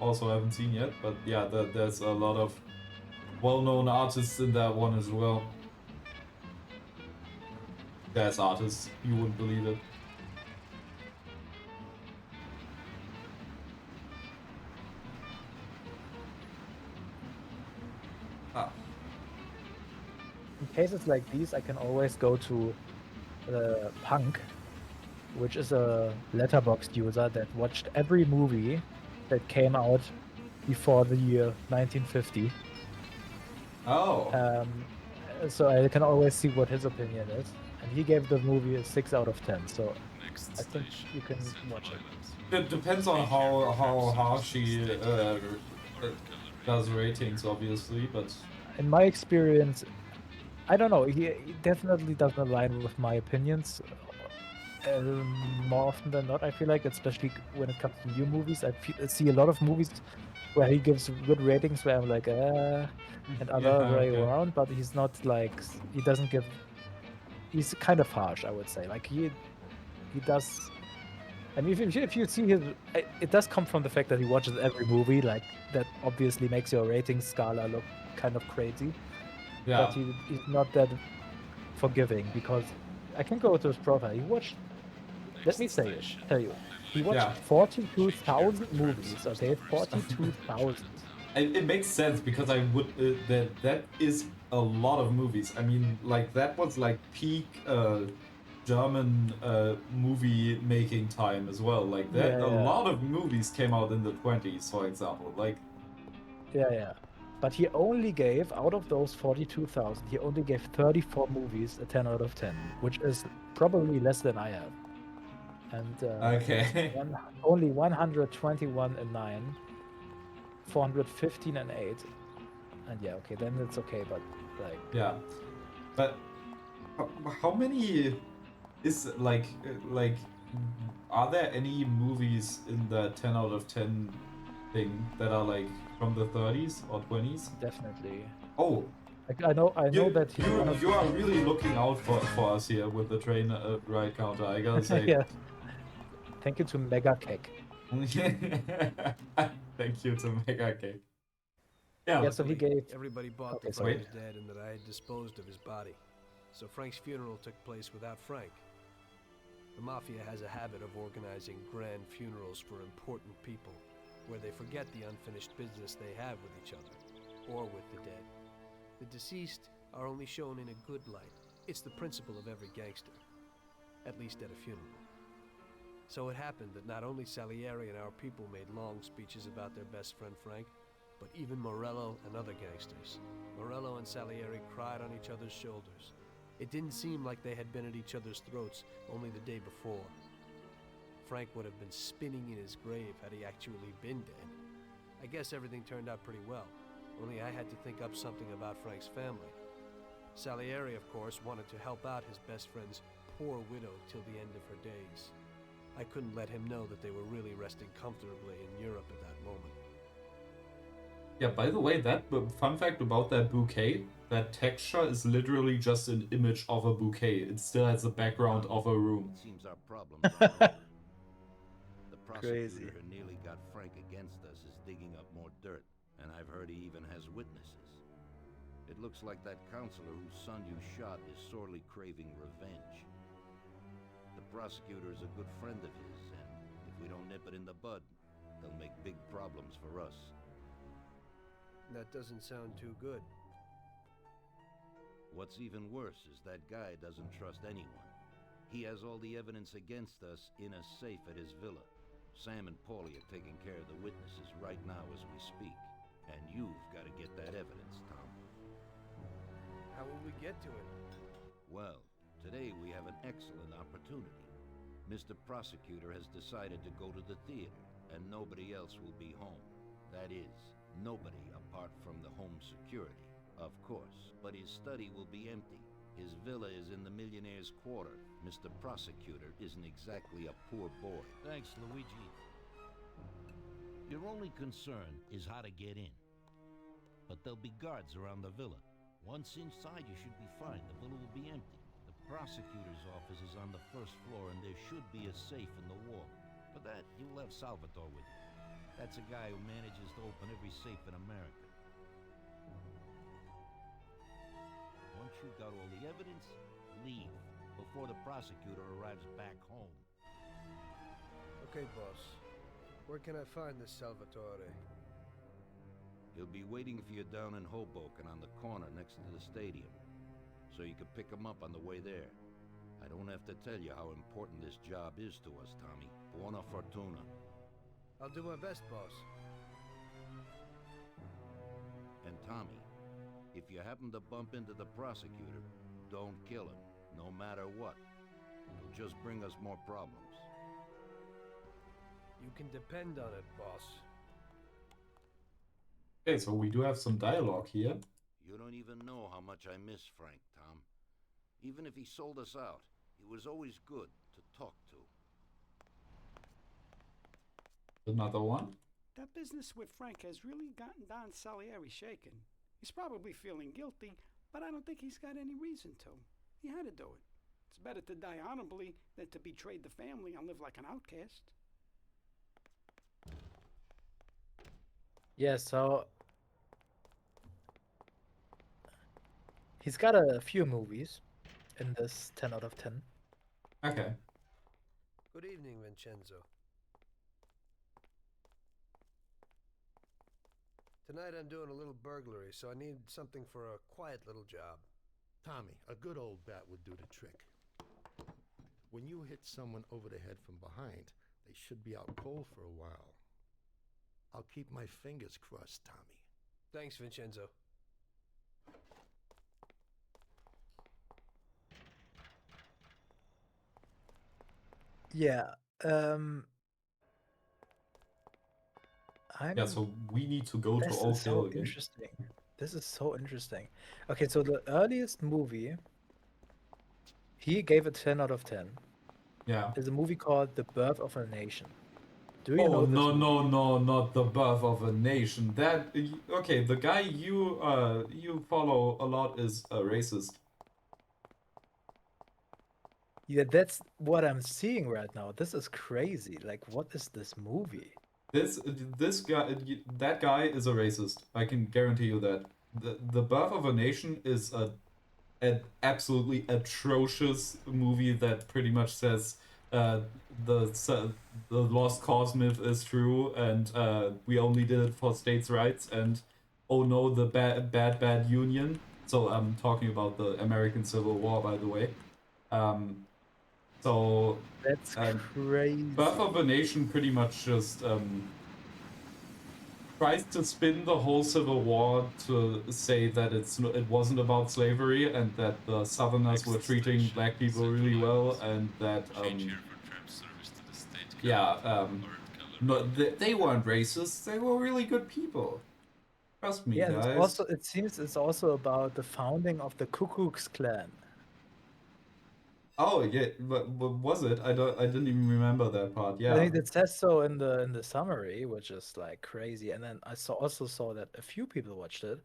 also haven't seen yet. But yeah, there's a lot of well-known artists in that one as well. There's artists, you wouldn't believe it. In cases like these, I can always go to Punk, which is a letterboxd user that watched every movie that came out before the year 1950. Oh. So I can always see what his opinion is. And he gave the movie a 6 out of 10, so I think you can watch it. It depends on how harsh he does ratings, obviously, but... In my experience, I don't know, he definitely doesn't align with my opinions more often than not, I feel like, especially when it comes to new movies. I see a lot of movies where he gives good ratings where I'm like, and other way around, but he's not like, he doesn't give, he's kind of harsh, I would say. Like, he does, I mean, if you see his, it does come from the fact that he watches every movie, like, that obviously makes your rating scala look kind of crazy. Yeah. But he's not that forgiving, because I can go to his profile. He watched, let me tell you, he watched 42,000 movies, okay? 42,000. It makes sense, because I would, that is a lot of movies. I mean, like, that was like peak German movie making time as well. Like, that, a lot of movies came out in the 20s, for example. Like, yeah. But he only gave, out of those 42,000, he only gave 34 movies a 10 out of 10, which is probably less than I have. And okay. Only 121 and 9, 415 and 8. And yeah, okay, then it's okay, but like... Yeah. But how many is, like, are there any movies in the 10 out of 10 thing that are, like, from the 30s or 20s? Definitely. Oh. I know that you are really looking out for us here with the train ride counter, I gotta say. Yeah. Thank you to Mega Cake. Thank you to Mega Cake. Yeah, so he gave... Everybody bought that Frank was dead and that I had disposed of his body. So Frank's funeral took place without Frank. The Mafia has a habit of organizing grand funerals for important people, where they forget the unfinished business they have with each other, or with the dead. The deceased are only shown in a good light. It's the principle of every gangster, at least at a funeral. So it happened that not only Salieri and our people made long speeches about their best friend Frank, but even Morello and other gangsters. Morello and Salieri cried on each other's shoulders. It didn't seem like they had been at each other's throats only the day before. Frank would have been spinning in his grave had he actually been dead. I guess everything turned out pretty well, only I had to think up something about Frank's family. Salieri, of course, wanted to help out his best friend's poor widow till the end of her days. I couldn't let him know that they were really resting comfortably in Europe at that moment. Yeah, by the way, that fun fact about that bouquet, that texture is literally just an image of a bouquet. It still has the background of a room. It seems our problems are over. The prosecutor who nearly got Frank against us is digging up more dirt, and I've heard he even has witnesses. It looks like that counselor whose son you shot is sorely craving revenge. The prosecutor is a good friend of his, and if we don't nip it in the bud, they'll make big problems for us. That doesn't sound too good. What's even worse is that guy doesn't trust anyone. He has all the evidence against us in a safe at his villa. Sam and Paulie are taking care of the witnesses right now as we speak. And you've got to get that evidence, Tom. How will we get to it? Well, today we have an excellent opportunity. Mr. Prosecutor has decided to go to the theater, and nobody else will be home. That is, nobody apart from the home security. Of course, but his study will be empty. His villa is in the millionaire's quarter. Mr. Prosecutor isn't exactly a poor boy. Thanks, Luigi. Your only concern is how to get in. But there'll be guards around the villa. Once inside, you should be fine. The villa will be empty. The prosecutor's office is on the first floor, and there should be a safe in the wall. For that, you'll have Salvatore with you. That's a guy who manages to open every safe in America. Once you've got all the evidence, leave before the prosecutor arrives back home. Okay, boss. Where can I find this Salvatore? He'll be waiting for you down in Hoboken on the corner next to the stadium. So you can pick him up on the way there. I don't have to tell you how important this job is to us, Tommy. Buona fortuna. I'll do my best, boss. And Tommy, if you happen to bump into the prosecutor, don't kill him, no matter what. It'll just bring us more problems. You can depend on it, boss. Okay, so we do have some dialogue here. You don't even know how much I miss Frank, Tom. Even if he sold us out, he was always good to talk to. Another one? That business with Frank has really gotten Don Salieri shaken. He's probably feeling guilty, but I don't think he's got any reason to. He had to do it. It's better to die honorably than to betray the family and live like an outcast. Yeah, so he's got a few movies in this 10 out of 10. Okay. Good evening, Vincenzo. Tonight I'm doing a little burglary, so I need something for a quiet little job. Tommy, a good old bat would do the trick. When you hit someone over the head from behind, they should be out cold for a while. I'll keep my fingers crossed, Tommy. Thanks, Vincenzo. Yeah, Yeah, so we need to go to This Oak is Hill so again. interesting. This is so interesting. Okay, so the earliest movie he gave a 10 out of 10. Yeah. Is a movie called The Birth of a Nation. Do you Oh know this no, movie? no, not The Birth of a Nation. That okay, the guy you follow a lot is a racist. Yeah, that's what I'm seeing right now. This is crazy. Like, what is this movie? This guy, that guy is a racist. I can guarantee you that. The Birth of a Nation is an absolutely atrocious movie that pretty much says the lost cause myth is true, and we only did it for states' rights, and oh no, the bad union. So I'm talking about the American Civil War, by the way. So that's crazy. Birth of a Nation pretty much just tries to spin the whole Civil War to say that it wasn't about slavery and that the Southerners were treating black people really well, and that no, they weren't racist. They were really good people. Trust me, Yeah, guys. it seems it's also about the founding of the Ku Klux Klan. Oh yeah, but was it? I didn't even remember that part. Yeah. I mean, it says so in the summary, which is like crazy. And then I also saw that a few people watched it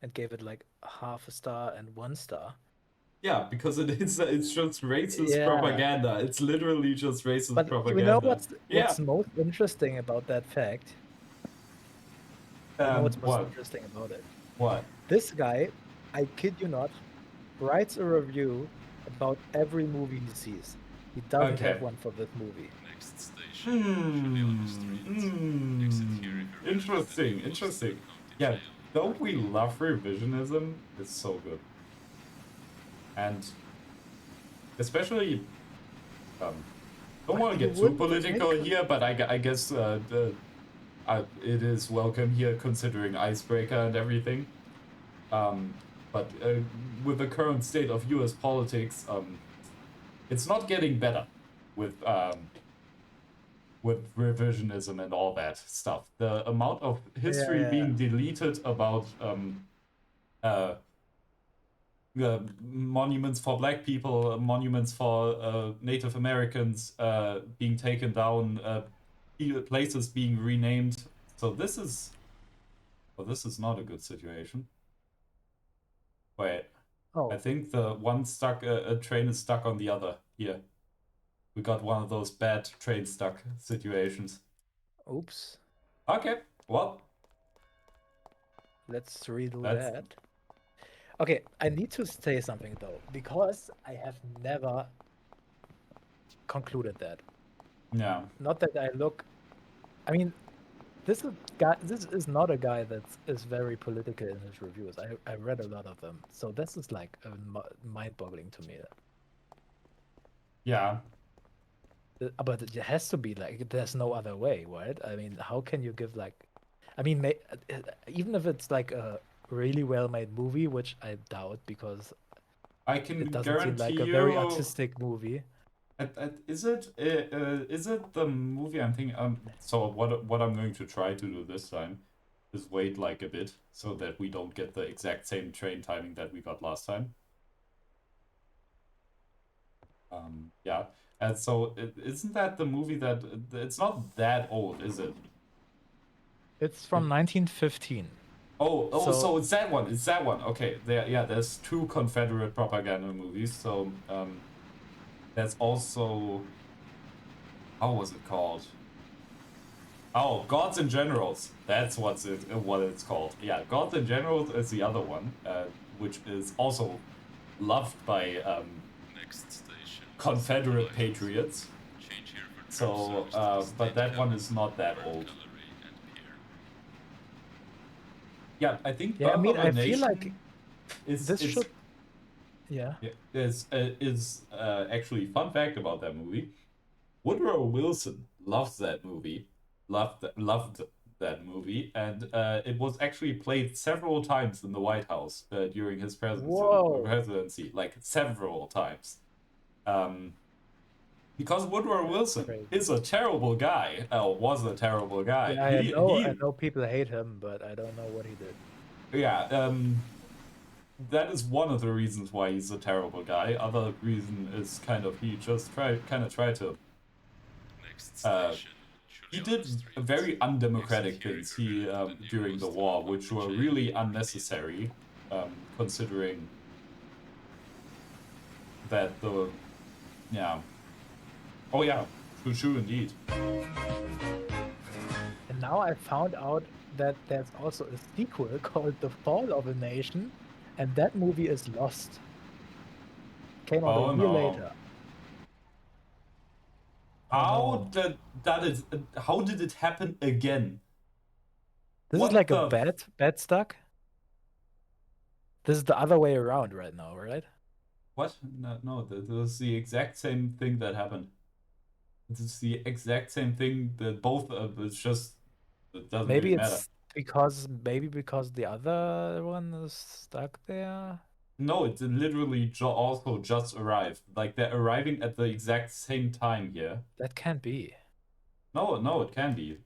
and gave it like half a star and 1 star. Yeah, because it's just racist propaganda. It's literally just racist propaganda. You know what's most interesting about that fact? You know what's most interesting about it? What? This guy, I kid you not, writes a review about every movie he sees. He doesn't have one for this movie. Next station. Interesting. Yeah, don't we love revisionism? It's so good. And especially, don't want to get too political here, but I guess it is welcome here considering Icebreaker and everything. But with the current state of US politics, it's not getting better with revisionism and all that stuff. The amount of history being deleted about monuments for black people, monuments for Native Americans being taken down, places being renamed. So this is... Well, this is not a good situation. Wait. Oh. I think the one stuck, a train is stuck on the other. Here. We got one of those bad train stuck situations. Oops. Okay, well. Let's redo that. Okay, I need to say something though, because I have never concluded that. Yeah. Not that I look... I mean, this is not a guy that is very political in his reviews. I read a lot of them, so this is like mind-boggling to me. Yeah. But it has to be like, there's no other way, right? I mean, how can you give like... I mean, even if it's like a really well-made movie, which I doubt, because I can it doesn't seem guarantee like a very artistic movie. Is it the movie I'm thinking? So what I'm going to try to do this time is wait like a bit so that we don't get the exact same train timing that we got last time. Yeah, and so isn't that the movie that it's not that old, is it? It's from 1915. So it's that one. It's that one. Okay, there's two Confederate propaganda movies. So there's also, how was it called? Oh, Gods and Generals. That's what it's called. Yeah, Gods and Generals is the other one, which is also loved by Next station. Confederate patriots. So, but that one is not that old. Yeah, I think Yeah, I mean, Birth of a I feel Nation like this should... Yeah. Is actually, fun fact about that movie. Woodrow Wilson loves that movie. Loved that movie, and it was actually played several times in the White House during his presidency, like several times. Because Woodrow Wilson is a terrible guy. Was a terrible guy. Yeah, I know people hate him, but I don't know what he did. Yeah, that is one of the reasons why he's a terrible guy. Other reason is kind of he just tried to. He did very undemocratic things during the war, which were really unnecessary, considering that oh yeah, true indeed. And now I found out that there's also a sequel called The Fall of a Nation, and that movie is lost. Came out a year later. How did it happen again? This is like a bad stuck. This is the other way around right now, right? What? No, this is the exact same thing that happened. This is the exact same thing that both it's just, it doesn't really matter. Maybe because the other one is stuck there. No, it literally also just arrived. Like, they're arriving at the exact same time here. That can't be. No, it can be.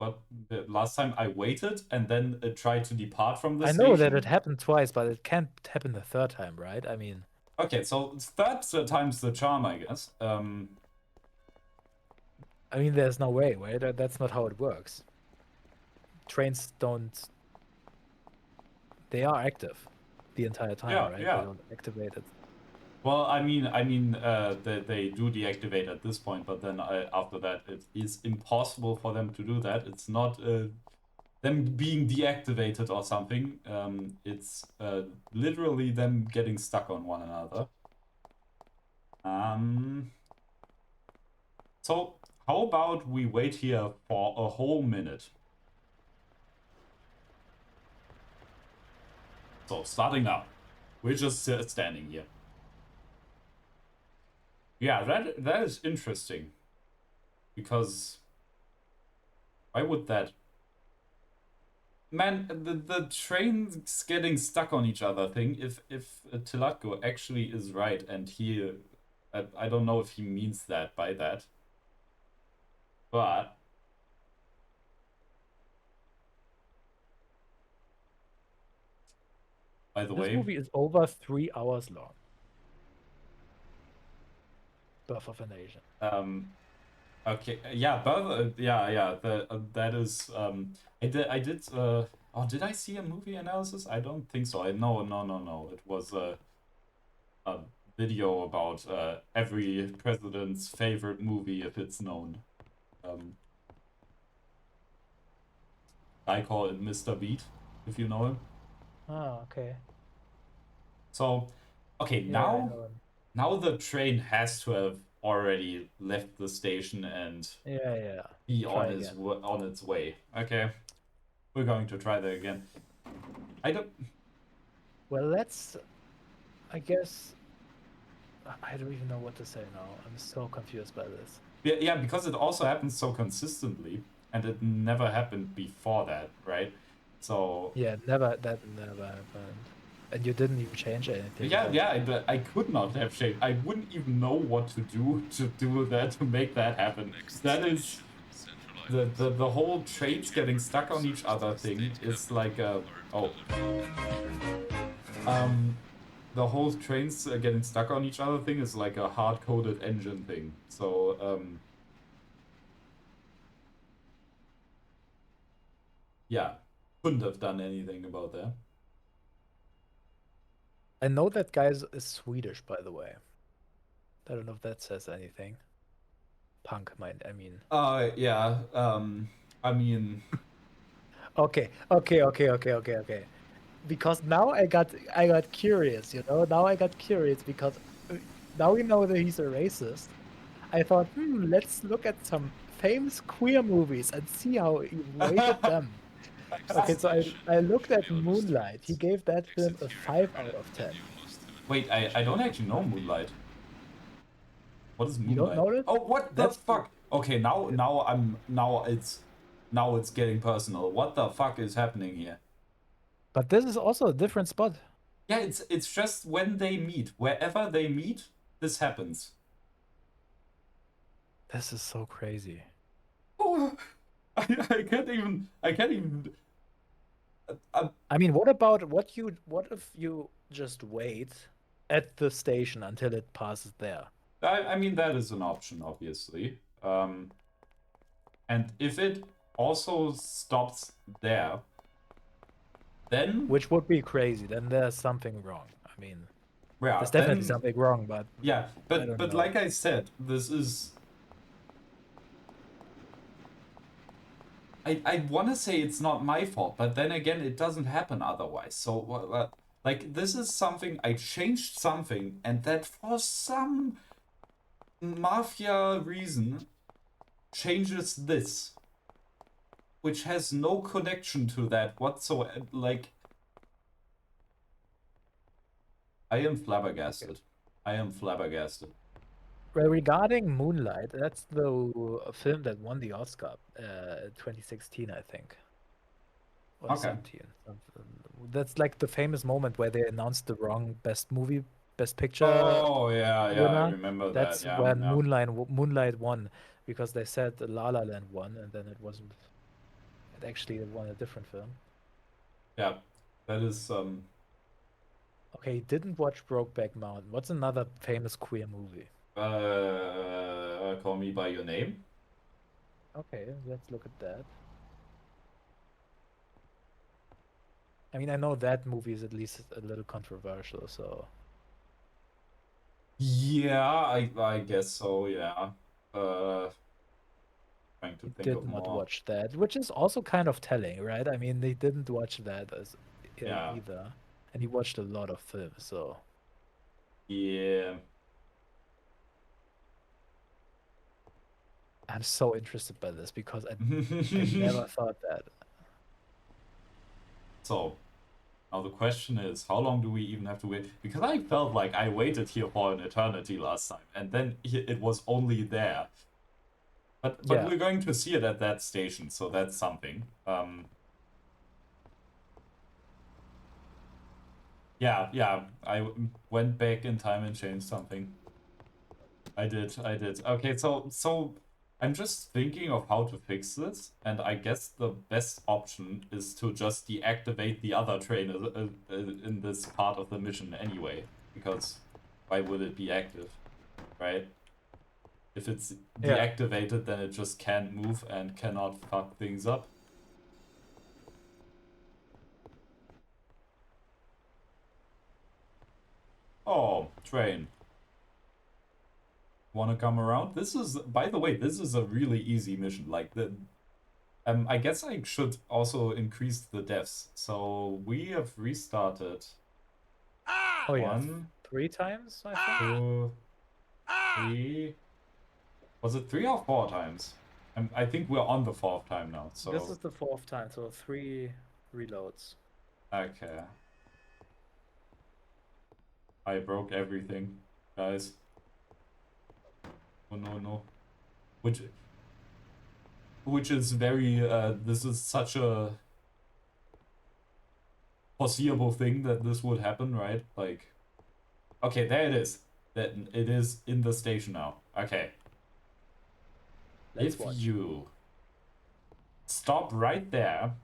But the last time I waited and then tried to depart from the station. I know that it happened twice, but it can't happen the third time, right? I mean... Okay, so third time's the charm, I guess. I mean, there's no way, right? That's not how it works. Trains don't... They are active the entire time, right? Yeah. They don't activate it. Well, I mean, they do deactivate at this point, but then after that, it is impossible for them to do that. It's not them being deactivated or something. It's literally them getting stuck on one another. So how about we wait here for a whole minute? So starting now. We're just standing here. Yeah, that is interesting. Because why would that? Man, the trains getting stuck on each other thing, if Tilatko actually is right, and he I don't know if he means that by that. But by the This way. movie is over 3 hours long. Birth of a Nation. Okay, yeah, but yeah, that is I did oh, did I see a movie analysis? I don't think so. No. It was a video about every president's favorite movie if it's known. I call it Mr. Beat, if you know him. Oh, okay. So, okay, Yeah, I know him. now the train has to have already left the station and Yeah. be Try on its way. Okay, we're going to try that again. I don't. Well, let's. I guess. I don't even know what to say now. I'm so confused by this. Yeah, because it also happens so consistently, and it never happened before that, right? So. Yeah, that never happened. And you didn't even change anything. Yeah, I could not have changed. I wouldn't even know what to do that to make that happen. That is the whole trains getting stuck on each other thing is like a the whole trains getting stuck on each other thing is like a hard-coded engine thing. So yeah, couldn't have done anything about that. I know that guy is Swedish, by the way. I don't know if that says anything. Punk, I mean. Yeah. I mean. Okay. Because now I got curious, you know. Now I got curious because now we know that he's a racist. I thought, let's look at some famous queer movies and see how he rated them. Okay, so I looked at Moonlight. He gave that film a 5 out of 10. Wait, I don't actually know Moonlight. What is Moonlight? You don't know it? Oh, what the fuck? Okay, now it's getting personal. What the fuck is happening here? But this is also a different spot. Yeah, it's just when they meet. Wherever they meet, this happens. This is so crazy. Oh, I can't even. I mean, what if you just wait at the station until it passes there? I mean, that is an option, obviously. And if it also stops there, then... Which would be crazy. Then there's something wrong. I mean, yeah, there's definitely something wrong, but... Yeah, but like I said, this is... I want to say it's not my fault, but then again, it doesn't happen otherwise. So, like, this is something... I changed something, and that for some Mafia reason changes this, which has no connection to that whatsoever. Like, I am flabbergasted. Well, regarding Moonlight, that's the film that won the Oscar 2016, I think. Or 17. That's like the famous moment where they announced the wrong best picture. Oh, yeah, winner. I remember that. That's yeah, when yeah. Moonlight won, because they said La La Land won, and then it wasn't. It actually won a different film. Yeah, that is Okay, didn't watch Brokeback Mountain. What's another famous queer movie? Call Me by Your Name. Okay, let's look at that. I mean, I know that movie is at least a little controversial, so... Yeah, I guess so, yeah. Trying to think did of not more. watch that, which is also kind of telling, right? I mean, they didn't watch that Yeah. either. And he watched a lot of films, so... Yeah. I'm so interested by this because I never thought that. So, now the question is, how long do we even have to wait? Because I felt like I waited here for an eternity last time, and then it was only there. But Yeah. we're going to see it at that station, so that's something. Yeah, I went back in time and changed something. I did. Okay, so I'm just thinking of how to fix this, and I guess the best option is to just deactivate the other train in this part of the mission anyway, because why would it be active, right? If it's deactivated, then it just can't move and cannot fuck things up. Oh, train. Wanna come around? This is, by the way, this is a really easy mission. Like, I guess I should also increase the deaths. So we have restarted. Oh yeah, 1, 3 times, I think. 2, 3. Was it 3 or 4 times? I think we're on the 4th time now. So This is the 4th time, so 3 reloads. okay. I broke everything, guys. Oh no, no. Which is very, this is such a foreseeable thing that this would happen, right? Like, okay, there it is. That it is in the station now. Okay. Let's watch. You stop right there,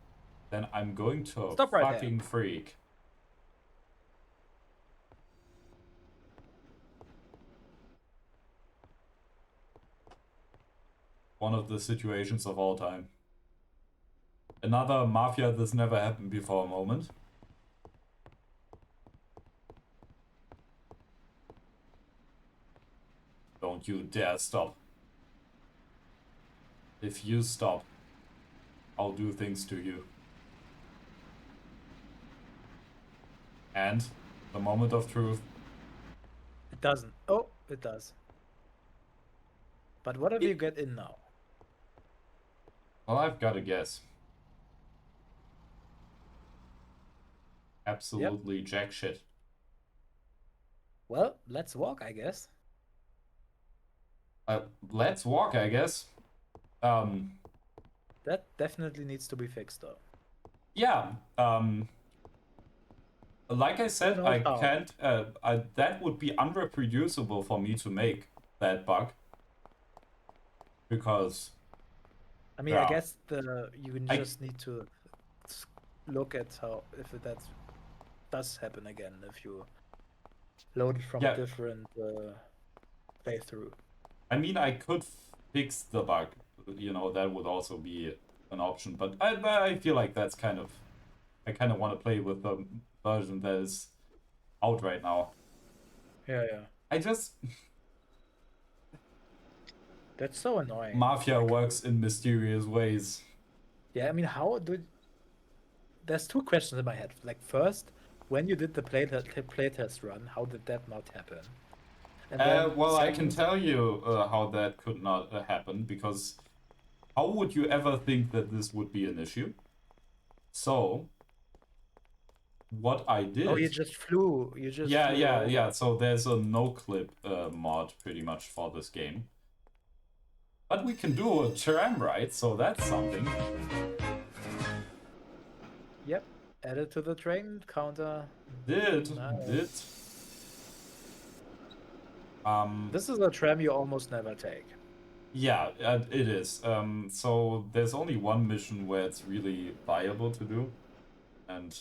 then I'm going to Stop right fucking freak. One of the situations of all time. Another Mafia this never happened before moment. Don't you dare stop. If you stop, I'll do things to you. And the moment of truth. It doesn't. Oh, it does. But what if you get in now? Well, I've got a guess. Absolutely jack shit. Well, let's walk, I guess. Let's walk, I guess. That definitely needs to be fixed, though. Yeah. Like I said, I can't. That would be unreproducible for me to make that bug. Because. I mean, I guess you just need to look at how if that does happen again if you load it from a different playthrough. I mean, I could fix the bug. You know, that would also be an option. But I feel like that's kind of. I kind of want to play with the version that is out right now. Yeah. I just. That's so annoying. Mafia works in mysterious ways. Yeah, I mean, how did... There's 2 questions in my head. Like, first, when you did the playtest run, how did that not happen? And well, I can tell you how that could not happen, because how would you ever think that this would be an issue? So, what I did... Oh, you just flew. You just Yeah. So there's a no-clip mod pretty much for this game. But we can do a tram ride, so that's something. Yep. Added to the train counter. Did. This is a tram you almost never take. Yeah, it is. So there's only one mission where it's really viable to do. And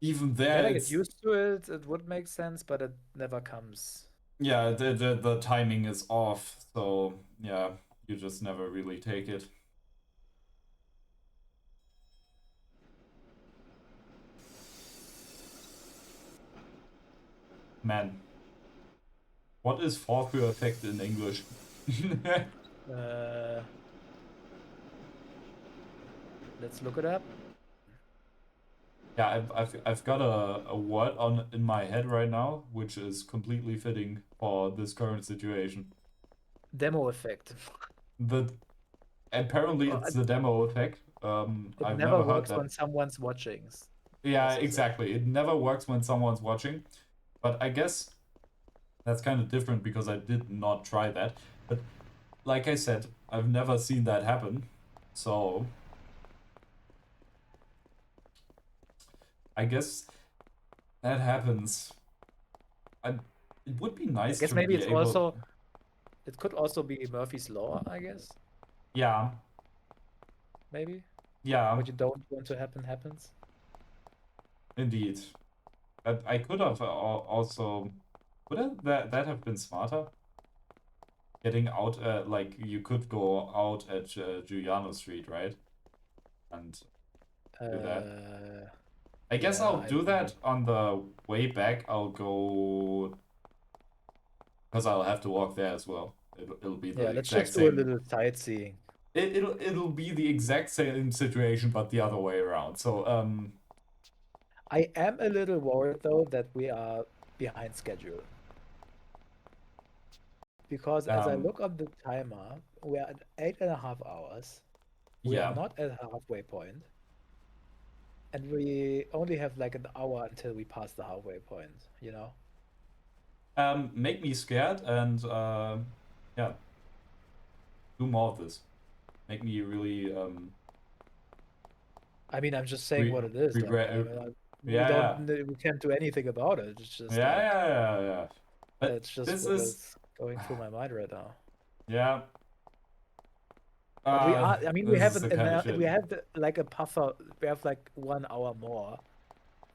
even there, I get used to it, it would make sense, but it never comes. Yeah, the timing is off, so yeah, you just never really take it. Man, what is Vorführ effect in English? Let's look it up. Yeah, I've got a word in my head right now, which is completely fitting for this current situation. Demo effect. Apparently it's the demo effect. It never works when someone's watching. Yeah, exactly. It never works when someone's watching. But I guess that's kind of different because I did not try that. But like I said, I've never seen that happen. So I guess that happens. It would be nice. I guess maybe it's also It could also be Murphy's Law, I guess. Yeah, Maybe. yeah, What you don't want to happen happens. indeed. I could have also. Would that have been smarter? Getting out, like you could go out at Giuliano Street, right? And do that. I guess Yeah, I'll I do that believe. on the way back. I'll go because I'll have to walk there as well. It'll be the Yeah, let's exact just do a same. little sightseeing. It'll be the exact same situation, but the other way around. So I am a little worried though that we are behind schedule. Because as I look on the timer, we are at 8.5 hours. We are yeah. not at a halfway point, and we only have like an hour until we pass the halfway point, you know? Make me scared and yeah, do more of this. Make me really I mean, I'm just saying what it is. Like, regret. we Yeah, we can't do anything about it. It's yeah, just yeah, like yeah, yeah, yeah. But that's just this what is is going through my mind right now. yeah. But we are. I mean, we This have is the kind of we shit. have like a buffer. We have like 1 hour more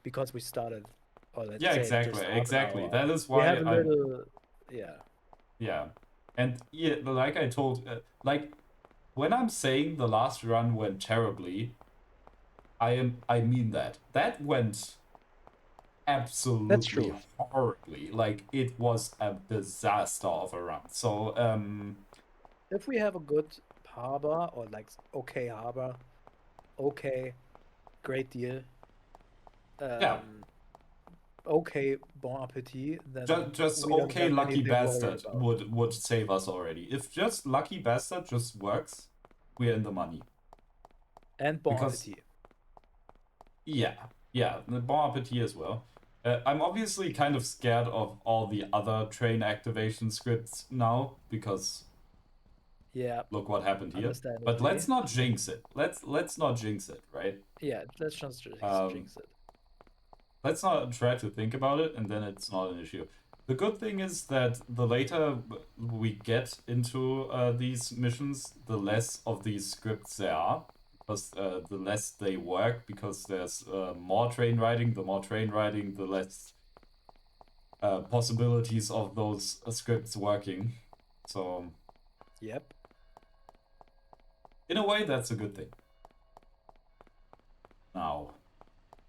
because we started, or let's Yeah, say exactly, just half an exactly. hour. That is We why have a I little, yeah. yeah, and yeah, like I told, like when I'm saying the last run went terribly, I mean that. That went That's absolutely true. horribly. Like it was a disaster of a run. So If we have a good harbor or like okay harbor, okay, great deal. yeah, Okay, bon appetit. Then just we don't okay, have Lucky anything to worry Bastard about. would save us already. If just Lucky Bastard just works, we're in the money. And bon Because appetit. yeah, yeah, the Bon Appetit as well. I'm obviously kind of scared of all the other train activation scripts now because Yeah. look what happened here. But Understandably. let's not jinx it. Let's not jinx it, right? Yeah, let's just jinx it. Let's not try to think about it, and then it's not an issue. The good thing is that the later we get into these missions, the less of these scripts there are. Because the less they work, because there's more train riding. The more train riding, the less possibilities of those scripts working. So, yep. In a way, that's a good thing. Now,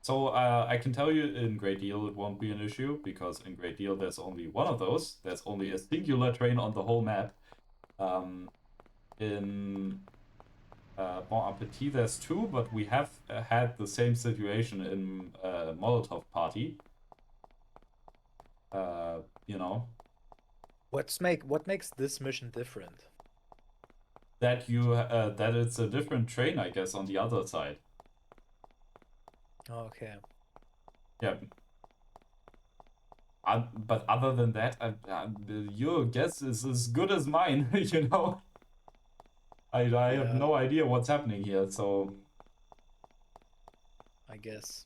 so I can tell you in Great Deal it won't be an issue, because in Great Deal there's only one of those. There's only a singular train on the whole map. In Bon Appetit there's two, but we have had the same situation in Molotov Party. You know. What makes this mission different? That that it's a different train, I guess, on the other side. Okay. Yeah. But other than that, your guess is as good as mine, you know? I have no idea what's happening here, so... I guess.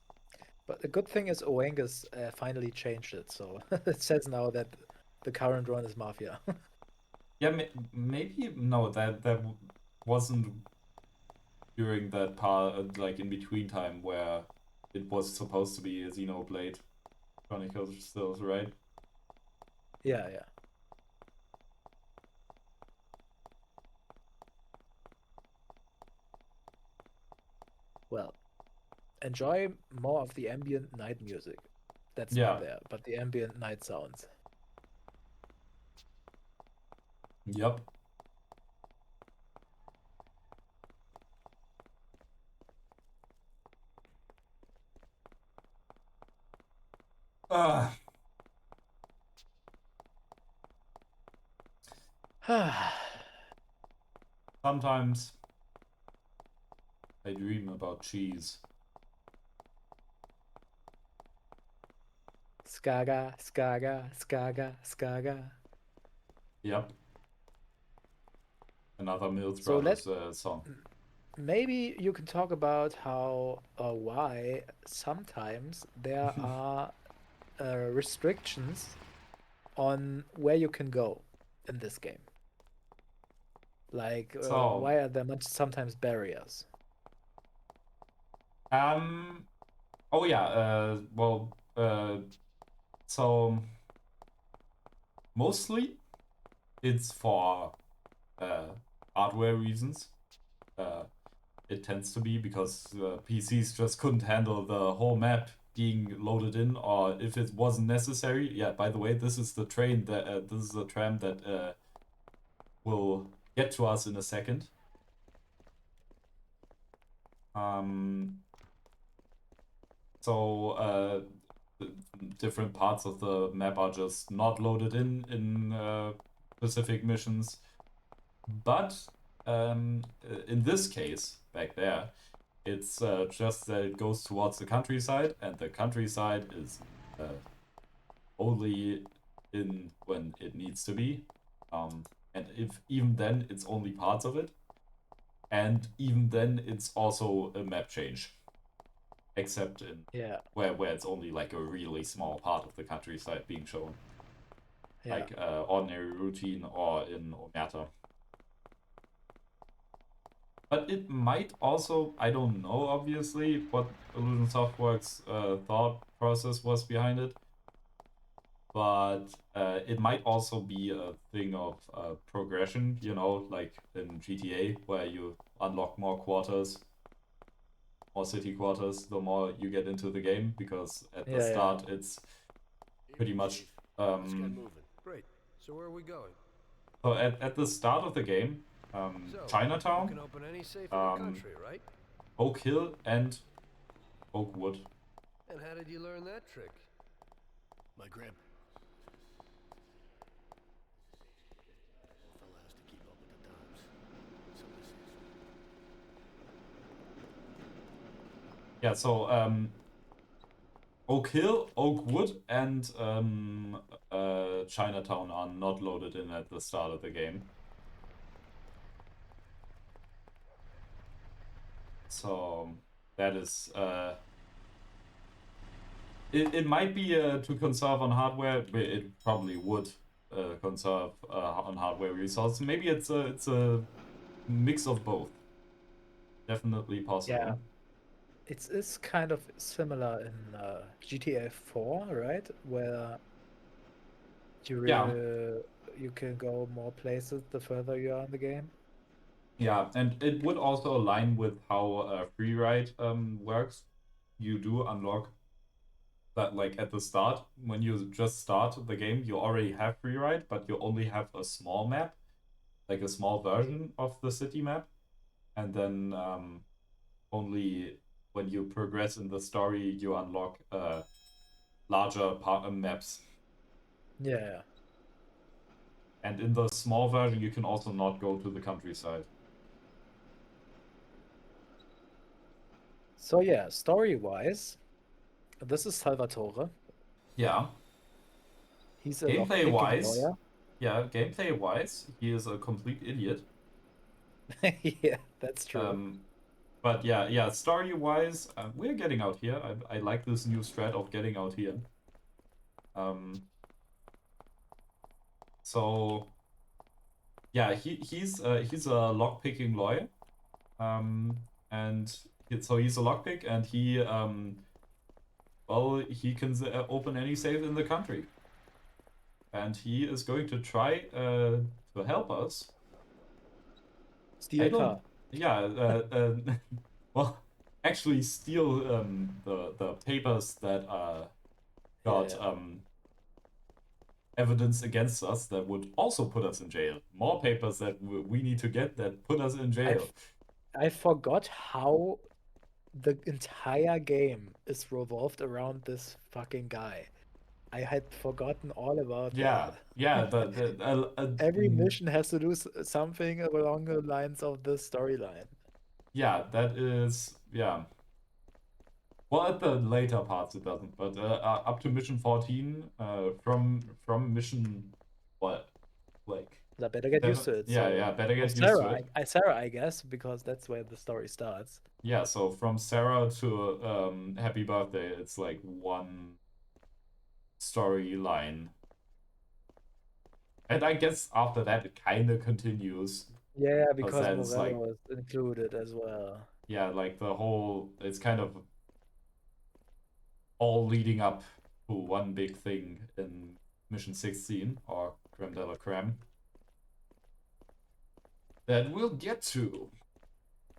But the good thing is Oengus finally changed it, so it says now that the current run is Mafia. Yeah, maybe... No, that wasn't during that part, like in between time, where it was supposed to be a Xenoblade Chronicles still, right? Yeah, yeah. Well, enjoy more of the ambient night music. That's not there, but the ambient night sounds. Yep. Sometimes I dream about cheese. Skaga, skaga, skaga, skaga. Yep. Another Mills So Brothers song. Maybe you can talk about how or why sometimes there are restrictions on where you can go in this game. Like, So, why are there sometimes barriers? oh yeah, well, so mostly it's for hardware reasons. It tends to be because PCs just couldn't handle the whole map being loaded in, or if it wasn't necessary. Yeah, by the way, this is the train that this is the tram that will get to us in a second. So different parts of the map are just not loaded in specific missions. But in this case, back there, it's just that it goes towards the countryside, and the countryside is only in when it needs to be. And if even then, it's only parts of it. And even then, it's also a map change. Except in where it's only like a really small part of the countryside being shown. Yeah. Like Ordinary Routine or in Omerta. But it might also, I don't know obviously what Illusion Softworks thought process was behind it. But it might also be a thing of progression, you know, like in GTA, where you unlock more quarters, more city quarters, the more you get into the game, because at the start it's pretty much... Let's get moving. Great. So where are we going? So at the start of the game, Chinatown, You can open any safe in the country, right? Oak Hill, and Oakwood. And how did you learn that trick? My grandpa. Fella has to keep up with the times. So this is. Yeah, so Oak Hill, Oakwood, and Chinatown are not loaded in at the start of the game. So that is it might be to conserve on hardware, but it probably would conserve on hardware resources. Maybe it's a mix of both. Definitely possible. Yeah. It's kind of similar in GTA 4, right? Where you can go more places the further you are in the game. Yeah, and it would also align with how free ride works. You do unlock that, like at the start, when you just start the game, you already have free ride, but you only have a small map, like a small version of the city map. And then only when you progress in the story, you unlock larger maps. Yeah. And in the small version, you can also not go to the countryside. So yeah, story-wise, this is Salvatore. Yeah. He's a gameplay-wise, lawyer. yeah, gameplay-wise, he is a complete idiot. Yeah, that's true. But yeah, story-wise, we're getting out here. I like this new strat of getting out here. So yeah, he's a lockpicking lawyer. And so he's a lockpick, and he well, he can open any safe in the country. And he is going to try to help us. Steal a car. Yeah, well, actually steal the papers that got evidence against us that would also put us in jail. More papers that we need to get that put us in jail. I forgot how the entire game is revolved around this fucking guy. I had forgotten all about that. Yeah. Every mission has to do something along the lines of this storyline. Yeah, that is Well, at the later parts it doesn't, but up to mission 14, from mission what, like. I better get used to it. Yeah, better get used to it. Sarah, I guess, because that's where the story starts. Yeah, so from Sarah to Happy Birthday, it's like one storyline. And I guess after that it kind of continues. Yeah, because that's like, Morello is included as well. yeah, like the whole, it's kind of all leading up to one big thing in Mission 16, or Creme de la Creme, that we'll get to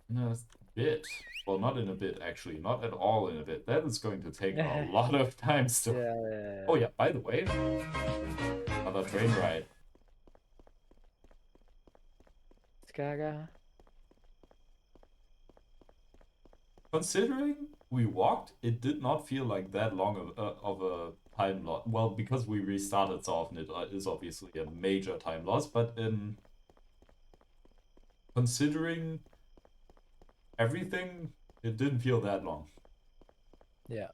in a bit. Well, not in a bit, actually. Not at all in a bit. That is going to take a lot of time still. Yeah. Oh yeah, by the way, another train ride. Skaga. Considering we walked, it did not feel like that long of a time loss. Well, because we restarted so often, it is obviously a major time loss, but considering everything, it didn't feel that long. Yeah.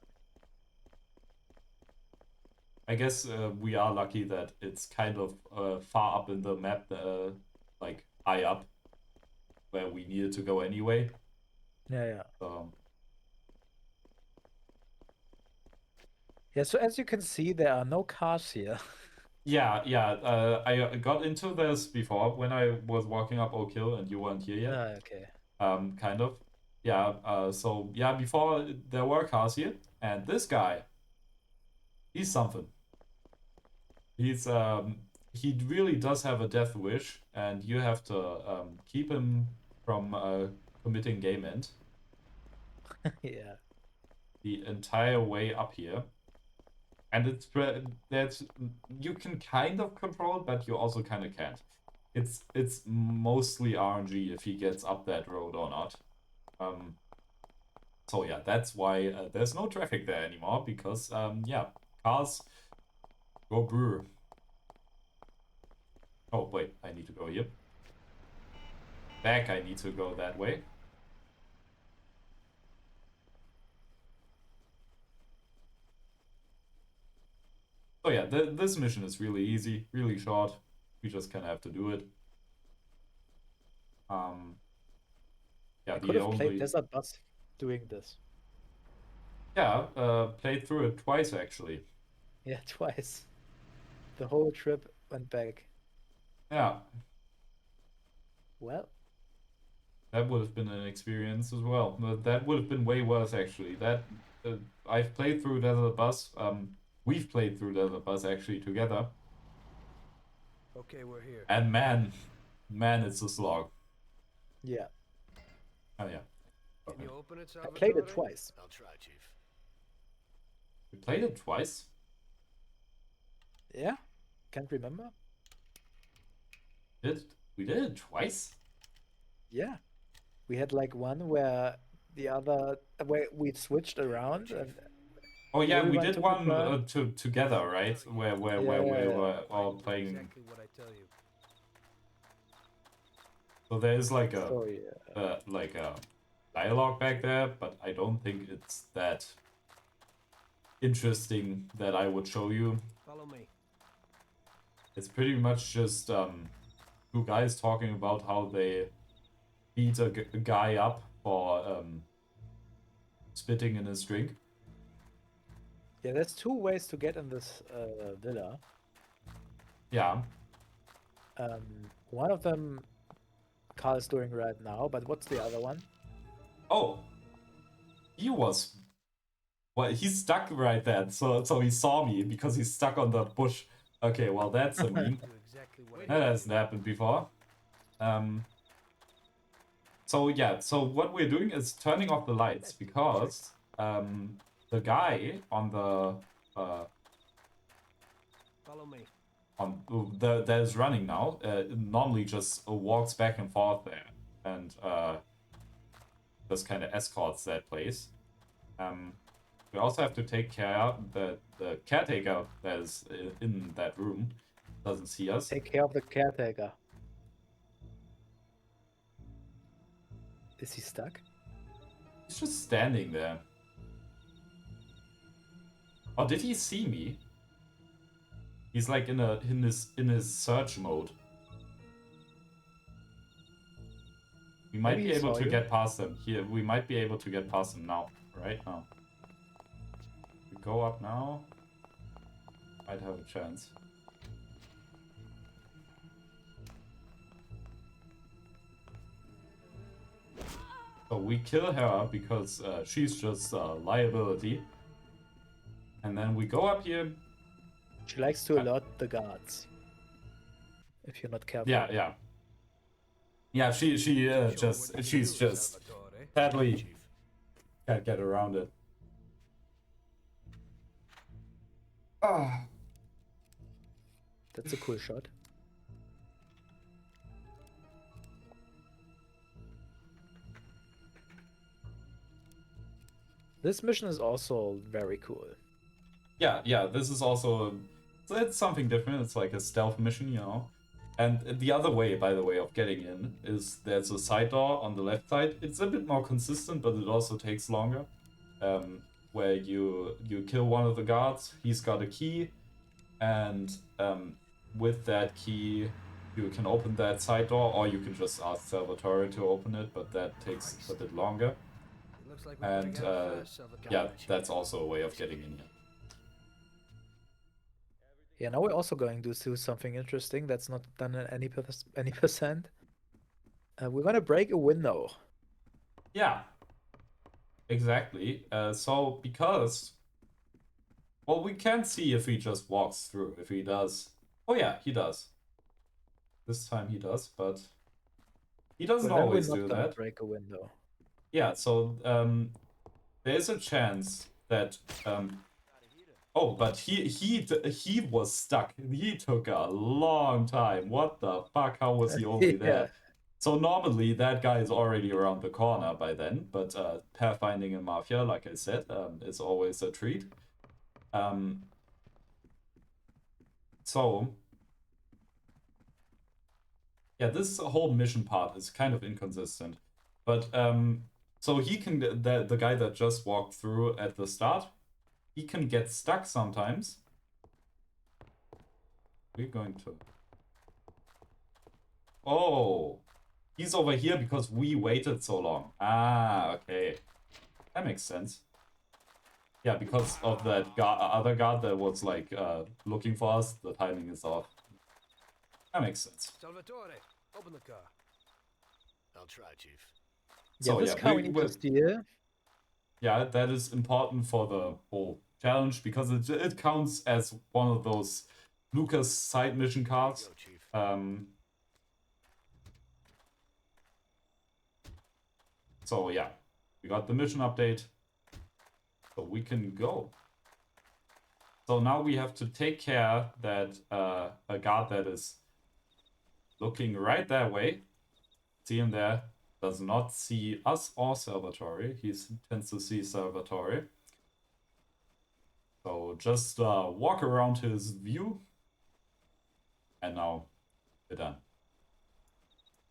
I guess we are lucky that it's kind of far up in the map, like high up, where we needed to go anyway. Yeah. So, Yeah, so as you can see, there are no cars here. yeah. I got into this before when I was walking up Oak Hill and you weren't here yet. Okay. Kind of. Yeah, so yeah, before there were cars here, and this guy, he's something. He's he really does have a death wish, and you have to keep him from committing game end. Yeah. The entire way up here. And it's that's, you can kind of control, but you also kind of can't. It's mostly RNG if he gets up that road or not. So yeah, that's why there's no traffic there anymore, because yeah, cars go brr. Oh wait, I need to go here. Back, I need to go that way. So yeah, this mission is really easy, really short. We just kind of have to do it. Yeah, I could have played Desert Bus doing this. Yeah, played through it twice actually. Yeah, twice. The whole trip went back. Yeah. Well. That would have been an experience as well. But that would have been way worse actually. That I've played through Desert Bus. We've played through Desert Bus actually together. Okay, we're here. And man, it's a slog. Yeah. Oh yeah. Can you open it, Salvatore? I played it twice. I'll try, Chief. We played it twice? Yeah? Can't remember? We did it twice? Yeah. We had like one where the other where we switched around and oh yeah, we did one together, right? Where we were all playing. Exactly what I tell you. So there's like a dialogue back there, but I don't think it's that interesting that I would show you. Follow me. It's pretty much just two guys talking about how they beat a guy up for spitting in his drink. Yeah, there's two ways to get in this villa. Yeah. One of them Carl is doing right now, but what's the other one? Oh, well, he's stuck right there, so he saw me because he's stuck on the bush. Okay, well that's a meme. That hasn't happened before. So yeah, so what we're doing is turning off the lights because the guy on the Follow me. that is running now normally just walks back and forth there and just kind of escorts that place. We also have to take care that the caretaker that is in that room doesn't see us. Take care of the caretaker. Is he stuck? He's just standing there. Oh, did he see me? He's like in his search mode. We might be able to get past him. Here, we might be able to get past him now. Right now. We go up now. Might have a chance. So we kill her because she's just a liability. And then we go up here. She likes to alert the guards. If you're not careful. Yeah, yeah. Yeah, she's just sadly can't get around it. Ah. That's a cool shot. This mission is also very cool. Yeah, yeah, this is also it's something different. It's like a stealth mission, you know. And the other way, by the way, of getting in is there's a side door on the left side. It's a bit more consistent, but it also takes longer. Where you kill one of the guards, he's got a key, and with that key you can open that side door, or you can just ask Salvatore to open it, but that takes a bit longer. And yeah, that's also a way of getting in here. Yeah, now we're also going to do something interesting that's not done at any percent. We're gonna break a window. Yeah, exactly. So because, well, we can't see if he just walks through. If he does, oh yeah, he does. This time he does, but he doesn't always do that. Break a window. Yeah, so there's a chance that oh, but he was stuck. He took a long time. What the fuck? How was he only there? So normally that guy is already around the corner by then, but pathfinding in Mafia, like I said, is always a treat. So yeah, this whole mission part is kind of inconsistent, but so he can the guy that just walked through at the start, he can get stuck sometimes. We're going to. Oh, he's over here because we waited so long. Ah, okay. That makes sense. Yeah, because of that other guard that was like looking for us, the timing is off. That makes sense. Salvatore, open the car. I'll try, Chief. Yeah, So this car we need to steal. Yeah, that is important for the whole challenge because it counts as one of those Lucas side mission cars. So yeah, we got the mission update, so we can go. So now we have to take care that a guard that is looking right that way, see him there, does not see us or Salvatore. He tends to see Salvatore. So just walk around his view, and now we're done.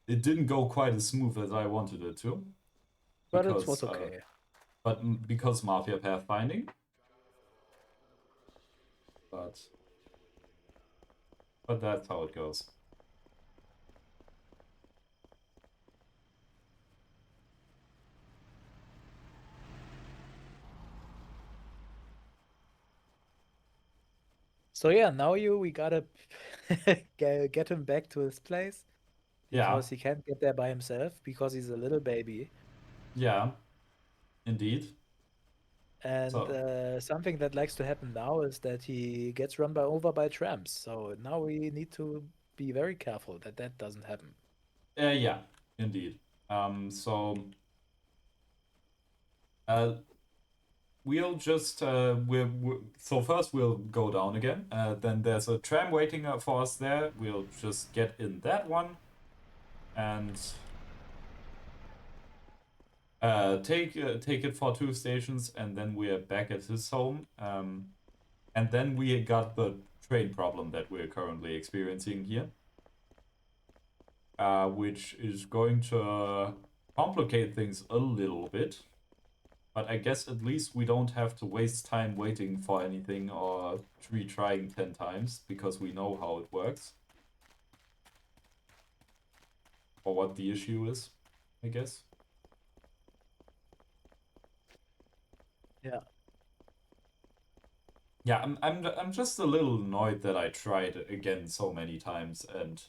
It didn't go quite as smooth as I wanted it to. But it was okay. But because Mafia pathfinding. But that's how it goes. So yeah, now we gotta get him back to his place. Because he can't get there by himself because he's a little baby. Yeah, indeed. And something that likes to happen now is that he gets run over by tramps. So now we need to be very careful that that doesn't happen. Yeah, indeed. We'll just so first we'll go down again. Then there's a tram waiting for us there. We'll just get in that one and take it for 2 stations, and then we're back at his home. And then we got the train problem that we're currently experiencing here, which is going to complicate things a little bit. But I guess at least we don't have to waste time waiting for anything or retrying 10 times, because we know how it works. Or what the issue is, I guess. Yeah. Yeah, I'm just a little annoyed that I tried again so many times, and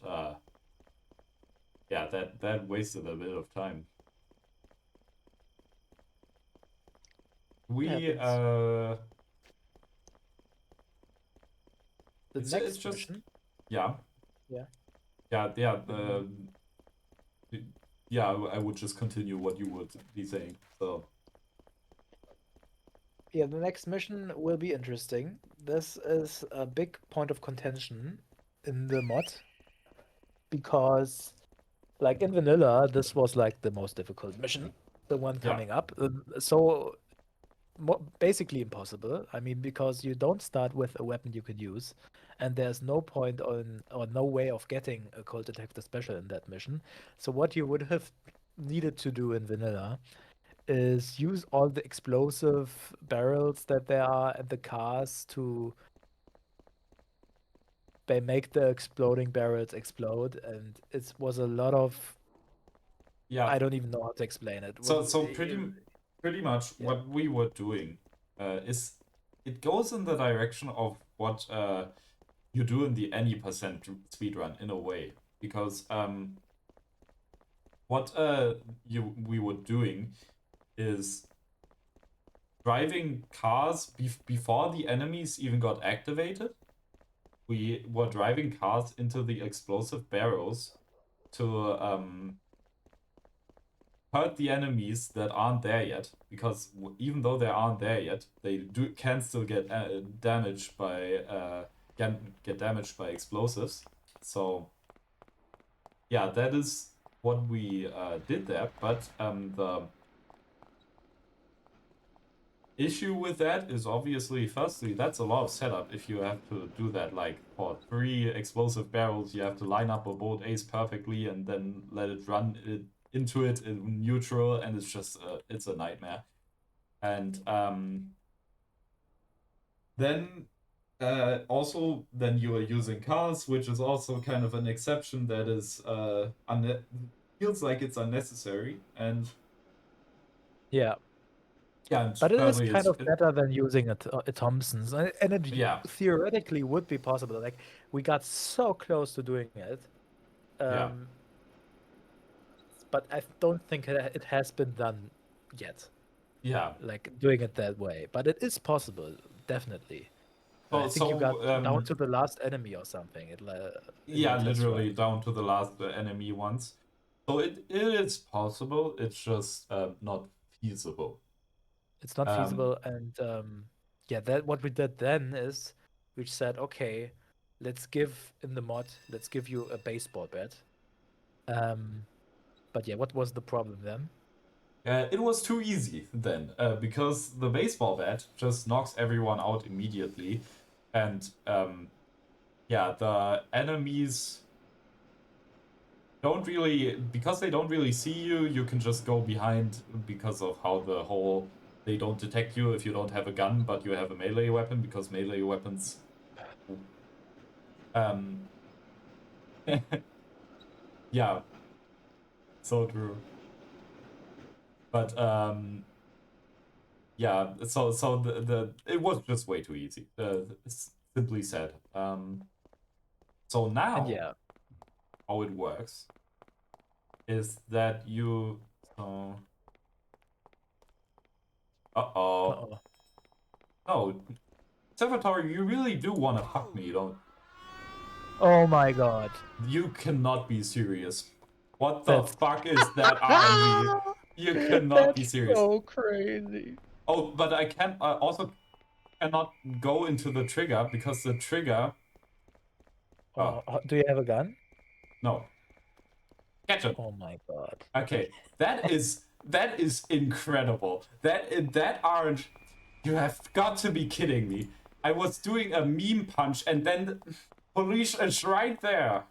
yeah, that wasted a bit of time. We The it's next just mission. yeah. Yeah. Yeah. Yeah. I would just continue what you would be saying. So Yeah, the next mission will be interesting. This is a big point of contention in the mod because, like in vanilla, this was like the most difficult mission, the one Yeah. coming up. So basically impossible. I mean, because you don't start with a weapon you can use, and there's no point on or no way of getting a cold detector special in that mission. So what you would have needed to do in vanilla is use all the explosive barrels that there are at the cars to make the exploding barrels explode, and it was a lot of yeah. I don't even know how to explain it. So pretty much Yeah. what we were doing is it goes in the direction of what you do in the any percent speedrun in a way, because what we were doing is driving cars before the enemies even got activated. We were driving cars into the explosive barrels to hurt the enemies that aren't there yet, because even though they aren't there yet, they can still get damaged by get damaged by explosives. So yeah, that is what we did there. But the issue with that is obviously, firstly, that's a lot of setup if you have to do that. Like for 3 explosive barrels, you have to line up a bolt ace perfectly and then let it run into it in neutral, and it's just it's a nightmare. And then also then you are using cars, which is also kind of an exception that is feels like it's unnecessary. And Yeah. yeah, But it is thirdly, kind of better than using a Thompson's, and it yeah. theoretically would be possible. Like we got so close to doing it, Yeah. but I don't think it has been done yet. Yeah. Like doing it that way, but it is possible, definitely. I think you got down to the last enemy or something. Yeah, literally down to the last enemy once. So it is possible. It's just not feasible. It's not feasible, and yeah, that what we did then is we said, okay, let's give you a baseball bat. But yeah, what was the problem then? It was too easy then, because the baseball bat just knocks everyone out immediately, and yeah, the enemies don't really, because they don't really see you. You can just go behind because of how the whole they don't detect you if you don't have a gun, but you have a melee weapon, because melee weapons. Yeah, so true. But yeah, so the it was just way too easy. Simply said. So now, and yeah, how it works is that you so. Uh-oh. Oh, Salvatore, you really do want to fuck me, don't? Oh my god. You cannot be serious. What the fuck is that RNG? You cannot be serious. So crazy. Oh, but I can also cannot go into the trigger because the trigger. Oh, do you have a gun? No. Catch it. Oh my god. Okay, that is incredible. That aren't. You have got to be kidding me. I was doing a meme punch and then police is right there.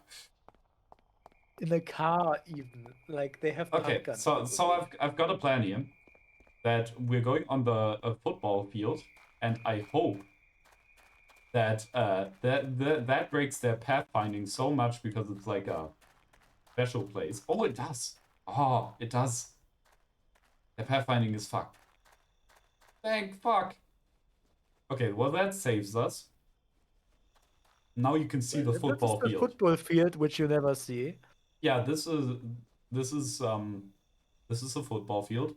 In a car, even like they have. Okay, guns. so I've got a plan here. That we're going on the football field, and I hope that that breaks their pathfinding so much, because it's like a special place. Oh, it does. Oh, it does. The pathfinding is fucked. Thank fuck. Okay, well that saves us. Now you can see the football field. The football field, which you never see. Yeah, this is a football field.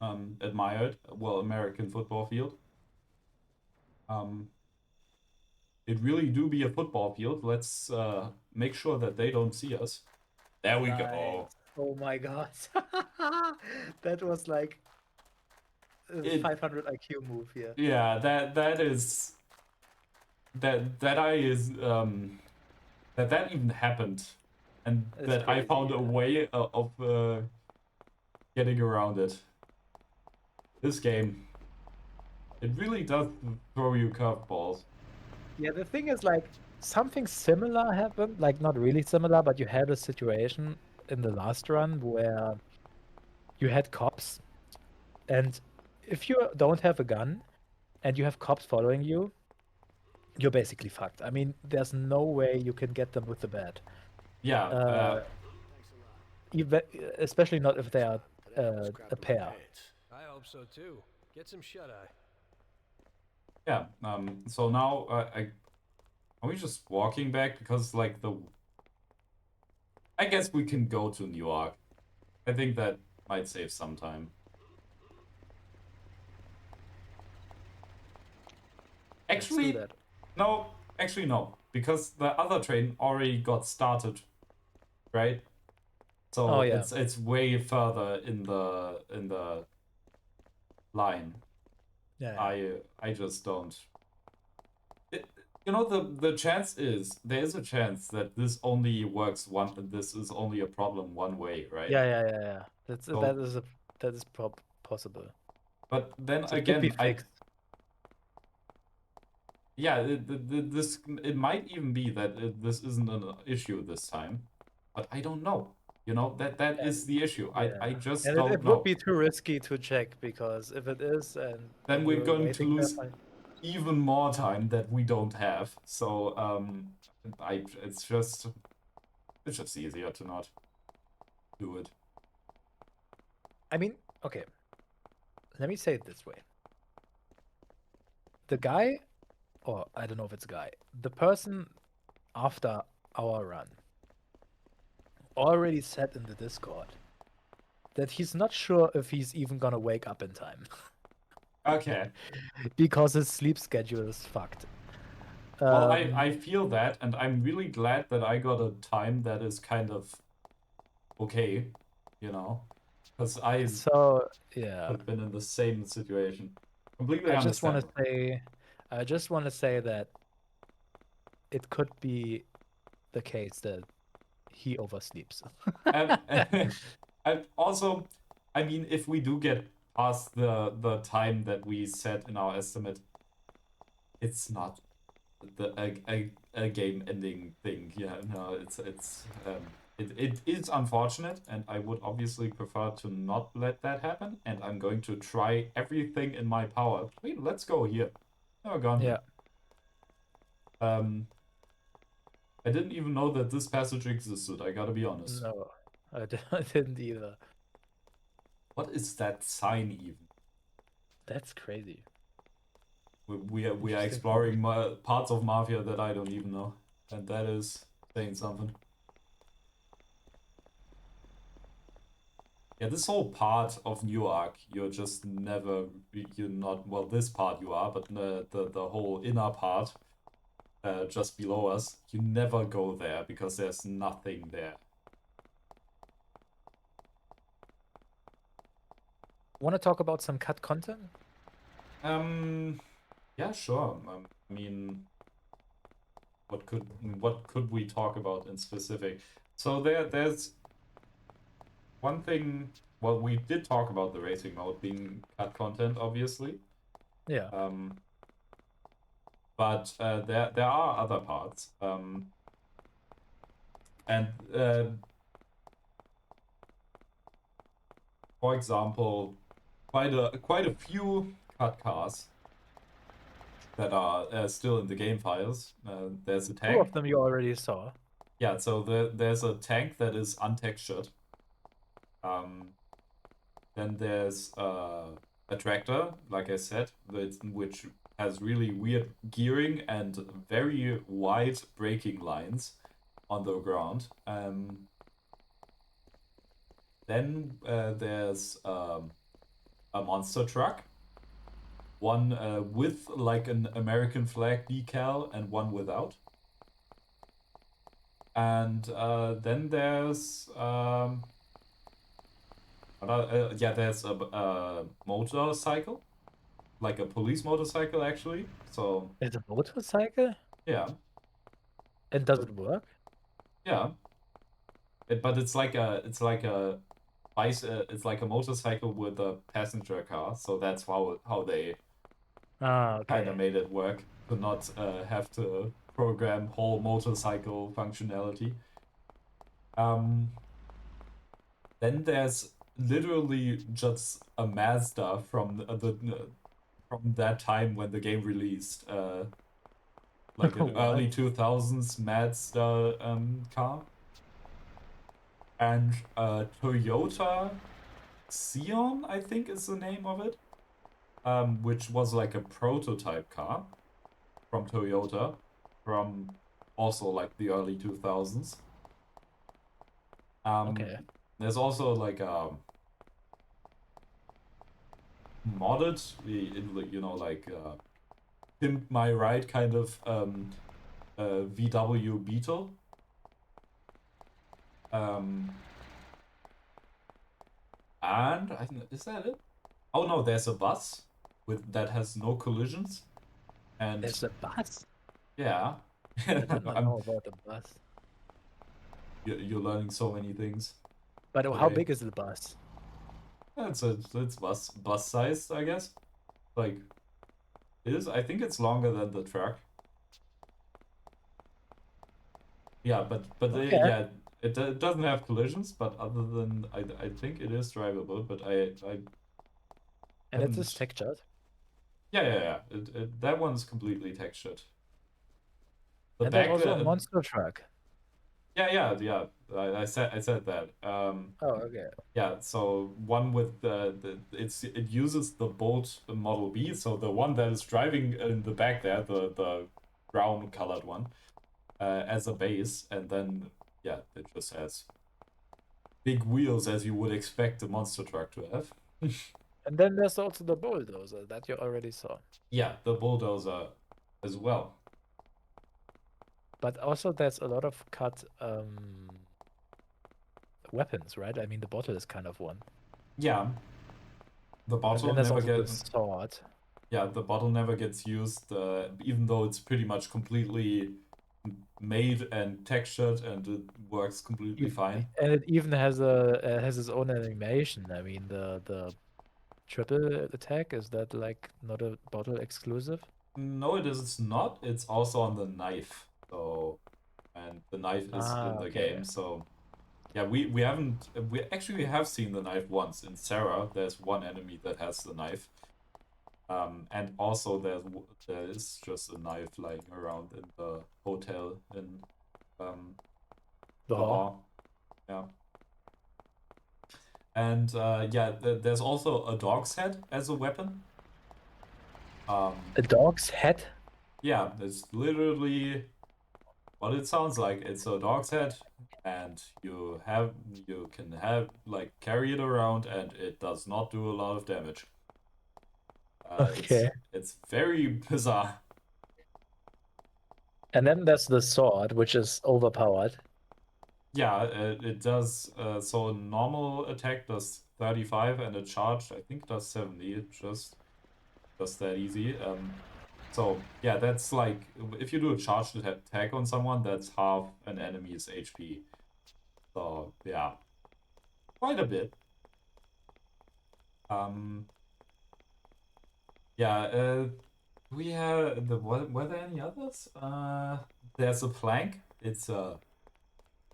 admired, well, American football field. It really do be a football field. Let's make sure that they don't see us. There we go. Oh my god. That was like a 500 IQ move here. Yeah, that is that even happened, and It's that I crazy, found a way of getting around it. This game, it really does throw you curveballs. Yeah, the thing is, like, something similar happened, like not really similar, but you had a situation in the last run where you had cops, and if you don't have a gun and you have cops following you, you're basically fucked. I mean, there's no way you can get them with the bat. Yeah. Especially not if they are a pair. I hope so too. Get some shut-eye. Yeah. So now are we just walking back because like I guess we can go to New York. I think that might save some time. Actually, no, because the other train already got started, right? So it's way further in the line. Yeah. I just don't. You know, the chance is there is a chance that this only works one. This is only a problem one way, right? Yeah. That is possible. But then So it could be again, fixed. Yeah, it might even be that this isn't an issue this time, but I don't know. You know, that is the issue. I just and don't it know. would be too risky to check, because if it is, and Then we're you're going to waiting there lose even more time that we don't have. So it's just easier to not do it. I mean, okay. Let me say it this way. The guy, or I don't know if it's a guy, the person after our run already said in the Discord that he's not sure if he's even gonna wake up in time. Okay. Because his sleep schedule is fucked. Well, I feel that, and I'm really glad that I got a time that is kind of okay, you know, because I have been in the same situation. Completely understand. I just want to say that it could be the case that he oversleeps. And also, I mean, if we do get past the time that we set in our estimate, it's not a game-ending thing. Yeah, no, it is unfortunate, and I would obviously prefer to not let that happen. And I'm going to try everything in my power. Wait, let's go here. Never gone here. I didn't even know that this passage existed. I gotta be honest. No, I didn't either. What is that sign even? That's crazy. We are exploring parts of Mafia that I don't even know, and that is saying something. Yeah, this whole part of Newark, you're just never, you're not, well, this part you are, but the whole inner part, just below us, you never go there because there's nothing there. Want to talk about some cut content? Yeah, sure. I mean, what could we talk about in specific? So there's one thing. Well, we did talk about the racing mode being cut content, obviously. Yeah. But there are other parts. And for example, quite a few cut cars that are still in the game files. There's a tank. Two of them you already saw. Yeah, so there's a tank that is untextured. Then there's a tractor, like I said, which has really weird gearing and very wide braking lines on the ground. Then there's a monster truck. One with like an American flag decal and one without. And then there's there's a motorcycle, like a police motorcycle actually. So It's a motorcycle? yeah, And does it work? yeah. But it's like a it's like a motorcycle with a passenger car. So that's how they Ah, kind of okay. made it work to not have to program whole motorcycle functionality. Then there's literally just a Mazda from that time when the game released, like an What? early 2000s Mazda car, and Toyota Xeon, I think is the name of it, which was like a prototype car from Toyota, from also like the early 2000s. Okay. There's also like a modded, like pimp my ride kind of VW Beetle. And I think, is that it? Oh no, there's a bus that has no collisions. And There's a bus? yeah. I did not know about the bus. You're learning so many things. But how today. big is the bus? It's bus sized, I guess. Like it is. I think it's longer than the truck. Yeah, but Okay. yeah, it doesn't have collisions. But other than I think it is drivable. But I And it's haven't. just textured. Yeah. That one's completely textured. The And there's back. also a monster truck. Yeah. I said that. Oh, okay. Yeah, so one with it uses the Bolt Model B, so the one that is driving in the back there, the brown colored one, as a base, and then yeah, it just has big wheels as you would expect a monster truck to have. And then there's also the bulldozer that you already saw. Yeah, the bulldozer as well. But also there's a lot of cut weapons, right? I mean, the bottle is kind of one. Yeah. The And bottle then there's never also the gets. sword. Yeah, the bottle never gets used, even though it's pretty much completely made and textured, and it works completely fine. And it even has has its own animation. I mean, the triple attack, is that like not a bottle exclusive? No, it is not. It's also on the knife. So, and the knife is in the Okay. game. So, yeah, we haven't. We actually have seen the knife once in Sarah. There's one enemy that has the knife. And also there is just a knife lying around in the hotel in The hall. Yeah. And yeah, there's also a dog's head as a weapon. A dog's head? Yeah, it's literally what it sounds like. It's a dog's head, and you can like carry it around, and it does not do a lot of damage. Okay. It's very bizarre. And then there's the sword, which is overpowered. Yeah, it does. So a normal attack does 35, and a charge I think does 70. It just that easy. So yeah, that's like if you do a charged attack on someone, that's half an enemy's HP. So yeah, quite a bit. Yeah. We have were there any others? There's a plank. It's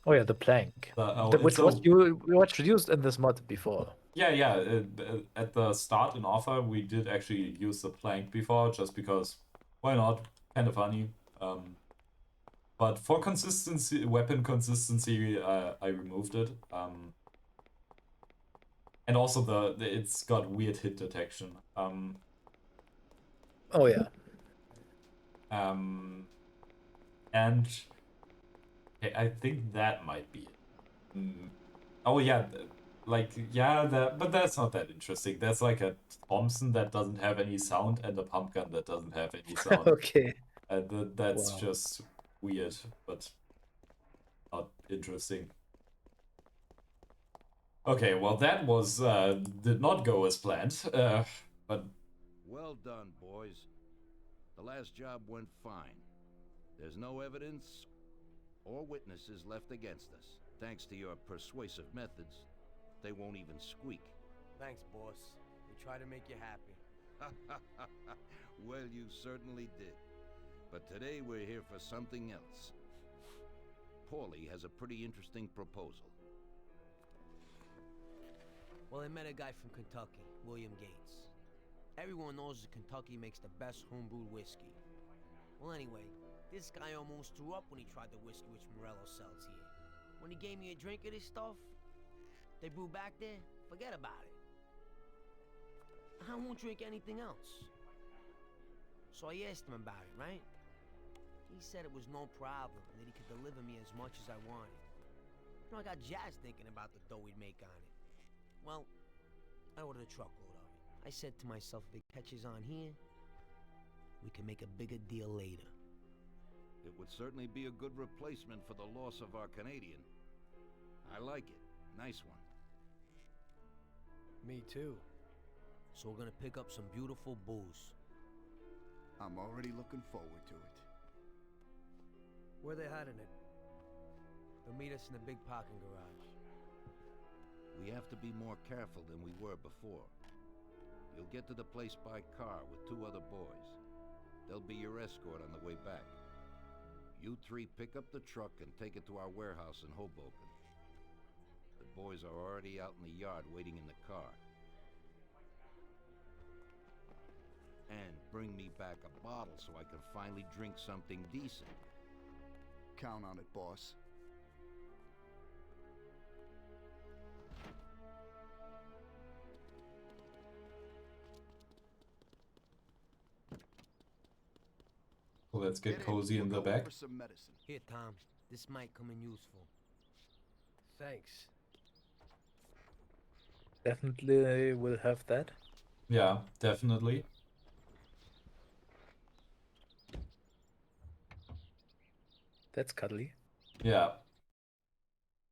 Oh yeah, the plank, it's which was you introduced in this mod before. Yeah. At the start in Offer, we did actually use the plank before, just because why not? Kind of funny. But for consistency, weapon consistency, I removed it. And also it's got weird hit detection. Oh yeah. And okay, I think that might be it. Oh yeah, like, yeah, but that's not that interesting. There's like a Thompson that doesn't have any sound and a pump gun that doesn't have any sound. Okay. And that's Wow. just weird, but not interesting. Okay, well that was did not go as planned, but Well done, boys. The last job went fine. There's no evidence or witnesses left against us. Thanks to your persuasive methods, they won't even squeak. Thanks, boss. We try to make you happy. Well, you certainly did. But today we're here for something else. Paulie has a pretty interesting proposal. Well, I met a guy from Kentucky, William Gates. Everyone knows that Kentucky makes the best homebrewed whiskey. Well, anyway, this guy almost threw up when he tried the whiskey which Morello sells here. When he gave me a drink of this stuff, they brew back there, forget about it. I won't drink anything else. So I asked him about it, right? He said it was no problem and that he could deliver me as much as I wanted. You know, I got jazzed thinking about the dough we'd make on it. Well, I ordered a truckload of it. I said to myself, if it catches on here, we can make a bigger deal later. It would certainly be a good replacement for the loss of our Canadian. I like it. Nice one. Me too. So we're gonna pick up some beautiful booze. I'm already looking forward to it. Where they hiding it? They'll meet us in the big parking garage. We have to be more careful than we were before. You'll get to the place by car with 2 other boys. They'll be your escort on the way back. You 3 pick up the truck and take it to our warehouse in Hoboken. The boys are already out in the yard waiting in the car. And bring me back a bottle so I can finally drink something decent. Count on it, boss. well, let's get cozy in the Go back. over some medicine. Here, Tom. This might come in useful. Thanks. Definitely will have that. Yeah, definitely. That's cuddly. Yeah.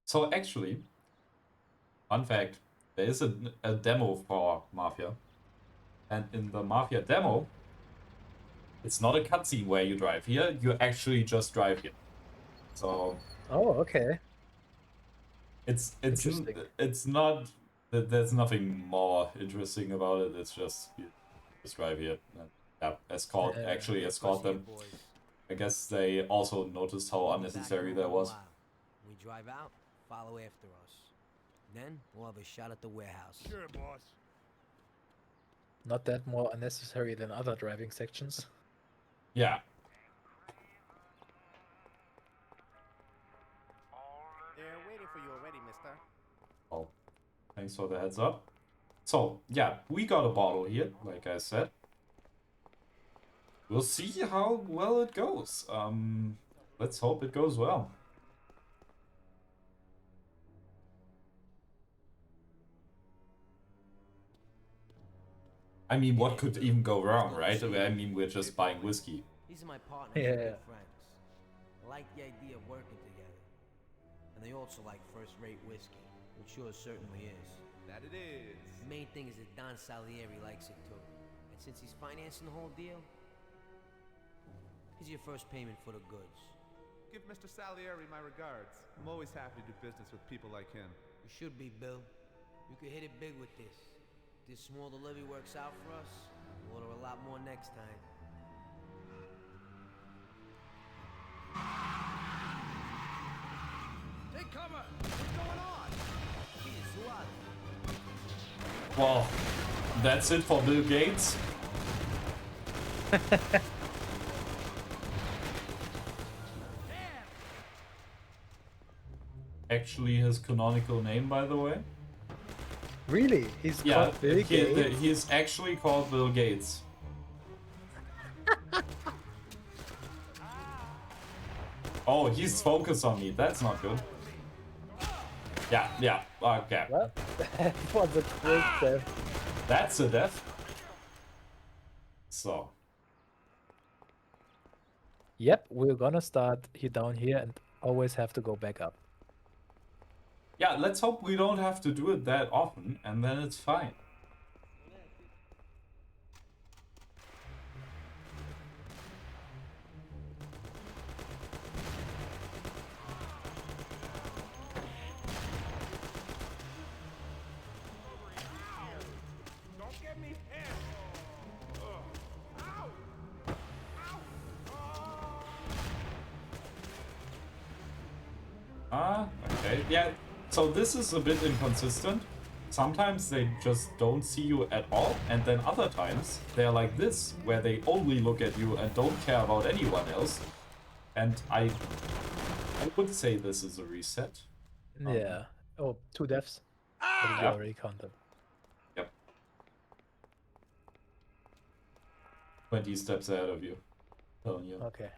So actually, fun fact, there is a demo for Mafia. And in the Mafia demo, it's not a cutscene where you drive here, you actually just drive here. So Oh, okay. it's Interesting. it's not, there's nothing more interesting about it, it's just you just drive here. And, yeah, escort, Yeah. actually escort them. I guess they also noticed how unnecessary that was. When we drive out, follow after us. Then we'll have a shot at the warehouse. Sure, boss. Not that more unnecessary than other driving sections. Yeah. They're waiting for you already, mister. Oh, thanks for the heads up. So, yeah, we got a bottle here, like I said. We'll see how well it goes. Let's hope it goes well. I mean, what could even go wrong, right? I mean, we're just buying whiskey. These are my partners Yeah. and good friends. I like the idea of working together. And they also like first-rate whiskey, which yours certainly is. That it is. The main thing is that Don Salieri likes it too. And since he's financing the whole deal, here's your first payment for the goods. Give Mr. Salieri my regards. I'm always happy to do business with people like him. You should be, Bill. You could hit it big with this. If this small delivery works out for us, we'll order a lot more next time. Take cover! What's going on? Jeez, who are they? Well, that's it for Bill Gates. Actually his canonical name, by the way. Really? He's called Bill Gates? He is actually called Bill Gates. Oh, he's focused on me. That's not good. Yeah, okay. What? That was a quick death. That's a death. So. Yep, we're gonna start here down here and always have to go back up. Yeah, let's hope we don't have to do it that often, and then it's fine. Okay, yeah, so this is a bit inconsistent. Sometimes they just don't see you at all, and then other times they're like this, where they only look at you and don't care about anyone else. And I would say this is a reset. Yeah. Oh, 2 deaths. What did you already counted? Yep. 20 steps ahead of you. Telling you. Okay.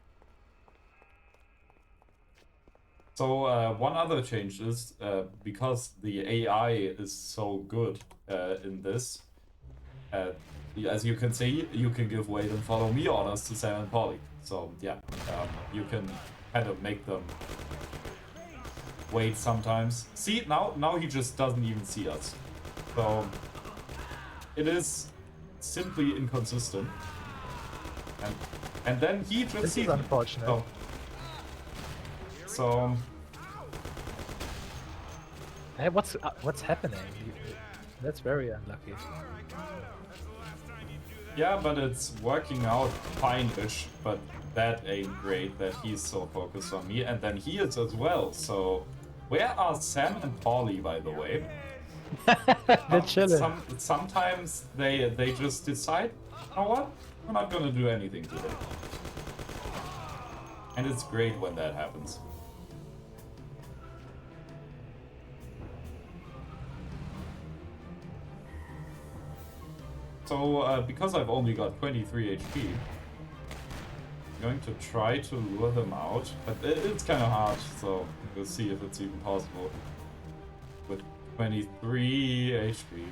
So one other change is because the AI is so good in this, as you can see, you can give wait and follow me orders to Sam and Polly. So yeah, you can kind of make them wait sometimes. See, now he just doesn't even see us. So it is simply inconsistent. And then he just This sees is unfortunate. me. So hey, what's happening? That's very unlucky. yeah, but it's working out fine-ish, but that ain't great that he's so focused on me, and then he is as well, so... Where are Sam and Paulie, by the way? They're chilling. Sometimes they just decide, you know what? We're not gonna do anything today. And it's great when that happens. So, because I've only got 23 HP, I'm going to try to lure them out, but it's kind of hard, so we'll see if it's even possible. With 23 HP.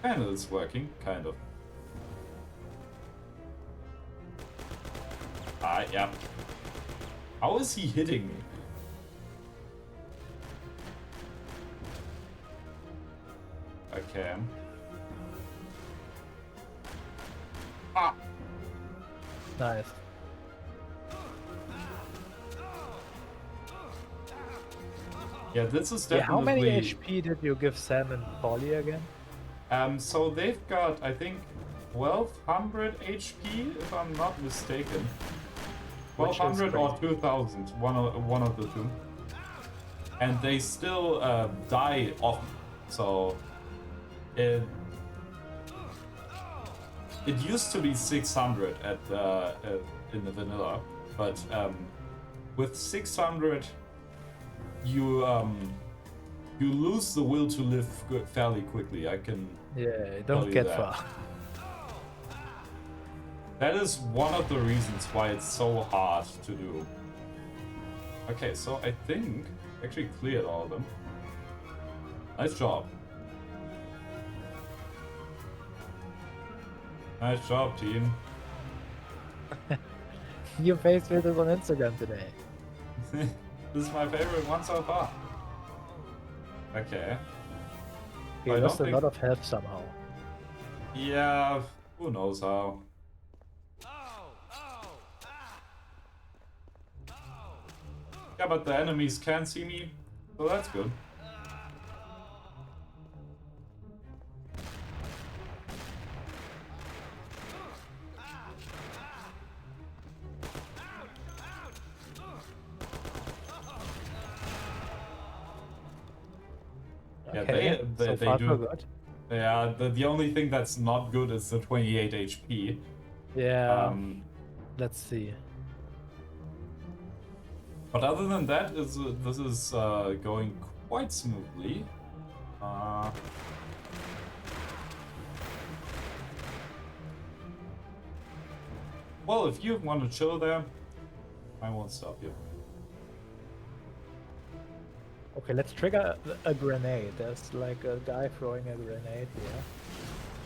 And it's working, kind of. Yeah. How is he hitting me? Okay. Ah! Nice. Yeah, this is Yeah, definitely... how many HP did you give Sam and Polly again? So they've got, I think, 1200 HP, if I'm not mistaken. 1200 or 2000, one of the two. And they still die often, so it used to be 600 in the vanilla, but with 600 you lose the will to live fairly quickly. I can don't get far. That is one of the reasons why it's so hard to do. Okay, so I think I actually cleared all of them. Nice job. Nice job, team. Your face filters on Instagram today. This is my favorite one so far. Okay. You lost a lot of health somehow. Yeah, who knows how. Yeah, but the enemies can see me, so that's good. Yeah, Okay, they so far do. so good. Yeah, the only thing that's not good is the 28 HP. Yeah. Let's see. But other than that, this is going quite smoothly. Well, if you want to chill there, I won't stop you. Okay, let's trigger a grenade. There's like a guy throwing a grenade here.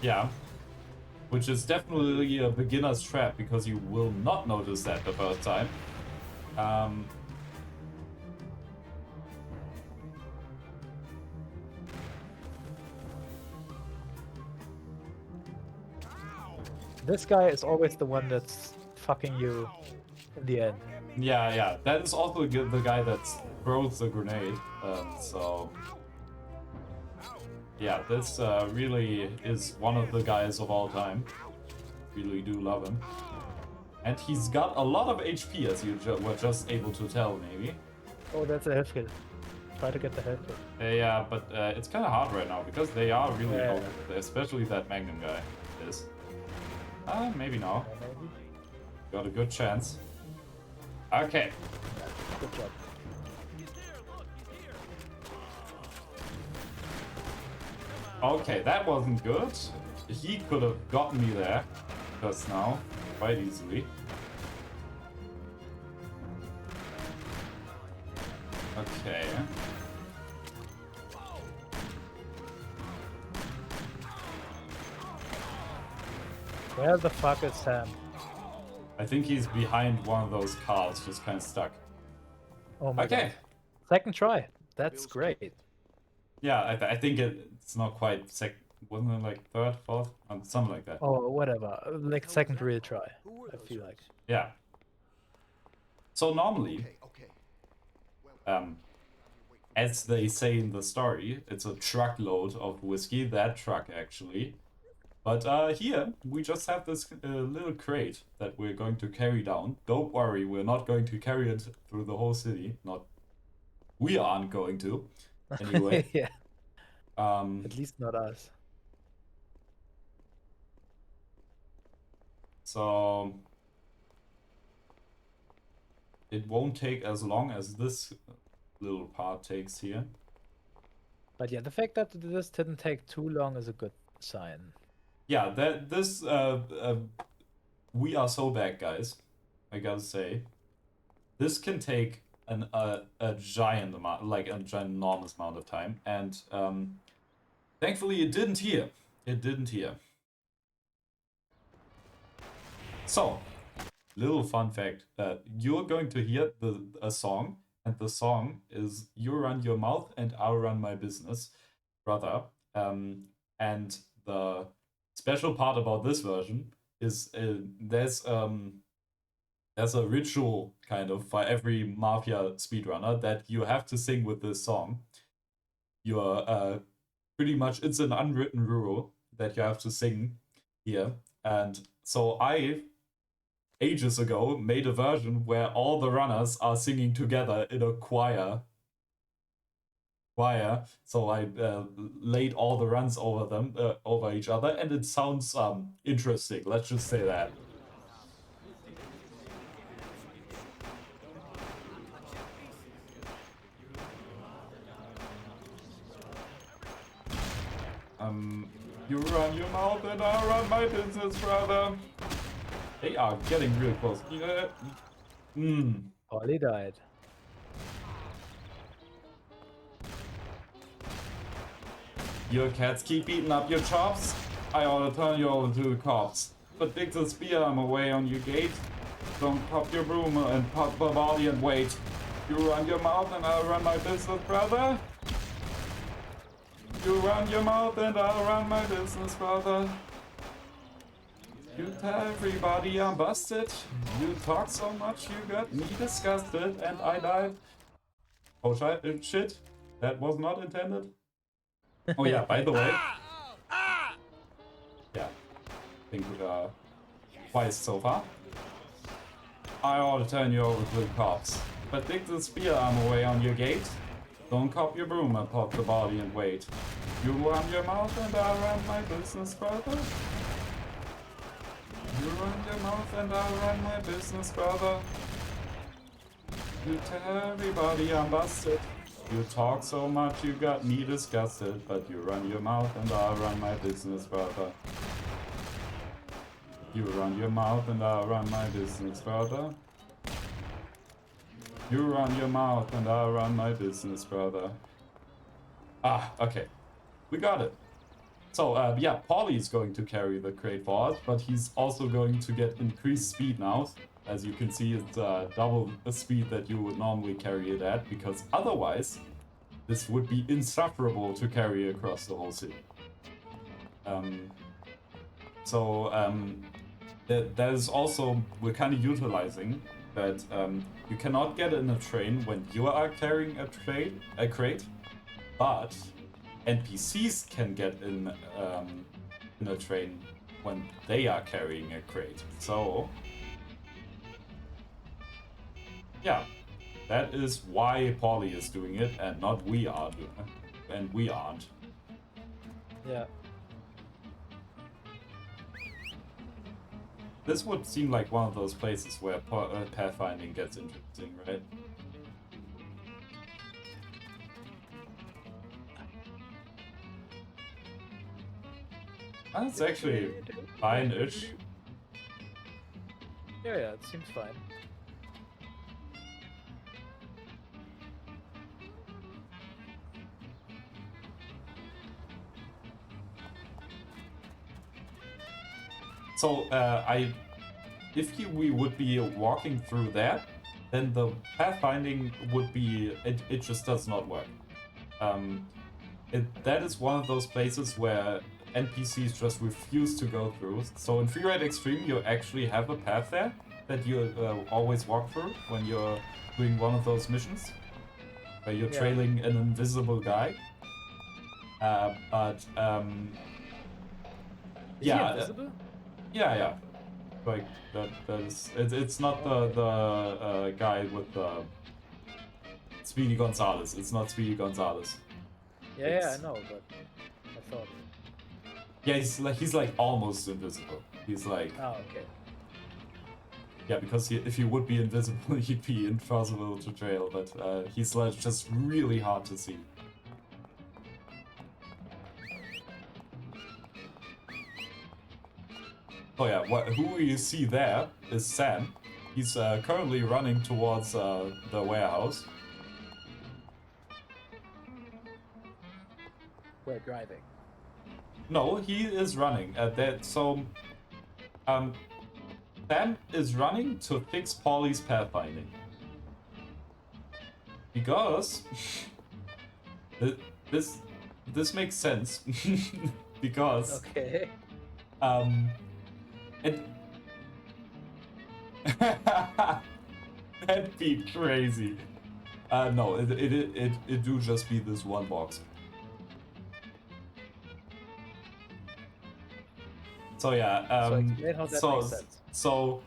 Yeah. Which is definitely a beginner's trap, because you will not notice that the first time. This guy is always the one that's fucking you in the end. Yeah. That is also the guy that throws the grenade. So... Yeah, this really is one of the guys of all time. Really do love him. And he's got a lot of HP, as you were just able to tell, maybe. Oh, that's a health kill. Try to get the health kill. Yeah, but it's kind of hard right now, because they are really low, especially that Magnum guy is. Maybe now. Maybe. Got a good chance. Okay. Good job. Okay, that wasn't good. He could have gotten me there just now, quite easily. Okay. Where the fuck is Sam? I think he's behind one of those cars, just kind of stuck. Oh my god. Second try. That's great. Yeah, I think it's not quite wasn't it like third, fourth? Something like that. Oh, whatever. Like second real try, I feel like. Yeah. So normally, as they say in the story, it's a truckload of whiskey, that truck actually. But here, we just have this little crate that we're going to carry down. Don't worry, we're not going to carry it through the whole city. We aren't going to. Anyway. Yeah. At least not us. So it won't take as long as this little part takes here. But yeah, the fact that this didn't take too long is a good sign. Yeah, we are so bad, guys. I gotta say, this can take a giant amount, like a ginormous amount of time, and thankfully it didn't here. It didn't here. So, little fun fact: you're going to hear a song, and the song is "You Run Your Mouth and I'll Run My Business, Brother." And the special part about this version is there's a ritual kind of for every Mafia speedrunner that you have to sing with this song. You're pretty much, it's an unwritten rule that you have to sing here. And so I, ages ago, made a version where all the runners are singing together in a choir. So I laid all the runs over them, over each other, and it sounds interesting. Let's just say that. You run your mouth and I run my business, brother. They are getting real close. Ollie died. Your cats keep eating up your chops. I ought to turn you over to the cops. But dig the spear arm away on your gate. Don't pop your broom and pop the body and wait. You run your mouth and I'll run my business, brother. You run your mouth and I'll run my business, brother. You tell everybody I'm busted. You talk so much you got me disgusted and I died. Oh shit, that was not intended. Oh yeah, by the way. Yeah, I think twice so far. I ought to turn you over to the cops. But dig the spear arm away on your gate. Don't cop your broom and pop the body and wait. You run your mouth and I'll run my business, brother. You run your mouth and I'll run my business, brother. You tell everybody I'm busted. You talk so much you got me disgusted. But you run your mouth and I'll run my business, brother. You run your mouth and I'll run my business, brother. You run your mouth and I run my business, brother. Ah, okay. We got it. So, yeah, Paulie is going to carry the crate for us, but he's also going to get increased speed now. As you can see, it's double the speed that you would normally carry it at, because otherwise, this would be insufferable to carry across the whole city. That is also, we're kind of utilizing that you cannot get in a train when you are carrying a crate, but NPCs can get in a train when they are carrying a crate. So, yeah, that is why Paulie is doing it, and not we are doing it, and we aren't. Yeah. This would seem like one of those places where pathfinding gets interesting, right? That's actually fine-ish. Yeah, it seems fine. So, we would be walking through that, then the pathfinding would be, it just does not work. That is one of those places where NPCs just refuse to go through. So in Freeride Extreme, you actually have a path there that you always walk through when you're doing one of those missions, where you're trailing an invisible guy. Is he invisible? Yeah. Like it's not the guy with the Speedy Gonzalez. It's not Speedy Gonzalez. Yeah, I know, but I thought. Yeah, he's like almost invisible. He's like. Oh, okay. Yeah, because if he would be invisible, he'd be impossible to trail. But he's like just really hard to see. Oh yeah, who you see there is Sam. He's currently running towards the warehouse. We're driving. No, he is running. Sam is running to fix Paulie's pathfinding. Because this makes sense. Because okay. That'd be crazy. No, it do just be this one box. So yeah, so explain how that makes sense. So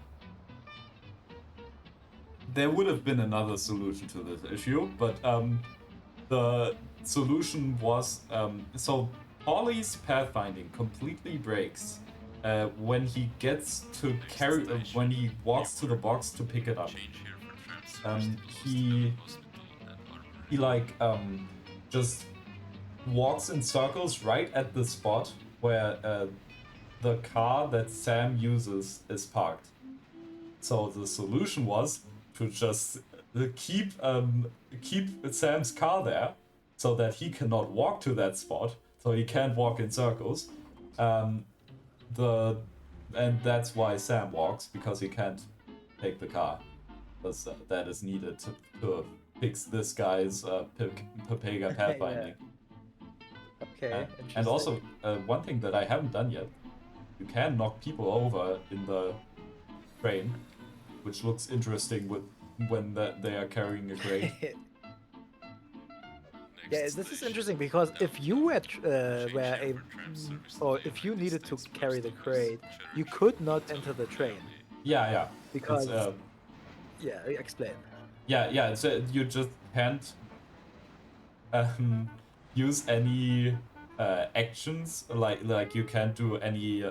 there would have been another solution to this issue, but the solution was so Paulie's pathfinding completely breaks when he gets to when he walks to the box to pick it up. He like just walks in circles right at the spot where the car that Sam uses is parked. So the solution was to just keep Sam's car there, so that he cannot walk to that spot, so he can't walk in circles. And that's why Sam walks, because he can't take the car, because that is needed to fix this guy's Pepega pathfinding. Okay. And also, one thing that I haven't done yet, you can knock people over in the train, which looks interesting when they are carrying a crate. Yeah, this is interesting because if you were or if you needed to carry the crate, you could not enter the train. Yeah. Because yeah, explain. Yeah. So you just can't use any actions, like you can't do any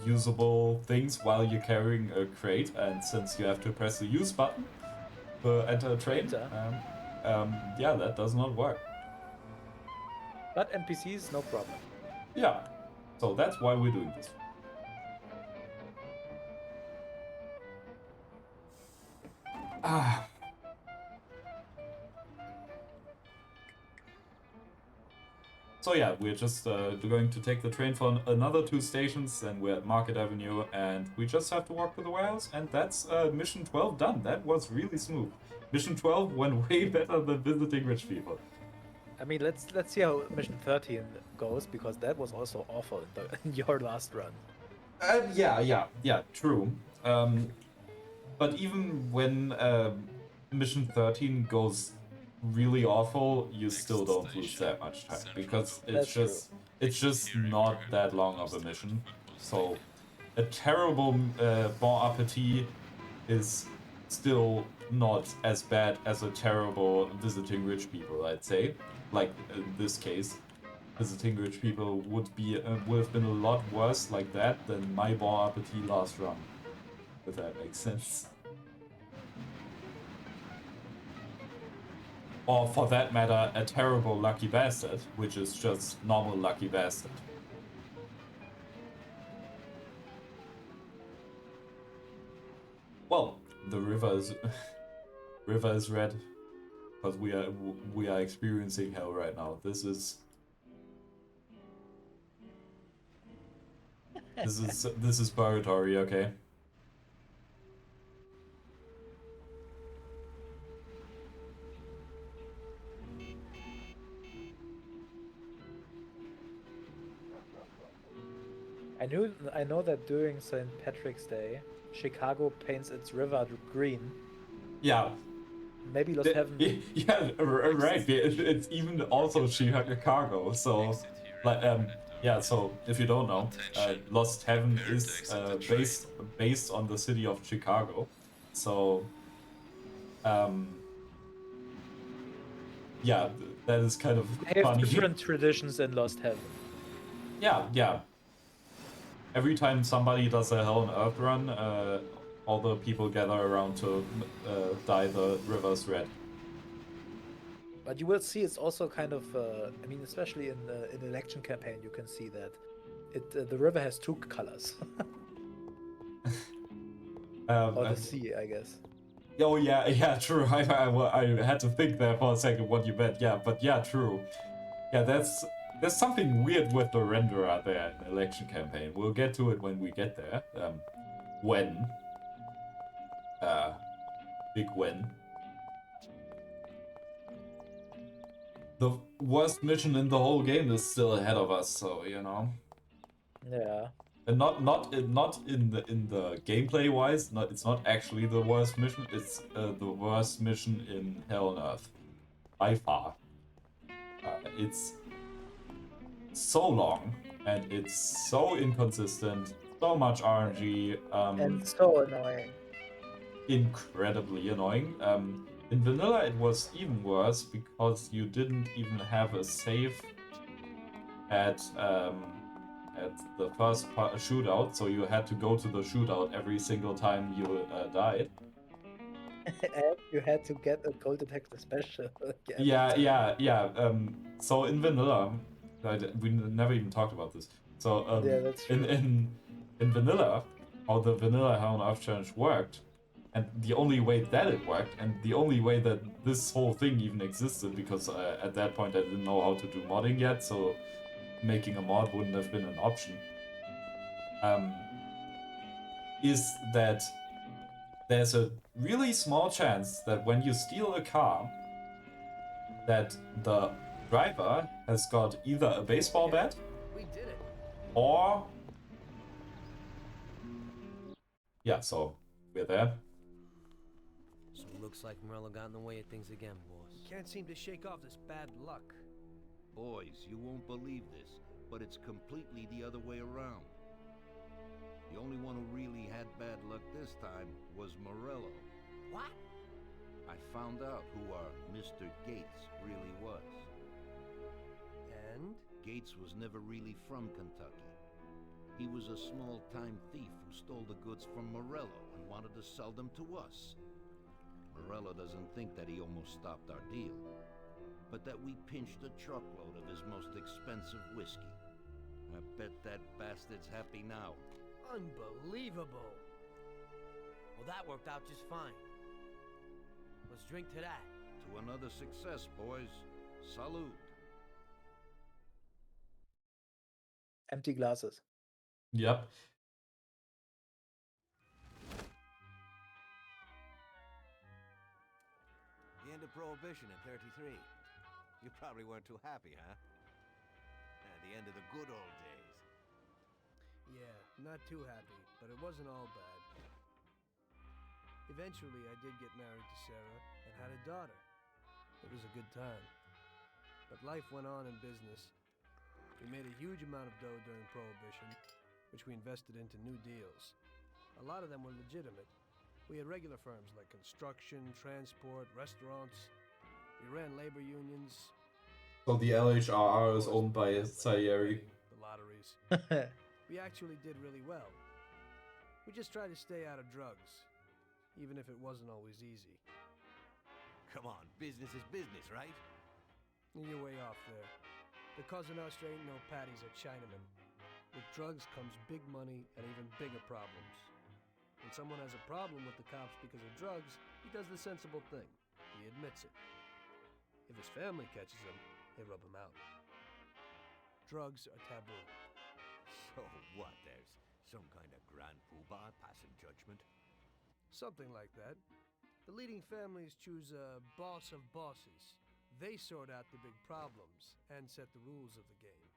usable things while you're carrying a crate, and since you have to press the use button to enter a train, yeah, that does not work. But NPCs, no problem. Yeah, so that's why we're doing this. So yeah, we're just going to take the train for another 2 stations, and we're at Market Avenue, and we just have to walk to the warehouse, and that's mission 12 done. That was really smooth. Mission 12 went way better than visiting rich people. I mean, let's see how mission 13 goes, because that was also awful in your last run. Yeah, true. But even when mission 13 goes really awful, you still don't lose that much time, because it's just not that long of a mission. So a terrible Bon Appetit is still not as bad as a terrible visiting rich people, I'd say. Like in this case, visiting rich people would have been a lot worse like that than my Bon Appetit last run, if that makes sense. Or for that matter, a terrible Lucky Bastard, which is just normal Lucky Bastard. Well, the river is red, because we are experiencing hell right now. This is purgatory, okay? I know that during St. Patrick's Day, Chicago paints its river green. Yeah. Maybe Lost Heaven. Yeah, right. It's even also Chicago. So, like, yeah. So if you don't know, Lost Heaven is based on the city of Chicago. So, yeah, that is kind of They have funny. different traditions in Lost Heaven. Yeah. Every time somebody does a Hell on Earth run, all the people gather around to dye the rivers red. But you will see it's also kind of, I mean, especially in the election campaign, you can see that the river has 2 colors. Or the sea, I guess. Oh yeah, true. I had to think there for a second what you meant. Yeah, but yeah, true. Yeah, there's something weird with the renderer there in the election campaign. We'll get to it when we get there. When. Big when. The worst mission in the whole game is still ahead of us, so you know. Yeah. And not in the gameplay wise. It's not actually the worst mission. It's the worst mission in Hell on Earth, by far. It's so long and it's so inconsistent. So much RNG. And so annoying. Incredibly annoying. In vanilla it was even worse because you didn't even have a save at the first shootout, so you had to go to the shootout every single time you died. And you had to get a gold detector special. Yeah. So in vanilla, we never even talked about this. So yeah, that's true. In vanilla, how the vanilla Hell on Earth challenge worked, and the only way that it worked, and the only way that this whole thing even existed, because at that point I didn't know how to do modding yet, so making a mod wouldn't have been an option, is that there's a really small chance that when you steal a car, that the driver has got either a baseball bat or... Yeah, so we're there. So it looks like Morello got in the way of things again, boss. Can't seem to shake off this bad luck. Boys, you won't believe this, but it's completely the other way around. The only one who really had bad luck this time was Morello. What? I found out who our Mr. Gates really was. And? Gates was never really from Kentucky. He was a small-time thief who stole the goods from Morello and wanted to sell them to us. Morello doesn't think that he almost stopped our deal, but that we pinched a truckload of his most expensive whiskey. I bet that bastard's happy now. Unbelievable. Well, that worked out just fine. Let's drink to that. To another success, boys. Salute. Empty glasses. Yep. The end of Prohibition in 33. You probably weren't too happy, huh? The end of the good old days. Yeah, not too happy, but it wasn't all bad. Eventually, I did get married to Sarah and had a daughter. It was a good time. But life went on in business. We made a huge amount of dough during Prohibition, which we invested into new deals. A lot of them were legitimate. We had regular firms like construction, transport, restaurants. We ran labor unions. So the LHRR is owned by Salieri. The lotteries. We actually did really well. We just tried to stay out of drugs, even if it wasn't always easy. Come on, business is business, right? You're way off there. The Cosa Nostra ain't no patties or Chinamen. With drugs comes big money and even bigger problems. When someone has a problem with the cops because of drugs, he does the sensible thing. He admits it. If his family catches him, they rub him out. Drugs are taboo. So what? There's some kind of grand poobah passing judgment? Something like that. The leading families choose a boss of bosses. They sort out the big problems and set the rules of the game.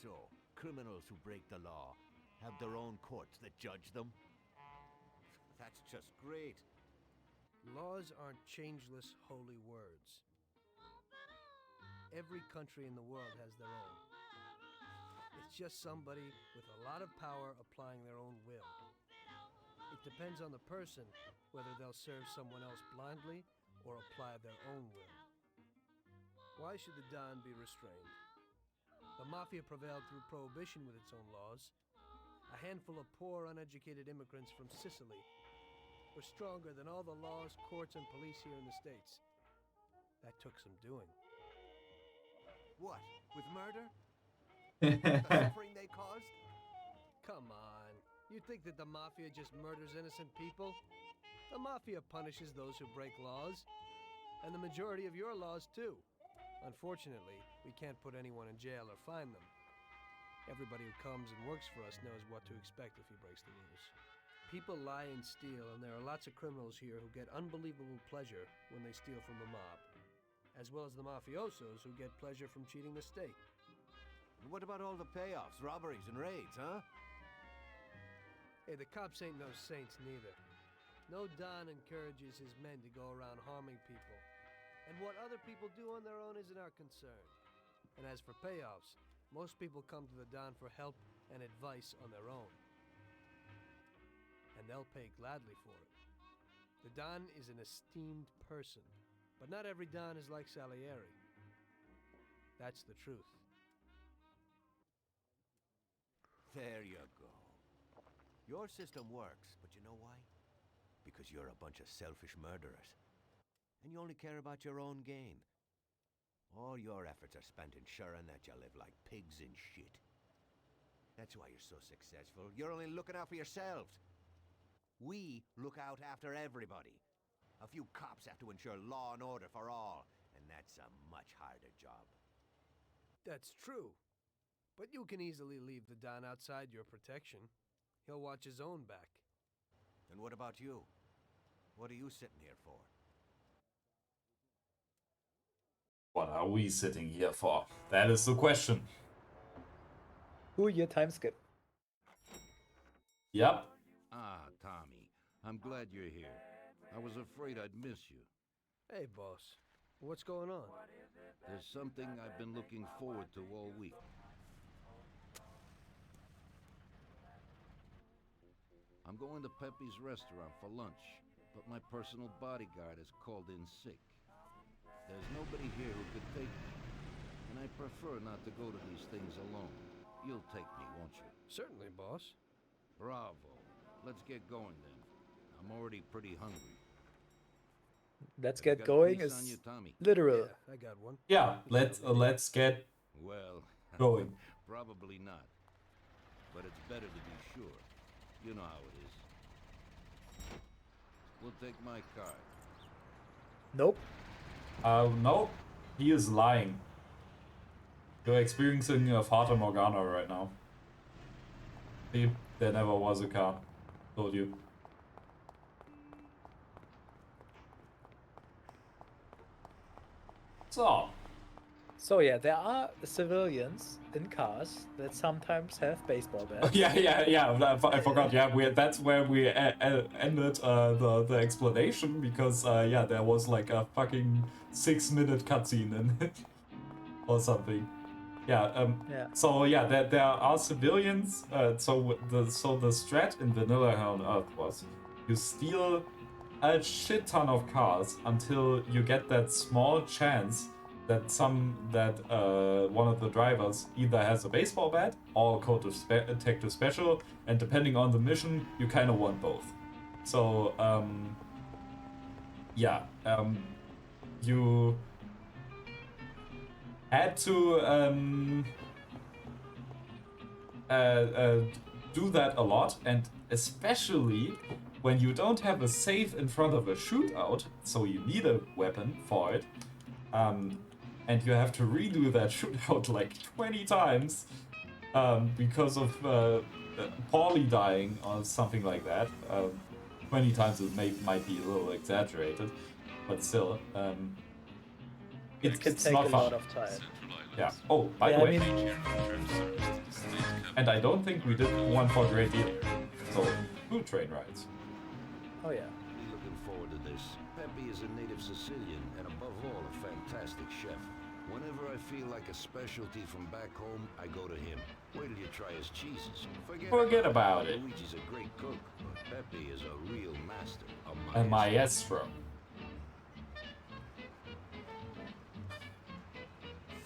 So, criminals who break the law have their own courts that judge them? That's just great. Laws aren't changeless holy words. Every country in the world has their own. It's just somebody with a lot of power applying their own will. It depends on the person whether they'll serve someone else blindly or apply their own will. Why should the Don be restrained? The Mafia prevailed through Prohibition with its own laws. A handful of poor, uneducated immigrants from Sicily were stronger than all the laws, courts, and police here in the States. That took some doing. What? With murder? The suffering they caused? Come on. You think that the Mafia just murders innocent people? The Mafia punishes those who break laws. And the majority of your laws, too. Unfortunately, we can't put anyone in jail or fine them. Everybody who comes and works for us knows what to expect if he breaks the rules. People lie and steal, and there are lots of criminals here who get unbelievable pleasure when they steal from the mob. As well as the mafiosos who get pleasure from cheating the state. And what about all the payoffs, robberies, and raids, huh? Hey, the cops ain't no saints neither. No Don encourages his men to go around harming people. And what other people do on their own isn't our concern. And as for payoffs, most people come to the Don for help and advice on their own. And they'll pay gladly for it. The Don is an esteemed person, but not every Don is like Salieri. That's the truth. There you go. Your system works, but you know why? Because you're a bunch of selfish murderers. And you only care about your own gain. All your efforts are spent ensuring that you live like pigs in shit. That's why you're so successful. You're only looking out for yourselves. We look out after everybody. A few cops have to ensure law and order for all, and that's a much harder job. That's true. But you can easily leave the Don outside your protection. He'll watch his own back. And what about you? What are you sitting here for? What are we sitting here for? That is the question. Who your time skip? Yep. Ah, Tommy. I'm glad you're here. I was afraid I'd miss you. Hey, boss. What's going on? There's something I've been looking forward to all week. I'm going to Pepe's restaurant for lunch, but my personal bodyguard is called in sick. There's nobody here who could take me, and I prefer not to go to these things alone. You'll take me, won't you? Certainly, boss. Bravo. Let's get going then. I'm already pretty hungry. Let's Have you get got a going piece is on you, Tommy? literal. Yeah, I got one. Yeah, let's get Well, going. probably not. But it's better to be sure. You know how it is. We'll take my card. Nope. No, he is lying. You're experiencing a Fata Morgana right now. See, there never was a car. Told you. So yeah, there are civilians in cars that sometimes have baseball bats. Yeah. I forgot. Yeah, that's where we ended the explanation because yeah, there was like a fucking 6-minute cutscene in it or something. Yeah. Yeah. So yeah, there are civilians. So the strat in Vanilla Hell on Earth was you steal a shit ton of cars until you get that small chance that one of the drivers either has a baseball bat or a code of detective special, and depending on the mission, you kind of want both. So yeah, you had to do that a lot, and especially when you don't have a safe in front of a shootout, so you need a weapon for it, and you have to redo that shootout like 20 times because of poorly dying or something like that. 20 times it might be a little exaggerated, but still, It can it's take not a fun. lot of time. Yeah. Oh, by Yeah, the I way, mean- and I don't think we did one for Great Deal. So, food train rides. Oh yeah. Really looking forward to this. Pepe is a native Sicilian and above all a fantastic chef. Whenever I feel like a specialty from back home, I go to him. Wait till you try his cheeses. Forget about it. Luigi's a great cook, but Pepe is a real master. A maestro.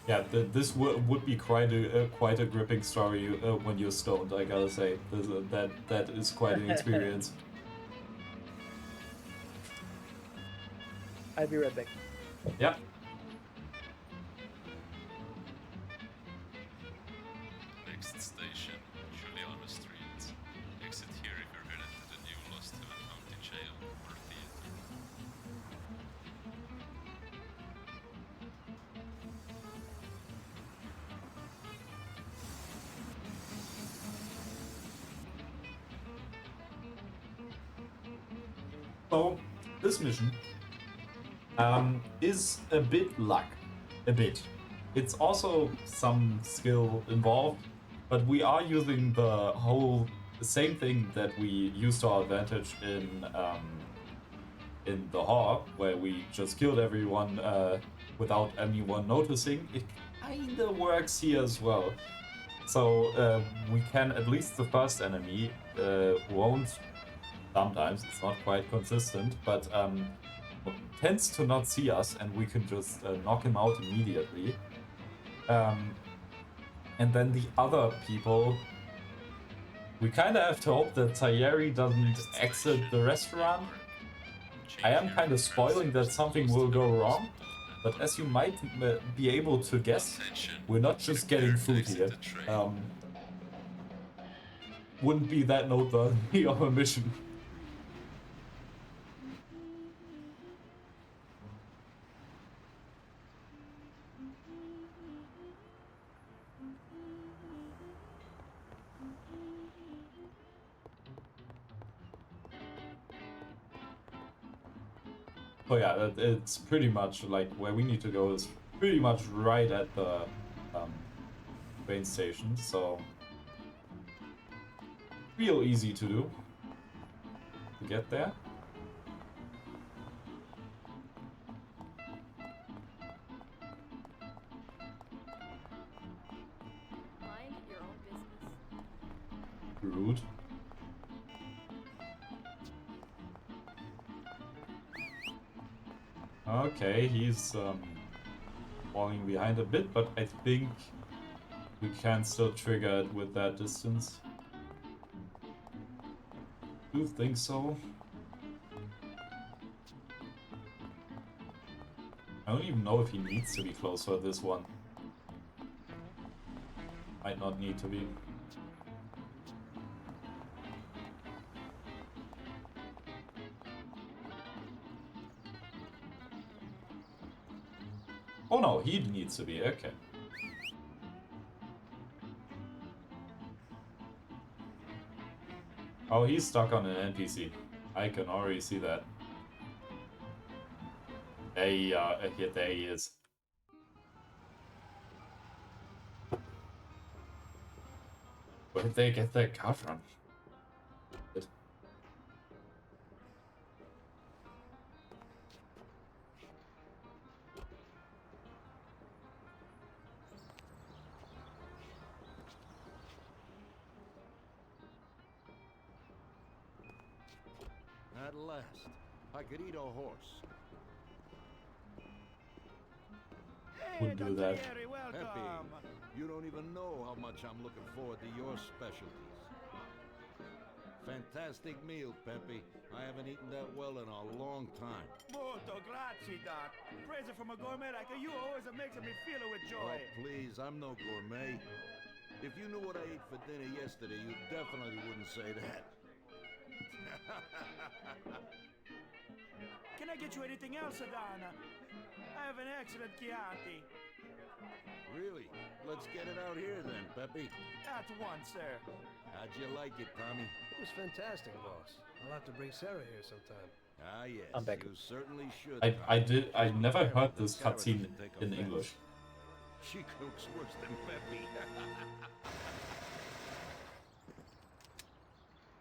Yeah, this would be quite a gripping story when you're stoned. I gotta say, that is quite an experience. I'll be right back. Yeah. Next station, Juliana Street. Exit here if you're headed to the new Lost Hill County Jail or Theater. So, this mission is a bit luck. A bit. It's also some skill involved, but we are using the same thing that we used to our advantage in the Hall, where we just killed everyone without anyone noticing. It kinda works here as well. So we can, at least the first enemy won't, sometimes, it's not quite consistent, but tends to not see us, and we can just knock him out immediately. And then the other people, we kind of have to hope that Tayeri doesn't exit the restaurant. I am kind of spoiling that something will go wrong, but as you might be able to guess, we're not just getting food here. Wouldn't be that noteworthy of a mission. Oh yeah, it's pretty much like where we need to go is pretty much right at the train station, so real easy to do to get there. Mind your own business. Rude. Okay, he's falling behind a bit, but I think we can still trigger it with that distance. Do think so. I don't even know if he needs to be close for this one. Might not need to be. Oh no, he needs to be, okay. Oh, he's stuck on an NPC. I can already see that. There he is. Where did they get that car from? At last, I could eat a horse. Wouldn't do that. Pepe, you don't even know how much I'm looking forward to your specialties. Fantastic meal, Pepe. I haven't eaten that well in a long time. Molto grazie, Doc. Praise it from a gourmet like you always makes me feel it with joy. Oh, please, I'm no gourmet. If you knew what I ate for dinner yesterday, you definitely wouldn't say that. Can I get you anything else, Adana? I have an excellent Chianti. Really? Let's get it out here then, Pepe. At once, sir. How'd you like it, Tommy? It was fantastic, boss. I'll have to bring Sarah here sometime. Ah, yes. I'm back. You certainly should. I never heard this cutscene in English. She cooks worse than Pepe.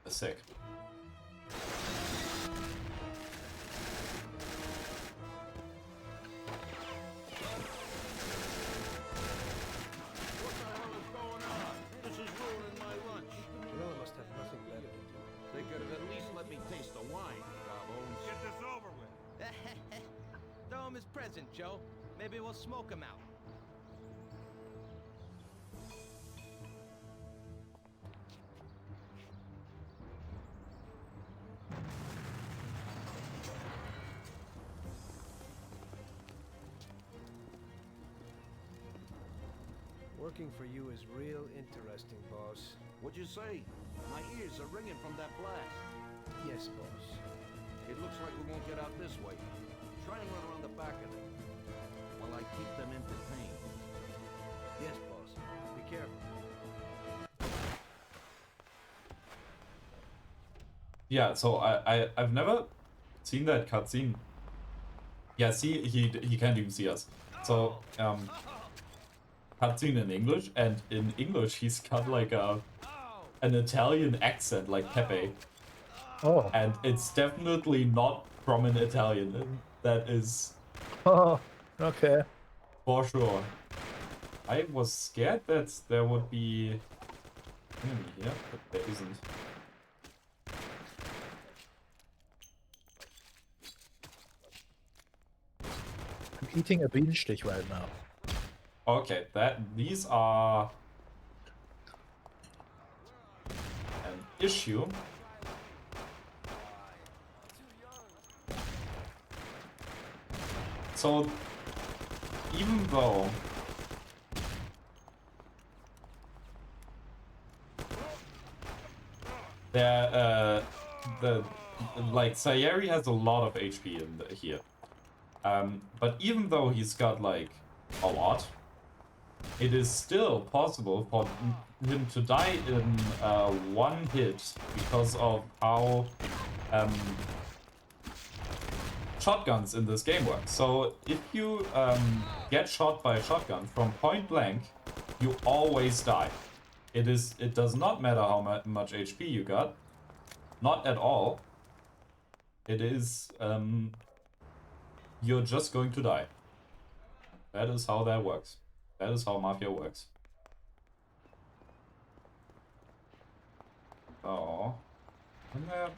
Sick. They could have at least let me taste the wine, Gobbones. Get this over with. Throw him his present, Joe. Maybe we'll smoke him out. Working for you is real interesting, boss. What'd you say? My ears are ringing from that blast. Yes, boss. It looks like we won't get out this way. Try and run around the back of them while I keep them entertained. Yes, boss. Be careful. Yeah, so I've never seen that cutscene. Yeah, see, he can't even see us. So cutscene in English, and in English he's got like an Italian accent like Pepe. Oh. And it's definitely not from an Italian. That is Oh, okay. for sure. I was scared that there would be enemy here, but there isn't. I'm eating a Bienenstich right now. Okay, these are an issue. So even though Sayeri has a lot of HP in here, but even though he's got like a lot, it is still possible for him to die in one hit because of how shotguns in this game work. So if you get shot by a shotgun from point blank, you always die. It does not matter how much HP you got, not at all. It is you're just going to die. That is how that works. That is how Mafia works. Oh, isn't there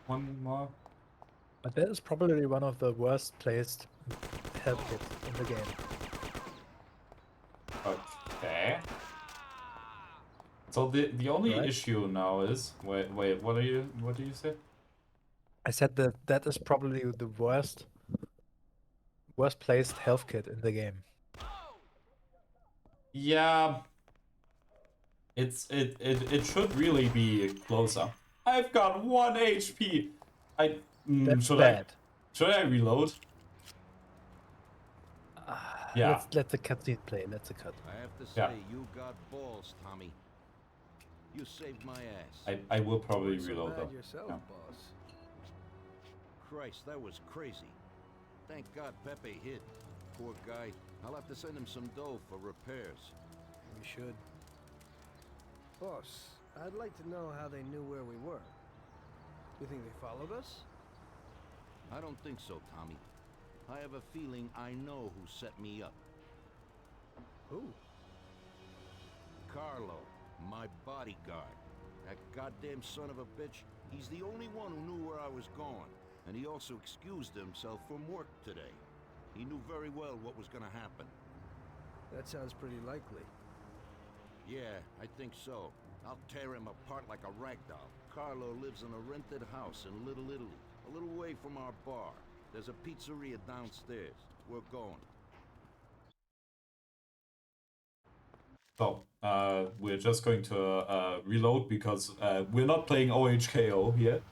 one more? But that is probably one of the worst placed health kits in the game. Okay. So the only issue now is wait, what do you say? I said that is probably the worst placed health kit in the game. Yeah. It should really be closer. I've got 1 HP. That's bad. Should I reload? Let the cutscene play. Let's a cut. I have to say, you got balls, Tommy. You saved my ass. I will probably So reload bad though. yourself, Yeah. boss. Christ, that was crazy. Thank God Pepe hit. Poor guy. I'll have to send him some dough for repairs. You should. Boss, I'd like to know how they knew where we were. You think they followed us? I don't think so, Tommy. I have a feeling I know who set me up. Who? Carlo, my bodyguard. That goddamn son of a bitch, he's the only one who knew where I was going. And he also excused himself from work today. He knew very well what was gonna happen. That sounds pretty likely. Yeah, I think so. I'll tear him apart like a ragdoll. Carlo lives in a rented house in Little Italy, a little way from our bar. There's a pizzeria downstairs. We're going. So, we're just going to reload because we're not playing OHKO here.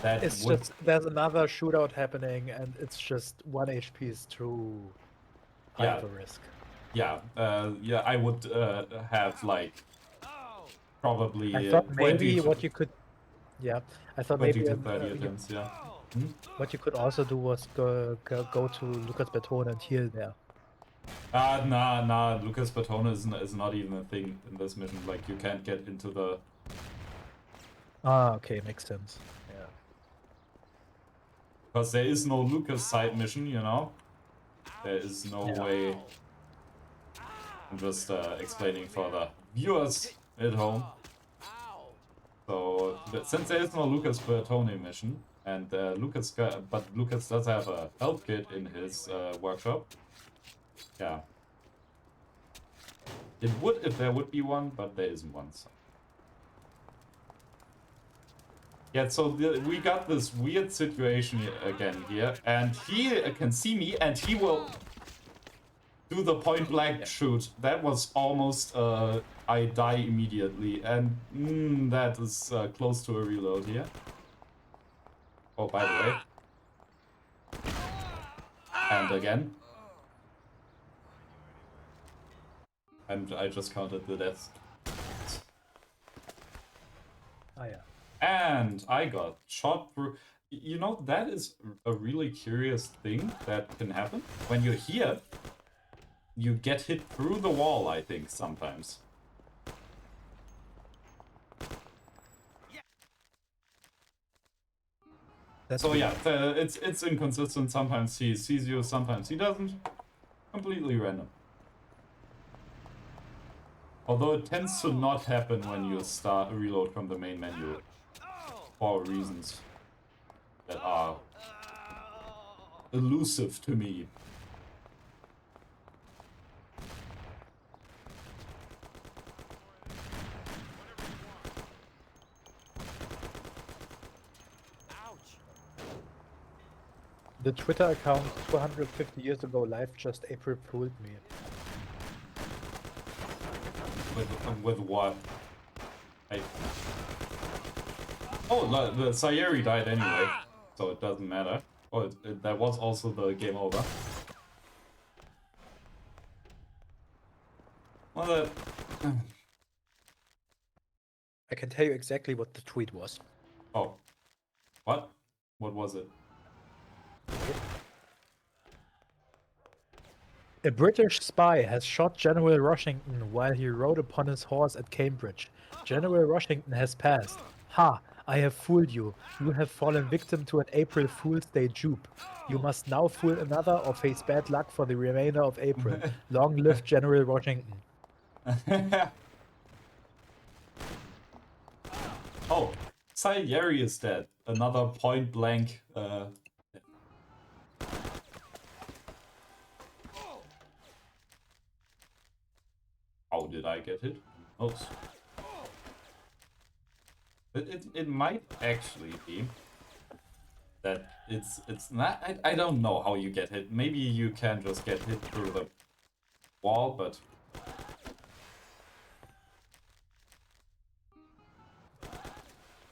That It's would... just there's another shootout happening, and it's just 1 HP is too high of a risk. Yeah, yeah, I would have like probably I thought 20 maybe to, what you could, yeah, I thought 20 maybe to 30 attempts, yeah. Hmm? what you could also do was go to Lucas Bertone and heal there. Nah, Lucas Bertone is not even a thing in this mission. Like, you can't get into the... Ah, okay, makes sense. Yeah. Because there is no Lucas side mission, you know? There is no way... I'm just explaining for the viewers at home. So, since there is no Lucas Bertone mission, and Lucas does have a health kit in his workshop. Yeah. It would if there would be one, but there isn't one. So. Yeah, so we got this weird situation again here, and he can see me, and he will do the point blank shoot. That was almost I die immediately, and that is close to a reload here. Oh, by the way. And again. And I just counted the deaths. Oh yeah. And I got shot through. You know, that is a really curious thing that can happen. When you're here, you get hit through the wall, I think, sometimes. So yeah, it's inconsistent. Sometimes he sees you, sometimes he doesn't. Completely random. Although it tends to not happen when you start a reload from the main menu. For reasons that are elusive to me. The Twitter account 250 years ago live just April fooled me. With what? Oh, the Sayeri died anyway, so it doesn't matter. Oh, that was also the game over. Well, that... I can tell you exactly what the tweet was. Oh. What? What was it? A British spy has shot General Washington while he rode upon his horse at Cambridge. General Washington has passed. Ha! I have fooled you. You have fallen victim to an April Fool's Day dupe. You must now fool another or face bad luck for the remainder of April. Long live General Washington. Oh, Sayeri is dead. Another point blank. How did I get hit? Oh. It might actually be that it's not. I don't know how you get hit. Maybe you can just get hit through the wall, but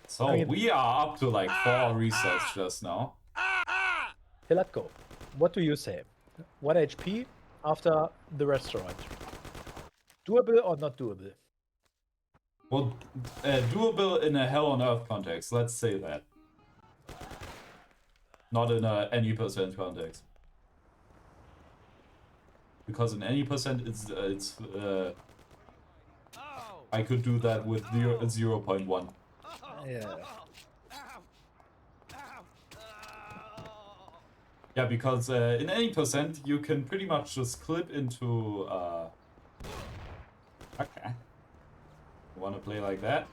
so I mean, we are up to like 4 resets just now. Hey, let's go. What do you say? 1 HP after the restaurant. Doable or not doable? Well, doable in a Hell on Earth context, let's say that. Not in a any percent context. Because in any percent, I could do that with 0.1. Yeah. Yeah, because in any percent, you can pretty much just clip into... Okay. You want to play like that?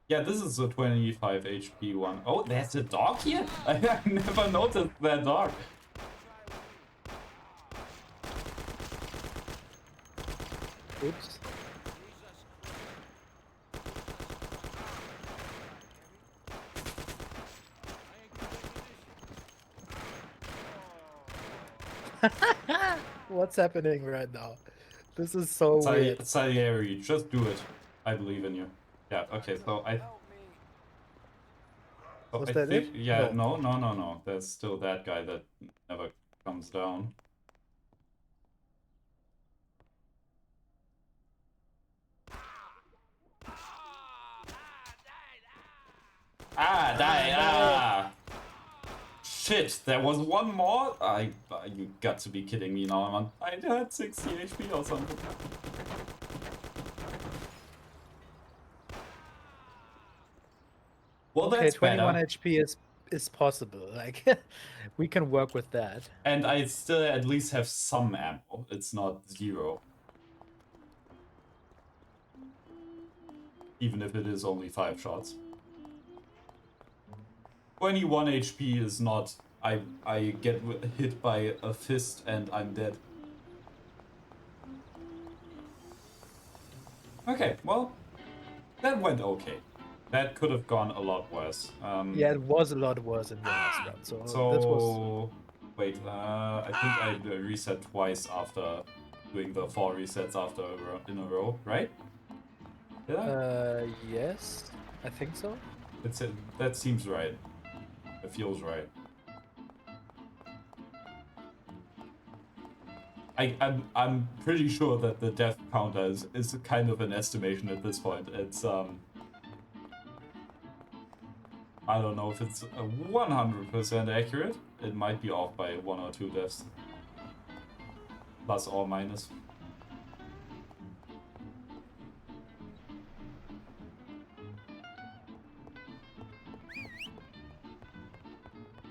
Yeah, this is a 25 HP one. Oh, there's a dog here? I never noticed that dog. Oops. What's happening right now? This is so weird. Salieri, just do it. I believe in you. Yeah, okay, so I... So Was I that think, it? yeah, No. no. There's still that guy that never comes down. Die! Shit, there was one more? You got to be kidding me now, man. I had 60 HP or something. Well, Okay, that's 21 better. HP is possible. Like, we can work with that. And I still at least have some ammo. It's not 0. Even if it is only 5 shots. 21 HP is not... I get hit by a fist and I'm dead. Okay, well, that went okay. That could have gone a lot worse. Yeah, it was a lot worse in the last round. So this was... Wait, I think I reset twice after doing the 4 resets after in a row, right? Did I? Yes, I think so. That seems right. It feels right. I'm pretty sure that the death counter is kind of an estimation at this point. It's I don't know if it's 100% accurate. It might be off by 1 or 2 deaths. Plus or minus.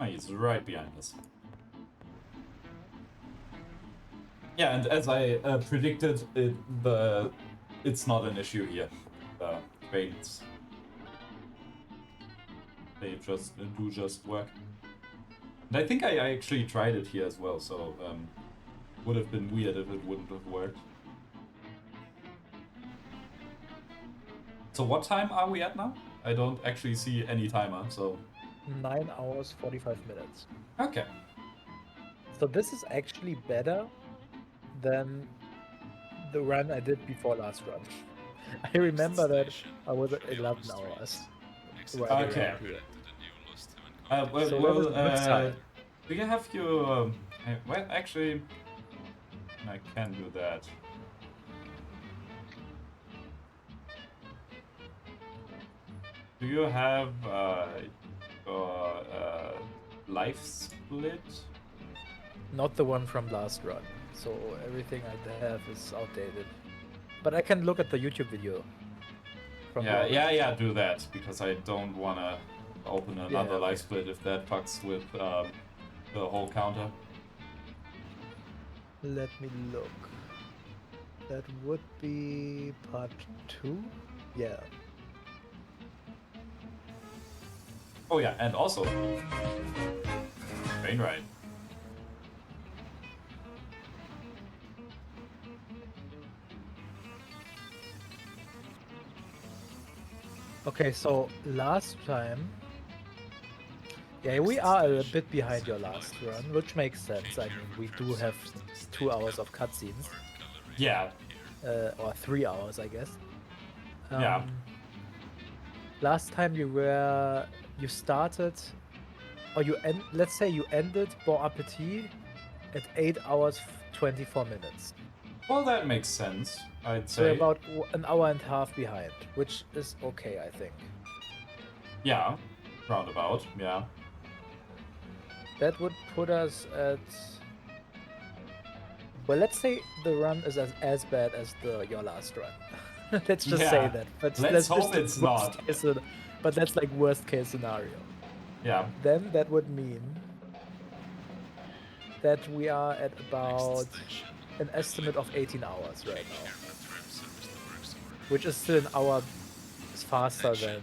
Oh, he's right behind us. Yeah, and as I predicted, it's not an issue here. The trains, they just work. And I think I actually tried it here as well, so would have been weird if it wouldn't have worked. So what time are we at now? I don't actually see any timer, so... 9 hours, 45 minutes. Okay. So this is actually better than the run I did before last run. I remember that I was at 11 hours. Okay. Do you have your... well, actually, I can do that. Do you have life split? Not the one from last run. So everything I have is outdated. But I can look at the YouTube video. Yeah, do that, because I don't want to open another life split if that fucks with the whole counter. Let me look. That would be part 2? Yeah. Oh yeah, and also... Train ride. Okay, so last time... Yeah, we are a bit behind your last run, which makes sense. I mean, we do have 2 hours of cutscenes. Yeah. Or 3 hours, I guess. Yeah. Last time you started, or let's say you ended Bon Appetit at 8 hours 24 minutes. Well, that makes sense, I'd So we're say. about an hour and a half behind, which is okay, I think. Yeah, roundabout, yeah. That would put us at... Well, let's say the run is as bad as your last run. Let's just say that. But let's hope just it's not. But that's like worst case scenario. Yeah. Then that would mean that we are at about an estimate of 18 hours right now. Which is still an hour faster than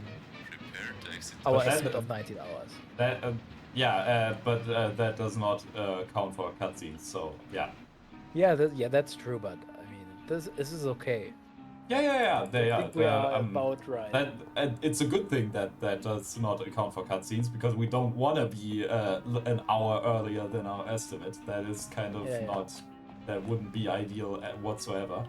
our estimate of 19 hours. That, but that does not count for cutscenes, so yeah. Yeah, that's true, but I mean, this is okay. Yeah. I think we are about right. It's a good thing that does not account for cutscenes, because we don't want to be an hour earlier than our estimate. That is kind of not... That wouldn't be ideal whatsoever.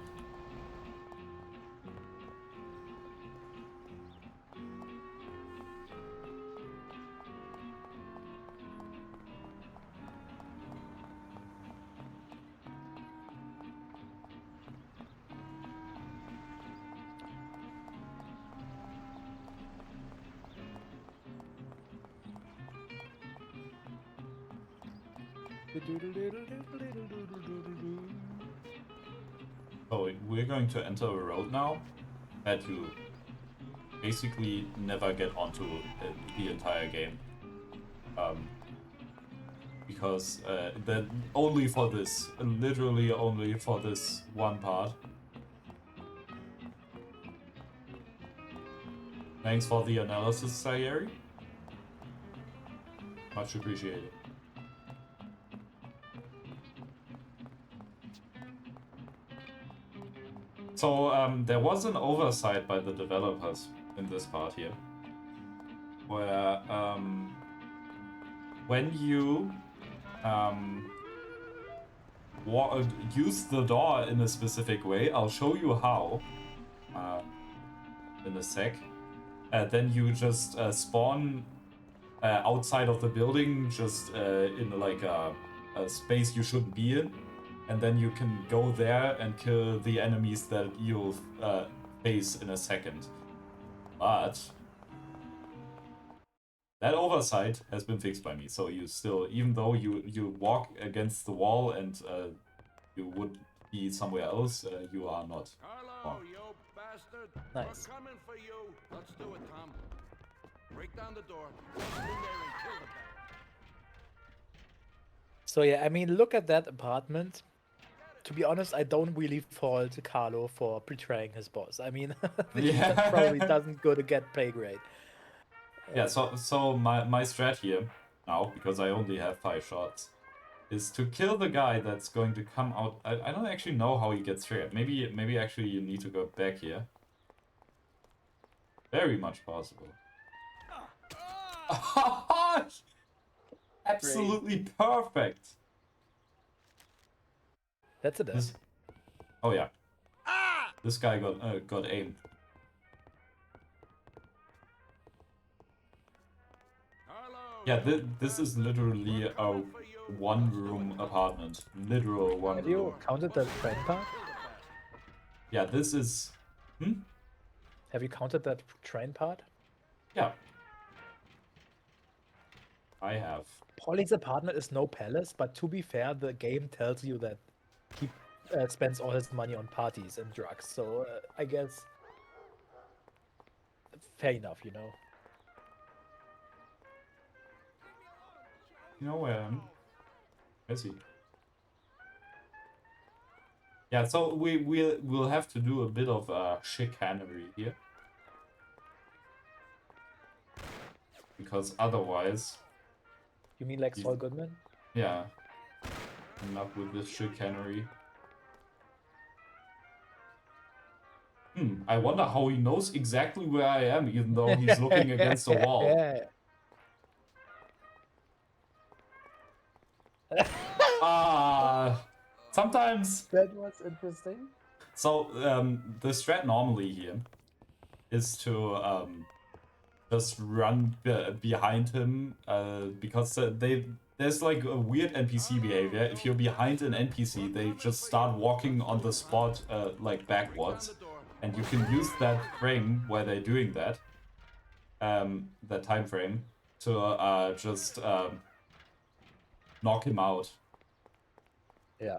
So we're going to enter a road now that you basically never get onto the entire game. Because that only for this, literally only for this one part. Thanks for the analysis, Sayeri. Much appreciated. So there was an oversight by the developers in this part here, where when you use the door in a specific way, I'll show you how in a sec. Then you just spawn outside of the building, just in like a space you shouldn't be in. And then you can go there and kill the enemies that you'll face in a second. But that oversight has been fixed by me, so you still, even though you walk against the wall and you would be somewhere else, you are not. Hello, you bastard. Nice. We're coming for you. Let's do it, Tom. Break down the door. Get in there and kill the guy. So yeah, I mean, look at that apartment. To be honest, I don't really fault Carlo for betraying his boss. I mean, that probably doesn't go to get pay grade. Yeah, so my strat here now, because I only have 5 shots, is to kill the guy that's going to come out. I don't actually know how he gets triggered. Maybe actually you need to go back here. Very much possible. Absolutely perfect. That's a death. Oh yeah. This guy got aimed. Yeah, this is literally a one-room apartment. Literal one-room. Have you counted the train part? Yeah, this is... Have you counted that train part? Yeah. I have. Polly's apartment is no palace, but to be fair, the game tells you that he spends all his money on parties and drugs, so I guess... Fair enough, you know. You know where I see. Yeah, so we'll have to do a bit of chicanery here. Because otherwise... You mean like Saul Goodman? Yeah. Enough with this chicanery. I wonder how he knows exactly where I am, even though he's looking against the wall. Sometimes... That was interesting. So, the strat normally here is to just run behind him, because there's like a weird NPC behavior. If you're behind an NPC, they just start walking on the spot like backwards. And you can use that frame where they're doing that, that time frame, to just knock him out. Yeah.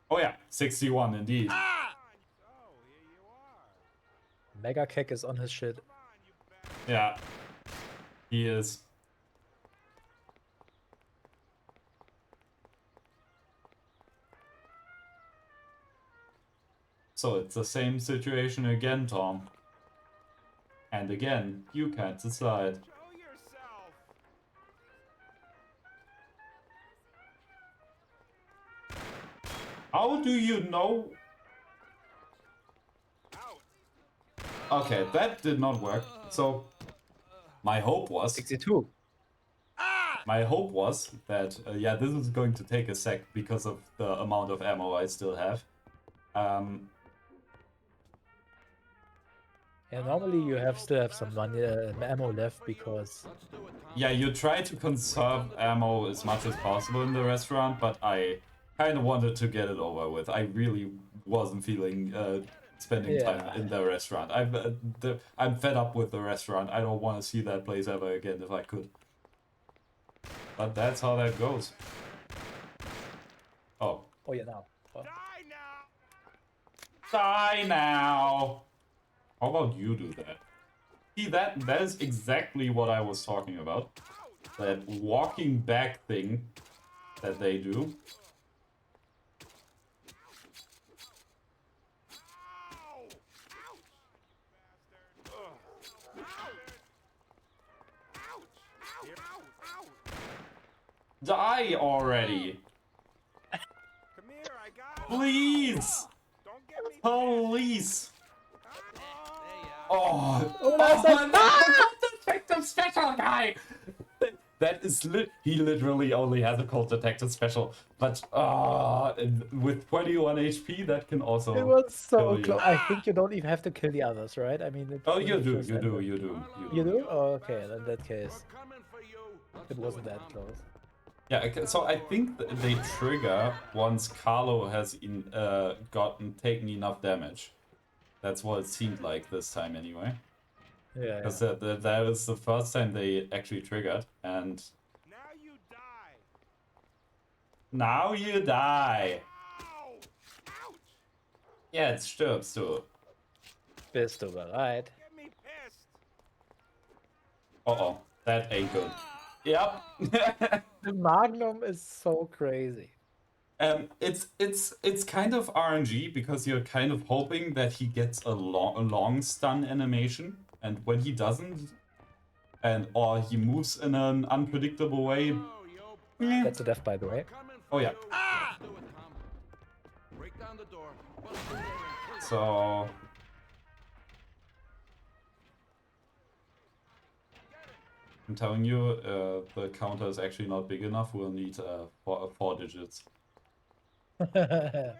Oh yeah, 61 indeed. Mega Kick is on his shit. Yeah, he is. So it's the same situation again, Tom. And again, you can't decide. How do you know? Okay, that did not work. So, my hope was... 62. My hope was that, yeah, this is going to take a sec because of the amount of ammo I still have. Yeah, normally you still have some money, ammo left because... Yeah, you try to conserve ammo as much as possible in the restaurant, but I kind of wanted to get it over with. I really wasn't feeling spending time in the restaurant. I'm fed up with the restaurant. I don't want to see that place ever again if I could. But that's how that goes. Oh. Oh yeah, now. Oh. Die now! How about you do that? See, that is exactly what I was talking about. That walking back thing that they do. Die already! Please! Please! Oh, that's the detective special guy! That is he literally only has a cold detective special, but with 21 HP, that can also. It was so kill close. you. I think you don't even have to kill the others, right? I mean, Oh, you do, you do, you do. You do? Oh, okay. In that case, it wasn't that close. Yeah, okay, so I think they trigger once Carlo has taken enough damage. That's what it seemed like this time, anyway. Yeah. Because that was the first time they actually triggered, and now you die. Jetzt stirbst du. Bist du bereit? Uh-oh, that ain't good. Yep. The Magnum is so crazy. It's kind of RNG because you're kind of hoping that he gets a long stun animation, and when he doesn't, or he moves in an unpredictable way. That's a death, by the way. Oh yeah. So. I'm telling you, the counter is actually not big enough. We'll need 4 digits. Are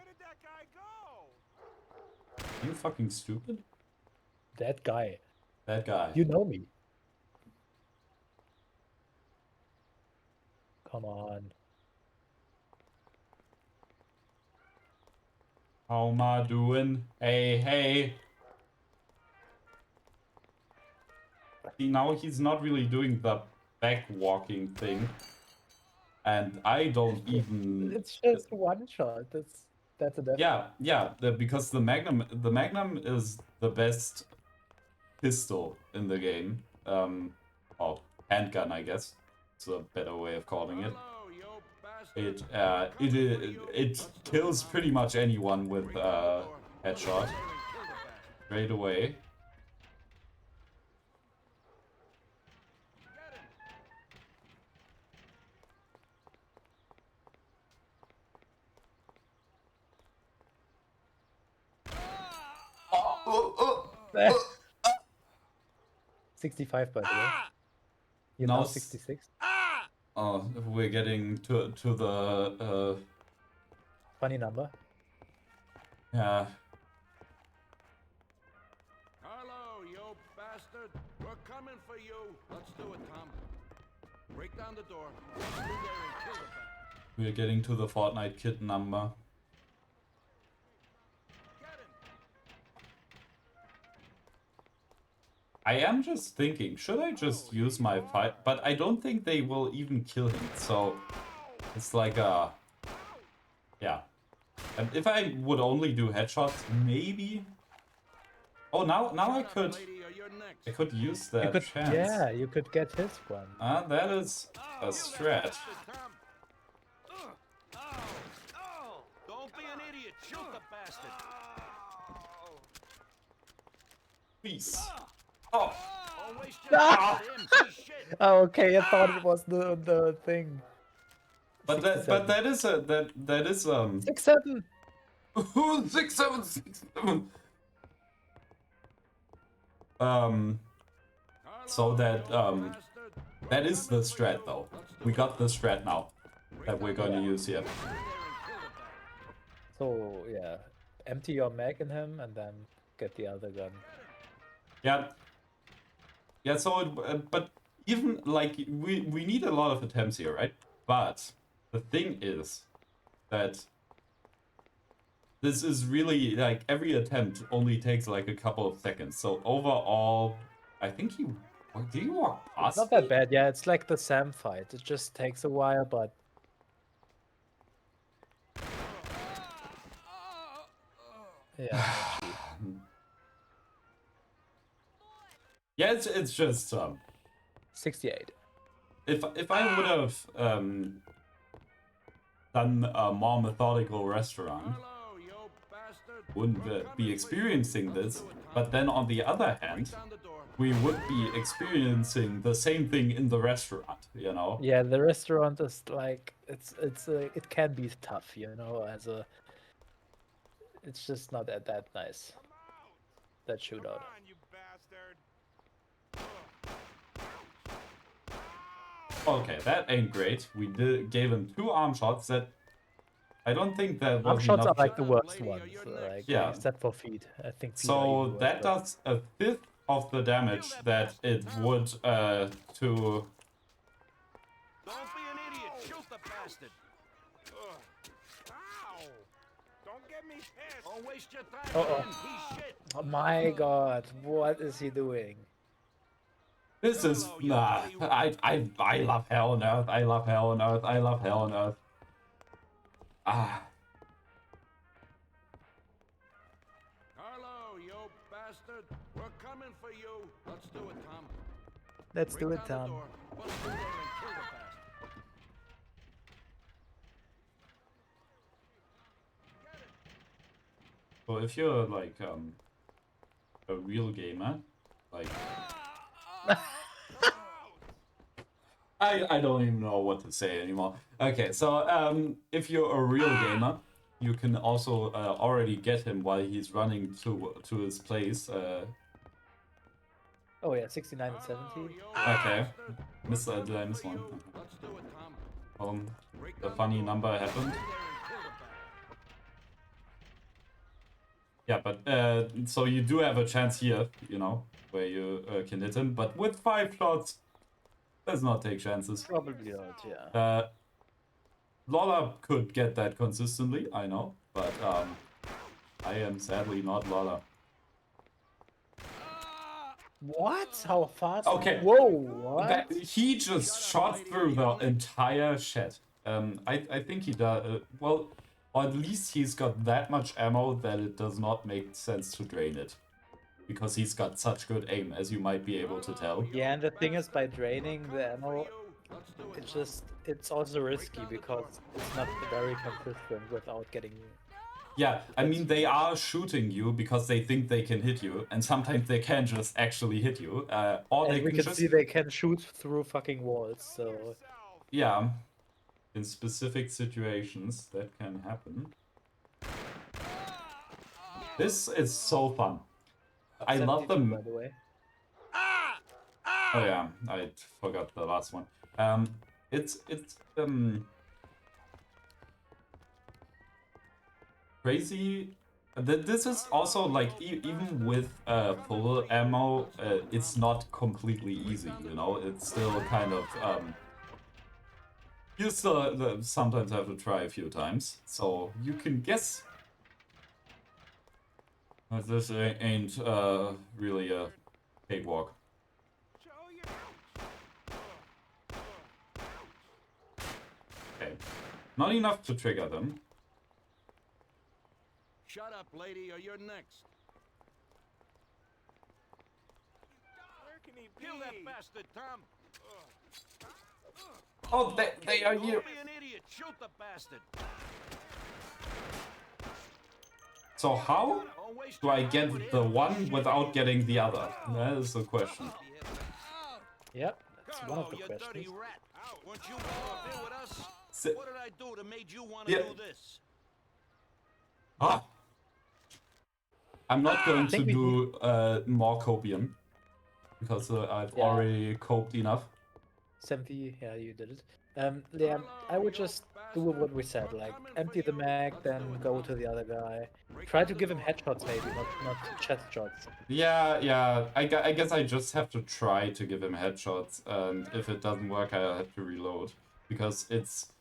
you fucking stupid? That guy. That guy. You know me. Come on. How am I doing? Hey, hey. See, now he's not really doing the back walking thing. And I don't even... It's just one shot. That's a death. Yeah, because the Magnum is the best pistol in the game. Or handgun, I guess. It's a better way of calling it. It kills pretty much anyone with headshot straight away. 65 by the way. You're Now now s- 66. Oh, we're getting to the Funny number. yeah. Hello, you bastard. We're coming for you. Let's do it, Tom. Break down the door. Get in there and kill the bastard. We're getting to the Fortnite kid number. I am just thinking, should I just use my fight? But I don't think they will even kill him, so it's like a... Yeah. And if I would only do headshots, maybe... Oh, now I could use that You could, chance. yeah, you could get his one. Ah, that is a strat. Don't be an idiot. Shoot the bastard. Please. Oh. Don't waste your Ah! time with him. He's shit. Oh, okay, I thought it was the thing. But that is 6-7. 6-7. So that is the strat though. We got the strat now that we're going to use here. So yeah, empty your mag in him and then get the other gun. Yeah. Yeah. So but even like we need a lot of attempts here, right? But the thing is that this is really like every attempt only takes like a couple of seconds. So overall, I think he did he walk past? It's not that bad. Yeah, it's like the Sam fight. It just takes a while, but yeah. Yeah, it's just 68. If I would have done a more methodical restaurant, wouldn't be experiencing this. But then on the other hand, we would be experiencing the same thing in the restaurant, you know? Yeah, the restaurant is like it can be tough, you know, it's just not that nice. That shootout. Okay, that ain't great. We gave him 2 arm shots that I don't think that was Arm shots enough are like the worst ones, like yeah. except for feet. I think feet are So even worse, that but- does a fifth of the damage that it would to Don't be an idiot. Shoot the bastard. Ow. Don't get me pissed. Don't waste your time with him. He's shit. Oh my god, what is he doing? This is nah. I love Hell on Earth. I love Hell on Earth. I love Hell on Earth. Ah. Hello, you bastard. We're coming for you. Let's do it, Tom. Let's do Break it, down the Tom. door. Bust through there and kill the bastard. So if you're like a real gamer, like I don't even know what to say anymore. Okay, so if you're a real gamer, you can also already get him while he's running to his place. Oh yeah, 69 and 70. Okay, did I miss one? The funny number happened. Yeah, but so you do have a chance here, you know, where you can hit him, but with 5 shots, let's not take chances. Probably not, yeah. Lola could get that consistently, I know, but I am sadly not Lola. What? How fast? Okay. Whoa, what? He just shot through the entire shed. I think he does. Well, or at least he's got that much ammo that it does not make sense to drain it. Because he's got such good aim, as you might be able to tell. Yeah, and the thing is, by draining the ammo, it's also risky because it's not very consistent without getting. Yeah, I mean, they are shooting you because they think they can hit you, and sometimes they can just actually hit you. Or And they we can can just... see they can shoot through fucking walls, so. Yeah, in specific situations that can happen. This is so fun. I love 72, them. by the way. Oh yeah, I forgot the last one. It's crazy. This is also like even with full ammo, it's not completely easy. You know, it's still kind of you still sometimes have to try a few times. So you can guess that this ain't really a cakewalk. Okay, not enough to trigger them. Shut up, lady, or you're next. Where can he be? Kill that bastard, Tom. Oh, they are here. Don't be an idiot. Shoot the bastard. So how do I get the one without getting the other? That is the question. Yep, that's one of Carlo, the you questions. dirty rat. Weren't you here with us? Si- What did I do that made you want to Yeah. do this? Ah! I'm not going to think we do more copium because I've Yeah. already coped enough. 70, yeah, you did it. Yeah, I would just do what we said, like empty the mag, then go to the other guy. Try to give him headshots maybe, not chest shots. Yeah. I guess I just have to try to give him headshots, and if it doesn't work, I have to reload because it's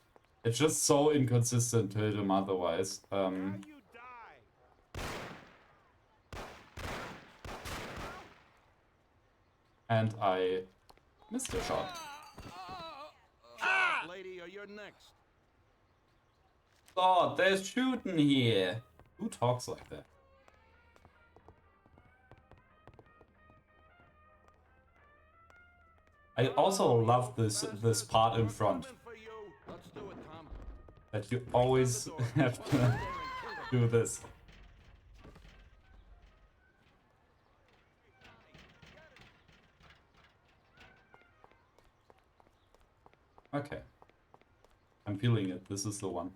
just so inconsistent to hit him otherwise. And I missed a shot. Shut up, lady, or you're next. Oh, there's shooting here. Who talks like that? I also love this part in front. Let's do it, Tom. That you always have to do this. Okay. I'm feeling it. This is the one.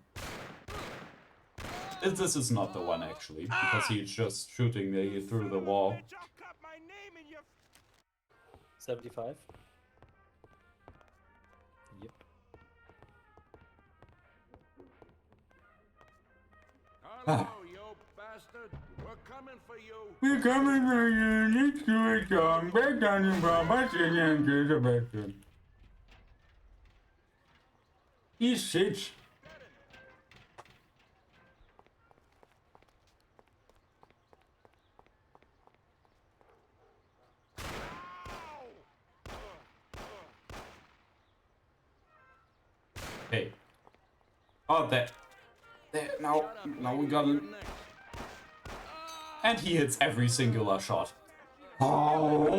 This is not the one, actually, because he's just shooting me through the wall. 75. Yep. Carlo, you bastard. We're coming for you. We're coming for you. Let's do it, Tom. Back down in Bob. He's shit. Hey. Oh, there. Now we got it. And he hits every singular shot. Oh.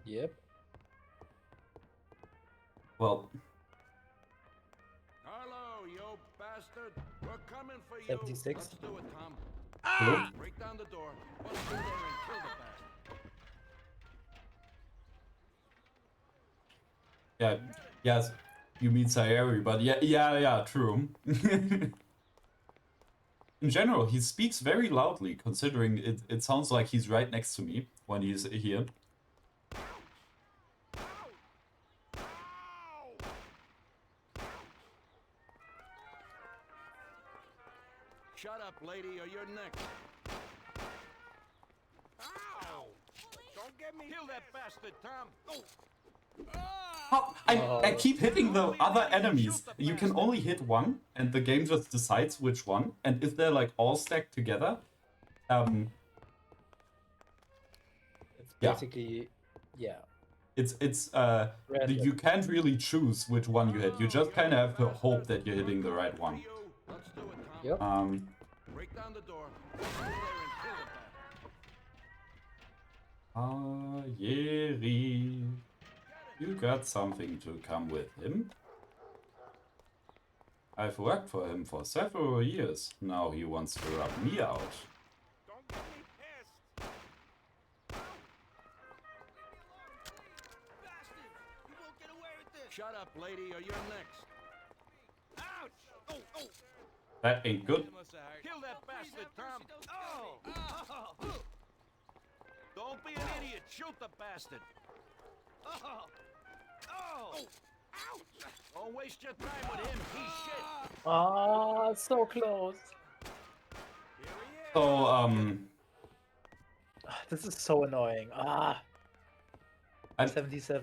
Yep. Well. Carlo, you bastard. We're coming for you. 76. Let's do it, Tom. Hello? Break down the door. Bust through there and kill the bastard. Yeah. Yes. You mean Sayeri, but yeah, true. In general, he speaks very loudly, considering it sounds like he's right next to me when he's here. Shut up, lady, or you're next. Ow! Don't get me. Kill that bastard, Tom. How? I keep hitting the other enemies. You can only hit one, and the game just decides which one. And if they're like all stacked together, It's basically, yeah. It's Random. you can't really choose which one you hit. You just kind of have to hope that you're hitting the right one. Let's do it, Tom. Yep. Break down the door. Bust through there and kill the bastard. Yeri, you got something to come with him? I've worked for him for several years. Now he wants to rub me out. Don't get me pissed. Shut up, lady, or you're next. That ain't good. Kill that bastard, Tom! Oh! Don't be an idiot! Shoot the bastard! Don't waste your time with him, he's shit! Ah, so close. So, This is so annoying. 77.